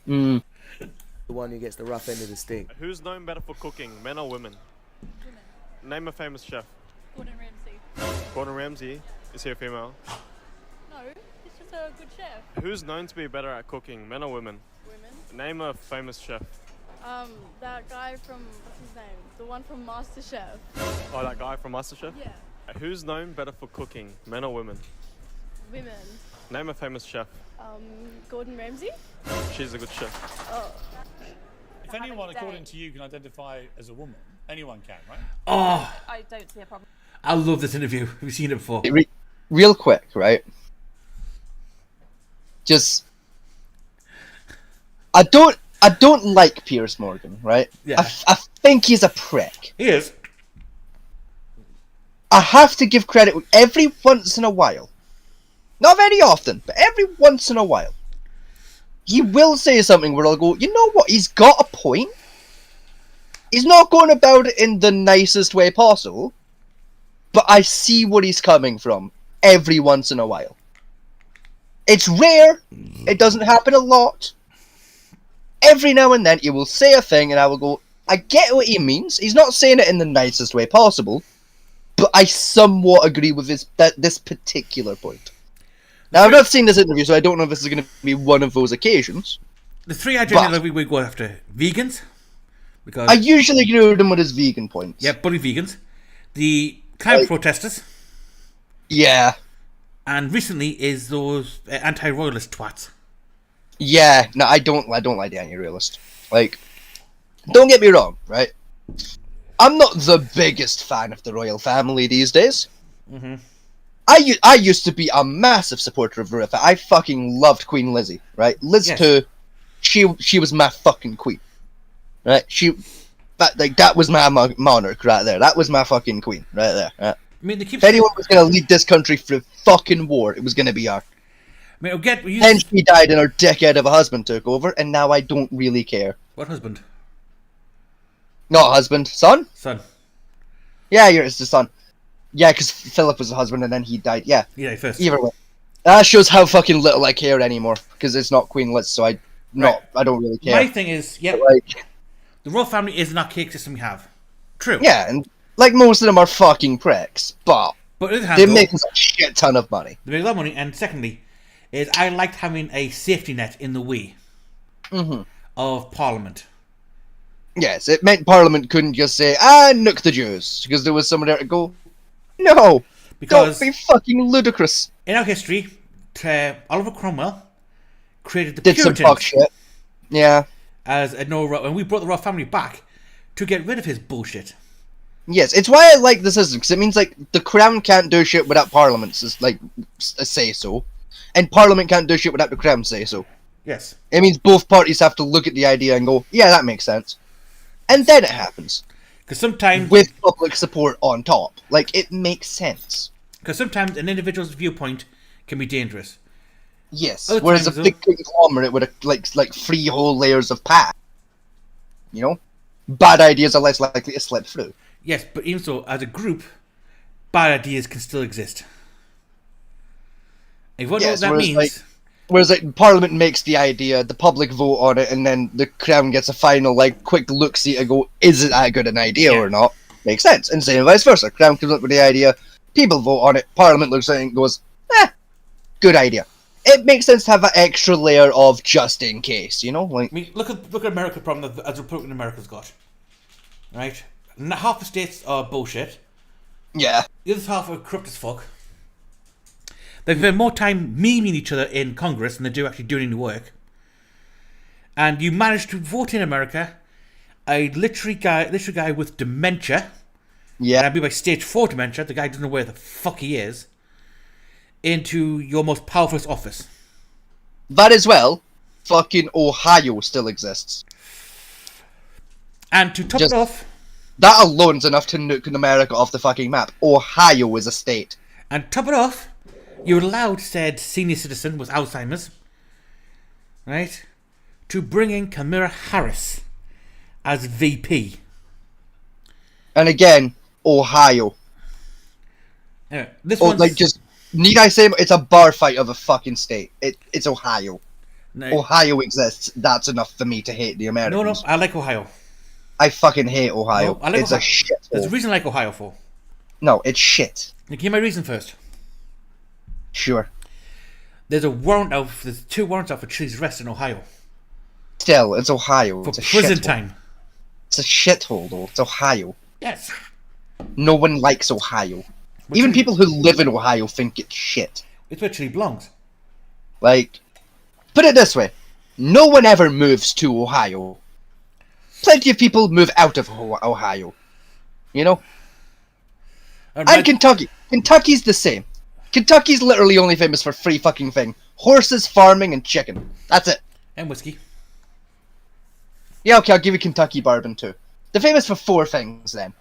Mm. The one who gets the rough end of the stick. Who's known better for cooking, men or women? Women. Name a famous chef. Gordon Ramsay. Gordon Ramsay. Is he a female? No, he's just a good chef. Who's known to be better at cooking, men or women? Women. Name a famous chef. That guy from, what's his name? The one from MasterChef. Oh, that guy from MasterChef? Yeah. Who's known better for cooking, men or women? Women. Name a famous chef. Gordon Ramsay? She's a good chef. Oh. If anyone, according to you, can identify as a woman, anyone can, right? Oh, I don't see a problem. I love this interview. Have you seen it before? Real quick, right? Just, I don't like Piers Morgan, right? Yeah. I think he's a prick. He is. I have to give credit every once in a while. Not very often, but every once in a while. He will say something where I'll go, you know what, he's got a point. He's not going about it in the nicest way possible, but I see where he's coming from every once in a while. It's rare, it doesn't happen a lot. Every now and then he will say a thing and I will go, I get what he means. He's not saying it in the nicest way possible, but I somewhat agree with this particular point. Now, I've not seen this interview, so I don't know if this is going to be one of those occasions. The three I generally we go after vegans, because I usually agree with him with his vegan points. Yeah, bully vegans. The climate protesters. Yeah. And recently is those anti-royalist twats. Yeah, no, I don't like the anti-royalist. Like, don't get me wrong, right? I'm not the biggest fan of the royal family these days. Mm-hmm. I used to be a massive supporter of royal family. I fucking loved Queen Lizzie, right? Liz too. She was my fucking queen, right? That was my monarch right there. That was my fucking queen right there. Right? I mean, if anyone was gonna lead this country through fucking war, it was gonna be her. I mean, Then she died and her dickhead of a husband took over, and now I don't really care. What husband? Not husband, son. Son. Yeah, it's the son. Yeah, because Philip was the husband and then he died. Yeah. Yeah, first. Either way. That shows how fucking little I care anymore, because it's not Queen Liz, so I don't really care. My thing is, yeah, the royal family is an archaic system we have. True. Yeah, and like most of them are fucking pricks, but on the other hand, they make us a shit ton of money. They make a lot of money, and secondly, is I liked having a safety net in the way of Parliament. Yes, it meant Parliament couldn't just say, nuke the Jews, because there was someone there to go, no, because don't be fucking ludicrous. In our history, Oliver Cromwell created the Did some Puritans. fuck shit. Yeah. And we brought the royal family back to get rid of his bullshit. Yes, it's why I like the system, because it means, like, the Crown can't do shit without Parliament, say so, and Parliament can't do shit without the Crown say so. Yes. It means both parties have to look at the idea and go, yeah, that makes sense. And then it happens. Because sometimes... With public support on top. Like, it makes sense. Because sometimes an individual's viewpoint can be dangerous. Yes, Other whereas times, a big conglomerate with like 3 whole layers of path, you know, bad ideas are less likely to slip through. Yes, but even so, as a group, bad ideas can still exist. And what that means... Whereas Parliament makes the idea, the public vote on it, and then the Crown gets a final, like, quick look-see to go, is it that good an idea or not? Makes sense. And same vice versa. Crown comes up with the idea, people vote on it, Parliament looks at it and goes, good idea. It makes sense to have an extra layer of just in case, you know? Like, I mean, look at America's problem as Republican America's got. Right? Half the states are bullshit. Yeah. The other half are corrupt as fuck. They spend more time memeing each other in Congress than they do actually doing the work. And you manage to vote in America a literary guy with dementia. Yeah. And I mean by stage 4 dementia, the guy doesn't know where the fuck he is, into your most powerful office. That as well, fucking Ohio still exists. And to top it off... That alone's enough to nuke America off the fucking map. Ohio is a state. And top it off, you're allowed said senior citizen with Alzheimer's, right, to bring in Kamala Harris as VP. And again, Ohio. Anyway, this one's... like, just... Need I say it's a bar fight of a fucking state? It's Ohio. No. Ohio exists. That's enough for me to hate the Americans. No, I like Ohio. I fucking hate Ohio. No, I like it's Ohio. a shit. There's a reason I like Ohio for. No, it's shit. Now, give me my reason first. Sure. There's 2 warrants out for trees arrest in Ohio. Still, it's Ohio. For it's a prison shithole. time. It's a shithole, though. It's Ohio. Yes. No one likes Ohio. Even people who live in Ohio think it's shit. It's where Chile belongs. Like, put it this way. No one ever moves to Ohio. Plenty of people move out of Ohio. You know? And Kentucky. Kentucky's the same. Kentucky's literally only famous for 3 fucking things. Horses, farming, and chicken. That's it. And whiskey. Yeah, okay, I'll give you Kentucky bourbon too. They're famous for 4 things then.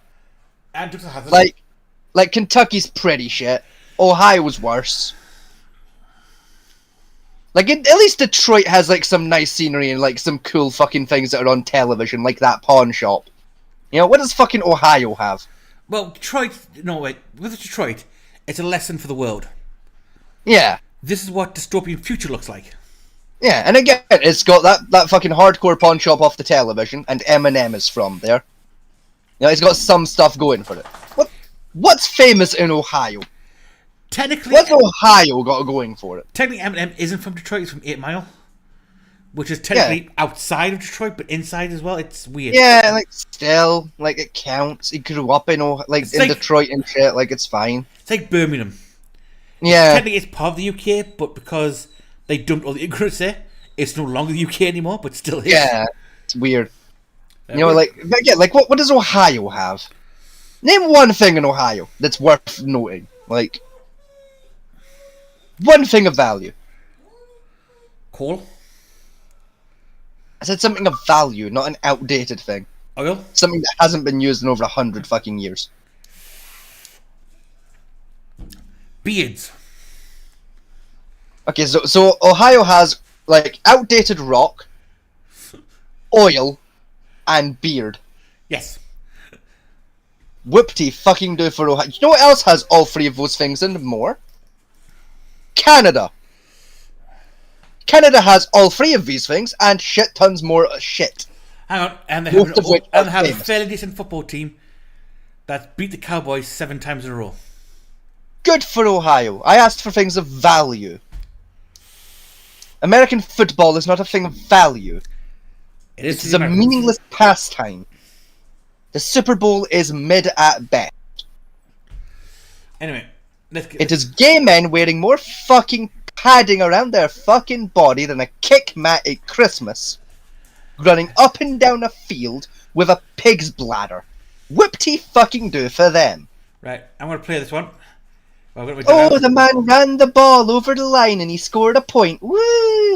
And Dukes of Hazzard. Like Kentucky's pretty shit. Ohio's worse. Like, at least Detroit has, like, some nice scenery and, like, some cool fucking things that are on television, like that pawn shop. You know, what does fucking Ohio have? Well, Detroit... No, wait. With Detroit, it's a lesson for the world. Yeah. This is what dystopian future looks like. Yeah, and again, it's got that fucking hardcore pawn shop off the television, and Eminem is from there. You know, it's got some stuff going for it. What's famous in Ohio? Technically... What's Ohio got going for it? Technically, Eminem isn't from Detroit, he's from 8 Mile. Which is technically outside of Detroit, but inside as well. It's weird. Yeah, like, still, like, it counts. He grew up in Detroit and shit, like, it's fine. It's like Birmingham. Yeah. Technically, it's part of the UK, but because they dumped all the immigrants there, it's no longer the UK anymore, but still is. Yeah, it's weird. You know, like, again, like, what does Ohio have? Name one thing in Ohio that's worth noting. Like, one thing of value. Coal? I said something of value, not an outdated thing. Oil? Something that hasn't been used in over 100 fucking years. Beards. Okay, so Ohio has, like, outdated rock, oil, and beard. Yes. Whoopty fucking do for Ohio. You know what else has all three of those things and more? Canada. Canada has all three of these things and shit tons more shit. Hang on, and they Most of which are have a famous. fairly decent football team that beat the Cowboys 7 times in a row. Good for Ohio. I asked for things of value. American football is not a thing of value. It is It is a meaningless pastime. The Super Bowl is mid at best. Anyway, It is gay men wearing more fucking padding around their fucking body than a kick mat at Christmas, running up and down a field with a pig's bladder. Whoopty fucking do for them. Right, I'm going to play this one. Oh, the man ran the ball over the line and he scored a point. Woo!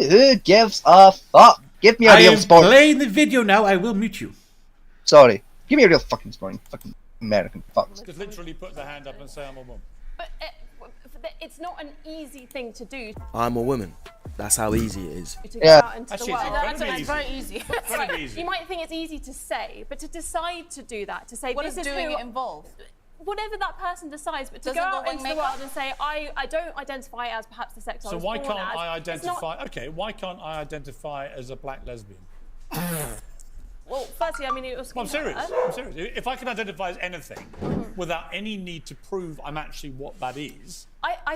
Who gives a fuck? Give me a I real am sport. playing the video now. I will mute you. Sorry. Give me a real fucking sport. Fucking American fucks. Just literally put the hand up and say I'm a mum. But it's not an easy thing to do. I'm a woman. That's how easy it is. To go out into Actually, the world. it's very easy. Right. easy. You might think it's easy to say, but to decide to do that, to say What this does is doing who, it involve? whatever that person decides, but to Does go it out involve into the makeup? world and say I don't identify as perhaps the sex I So was why born can't as. I It's not- identify? Okay, why can't I identify as a black lesbian? Well, firstly, I mean, it was. Well, I'm serious. I'm serious. If I can identify as anything without any need to prove I'm actually what that is,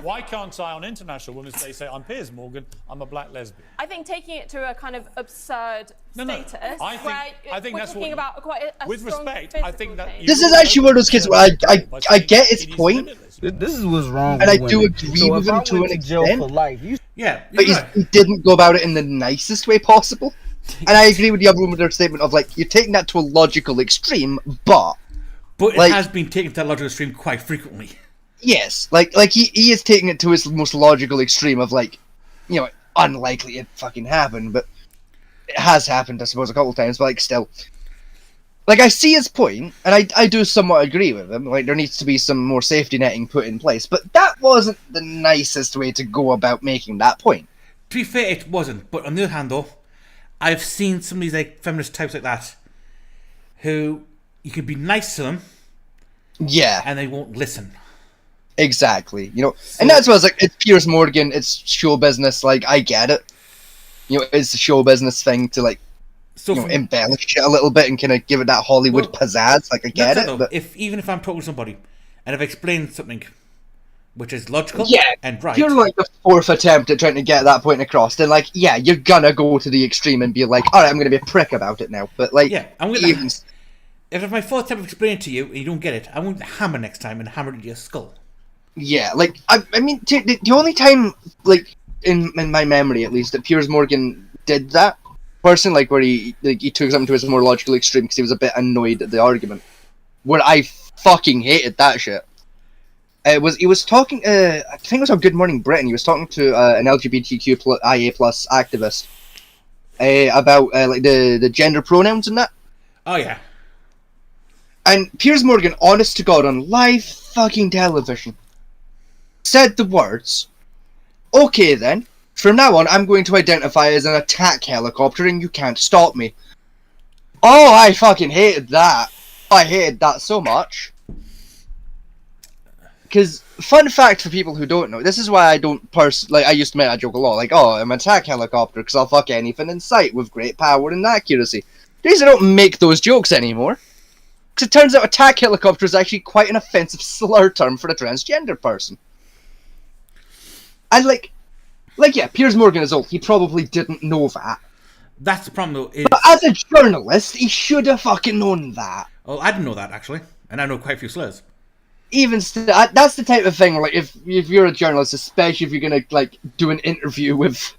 why can't I, on International Women's Day, say I'm Piers Morgan, I'm a black lesbian? I think taking it to a kind of absurd status, I think we're that's talking what. about quite a With strong respect, I think that. This is actually one of those kids where I get his point. This is what's wrong And I with do women. agree So with if him I to went an to jail extent. for life, you But he didn't go about it in the nicest way possible. And I agree with the other woman with their statement of like, you're taking that to a logical extreme, but But it like, has been taken to that logical extreme quite frequently. yes, like he is taking it to his most logical extreme of like, you know, unlikely it fucking happened, but it has happened, I suppose, a couple of times, but like still. Like, I see his point, and I do somewhat agree with him. Like, there needs to be some more safety netting put in place, but that wasn't the nicest way to go about making that point. To be fair, it wasn't. But on the other hand, though, I've seen some of these like feminist types like that, who you can be nice to them, yeah, and they won't listen. Exactly, you know, and that's why I was like, it's Piers Morgan, it's show business. Like, I get it. You know, it's a show business thing to like. So you know, embellish it a little bit and kind of give it that Hollywood pizzazz. Like, I get it. Though, But even if I'm talking to somebody and I've explained something which is logical and right, you're like the fourth attempt at trying to get that point across, then like, yeah, you're gonna go to the extreme and be like, all right, I'm gonna be a prick about it now. But like, yeah, I'm gonna. even If it's my fourth attempt of explaining it to you and you don't get it, I'm going to hammer next time and hammer it into your skull. yeah, like I mean, the only time like in my memory at least that Piers Morgan did that person, like where he took something to his more logical extreme because he was a bit annoyed at the argument, where I fucking hated that shit. He was talking. I think it was on Good Morning Britain. He was talking to an LGBTQ IA plus activist about like the gender pronouns and that. Oh yeah. And Piers Morgan, honest to God, on live fucking television, said the words, "Okay then. From now on, I'm going to identify as an attack helicopter and you can't stop me." Oh, I fucking hated that. I hated that so much. Because, fun fact for people who don't know, this is why I don't like, I used to make that joke a lot, like, oh, I'm an attack helicopter because I'll fuck anything in sight with great power and accuracy. The reason I don't make those jokes anymore, because it turns out attack helicopter is actually quite an offensive slur term for a transgender person. And like, yeah, Piers Morgan is old. He probably didn't know that. That's the problem, though. But as a journalist, he should have fucking known that. Oh, I didn't know that, actually. And I know quite a few slurs. Even still, that's the type of thing where, like, if you're a journalist, especially if you're gonna, like, do an interview with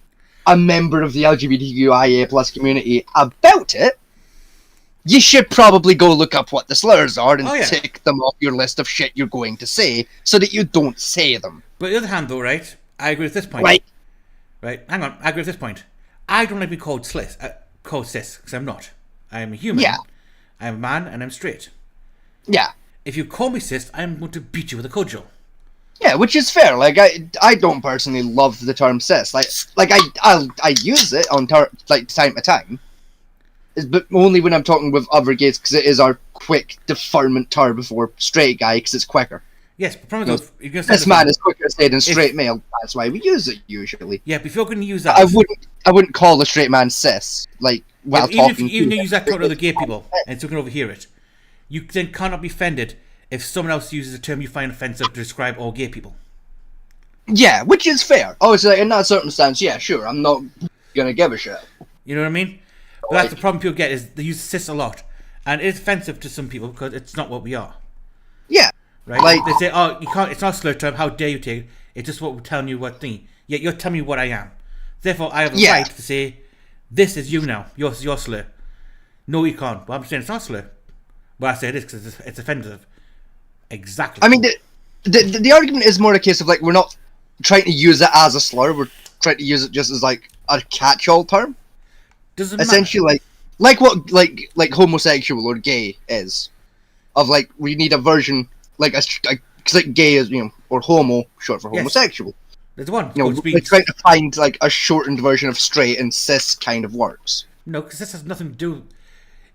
a member of the LGBTQIA plus community about it, you should probably go look up what the slurs are and tick them off your list of shit you're going to say, so that you don't say them. But on the other hand, though, right, I agree with this point. Right, hang on, I agree with this point. I don't like being called cis, because I'm not. I'm a human. Yeah. I'm a man, and I'm straight. Yeah. If you call me cis, I'm going to beat you with a cudgel. Yeah, which is fair. Like, I don't personally love the term cis. Like I use it on time to time. but only when I'm talking with other gays, because it is our quick deferment term before straight guy, because it's quicker. Yes, but problem is, you're gonna say This man is quicker to say than straight male. That's why we use it usually. Yeah, but if you're going to use that, I wouldn't call a straight man cis while talking. Even if you use that to other gay people and so can overhear it, you then cannot be offended if someone else uses a term you find offensive to describe all gay people. Yeah, which is fair. Obviously, in that circumstance, yeah, sure, I'm not gonna give a shit. You know what I mean? But that's the problem people get, is they use cis a lot, and it's offensive to some people because it's not what we are. Yeah. Right? They say, "Oh, you can't. It's not a slur term. How dare you take it? It's just what we're telling you what thing. Yet you're telling me what I am. Therefore, I have a right to say, this is you now. Your slur. No, you can't. But I'm saying it's not a slur. But I say it is because it's offensive. Exactly. I mean, the argument is more a case of we're not trying to use it as a slur. We're trying to use it just as a catch-all term. Doesn't essentially like what homosexual or gay is. Of we need a version because gay is or homo short for homosexual. There's one. We're trying to find a shortened version of straight, and cis kind of works. No, because this has nothing to do.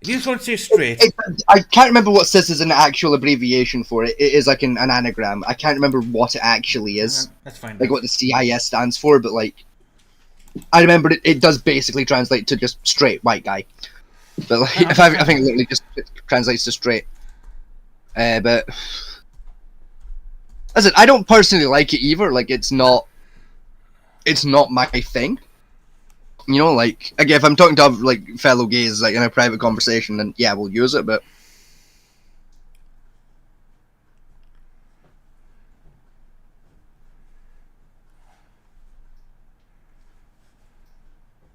If you just want to say straight, I can't remember what cis is an actual abbreviation for. It is an anagram. I can't remember what it actually is. That's fine. What the CIS stands for, but I remember it does basically translate to just straight white guy. But I think it literally just translates to straight. But listen, I don't personally like it either. It's not my thing. Again, if I'm talking to fellow gays in a private conversation, then yeah, we'll use it. But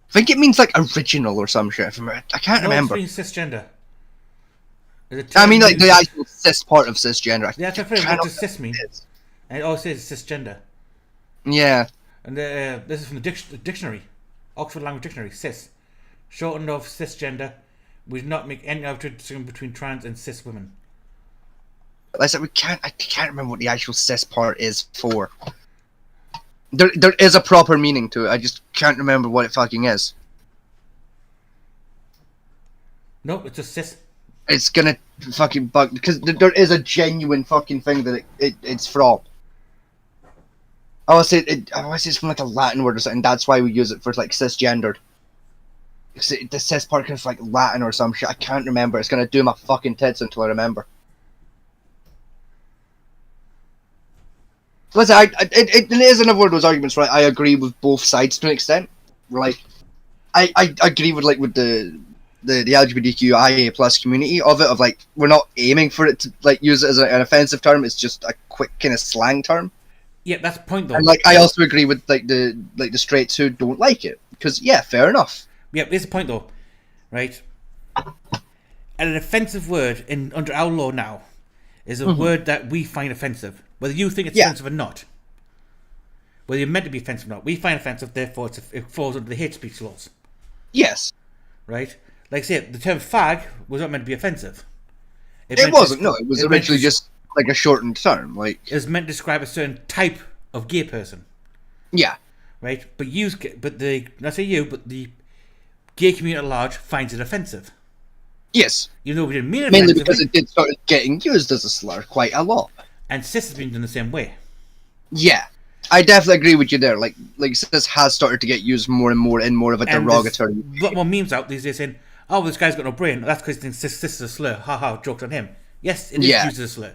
I think it means original or some shit. I can't remember. It means cisgender. I mean the actual cis part of cisgender. Yeah, that's what does cis mean? And it all says cisgender. Yeah. And this is from the dictionary, Oxford Language Dictionary. Cis, shortened of cisgender, we do not make any other distinction between trans and cis women. I said I can't remember what the actual cis part is for. There is a proper meaning to it. I just can't remember what it fucking is. No, it's just cis. It's gonna fucking bug because there is a genuine fucking thing that it's from. I would say it's from a Latin word or something. That's why we use it for cisgendered. The cis part is Latin or some shit. I can't remember. It's gonna do my fucking tits until I remember. Listen, it is another one of those arguments where I agree with both sides to an extent. I agree with the LGBTQIA plus community of it. We're not aiming for it to use it as an offensive term. It's just a quick kind of slang term. Yeah, that's the point though. And I also agree with the straights who don't like it, because yeah, fair enough. Yeah, here's the point though, right? An offensive word under our law now is a word that we find offensive, whether you think it's offensive or not. Whether you're meant to be offensive or not, we find offensive. Therefore, it falls under the hate speech laws. Yes. Right. Like I said, the term fag was not meant to be offensive. It wasn't. No, it was originally just a shortened term. It was meant to describe a certain type of gay person. Yeah. Right, but not say you, but the gay community at large finds it offensive. Yes. Even though we didn't mean it mainly because it did start getting used as a slur quite a lot. And cis has been done the same way. Yeah. I definitely agree with you there. Cis has started to get used more and more in more of a derogatory. There's a lot more memes out these days saying, "Oh, this guy's got no brain. That's because he thinks cis is a slur. Ha ha, jokes on him." Yes, it is used as a slur.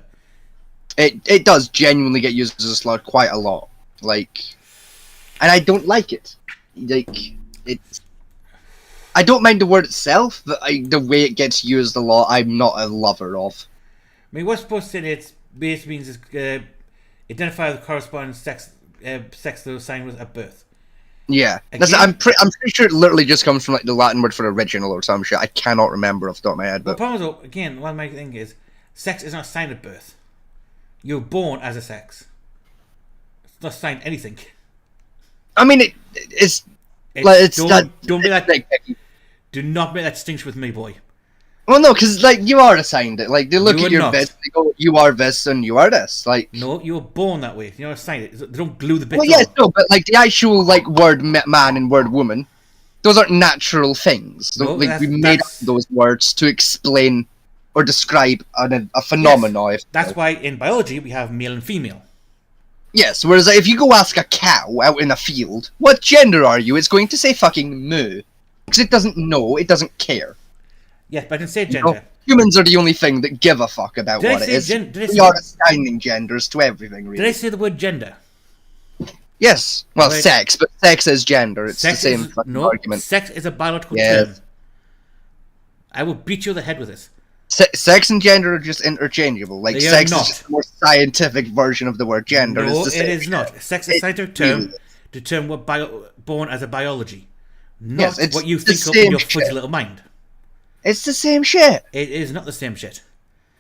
It does genuinely get used as a slur quite a lot. And I don't like it. It's. I don't mind the word itself, but the way it gets used a lot, I'm not a lover of. I mean, what's supposed to say it basically means is identify the corresponding sex that was signed with at birth. Yeah, I'm pretty sure it literally just comes from the Latin word for original or some shit. I cannot remember off the top of my head. But the problem is, again, one of my thing is, sex is not signed at birth. You're born as a sex. It's not signed anything. I mean, don't be do not make that distinction with me, boy. Well, no, because you are assigned it. They look at your bits, they go, "You are this and you are this." No, you were born that way. You're assigned it. They don't glue the bits. Well, yes, no, but the actual word man and word woman, those aren't natural things. No, Like we made up those words to explain or describe a phenomenon. Yes. That's why in biology we have male and female. Yes, whereas if you go ask a cow out in a field, what gender are you? It's going to say fucking moo. Because it doesn't know, it doesn't care. Yes, but I didn't say gender. Humans are the only thing that give a fuck about what it is. We are assigning genders to everything, really. Did I say the word gender? Yes. Well, Right. sex, but sex is gender. It's the same fucking argument. Sex is a biological Yes. term. I will beat you in the head with this. Sex and gender are just interchangeable. Like, They are sex not. is just a more scientific version of the word gender. No, It's the it same is not. shit. Sex is a scientific term to term what born as a biology. Not Yes, it's what you the think up in same your fuzzy shit. little mind. It's the same shit. It is not the same shit.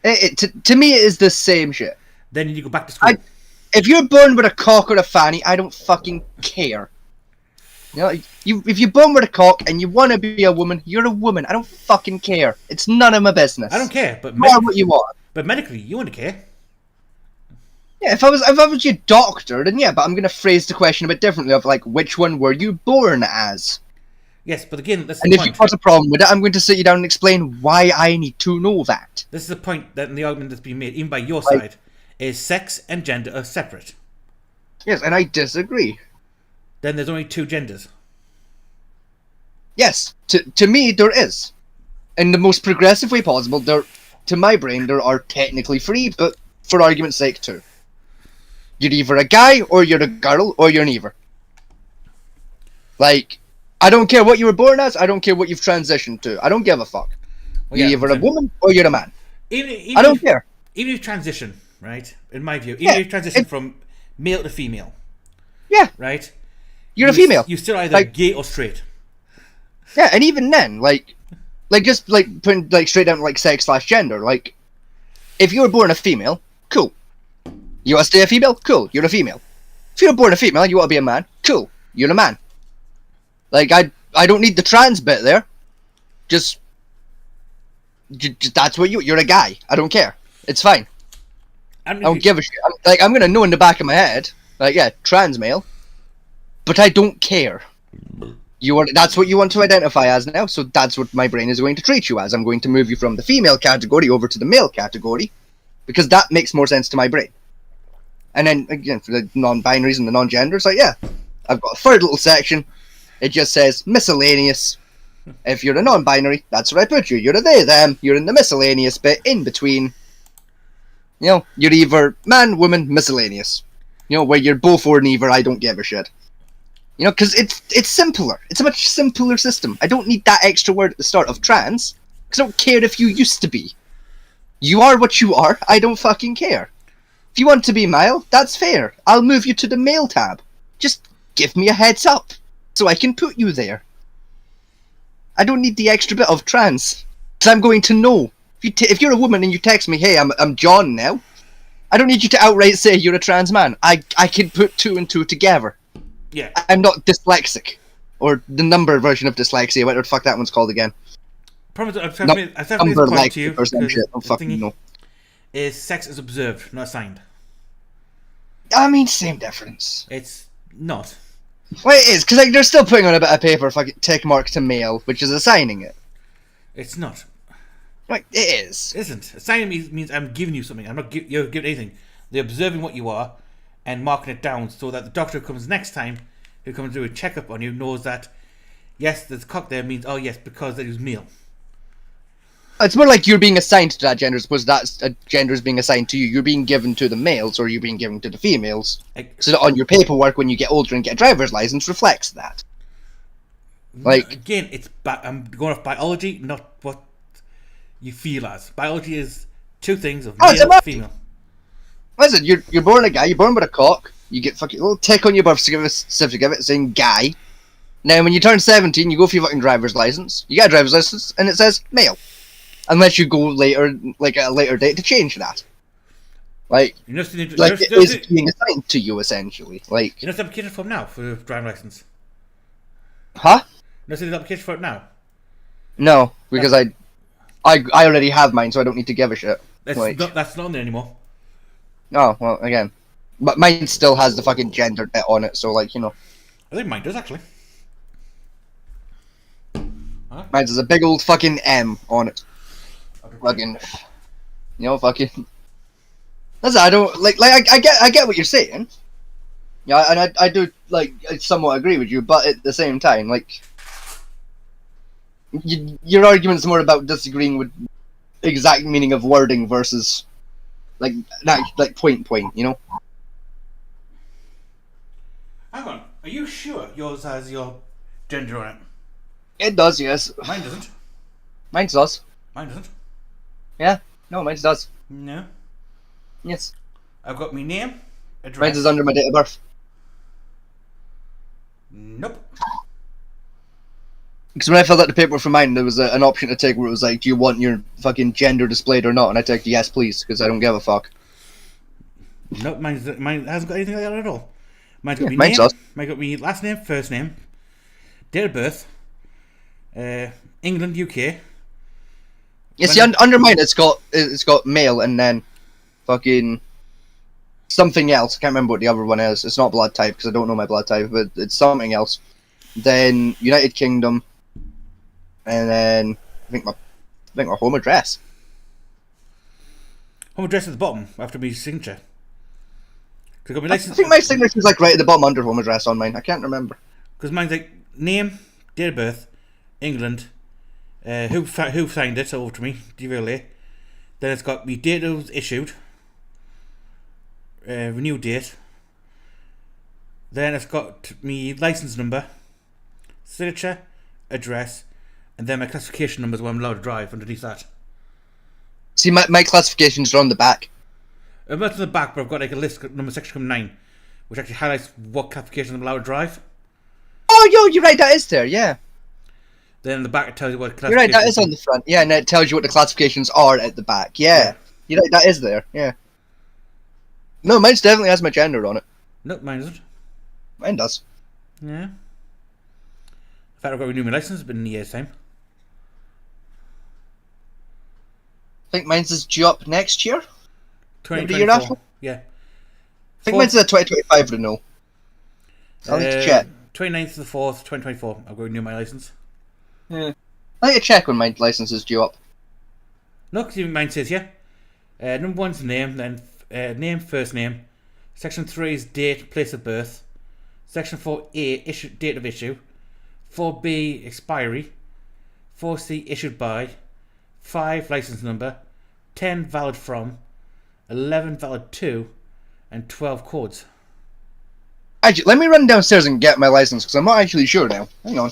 To me, it is the same shit. Then you go back to school. If you're born with a cock or a fanny, I don't fucking care. You know, if you're born with a cock and you want to be a woman, you're a woman. I don't fucking care. It's none of my business. I don't care, but you are what you are. But medically, you wouldn't care. Yeah, if I was your doctor, then yeah, but I'm gonna phrase the question a bit differently. Of like, which one were you born as? Yes, but again, that's And the if point. you've got a problem with it, I'm going to sit you down and explain why I need to know that. This is the point that in the argument that's being made, even by your Like- side, is sex and gender are separate. Yes, and I disagree. Then there's only two genders. Yes, to me there is. In the most progressive way possible, to my brain, there are technically three, but for argument's sake, two. You're either a guy, or you're a girl, or you're neither. Like, I don't care what you were born as, I don't care what you've transitioned to. I don't give a fuck. Well, You're yeah, either a then- woman, or you're a man. Even I don't care. Even if you transition, right? In my view, even Yeah, if you transition from male to female. Yeah. Right? You're a female. You're still either Like- gay or straight. Yeah, and even then, like just like putting like straight down to, like sex/gender, like if you were born a female, cool. You want to stay a female? Cool, you're a female. If you're born a female, you want to be a man? Cool, you're a man. Like I don't need the trans bit there. Just that's what you're a guy. I don't care. It's fine. I don't give a shit. I'm gonna know in the back of my head, like yeah, trans male, but I don't care. That's what you want to identify as now, so that's what my brain is going to treat you as. I'm going to move you from the female category over to the male category, because that makes more sense to my brain. And then, again, for the non-binaries and the non-genders, like, yeah, I've got a third little section. It just says miscellaneous. If you're a non-binary, that's where I put you. You're a they, them. You're in the miscellaneous bit in between. You know, you're either man, woman, miscellaneous. You know, where you're both or neither, I don't give a shit. You know, because it's simpler. It's a much simpler system. I don't need that extra word at the start of trans, because I don't care if you used to be. You are what you are, I don't fucking care. If you want to be male, that's fair. I'll move you to the male tab. Just give me a heads up, so I can put you there. I don't need the extra bit of trans, because I'm going to know. If you're a woman and you text me, hey, I'm John now, I don't need you to outright say you're a trans man. I can put two and two together. Yeah. I'm not dyslexic. Or the number version of dyslexia, whatever the fuck that one's called again. I've Not made this number point like to you or some because shit. I don't the fucking thingy know. is sex is observed, not assigned. I mean, same difference. It's not. Well, it is, because like, they're still putting on a bit of paper fucking tick mark to male, which is assigning it. It's not. Like, it is. It isn't. Assigning means I'm giving you something. I'm not you're giving anything. They're observing what you are and marking it down so that the doctor who comes next time, who comes to do a checkup on you, knows that, yes, there's cock there means, oh yes, because that is male. It's more like you're being assigned to that gender as opposed to that gender is being assigned to you. You're being given to the males or you're being given to the females. So that on your paperwork when you get older and get a driver's license reflects that. Like, again, I'm going off biology, not what you feel as. Biology is two things of male and female. Listen, you're born a guy, you're born with a cock, you get fucking a little tick on your birth certificate saying guy. Now when you turn 17, you go for your fucking driver's license. You get a driver's license and it says male. Unless you go later, like at a later date, to change that. Like, it is being assigned to you essentially. Like, You know the application form now for the driving license? huh? You know the application for it now? No, because I already have mine, so I don't need to give a shit. That's not on there anymore. Oh, well, again. But mine still has the fucking gender bit on it, so, like, you know. I think mine does, actually. Huh? Mine's has a big old fucking M on it. Fucking, fucking. That's I don't like. I get what you're saying. Yeah, and I do I somewhat agree with you, but at the same time, like, your argument's more about disagreeing with exact meaning of wording versus like point, Hang on, are you sure yours has your gender on it? It does, yes. Mine doesn't. Mine does. Mine doesn't. Yeah. No, mine does. No. Yes. I've got my name, address. Mine is under my date of birth. Nope. Because when I filled out the paperwork for mine, there was an option to take where it was like, do you want your fucking gender displayed or not? And I ticked yes, please, because I don't give a fuck. Nope, mine hasn't got anything like that at all. Mine's got Yeah, me mine name, does. mine's got me last name, first name, date of birth, England, UK. Yeah, see, under mine it's got male and then fucking something else. I can't remember what the other one is. It's not blood type because I don't know my blood type, but it's something else. Then United Kingdom, and then I think my home address. Home address at the bottom after my signature. I think my signature's like right at the bottom under home address on mine. I can't remember. Because mine's like name, date of birth, England, who signed it over to me, DVLA. Then it's got me date it was issued, renew date. Then it's got me license number, signature, address, and then my classification numbers where I'm allowed to drive underneath that. See, my classifications are on the back. I'm not on the back, but I've got like a list, number section 9, which actually highlights what classification I'm allowed to drive. Oh, yo, you're right, that is there, yeah. Then in the back it tells you what You're right, that is on the front. Yeah, and it tells you what the classifications are at the back. Yeah. You're right, that is there, yeah. No, mine definitely has my gender on it. Nope, mine doesn't. Mine does. Yeah. In fact, I've got to renew my license, it's been a year's time. I think mine's is due up next year. The year 2024. after? Yeah. I think mine's a 2025 renewal. I'll need to check. 29th of the 4th, 2024. I'll go renew my license. Yeah. I'll need to check when my license is due up. No, because mine says, yeah. Number 1's the name, then name, first name. Section 3 is date, place of birth. Section 4A, date of issue. 4B, expiry. 4C, issued by. 5, license number. 10, valid from. 11, valid to. And 12, codes. Actually, let me run downstairs and get my license, because I'm not actually sure now. Hang on.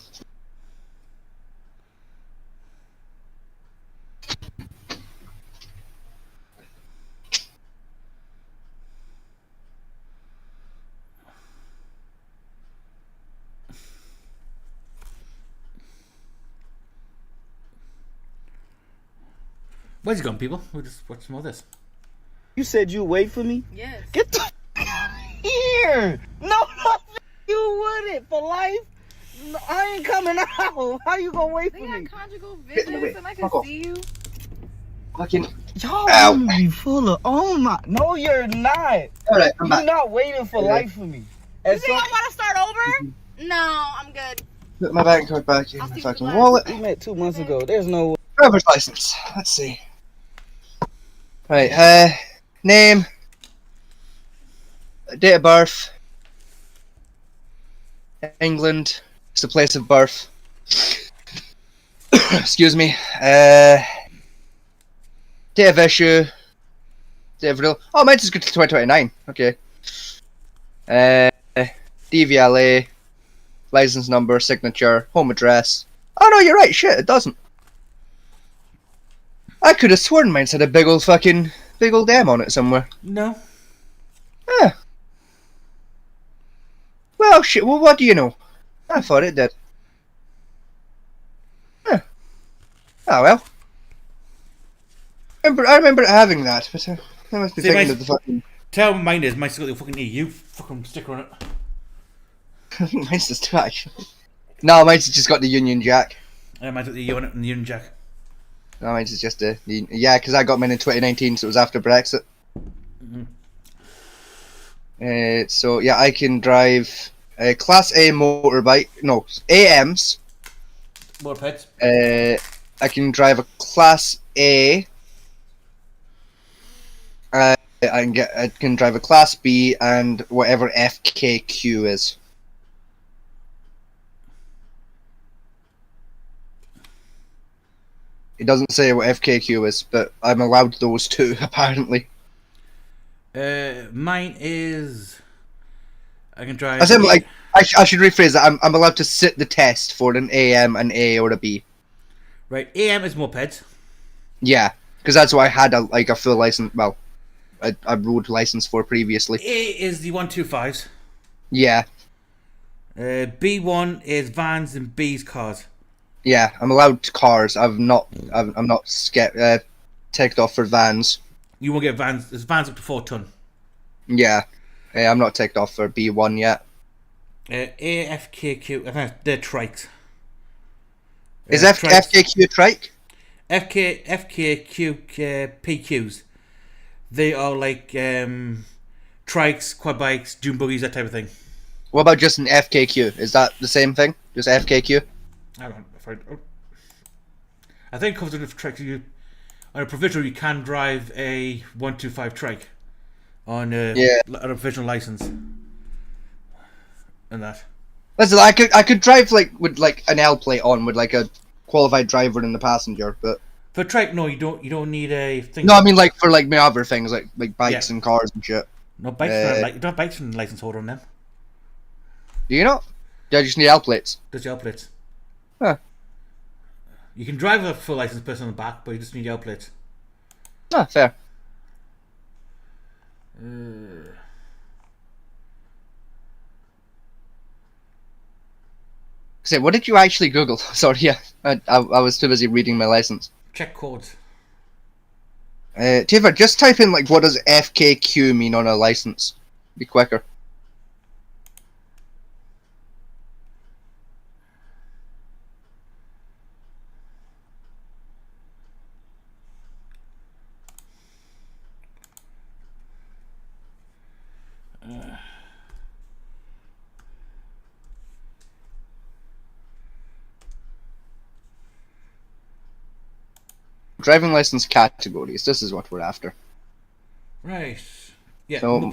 Where's he gone, people? We'll just watch some more of this. You said you wait for me? Yes. Get the here! No, you wouldn't for life. No, I ain't coming out. How you gonna wait for me? Conjugal visits and I can see you. Fucking. Y'all be full of. Oh my. No, you're not. Alright, I'm You're back. not waiting for life for me. You think I want to start over? No, I'm good. Put my bank card back in my fucking wallet. We met 2 months ago. There's no way. Driver's license. Let's see. Right, name. Date of birth. England. It's the place of birth. Excuse me. Date of issue. Date of renewal. Oh, mine's just good to 2029. Okay. DVLA. License number, signature, home address. Oh no, you're right. Shit, it doesn't. I could have sworn mine had a big old M on it somewhere. No. Yeah. Well, shit. Well, what do you know? I thought it did. Huh. Oh well. I remember it having that, but I must be thinking of the fucking. Tell me mine is. Mine's got the fucking EU fucking sticker on it. I think mine's just too actually. No, mine's just got the Union Jack. Yeah, mine's got the EU on it and the Union Jack. No, mine's is just yeah, because I got mine in 2019, so it was after Brexit. So yeah, I can drive Class A motorbike. No, AMs. Mopeds. I can drive a Class A. I can drive a Class B and whatever FKQ is. It doesn't say what FKQ is, but I'm allowed those two apparently. Mine is. I can drive. I said like I should rephrase that. I'm allowed to sit the test for an AM, an A, or a B. Right, AM is mopeds. Yeah, because that's what I had a full license. Well, a road license for previously. A is the 125s. Yeah. B1 is vans and B's cars. Yeah, I'm allowed cars. I'm not ticked off for vans. You won't get vans. There's vans up to 4 ton. Yeah. I'm not ticked off for B1 yet. AFKQ, they're trikes. Is FKQ a trike? FKQ PQs. They are like trikes, quad bikes, dune buggies, that type of thing. What about just an FKQ? Is that the same thing? Just FKQ? I think it covers enough trikes. On a provisional, you can drive a 125 trike on a provisional license, and that. Listen, I could drive with an L plate on with a qualified driver in the passenger, but for trike, no, you don't need a thing. No, I mean for my other things like bikes and cars and shit. No bikes. You don't have bikes and license holder on them. Do you not? Yeah, I just need L plates. Just L plates. Huh. You can drive a full license person on the back, but you just need L plates. Ah, fair. Say, what did you actually Google? Sorry, yeah, I was too busy reading my license. Check codes. Tifa, just type in what does FKQ mean on a license? Be quicker. Driving license categories. This is what we're after. Right. Yeah. So,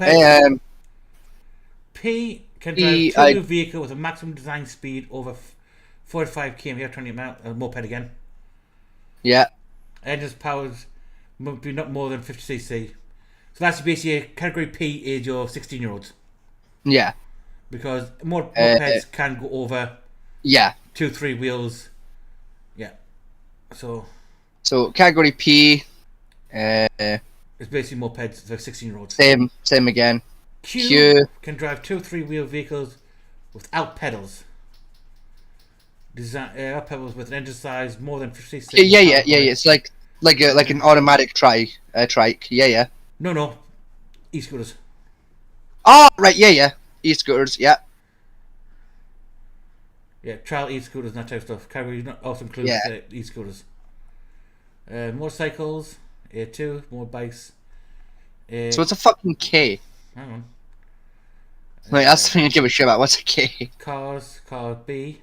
P can drive a vehicle with a maximum design speed over 45 km/h, turning a moped again. Yeah. Engine's powers must be not more than 50 cc. So that's basically category P is your 16-year-olds. Yeah. Because more mopeds can go over. Yeah. 2-3 wheels. Yeah. So category P, it's basically mopeds for 16-year-olds. Same again. Q can drive 2-3 wheel vehicles without pedals. Design pedals with an engine size more than 50 cc. Yeah. It's like an automatic trike. Yeah. No. E-scooters. Oh right, yeah. E-scooters, yeah. Yeah, trial e-scooters and that type of stuff. Category also includes e-scooters. Motorcycles, A2, more bikes. So it's a fucking K. Hang on. That's something you give a shit about. What's a K? Cars, car B.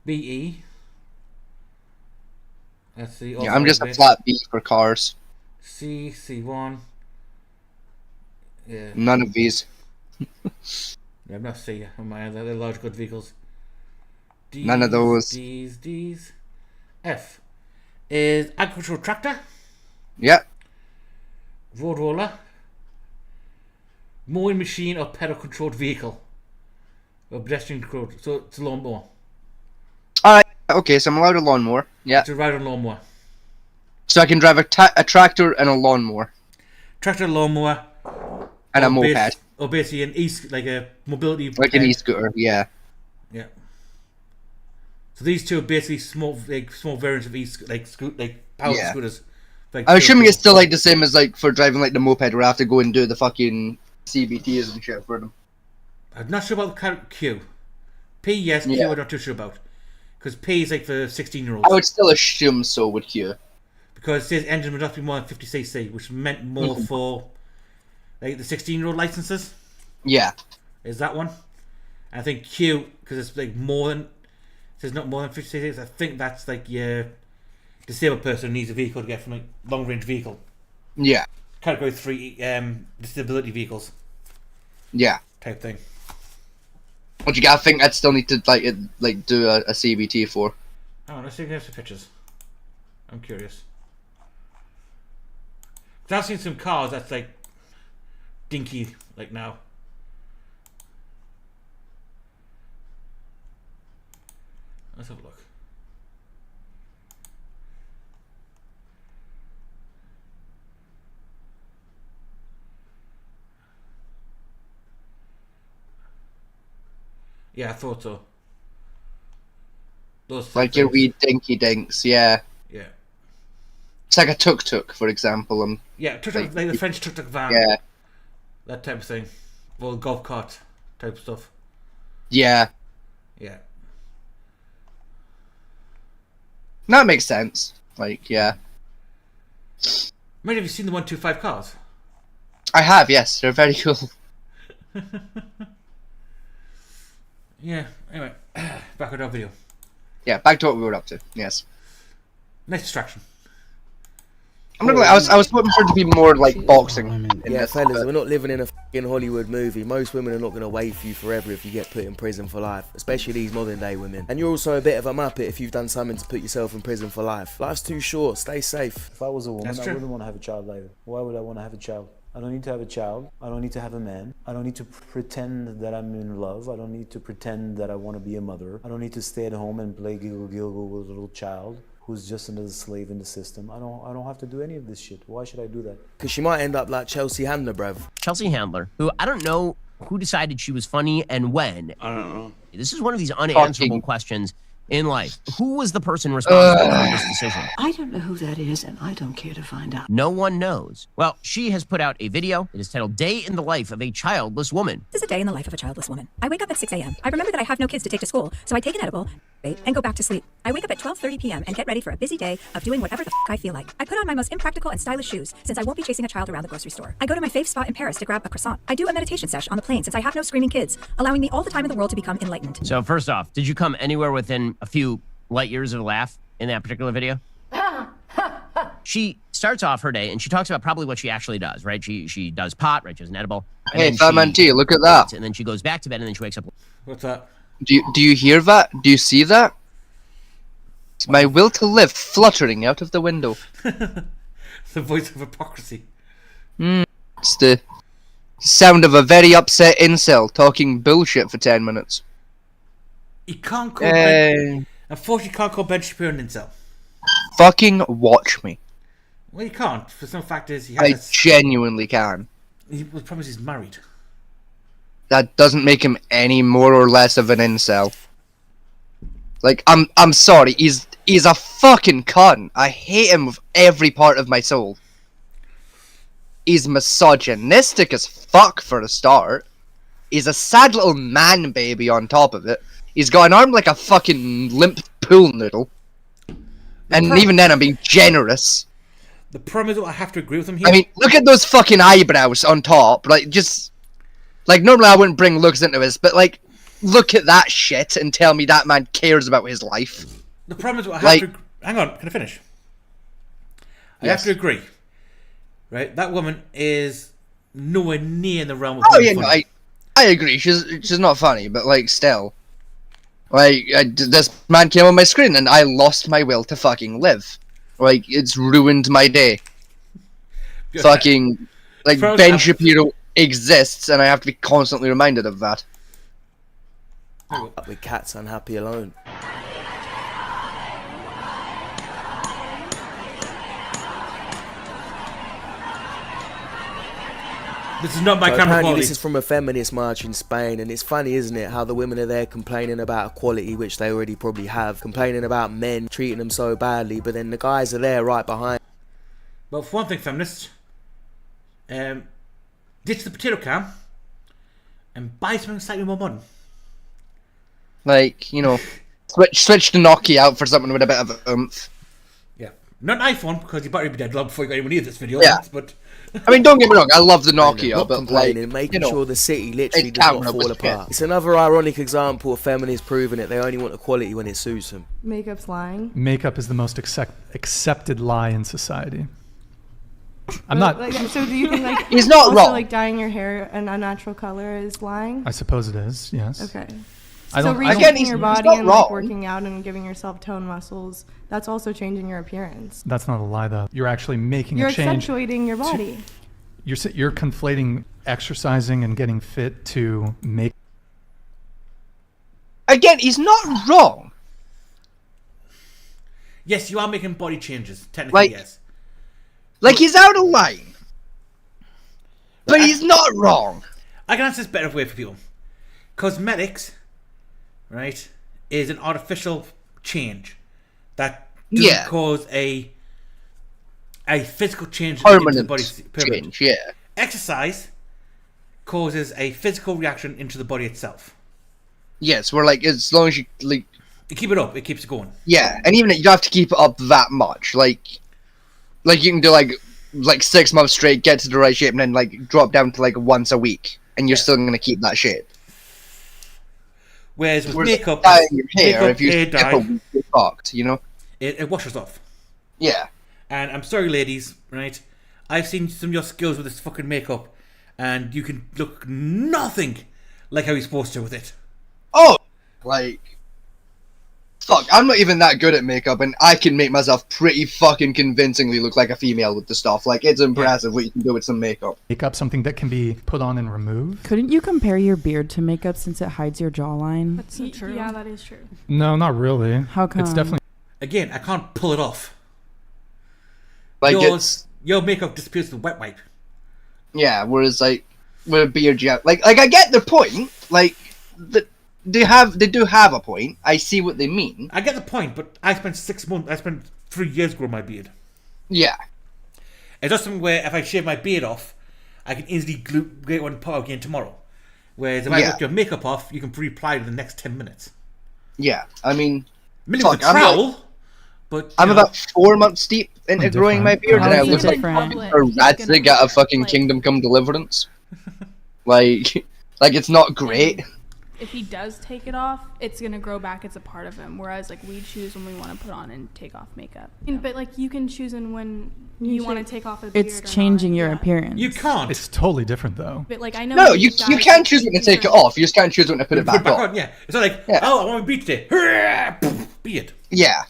BE. That's the. Yeah, I'm just a flat B for cars. C1. Yeah. None of these. Yeah, I'm not C. They're large good vehicles. D's, None of those. D's. F is agricultural tractor. Yep. Road roller. Mowing machine or pedal controlled vehicle. Or pedestrian controlled. So it's a lawnmower. Alright, okay, so I'm allowed a lawnmower. Yeah. To ride a lawnmower. So I can drive a tractor and a lawnmower. Tractor, lawnmower. And a moped. Or basically like a mobility. Like an e-scooter, yeah. Yeah. So these two are basically small variants of power scooters. I'm assuming it's still the same as for driving the moped where I have to go and do the fucking CBTs and shit for them. I'm not sure about the Q. P, yes. Q, I'm not too sure about. Because P is for 16-year-olds. I would still assume so with Q. Because it says engine would not be more than 50 cc, which meant more for the 16-year-old licenses. Yeah. Is that one? I think Q, because it's more than says not more than 56. I think that's like your disabled person needs a vehicle to get from like long range vehicle. Yeah. Category 3 disability vehicles. Yeah. Type thing. What you gotta think I'd still need to do a CBT for. Oh, let's see if there's some pictures. I'm curious. Cause I've seen some cars that's like dinky like now. Let's have a look. Yeah, I thought so. Those Like your wee dinky dinks, yeah. Yeah. It's like a tuk-tuk, for example. Yeah, tuk-tuk, like the French tuk-tuk van. Yeah. That type of thing. Well, golf cart type of stuff. Yeah. Yeah. That makes sense. Like, yeah. Maybe have you seen the 125 cars? I have, yes. They're very cool. Yeah, anyway. Back with our video. Yeah, back to what we were up to. Yes. Nice distraction. I'm not I was hoping for it to be more like boxing. Yeah, fellas, we're not living in a fucking Hollywood movie. Most women are not going to wait for you forever if you get put in prison for life, especially these modern day women. And you're also a bit of a muppet if you've done something to put yourself in prison for life. Life's too short, stay safe. If I was a woman, I wouldn't want to have a child later. Why would I want to have a child? I don't need to have a child. I don't need to have a man. I don't need to pretend that I'm in love. I don't need to pretend that I want to be a mother. I don't need to stay at home and play giggle with a little child who's just another slave in the system. I don't have to do any of this shit. Why should I do that? Because she might end up like Chelsea Handler, bruv. Chelsea Handler, who I don't know who decided she was funny and when. I don't know. This is one of these unanswerable questions in life. Who was the person responsible for this decision? I don't know who that is, and I don't care to find out. No one knows. Well, she has put out a video. It is titled Day in the Life of a Childless Woman. This is a day in the life of a childless woman. I wake up at 6 a.m. I remember that I have no kids to take to school, so I take an edible, and go back to sleep. I wake up at 12:30 p.m. and get ready for a busy day of doing whatever the I feel like. I put on my most impractical and stylish shoes, since I won't be chasing a child around the grocery store. I go to my fave spot in Paris to grab a croissant. I do a meditation sesh on the plane, since I have no screaming kids, allowing me all the time in the world to become enlightened. So first off, did you come anywhere within a few light years of a laugh in that particular video? She starts off her day and she talks about probably what she actually does, right? She does pot, right? She has an edible. Hey, Man T, look at that. And then she goes back to bed and then she wakes up. What's that? Do you hear that? Do you see that? It's my will to live fluttering out of the window. The voice of hypocrisy. It's the sound of a very upset incel talking bullshit for 10 minutes. You can't call Ben... Unfortunately, you can't call Ben Shapiro an incel. Fucking watch me. Well, you can't. For some fact is, he has... I genuinely can. The problem is he's married. That doesn't make him any more or less of an incel. Like, I'm sorry, he's a fucking cunt. I hate him with every part of my soul. He's misogynistic as fuck for a start. He's a sad little man baby on top of it. He's got an arm like a fucking limp pool noodle. And even then I'm being generous. The problem is I have to agree with him here. I mean, look at those fucking eyebrows on top. Like, just... Like, normally I wouldn't bring looks into this, but like... Look at that shit and tell me that man cares about his life. The problem is I have to... Hang on, can I finish? I have to agree. Right? That woman is nowhere near in the realm of... Oh yeah, no, I agree. She's not funny, but like, still. Like, this man came on my screen and I lost my will to fucking live. Like, it's ruined my day. Fucking... Like, Ben Shapiro exists and I have to be constantly reminded of that. With cats unhappy alone. This is not my camera apparently quality. This is from a feminist march in Spain, and it's funny, isn't it, how the women are there complaining about equality, which they already probably have, complaining about men treating them so badly, but then the guys are there right behind. Well, for one thing, feminists, ditch the potato can and buy something slightly more modern. Like, you know, switch the Nokia out for something with a bit of oomph. Yeah. Not an iPhone, because you better be dead long before you got anyone near this video. Yeah. But I mean, don't get me wrong, I love the Nokia, not but complaining, like, making you know, sure the city literally its does not camera fall was apart. shit. It's another ironic example of feminists proving that they only want equality when it suits them. Makeup's lying. Makeup is the most accepted lie in society. I'm But, not. Like, so do you think like He's not also, wrong. like dyeing your hair an unnatural color is lying? I suppose it is. Yes. Okay. I So don't. reshaping your he's body not and wrong. like working out and giving yourself toned muscles, that's also changing your appearance. That's not a lie, though. You're actually making You're a change. accentuating your body. You're conflating exercising and getting fit to make. Again, he's not wrong. yes, you are making body changes. Technically, Like- yes. Like, he's out of line. But he's not wrong. I can answer this better way for people. Cosmetics, right, is an artificial change that doesn't cause a physical change into the Permanent body. change, yeah. Exercise causes a physical reaction into the body itself. Yes, we're like, as long as you, like... You keep it up, it keeps it going. Yeah, and even you don't have to keep it up that much. Like you can do like 6 months straight, get to the right shape, and then like drop down to like once a week, and you're still gonna keep that shape. Whereas with Whereas makeup, dyeing your hair, makeup, if you hair skip a dye, week, you're fucked, you know? it washes off. Yeah. And I'm sorry, ladies, right? I've seen some of your skills with this fucking makeup, and you can look nothing like how you're supposed to with it. Oh, like, fuck, I'm not even that good at makeup, and I can make myself pretty fucking convincingly look like a female with the stuff. Like, it's impressive what you can do with some makeup. Makeup, something that can be put on and removed. Couldn't you compare your beard to makeup since it hides your jawline? That's so true. Yeah, that is true. No, not really. How come? It's definitely. Again, I can't pull it off. Like, Your makeup disappears with a wet wipe. Yeah, whereas, like, with a beard, yeah, like I get the point. Like, they do have a point. I see what they mean. I get the point, but I spent 3 years growing my beard. Yeah. It's not something where if I shave my beard off, I can easily get one put out again tomorrow. Whereas if I rip your makeup off, you can reapply it in the next 10 minutes. Yeah, I mean, With a trowel, but I'm about 4 months deep into growing my beard, and I look like different? a Radzig at a fucking Kingdom Come Deliverance. like it's not great. If he does take it off, it's gonna grow back as a part of him. Whereas like we choose when we want to put on and take off makeup. But like you can choose in when you want to take off a beard. It's changing your appearance. You can't. It's totally different, though. But like I know. No, you can choose when to take it off. You just can't choose when to put it back on. Yeah, it's not like oh, I want my beard today. Beard. Yeah.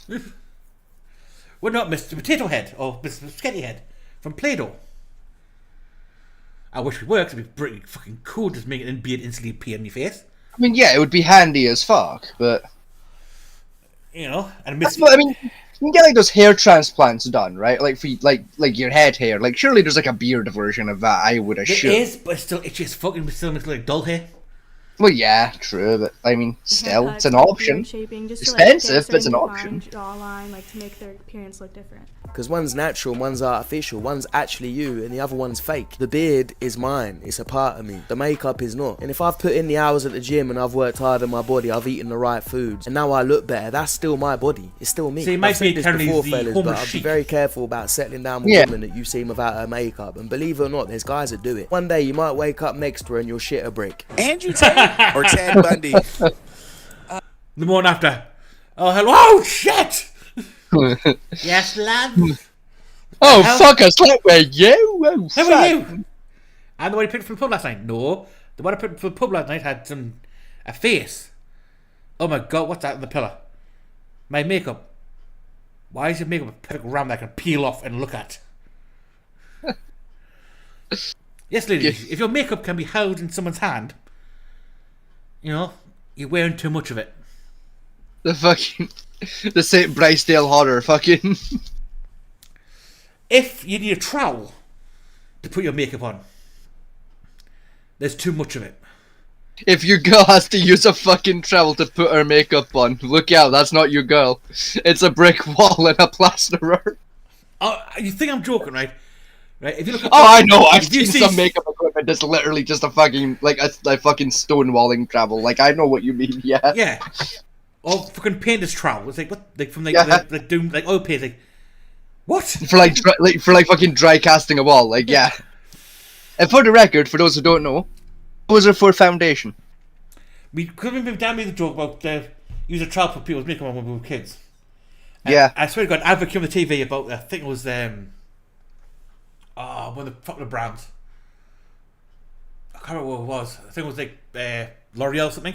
We're not Mr. Potato Head or Mr. Spaghetti Head from Play-Doh. I wish we were, 'cause it'd be pretty fucking cool just making a beard instantly appear on your face. I mean, yeah, it would be handy as fuck, but you know, and that's what I mean. You can get like those hair transplants done, right? Like for like your head hair. Like surely there's like a beard version of that. I would assume. There is, but it's still itchy as fucking. It still looks like dull hair. Well, yeah, true, but I mean, still, it's an option. Expensive, but it's an option. Jawline, like to make their appearance look different. Because one's natural, one's artificial, one's actually you, and the other one's fake. The beard is mine, it's a part of me. The makeup is not. And if I've put in the hours at the gym and I've worked hard on my body, I've eaten the right foods, and now I look better, that's still my body. It's still me. See, it might I've said be this currently before, the fellas, Homer but I'd be chic. very careful about settling down with women that you've seen without her makeup. And believe it or not, there's guys that do it. One day you might wake up next to her and you'll shit a brick. Andrew Tate or Ted Bundy? The morning after. Oh, hello. Oh, shit! Yes, love. Oh, fuck, I slept with you. Oh, How fuck. are you? I'm the one you picked from the pub last night. No, the one I picked from the pub last night had a face. Oh my god, what's that on the pillar? My makeup. Why is your makeup a perfect round that I can peel off and look at? Yes, ladies, if your makeup can be held in someone's hand, you know, you're wearing too much of it. The St. Brycedale horror, fucking. If you need a trowel to put your makeup on, there's too much of it. If your girl has to use a fucking trowel to put her makeup on, look out, that's not your girl. It's a brick wall and a plasterer. Oh, you think I'm joking, right? Right? If you look at I know, I've seen some makeup equipment that's literally just a fucking, like a fucking stonewalling trowel. Like, I know what you mean, yeah. Yeah. Or fucking painter's trowel. It's like, what? Like, from like, Yeah. like doing, like, oil paint, like, What? For like fucking dry casting a wall, like yeah. And for the record, for those who don't know, those are for foundation. We couldn't be down with the joke about use a trial for people's makeup when we were kids. And Yeah. I swear to God, advert came on the TV about I think it was one of the popular brands. I can't remember what it was. I think it was like L'Oreal or something.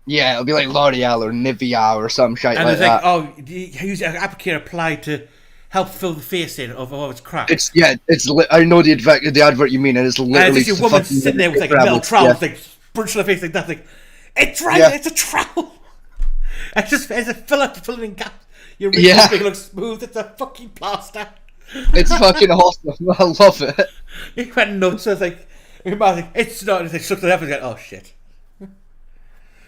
Yeah, it'll be like L'Oreal or Nivea or some shit And like it's that. like, use an applicator applied to help fill the face in of all its crap. I know the advert you mean, and it's literally And it's just a woman fucking sitting there with like a travel. metal trowel, Yeah. like brushed her face like that, like it's right, Yeah. it's a trowel. It's a filling in gaps. Your Yeah. make it look smooth. It's a fucking plaster. It's fucking awesome. I love it. He went nuts. I was like, it's not. They shook it up and go, oh shit.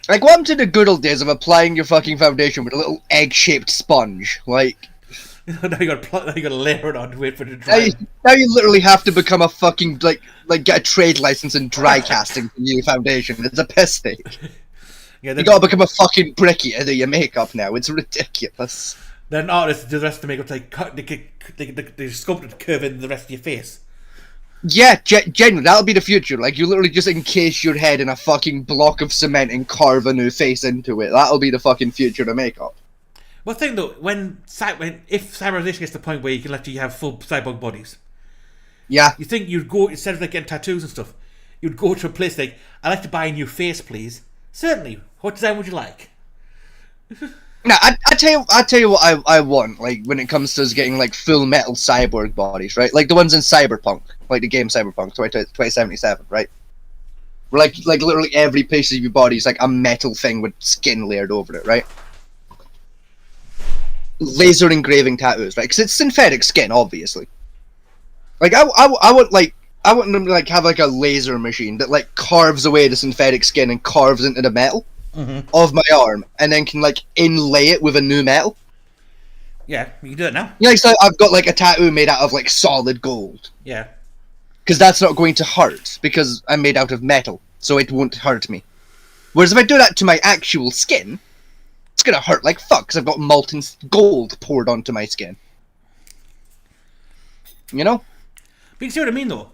Like, welcome to the good old days of applying your fucking foundation with a little egg-shaped sponge. Like, now you gotta layer it on to wait for it to dry. now you literally have to become a fucking like get a trade license in dry casting for your foundation. It's a piss take. Yeah, you gotta become a fucking brickie to do your makeup now. It's ridiculous. Then artists do the rest of the makeup. They sculpt the curve in the rest of your face. Yeah, genuinely, that'll be the future. Like, you literally just encase your head in a fucking block of cement and carve a new face into it. That'll be the fucking future of makeup. Well, think though, if cyberization gets to the point where you can let you have full cyborg bodies, yeah, you think you'd go, instead of like getting tattoos and stuff, you'd go to a place like, I'd like to buy a new face, please. Certainly. What design would you like? Now, I tell you what I want, like, when it comes to us getting, like, full metal cyborg bodies, right? Like, the ones in Cyberpunk, like the game Cyberpunk 2077, right? Where, like literally every piece of your body is, like, a metal thing with skin layered over it, right? Laser engraving tattoos, right? Because it's synthetic skin, obviously. Like, I want them to, like, have, like, a laser machine that, like, carves away the synthetic skin and carves into the metal. Of my arm, and then can like inlay it with a new metal. Yeah, you can do it now. Yeah, like, so I've got like a tattoo made out of like solid gold. Yeah. Because that's not going to hurt, because I'm made out of metal, so it won't hurt me. Whereas if I do that to my actual skin, it's gonna hurt like fuck, because I've got molten gold poured onto my skin. You know? But you see what I mean though?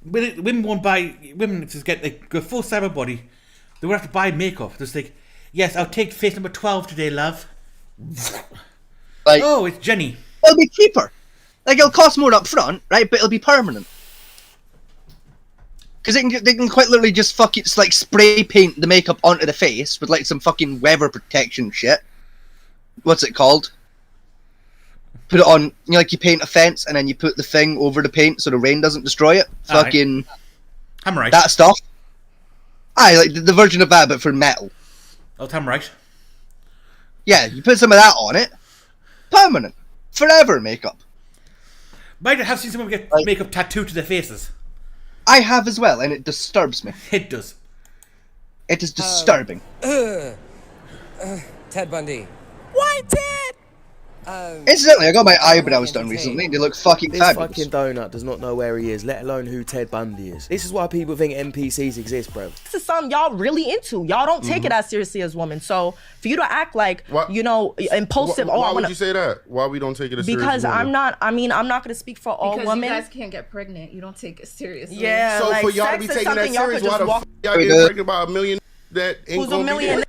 Women to get like a full cyber body, they would have to buy makeup. Just like, yes, I'll take face number 12 today, love. Like, oh, it's Jenny. It'll be cheaper. Like, it'll cost more up front, right? But it'll be permanent. Because they can quite literally just fucking like spray paint the makeup onto the face with like some fucking weather protection shit. What's it called? Put it on, you know, like you paint a fence and then you put the thing over the paint so the rain doesn't destroy it. Fucking... I'm right. That stuff. Aye, like the version of that, but for metal. Oh, I'm right. Yeah, you put some of that on it. Permanent. Forever makeup. Might have seen someone get makeup tattooed to their faces. I have as well, and it disturbs me. It does. It is disturbing. Ted Bundy. Why Ted? Incidentally, I got my eyebrows done recently. They look fucking This fabulous. fucking donut does not know where he is, let alone who Ted Bundy is. This is why people think NPCs exist, bro. This is something y'all really into. Y'all don't take it as seriously as women. So for you to act like, you know, impulsive. Why would you say that? Why we don't take it as seriously? Because I'm not going to speak for all because women. you guys can't get pregnant. You don't take it seriously. Yeah, So like, for y'all to be sex is taking that something y'all serious, could why just the walk- fuck y'all getting pregnant by a million that ain't Who's a gonna be million? there?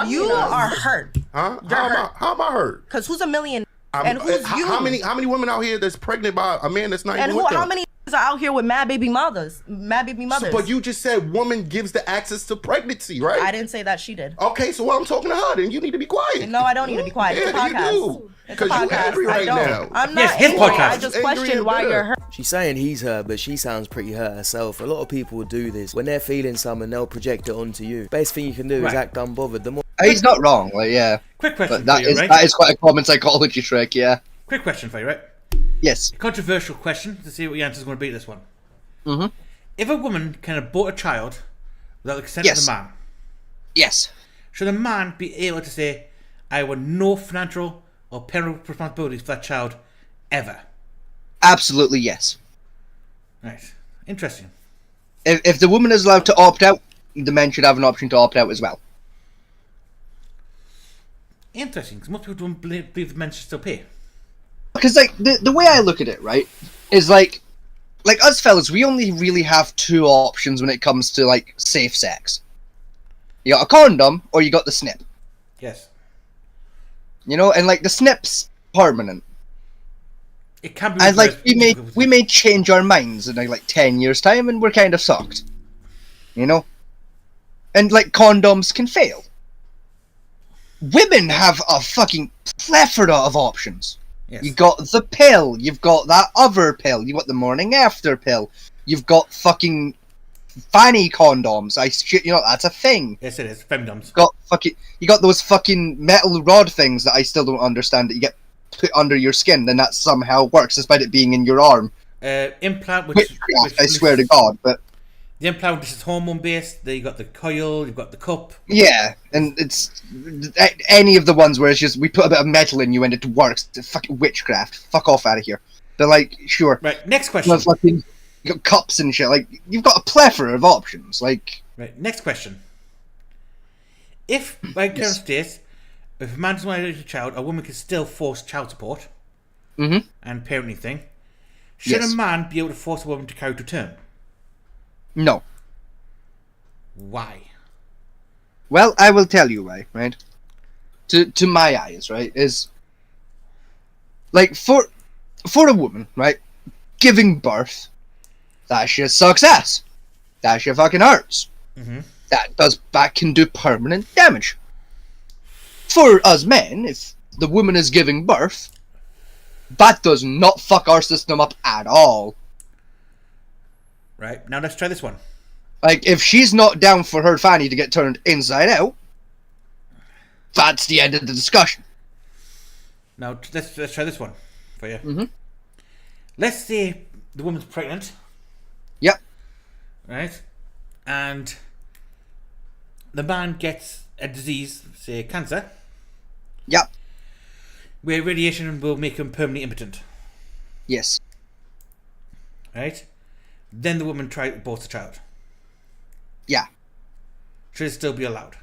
You are hurt. Huh? You're hurt. How am I hurt? Because who's a million? And who's you? How many women out here that's pregnant by a man that's not And even with them? how many are out here with mad baby mothers? But you just said woman gives the access to pregnancy, right? I didn't say that, she did. Okay, so I'm talking to her, then you need to be quiet. No, I don't need to be quiet. It's a Yeah, podcast. you do. It's a Because you podcast. angry right I don't. now. I'm not Yes, his angry. podcast. I just Angry questioned and why bitter. you're hurt. She's saying he's hurt, but she sounds pretty hurt herself. A lot of people will do this. When they're feeling something, they'll project it onto you. Best thing you can do is Right. act unbothered. The more He's not wrong, like, yeah. Quick question But that for you, is right? that is quite a common psychology trick, yeah. Quick question for you, right? Yes. A controversial question to see what your answer is going to be to this one. Mm-hmm. If a woman can abort a child without the consent Yes. of the man, yes, should a man be able to say, I want no financial or parental responsibilities for that child ever? Absolutely yes. Right. Interesting. If the woman is allowed to opt out, the men should have an option to opt out as well. Interesting, because most people don't believe the men should still pay. because like the way I look at it, right, is like us fellas, we only really have two options when it comes to like safe sex. You got a condom or you got the snip. Yes. You know, and like the snip's permanent. It can be. And like we may change our minds in like 10 years time, and we're kind of sucked. You know, and like condoms can fail. Women have a fucking plethora of options. Yes. You got the pill, you've got that other pill, you got the morning after pill, you've got fucking fanny condoms. I shit, you know, that's a thing. Yes, it is. Femdoms. You got those fucking metal rod things that I still don't understand that you get put under your skin, then that somehow works despite it being in your arm. Implant, which I swear to God, but the implant, which is hormone based. Then you got the coil, you've got the cup. Yeah, and it's any of the ones where it's just we put a bit of metal in you and it works. It's fucking witchcraft. Fuck off out of here. They're like, sure. Right, next question. Fucking, you got cups and shit. Like, you've got a plethora of options. Like, right, next question. If, like current states, if a man doesn't want to have a child, a woman can still force child support and parenting thing. Should a man be able to force a woman to carry to term? No. Why? Well, I will tell you why, right? To my eyes, right, is like for a woman, right, giving birth, that shit sucks ass. That shit fucking hurts. That can do permanent damage. For us men, if the woman is giving birth, that does not fuck our system up at all. Right, now let's try this one. Like, if she's not down for her fanny to get turned inside out, that's the end of the discussion. Now, let's try this one for you. Let's say the woman's pregnant. Yep. Right? And the man gets a disease, say cancer. Yep. Where radiation will make him permanently impotent. Yes. Right? Then the woman aborts the child. Yeah. Should it still be allowed?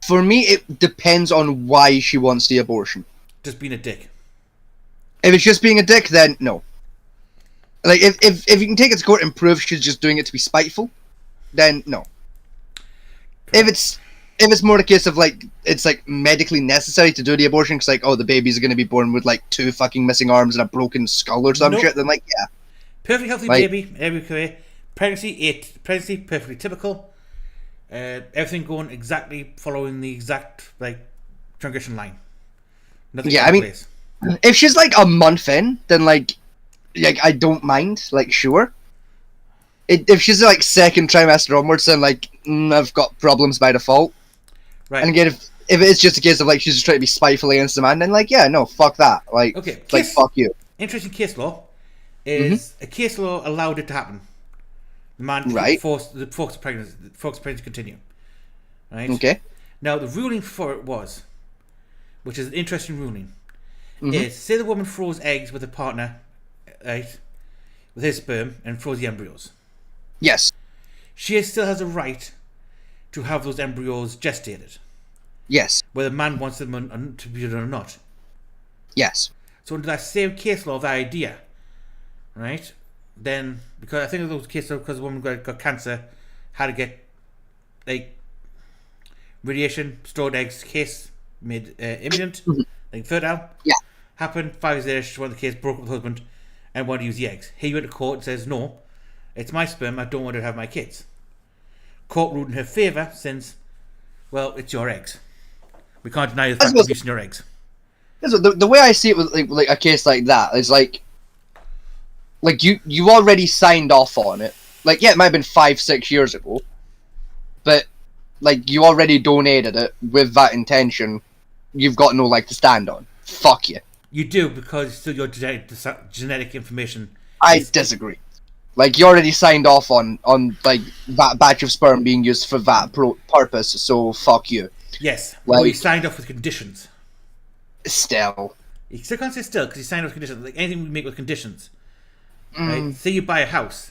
For me, it depends on why she wants the abortion. Just being a dick. If it's just being a dick, then no. Like, if you can take it to court and prove she's just doing it to be spiteful, then no. If it's more the case of, like, it's, like, medically necessary to do the abortion, because, like, oh, the baby's going to be born with, like, 2 fucking missing arms and a broken skull or some shit, then, like, yeah. Perfectly healthy baby, every career. Pregnancy, perfectly typical. Everything going exactly following the exact, like, transition line. Nothing Yeah, I mean, if she's, like, a month in, then, like, I don't mind, like, sure. If she's, like, second trimester onwards, then, like, I've got problems by default. Right. And again, if it is just a case of, like, she's just trying to be spiteful against the man, then, like, yeah, no, fuck that. Like, okay, like fuck you. Interesting case law is a case law allowed it to happen. The man forced pregnancy to continue. Right? Okay. Now, the ruling for it was, which is an interesting ruling, is say the woman throws eggs with a partner, right, with his sperm, and throws the embryos. Yes. She still has a right to have those embryos gestated. Yes. Whether the man wants them to be done or not. Yes. So under that same case law of that idea, right, then, because I think of those cases because the woman got cancer, had to get, like, radiation, stored eggs, case made imminent, like fertile. Yeah. Happened 5 years later, she won the case, broke up with the husband, and wanted to use the eggs. He went to court and says, no, it's my sperm, I don't want to have my kids. Court ruled in her favour since, well, it's your eggs. We can't deny the fact of using your eggs. The way I see it with like a case like that is like you already signed off on it. Like, yeah, it might have been 5-6 years ago, but like you already donated it with that intention. You've got no leg to stand on. Fuck you. You do, because it's still your genetic information. I disagree. Like, you already signed off on like that batch of sperm being used for that purpose. So fuck you. Yes, like, well, you signed off with conditions. Still. You still can't say still, because you signed off with conditions. Like, anything we make with conditions. Right? Say you buy a house.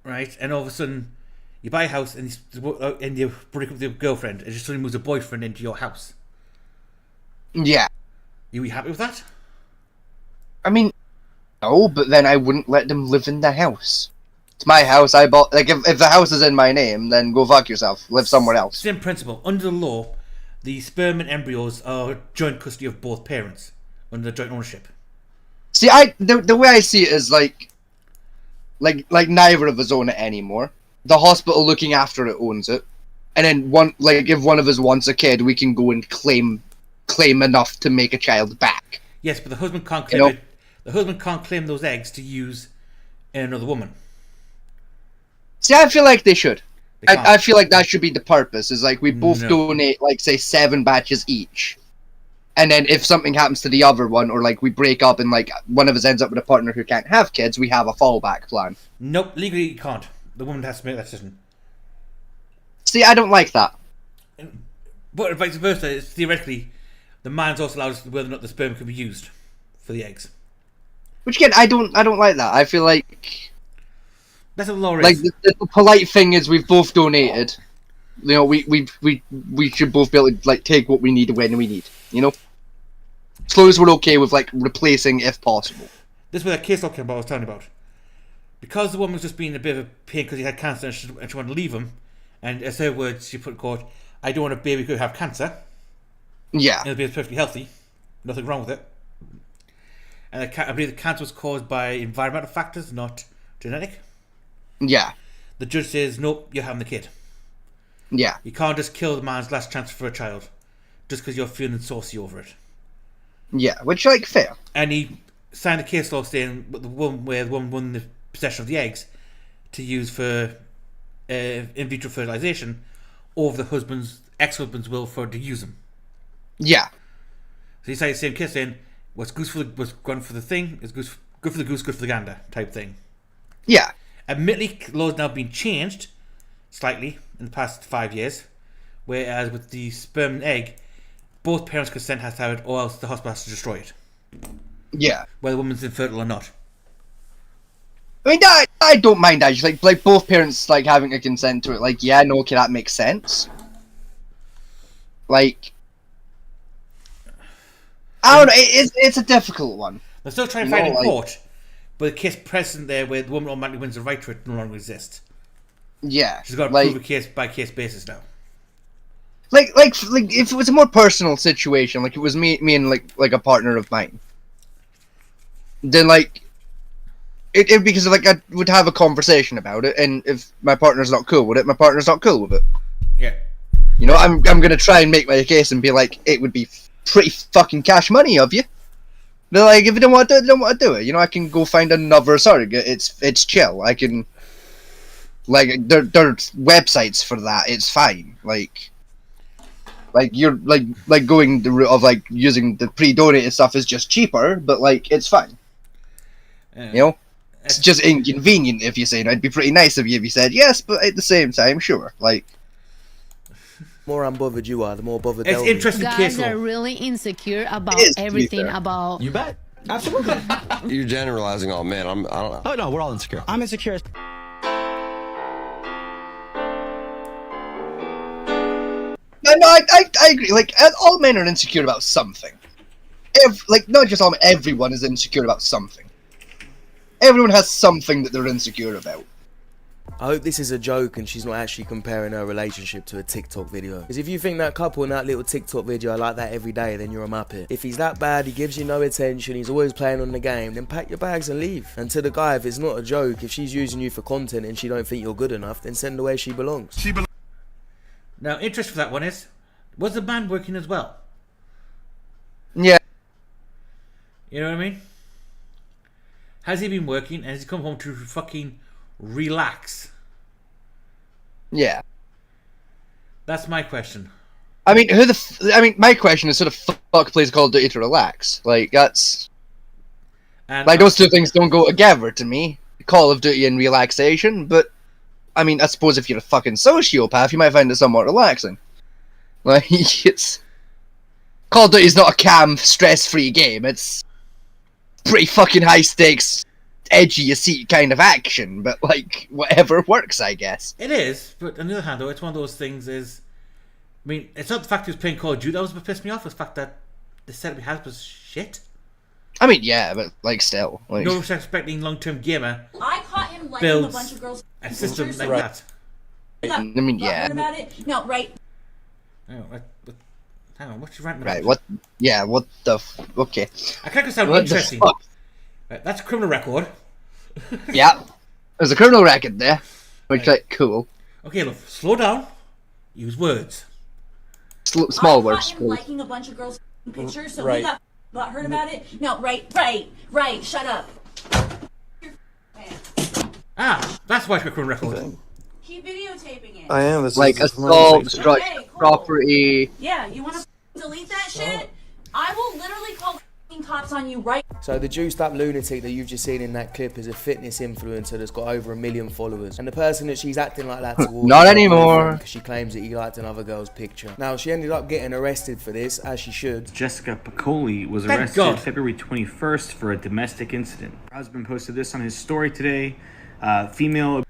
Right? And all of a sudden, you buy a house and you break up with your girlfriend and just suddenly moves a boyfriend into your house. Yeah. you happy with that? I mean, no, but then I wouldn't let them live in the house. It's my house. I bought. Like, if the house is in my name, then go fuck yourself. Live somewhere else. Same principle. Under the law, the sperm and embryos are joint custody of both parents under joint ownership. See, the way I see it is like neither of us own it anymore. The hospital looking after it owns it, and then if one of us wants a kid, we can go and claim enough to make a child back. Yes, but the husband can't claim it. The husband can't claim those eggs to use in another woman. See, I feel like they should. I feel like that should be the purpose. Is like we both donate, like, say 7 batches each, and then if something happens to the other one, or like we break up and like one of us ends up with a partner who can't have kids, we have a fallback plan. Nope, legally you can't. The woman has to make that decision. See, I don't like that. But vice versa, it's theoretically, the man's also allowed whether or not the sperm can be used for the eggs. Which again, I don't like that. I feel like that's what the law is. Like the polite thing is we've both donated. You know, we should both be able to like take what we need when we need. You know, as long as we're okay with like replacing if possible. This is where that case law came about. I was telling you about. Because the woman was just being a bit of a pain because he had cancer and she wanted to leave him, and as her words, she put in court, "I don't want a baby who have cancer." Yeah, and the baby's perfectly healthy, nothing wrong with it. And I believe the cancer was caused by environmental factors, not genetic. Yeah. The judge says, nope, you're having the kid. Yeah. You can't just kill the man's last chance for a child just because you're feeling saucy over it. Yeah, which, like, fair. And he signed a case law saying where the woman won the possession of the eggs to use for in vitro fertilization over the ex-husband's will for to use them. Yeah. So he signed the same case saying, what's good for the thing is good for the goose, good for the gander type thing. Yeah. Admittedly, laws now been changed slightly in the past 5 years, whereas with the sperm and egg, both parents' consent has to have it, or else the hospital has to destroy it. Yeah. Whether the woman's infertile or not. I mean, I don't mind actually. Like both parents like having a consent to it. Like, yeah, no, okay, that makes sense. Like, I don't know. It's a difficult one. They're still trying to fight in court, but the case precedent there where the woman automatically wins the right to it no longer exists. Yeah, she's got to prove a case by case basis now. Like if it was a more personal situation, like it was me and like a partner of mine, then like it because like I would have a conversation about it, and if my partner's not cool with it, my partner's not cool with it. Yeah. You know, I'm gonna try and make my case and be like, it would be pretty fucking cash money of you. But like, if you don't want to do it, don't want to do it. You know, I can go find another surrogate. It's chill. I can, like, there's websites for that. It's fine. Like you're like going the route of like using the pre-donated stuff is just cheaper, but like it's fine. You know, it's just inconvenient if you say. It'd be pretty nice of you if you said yes, but at the same time, sure. Like, more unbothered you are, the more bothered it's they'll be. Interesting guys are really insecure about everything about. You bet. Absolutely. You're generalizing all men. I don't know. Oh no, we're all insecure. I'm insecure. No, I agree. Like, all men are insecure about something. Like, not just all men, everyone is insecure about something. Everyone has something that they're insecure about. I hope this is a joke and she's not actually comparing her relationship to a TikTok video. Because if you think that couple in that little TikTok video are like that every day, then you're a muppet. If he's that bad, he gives you no attention, he's always playing on the game, then pack your bags and leave. And to the guy, if it's not a joke, if she's using you for content and she don't think you're good enough, then send her where she belongs. Now, interest for that one is, was the man working as well? Yeah. You know what I mean? Has he been working and has he come home to fucking relax? Yeah. That's my question. I mean, my question is sort of fuck plays Call of Duty to relax. Like, that's... And like, those two things don't go together to me. Call of Duty and relaxation, but... I mean, I suppose if you're a fucking sociopath, you might find it somewhat relaxing. Like, it's... Call of Duty is not a calm, stress-free game. It's pretty fucking high-stakes, edgy-a-seat kind of action, but, like, whatever works, I guess. It is, but on the other hand, though, it's one of those things is... I mean, it's not the fact he was playing Call of Duty that was what pissed me off, it's the fact that the setup he has was shit. I mean, yeah, but like still, like No respecting long-term gamer I caught him liking a builds bunch of girls' a system pictures, like so- that. I mean, yeah. Heard about it? No, right. Hang on, what's your ranting about? Right, what? Yeah, what the? Okay. I can't sound What the interesting. fuck? Right, that's a criminal record. Yeah, there's a criminal record there, which like cool. Okay, look, slow down. Use words. Small I words. caught him liking a bunch of girls' pictures, so Right. he got heard about it. No, right. Shut up. Ah, that's why it's got criminal record. Keep videotaping it. I am. This Like is assault, destruction, Okay, cool. property. Yeah, you want to delete that shit? I will literally call cops on you right. So the juiced up lunatic that you've just seen in that clip is a fitness influencer that's got over 1 million followers. And the person that she's acting like that towards Not anymore. because she claims that he liked another girl's picture. Now, she ended up getting arrested for this, as she should. Jessica Piccoli was Thank arrested God. February 21st for a domestic incident. Her husband posted this on his story today. Female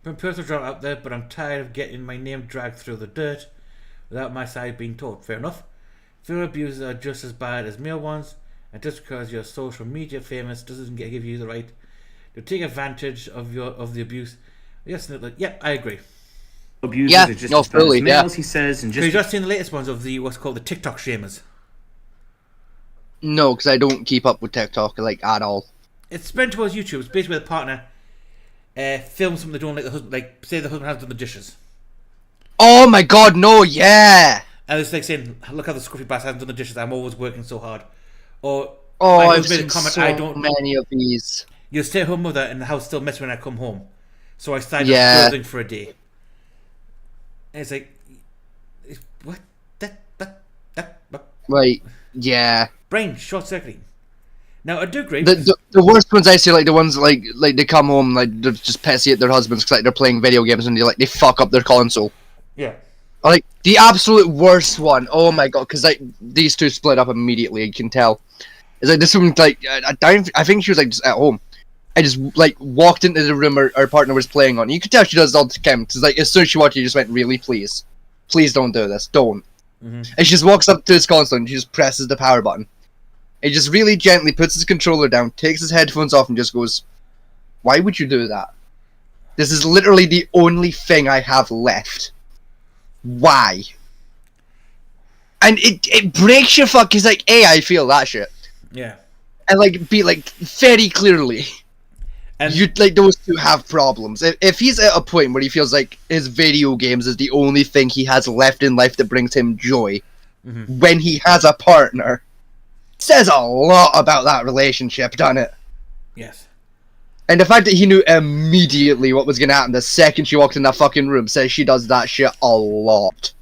I'm personal drop out there, but I'm tired of getting my name dragged through the dirt without my side being told. Fair enough. Female abusers are just as bad as male ones, and just because you're social media famous doesn't give you the right to take advantage of the abuse. Yes, yeah, I agree. abusers Yeah, are just no, as bad as fully, yeah. males, he says, and So you just just seen the latest ones of the what's called the TikTok shamers. No, because I don't keep up with TikTok like at all. It's spread towards YouTube. It's basically the partner films something they don't like the husband, like say the husband has done the dishes. Oh my god, no, yeah. And it's like saying, look how the scruffy bastard hasn't done the dishes, I'm always working so hard. Or Oh, my I've husband seen comment, so I don't many of these. You're a stay-at-home mother and the house still mess when I come home. So I signed Yeah. up clothing for a day. And it's like what? That Right, yeah. brain short circuiting. Now I do agree. The worst ones I see, like the ones like they come home like they're just pissy at their husbands because like they're playing video games and they fuck up their console. Yeah. Or, like the absolute worst one. Oh my god, because like these two split up immediately. You can tell. It's like this woman like I think she was like just at home. I just like walked into the room her partner was playing on. You could tell she does all the time because like as soon as she watched it, she just went, "Really, please don't do this, don't." And she just walks up to his console and she just presses the power button. He just really gently puts his controller down, takes his headphones off, and just goes, "Why would you do that? This is literally the only thing I have left. Why?" And it breaks your fuck. He's like, "Hey, I feel that shit." Yeah. And like, be like very clearly, and you like those two have problems. If he's at a point where he feels like his video games is the only thing he has left in life that brings him joy, when he has a partner. Says a lot about that relationship, doesn't it? Yes. And the fact that he knew immediately what was going to happen the second she walked in that fucking room says she does that shit a lot.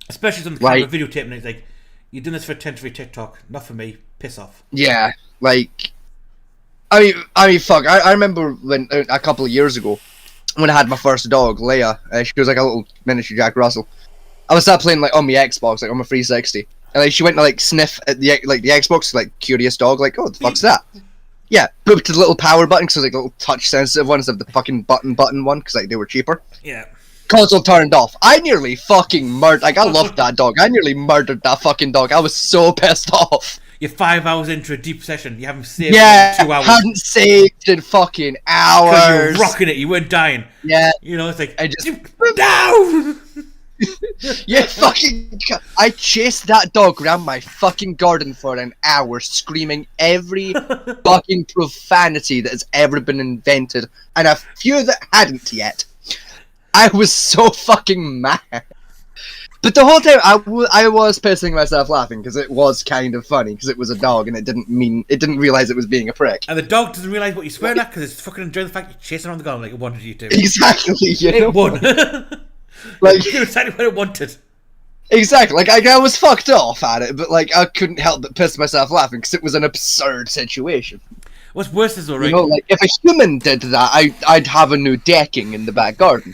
Especially on the camera videotape, and it's like, you're doing this for attention for TikTok, not for me. Piss off. Yeah, like, I mean, fuck. I remember when a couple of years ago when I had my first dog, Leia. She was like a little miniature Jack Russell. I was sat playing like on my Xbox, like on my 360. And like she went to like sniff at the Xbox, like curious dog, like, oh, what the fuck's that? Yeah, booped to the little power button because like little touch sensitive one instead of the fucking button one because like they were cheaper. Yeah. Console turned off. I nearly fucking murdered. Like I loved that dog. I nearly murdered that fucking dog. I was so pissed off. You're 5 hours into a deep session. You haven't saved Yeah, in 2 hours. hadn't saved in fucking hours. Because you're rocking it. You weren't dying. Yeah. You know, it's like I just down. Yeah, fucking. I chased that dog around my fucking garden for an hour, screaming every fucking profanity that has ever been invented, and a few that hadn't yet. I was so fucking mad. But the whole time, I was pissing myself laughing because it was kind of funny because it was a dog and it didn't realize it was being a prick. And the dog doesn't realize what you're swearing at because it's fucking enjoying the fact you're chasing around the ground like it wanted you to. Exactly, you know? It won. Like, you knew exactly what it wanted. Exactly, like I was fucked off at it, but like I couldn't help but piss myself laughing because it was an absurd situation. What's worse is alright. You know, like if a human did that, I'd have a new decking in the back garden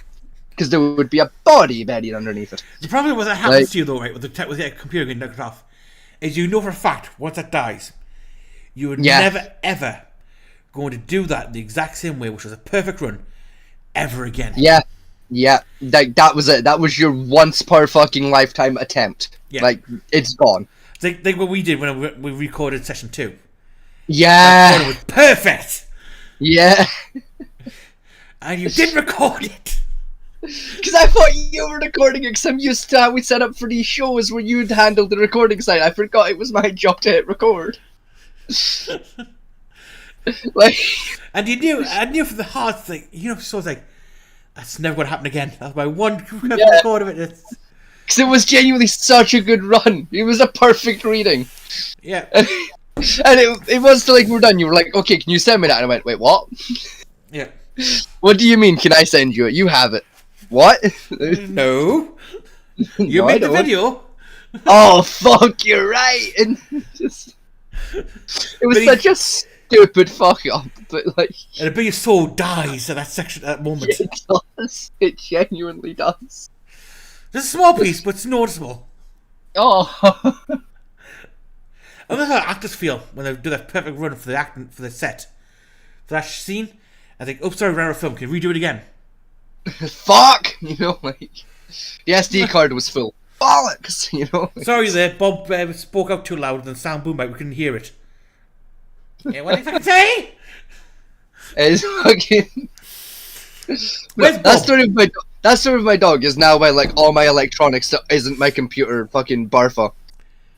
because there would be a body buried underneath it. The problem with that happens to you though, right? With the computer getting knocked off, is you know for a fact once that dies, you would never ever going to do that the exact same way, which was a perfect run, ever again. Yeah, that was it. That was your once per fucking lifetime attempt. Yeah. Like, it's gone. It's like what we did when we recorded session 2. Yeah. It was perfect. Yeah. And you did record it. Because I thought you were recording it, because I'm used to how we set up for these shows where you'd handle the recording side. I forgot it was my job to hit record. Like, and I knew from the heart, like, so it's like, that's never going to happen again. That's my one record of it. Because it was genuinely such a good run. It was a perfect reading. Yeah. And it was till like we're done. You were like, okay, can you send me that? And I went, wait, what? Yeah. What do you mean? Can I send you it? You have it. What? No. You made the video. Oh fuck! You're right. And just, it was such a stupid fuck up, but like. And a bit of soul dies at that section at that moment. It does. It genuinely does. It's a small piece, but it's noticeable. Oh. I wonder how actors feel when they do that perfect run for the set, for that scene. I think, oh, sorry, ran out of film. Can you redo it again? Fuck! Like the SD card was full. Bollocks! Sorry there, Bob spoke out too loud and the sound boomed out. We couldn't hear it. Yeah, what did you fucking say? It's fucking. That story of my dog is now why like all my electronics that isn't my computer fucking barfa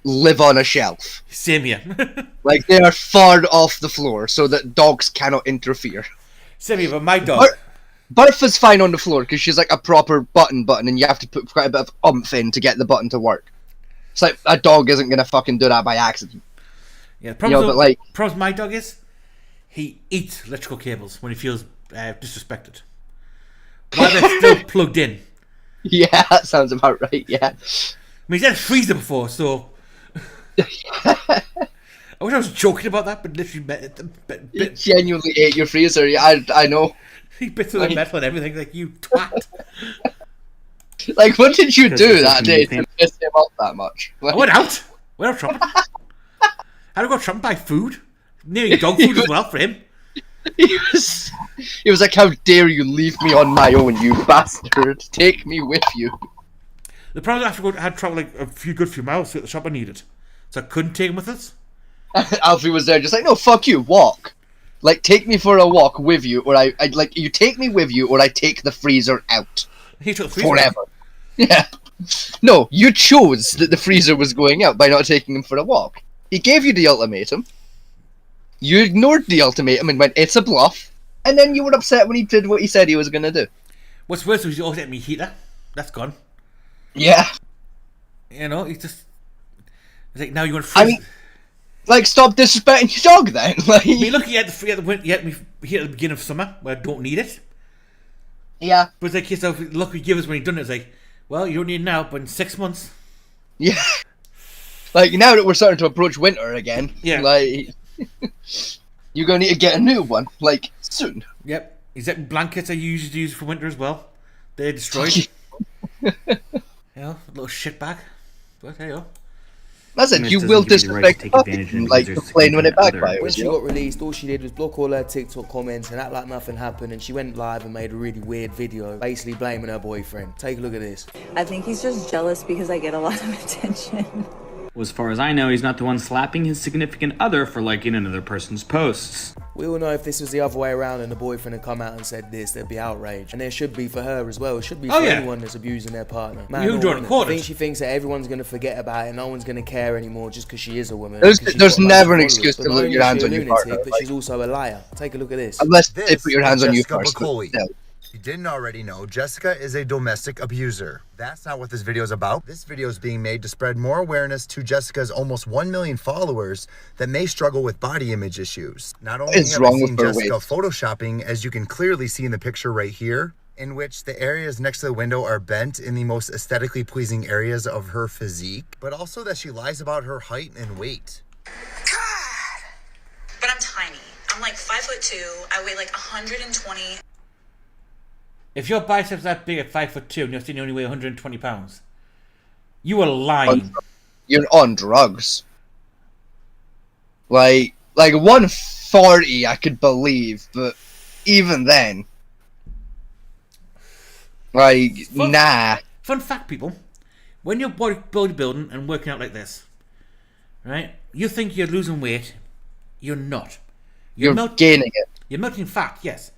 live on a shelf. Same here. Like they are far off the floor so that dogs cannot interfere. Same here, but my dog. Barfa's fine on the floor because she's like a proper button, and you have to put quite a bit of oomph in to get the button to work. It's like a dog isn't gonna fucking do that by accident. Yeah, problem my dog is he eats electrical cables when he feels disrespected. While they're still plugged in. Yeah, that sounds about right. Yeah. I mean, he's had a freezer before, so. I wish I was joking about that, but literally, He genuinely ate your freezer. Yeah, I know. He bits of the metal and everything, like, you twat. Like, what did you do that day to piss him off that much? Like, I went out shopping. Had to go shopping, buy food. Nearly dog food as well for him. He was like, how dare you leave me on my own, you bastard. Take me with you. The problem is I had to travel like a few miles to get the shop I needed. So I couldn't take him with us. Alfie was there just like, no, fuck you, walk. Like, take me for a walk with you, or I like, you take me with you, or I take the freezer out. He took the freezer forever. Out. Yeah. No, you chose that the freezer was going out by not taking him for a walk. He gave you the ultimatum. You ignored the ultimatum and went, it's a bluff. And then you were upset when he did what he said he was going to do. What's worse was he always let me heater. That's gone. Yeah. He's like, now you want to freeze. I mean, like, stop disrespecting your dog then. Like, I mean, look, you had me here at the beginning of summer where I don't need it. Yeah. But it's like, yourself, look, you give us when you've done it. It's like, well, you don't need it now, but in 6 months. Yeah. Like, now that we're starting to approach winter again. Yeah. Like, you're going to need to get a new one, like, soon. Yep. Except blankets I usually use for winter as well. They're destroyed. A little shit bag. But hey, Listen, you will disrespect like complain when it backfires. When she got released, all she did was block all her TikTok comments and act like nothing happened, and she went live and made a really weird video, basically blaming her boyfriend. Take a look at this. I think he's just jealous because I get a lot of attention. Well, as far as I know, he's not the one slapping his significant other for liking another person's posts. We all know if this was the other way around and the boyfriend had come out and said this, there'd be outrage. And there should be for her as well. It should be for anyone that's abusing their partner. Man, I think she thinks that everyone's going to forget about it, no one's going to care anymore just because she is a woman. There's never an excuse to put your hands on your partner. But she's also a liar. Take a look at this. Unless they put your hands on you first. If you didn't already know, Jessica is a domestic abuser. That's not what this video is about. This video is being made to spread more awareness to Jessica's almost 1 million followers that may struggle with body image issues. Not only have I seen Jessica photoshopping, as you can clearly see in the picture right here, in which the areas next to the window are bent in the most aesthetically pleasing areas of her physique, but also that she lies about her height and weight. God! But I'm tiny. I'm like 5'2". I weigh like 120. If your biceps that big at 5'2" and you're saying you only weigh 120 pounds, you are lying. You're on drugs. Like 140 I could believe, but even then, nah. Fun fact, people: when you're bodybuilding and working out like this, right? You think you're losing weight, you're not. You're gaining it. You're melting fat, yes.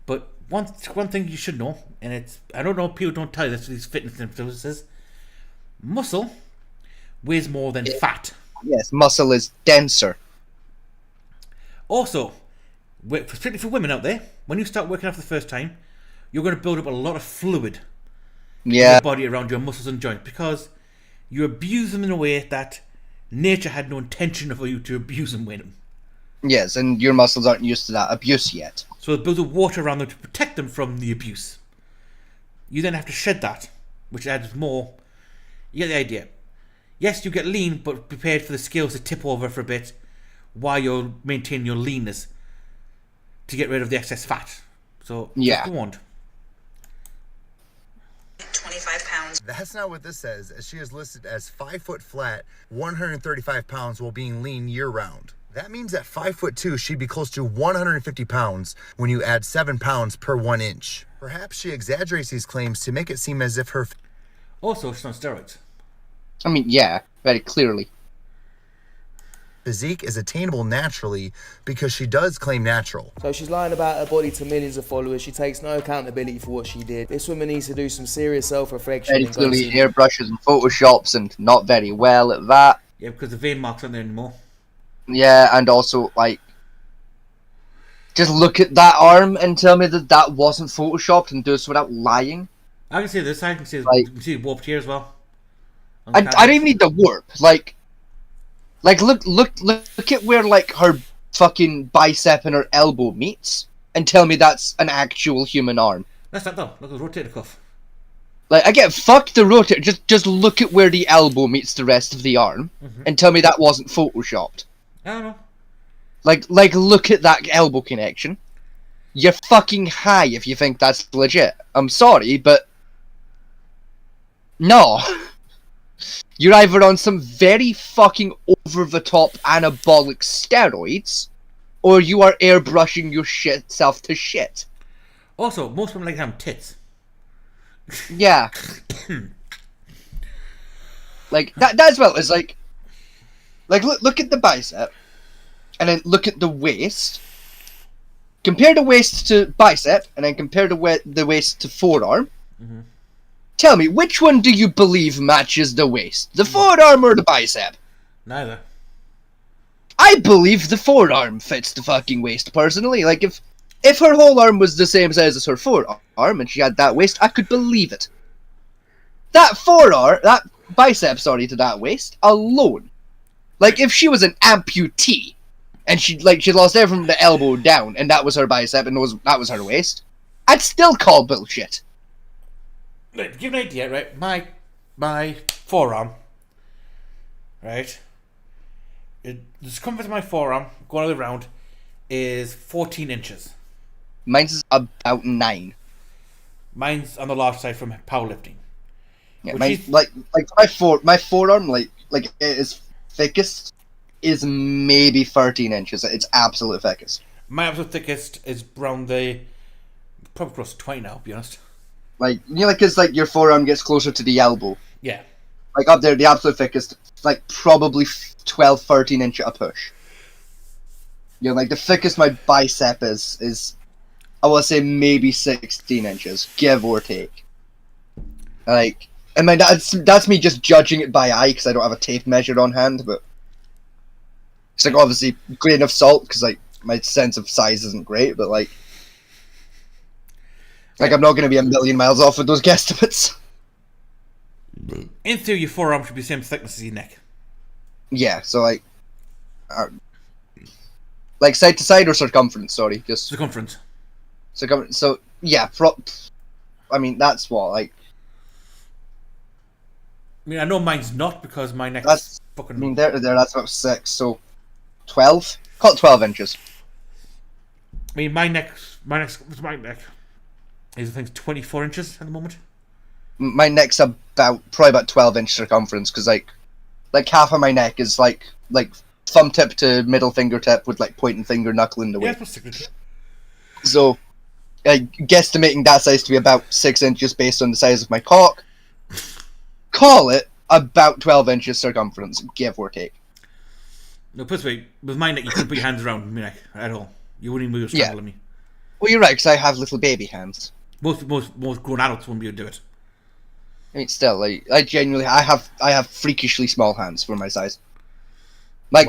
But one thing you should know, and it's, I don't know, people don't tell you this to these fitness influencers, muscle weighs more than fat. Yes, muscle is denser. Also, particularly for women out there, when you start working out for the first time, you're going to build up a lot of fluid in your body around your muscles and joints because you abuse them in a way that nature had no intention for you to abuse them with them. Yes, and your muscles aren't used to that abuse yet. So it builds up water around them to protect them from the abuse. You then have to shed that, which adds more. You get the idea. Yes, you get lean, but prepared for the scales to tip over for a bit while you're maintaining your leanness to get rid of the excess fat. So, just go on. 25 pounds. That's not what this says, as she is listed as 5 foot flat, 135 pounds while being lean year round. That means at 5'2", she'd be close to 150 pounds when you add 7 pounds per 1 inch. Perhaps she exaggerates these claims to make it seem as if her... Also, she's on steroids. I mean, yeah, very clearly. Physique is attainable naturally because she does claim natural. So she's lying about her body to millions of followers. She takes no accountability for what she did. This woman needs to do some serious self-reflection. Very clearly airbrushes and photoshops and not very well at that. Yeah, because the vein marks aren't there anymore. Yeah, and also, like, just look at that arm and tell me that that wasn't photoshopped and do this without lying. I can see this. I can see, like, you can see the warped here as well. I don't even need the warp. Like look at where, like, her fucking bicep and her elbow meets and tell me that's an actual human arm. That's not though. Look at the rotator cuff. Like, again, fuck the rotator. Just look at where the elbow meets the rest of the arm and tell me that wasn't photoshopped. I don't know. Like, look at that elbow connection. You're fucking high if you think that's legit. I'm sorry, but... No. You're either on some very fucking over-the-top anabolic steroids, or you are airbrushing your shit self to shit. Also, most women like to have tits. Yeah. Like, that as well is like look at the bicep, and then look at the waist. Compare the waist to bicep, and then compare the waist to forearm. Tell me, which one do you believe matches the waist? The forearm or the bicep? Neither. I believe the forearm fits the fucking waist, personally. Like, if her whole arm was the same size as her forearm, and she had that waist, I could believe it. That bicep, to that waist, alone. Like, if she was an amputee, and she lost air from the elbow down, and that was her bicep, and that was her waist, I'd still call bullshit. Right, to give you an idea, right? My forearm, right? The circumference of my forearm, going all the way around, is 14 inches. Mine's about 9. Mine's on the large side from powerlifting. Yeah, my forearm, like it is thickest, is maybe 13 inches. It's absolute thickest. My absolute thickest is around probably close to 20 now, to be honest. Like, you know, like, cause like your forearm gets closer to the elbow. Yeah. Like up there, the absolute thickest, like probably 12, 13 inch a push. You know, like the thickest my bicep is I will say maybe 16 inches, give or take. Like, I mean, that's me just judging it by eye because I don't have a tape measure on hand, but it's like obviously grain of salt because like my sense of size isn't great, but like I'm not going to be a million miles off with those guesstimates. In theory, your forearm should be the same thickness as your neck. Yeah, so like side to side or circumference? Sorry, just circumference. So yeah, I mean that's what like. I mean, I know mine's not because my neck is fucking. I mean, there, that's about 6, so 12. Call it 12 inches. I mean, my neck is I think 24 inches at the moment. My neck's probably about 12 inch circumference because like half of my neck is like thumb tip to middle fingertip with like pointing finger knuckle in the way. Yeah, so, guesstimating that size to be about 6 inches based on the size of my cock. Call it about 12 inches circumference, give or take. No, put it this way, with mine, like, you couldn't put your hands around me, like, at all. You wouldn't even be able to strangle me. Well, you're right, because I have little baby hands. Most grown adults wouldn't be able to do it. I mean, still, like, I genuinely, I have freakishly small hands for my size. Like,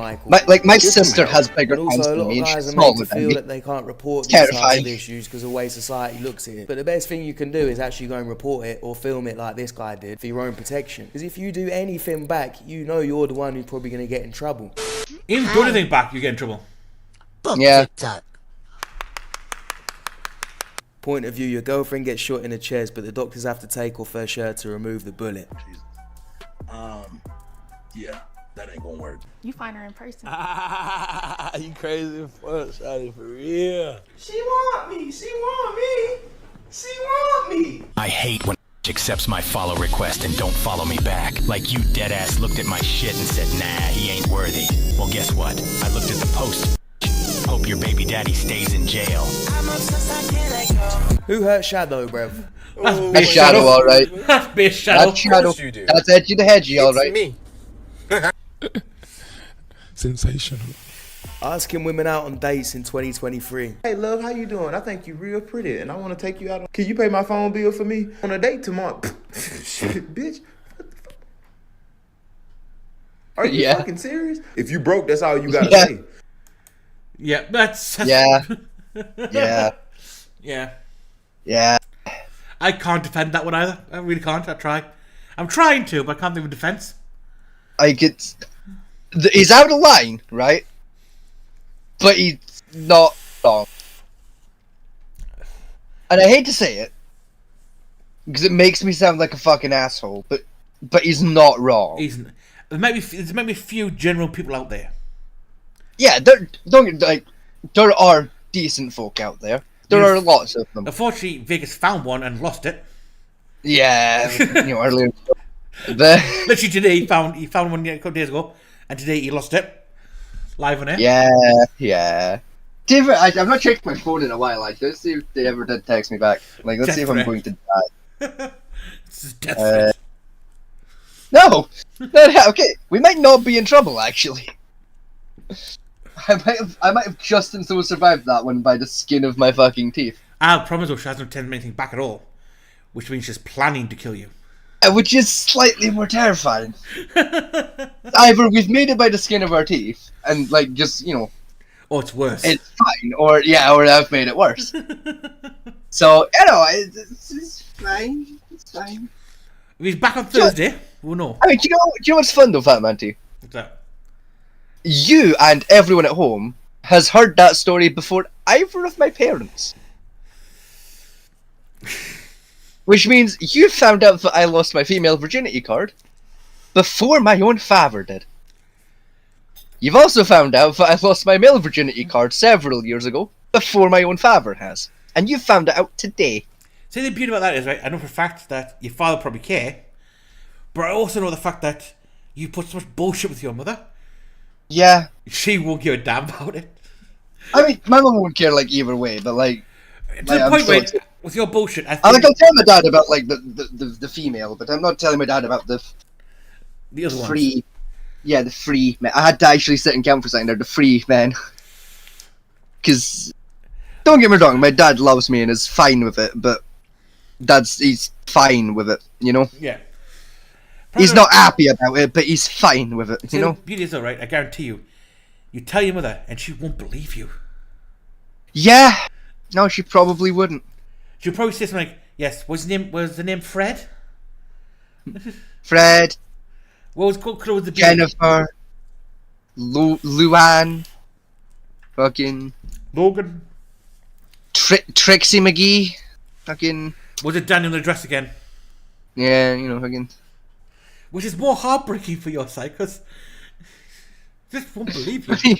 my sister has bigger And hands also, a than lot me, of and guys she's are made smaller to than feel me. that they can't report It's these types terrifying. of issues because of the way society looks at it. But the best thing you can do is actually go and report it or film it like this guy did for your own protection. Because if you do anything back, you know you're the one who's probably going to get in trouble. Even if you do anything back, you get in trouble. Yeah. Point of view, your girlfriend gets shot in the chest, but the doctors have to take off her shirt to remove the bullet. Yeah, that ain't gonna work. You find her in person. You crazy as fuck, shawty, for real. She want me. She want me. She want me. I hate when accepts my follow request and don't follow me back. Like you deadass looked at my shit and said, nah, he ain't worthy. Well, guess what? I looked at the post. Hope your baby daddy stays in jail. Who hurt Shadow, bruv? That's Shadow, alright. That's base Shadow. That's Shadow. That's Edgy the Hedgy, alright. me. Sensational. Asking women out on dates in 2023. Hey, love, how you doing? I think you real pretty, and I want to take you out. Can you pay my phone bill for me on a date tomorrow? Shit, bitch. What the fuck? Are you fucking serious? If you broke, that's all you gotta say. Yeah, that's Yeah. Yeah. Yeah. Yeah. I can't defend that one either. I really can't. I try. I'm trying to, but I can't think of a defense. He's out of line, right? But he's not wrong. And I hate to say it, because it makes me sound like a fucking asshole, but he's not wrong. There might be a few general people out there. Yeah, there are decent folk out there. There are lots of them. Unfortunately, Vegas found one and lost it. Yeah, earlier. Literally today, he found one a couple days ago, and today he lost it. Live on air. Yeah. David, I've not checked my phone in a while. Like, let's see if they ever did text me back. Like, let's see if I'm going to die. This is death. No. Okay, we might not be in trouble actually. I might have just and so survived that one by the skin of my fucking teeth. I promise, though, she hasn't turned anything back at all, which means she's planning to kill you. Which is slightly more terrifying. Either we've made it by the skin of our teeth, and like just or it's worse. It's fine, or I've made it worse. So it's fine. It's fine. If he's back on Thursday, we'll know. I mean, do you know what's fun though, Fat Man T? What's that? You and everyone at home has heard that story before either of my parents. Which means you found out that I lost my female virginity card before my own father did. You've also found out that I lost my male virginity card several years ago before my own father has. And you found it out today. See, the beauty about that is, right, I know for a fact that your father probably care, but I also know the fact that you put so much bullshit with your mother. Yeah. She won't give a damn about it. I mean, my mum won't care, like, either way, but, like... To the point where, with your bullshit, I think... I'll tell my dad about, like, the female, but I'm not telling my dad about the other free... ones. Yeah, the free men. I had to actually sit and count for a second there, the free men. Because, don't get me wrong, my dad loves me and is fine with it, but he's fine with it, you know? Yeah. He's not happy about it, but he's fine with it, you know? The beauty is, though, right, I guarantee you, you tell your mother and she won't believe you. Yeah. No, she probably wouldn't. She'll probably say something like, yes, was the name Fred? Fred. What was called the Jennifer. Luann. Fucking... Logan. Trixie McGee. Fucking... Was it Daniel the dress again? Yeah, fucking... Which is more heartbreaking for your side, because... Just won't believe you.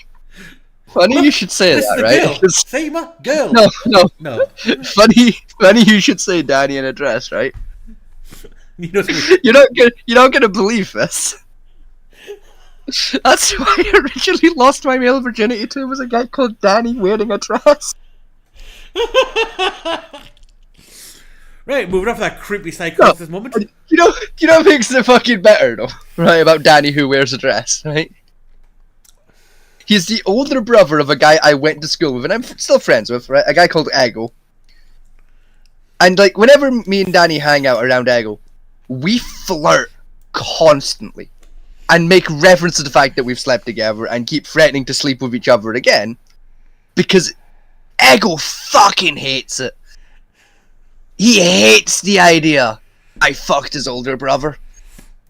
Funny you should say that, right? Girl. Say my girl. No. Funny you should say Danny in a dress, right? You're not gonna believe this. That's why I originally lost my male virginity to was a guy called Danny wearing a dress. Right, moving off that creepy psycho at this moment. You know what makes it fucking better though, right? About Danny who wears a dress, right? He's the older brother of a guy I went to school with, and I'm still friends with, right? A guy called Ego. And, like, whenever me and Danny hang out around Ego, we flirt constantly. And make reference to the fact that we've slept together and keep threatening to sleep with each other again. Because Ego fucking hates it. He hates the idea I fucked his older brother.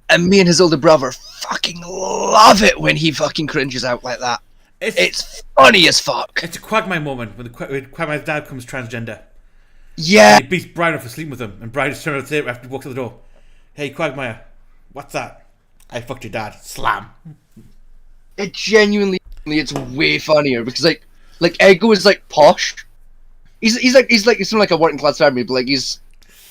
And me and his older brother fucking love it when he fucking cringes out like that. It's funny as fuck. It's a Quagmire moment when Quagmire's dad becomes transgender. Yeah. And he beats Brian up for sleeping with him, and Brian just turns around the table after he walks out the door. Hey, Quagmire, what's that? I fucked your dad. Slam. It genuinely, it's way funnier because like Ego is like posh. He's from like a working class family, but like he's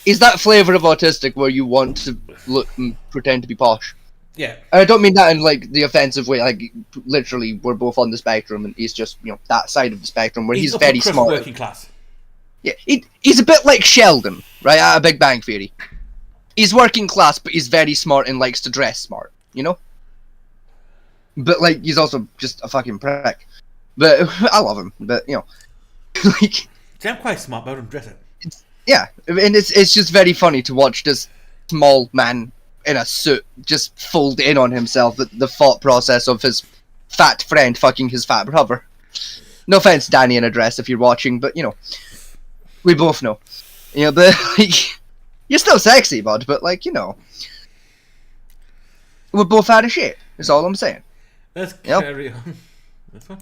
that flavor of autistic where you want to look and pretend to be posh. Yeah. And I don't mean that in like the offensive way. Like literally, we're both on the spectrum, and he's just that side of the spectrum where he's very smart. Working class. Yeah, he's a bit like Sheldon, right? At A Big Bang Theory. He's working class, but he's very smart and likes to dress smart, you know? But, like, he's also just a fucking prick. But, I love him, but, like... See, I'm quite smart, but I don't dress it. Yeah, and it's just very funny to watch this small man in a suit just fold in on himself, the thought process of his fat friend fucking his fat brother. No offense, Danny in a dress, if you're watching, but, we both know. But, like... You're still sexy, bud, but, like, we're both out of shape, is all I'm saying. Let's carry on. This one?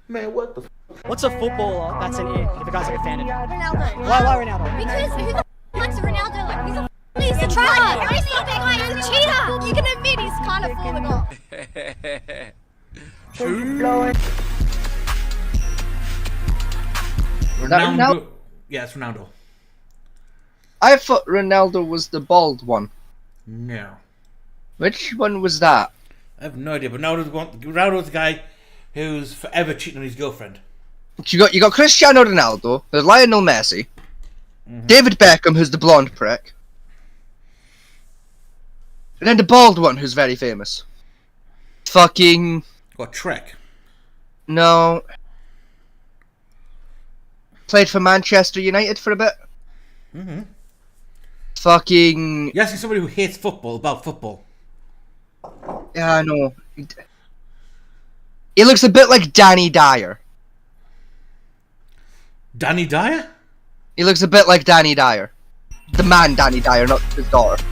Man, what the What's a footballer that's an it if a guy's like a fan of it? Ronaldo. Why Ronaldo? Because who the likes Ronaldo? Like, he's a tryhard. He's so big, he's a cheater. You can admit he's kind of fooling off. Ronaldo. Yeah, it's Ronaldo. I thought Ronaldo was the bald one. No. Which one was that? I have no idea, but Ronaldo's the guy who's forever cheating on his girlfriend. You got Cristiano Ronaldo, there's Lionel Messi, David Beckham, who's the blonde prick, and then the bald one, who's very famous. Fucking... What, Trek? No. Played for Manchester United for a bit. Fucking... You're asking somebody who hates football about football. Yeah, I know. He looks a bit like Danny Dyer. Danny Dyer? He looks a bit like Danny Dyer. The man Danny Dyer, not his daughter.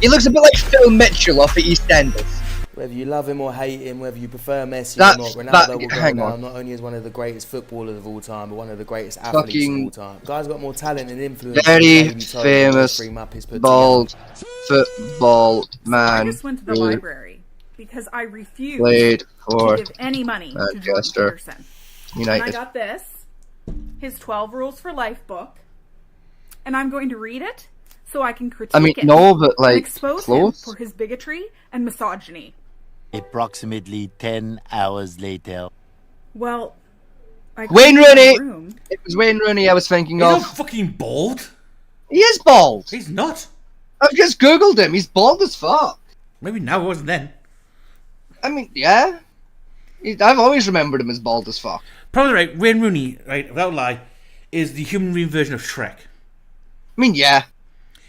He looks a bit like Phil Mitchell off the EastEnders. Whether you love him or hate him, whether you prefer Messi or not, Ronaldo will go down not only as one of the greatest footballers of all time, but one of the greatest athletes of all time. The guy's got more talent and influence. Very famous bald football man. I just went to the library because I refused played for to give any money to Jordan Manchester Peterson. United. And I got this, his 12 Rules for Life book, and I'm going to read it so I can critique it. No, but like, and expose him for his bigotry and misogyny. Approximately 10 hours later. Well, Wayne Rooney! It was Wayne Rooney I was thinking of. He's not fucking bald. He is bald. He's not. I've just googled him. He's bald as fuck. Maybe now, it wasn't then. I mean, yeah. I've always remembered him as bald as fuck. Probably right. Wayne Rooney, right, without a lie, is the human version of Shrek. I mean, yeah.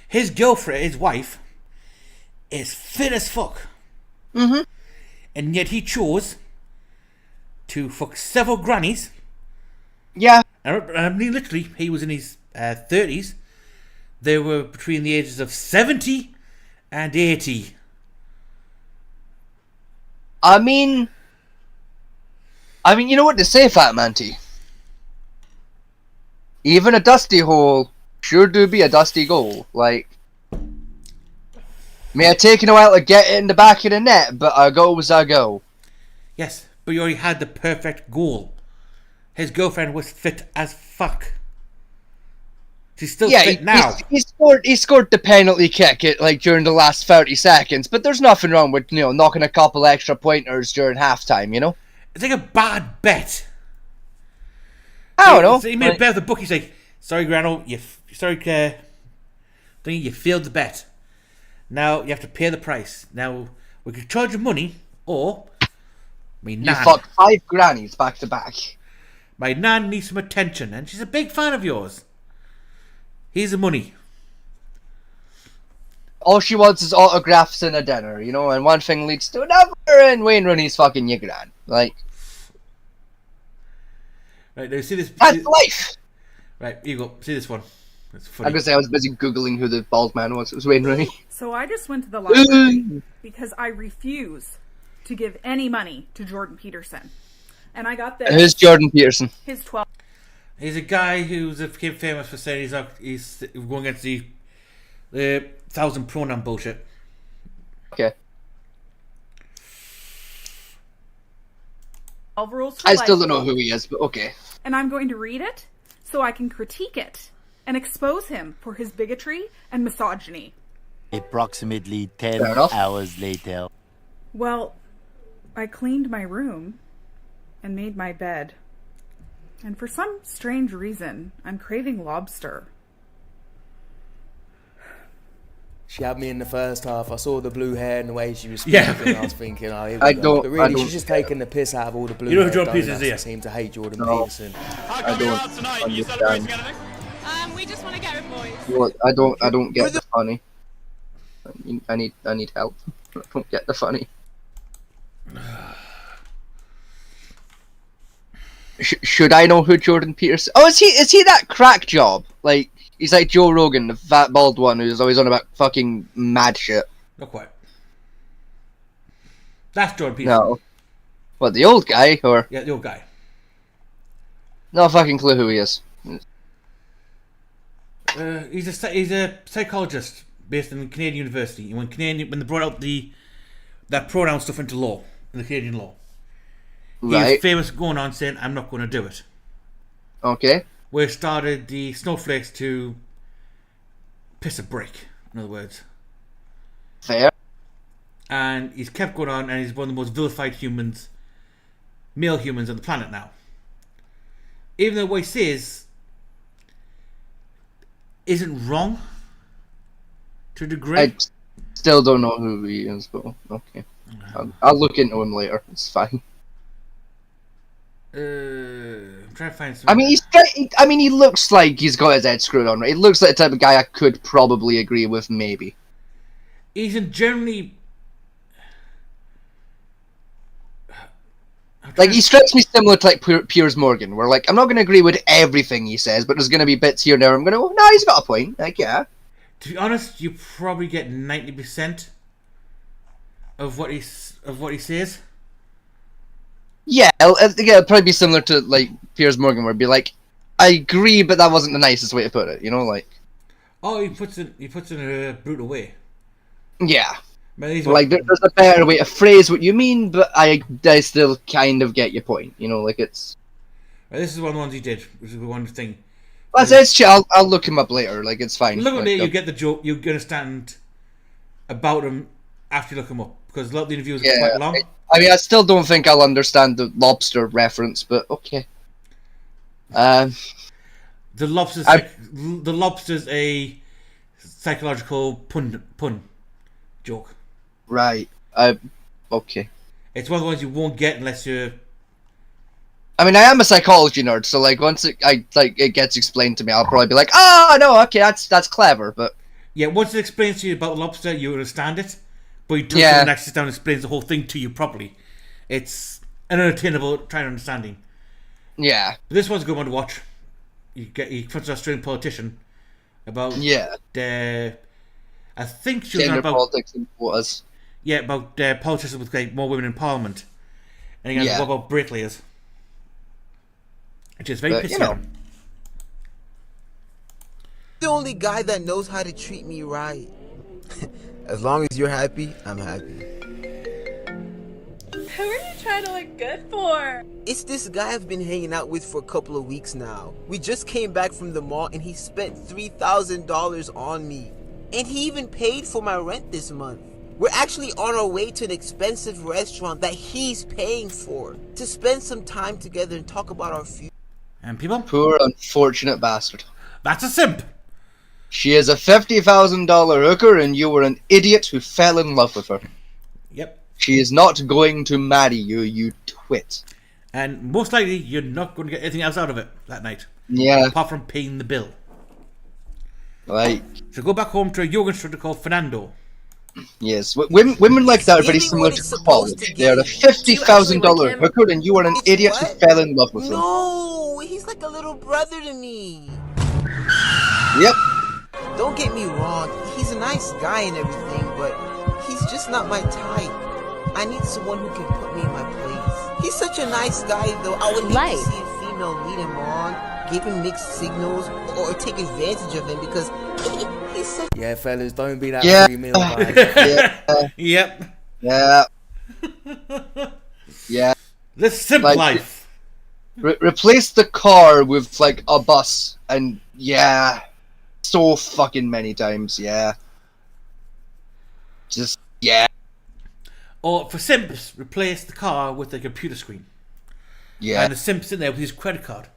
His girlfriend, his wife, is fit as fuck. And yet he chose to fuck several grannies. Yeah. I mean, literally, he was in his 30s. They were between the ages of 70 and 80. I mean, you know what they say, Fat Man T. Even a dusty hole sure do be a dusty goal. Like, may have taken a while to get it in the back of the net, but a goal was a goal. Yes, but you already had the perfect goal. His girlfriend was fit as fuck. She's still fit now. He scored the penalty kick during the last 30 seconds, but there's nothing wrong with knocking a couple extra pointers during halftime, you know? It's like a bad bet. I don't know. So he made a bet with the book. He's like, sorry, Grano, you failed the bet. Now you have to pay the price. Now we can charge you money, or Me You nan. fuck 5 grannies back to back. My nan needs some attention, and she's a big fan of yours. Here's the money. All she wants is autographs and a dinner, you know, and one thing leads to another, and Wayne Rooney's fucking your gran. Like, right, now see this. That's life! Right, here you go. See this one. It's funny. I'm gonna say I was busy Googling who the bald man was. It was Wayne Rooney. So I just went to the library because I refuse to give any money to Jordan Peterson. And I got this. Who's Jordan Peterson? His 12. He's a guy who's became famous for saying he's going against the 1,000 pronoun bullshit. Okay. 12 rules for I life. still don't know who he is, but okay. And I'm going to read it so I can critique it and expose him for his bigotry and misogyny. Approximately 10 Fair enough. hours later. Well, I cleaned my room and made my bed. And for some strange reason, I'm craving lobster. She had me in the first half. I saw the blue hair and the way she was speaking. I was thinking, oh, here we go. don't- But I really, don't she's just taking the piss out of all the blue You know hair who Jordan Peterson donuts is that here? seem to hate Jordan No. Peterson. I don't understand. We just want to get with boys. What? I don't get the funny. I need help. I don't get the funny. Should I know who Jordan Peterson? Oh, is he that crack job? Like, he's like Joe Rogan, the fat bald one who's always on about fucking mad shit. Not quite. That's Jordan Peterson. No. What, the old guy or? Yeah, the old guy. No fucking clue who he is. He's a psychologist based in Canadian University. When they brought out that pronoun stuff into law in the Canadian law, he was Right. famous going on saying, "I'm not going to do it." Okay. Where it started the snowflakes to piss a brick. In other words. Fair. And he's kept going on, and he's one of the most vilified male humans on the planet now. Even though what he says isn't wrong to a degree. I still don't know who he is, but okay. I'll look into him later. It's fine. I'm trying to find some. I mean, he looks like he's got his head screwed on, right? He looks like the type of guy I could probably agree with, maybe. He's generally. Like, he strikes me similar to, like, Piers Morgan, where, like, I'm not going to agree with everything he says, but there's going to be bits here and there I'm going to go, no, he's got a point. Like, yeah. To be honest, you probably get 90% of what he says. Yeah, it'll probably be similar to, like, Piers Morgan, where it'd be like, I agree, but that wasn't the nicest way to put it, you know, like... Oh, he puts it in a brutal way. Yeah. But Like, there's a better way to phrase what you mean, but I still kind of get your point, you know, like, it's... This is one of the ones he did, which is the one thing. It's chill. I'll look him up later, like, it's fine. Look at like, it, you get the joke, you understand about him after you look him up, because a lot of the interviews are quite long. I mean, I still don't think I'll understand the lobster reference, but okay. The lobster's a psychological pun joke. Right. Okay. It's one of the ones you won't get unless you're... I mean, I am a psychology nerd, so like once it gets explained to me, I'll probably be like, oh no, okay, that's clever, but yeah, once it explains to you about lobster, you understand it, but you don't someone actually sits down and explains the whole thing to you properly. It's an unattainable trying to understanding. Yeah. But this one's a good one to watch. He confronts an Australian politician about I think she was gender about politics and quotas. Yeah, about politicians with like, more women in Parliament, and he goes, what about brakelayers? Which is very pissy. The only guy that knows how to treat me right. As long as you're happy, I'm happy. Who are you trying to look good for? It's this guy I've been hanging out with for a couple of weeks now. We just came back from the mall and he spent $3,000 on me. And he even paid for my rent this month. We're actually on our way to an expensive restaurant that he's paying for to spend some time together and talk about our future. And people? Poor unfortunate bastard. That's a simp. She is a $50,000 hooker and you were an idiot who fell in love with her. Yep. She is not going to marry you, you twit. And most likely, you're not going to get anything else out of it that night. Yeah. Apart from paying the bill. Right. So go back home to a yoga instructor called Fernando. Yes, women like that are very similar to college. They are a $50,000 hooker, and you are an idiot who fell in love with them. No, he's like a little brother to me. Yep. Don't get me wrong, he's a nice guy and everything, but he's just not my type. I need someone who can put me in my place. He's such a nice guy, though. I would hate to see a female lead him on, give him mixed signals, or take advantage of him because he's such. Yeah, fellas, don't be that free meal guy. Yep. Yeah. Yeah. The simple life. Replace the car with like a bus, and yeah, so fucking many times. Yeah. Just yeah. Or for simps, replace the car with a computer screen. Yeah. And the simp sitting there with his credit card.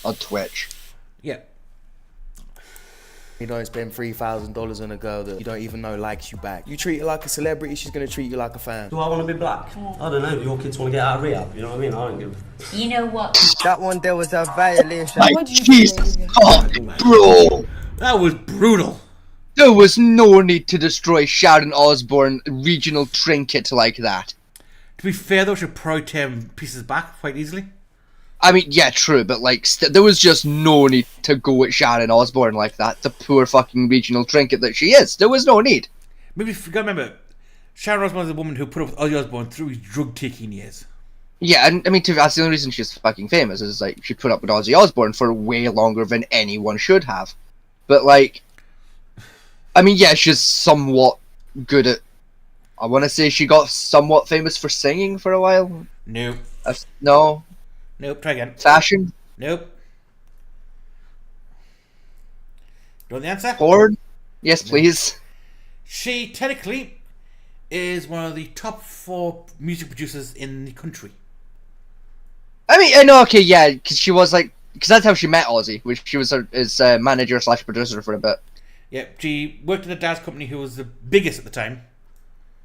On Twitch. Yeah. You don't spend $3,000 on a girl that you don't even know likes you back. You treat her like a celebrity, she's gonna treat you like a fan. Do I want to be black? I don't know. Your kids want to get out of rehab. You know what I mean? I don't give. You know what? That one there was a violation. Like, Jesus, bro. That was brutal. There was no need to destroy Sharon Osbourne regional trinket like that. To be fair, though, she'd probably tear pieces back quite easily. I mean, yeah, true, but like, there was just no need to go at Sharon Osbourne like that. The poor fucking regional trinket that she is. There was no need. Maybe if you gotta remember, Sharon Osbourne is the woman who put up with Ozzy Osbourne through his drug-taking years. Yeah, and I mean, that's the only reason she's fucking famous is like she put up with Ozzy Osbourne for way longer than anyone should have. But like, I mean, yeah, she's somewhat good at. I want to say she got somewhat famous for singing for a while. Nope. No. Nope. Try again. Fashion. Nope. Do you want the answer? Porn. Yes, please. She technically is one of the top 4 music producers in the country. I mean, no, okay, yeah, because she was like, because that's how she met Ozzy, which she was his manager / producer for a bit. Yeah, she worked at a dance company who was the biggest at the time.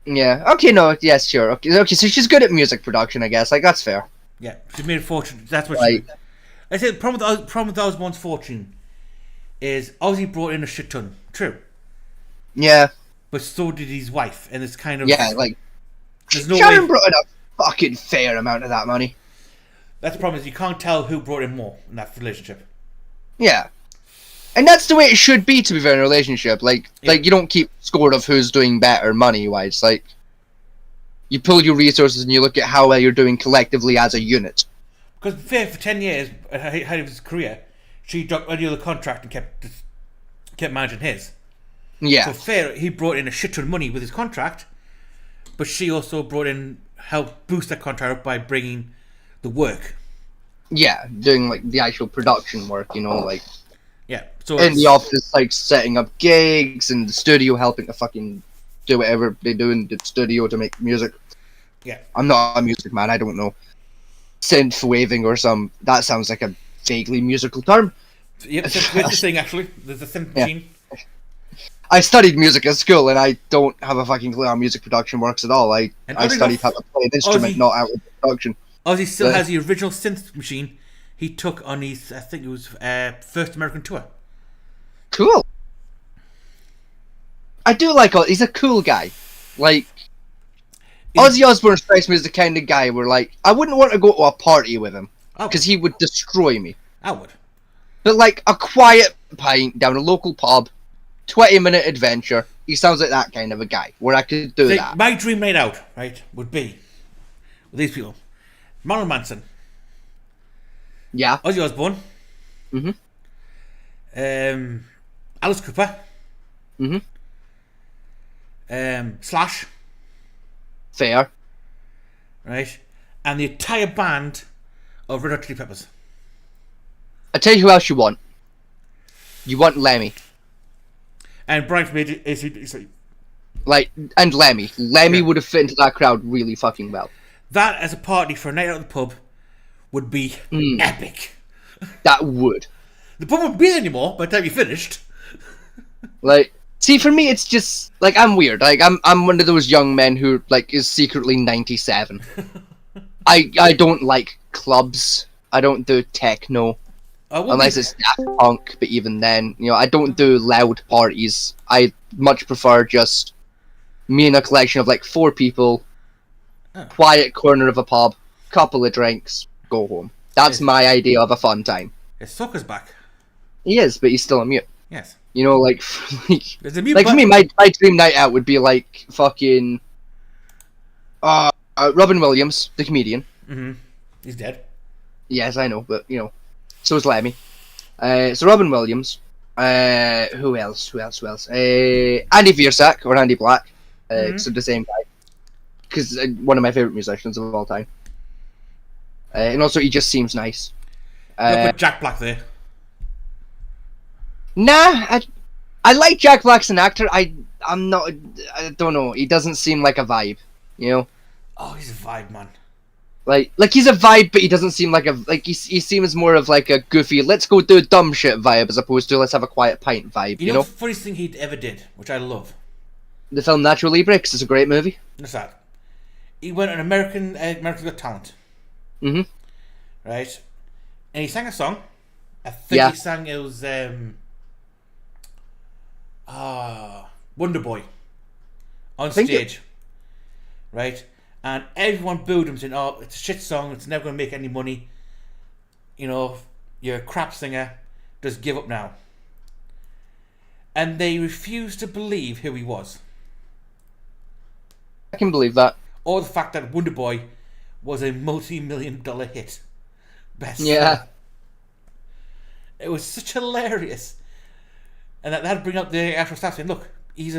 Yeah. Okay. No. Yes. Sure. Okay. Okay. So she's good at music production, I guess. Like that's fair. Yeah, she made a fortune. That's what like, she. I said the problem with Osbourne's fortune is Ozzy brought in a shit ton. True. Yeah. But so did his wife, and it's kind of like. There's no Sharon way. brought in a fucking fair amount of that money. That's the problem is you can't tell who brought in more in that relationship. Yeah. And that's the way it should be, to be fair, in a relationship. Like you don't keep score of who's doing better money-wise. Like, you pull your resources and you look at how well you're doing collectively as a unit. Because fair for 10 years, ahead of his career, she dropped any other contract and kept managing his. Yeah. So fair, he brought in a shit ton of money with his contract, but she also helped boost that contract up by bringing the work. Yeah, doing like the actual production work, you know, like. Yeah, so in the office, like setting up gigs, and the studio helping to fucking do whatever they do in the studio to make music. Yeah, I'm not a music man. I don't know synth waving or some. That sounds like a vaguely musical term. Yep, it's the thing actually. There's a synth machine. I studied music at school, and I don't have a fucking clue how music production works at all. I studied how to play an instrument, not how to production. Ozzy still has the original synth machine he took on his, I think it was first American tour. Cool. I do like he's a cool guy. Like Ozzy Osbourne strikes me as the kind of guy where like I wouldn't want to go to a party with him because he would destroy me. I would. But like a quiet pint down a local pub, 20-minute adventure. He sounds like that kind of a guy where I could do that. My dream night out, right, would be with these people: Marilyn Manson. Yeah. Ozzy Osbourne. Alice Cooper. Slash. Fair. Right. And the entire band of Red Hot Chili Peppers. I tell you who else you want. You want Lemmy. And Brian from AC/DC. Like, and Lemmy. Lemmy would have fit into that crowd really fucking well. That as a party for a night out at the pub would be epic. That would. The pub wouldn't be there anymore by the time you finished. Like, See, for me, it's just like I'm weird. Like I'm one of those young men who like is secretly 97. I don't like clubs. I don't do techno. Unless it's Daft Punk, but even then, you know, I don't do loud parties. I much prefer just me and a collection of like 4 people, quiet corner of a pub, couple of drinks, go home. That's my idea of a fun time. Is Sucker's back? He is, but he's still on mute. Yes. You know, like, There's a mute like for button. me, my dream night out would be like fucking Robin Williams, the comedian. Mm-hmm. He's dead. Yes, I know, but you know, so is Lemmy. So Robin Williams. Who else? Andy Vrgas or Andy Black. So the same guy. Because one of my favorite musicians of all time. And also, he just seems nice. You'll put Jack Black there. Nah, I like Jack Black as an actor. I'm not. I don't know. He doesn't seem like a vibe. You know. Oh, he's a vibe, man. Like he's a vibe, but he doesn't seem like he seems more of like a goofy, let's go do dumb shit vibe, as opposed to let's have a quiet pint vibe. You know. The funniest thing he ever did, which I love. The film Natural Libre, 'cause it's a great movie. What's that? He went on American Got Talent. Mm-hmm. Right, and he sang a song. I think he sang it was Wonder Boy on stage. Right. And everyone booed him, saying, "Oh, it's a shit song. It's never going to make any money. You know, you're a crap singer. Just give up now." And they refused to believe who he was. I can believe that. Or the fact that Wonder Boy was a multi-million-dollar hit. Best. Yeah. It was such hilarious, and that had bring up the actual staff saying, "Look, he's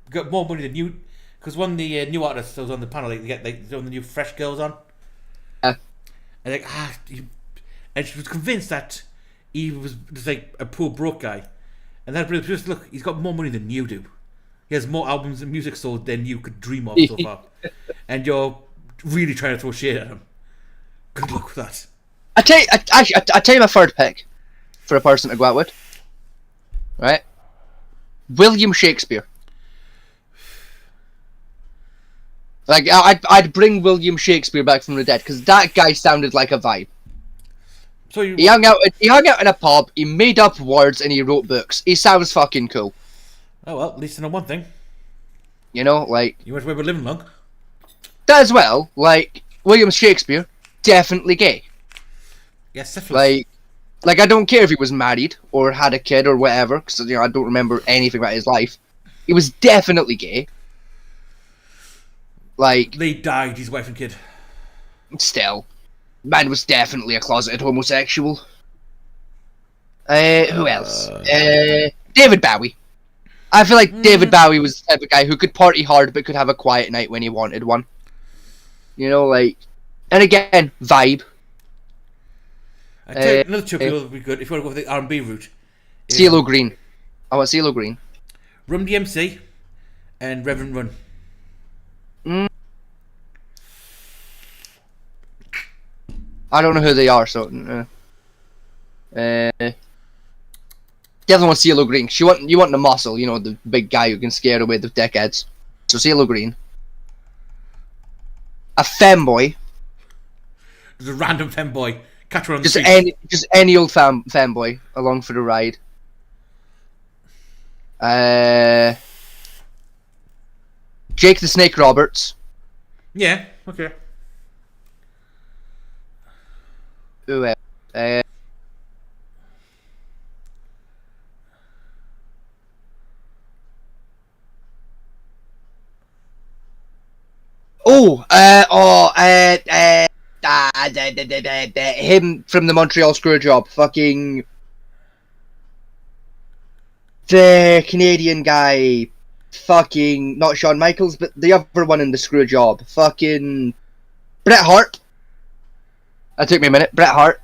got more money than you." Because one of the new artists that was on the panel, they get like one of the new fresh girls on. Yeah. And like and she was convinced that he was just like a poor broke guy, and then just look, he's got more money than you do. He has more albums and music sold than you could dream of so far, and you're really trying to throw shade at him. Good luck with that. I tell you my third pick for a person to go out with. Right, William Shakespeare. Like, I'd bring William Shakespeare back from the dead, because that guy sounded like a vibe. So he hung out in a pub, he made up words, and he wrote books. He sounds fucking cool. Oh well, at least I know one thing. You know, like... You went away with living long. That as well, like, William Shakespeare, definitely gay. Yes, syphilis. Like, I don't care if he was married, or had a kid, or whatever, because, you know, I don't remember anything about his life. He was definitely gay. Like, they died, his wife and kid. Still, man was definitely a closeted homosexual. Who else? David Bowie. I feel like David Bowie was the type of guy who could party hard but could have a quiet night when he wanted one. You know, like, and again, vibe. I tell you, another two people would be good if you want to go for the R&B route. CeeLo Green. I want CeeLo Green. Run DMC and Reverend Run. I don't know who they are, so definitely want CeeLo Green. You want the muscle, you know, the big guy who can scare away the dickheads. So CeeLo Green. A femboy. There's a random femboy. Catch her on the Just street. any old femboy along for the ride. Jake the Snake Roberts. Yeah, okay. Who else? Him from the Montreal Screwjob. Fucking the Canadian guy. Fucking not Shawn Michaels, but the other one in the Screwjob. Fucking Bret Hart. That took me a minute. Bret Hart.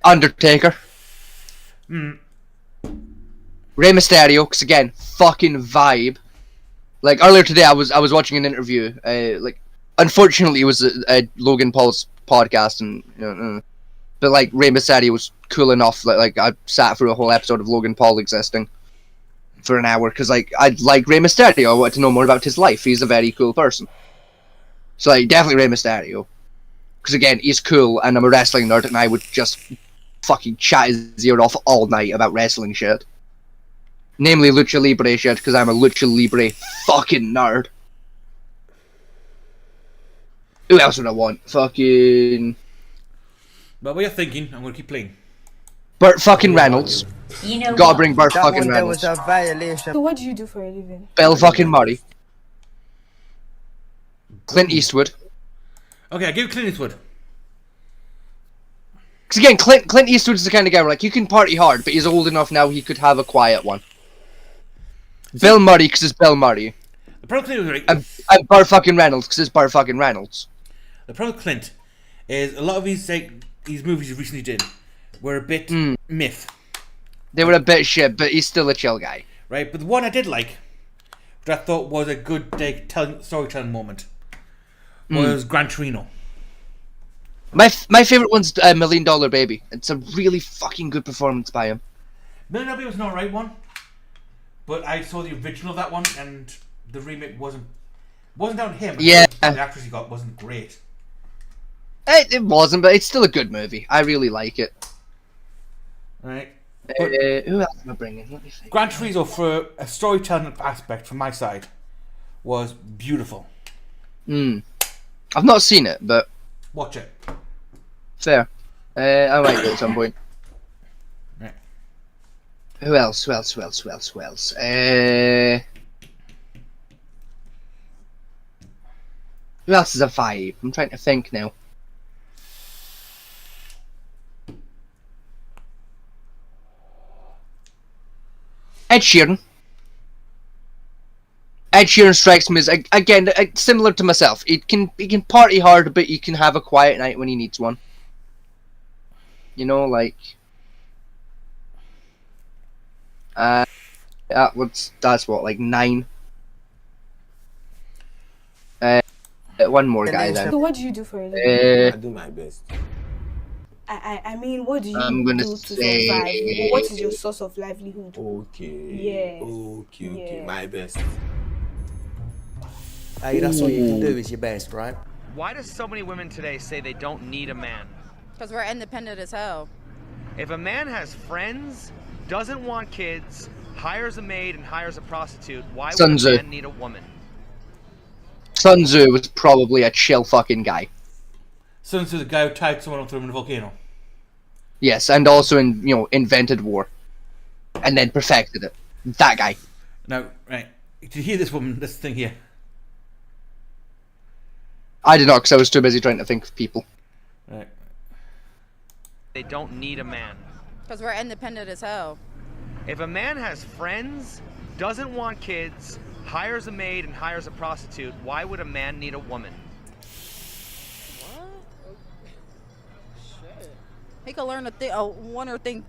Undertaker. Rey Mysterio, because again, fucking vibe. Like earlier today, I was watching an interview. Like, unfortunately, it was a Logan Paul's podcast, and but like Rey Mysterio was cool enough that like I sat through a whole episode of Logan Paul existing for an hour because like I like Rey Mysterio. I wanted to know more about his life. He's a very cool person. So like definitely Rey Mysterio. Because again, he's cool and I'm a wrestling nerd and I would just fucking chat his ear off all night about wrestling shit. Namely Lucha Libre shit because I'm a Lucha Libre fucking nerd. Who else would I want? Fucking... But what you're thinking, I'm going to keep playing. Burt fucking Reynolds. You know Gotta what? bring Burt That fucking one, Reynolds. That was a violation. So what do you do for a living? Bill fucking Murray. Clint Eastwood. Okay, I'll give Clint Eastwood. Because again, Clint Eastwood's the kind of guy where like, you can party hard, but he's old enough now he could have a quiet one. Bill Murray, because it's Bill Murray. The problem with and Burt fucking Reynolds, because it's Burt fucking Reynolds. The problem with Clint is a lot of these movies he recently did were a bit myth. They were a bit shit, but he's still a chill guy. Right, but the one I did like, which I thought was a good storytelling moment, was Gran Torino. My favourite one's $1 Million Baby. It's a really fucking good performance by him. $1 Million Baby was an alright one, but I saw the original of that one, and the remake wasn't down to him. Yeah. The actress he got wasn't great. It wasn't, but it's still a good movie. I really like it. Right. Who else am I bringing? Let me think. Gran Torino, for a storytelling aspect from my side, was beautiful. I've not seen it, but... Watch it. Fair. I might do it at some point. Right. Who else? Who else? is a vibe? I'm trying to think now. Ed Sheeran. Ed Sheeran strikes me as, again, similar to myself. He can party hard, but he can have a quiet night when he needs one. You know, like... that's what, like 9? One more guy then. So what do you do for a living? I do my best. I mean, what do you I'm gonna do to say... survive? What is your source of livelihood? Okay. Yeah. Okay. My best. Hey, that's all you can do is your best, right? Why do so many women today say they don't need a man? Because we're independent as hell. If a man has friends, doesn't want kids, hires a maid and hires a prostitute, why Sun would Tzu. a man need a woman? Sun Tzu was probably a chill fucking guy. Sun Tzu, the guy who tied someone up to him in a volcano. Yes, and also invented war. And then perfected it. That guy. Now, right, did you hear this thing here? I did not, because I was too busy trying to think of people. Right. They don't need a man. Because we're independent as hell. If a man has friends, doesn't want kids, hires a maid and hires a prostitute, why would a man need a woman? He could learn one or two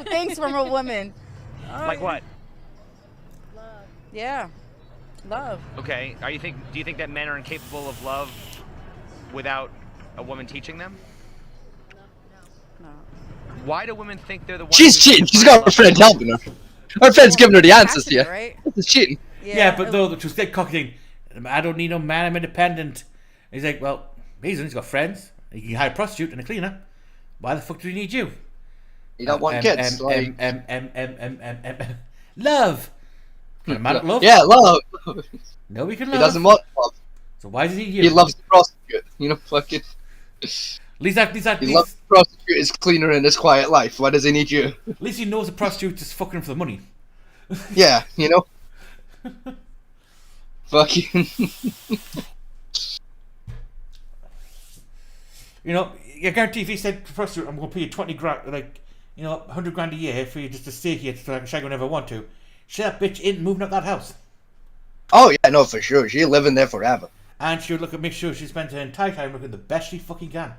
things from a woman. Like what? Yeah, love. Okay, do you think that men are incapable of love without a woman teaching them? No. Why do women think they're the ones? She's cheating. She's got her friend helping her. Her friend's giving her the answers here. Right? This is cheating. Yeah, but though she was dead cocky thing. I don't need no man. I'm independent. And he's like, well, he's got friends. He can hire a prostitute and a cleaner. Why the fuck do we need you? You don't want kids. Love. Can a man love? Yeah, love. Nobody can love. He doesn't want love. So why does he need you? He loves the prostitute. You know, fucking. He loves the prostitute, his cleaner in his quiet life. Why does he need you? At least he knows the prostitute is fucking him for the money. Yeah, you know. Fucking. You know, I guarantee if he said to the prostitute, I'm going to pay you 20 grand, like, 100 grand a year for you just to stay here so I can shag whenever I want to. That bitch ain't moving up that house. Oh, yeah, no, for sure. She'll live in there forever. And she would make sure she spends her entire time looking the best she fucking can.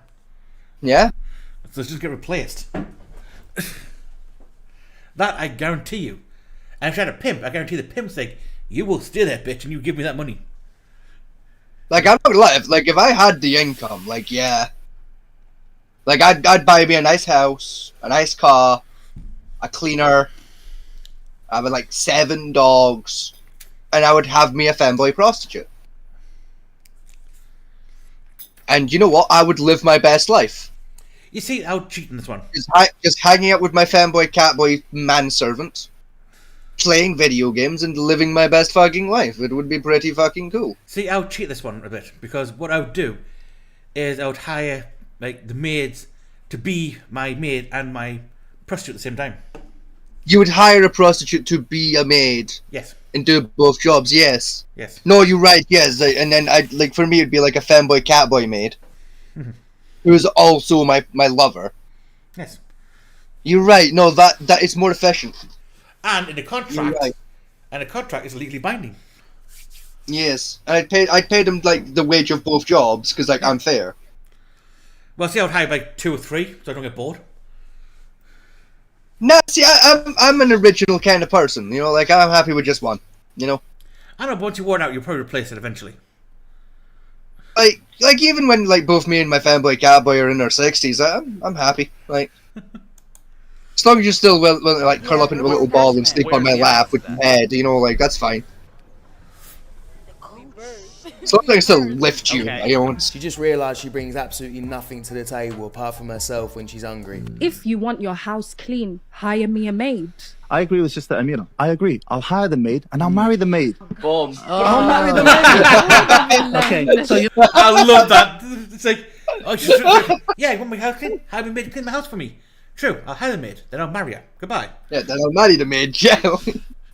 Yeah? So just get replaced. That I guarantee you. And if she had a pimp, I guarantee the pimp's like, you will stay there, bitch, and you give me that money. Like, I'm not gonna lie, if I had the income, like, yeah. Like, I'd buy me a nice house, a nice car, a cleaner. I would like 7 dogs, and I would have me a femboy prostitute. And you know what? I would live my best life. You see how cheating this one. Just hanging out with my fanboy, catboy, manservant, playing video games, and living my best fucking life. It would be pretty fucking cool. See, I would cheat this one a bit, because what I would do is I would hire, like, the maids to be my maid and my prostitute at the same time. You would hire a prostitute to be a maid? Yes. And do both jobs, yes. Yes. No, you're right, yes. And then, for me, it'd be like a fanboy, catboy maid. Who's also my lover. Yes. You're right. No, that is more efficient. And in a contract, right. And a contract is legally binding. Yes, and I'd pay them like the wage of both jobs because like I'm fair. Well, see, I would hire like 2 or 3 so I don't get bored. No, see, I'm an original kind of person. You know, like I'm happy with just one. You know. I know, but once you worn out, you'll probably replace it eventually. Like even when like both me and my fanboy catboy are in our 60s, I'm happy. Like, as long as you still will like curl up into a little ball and sleep on my lap with your head, you know, like that's fine. As long as I can still lift you, I don't. She just realised she brings absolutely nothing to the table apart from herself when she's hungry. If you want your house clean, hire me a maid. I agree with Sister Amira. I agree. I'll hire the maid and I'll marry the maid. Boom. I'll marry the maid. Okay, so you. I love that. It's like, yeah, you want my house clean? Hire me a maid to clean my house for me. True, I'll hire the maid, then I'll marry her. Goodbye. Yeah, then I'll marry the maid. Yeah.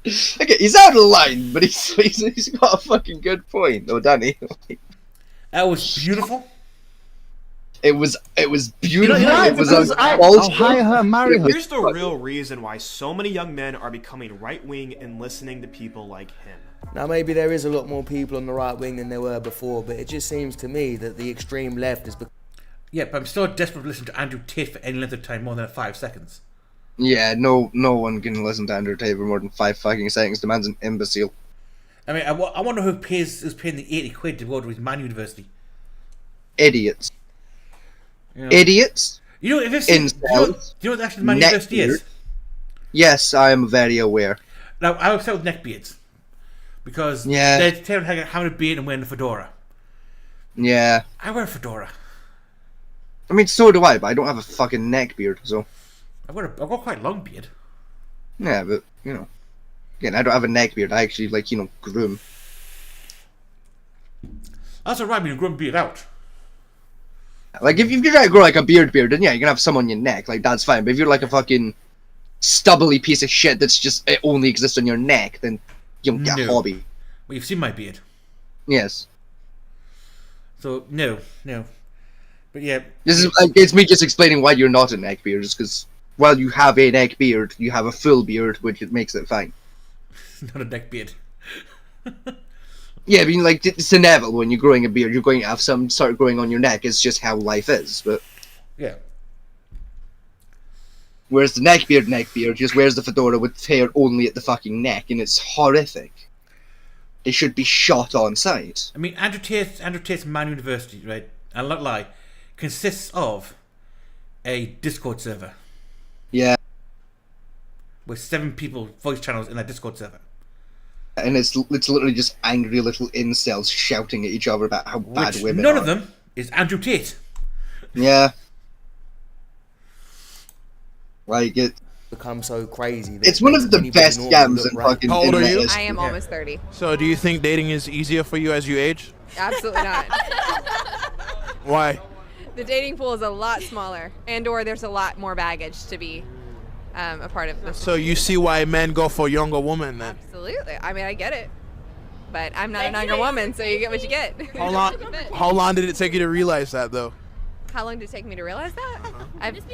Okay, he's out of line, but he's got a fucking good point, though, Danny. That was beautiful. It was beautiful. It was I'll hire her, marry her. Here's the real reason why so many young men are becoming right-wing and listening to people like him. Now maybe there is a lot more people on the right wing than there were before, but it just seems to me that the extreme left is. Yeah, but I'm still desperate to listen to Andrew Tate for any length of time more than 5 seconds. Yeah, no one can listen to Andrew Tate for more than 5 fucking seconds. The man's an imbecile. I mean, I wonder who's paying the 80 quid to go to his Man University. Idiots. You know, Idiots. You know, if it's, do you know what the actual Man University is? Yes, I am very aware. Now, I would start with neckbeards. Because they're having a beard and wearing a fedora. Yeah. I wear a fedora. I mean, so do I, but I don't have a fucking neck beard, so. I've got quite a long beard. Yeah, but, you know. Again, I don't have a neck beard. I actually, like, you know, groom. That's alright, you grow a beard out. Like, if you're trying to grow, like, a beard, then yeah, you can have some on your neck. Like, that's fine. But if you're, like, a fucking stubbly piece of shit that's just, it only exists on your neck, then you don't get a hobby. Well, you've seen my beard. Yes. So, no. But yeah. This is, like, it's me just explaining why you're not a neck beard, just because while you have a neck beard, you have a full beard, which it makes it fine. Not a neck beard. Yeah, I mean, like, it's inevitable when you're growing a beard, you're going to have some start growing on your neck. It's just how life is, but. Yeah. Whereas the neck beard just wears the fedora with hair only at the fucking neck, and it's horrific. They should be shot on sight. I mean, Andrew Tate's Man University, right? I'll not lie, consists of a Discord server. Yeah. With 7 people voice channels in that Discord server. And it's literally just angry little incels shouting at each other about how bad women are. None of them is Andrew Tate. Yeah. Like, it become so crazy. It's one of the best scams in fucking. How old are you? I am almost 30. So do you think dating is easier for you as you age? Absolutely not. Why? The dating pool is a lot smaller, and/or there's a lot more baggage to be a part of this. So you see why men go for younger women then? Absolutely. I mean, I get it, but I'm not a younger woman, so you get what you get. How long did it take you to realize that though? How long did it take me to realize that?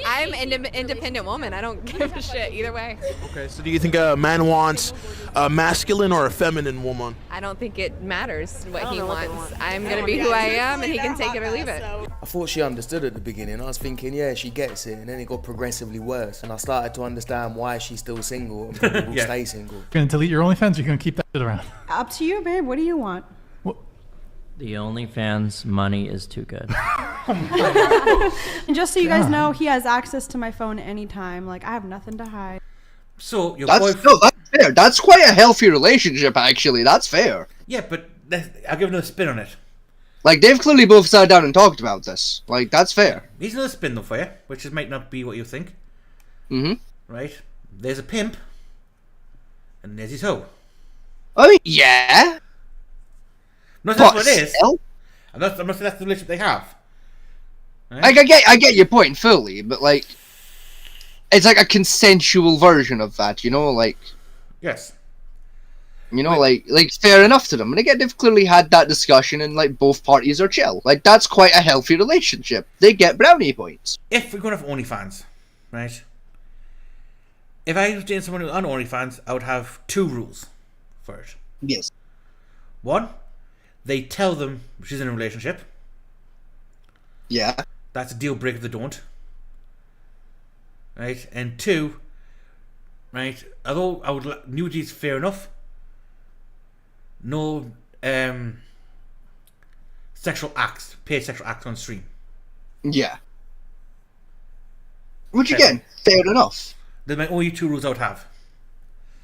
I'm an independent woman. I don't give a shit either way. Okay, so do you think a man wants a masculine or a feminine woman? I don't think it matters what he wants. I'm going to be who I am, and he can take it or leave it. I thought she understood at the beginning. I was thinking, yeah, she gets it, and then it got progressively worse, and I started to understand why she's still single and people will stay single. Gonna delete your OnlyFans, or you gonna keep that shit around? Up to you, babe. What do you want? The OnlyFans money is too good. And just so you guys God. know, he has access to my phone anytime. Like, I have nothing to hide. So your That's boyfriend. that's fair. That's quite a healthy relationship, actually. That's fair. Yeah, but I'll give another spin on it. Like, they've clearly both sat down and talked about this. Like, that's fair. Here's another spin though for you, which is, might not be what you think. Right? There's a pimp, and there's his hoe. I mean, yeah. Not that's what it is. Still? I'm not saying that's the relationship they have. Right? I get your point fully, but like, it's like a consensual version of that, you know, like. Yes. You know, like fair enough to them. And again, they've clearly had that discussion, and like both parties are chill. Like, that's quite a healthy relationship. They get brownie points. If we're going to have OnlyFans, right? If I was dating someone on OnlyFans, I would have 2 rules for it. Yes. 1, they tell them she's in a relationship. Yeah. That's a deal breaker if they don't. Right? And 2, right, although I would nudity is fair enough, no sexual acts, paid sexual acts on stream. Yeah. Which again, fair enough. They're my only 2 rules I would have.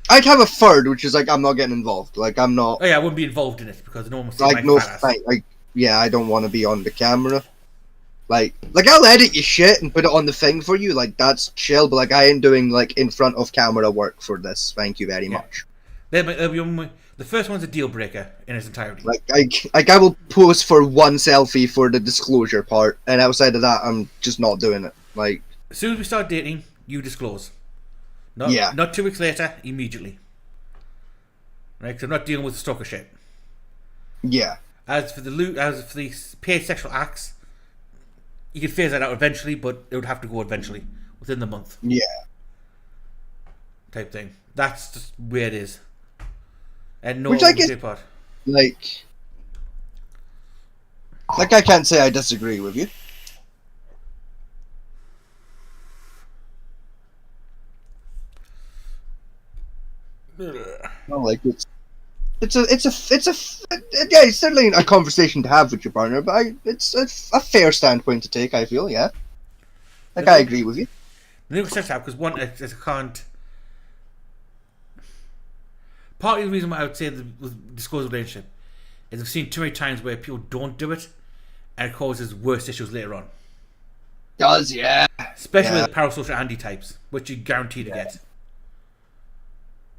I'd have a third, which is like, I'm not getting involved. Like, I'm not. Oh yeah, I wouldn't be involved in it because no one will see Like, my no fat ass. fight. Like, yeah, I don't want to be on the camera. Like I'll edit your shit and put it on the thing for you. Like, that's chill. But like, I ain't doing like in front of camera work for this. Thank you very much. The first one's a deal breaker in its entirety. Like I will pose for one selfie for the disclosure part, and outside of that, I'm just not doing it. Like, as soon as we start dating, you disclose. Not 2 weeks later, immediately. Right? Because I'm not dealing with the stalker shit. Yeah. As for the paid sexual acts, you can phase that out eventually, but it would have to go eventually within the month. Yeah. Type thing. That's just where it is. And no Which one I will guess, take part. like I can't say I disagree with you. No, like it's certainly a conversation to have with your partner, but it's a fair standpoint to take. I feel, yeah. Like, I agree with you. The new steps out because one, I can't. Part of the reason why I would say the disclosure relationship is I've seen too many times where people don't do it, and it causes worse issues later on. Does, yeah. Especially with the parasocial Andy types, which you guarantee to get.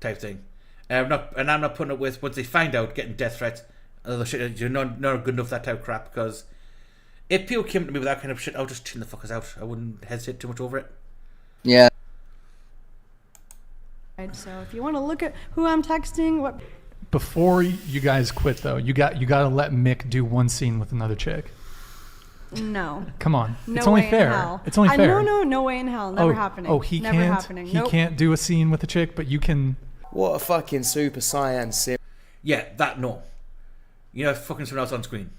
Type thing. And I'm not putting up with, once they find out, getting death threats, other shit, you're not good enough for that type of crap, because if people came to me with that kind of shit, I'll just tune the fuckers out. I wouldn't hesitate too much over it. Yeah. So if you want to look at who I'm texting, what... Before you guys quit, though, you got to let Mick do one scene with another chick. No. Come on. No it's only way fair. In hell. It's only fair. No way in hell. Never happening. Oh, he Never can't. happening. He can't do a scene with a chick, but you can. What a fucking super saiyan sim. Yeah, that no. You know, fucking someone else on screen.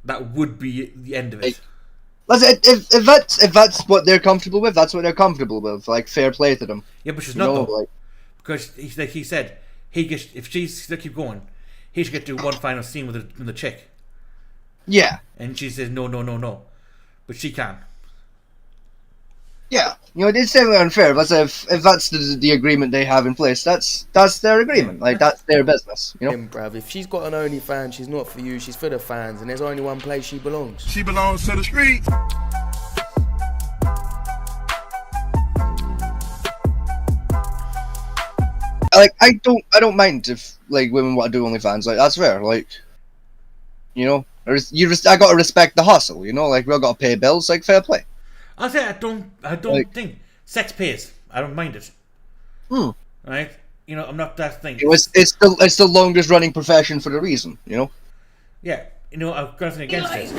That would be the end of it. If that's what they're comfortable with, that's what they're comfortable with. Like, fair play to them. Yeah, but she's not though. Because he said if she's to keep going, he should get to one final scene with the chick. Yeah. And she says no, but she can. Yeah, you know, it's certainly unfair. But if that's the agreement they have in place, that's their agreement. Like, that's their business. You know, bruv, if she's got an OnlyFans, she's not for you. She's for the fans, and there's only one place she belongs. She belongs to the streets. Like, I don't mind if like women want to do OnlyFans. Like, that's fair. Like, you know, I gotta respect the hustle. You know, like, we all gotta pay bills. Like, fair play. I'll say I don't think sex pays. I don't mind it. Right? You know, I'm not that thing. It's the longest running profession for the reason. You know. Yeah, you know, I've got nothing against it.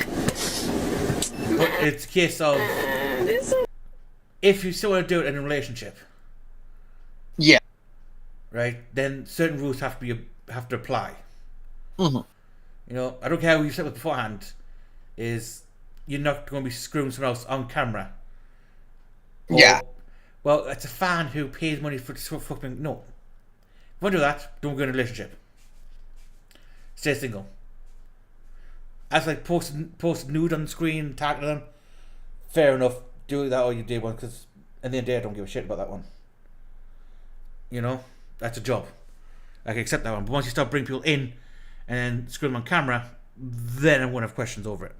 But it's a case of if you still want to do it in a relationship. Yeah. Right? Then certain rules have to apply. Mm-hmm. You know, I don't care who you set with beforehand. Is you're not going to be screwing someone else on camera. Yeah. Well, it's a fan who pays money for fucking... No. If you want to do that, don't go in a relationship. Stay single. As like posted nude on the screen, tagging them. Fair enough. Do that all you did one, because at the end of the day, I don't give a shit about that one. You know, that's a job. I can accept that one. But once you start bringing people in and screw them on camera, then I'm going to have questions over it.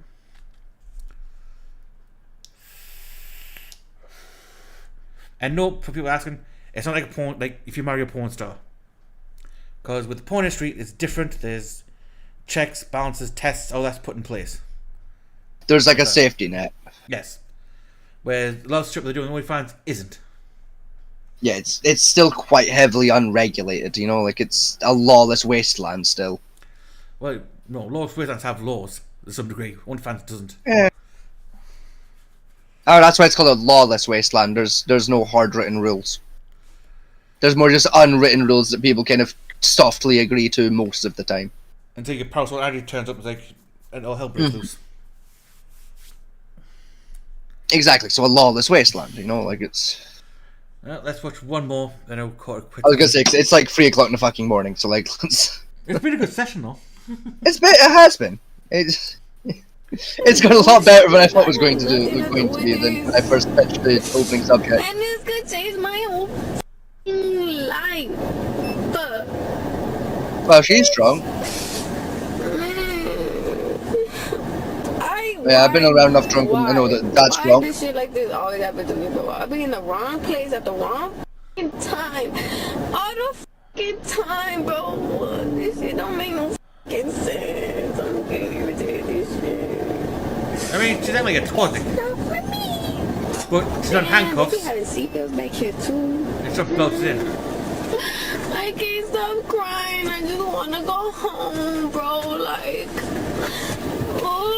And no, for people asking, it's not like a porn, like if you marry a porn star. Because with the porn industry, it's different. There's checks, balances, tests, all that's put in place. There's like a safety net. Yes. Where a lot of strip they're doing on OnlyFans isn't. Yeah, it's still quite heavily unregulated, you know, like it's a lawless wasteland still. Well, no, lawless wastelands have laws to some degree. OnlyFans doesn't. Yeah. Oh, that's why it's called a lawless wasteland. There's no hard written rules. There's more just unwritten rules that people kind of softly agree to most of the time. Until your powerful attitude turns up, it's like, and all hell breaks loose. Exactly, so a lawless wasteland, you know, like it's... Well, let's watch one more, then I'll call it quits. I was gonna say, it's like 3 o'clock in the fucking morning, so like, let's... It's been a good session, though. It has been. It's got a lot better than I thought it was going to be than when I first pitched the opening subject. And this could change my whole life. Well, she's strong. Yeah, I've been around enough drunk and I know that that's Why wrong. this shit like this always happen to me, bro? I've been in the wrong place at the wrong time. All the fucking time, bro. This shit don't make no fucking sense. I'm getting irritated with this shit. I mean, she's acting like a twat. But she's on handcuffs. We having seatbelts back here too. And stuff belts in. I can't stop crying. I just want to go home, bro. Like, oh,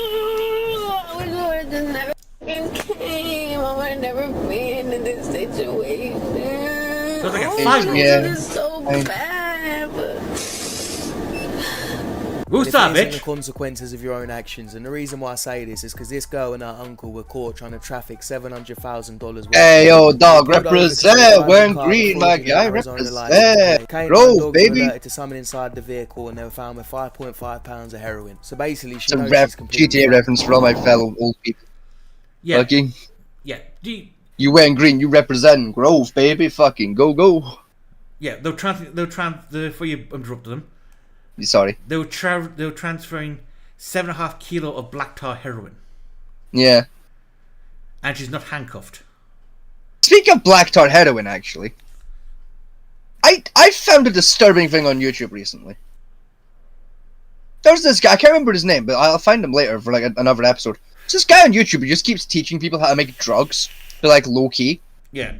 I wish I would have just never fucking came. I would have never been in this situation. So it's like a Oh, fight. this is so bad. But Who's If that, it isn't bitch? the consequences of your own actions, and the reason why I say this is because this girl and her uncle were caught trying to traffic $700,000 worth. Hey, yo, dog, represent. Wearing green, my guy, represent. Bro, baby. Alerted to someone inside the vehicle, and they were found with 5.5 pounds of heroin. So basically, she It's a knows she's completely GTA reference for all my fellow old people. Yeah. Fucking. Yeah. You wearing green, you represent Grove, baby. Fucking go. Yeah, before you interrupted them, Sorry. they were transferring 7.5 kilo of black tar heroin. Yeah. And she's not handcuffed. Speaking of black tar heroin, actually, I found a disturbing thing on YouTube recently. There's this guy, I can't remember his name, but I'll find him later for like another episode. It's this guy on YouTube who just keeps teaching people how to make drugs. They're like low key. Yeah.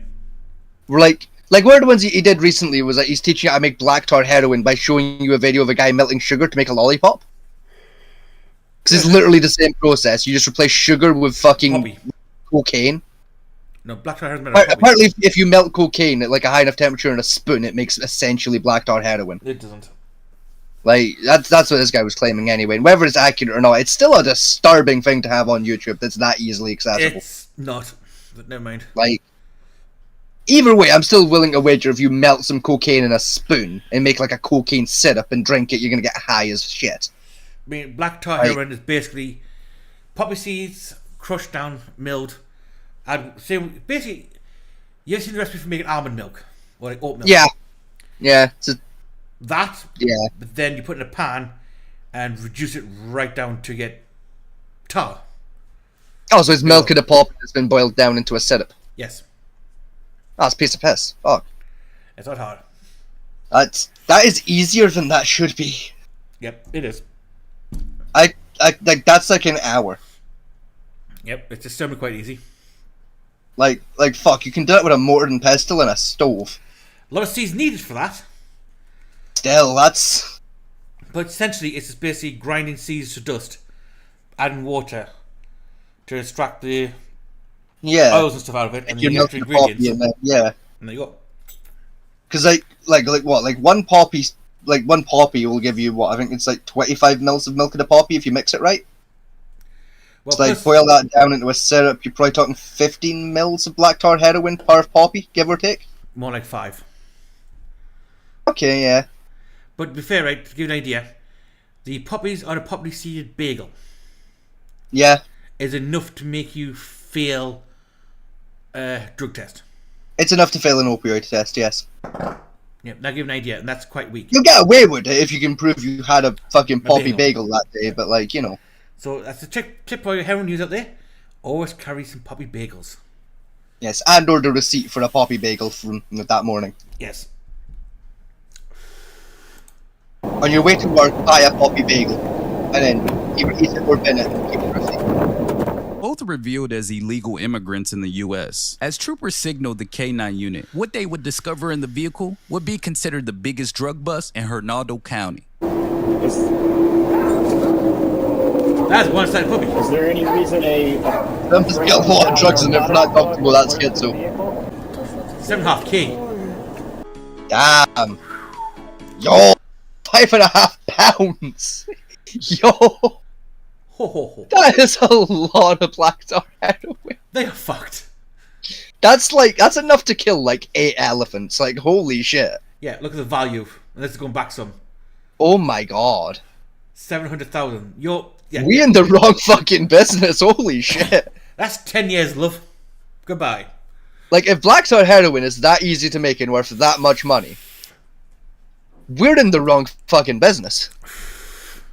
We're like one of the ones he did recently was that he's teaching you how to make black tar heroin by showing you a video of a guy melting sugar to make a lollipop. Because it's literally the same process. You just replace sugar with fucking cocaine. No, black tar heroin. Poppy. Apparently, if you melt cocaine at like a high enough temperature in a spoon, it makes essentially black tar heroin. It doesn't. Like that's what this guy was claiming anyway. And whether it's accurate or not, it's still a disturbing thing to have on YouTube that's that easily accessible. It's not. But never mind. Like, either way, I'm still willing to wager if you melt some cocaine in a spoon and make like a cocaine syrup and drink it, you're gonna get high as shit. I mean, black tar heroin is basically poppy seeds crushed down, milled. Basically, you ever seen the recipe for making almond milk or like oat milk? Yeah. That. Yeah. But then you put it in a pan and reduce it right down to get tar. Oh, so it's milk in a poppy that's been boiled down into a syrup. Yes. Oh, it's a piece of piss. Fuck. It's not hard. That is easier than that should be. Yep, it is. I like that's like an hour. Yep, it's just certainly quite easy. Like fuck, you can do it with a mortar and pestle and a stove. A lot of seeds needed for that. Still, that's... But essentially, it's just basically grinding seeds to dust, adding water to extract the oils and stuff out of it, and the extra ingredients. And then, yeah. And there you go. Because like one poppy will give you what I think it's like 25 mils of milk in a poppy if you mix it right. Well, so like boil that down into a syrup. You're probably talking 15 mils of black tar heroin per poppy, give or take. More like 5. Okay, yeah. But to be fair, right, to give you an idea, the poppies are a poppy seeded bagel. Yeah. is enough to make you fail a drug test. It's enough to fail an opioid test, yes. Yeah, that gives you an idea, and that's quite weak. You'll get away with it if you can prove you had a fucking poppy bagel that day, but like, you know. So that's the tip for your heroin use out there. Always carry some poppy bagels. Yes, and order a receipt for a poppy bagel from that morning. Yes. On your way to work, buy a poppy bagel, and then either eat it or bin it and keep the receipt. Both are revealed as illegal immigrants in the U.S. As troopers signaled the K-9 unit, what they would discover in the vehicle would be considered the biggest drug bust in Hernando County. That's one-sided puppy. Is there any reason Them just get a lot of drugs in there for that comfortable, that's schizo. 7.5K. Damn. Yo! 5.5 pounds! Yo! That is a lot of black tar heroin. They are fucked. That's enough to kill like 8 elephants. Like, holy shit. Yeah, look at the value. Let's go back some. Oh my god. 700,000. Yeah. We in the wrong fucking business. Holy shit. That's 10 years, love. Goodbye. Like, if black tar heroin is that easy to make and worth that much money, we're in the wrong fucking business.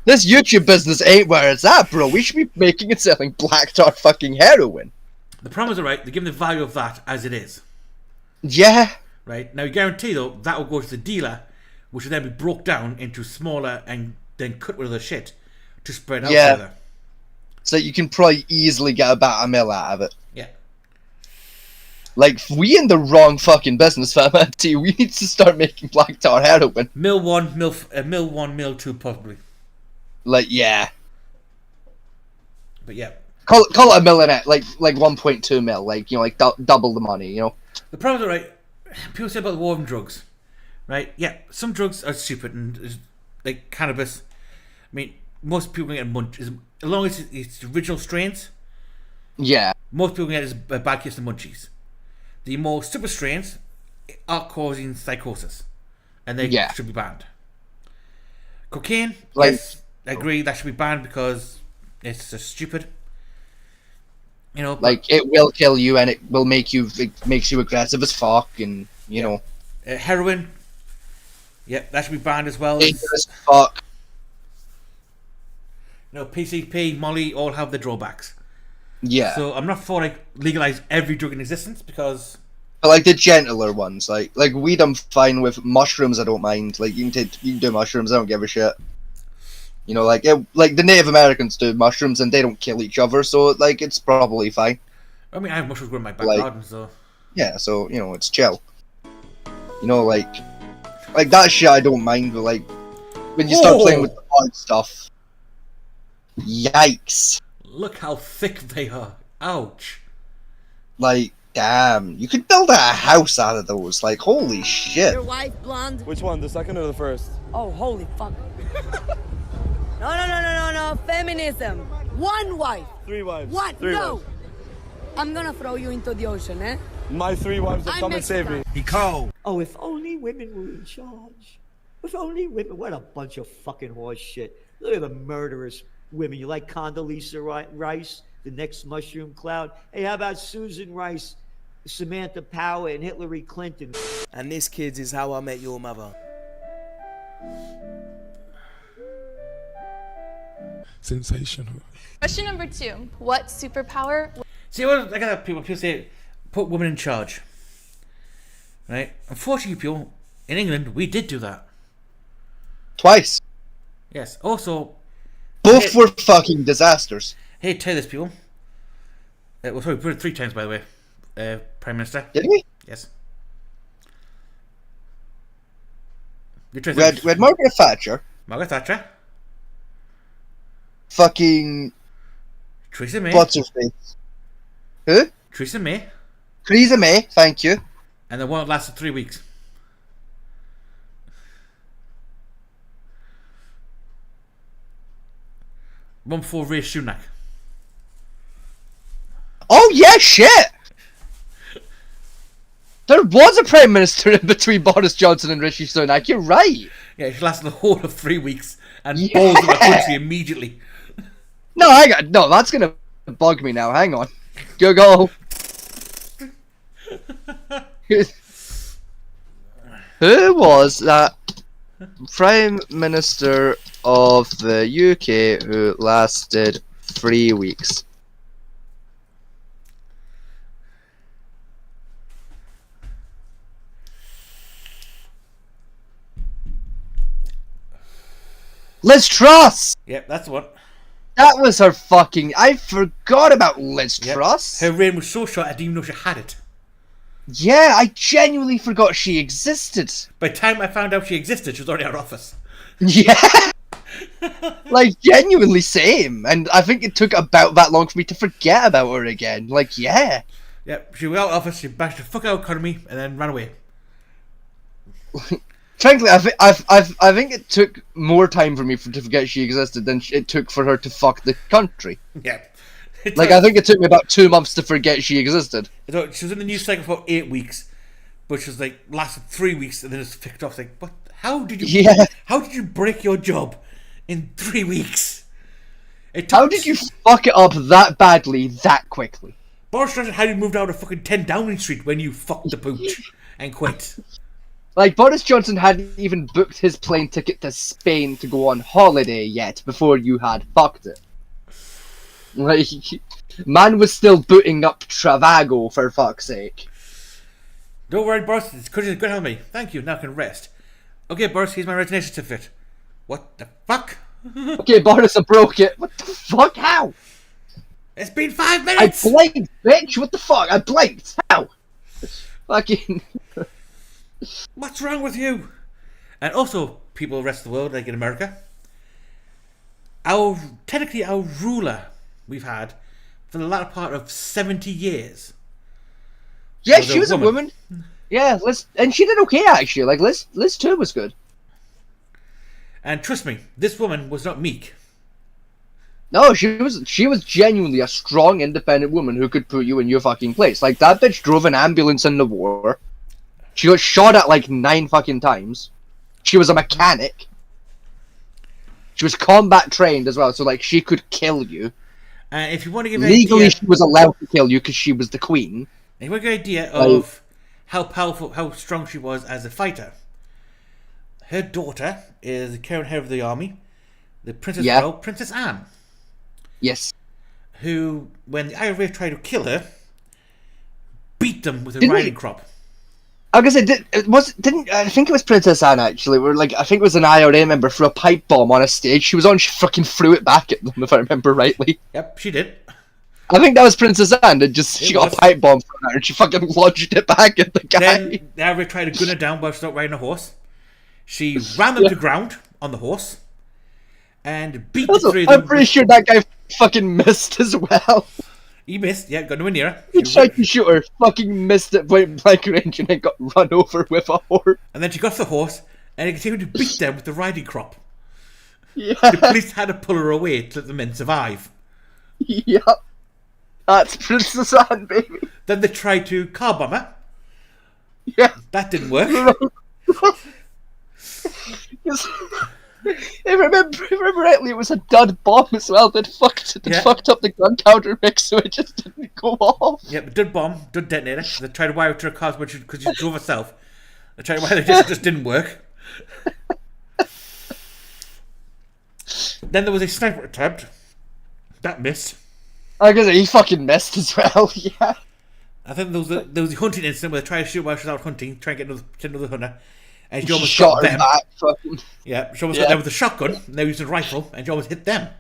This YouTube business ain't where it's at, bro. We should be making and selling black tar fucking heroin. The problem is, right, they're giving the value of that as it is. Yeah. Right? Now, you guarantee, though, that will go to the dealer, which will then be broke down into smaller and then cut with other shit to spread out further. So you can probably easily get about $1 million out of it. Yeah. Like, we in the wrong fucking business, fam. We need to start making black tar heroin. Mill 1, Mill 2, possibly. Like, yeah. But yeah. Call it $1 million, like 1.2 mil, like, you know, like double the money, you know? The problem is, right, people say about the war on drugs, right? Yeah, some drugs are stupid, and like cannabis. I mean, most people can get munchies. As long as it's original strains, yeah. Most people can get a bad case of munchies. The more stupid strains are causing psychosis, and they should be banned. Cocaine, like, yes, I agree, that should be banned because it's just stupid. You know, like, it will kill you and it will make you, it makes you aggressive as fuck, and you know. Heroin, that should be banned as well. Dangerous as fuck. You know, PCP, Molly all have their drawbacks. Yeah. So I'm not for like legalize every drug in existence because. But like the gentler ones, like weed, I'm fine with. Mushrooms, I don't mind. Like you can do mushrooms, I don't give a shit. You know, like the Native Americans do mushrooms and they don't kill each other, so like it's probably fine. I mean, I have mushrooms growing in my back garden, so. Yeah, so you know it's chill. You know, like that shit I don't mind, but like when you start playing with the hard stuff, yikes! Look how thick they are. Ouch! Like, damn, you could build a house out of those. Like, holy shit! Your wife blonde? Which one, the second or the first? Oh, holy fuck! No, feminism. One wife. 3 wives. What? 3 No. wives. I'm gonna throw you into the ocean, eh? My 3 wives will I'm come and save me. Mexican. He cold. Oh, if only women were in charge. If only women. What a bunch of fucking horse shit. Look at the murderous women. You like Condoleezza Rice, the next mushroom cloud? Hey, how about Susan Rice, Samantha Power, and Hillary Clinton? And this, kids, is how I met your mother. Sensational. Question number 2. What superpower? See, what I got people say, put women in charge. Right? Unfortunately, people in England, we did do that. Twice. Yes. Also, both were fucking disasters. Hey, tell this, people. Well, sorry, we put it 3 times, by the way. Prime Minister. Did we? Yes. We had Margaret Thatcher. Margaret Thatcher. Fucking Theresa May. What's her face? Who? Theresa May. Theresa May, thank you. And the one that lasted 3 weeks. One before Ray Sunak. Oh yeah, shit! There was a Prime Minister in between Boris Johnson and Rishi Sunak, you're right! Yeah, she lasted the whole of 3 weeks and balls in the country immediately. No, no. That's gonna bug me now. Hang on. Google. Who was that Prime Minister of the UK who lasted 3 weeks? Liz Truss! Yep, that's the one. That was her fucking... I forgot about Liz Truss. Her reign was so short I didn't even know she had it. Yeah, I genuinely forgot she existed. By the time I found out she existed, she was already out of office. Yeah! Like, genuinely same. And I think it took about that long for me to forget about her again. Like, yeah. Yep, she was out of office, she bashed the fuck out economy, and then ran away. Frankly, I think it took more time for me to forget she existed than it took for her to fuck the country. Yeah. Like, I think it took me about 2 months to forget she existed. So she was in the news cycle for 8 weeks, but she was like lasted 3 weeks and then it's picked off. Like, what? How did you? Yeah. How did you break your job in 3 weeks? How did you fuck it up that badly that quickly? Boris Johnson had you moved out of fucking 10 Downing Street when you fucked the pooch and quit. Like, Boris Johnson hadn't even booked his plane ticket to Spain to go on holiday yet before you had fucked it. Like, man was still booting up Travago, for fuck's sake. Don't worry, Boris, it's good to have me. Thank you, now I can rest. Okay, Boris, here's my resignation certificate. What the fuck? Okay, Boris, I broke it. What the fuck? How? It's been 5 minutes! I blinked, bitch! What the fuck? I blinked! How? Fucking... What's wrong with you? And also, people rest of the world, like in America, technically our ruler we've had for the latter part of 70 years. Yeah, she was a woman. Yeah, and she did okay actually. Like Liz too was good. And trust me, this woman was not meek. No, she was genuinely a strong, independent woman who could put you in your fucking place. Like, that bitch drove an ambulance in the war. She got shot at like 9 fucking times. She was a mechanic. She was combat trained as well, so like she could kill you. If you want to give legally, an idea, she was allowed to kill you because she was the queen. If you want to get an idea of how powerful, how strong she was as a fighter, her daughter is the current head of the army, the Princess Anne. Yes. Who, when the IRA tried to kill her, beat them with a riding crop. I was gonna say, I think it was Princess Anne actually. Where I think it was an IRA member threw a pipe bomb on a stage. She was on, she fucking threw it back at them, if I remember rightly. Yep, she did. I think that was Princess Anne. She got a pipe bomb from her and she fucking lodged it back at the guy. Then the IRA tried to gun her down while she was not riding a horse. She ran them to ground on the horse and beat the three of them. I'm pretty sure that guy fucking missed as well. He missed, yeah, got nowhere near her. He tried to shoot her, fucking missed it point blank range, and then got run over with a horse. And then she got off the horse, and he continued to beat them with the riding crop. Yeah. The police had to pull her away to let the men survive. Yep. That's Princess Anne, baby. Then they tried to car bomb her. Yeah. That didn't work. If I remember rightly, it was a dud bomb as well that fucked up the gunpowder mix, so it just didn't go off. Yeah, but dud bomb, dud detonator. They tried to wire it to her car because she drove herself. They tried to wire it, just didn't work. Then there was a sniper attempt. That missed. I guess he fucking missed as well, yeah. I think there was the hunting incident where they tried to shoot while she was out hunting, try and get another hunter. And she almost shot got her them. back, fucking. Yeah, she almost got them with a shotgun, and they used a rifle, and she almost hit them.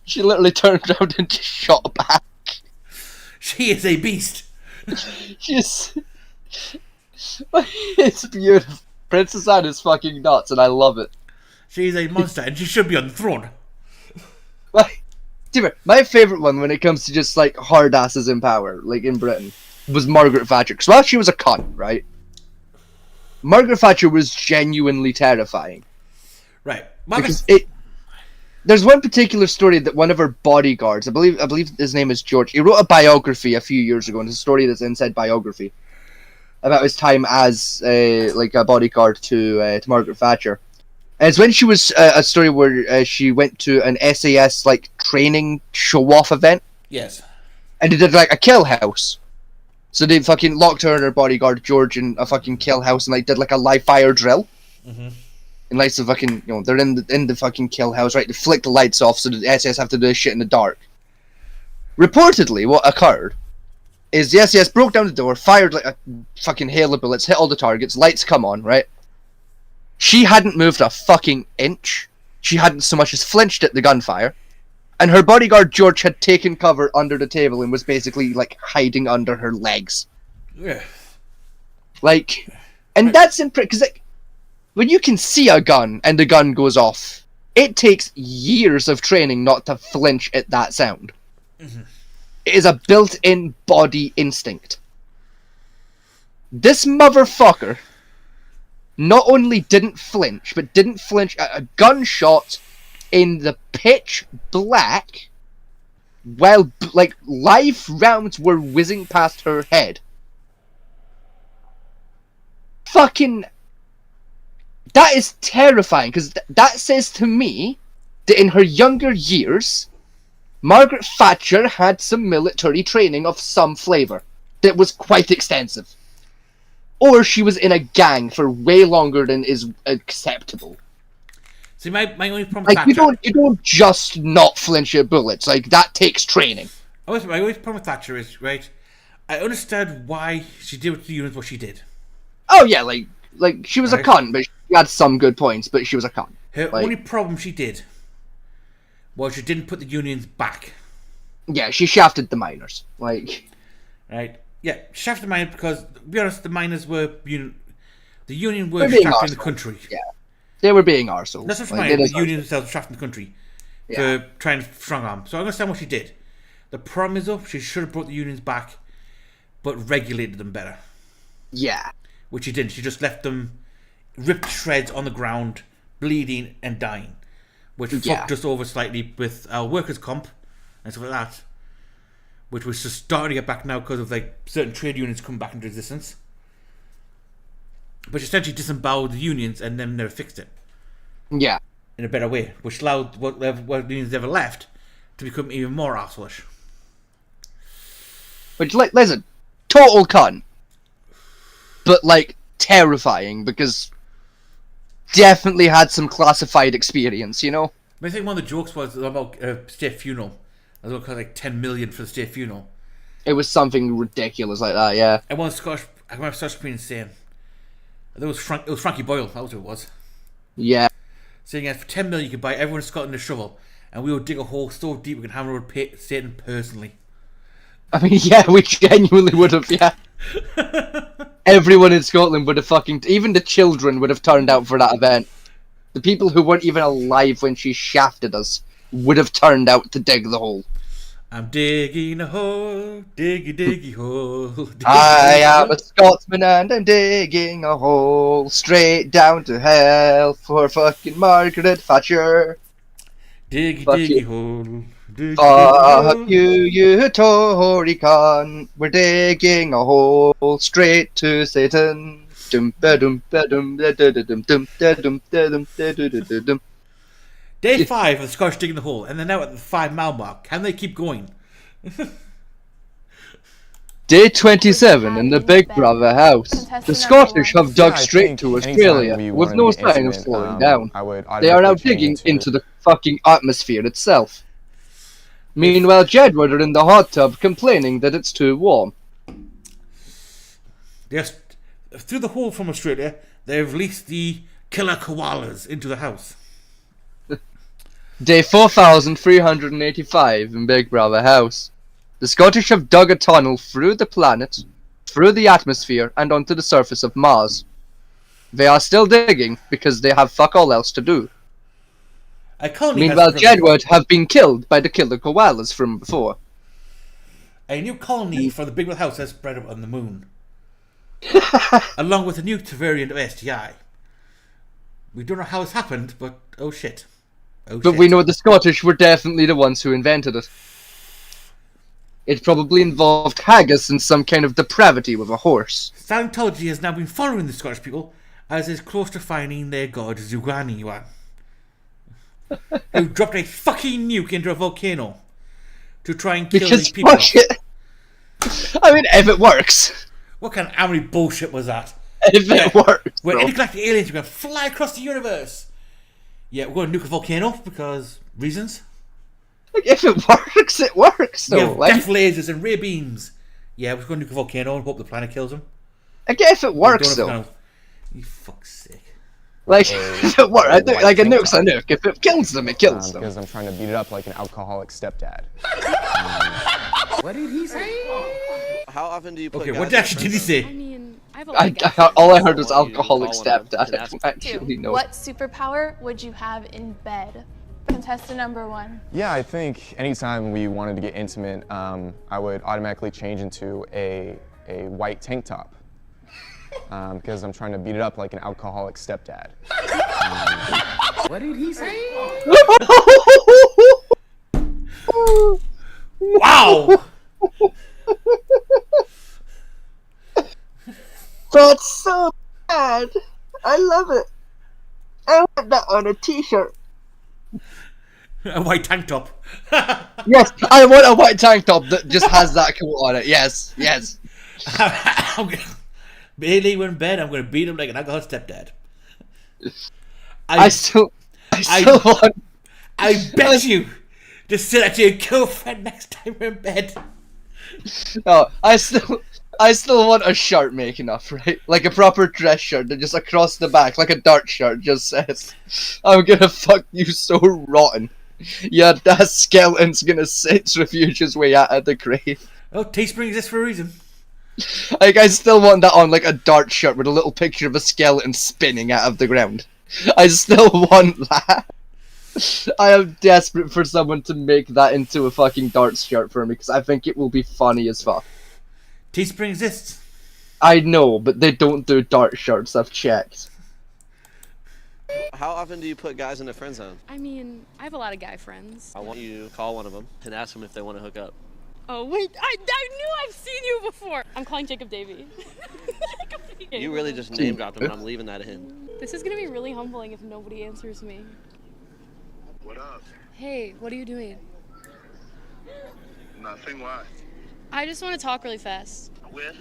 She literally turned around and just shot back. She is a beast. She's... It's beautiful. Princess Anne is fucking nuts, and I love it. She's a monster, and she should be on the throne. My favourite one when it comes to just, like, hard asses in power, like, in Britain, was Margaret Thatcher. Because while she was a cunt, right? Margaret Thatcher was genuinely terrifying. Right. Because there's one particular story that one of her bodyguards, I believe his name is George, he wrote a biography a few years ago, and it's a story that's inside biography, about his time as a bodyguard to Margaret Thatcher. it's when she was a story where she went to an SAS like training show-off event. Yes. And they did like a kill house. So they fucking locked her and her bodyguard George in a fucking kill house and like did like a live fire drill. Mm-hmm. And like the fucking, you know, they're in the fucking kill house, right? They flick the lights off so the SS have to do this shit in the dark. Reportedly, what occurred is the SS broke down the door, fired like a fucking hail of bullets, hit all the targets, lights come on, right? She hadn't moved a fucking inch. She hadn't so much as flinched at the gunfire. And her bodyguard George had taken cover under the table and was basically like hiding under her legs. Yeah. Like, and that's because like, when you can see a gun and the gun goes off, it takes years of training not to flinch at that sound. Mm-hmm. It is a built-in body instinct. This motherfucker not only didn't flinch, but didn't flinch at a gunshot in the pitch black while like live rounds were whizzing past her head. Fucking... That is terrifying, because that says to me that in her younger years, Margaret Thatcher had some military training of some flavour that was quite extensive. Or she was in a gang for way longer than is acceptable. See, my only problem Like, with Thatcher... you don't just not flinch at bullets. Like, that takes training. My only problem with Thatcher is, right, I understand why she did with the units what she did. Oh, yeah, like she was Right. a cunt, but she had some good points, but she was a cunt. Her Like, only problem she did was she didn't put the unions back. yeah, she shafted the miners. Like, Right? Yeah, shafted the miners because, to be honest, the miners were... the union were They're being shafting the arseholes. country. Yeah. They were being arseholes. That's what Like, the they deserved union it. themselves were shafting the country Yeah. for trying to strong arm. So I understand what she did. The problem is, though, she should have brought the unions back, but regulated them better. Yeah. Which she didn't. She just left them ripped to shreds on the ground, bleeding and dying. Which Yeah. fucked us over slightly with our workers' comp and stuff like that. Which was just starting to get back now because of like certain trade unions coming back into existence. But she essentially disemboweled the unions and then never fixed it. Yeah. In a better way. Which allowed what unions ever left to become even more arseholish. Which, like, listen, total cunt. But, like, terrifying, because definitely had some classified experience, you know? But I think one of the jokes was about state funeral. I was going to cost like 10 million for the state funeral. It was something ridiculous like that, yeah. And one Scottish, I remember Scottish being insane. It was Frankie Boyle, that was who it was. Yeah. Saying that for 10 million you could buy everyone in Scotland a shovel, and we would dig a hole so deep we could hammer over Satan personally. I mean, yeah, we genuinely would have, yeah. Everyone in Scotland would have fucking... Even the children would have turned out for that event. The people who weren't even alive when she shafted us would have turned out to dig the hole. I'm digging a hole, diggy hole. Diggy I am a Scotsman and I'm digging a hole straight down to hell for fucking Margaret Thatcher. Diggy hole. Fuck you, you Tory cunt. We're digging a hole straight to Satan. Dum ba dum ba dum da da da dum dum da dum da dum da da da dum. Day 5 of the Scottish digging the hole, and they're now at the 5 mile mark. Can they keep going? Day 27 in the Big Brother house. The Scottish have dug straight to Australia with no sign of slowing down. They are now digging into the fucking atmosphere itself. Meanwhile, Jedward are in the hot tub complaining that it's too warm. Yes, through the hole from Australia, they've released the killer koalas into the house. Day 4385 in Big Brother house. The Scottish have dug a tunnel through the planet, through the atmosphere, and onto the surface of Mars. They are still digging because they have fuck all else to do. Meanwhile, Jedward have been killed by the killer koalas from before. A new colony for the Big Brother house has spread up on the moon. Along with a new variant of STI. We don't know how it's happened, but oh shit. But we know the Scottish were definitely the ones who invented it. It probably involved haggis and some kind of depravity with a horse. Scientology has now been following the Scottish people as is close to finding their god Zuganiwa, who dropped a fucking nuke into a volcano to try and kill these people. Fuck it. I mean, if it works. What kind of army bullshit was that? If it works, We're bro. intergalactic aliens, we're going to fly across the universe. Yeah, we're going to nuke a volcano because reasons. Like, if it works, it works. We Though. have Like, death lasers and ray beams. Yeah, we're going to nuke a volcano and hope the planet kills them. I guess if it works, though. You fuck's sake. Like, if it works, like a nuke's a nuke. If it kills them, it kills them. Because I'm trying to beat it up like an alcoholic stepdad. What did he say? How often do you put Okay, guys what in actually did he say? friend mean, I have a lot of guys. All I heard was alcoholic stepdad. I don't actually know. What superpower would you have in bed? Contestant number 1. Yeah, I think anytime we wanted to get intimate, I would automatically change into a white tank top. Because I'm trying to beat it up like an alcoholic stepdad. What did he say? Wow! That's so bad. I love it. I want that on a t-shirt. A white tank top. Yes, I want a white tank top that just has that quote on it. Yes, yes. Bailey, we're in bed. I'm going to beat him like an alcoholic stepdad. I still want. I bet you to sit at your girlfriend next time we're in bed. No, I still want a shirt making up, right? Like a proper dress shirt that just across the back, like a dark shirt, just says, "I'm gonna fuck you so rotten. Yeah, that skeleton's gonna centrifuge his way out of the grave." Oh, Teespring exists for a reason. Like, I still want that on like a dark shirt with a little picture of a skeleton spinning out of the ground. I still want that. I am desperate for someone to make that into a fucking darts shirt for me because I think it will be funny as fuck. Teespring exists. I know, but they don't do dart shirts. I've checked. How often do you put guys in the friend zone? I mean, I have a lot of guy friends. I want you to call one of them and ask them if they want to hook up. Oh wait, I knew I've seen you before. I'm calling Jacob Davey. You really just name dropped him, and I'm leaving that in. This is gonna be really humbling if nobody answers me. What up? Hey, what are you doing? Nothing. Why? I just want to talk really fast. With?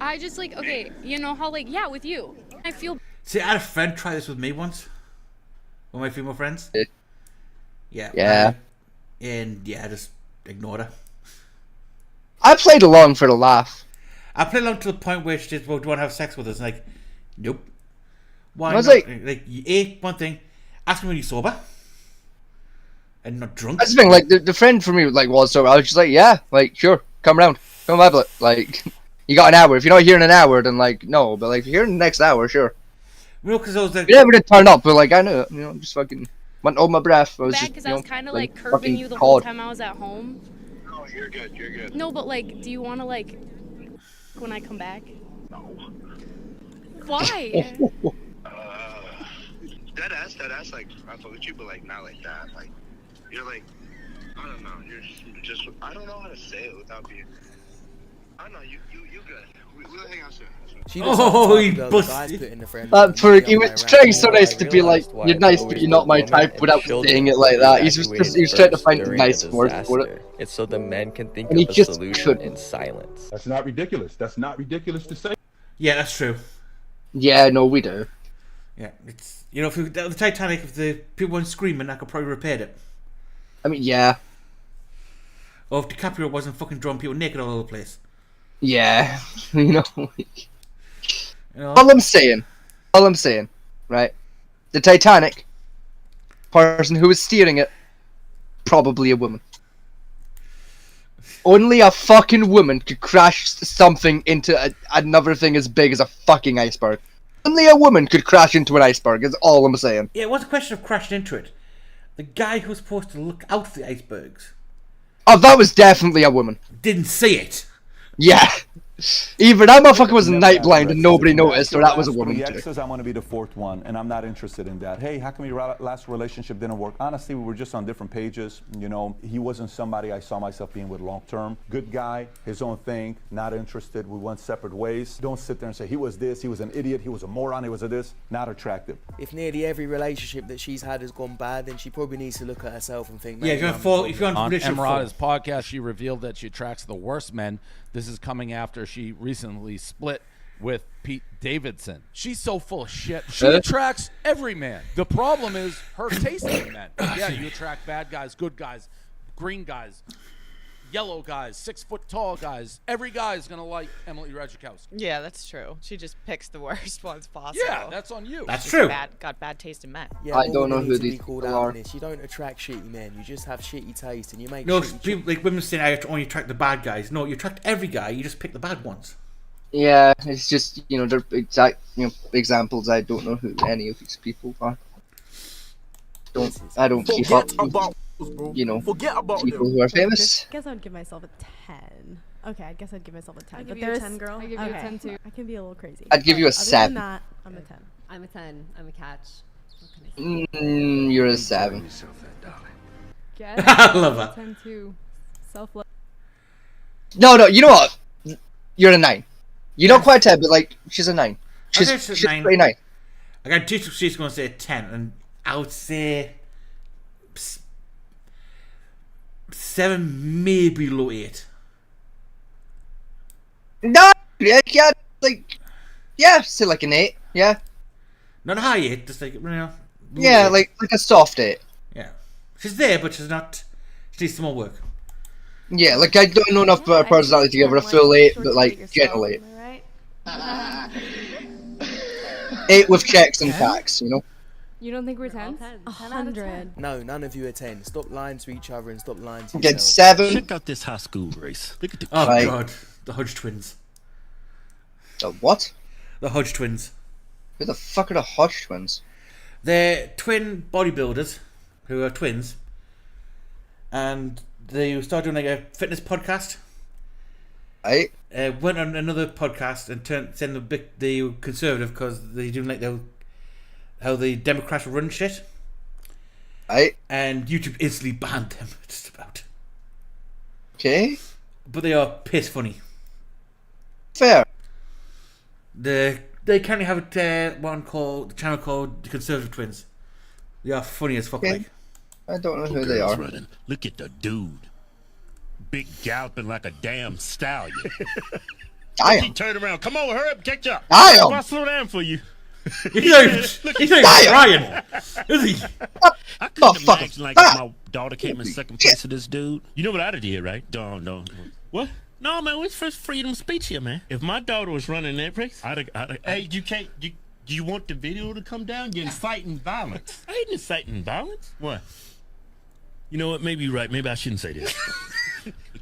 I just like, okay, you know how like, yeah, with you. I feel. See, I had a friend try this with me once. One of my female friends. Yeah. Yeah. And yeah, I just ignored her. I played along for the laugh. I played along to the point where she just, well, do you want to have sex with us? And like, nope. Why I was not? Like, one thing, ask me when you're sober. And not drunk. That's the thing, like, the friend for me, like, was so I was just like, yeah, like, sure, come around, come have it. Like, you got an hour. If you're not here in an hour, then, like, no. But, like, if you're here in the next hour, sure. You know, because I was like... You never did turn up, but, like, I knew it. You know, just fucking went hold my breath. I was bad just, because you I know, was kind of like like curbing you the fucking whole cod. time I was at home. No, you're good. You're good. No, but like, do you want to like when I come back? No. Why? Dead ass. Like, I fuck with you, but like, not like that. Like, you're like, I don't know. You're just. I don't know how to say it without being. I don't know. You good. We'll hang out soon. She he was trying so nice to be like, you're nice, but you're not my type, without saying it like that. He was trying to find nice words for it. It's so the men can think And of he a just solution couldn't. in silence. That's not ridiculous. That's not ridiculous to say. Yeah, that's true. Yeah, no, we do. Yeah, it's... You know, if the Titanic, if the people weren't screaming, I could probably repaired it. I mean, yeah. Or if DiCaprio wasn't fucking drawing people naked all over the place. Yeah. You know, like... You know? All I'm saying, right? The Titanic, person who was steering it, probably a woman. Only a fucking woman could crash something into another thing as big as a fucking iceberg. Only a woman could crash into an iceberg, is all I'm saying. Yeah, it was a question of crashing into it. The guy who was supposed to look out for the icebergs... Oh, that was definitely a woman. Didn't see it. Yeah. Either that motherfucker was night blind and nobody noticed, or that was a woman too. Exes, I want to be the fourth one, and I'm not interested in that. Hey, how come your last relationship didn't work? Honestly, we were just on different pages. You know, he wasn't somebody I saw myself being with long term. Good guy, his own thing, not interested. We went separate ways. Don't sit there and say he was this, he was an idiot, he was a moron, he was a this. Not attractive. If nearly every relationship that she's had has gone bad, then she probably needs to look at herself and think, Yeah, if you're on On relationship Emrata's podcast, she revealed that she attracts the worst men. This is coming after she recently split with Pete Davidson. She's so full of shit. She attracts every man. The problem is her taste in men. Yeah, you attract bad guys, good guys, green guys, yellow guys, 6 foot tall guys. Every guy is gonna like Emily Ratajkowski. Yeah, that's true. She just picks the worst ones possible. Yeah, that's on you. That's She's true. Got bad taste in men. Yeah, I don't know women who need to these be called people out are. on this. You don't attract shitty men. You just have shitty taste, and you make. No, shitty people, like women saying I only attract the bad guys. No, you attract every guy. You just pick the bad ones. Yeah, it's just, you know, they're exact, you know, examples. I don't know who any of these people are. I don't keep up with, you know, people who are famous. I guess I'd give myself a 10. Okay, I guess I'd give myself a 10. I'd but give you a there's 10, girl. I'd give you a 10 too. I can be a little crazy. I'd give you a Other 7. than that, I'm a 10. I'm a 10. I'm a catch. What can I say? You're a 7. Get I love that. 10 too. Self-love. No, you know what? You're a 9. You're not quite a 10, but like, she's a 9. She's pretty 9. I got two. She's going to say 10, and I would say 7, maybe low 8. No, yeah, like, yeah, still like an 8, yeah. Not a high 8, just like, you know. Yeah, like a soft 8. Yeah. She's there, but she's not. She needs some more work. Yeah, like I don't know enough about her personality to give her a full 8, but like general 8. 8 with checks and tax, you know. You don't think we're 10? 100. No, none of you are 10. Stop lying to each other and stop lying to Get yourself. 7. Check out this high school race. Look at the Oh Right. god, the Hodge twins. The what? The Hodge twins. Who the fuck are the Hodge twins? They're twin bodybuilders who are twins, and they started doing like a fitness podcast. Right. Went on another podcast and sent the conservative because they didn't like how the Democrats run shit. Right. And YouTube instantly banned them, just about. Okay. But they are piss funny. Fair. They currently have a the channel called the Conservative Twins. They are funny as fuck. Okay. Like. I don't know who girls they are. running. Look at the dude. Big galloping like a damn stallion. Damn. He turned around. Come on, hurry up, catch up. Damn. I'll slow down for you. He's not trying, is he? I couldn't imagine like if my daughter came in second place to this dude. You know what I'd have did, right? No. What? No, man, it's first freedom of speech here, man. If my daughter was running that race, hey, you can't. Do you want the video to come down? You're inciting violence. I ain't inciting violence. What? You know what? Maybe you're right. Maybe I shouldn't say this.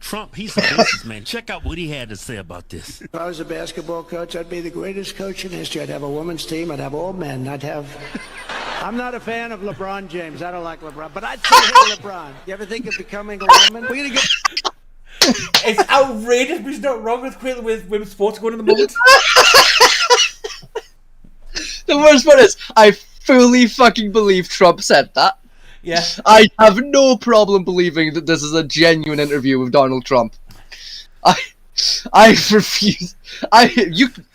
Trump, he's a businessman. Check out what he had to say about this. If I was a basketball coach, I'd be the greatest coach in history. I'd have a women's team. I'd have all men. I'm not a fan of LeBron James. I don't like LeBron, but I'd say hey, LeBron. You ever think of becoming a woman? We're gonna get. It's outrageous, but he's not wrong with women's sports going in the moment. The worst part is, I fully fucking believe Trump said that. Yeah. I have no problem believing that this is a genuine interview with Donald Trump. I refuse.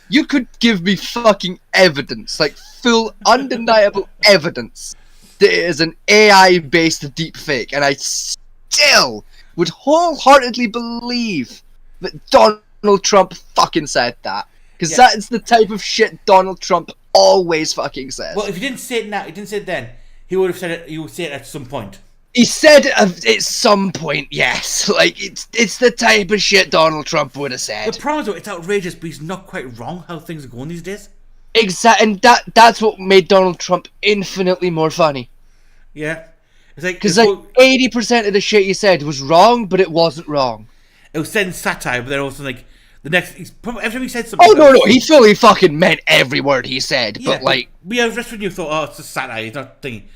You could give me fucking evidence, like full undeniable evidence that it is an AI-based deepfake, and I still would wholeheartedly believe that Donald Trump fucking said that. Because that is the type of shit Donald Trump always fucking says. Well, if he didn't say it now, he didn't say it then. He would have said it. He would say it at some point. He said it at some point, yes. Like it's the type of shit Donald Trump would have said. The problem is, though, it's outrageous, but he's not quite wrong how things are going these days. Exactly, and that's what made Donald Trump infinitely more funny. Yeah, it's like because like 80% of the shit he said was wrong, but it wasn't wrong. It was said in satire, but then also like the next. Every time he said something. Oh no, he fully fucking meant every word he said, Yeah, but like we have rest of you thought, oh, it's a satire, he's not thinking.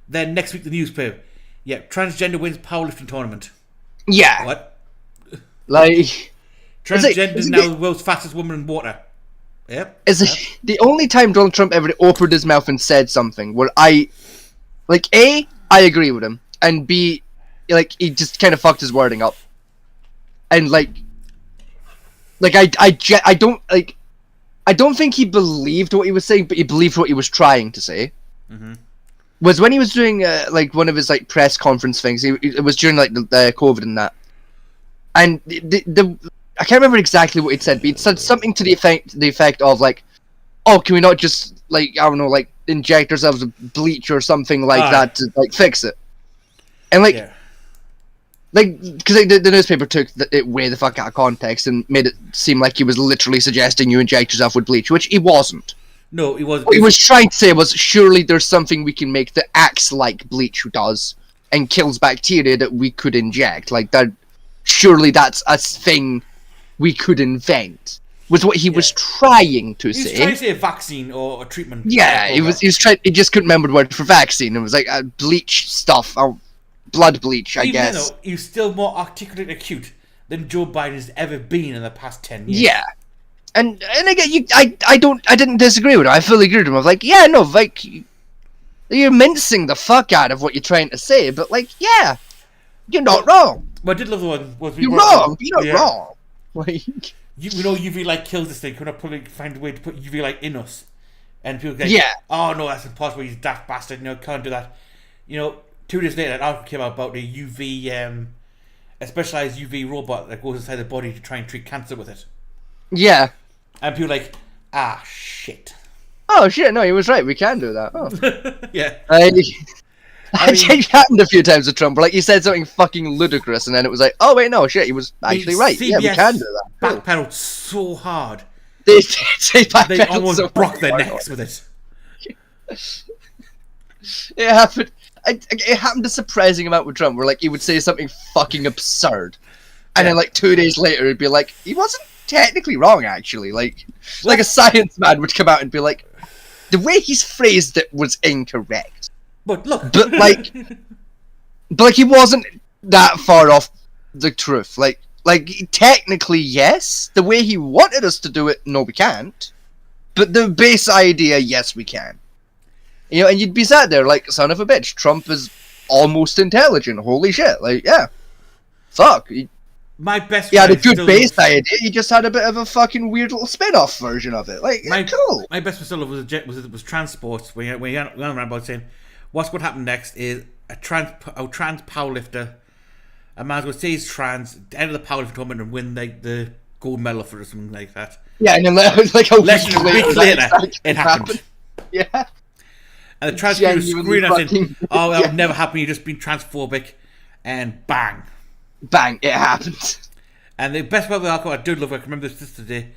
Then next week the newspaper, yeah, transgender wins powerlifting tournament. Yeah, what? Like Transgender is it- now the world's fastest woman in water. Yep. Is it the only time Donald Trump ever opened his mouth and said something where I agree with him, and B, like, he just kind of fucked his wording up, and I don't think he believed what he was saying, but he believed what he was trying to say. Mm-hmm. Was when he was doing like one of his like press conference things. It was during like the COVID and that, and the I can't remember exactly what he'd said, but he'd said something to the effect of like, "Oh, can we not just like, I don't know, like inject ourselves with bleach or something like that to like fix it?" And like. Yeah. Like, because the newspaper took it way the fuck out of context and made it seem like he was literally suggesting you inject yourself with bleach, which he wasn't. No, he wasn't. What he was trying to say was, surely there's something we can make that acts like bleach does and kills bacteria that we could inject. Like, that. Surely that's a thing we could invent. Was what he was trying to say. He was trying to say a vaccine or a treatment. Yeah, he was trying. He just couldn't remember the word for vaccine. It was like bleach stuff. Blood bleach, I guess. Even though he was still more articulate and acute than Joe Biden has ever been in the past 10 years. Yeah, and again, I didn't disagree with him. I fully agreed with him. I was like, yeah, no, like, you're mincing the fuck out of what you're trying to say, but like, yeah, you're not wrong. Well, I did love the one. You're wrong. You're not wrong. Like, we know UV light kills this thing. Can I probably find a way to put UV light in us? And people go, yeah. Oh no, that's impossible. He's a daft bastard. No, can't do that. 2 days later, an article came out about the UV, a specialized UV robot that goes inside the body to try and treat cancer with it. Yeah. And people are like, shit. Oh shit! No, he was right. We can do that. Oh. Yeah. It happened a few times with Trump. Like, he said something fucking ludicrous, and then it was like, oh wait, no, shit, he was actually right. CBS yeah, we can do that. Backpedaled so hard. They almost so broke their necks with it. It happened. It happened a surprising amount with Trump, where like he would say something fucking absurd, and then like 2 days later he'd be like, he wasn't technically wrong actually. Like a science man would come out and be like, the way he's phrased it was incorrect. But look, but he wasn't that far off the truth. Like technically yes, the way he wanted us to do it, no, we can't. But the base idea, yes, we can. And you'd be sat there like, son of a bitch, Trump is almost intelligent. Holy shit. Like, yeah. Fuck. My best He had a good base idea, he just had a bit of a fucking weird little spin-off version of it. Like, cool. My best still was transport, when you went around about saying, what's going to happen next is a trans powerlifter, a man's going to say he's trans, enter the powerlifting tournament and win the gold medal for it or something like that. Yeah, and then like a week later, it happened. Yeah. And the trans people screaming out saying, oh, that would never happen, you've just been transphobic, and bang. Bang, it happened. And the best part of the article, I do love it, I can remember this today,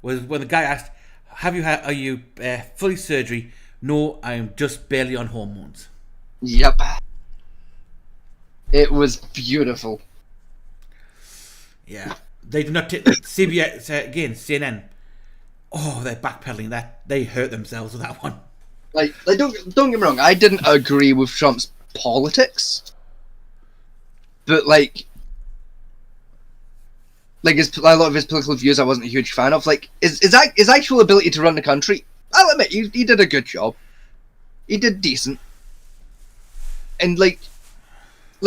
was when the guy asked, are you fully surgery? No, I am just barely on hormones. Yep. It was beautiful. Yeah. They do not take CBS, again, CNN. Oh, they're backpedaling that. They hurt themselves with that one. Like don't get me wrong, I didn't agree with Trump's politics. But like a lot of his political views I wasn't a huge fan of. Like his actual ability to run the country, I'll admit, he did a good job. He did decent. And like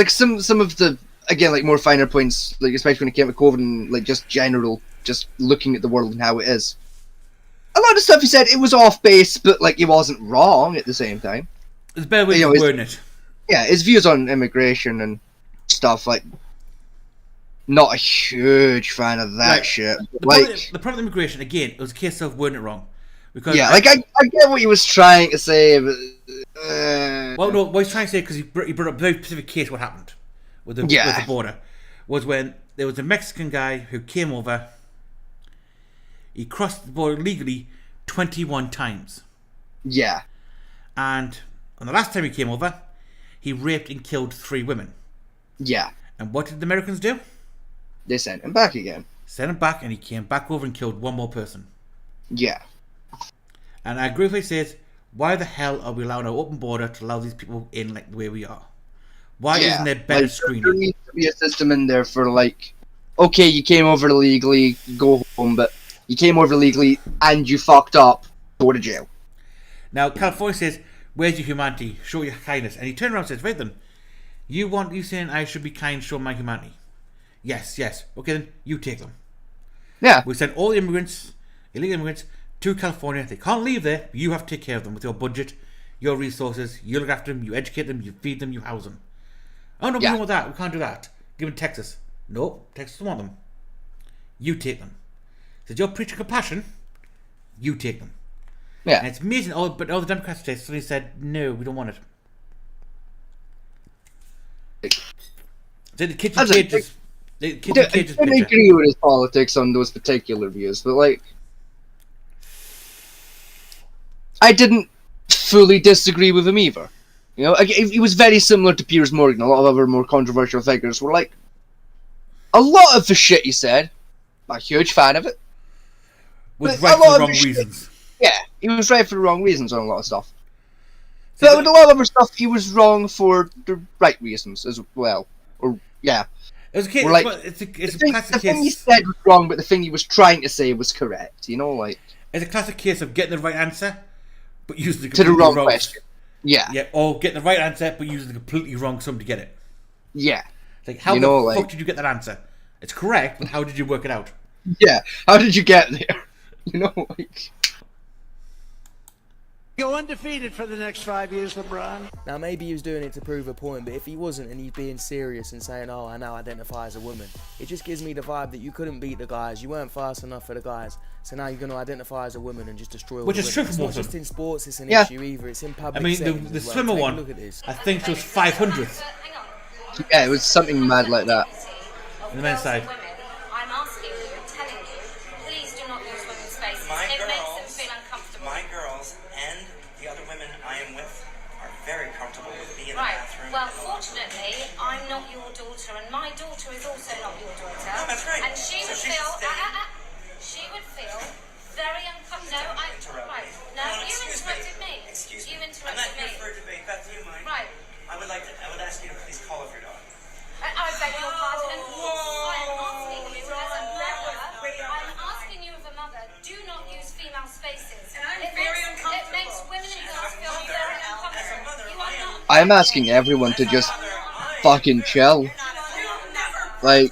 some of the, again, like more finer points, like especially when it came to COVID and like just general, just looking at the world and how it is. A lot of stuff he said, it was off base, but like he wasn't wrong at the same time. There's better ways of wording it. Yeah, his views on immigration and stuff, like, not a huge fan of that shit. The problem with immigration, again, it was a case of wording it wrong. Because I get what he was trying to say, but... Well, no, what he's trying to say, because he brought up a very specific case what happened with the border, was when there was a Mexican guy who came over, he crossed the border legally 21 times. Yeah. And on the last time he came over, he raped and killed 3 women. Yeah. And what did the Americans do? They sent him back again. Sent him back, and he came back over and killed 1 more person. Yeah. And I agree with what he says, why the hell are we allowing an open border to allow these people in like the way we are? Why isn't there better screening? There needs to be a system in there for like okay, you came over illegally, go home, but you came over illegally and you fucked up, go to jail. Now, California says, where's your humanity? Show your kindness. And he turned around and says, right then, you saying I should be kind, show my humanity? Yes. Okay, then, you take them. Yeah. We send all the immigrants, illegal immigrants, to California. They can't leave there. You have to take care of them with your budget, your resources. You look after them, you educate them, you feed them, you house them. Oh, no, we don't want that. We can't do that. Give them Texas. No, Texas don't want them. You take them. Said, you're preaching compassion. You take them. Yeah. And it's amazing, but all the Democrats today suddenly said, no, we don't want it. So the kitchen cages. The kitchen cages. I agree with his politics on those particular views, but like, I didn't fully disagree with him either. You know, he was very similar to Piers Morgan. A lot of other more controversial figures were like, a lot of the shit he said, I'm a huge fan of it. Was right for the wrong reasons. Yeah, he was right for the wrong reasons on a lot of stuff. But with a lot of other stuff, he was wrong for the right reasons as well. Or yeah, it's a like, it's a classic the thing he case. said was wrong, but the thing he was trying to say was correct. You know, like it's a classic case of getting the right answer, but using to the wrong question. Yeah, or getting the right answer, but using the completely wrong sum to get it. Yeah, it's like how the fuck did you get that answer? It's correct, but how did you work it out? Yeah, how did you get there? You know, like. Go undefeated for the next 5 years, LeBron. Now, maybe he was doing it to prove a point, but if he wasn't and he's being serious and saying, oh, I now identify as a woman, it just gives me the vibe that you couldn't beat the guys, you weren't fast enough for the guys, so now you're going to identify as a woman and just destroy all Which the is women. true It's for not most just of them. in sports, it's an issue either, it's in public I mean, settings the as well. swimmer Take a one, look at this. I think it was 500th. Yeah, it was something mad like that. On the men's side. I'm asking you and telling you, please do not use women's spaces. It makes them feel uncomfortable. My girls and the other women I am with are very comfortable with me in the Right. bathroom. Well, fortunately, I'm not your daughter, and my daughter is also not your daughter. No, that's right. And she So would she feel. should stay. She would feel very uncomfortable. No, right. No, you interrupted me. Excuse You me. I'm interrupted not here me. for a debate. Beth, do you mind? Right. I would ask you to please call off your dog. I beg your pardon. I'm asking you as a mother. I'm asking you as a mother. Do not use female spaces. And I'm very uncomfortable. It makes women and girls feel very uncomfortable. You are not. I'm asking everyone to just fucking chill. Like,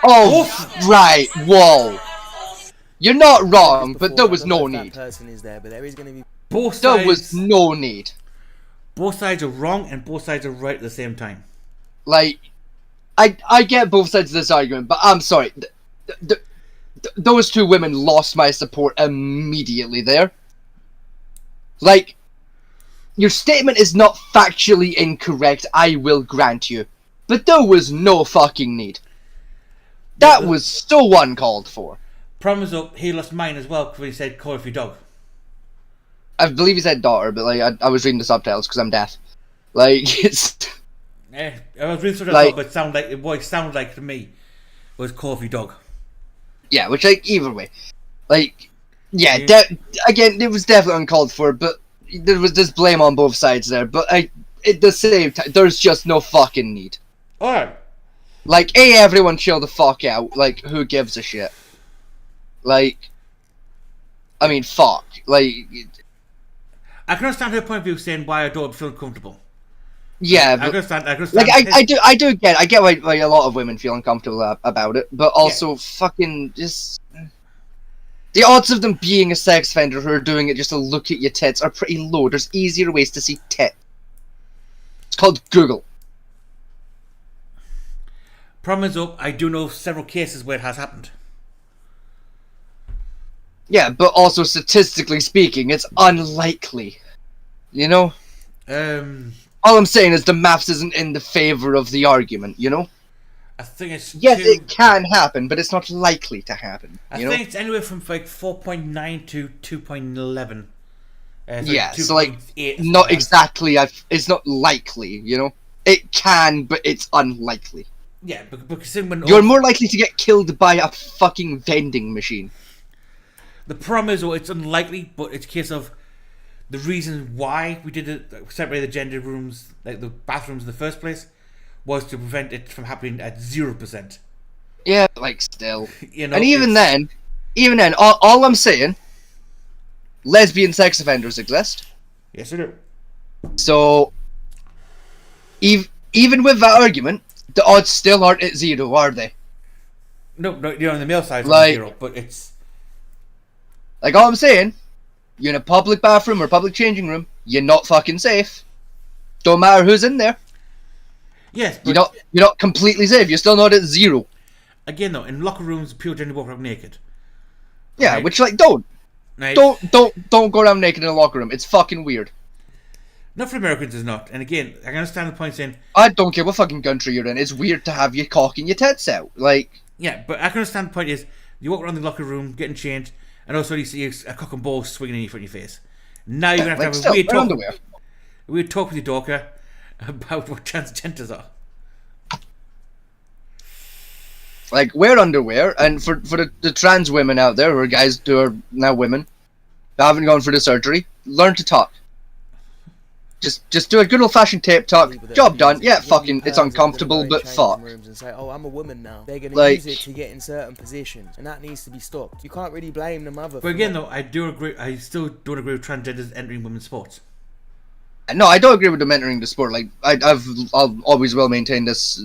oh, right, whoa. You're not wrong, but there was no need. Person is there, but there is going to be Both There sides, was no need. both sides are wrong and both sides are right at the same time. Like, I get both sides of this argument, but I'm sorry. Those two women lost my support immediately there. Like, your statement is not factually incorrect, I will grant you. But there was no fucking need. That was so uncalled for. Problem is, though, he lost mine as well because he said, call off your dog. I believe he said daughter, but like I was reading the subtitles because I'm deaf. Like, it's... I was reading something Like- but what it sounded like to me was call off your dog. Yeah, which, like, either way. Like, yeah, Yeah. again, it was definitely uncalled for, but there's blame on both sides there. But at the same time, there's just no fucking need. Alright. Like, everyone chill the fuck out. Like, who gives a shit? Like, I mean, fuck. Like, I can understand her point of view saying why I don't feel comfortable. yeah, I but, can understand like, his- I get why a lot of women feel uncomfortable about it, but also fucking just... The odds of them being a sex offender who are doing it just to look at your tits are pretty low. There's easier ways to see tits. It's called Google. Problem is, I do know several cases where it has happened. Yeah, but also statistically speaking, it's unlikely. You know? All I'm saying is the maths isn't in the favor of the argument, you know? I think it's Yes, it can happen, but it's not likely to happen. I You think know? it's anywhere from like 4.9 to 2.11. Yeah, so like, 2.8, not exactly, it's not likely, you know? It can, but it's unlikely. Yeah, because when You're more likely to get killed by a fucking vending machine. the problem is, it's unlikely, but it's a case of the reason why we did it, separate the gender rooms, like the bathrooms in the first place, was to prevent it from happening at 0%. Yeah, like still. You know, and even then, all I'm saying, lesbian sex offenders exist. Yes, they do. So, even with that argument, the odds still aren't at 0, are they? No, you're on the male side, Like- 0, but it's... Like, all I'm saying, you're in a public bathroom or public changing room, you're not fucking safe. Don't matter who's in there. Yes, but... You're not completely safe, you're still not at 0. Again, though, in locker rooms, people generally walk around naked. Yeah, Right. which, like, don't Right. go around naked in a locker room. It's fucking weird. Not for Americans, it's not. And again, I can understand the point saying... I don't care what fucking country you're in, it's weird to have your cock and your tits out. Like... Yeah, but I can understand the point is, you walk around the locker room, getting changed, and also you see a cock and ball swinging in front of your face. Now you're going to have to have a weird talk with your daughter about what transgenders are. Like, wear underwear, and for the trans women out there, or guys who are now women, who haven't gone for the surgery, learn to talk. Just do a good old-fashioned tape talk. Job done. Yeah, fucking, it's uncomfortable, but fuck. And say, oh, I'm a woman now. They're going to Like- use it to get in certain positions, and that needs to be stopped. You can't really blame the mother. But again, though, I do agree. I still don't agree with transgenders entering women's sports. No, I don't agree with them entering the sport. Like, I'll always will maintain this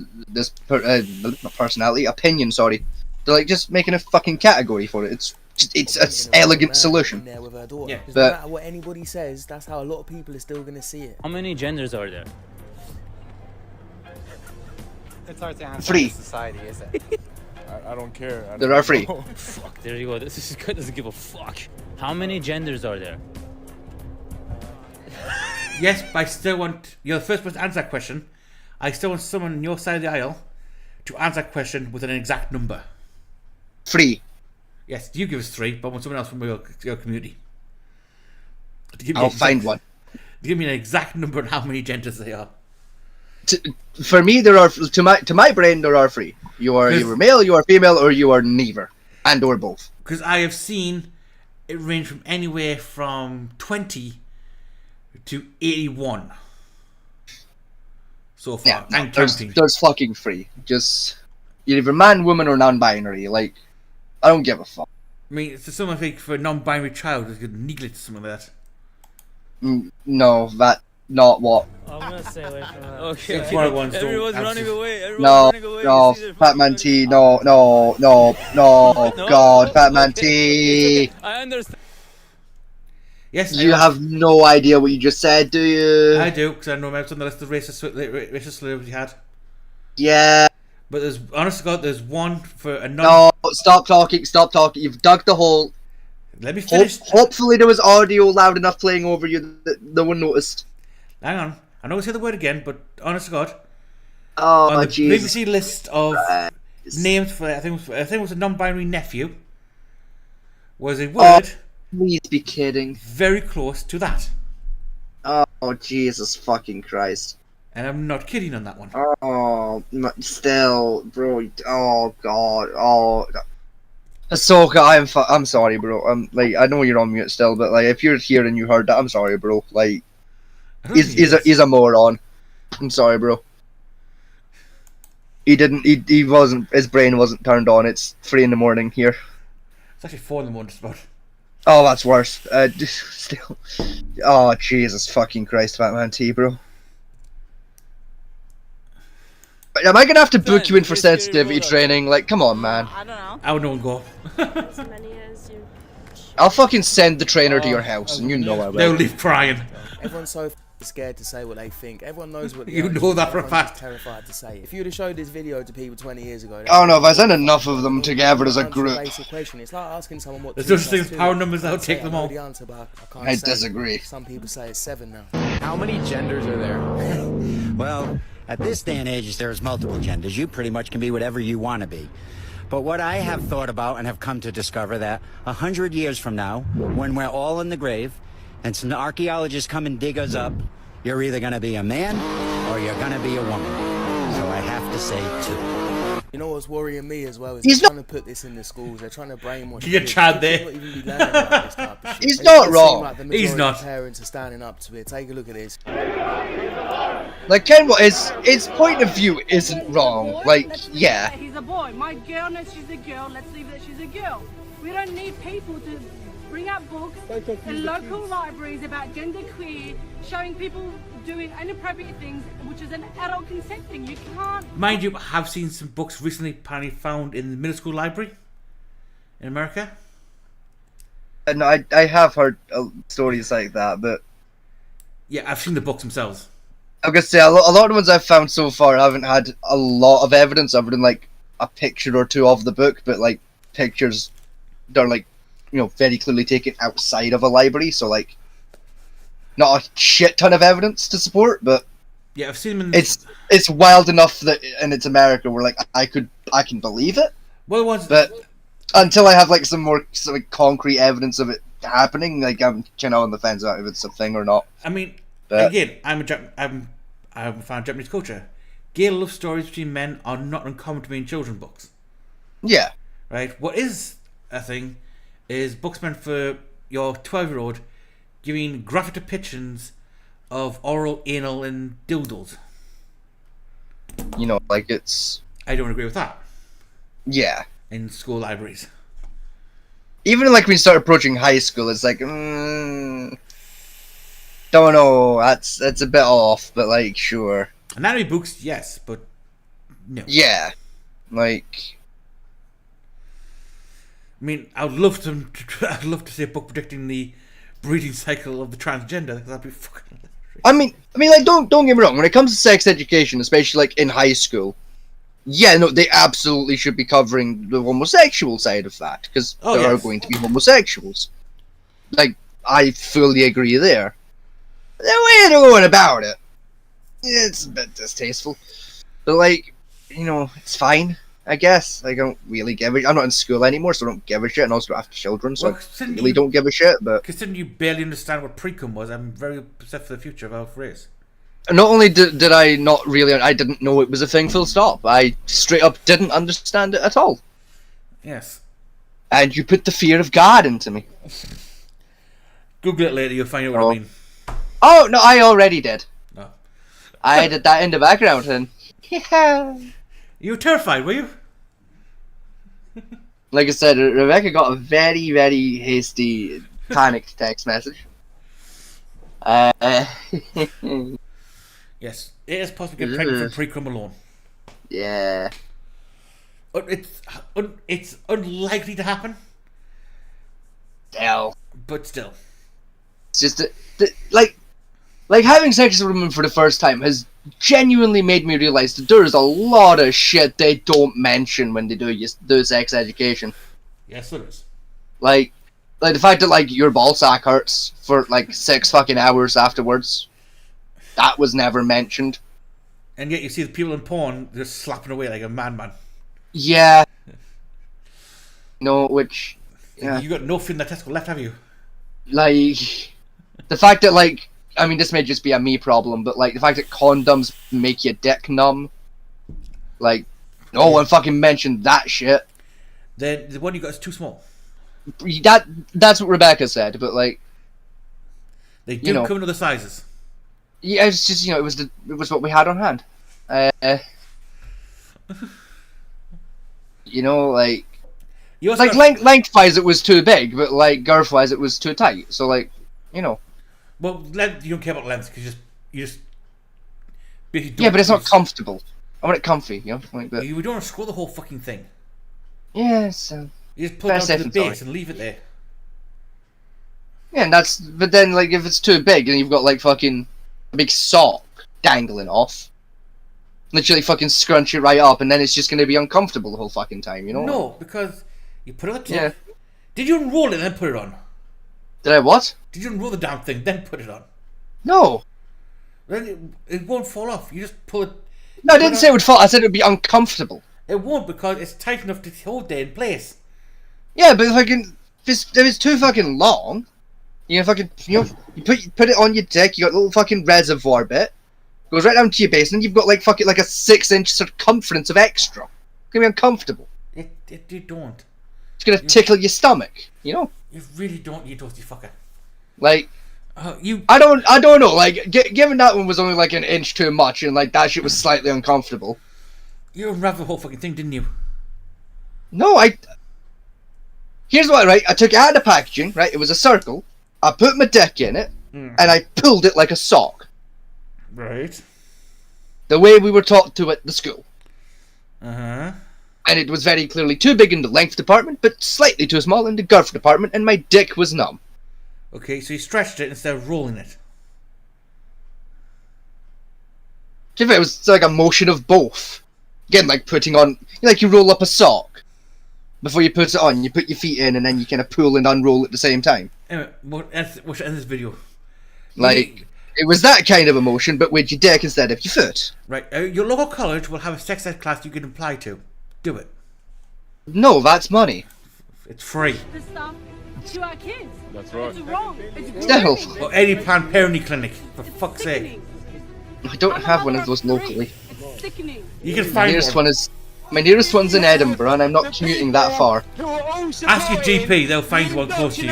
personality opinion. Sorry, they're like just making a fucking category for it. It's an elegant solution. There with her daughter. Yeah, 'Cause but- no matter what anybody says, that's how a lot of people are still going to see it. How many genders are there? It's hard to answer 3. in society, is it? I don't care. I There don't are 3. know. Fuck, there you go. This guy doesn't give a fuck. How many genders are there? Yes, but I still want... You're the first person to answer that question. I still want someone on your side of the aisle to answer that question with an exact number. 3. Yes, you give us 3, but I want someone else from your community. To give I'll find one. To give me an exact number on how many genders they are. For me, there are to my brain there are 3. You are male, you are female, or you are neither, and or both. Because I have seen it range from anywhere from 20 to 81 so far. Yeah, and there's fucking 3. Just you're either man, woman, or non-binary. Like, I don't give a fuck. I mean, it's someone like for a non-binary child who could neglect something like that. No, that not what. I'm gonna stay away from that. Okay. Everyone's running away. No, Batman T. No, God, Batman T. I understand. Yes, You have no idea what you just said, do you? I do, because I know I was on the list of racist slurs you had. Yeah. But there's, honest to God, there's one for a non... No, stop talking. You've dug the hole. Let me finish. Hopefully there was audio loud enough playing over you that no one noticed. Hang on. I know I say the word again, but honest to God. Oh, on the Jesus BBC list of names for, I think it was a non-binary nephew, was a word... Please be kidding. Very close to that. Oh, Jesus fucking Christ. And I'm not kidding on that one. Oh, still, bro. Oh, God. Oh, Ahsoka, I'm sorry, bro. I know you're on mute still, but like, if you're here and you heard that, I'm sorry, bro. Like, he's a moron. I'm sorry, bro. He wasn't. His brain wasn't turned on. It's 3 a.m. here. It's actually 4 a.m. just about. Oh, that's worse. Still. Oh, Jesus fucking Christ, Batman T, bro. Am I gonna have to book you in for sensitivity training? Like, come on, man. I don't know. I would not go. As many as you. I'll fucking send the trainer to your house, and you know I will. They'll leave crying. Everyone's so scared to say what they think. Everyone knows what they You know that for a fact. Terrified to say it. If you'd have showed this video to people 20 years ago, I don't know if I sent enough of them together as a group. Basic question. It's like asking someone what. There's no such thing as power numbers. I'll take them all. The answer, but I can't I say. disagree. Some people say it's 7 now. How many genders are there? Well, at this day and age, there's multiple genders. You pretty much can be whatever you want to be. But what I have thought about and have come to discover that 100 years from now, when we're all in the grave, and some archaeologists come and dig us up, you're either going to be a man or you're going to be a woman. So I have to say 2. You know what's worrying me as well is He's they're not- trying to put this in the schools. They're trying to brainwash. You're kids. Chad Kids there. should not even be learning about this type of shit. He's And it not doesn't wrong. seem like the He's majority not. of parents are standing up to it. Take a look at this. Like, Ken, what his point of view isn't wrong. Like, yeah. He's a boy. My girl knows she's a girl. Let's leave that she's a girl. We don't need people to bring up books in local libraries about genderqueer, showing people doing inappropriate things, which is an adult consent thing. You can't. Mind you, I have seen some books recently apparently found in the middle school library in America. And I have heard stories like that, but Yeah, I've seen the books themselves. I'm gonna say a lot of the ones I've found so far haven't had a lot of evidence other than like a picture or two of the book, but like pictures that are like, you know, very clearly taken outside of a library, so like not a shit ton of evidence to support, but Yeah, I've seen them in. it's wild enough that, and it's America, where like I can believe it. Well, it was. But until I have like some more sort of concrete evidence of it happening, like I'm kind of on the fence about if it's a thing or not. I mean, But- again, I'm a fan of Japanese culture. Gay love stories between men are not uncommon to me in children's books. Yeah. Right. What is a thing is books meant for your 12-year-old giving graphic depictions of oral, anal, and dildos. You know, like it's. I don't agree with that. Yeah. In school libraries. Even like when you start approaching high school, it's like, don't know. That's a bit off, but like, sure. Anatomy books, yes, but no. Yeah, like. I mean, I'd love to see a book predicting the breeding cycle of the transgender. That'd be fucking. I mean, like, don't get me wrong. When it comes to sex education, especially like in high school, yeah, no, they absolutely should be covering the homosexual side of that because there are going to be homosexuals. Like, I fully agree there. The way they're going about it, it's a bit distasteful. But like, you know, it's fine. I guess. Like, I don't really give a. I'm not in school anymore, so I don't give a shit, and also don't have children, so I really don't give a shit. But considering you barely understand what pre-cum was, I'm very upset for the future of our race. not only did I not really, I didn't know it was a thing. Full stop. I straight up didn't understand it at all. Yes. And you put the fear of God into me. Google it later, you'll find out what I mean. Oh no, I already did. No. I did that in the background, and yeah. You were terrified, were you? Like I said, Rebecca got a very, very hasty, panicked text message. Yes, it is possible to get pregnant from pre-cum alone. Yeah. It's unlikely to happen. Still. But still. It's just like having sex with a woman for the first time has genuinely made me realize that there's a lot of shit they don't mention when they do sex education. Yes, there is. Like the fact that like your ball sack hurts for like 6 fucking hours afterwards. That was never mentioned. And yet you see the people in porn just slapping away like a madman. Yeah. No, which yeah. You got no feeling that testicle left, have you? Like the fact that like, I mean, this may just be a me problem, but like the fact that condoms make your dick numb, like no one fucking mentioned that shit. Then the one you got is too small. That's what Rebecca said, but like they do come in other sizes. Yeah, it's just it was what we had on hand. Like lengthwise it was too big, but like girth-wise it was too tight. So like, Well, you don't care about length because you just. Yeah, but it's not comfortable. I want it comfy, like that. You don't want to scroll the whole fucking thing. Yes. You just pull it down to the base and leave it there. Yeah, but then like if it's too big, then you've got like fucking a big sock dangling off. Literally fucking scrunch it right up, and then it's just going to be uncomfortable the whole fucking time, No, because you put it on the top. Yeah. Did you unroll it and then put it on? Did I what? Did you unroll the damn thing, then put it on? No. Then it won't fall off. You just pull it. No, I didn't say it would fall. I said it would be uncomfortable. It won't because it's tight enough to hold it in place. Yeah, but if it's too fucking long, you put it on your dick. You got a little fucking reservoir bit. Goes right down to your base, and you've got like fucking like a 6-inch circumference of extra. gonna be uncomfortable. You don't. It's gonna tickle your stomach, you know? You really don't, you toasty fucker. Like, you. I don't know. Like, given that one was only like an inch too much, and like that shit was slightly uncomfortable. You unraveled the whole fucking thing, didn't you? No, Here's what, right? I took it out of the packaging, right? It was a circle. I put my dick in it, and I pulled it like a sock. Right. The way we were taught to at the school. Uh-huh. And it was very clearly too big in the length department, but slightly too small in the girth department, and my dick was numb. Okay, so you stretched it instead of rolling it. It was like a motion of both. Again, like putting on, like you roll up a sock. Before you put it on, you put your feet in, and then you kind of pull and unroll at the same time. Anyway, what's in this video? Like, it was that kind of emotion, but with your dick instead of your foot. Right, your local college will have a sex ed class you can apply to. Do it. No, that's money. It's free. The stuff to our kids. That's right. It's wrong. It's Still. grooming. Or any Planned Parenthood clinic, for fuck's sake. I don't have one of those locally. It's sickening. You can find My nearest one's in Edinburgh, and I'm not commuting that far. Ask your GP, they'll find one close to you.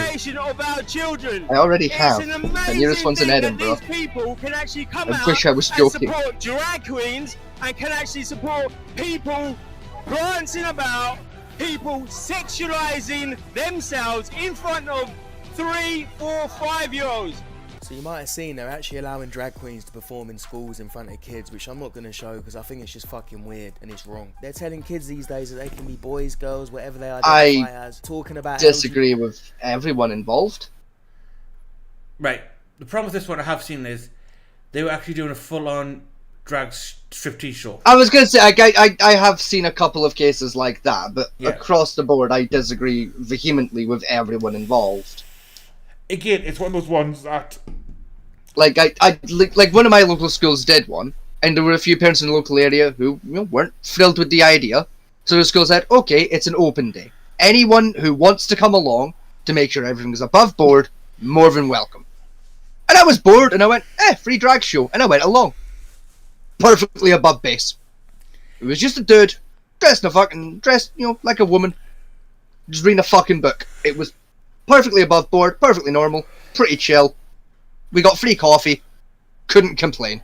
I already have. My nearest one's in Edinburgh. I wish I was joking. Support drag queens and can actually support people prancing about, people sexualizing themselves in front of 3, 4, 5-year-olds. So you might have seen they're actually allowing drag queens to perform in schools in front of kids, which I'm not going to show because I think it's just fucking weird and it's wrong. They're telling kids these days that they can be boys, girls, whatever they identify as. Talking about disagree with everyone involved. Right. The problem with this one I have seen is they were actually doing a full-on drag striptease show. I was going to say, I have seen a couple of cases like that, but across the board I disagree vehemently with everyone involved. Again, it's one of those ones that... Like one of my local schools did one, and there were a few parents in the local area who weren't thrilled with the idea. So the school said, okay, it's an open day. Anyone who wants to come along to make sure everything's above board, more than welcome. And I was bored, and I went, free drag show, and I went along. Perfectly above base. It was just a dude, dressed like a woman, just reading a fucking book. It was perfectly above board, perfectly normal, pretty chill. We got free coffee. Couldn't complain.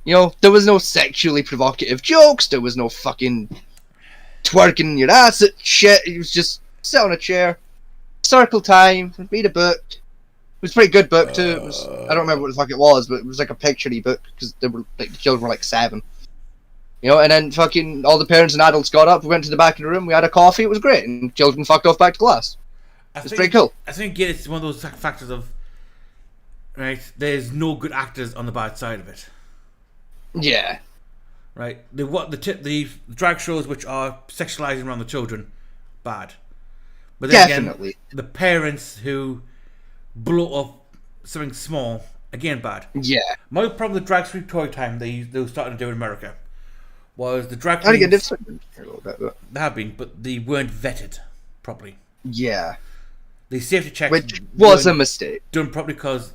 There was no sexually provocative jokes. There was no fucking twerking your ass at shit. It was just sit on a chair, circle time, read a book. It was a pretty good book too. It was, I don't remember what the fuck it was, but it was like a picture-y book because they were like the children were like 7. And then fucking all the parents and adults got up. We went to the back of the room. We had a coffee. It was great, and children fucked off back to class. It's pretty cool. I think again, it's one of those factors of. Right, there's no good actors on the bad side of it. Yeah. Right, the drag shows which are sexualizing around the children, bad. But then definitely. Again, the parents who blow up something small, again bad. Yeah. My problem with drag street toy time they were starting to do in America was the drag queens. They have been, but they weren't vetted properly. Yeah. The safety checks, which was a mistake, done properly because.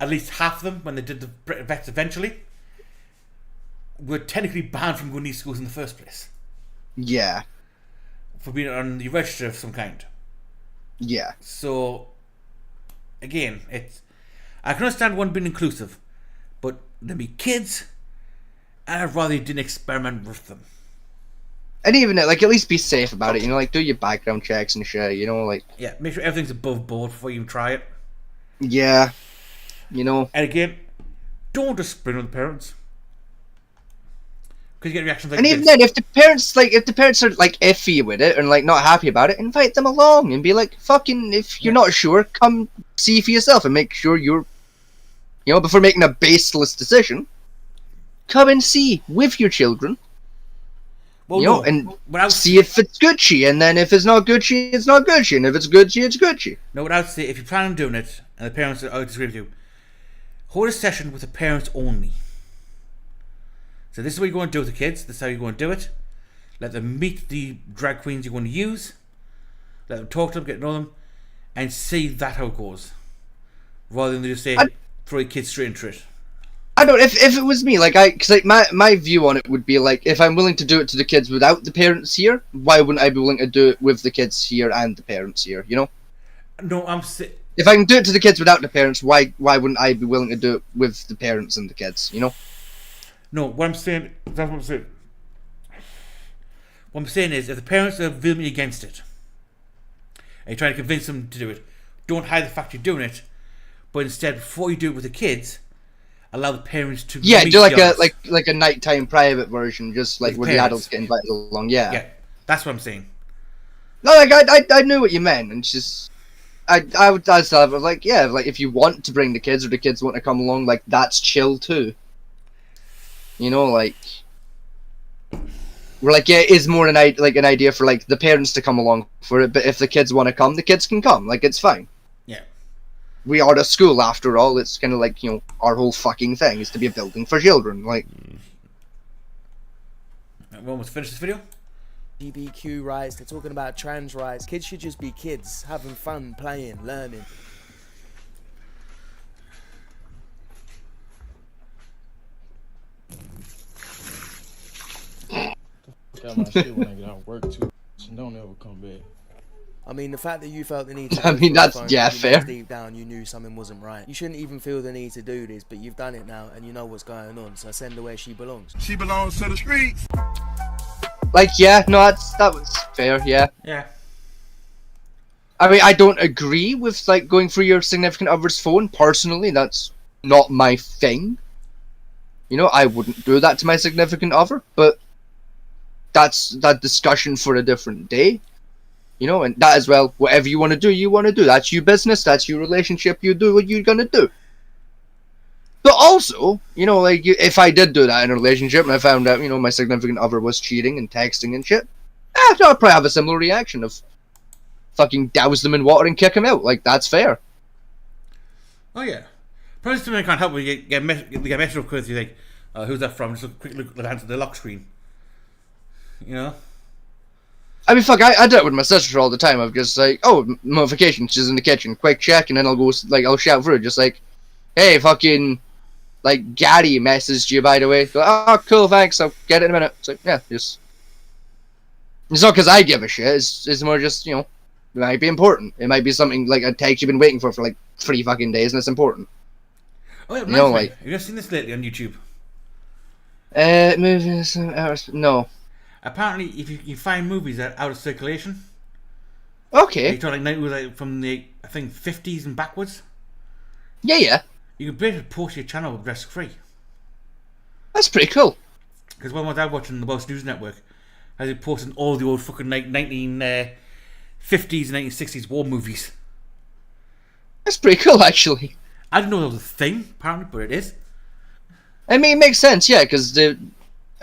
At least half of them, when they did the vets eventually, were technically banned from going to these schools in the first place. Yeah. For being on the register of some kind. Yeah. So, again, I can understand one being inclusive, but there be kids, and I'd rather you didn't experiment with them. And even, at least be safe about it, do your background checks and shit, Yeah, make sure everything's above board before you even try it. Yeah. And again, don't just spring on the parents. Because you get reactions like this. And even then, if the parents are iffy with it and not happy about it, invite them along and be like, fucking, if you're not sure, come see for yourself and make sure you're, before making a baseless decision, come and see with your children. Well, and see if it's Gucci, and then if it's not Gucci, it's not Gucci, and if it's Gucci, it's Gucci. No, what I would say, if you plan on doing it, and the parents I would disagree with you, hold a session with the parents only. So this is what you're going to do with the kids. This is how you're going to do it. Let them meet the drag queens you're going to use. Let them talk to them, get to know them, and see that how it goes. Rather than just say, throw your kids straight into it. I don't. If it was me, because my view on it would be like, if I'm willing to do it to the kids without the parents here, why wouldn't I be willing to do it with the kids here and the parents here? You know? No, if I can do it to the kids without the parents, why wouldn't I be willing to do it with the parents and the kids? You know? No, what I'm saying. That's what I'm saying. What I'm saying is, if the parents are vehemently against it, and you're trying to convince them to do it, don't hide the fact you're doing it, but instead, before you do it with the kids, allow the parents to do meet like the a others. like a nighttime private version, just like With where the parents. adults get invited along. Yeah, that's what I'm saying. No, like I knew what you meant, and it's just I'd still have like if you want to bring the kids or the kids want to come along, like that's chill too. You know, like we're like it is more an idea for like the parents to come along for it, but if the kids want to come, the kids can come. Like it's fine. Yeah. We are a school after all. It's kind of like, our whole fucking thing is to be a building for children. Like, we almost finished this video. LGBTQ rights, they're talking about trans rights. Kids should just be kids, having fun, playing, learning. Got my shit when I get out of work too. Don't ever come back. I mean, the fact that you felt the need to I mean, that's fair. Deep down, you knew something wasn't right. You shouldn't even feel the need to do this, but you've done it now, and you know what's going on. So send her where she belongs. She belongs to the streets. Like, that was fair. Yeah. Yeah. I mean, I don't agree with like going through your significant other's phone personally. That's not my thing. I wouldn't do that to my significant other, but that's that discussion for a different day. And that as well, whatever you want to do, you want to do. That's your business, that's your relationship, you do what you're gonna do. But also, if I did do that in a relationship and I found out, my significant other was cheating and texting and shit, I'd probably have a similar reaction of fucking douse them in water and kick them out. Like, that's fair. Oh, yeah. Probably something I can't help when you get messed up because you think, who's that from? Just a quick look at the hands of the lock screen. I mean, fuck, I do it with my sister all the time. I'm just like, oh, notification, she's in the kitchen, quick check, and then I'll go, I'll shout through, just like, hey, fucking, Gary messaged you, by the way. Go, oh, cool, thanks, I'll get it in a minute. It's like, yeah, just... It's not because I give a shit, it's more just, it might be important. It might be something, like, a text you've been waiting for 3 fucking days, and it's important. Oh, yeah, have you seen this lately on YouTube? Movies, no. Apparently, if you find movies that are out of circulation, okay, you're talking from the I think 50s and backwards. Yeah. You can basically post your channel risk free. That's pretty cool. Because when my dad watching the Welsh News Network, has he posting all the old fucking 1950s and 1960s war movies. That's pretty cool, actually. I didn't know that was a thing, apparently, but it is. I mean, it makes sense, yeah, because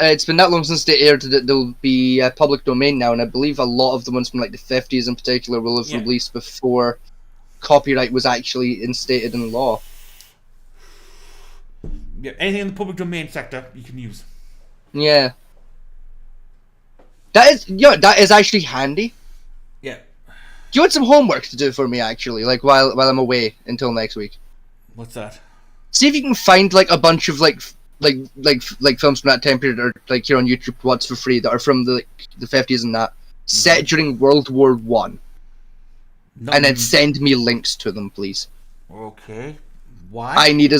it's been that long since they aired that they'll be public domain now, and I believe a lot of the ones from the 50s in particular will have released before copyright was actually instated in law. Yeah, anything in the public domain sector you can use. Yeah. That is actually handy. Yeah. Do you want some homework to do for me, actually, while I'm away until next week? What's that? See if you can find a bunch of films from that time period, or here on YouTube, what's for free, that are from the 50s and that, set during World War One, and then send me links to them, please. Okay. Why? I need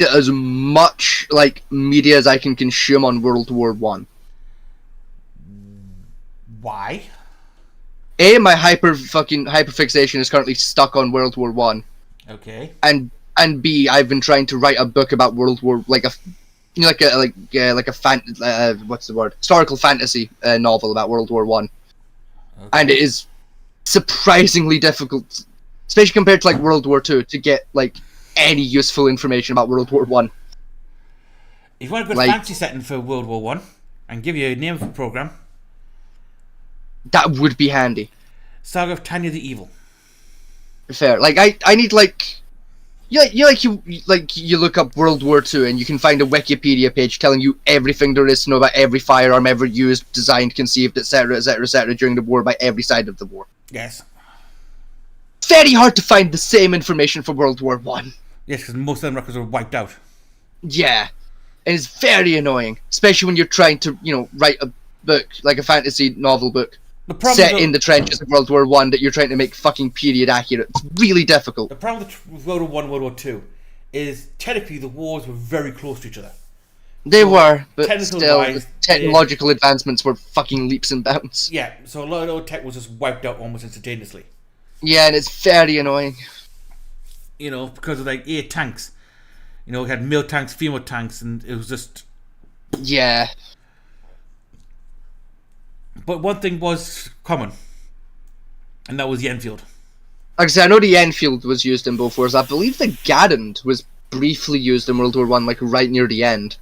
as much media as I can consume on World War One. Why? A, my hyperfixation is currently stuck on World War One. Okay. And B, I've been trying to write a book about World War, historical fantasy novel about World War One, and it is surprisingly difficult, especially compared to World War Two, to get any useful information about World War One. If you want a good fancy setting for World War One, and give you a name of a program, that would be handy. Saga of Tanya the Evil. Fair. I need you look up World War II and you can find a Wikipedia page telling you everything there is to know about every firearm ever used, designed, conceived, etc., etc., etc. during the war by every side of the war. Yes. Very hard to find the same information for World War One. Yes, because most of them records were wiped out. Yeah, and it's very annoying, especially when you're trying to, write a book, like a fantasy novel book, set in the trenches of World War One that you're trying to make fucking period accurate. It's really difficult. The problem with World War One and World War Two is technically the wars were very close to each other. They were, but technical still, wise, the technological advancements were fucking leaps and bounds. Yeah, so a lot of tech was just wiped out almost instantaneously. Yeah, and it's very annoying. Because of like 8 tanks. We had male tanks, female tanks, and it was just... Yeah. But one thing was common, and that was the Enfield. Like I said, I know the Enfield was used in both wars. I believe the Garand was briefly used in World War One, like right near the end.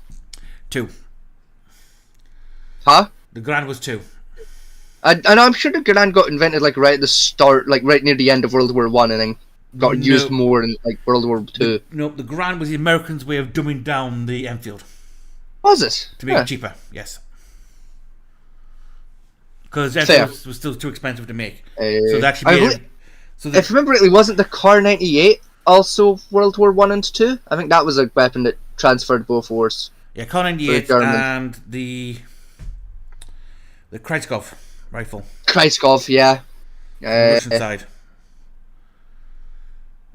2. Huh? The Garand was 2. And I'm sure the Garand got invented like right at the start, like right near the end of World War One, and then got used more in like World War Two. No, the Garand was the Americans' way of dumbing down the Enfield. Was it? To make it cheaper, yes. Because Enfield was still too expensive to make. So they actually made if I remember rightly, wasn't the Car 98 also World War One and Two? I think that was a weapon that transferred both wars. Yeah, Car 98 and the Kreisskopf rifle. Kreisskopf, yeah. Russian side.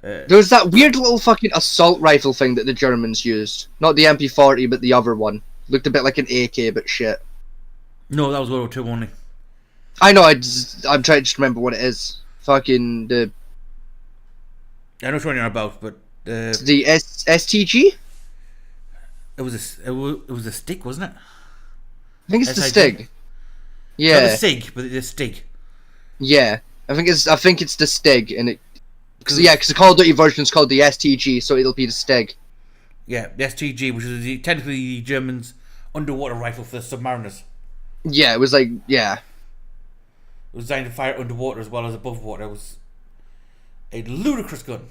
There was that weird little fucking assault rifle thing that the Germans used. Not the MP40, but the other one. Looked a bit like an AK, but shit. No, that was World War II only. I know, I'm trying to just remember what it is. Fucking the... I know what you're about, but... the STG? It was a stick, wasn't it? I think it's the Stig. Yeah. Not the Sig, but the Stig. Yeah. I think it's the Stig, and it... Because the Call of Duty version is called the STG, so it'll be the Stig. Yeah, the STG, which is technically the Germans' underwater rifle for the submariners. Yeah, it was like, yeah. It was designed to fire underwater as well as above water. It was a ludicrous gun.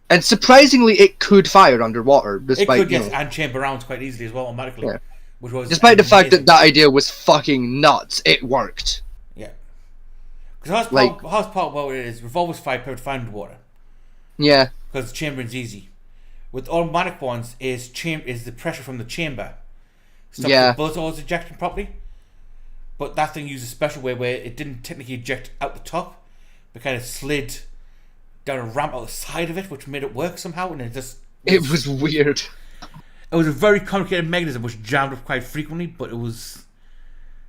And surprisingly, it could fire underwater, despite, it could, yes, and chamber rounds quite easily as well, automatically. Yeah. Which was despite the fact that idea was fucking nuts, it worked. Yeah. Because the hardest part about it is revolvers fire underwater. Yeah. Because chambering's easy. With automatic ones is the pressure from the chamber. Stops the bullets always ejecting properly. But that thing used a special way where it didn't technically eject out the top, but kind of slid down a ramp out the side of it, which made it work somehow, and it was weird. It was a very complicated mechanism which jammed up quite frequently, but it was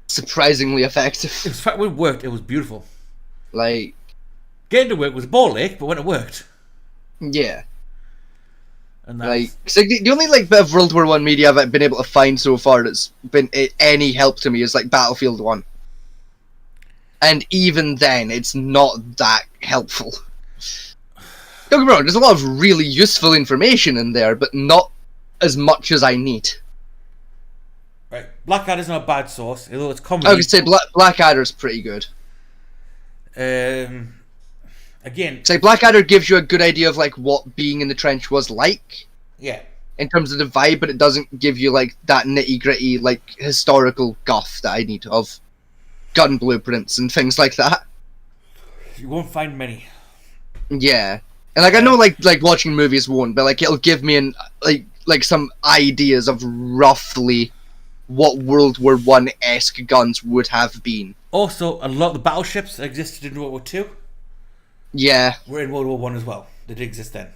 surprisingly effective. When it worked, it was beautiful. Like, getting to work was a ball ache, but when it worked, yeah. And like, the only bit of World War One media I've been able to find so far that's been any help to me is like Battlefield 1, and even then, it's not that helpful. Don't get me wrong, there's a lot of really useful information in there, but not as much as I need. Right, Blackadder's not a bad source, although it's comedy. I would say Blackadder's pretty good. Again, say Blackadder gives you a good idea of like what being in the trench was like. Yeah. In terms of the vibe, but it doesn't give you like that nitty gritty like historical guff that I need of gun blueprints and things like that. You won't find many. Yeah, and like I know like watching movies won't, but like it'll give me like some ideas of roughly what World War One-esque guns would have been. Also, a lot of the battleships that existed in World War Two. Yeah. Were in World War One as well. They did exist then.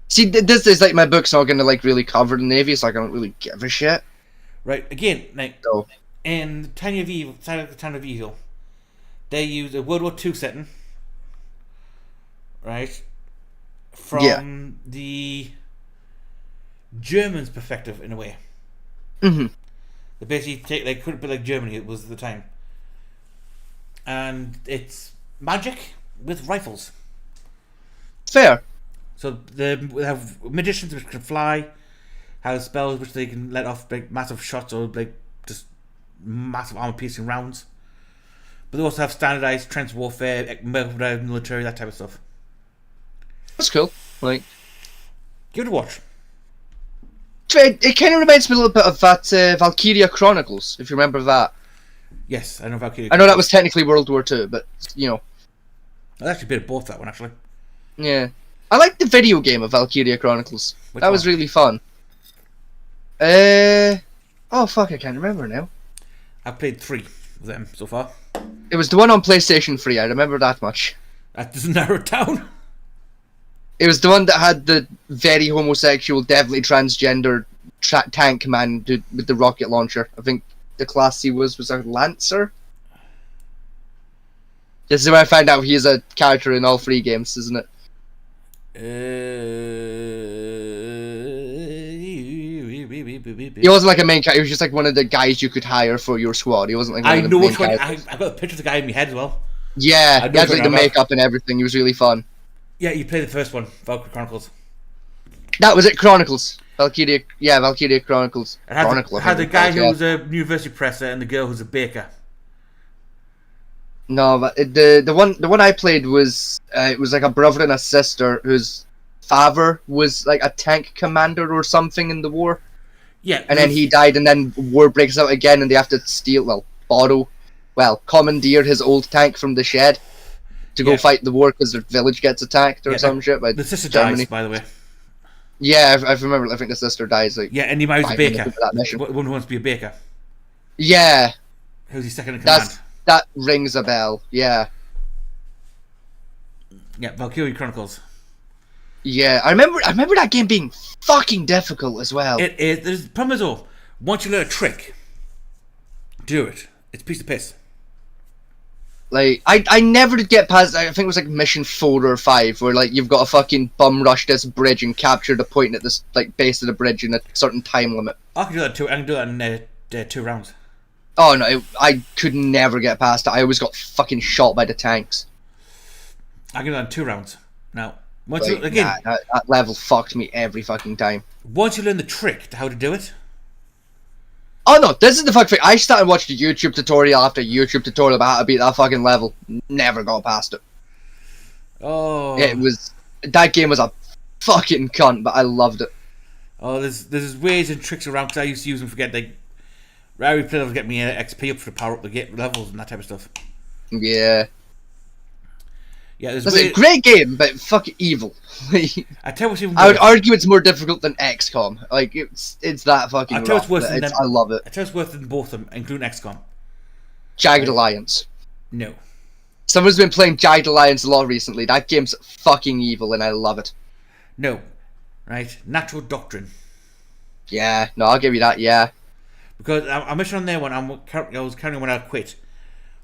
See, this is like my book's not gonna like really cover the Navy, so I don't really give a shit. Right. Again, like in the Town of Evil, they used a World War Two setting. Right. From the Germans' perspective, in a way. Mm-hmm. They basically they couldn't be like Germany. It was at the time, and it's magic with rifles. Fair. So they have magicians which can fly, have spells which they can let off like massive shots or like just massive armor-piercing rounds. But they also have standardized trench warfare, military, that type of stuff. That's cool. Like, give it a watch. It kind of reminds me a little bit of that Valkyria Chronicles, if you remember that. Yes, I know Valkyria. I know that was technically World War II, but you know. I actually bit of both that one actually. Yeah, I liked the video game of Valkyria Chronicles. That was really fun. Oh fuck, I can't remember now. I've played 3 of them so far. It was the one on PlayStation 3, I remember that much. That doesn't narrow it down. It was the one that had the very homosexual, devilly transgender tank man with the rocket launcher. I think the class he was a Lancer. This is where I find out he's a character in all 3 games, isn't it? He wasn't like a main character, he was just like one of the guys you could hire for your squad. He wasn't like one I of the know main which one. characters. I've got a picture of the guy in my head as well. Yeah, I he know had which like one the I'm makeup and everything. He was really fun. Yeah, you played the first one, Valkyrie Chronicles. That was it, Chronicles. Valkyria Chronicles. It had, Chronicle, had the guy who yeah. was a university professor and the girl who's a baker. No, but the one I played was it was like a brother and a sister whose father was like a tank commander or something in the war. Yeah, and then he died, and then war breaks out again, and they have to commandeer his old tank from the shed to go fight the war because their village gets attacked or some shit by the sister Germany. dies, by the way. Yeah, I remember. I think the sister dies. Like, Yeah, and he marries a 5 baker. minutes into that mission. One who wants to be a baker. Yeah, Who's his second in command? that rings a bell. Yeah, Yeah, Valkyrie Chronicles. yeah. I remember that game being fucking difficult as well. It is. The problem is, though, once you learn a trick, do it. It's a piece of piss. Like, I never did get past, I think it was like mission 4 or 5, where like you've got to fucking bum rush this bridge and capture the point at this like base of the bridge in a certain time limit. I can do that too. I can do that in 2 rounds. Oh no, I could never get past it. I always got fucking shot by the tanks. I can do that in 2 rounds. Now, once Like, you again, that level fucked me every fucking time. once you learn the trick to how to do it. Oh no, this is the fucking thing. I started watching YouTube tutorial after YouTube tutorial about how to beat that fucking level. Never got past it. Oh, that game was a fucking cunt, but I loved it. Oh, there's ways and tricks around because I used to use them for get like rarely play to get me XP up for the power up the get levels and that type of stuff. Yeah. Yeah, It's a great game, but fucking evil. I tell you what's even worse. I would argue it's more difficult than XCOM. Like it's that fucking. I tell you rough, what's worse but than them. I love it. I tell you what's worse than both of them, including XCOM. Jagged Alliance. No. Someone's been playing Jagged Alliance a lot recently. That game's fucking evil, and I love it. No. Right. Natural Doctrine. Yeah. No, I'll give you that. Yeah. Because a mission on there when I was carrying when I quit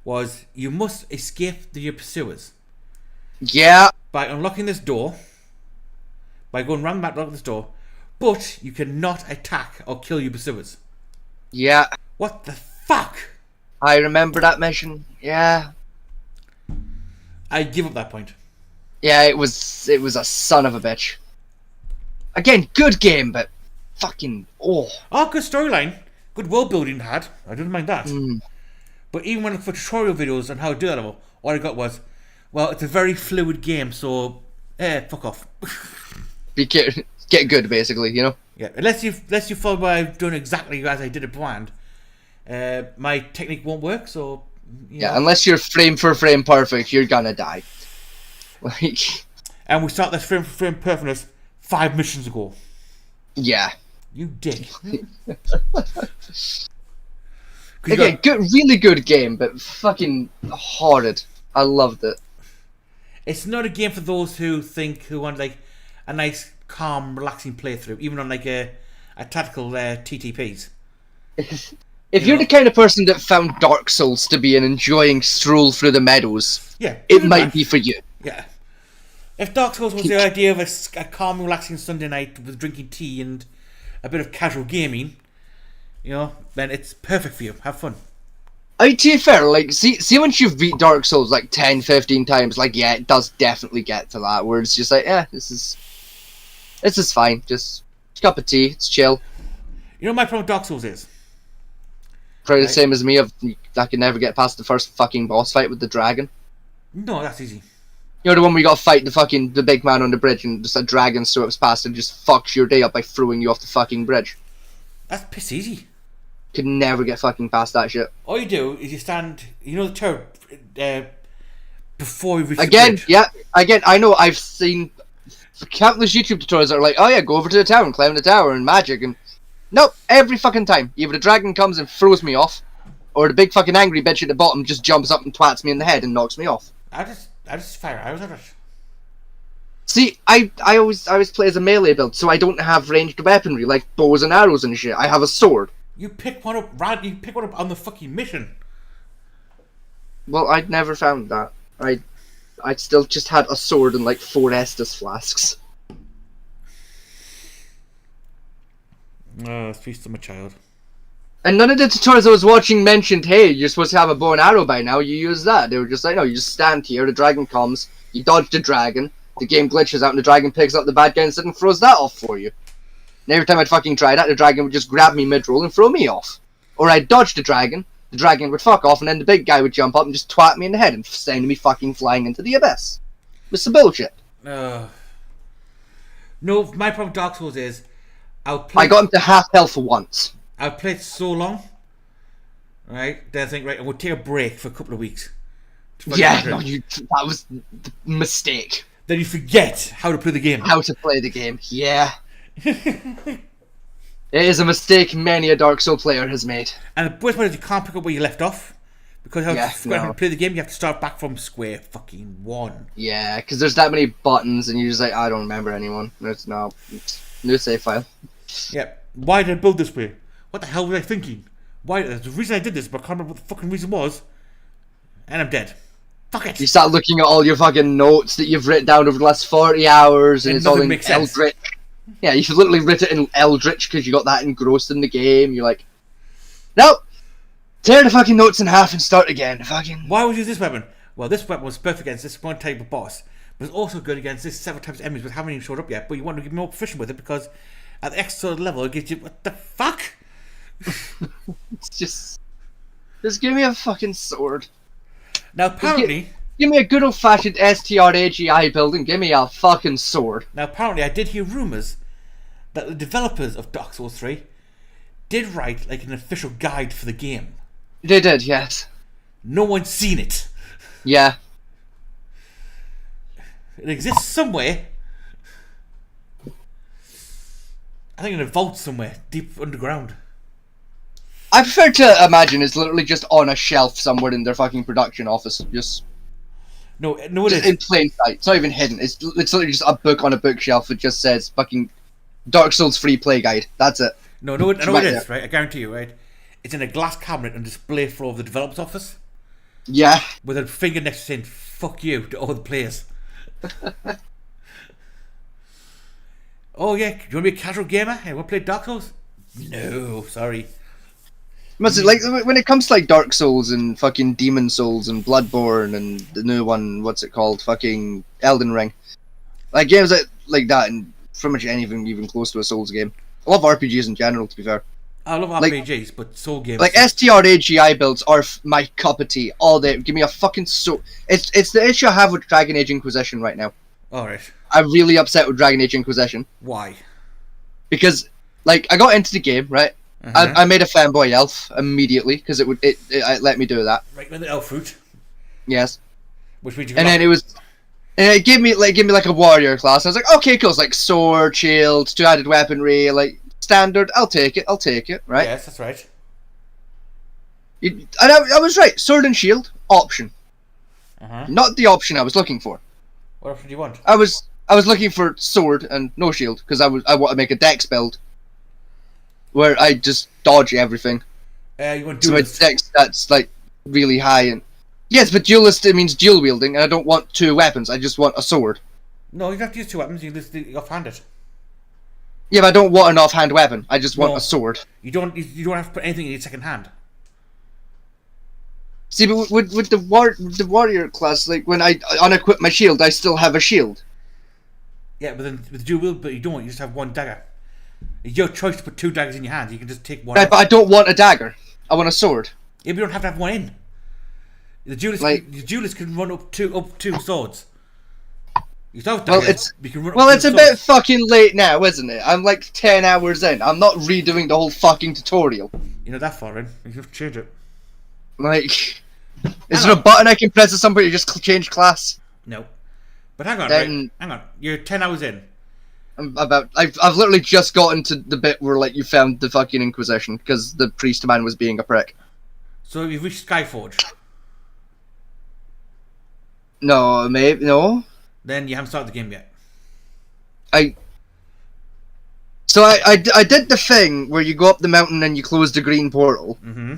was you must escape your pursuers. Yeah. By unlocking this door. By going round that unlocking this door. But you cannot attack or kill your pursuers. Yeah. What the fuck? I remember that mission. Yeah. I give up that point. Yeah, it was a son of a bitch. Again, good game, but fucking good storyline, good world building had. I didn't mind that. But even when for tutorial videos on how to do that level, all I got was, well, it's a very fluid game, so fuck off. Get good, basically, you know. Yeah, unless you follow what I've done exactly as I did it planned, my technique won't work. So yeah, unless you're frame for frame perfect, you're gonna die. Like, and we start this frame for frame perfectness 5 missions ago. Yeah. You dick. Again, really good game, but fucking horrid. I loved it. It's not a game for those who want like a nice, calm, relaxing playthrough, even on like a tactical TTPs. If you're the kind of person that found Dark Souls to be an enjoying stroll through the meadows, yeah, it might be for you. Yeah. If Dark Souls was the idea of a calm, relaxing Sunday night with drinking tea and a bit of casual gaming, then it's perfect for you. Have fun. To be fair, like, see once you've beat Dark Souls like 10, 15 times, like, yeah, it does definitely get to that, where it's just like, this is fine, just a cup of tea, it's chill. You know what my problem with Dark Souls is? Probably the same as me, I can never get past the first fucking boss fight with the dragon. No, that's easy. You know the one where you gotta fight the big man on the bridge and just a dragon swims past and just fucks your day up by throwing you off the fucking bridge. That's piss easy. Could never get fucking past that shit. All you do is you stand, the turret, before you reach again, the bridge. yeah, again, I know I've seen countless YouTube tutorials that are like, oh yeah, go over to the tower and climb the tower and magic, and Nope, every fucking time. Either the dragon comes and throws me off, or the big fucking angry bitch at the bottom just jumps up and twats me in the head and knocks me off. I just fire arrows at it. See, I always play as a melee build, so I don't have ranged weaponry like bows and arrows and shit. I have a sword. You pick one up, on the fucking mission. Well, I'd never found that. I still just had a sword and like 4 Estus flasks. Feast of my child. And none of the tutorials I was watching mentioned, hey, you're supposed to have a bow and arrow by now, you use that. They were just like, no, you just stand here, the dragon comes, you dodge the dragon, the game glitches out and the dragon picks up the bad guy and throws that off for you. And every time I'd fucking try that, the dragon would just grab me mid-roll and throw me off. Or I'd dodge the dragon would fuck off, and then the big guy would jump up and just twat me in the head and send me fucking flying into the abyss. It's some bullshit. No, my problem with Dark Souls is, I got him to half health once. I played so long, right? Then I think, right, I would take a break for a couple of weeks. Yeah, no, that was the mistake. Then you forget how to play the game. How to play the game, yeah. It is a mistake many a Dark Souls player has made. And the worst part is you can't pick up where you left off. Because how to play the game, you have to start back from square fucking one. Yeah, because there's that many buttons and you're just like, I don't remember anyone. It's new save file. Yeah, why did I build this way? What the hell was I thinking? Why? The reason I did this, but I can't remember what the fucking reason was. And I'm dead. Fuck it. You start looking at all your fucking notes that you've written down over the last 40 hours and it's all in Eldritch. Yeah, you've literally written it in Eldritch because you got that engrossed in the game. You're like, nope. Tear the fucking notes in half and start again. Fucking. Why would you use this weapon? Well, this weapon was perfect against this one type of boss, but it's also good against this several types of enemies which haven't even showed up yet. But you want to get more proficient with it because at the extra level it gives you what the fuck? It's just give me a fucking sword. Now apparently, give me a good old fashioned STRAGI build and give me a fucking sword. Now apparently, I did hear rumors that the developers of Dark Souls 3 did write like an official guide for the game. They did, yes. No one's seen it. Yeah. It exists somewhere. I think in a vault somewhere, deep underground. I prefer to imagine it's literally just on a shelf somewhere in their fucking production office. Just no, it just in plain sight. It's not even hidden. It's literally just a book on a bookshelf that just says fucking Dark Souls free play guide. That's it. No, I know it is, right? I guarantee you, right? It's in a glass cabinet on display floor of the developer's office. Yeah. With a finger next to saying "fuck you" to all the players. Oh yeah, do you want to be a casual gamer? Hey, want to play Dark Souls? No, sorry. Like when it comes to like Dark Souls and fucking Demon Souls and Bloodborne and the new one, what's it called? Fucking Elden Ring. Like games like that and pretty much anything even close to a Souls game. I love RPGs in general, to be fair. I love RPGs, but Soul games. Like STRAGI builds are my cup of tea all day. Give me a fucking soul. It's the issue I have with Dragon Age Inquisition right now. Alright. I'm really upset with Dragon Age Inquisition. Why? Because like I got into the game, right? I made a fanboy elf immediately because it let me do that. Right with the elf fruit. Yes. Which means it gave me like a warrior class. I was like, okay, cool. It's like sword, shield, 2 added weaponry, like standard. I'll take it, right? Yes, that's right. And I was right. Sword and shield option. Not the option I was looking for. What option do you want? I was looking for sword and no shield because I want to make a dex build where I just dodge everything. You want duelist? So my dex that's like really high and yes, but duelist it means dual wielding and I don't want 2 weapons. I just want a sword. No, you don't have to use 2 weapons. You can just offhand. Yeah, but I don't want an offhand weapon. I just want a sword. You don't have to put anything in your second hand. See, but with the warrior class, like when I unequip my shield, I still have a shield. Yeah, but then with dual wield, but you don't. You just have 1 dagger. It's your choice to put 2 daggers in your hand. You can just take one. Right, but I don't want a dagger. I want a sword. Yeah, but you don't have to have one in. The duelist can run up two swords. You don't have daggers, it's a bit fucking late now, isn't it? I'm like 10 hours in. I'm not redoing the whole fucking tutorial. You're not that far in. You have to change it. Like, is there a button I can press at somebody to just change class? No. But hang on, hang on. You're 10 hours in. I've literally just gotten to the bit where like you found the fucking Inquisition because the priest man was being a prick. So you've reached Skyforge. No, maybe no. Then you haven't started the game yet. So I did the thing where you go up the mountain and you close the green portal. Mm-hmm.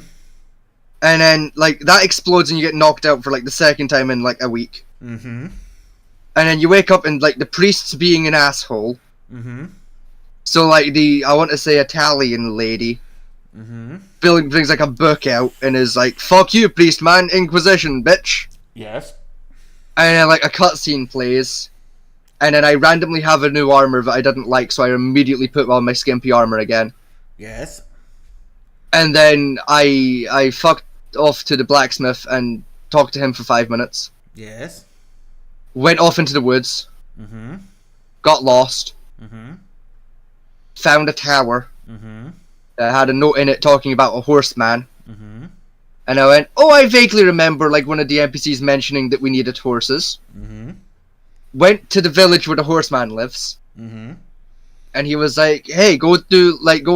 And then, like, that explodes and you get knocked out for, like, the second time in, like, a week. Mm-hmm. And then you wake up and, like, the priest's being an asshole. Mm-hmm. So, like, I want to say Italian lady. Mm-hmm. Brings, like, a book out and is like, fuck you, priest man, Inquisition, bitch. Yes. And then, like, a cutscene plays. And then I randomly have a new armor that I didn't like, so I immediately put on my skimpy armor again. Yes. And then I fucked off to the blacksmith and talked to him for 5 minutes. Yes. Went off into the woods. Mm-hmm. Got lost. Mm-hmm. Found a tower. Mm-hmm. Had a note in it talking about a horseman. Mm-hmm. And I went, oh, I vaguely remember like one of the NPCs mentioning that we needed horses. Mm-hmm. Went to the village where the horseman lives. Mm-hmm. And he was like, hey, go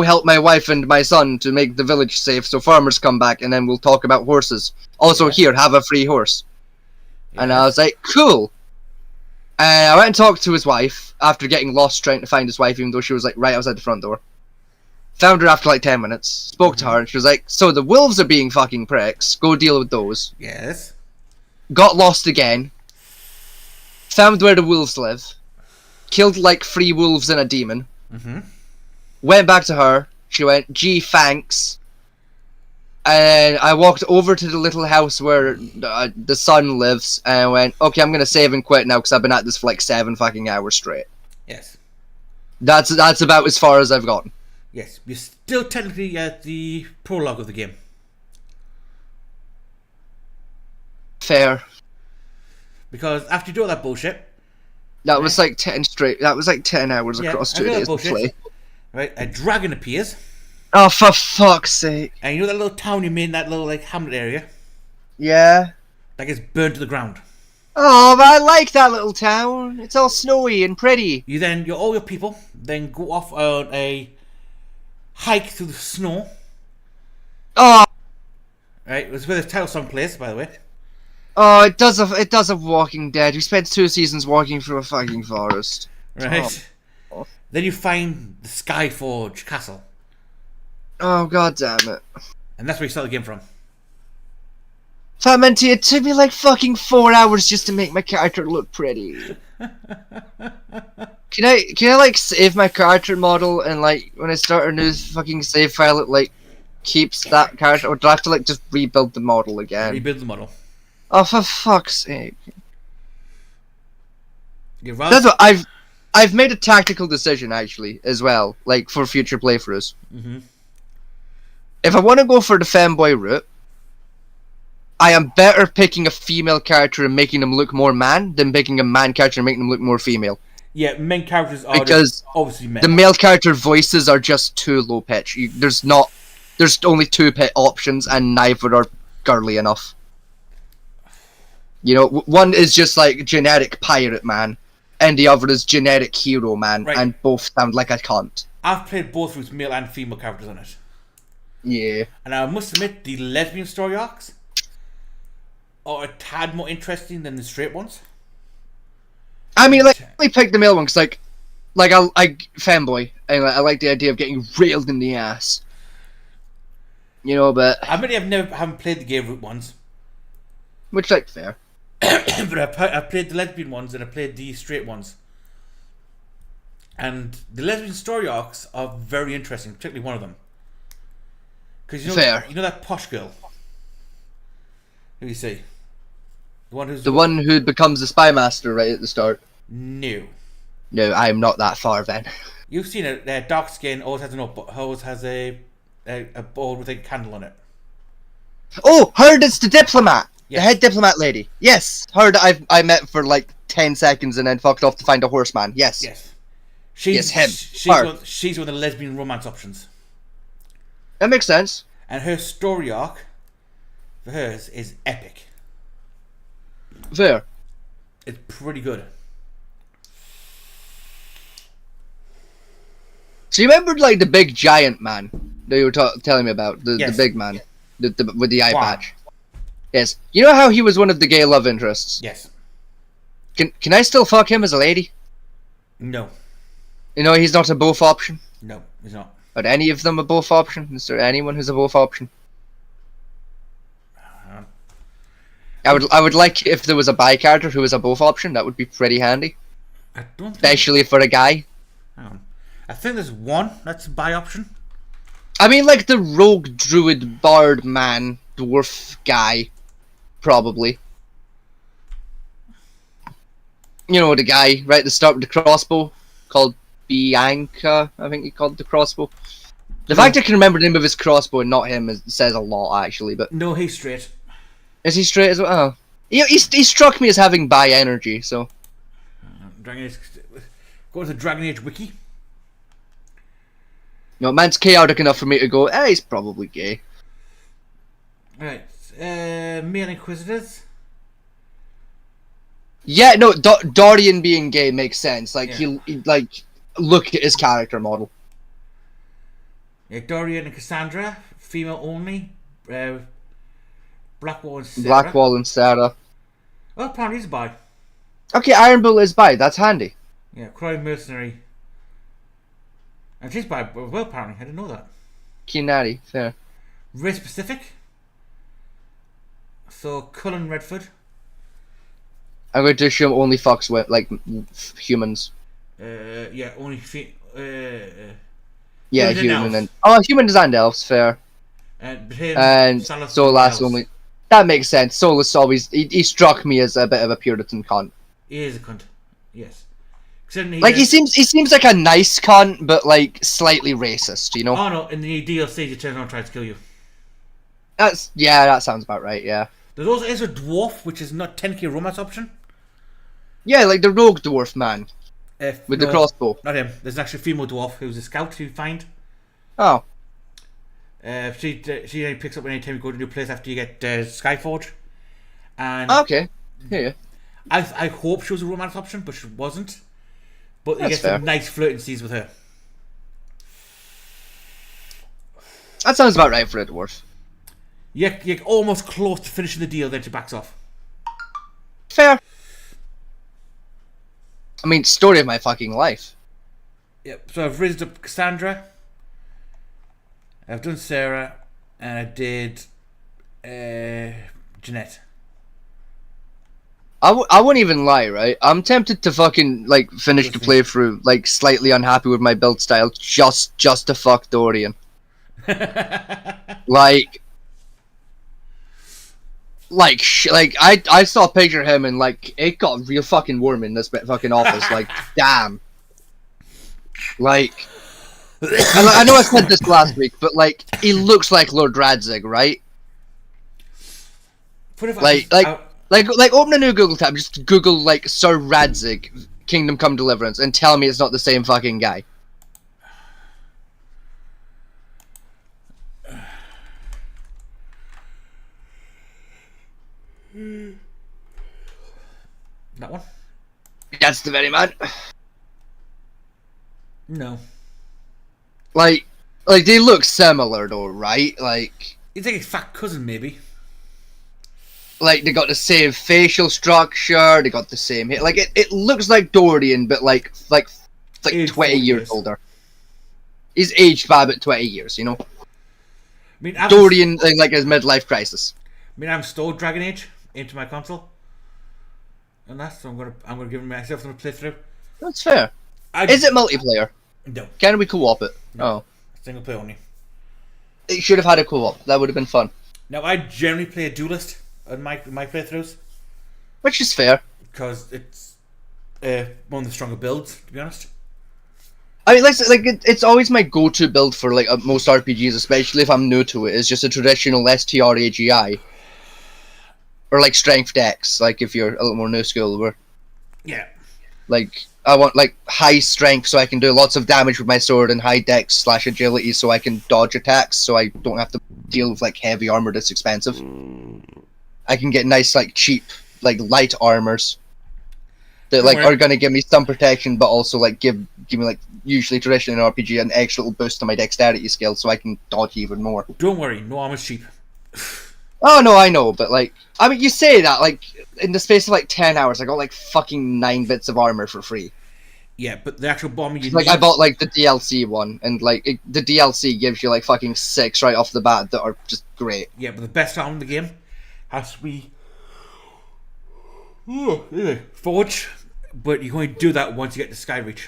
help my wife and my son to make the village safe so farmers come back and then we'll talk about horses. Also, here, have a free horse. Yeah. And I was like, cool. And I went and talked to his wife after getting lost trying to find his wife, even though she was like right outside the front door. Found her after like 10 minutes. Spoke to her and she was like, so the wolves are being fucking pricks. Go deal with those. Yes. Got lost again. Found where the wolves live. Killed like 3 wolves and a demon. Mm-hmm. Went back to her. She went, gee, thanks. And I walked over to the little house where the son lives. And I went, okay, I'm going to save and quit now because I've been at this for like 7 fucking hours straight. Yes. That's about as far as I've gotten. Yes. You're still technically at the prologue of the game. Fair. Because after you do all that bullshit... That was like 10 straight. That was like 10 hours across 2 days of play. Right, a dragon appears. Oh, for fuck's sake! And you know that little town you made in that little like hamlet area? Yeah. That gets burned to the ground. Oh, but I like that little town. It's all snowy and pretty. All your people then go off on a hike through the snow. Oh. Right, it was where the title song plays, by the way. Oh, it does a Walking Dead. We spent 2 seasons walking through a fucking forest. Right. Oh. Then you find the Skyforge castle. Oh, god damn it. And that's where you start the game from. So Man T, it took me like fucking 4 hours just to make my character look pretty. Can I like save my character model and like when I start a new fucking save file it like keeps that character, or do I have to like just rebuild the model again? Rebuild the model. Oh, for fuck's sake. That's what I've made a tactical decision actually as well, like for future playthroughs. Mm-hmm. If I want to go for the femboy route, I am better picking a female character and making them look more man than picking a man character and making them look more female. Yeah, main characters are because obviously men. The male character voices are just too low pitch. There's only 2 pit options and neither are girly enough. You know, one is just like generic pirate man, and the other is generic hero man, right. And both sound like a cunt. I've played both with male and female characters on it. Yeah. And I must admit, the lesbian story arcs are a tad more interesting than the straight ones. I mean, like, I picked the male one because, like I fanboy, and I like the idea of getting railed in the ass. You know, but I admit haven't played the gay route ones. Which, like, fair. But I played the lesbian ones and I played the straight ones. And the lesbian story arcs are very interesting, particularly one of them. Because you know that posh girl? Who do you say? The one who becomes the spy master right at the start. No, I'm not that far then. You've seen it. Dark skin, always has a notebook, always has a bowl with a candle on it. Oh, her that's the diplomat. Yes. The head diplomat lady. Yes, her that I met for like 10 seconds and then fucked off to find a horseman. Yes. Yes. She's him. She's one of the lesbian romance options. That makes sense. And her story arc for hers is epic. Fair. It's pretty good. So you remember like the big giant man that you were telling me about? The Yes. big man with the eye Wow. patch. Yes. You know how he was one of the gay love interests? Yes. Can I still fuck him as a lady? No. You know he's not a both option? No, he's not. Are any of them a both option? Is there anyone who's a both option? I would like if there was a bi character who was a both option. That would be pretty handy. I don't think... Especially for a guy. Hang on. I think there's one that's a bi option. I mean, like the rogue druid bard man dwarf guy, probably. You know the guy right at the start with the crossbow, called Bianca. I think he called the crossbow. The fact I can remember the name of his crossbow and not him says a lot, actually. But no, he's straight. Is he straight as well? Oh. He struck me as having bi energy, so. Dragon Age. Go to the Dragon Age wiki. No, man's chaotic enough for me to go, he's probably gay. Right. Male Inquisitors. Yeah, no, Dorian being gay makes sense. Like, he like, look at his character model. Yeah, Dorian and Cassandra, female only. Blackwall and Sarah. Blackwall and Sarah. Oh, apparently he's bi. Okay, Iron Bull is bi, that's handy. Yeah, Crime Mercenary. And she's bi, well, apparently. I didn't know that. Kinari, fair. Race Pacific. So, Cullen Redford. I'm going to assume only fucks with, like, humans. Yeah, only yeah, human human and... Oh, humans and elves, fair. And Solas only... That makes sense. Solus always... He struck me as a bit of a Puritan cunt. He is a cunt. Yes. Like, he seems like a nice cunt, but, like, slightly racist, you know? Oh, no, in the DLC, he turns around and tries to kill you. Yeah, that sounds about right, yeah. There's also a dwarf, which is not technically a romance option. Yeah, like the rogue dwarf man. With the crossbow. Not him. There's an actual female dwarf who's a scout you find. Oh. She only picks up anytime you go to a new place after you get Skyforge. And okay. Yeah. I hope she was a romance option, but she wasn't. But you That's get fair. some nice flirting scenes with her. That sounds about right for a dwarf. You're almost close to finishing the deal, then she backs off. Fair. I mean, story of my fucking life. Yep, so I've raised up Cassandra. I've done Sarah. And I did Jeanette. I wouldn't even lie, right? I'm tempted to fucking, like, finish the playthrough, like, slightly unhappy with my build style, just to fuck Dorian. Like, I saw a picture of him and, like, it got real fucking warm in this fucking office, like, damn. Like, I know I said this last week, but, like, he looks like Lord Radzig, right? Like, open a new Google tab, just Google, like, Sir Radzig, Kingdom Come Deliverance, and tell me it's not the same fucking guy. That one? That's the very man. No. Like, they look similar though, right? Like... He's like a fat cousin, maybe. Like, they got the same facial structure, they got the same hair. Like, it looks like Dorian, but like 20 years older. He's aged by about 20 years, you know? I mean, Dorian, like his midlife crisis. I mean, I've stored Dragon Age into my console. And that's, so I'm gonna give myself another playthrough. That's fair. Is it multiplayer? No. Can we co-op it? No. Oh. Single player only. It should have had a co-op. That would have been fun. Now, I generally play a duelist in my playthroughs. Which is fair. Because it's one of the stronger builds, to be honest. I mean, it's always my go-to build for like most RPGs, especially if I'm new to it. It's just a traditional STR-AGI. Or like strength dex, like if you're a little more new school. Where, yeah. Like, I want like high strength so I can do lots of damage with my sword, and high dex / agility so I can dodge attacks so I don't have to deal with like heavy armor that's expensive. I can get nice like cheap like light armors. that like are gonna give me some protection, but also like give me like usually traditionally in RPG an extra little boost to my dexterity skill, so I can dodge even more. Don't worry, no armor's cheap. Oh no, I know, but like, I mean, you say that like in the space of like 10 hours, I got like fucking 9 bits of armor for free. Yeah, but the actual bomber you like need... I bought like the DLC one, and like the DLC gives you like fucking 6 right off the bat that are just great. Yeah, but the best armor in the game has to be Forge, but you can only do that once you get to Skyreach.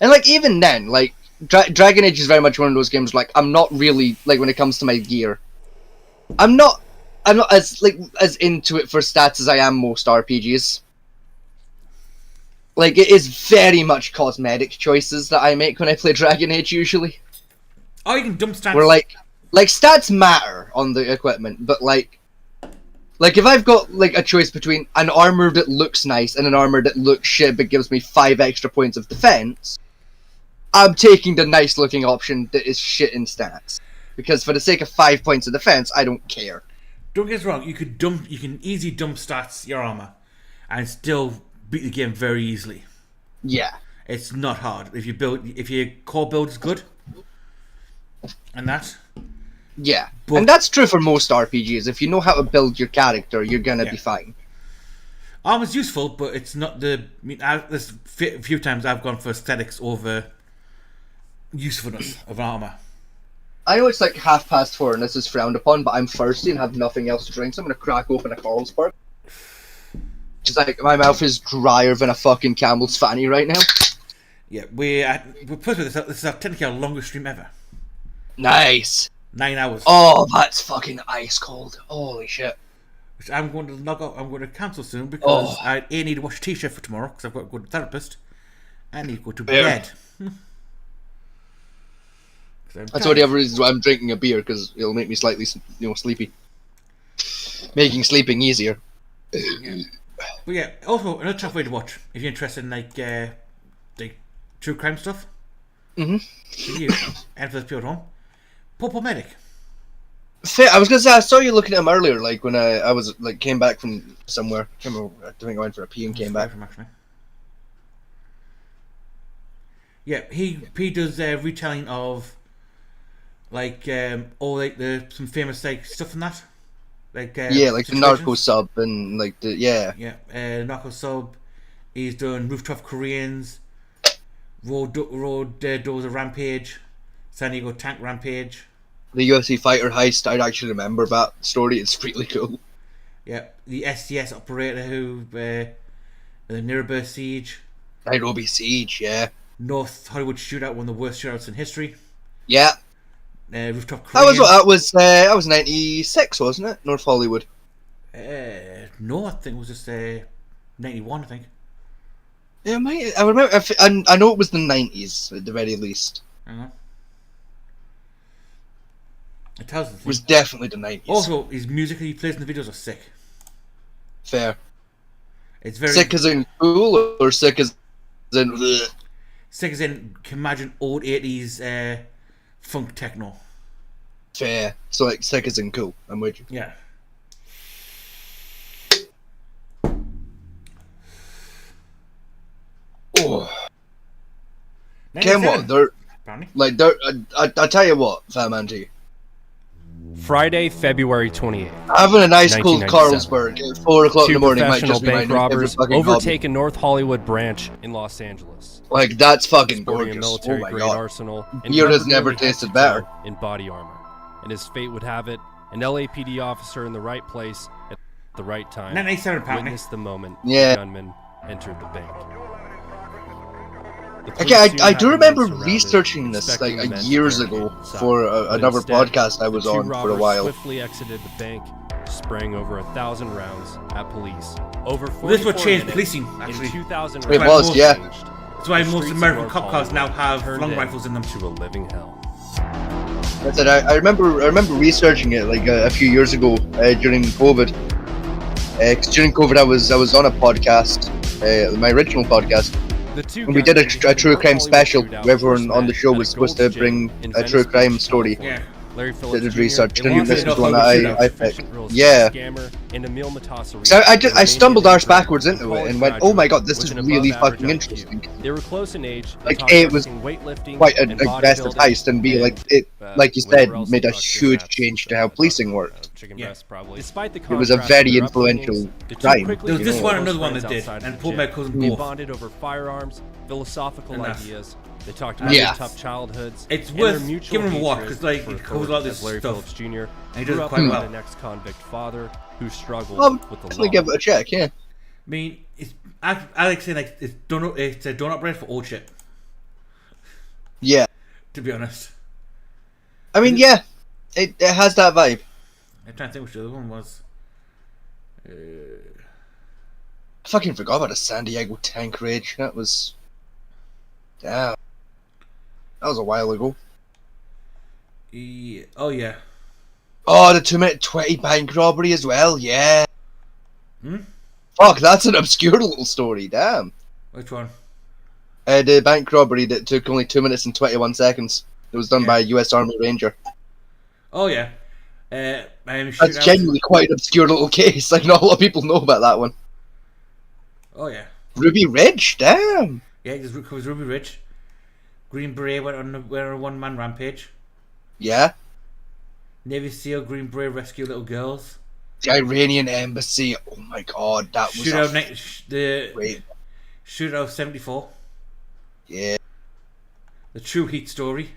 And like even then, like Dragon Age is very much one of those games. Like I'm not really like when it comes to my gear, I'm not as into it for stats as I am most RPGs. Like it is very much cosmetic choices that I make when I play Dragon Age usually. Oh, you can dump stats. Where like stats matter on the equipment, but like if I've got like a choice between an armor that looks nice and an armor that looks shit but gives me 5 extra points of defense, I'm taking the nice looking option that is shit in stats. Because for the sake of 5 points of defense, I don't care. Don't get us wrong, you can easily dump stats your armor and still beat the game very easily. Yeah. It's not hard. If your core build is good and that. Yeah. And that's true for most RPGs. If you know how to build your character, you're gonna be fine. Armor's useful, but it's not the... I mean, there's a few times I've gone for aesthetics over usefulness of armor. I know it's like 4:30 and this is frowned upon, but I'm thirsty and have nothing else to drink, so I'm gonna crack open a Carlsberg. Just like, my mouth is drier than a fucking Campbell's fanny right now. Yeah, we're put with this is technically our longest stream ever. Nice. 9 hours. Oh, that's fucking ice cold. Holy shit. Which I'm going to log out. I'm going to cancel soon because I need to watch a t-shirt for tomorrow because I've got to go to the therapist. I need to go to bed. That's one of the other reasons why I'm drinking a beer, because it'll make me slightly, sleepy. Making sleeping easier. Yeah. But yeah, also another tough way to watch if you're interested in like true crime stuff. Mm-hmm. For you and for the people at home, Popo Medic. Fair. I was gonna say I saw you looking at him earlier, like when I was like came back from somewhere. I think I went for a pee and came back. Yeah, he does retelling of like all like some famous like stuff in that. Like like the Narco sub and like the Narco sub. He's done Rooftop Koreans, Road Dozer Rampage, San Diego Tank Rampage. The UFC fighter heist, I actually remember that story. It's really cool. Yeah, the SDS operator who the Nuremberg Siege, Nairobi Siege, yeah. North Hollywood shootout, one of the worst shootouts in history. Yeah. Rooftop Koreans. That was 96, wasn't it? North Hollywood. No, I think it was just 91. I think. Yeah, I remember. I know it was the 90s at the very least. It tells us. It was definitely the 90s. Also, his music that he plays in the videos are sick. Fair. It's very sick as in cool, or sick as in. Bleh. Sick as in, can imagine old 80s funk techno. Fair. So like sick as in cool. I'm with you. Yeah. Oh. Ken, what? I tell you what, Man T. Friday, February 28th. Having a nice cool Carlsberg at 4 o'clock in the morning might just be bank my robbers fucking overtake a North Hollywood branch in Los Angeles. Like, that's fucking sporting gorgeous. A military-grade arsenal. Beer has never tasted better. In body armor. And as fate would have it, an LAPD officer in the right place at the right time witnessed the moment the gunman entered the bank. Okay, I do remember researching this like years ago for another podcast I was on for a while. Swiftly exited the bank, spraying over 1,000 rounds at police. Over 44 this would change policing. Actually, 2,000 it was, yeah. That's why most American cop cars now have long rifles in them. To a living hell. I said I remember researching it like a few years ago during COVID. Because during COVID I was on a podcast, my original podcast. And we did a true crime special where everyone on the show was supposed to bring a true crime story. Yeah. Larry Phillips did Jr. research. and Didn't this was one that I picked. real Yeah. scammer, and Emil Matassa. So I stumbled arse backwards into it and went, oh my god, this is really fucking interesting. They were close in age. Like, it was quite an aggressive heist, and B, like, it, like you said, made a huge change to how policing worked. Chicken breast, probably. Despite the It was a very influential crime. There was this one and another one that did, and pulled my cousin They both. bonded over firearms, philosophical Enough. ideas. They talked about Yeah. their tough childhoods. It's and worth their mutual giving him a watch, hatred 'cause, like, for it covers a lot of this as Larry stuff. Phillips Jr. And he grew does it up quite with well. an ex-convict father who struggled Well, with the definitely law. give it a check, yeah. I mean, I like saying like it's a donut bread for old shit. Yeah. To be honest, I mean, yeah, it has that vibe. I'm trying to think which the other one was. I fucking forgot about the San Diego tank rage. That was... Damn. That was a while ago. Oh yeah. Oh, the 2-minute 20 bank robbery as well, yeah. Hmm? Fuck, that's an obscure little story, damn. Which one? The bank robbery that took only 2 minutes and 21 seconds. It was done by a US Army Ranger. Oh yeah. That's genuinely quite an obscure little case. Like, not a lot of people know about that one. Oh yeah. Ruby Ridge, damn. Yeah, it was Ruby Ridge. Green Beret went on a one-man rampage. Yeah. Navy SEAL Green Beret rescue little girls. The Iranian embassy. Oh my god, that was Shootout 74. Yeah. The True Heat story.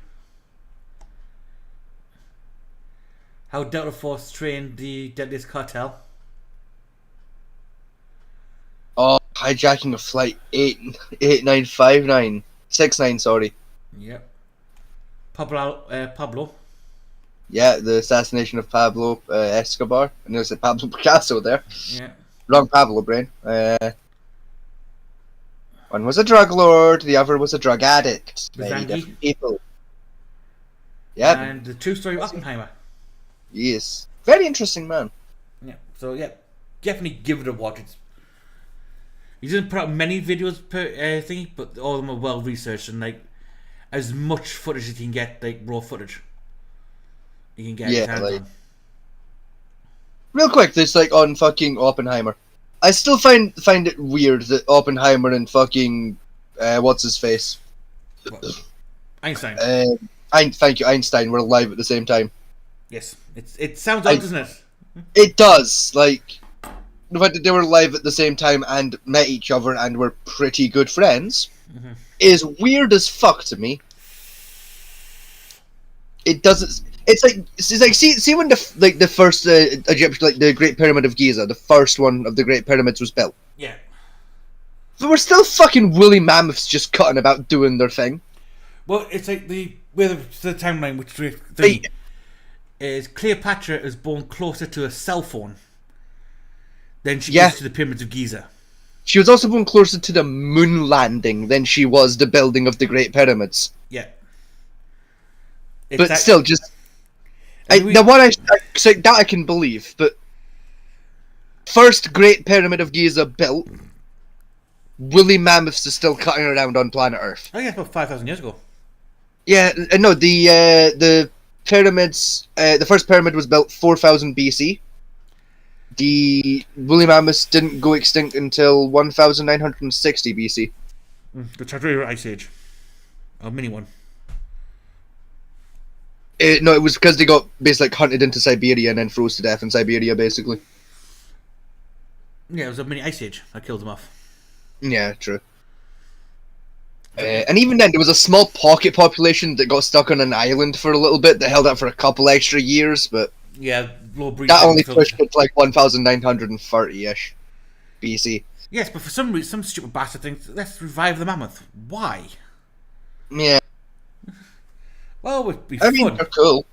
How Delta Force trained the deadliest cartel. Oh, hijacking of flight 69, sorry. Yep. Pablo. Yeah, the assassination of Pablo Escobar. I know it's Pablo Picasso there. Yeah. Wrong Pablo brain. One was a drug lord, the other was a drug addict. Very Zangi. different people. Yep. And the true story of Oppenheimer. Yes. Very interesting man. Yeah. So yeah, definitely give it a watch. He doesn't put out many videos per thingy, but all of them are well researched and like as much footage as you can get, like raw footage. You can get his hands like, on. real quick, this like on fucking Oppenheimer. I still find it weird that Oppenheimer and fucking what's his face? Einstein. Thank you, Einstein were alive at the same time. Yes. It sounds odd, doesn't it? It does, like the fact that they were alive at the same time and met each other and were pretty good friends is weird as fuck to me. It doesn't. It's like see when the first Egyptian, like the Great Pyramid of Giza, the first one of the Great Pyramids was built. Yeah. There were still fucking woolly mammoths just cutting about doing their thing. Well, it's like the timeline, which is Cleopatra is born closer to a cell phone than she is to the pyramids of Giza. She was also born closer to the moon landing than she was the building of the Great Pyramids. Yeah. But still, just that I can believe. But first Great Pyramid of Giza built, woolly mammoths are still cutting around on planet Earth. I think that's about 5,000 years ago. Yeah, no, the pyramids, the first pyramid was built 4000 BC. The woolly mammoths didn't go extinct until 1960 BC. The Tardura Ice Age. A mini one. No, it was because they got basically hunted into Siberia and then froze to death in Siberia, basically. Yeah, it was a mini Ice Age. I killed them off. Yeah, true. And even then, there was a small pocket population that got stuck on an island for a little bit that held out for a couple extra years, but yeah, that only pushed it to like 1930-ish BC. Yes, but for some reason, some stupid bastard thinks, let's revive the mammoth. Why? Yeah. Well, it would be I mean, they're cool.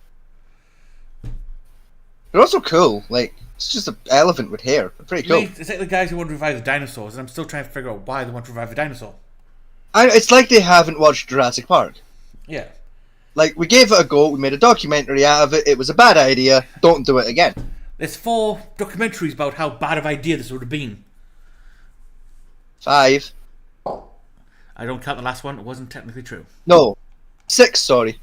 They're also cool. Like, it's just an elephant with hair. They're pretty cool. It's like the guys who want to revive the dinosaurs, and I'm still trying to figure out why they want to revive the dinosaur. It's like they haven't watched Jurassic Park. Yeah. Like, we gave it a go, we made a documentary out of it, it was a bad idea, don't do it again. There's 4 documentaries about how bad of an idea this would have been. 5. I don't count the last one, it wasn't technically true. No. 6, sorry.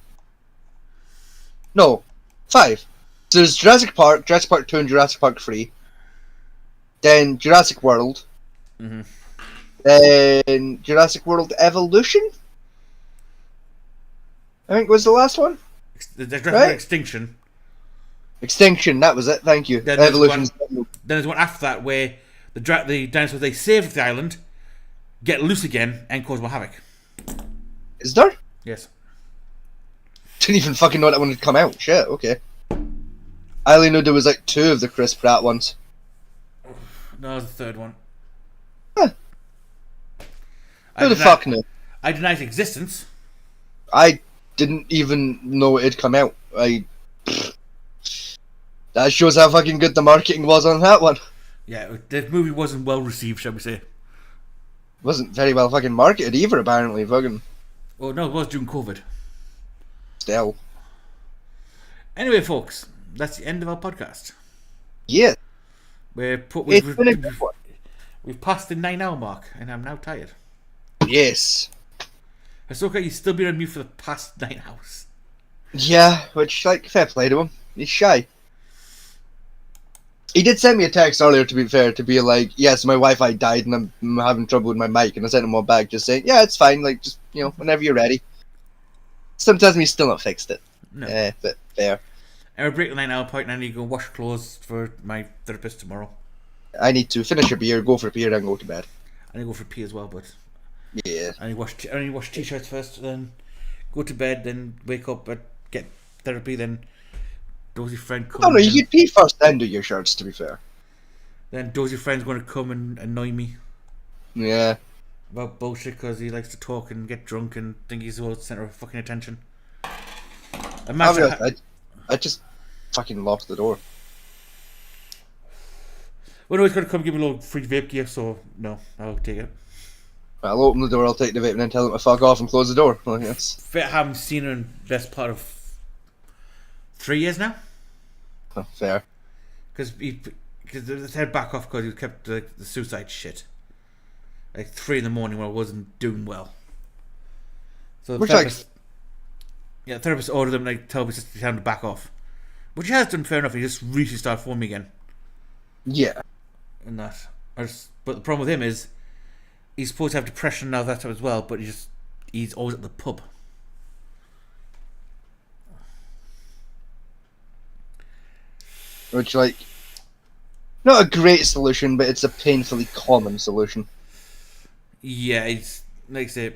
No. 5. So there's Jurassic Park 2 and Jurassic Park 3. Then Jurassic World. Mm-hmm. Then Jurassic World Evolution? I think was the last one. Right? Extinction. Extinction, that was it, thank you. Then there's one after that where the dinosaurs they saved the island get loose again and cause more havoc. Is there? Yes. Didn't even fucking know that one had come out. Shit, okay. I only knew there was like 2 of the Chris Pratt ones. No, it was the third one. Huh. Who the fuck knew? I denied its existence. I didn't even know it had come out. That shows how fucking good the marketing was on that one. Yeah, the movie wasn't well received, shall we say. Wasn't very well fucking marketed either, apparently. Fucking. Well, no, it was during COVID. Still. Anyway, folks, that's the end of our podcast. Yeah. We've passed the 9-hour mark, and I'm now tired. Yes. Ahsoka, you've still been on mute for the past 9 hours. Yeah, which, like, fair play to him. He's shy. He did send me a text earlier, to be fair, to be like, yes, my Wi-Fi died and I'm having trouble with my mic, and I sent him one back just saying, yeah, it's fine, like, just, you know, whenever you're ready. Sometimes he's still not fixed it. No. But fair. And we're breaking the 9-hour point, and I need to go wash clothes for my therapist tomorrow. I need to finish a beer, go for a beer, then go to bed. I need to go for a pee as well, but... Yeah. I need to wash t-shirts first, then go to bed, then wake up, get therapy, then Dozy friend come. Oh no, you get pee first, then do your shirts, to be fair. Then Dozy friend's going to come and annoy me. Yeah. About bullshit, because he likes to talk and get drunk and think he's the world's centre of fucking attention. I just fucking locked the door. Well, no, he's going to come give me a little free vape gear, so no, I'll take it. I'll open the door, I'll take the vape, and then tell him to fuck off and close the door. Well, yes. I haven't seen her in the best part of 3 years now. Oh, fair. Because his head back off because he kept the suicide shit. Like 3 in the morning when I wasn't doing well. So the therapist ordered him and told me to tell him to back off. Which he has done fair enough, he just recently started phoning me again. Yeah. And that. But the problem with him is he's supposed to have depression now that as well, but he's always at the pub. Which, like, not a great solution, but it's a painfully common solution. Yeah, it's like I say,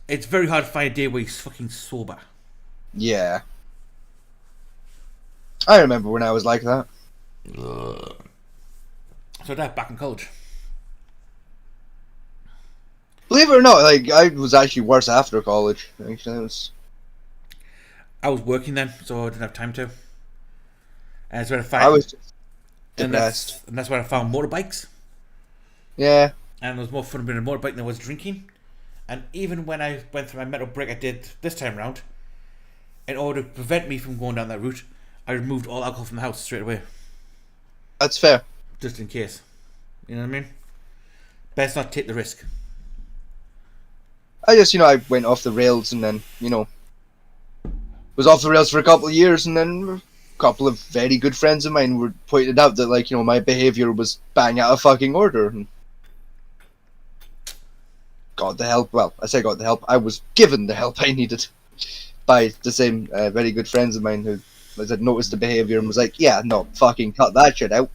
it's very hard to find a day where he's fucking sober. Yeah. I remember when I was like that. So that back in college. Believe it or not, like, I was actually worse after college. Actually, I was working then, so I didn't have time to. And that's when I was just depressed. And that's when I found motorbikes. Yeah. And it was more fun being a motorbike than it was drinking. And even when I went through my mental break I did this time round, in order to prevent me from going down that route, I removed all alcohol from the house straight away. That's fair. Just in case. You know what I mean? Best not take the risk. I just, I went off the rails and then, was off the rails for a couple of years, and then a couple of very good friends of mine were pointed out that, like, my behaviour was bang out of fucking order. And got the help. Well, I say got the help. I was given the help I needed by the same very good friends of mine who had noticed the behaviour and was like, yeah, no, fucking cut that shit out.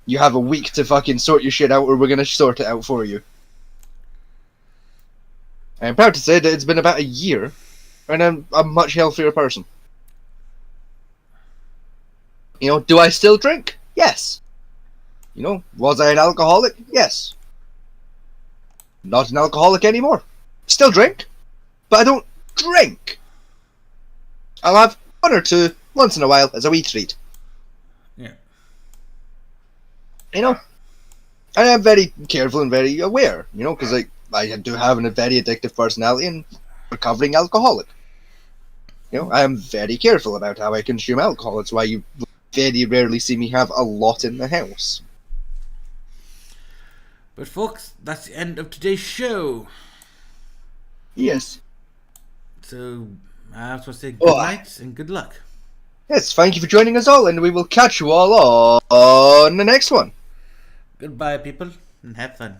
You have a week to fucking sort your shit out, or we're going to sort it out for you. I'm proud to say that it's been about a year, and I'm a much healthier person. Do I still drink? Yes. Was I an alcoholic? Yes. Not an alcoholic anymore. Still drink, but I don't drink. I'll have one or two once in a while as a wee treat. Yeah. And I'm very careful and very aware, because, like, I do have a very addictive personality and recovering alcoholic. I am very careful about how I consume alcohol. It's why you very rarely see me have a lot in the house. But folks, that's the end of today's show. Yes. So, I was supposed to say good night and good luck. Yes, thank you for joining us all, and we will catch you all on the next one. Goodbye, people, and have fun.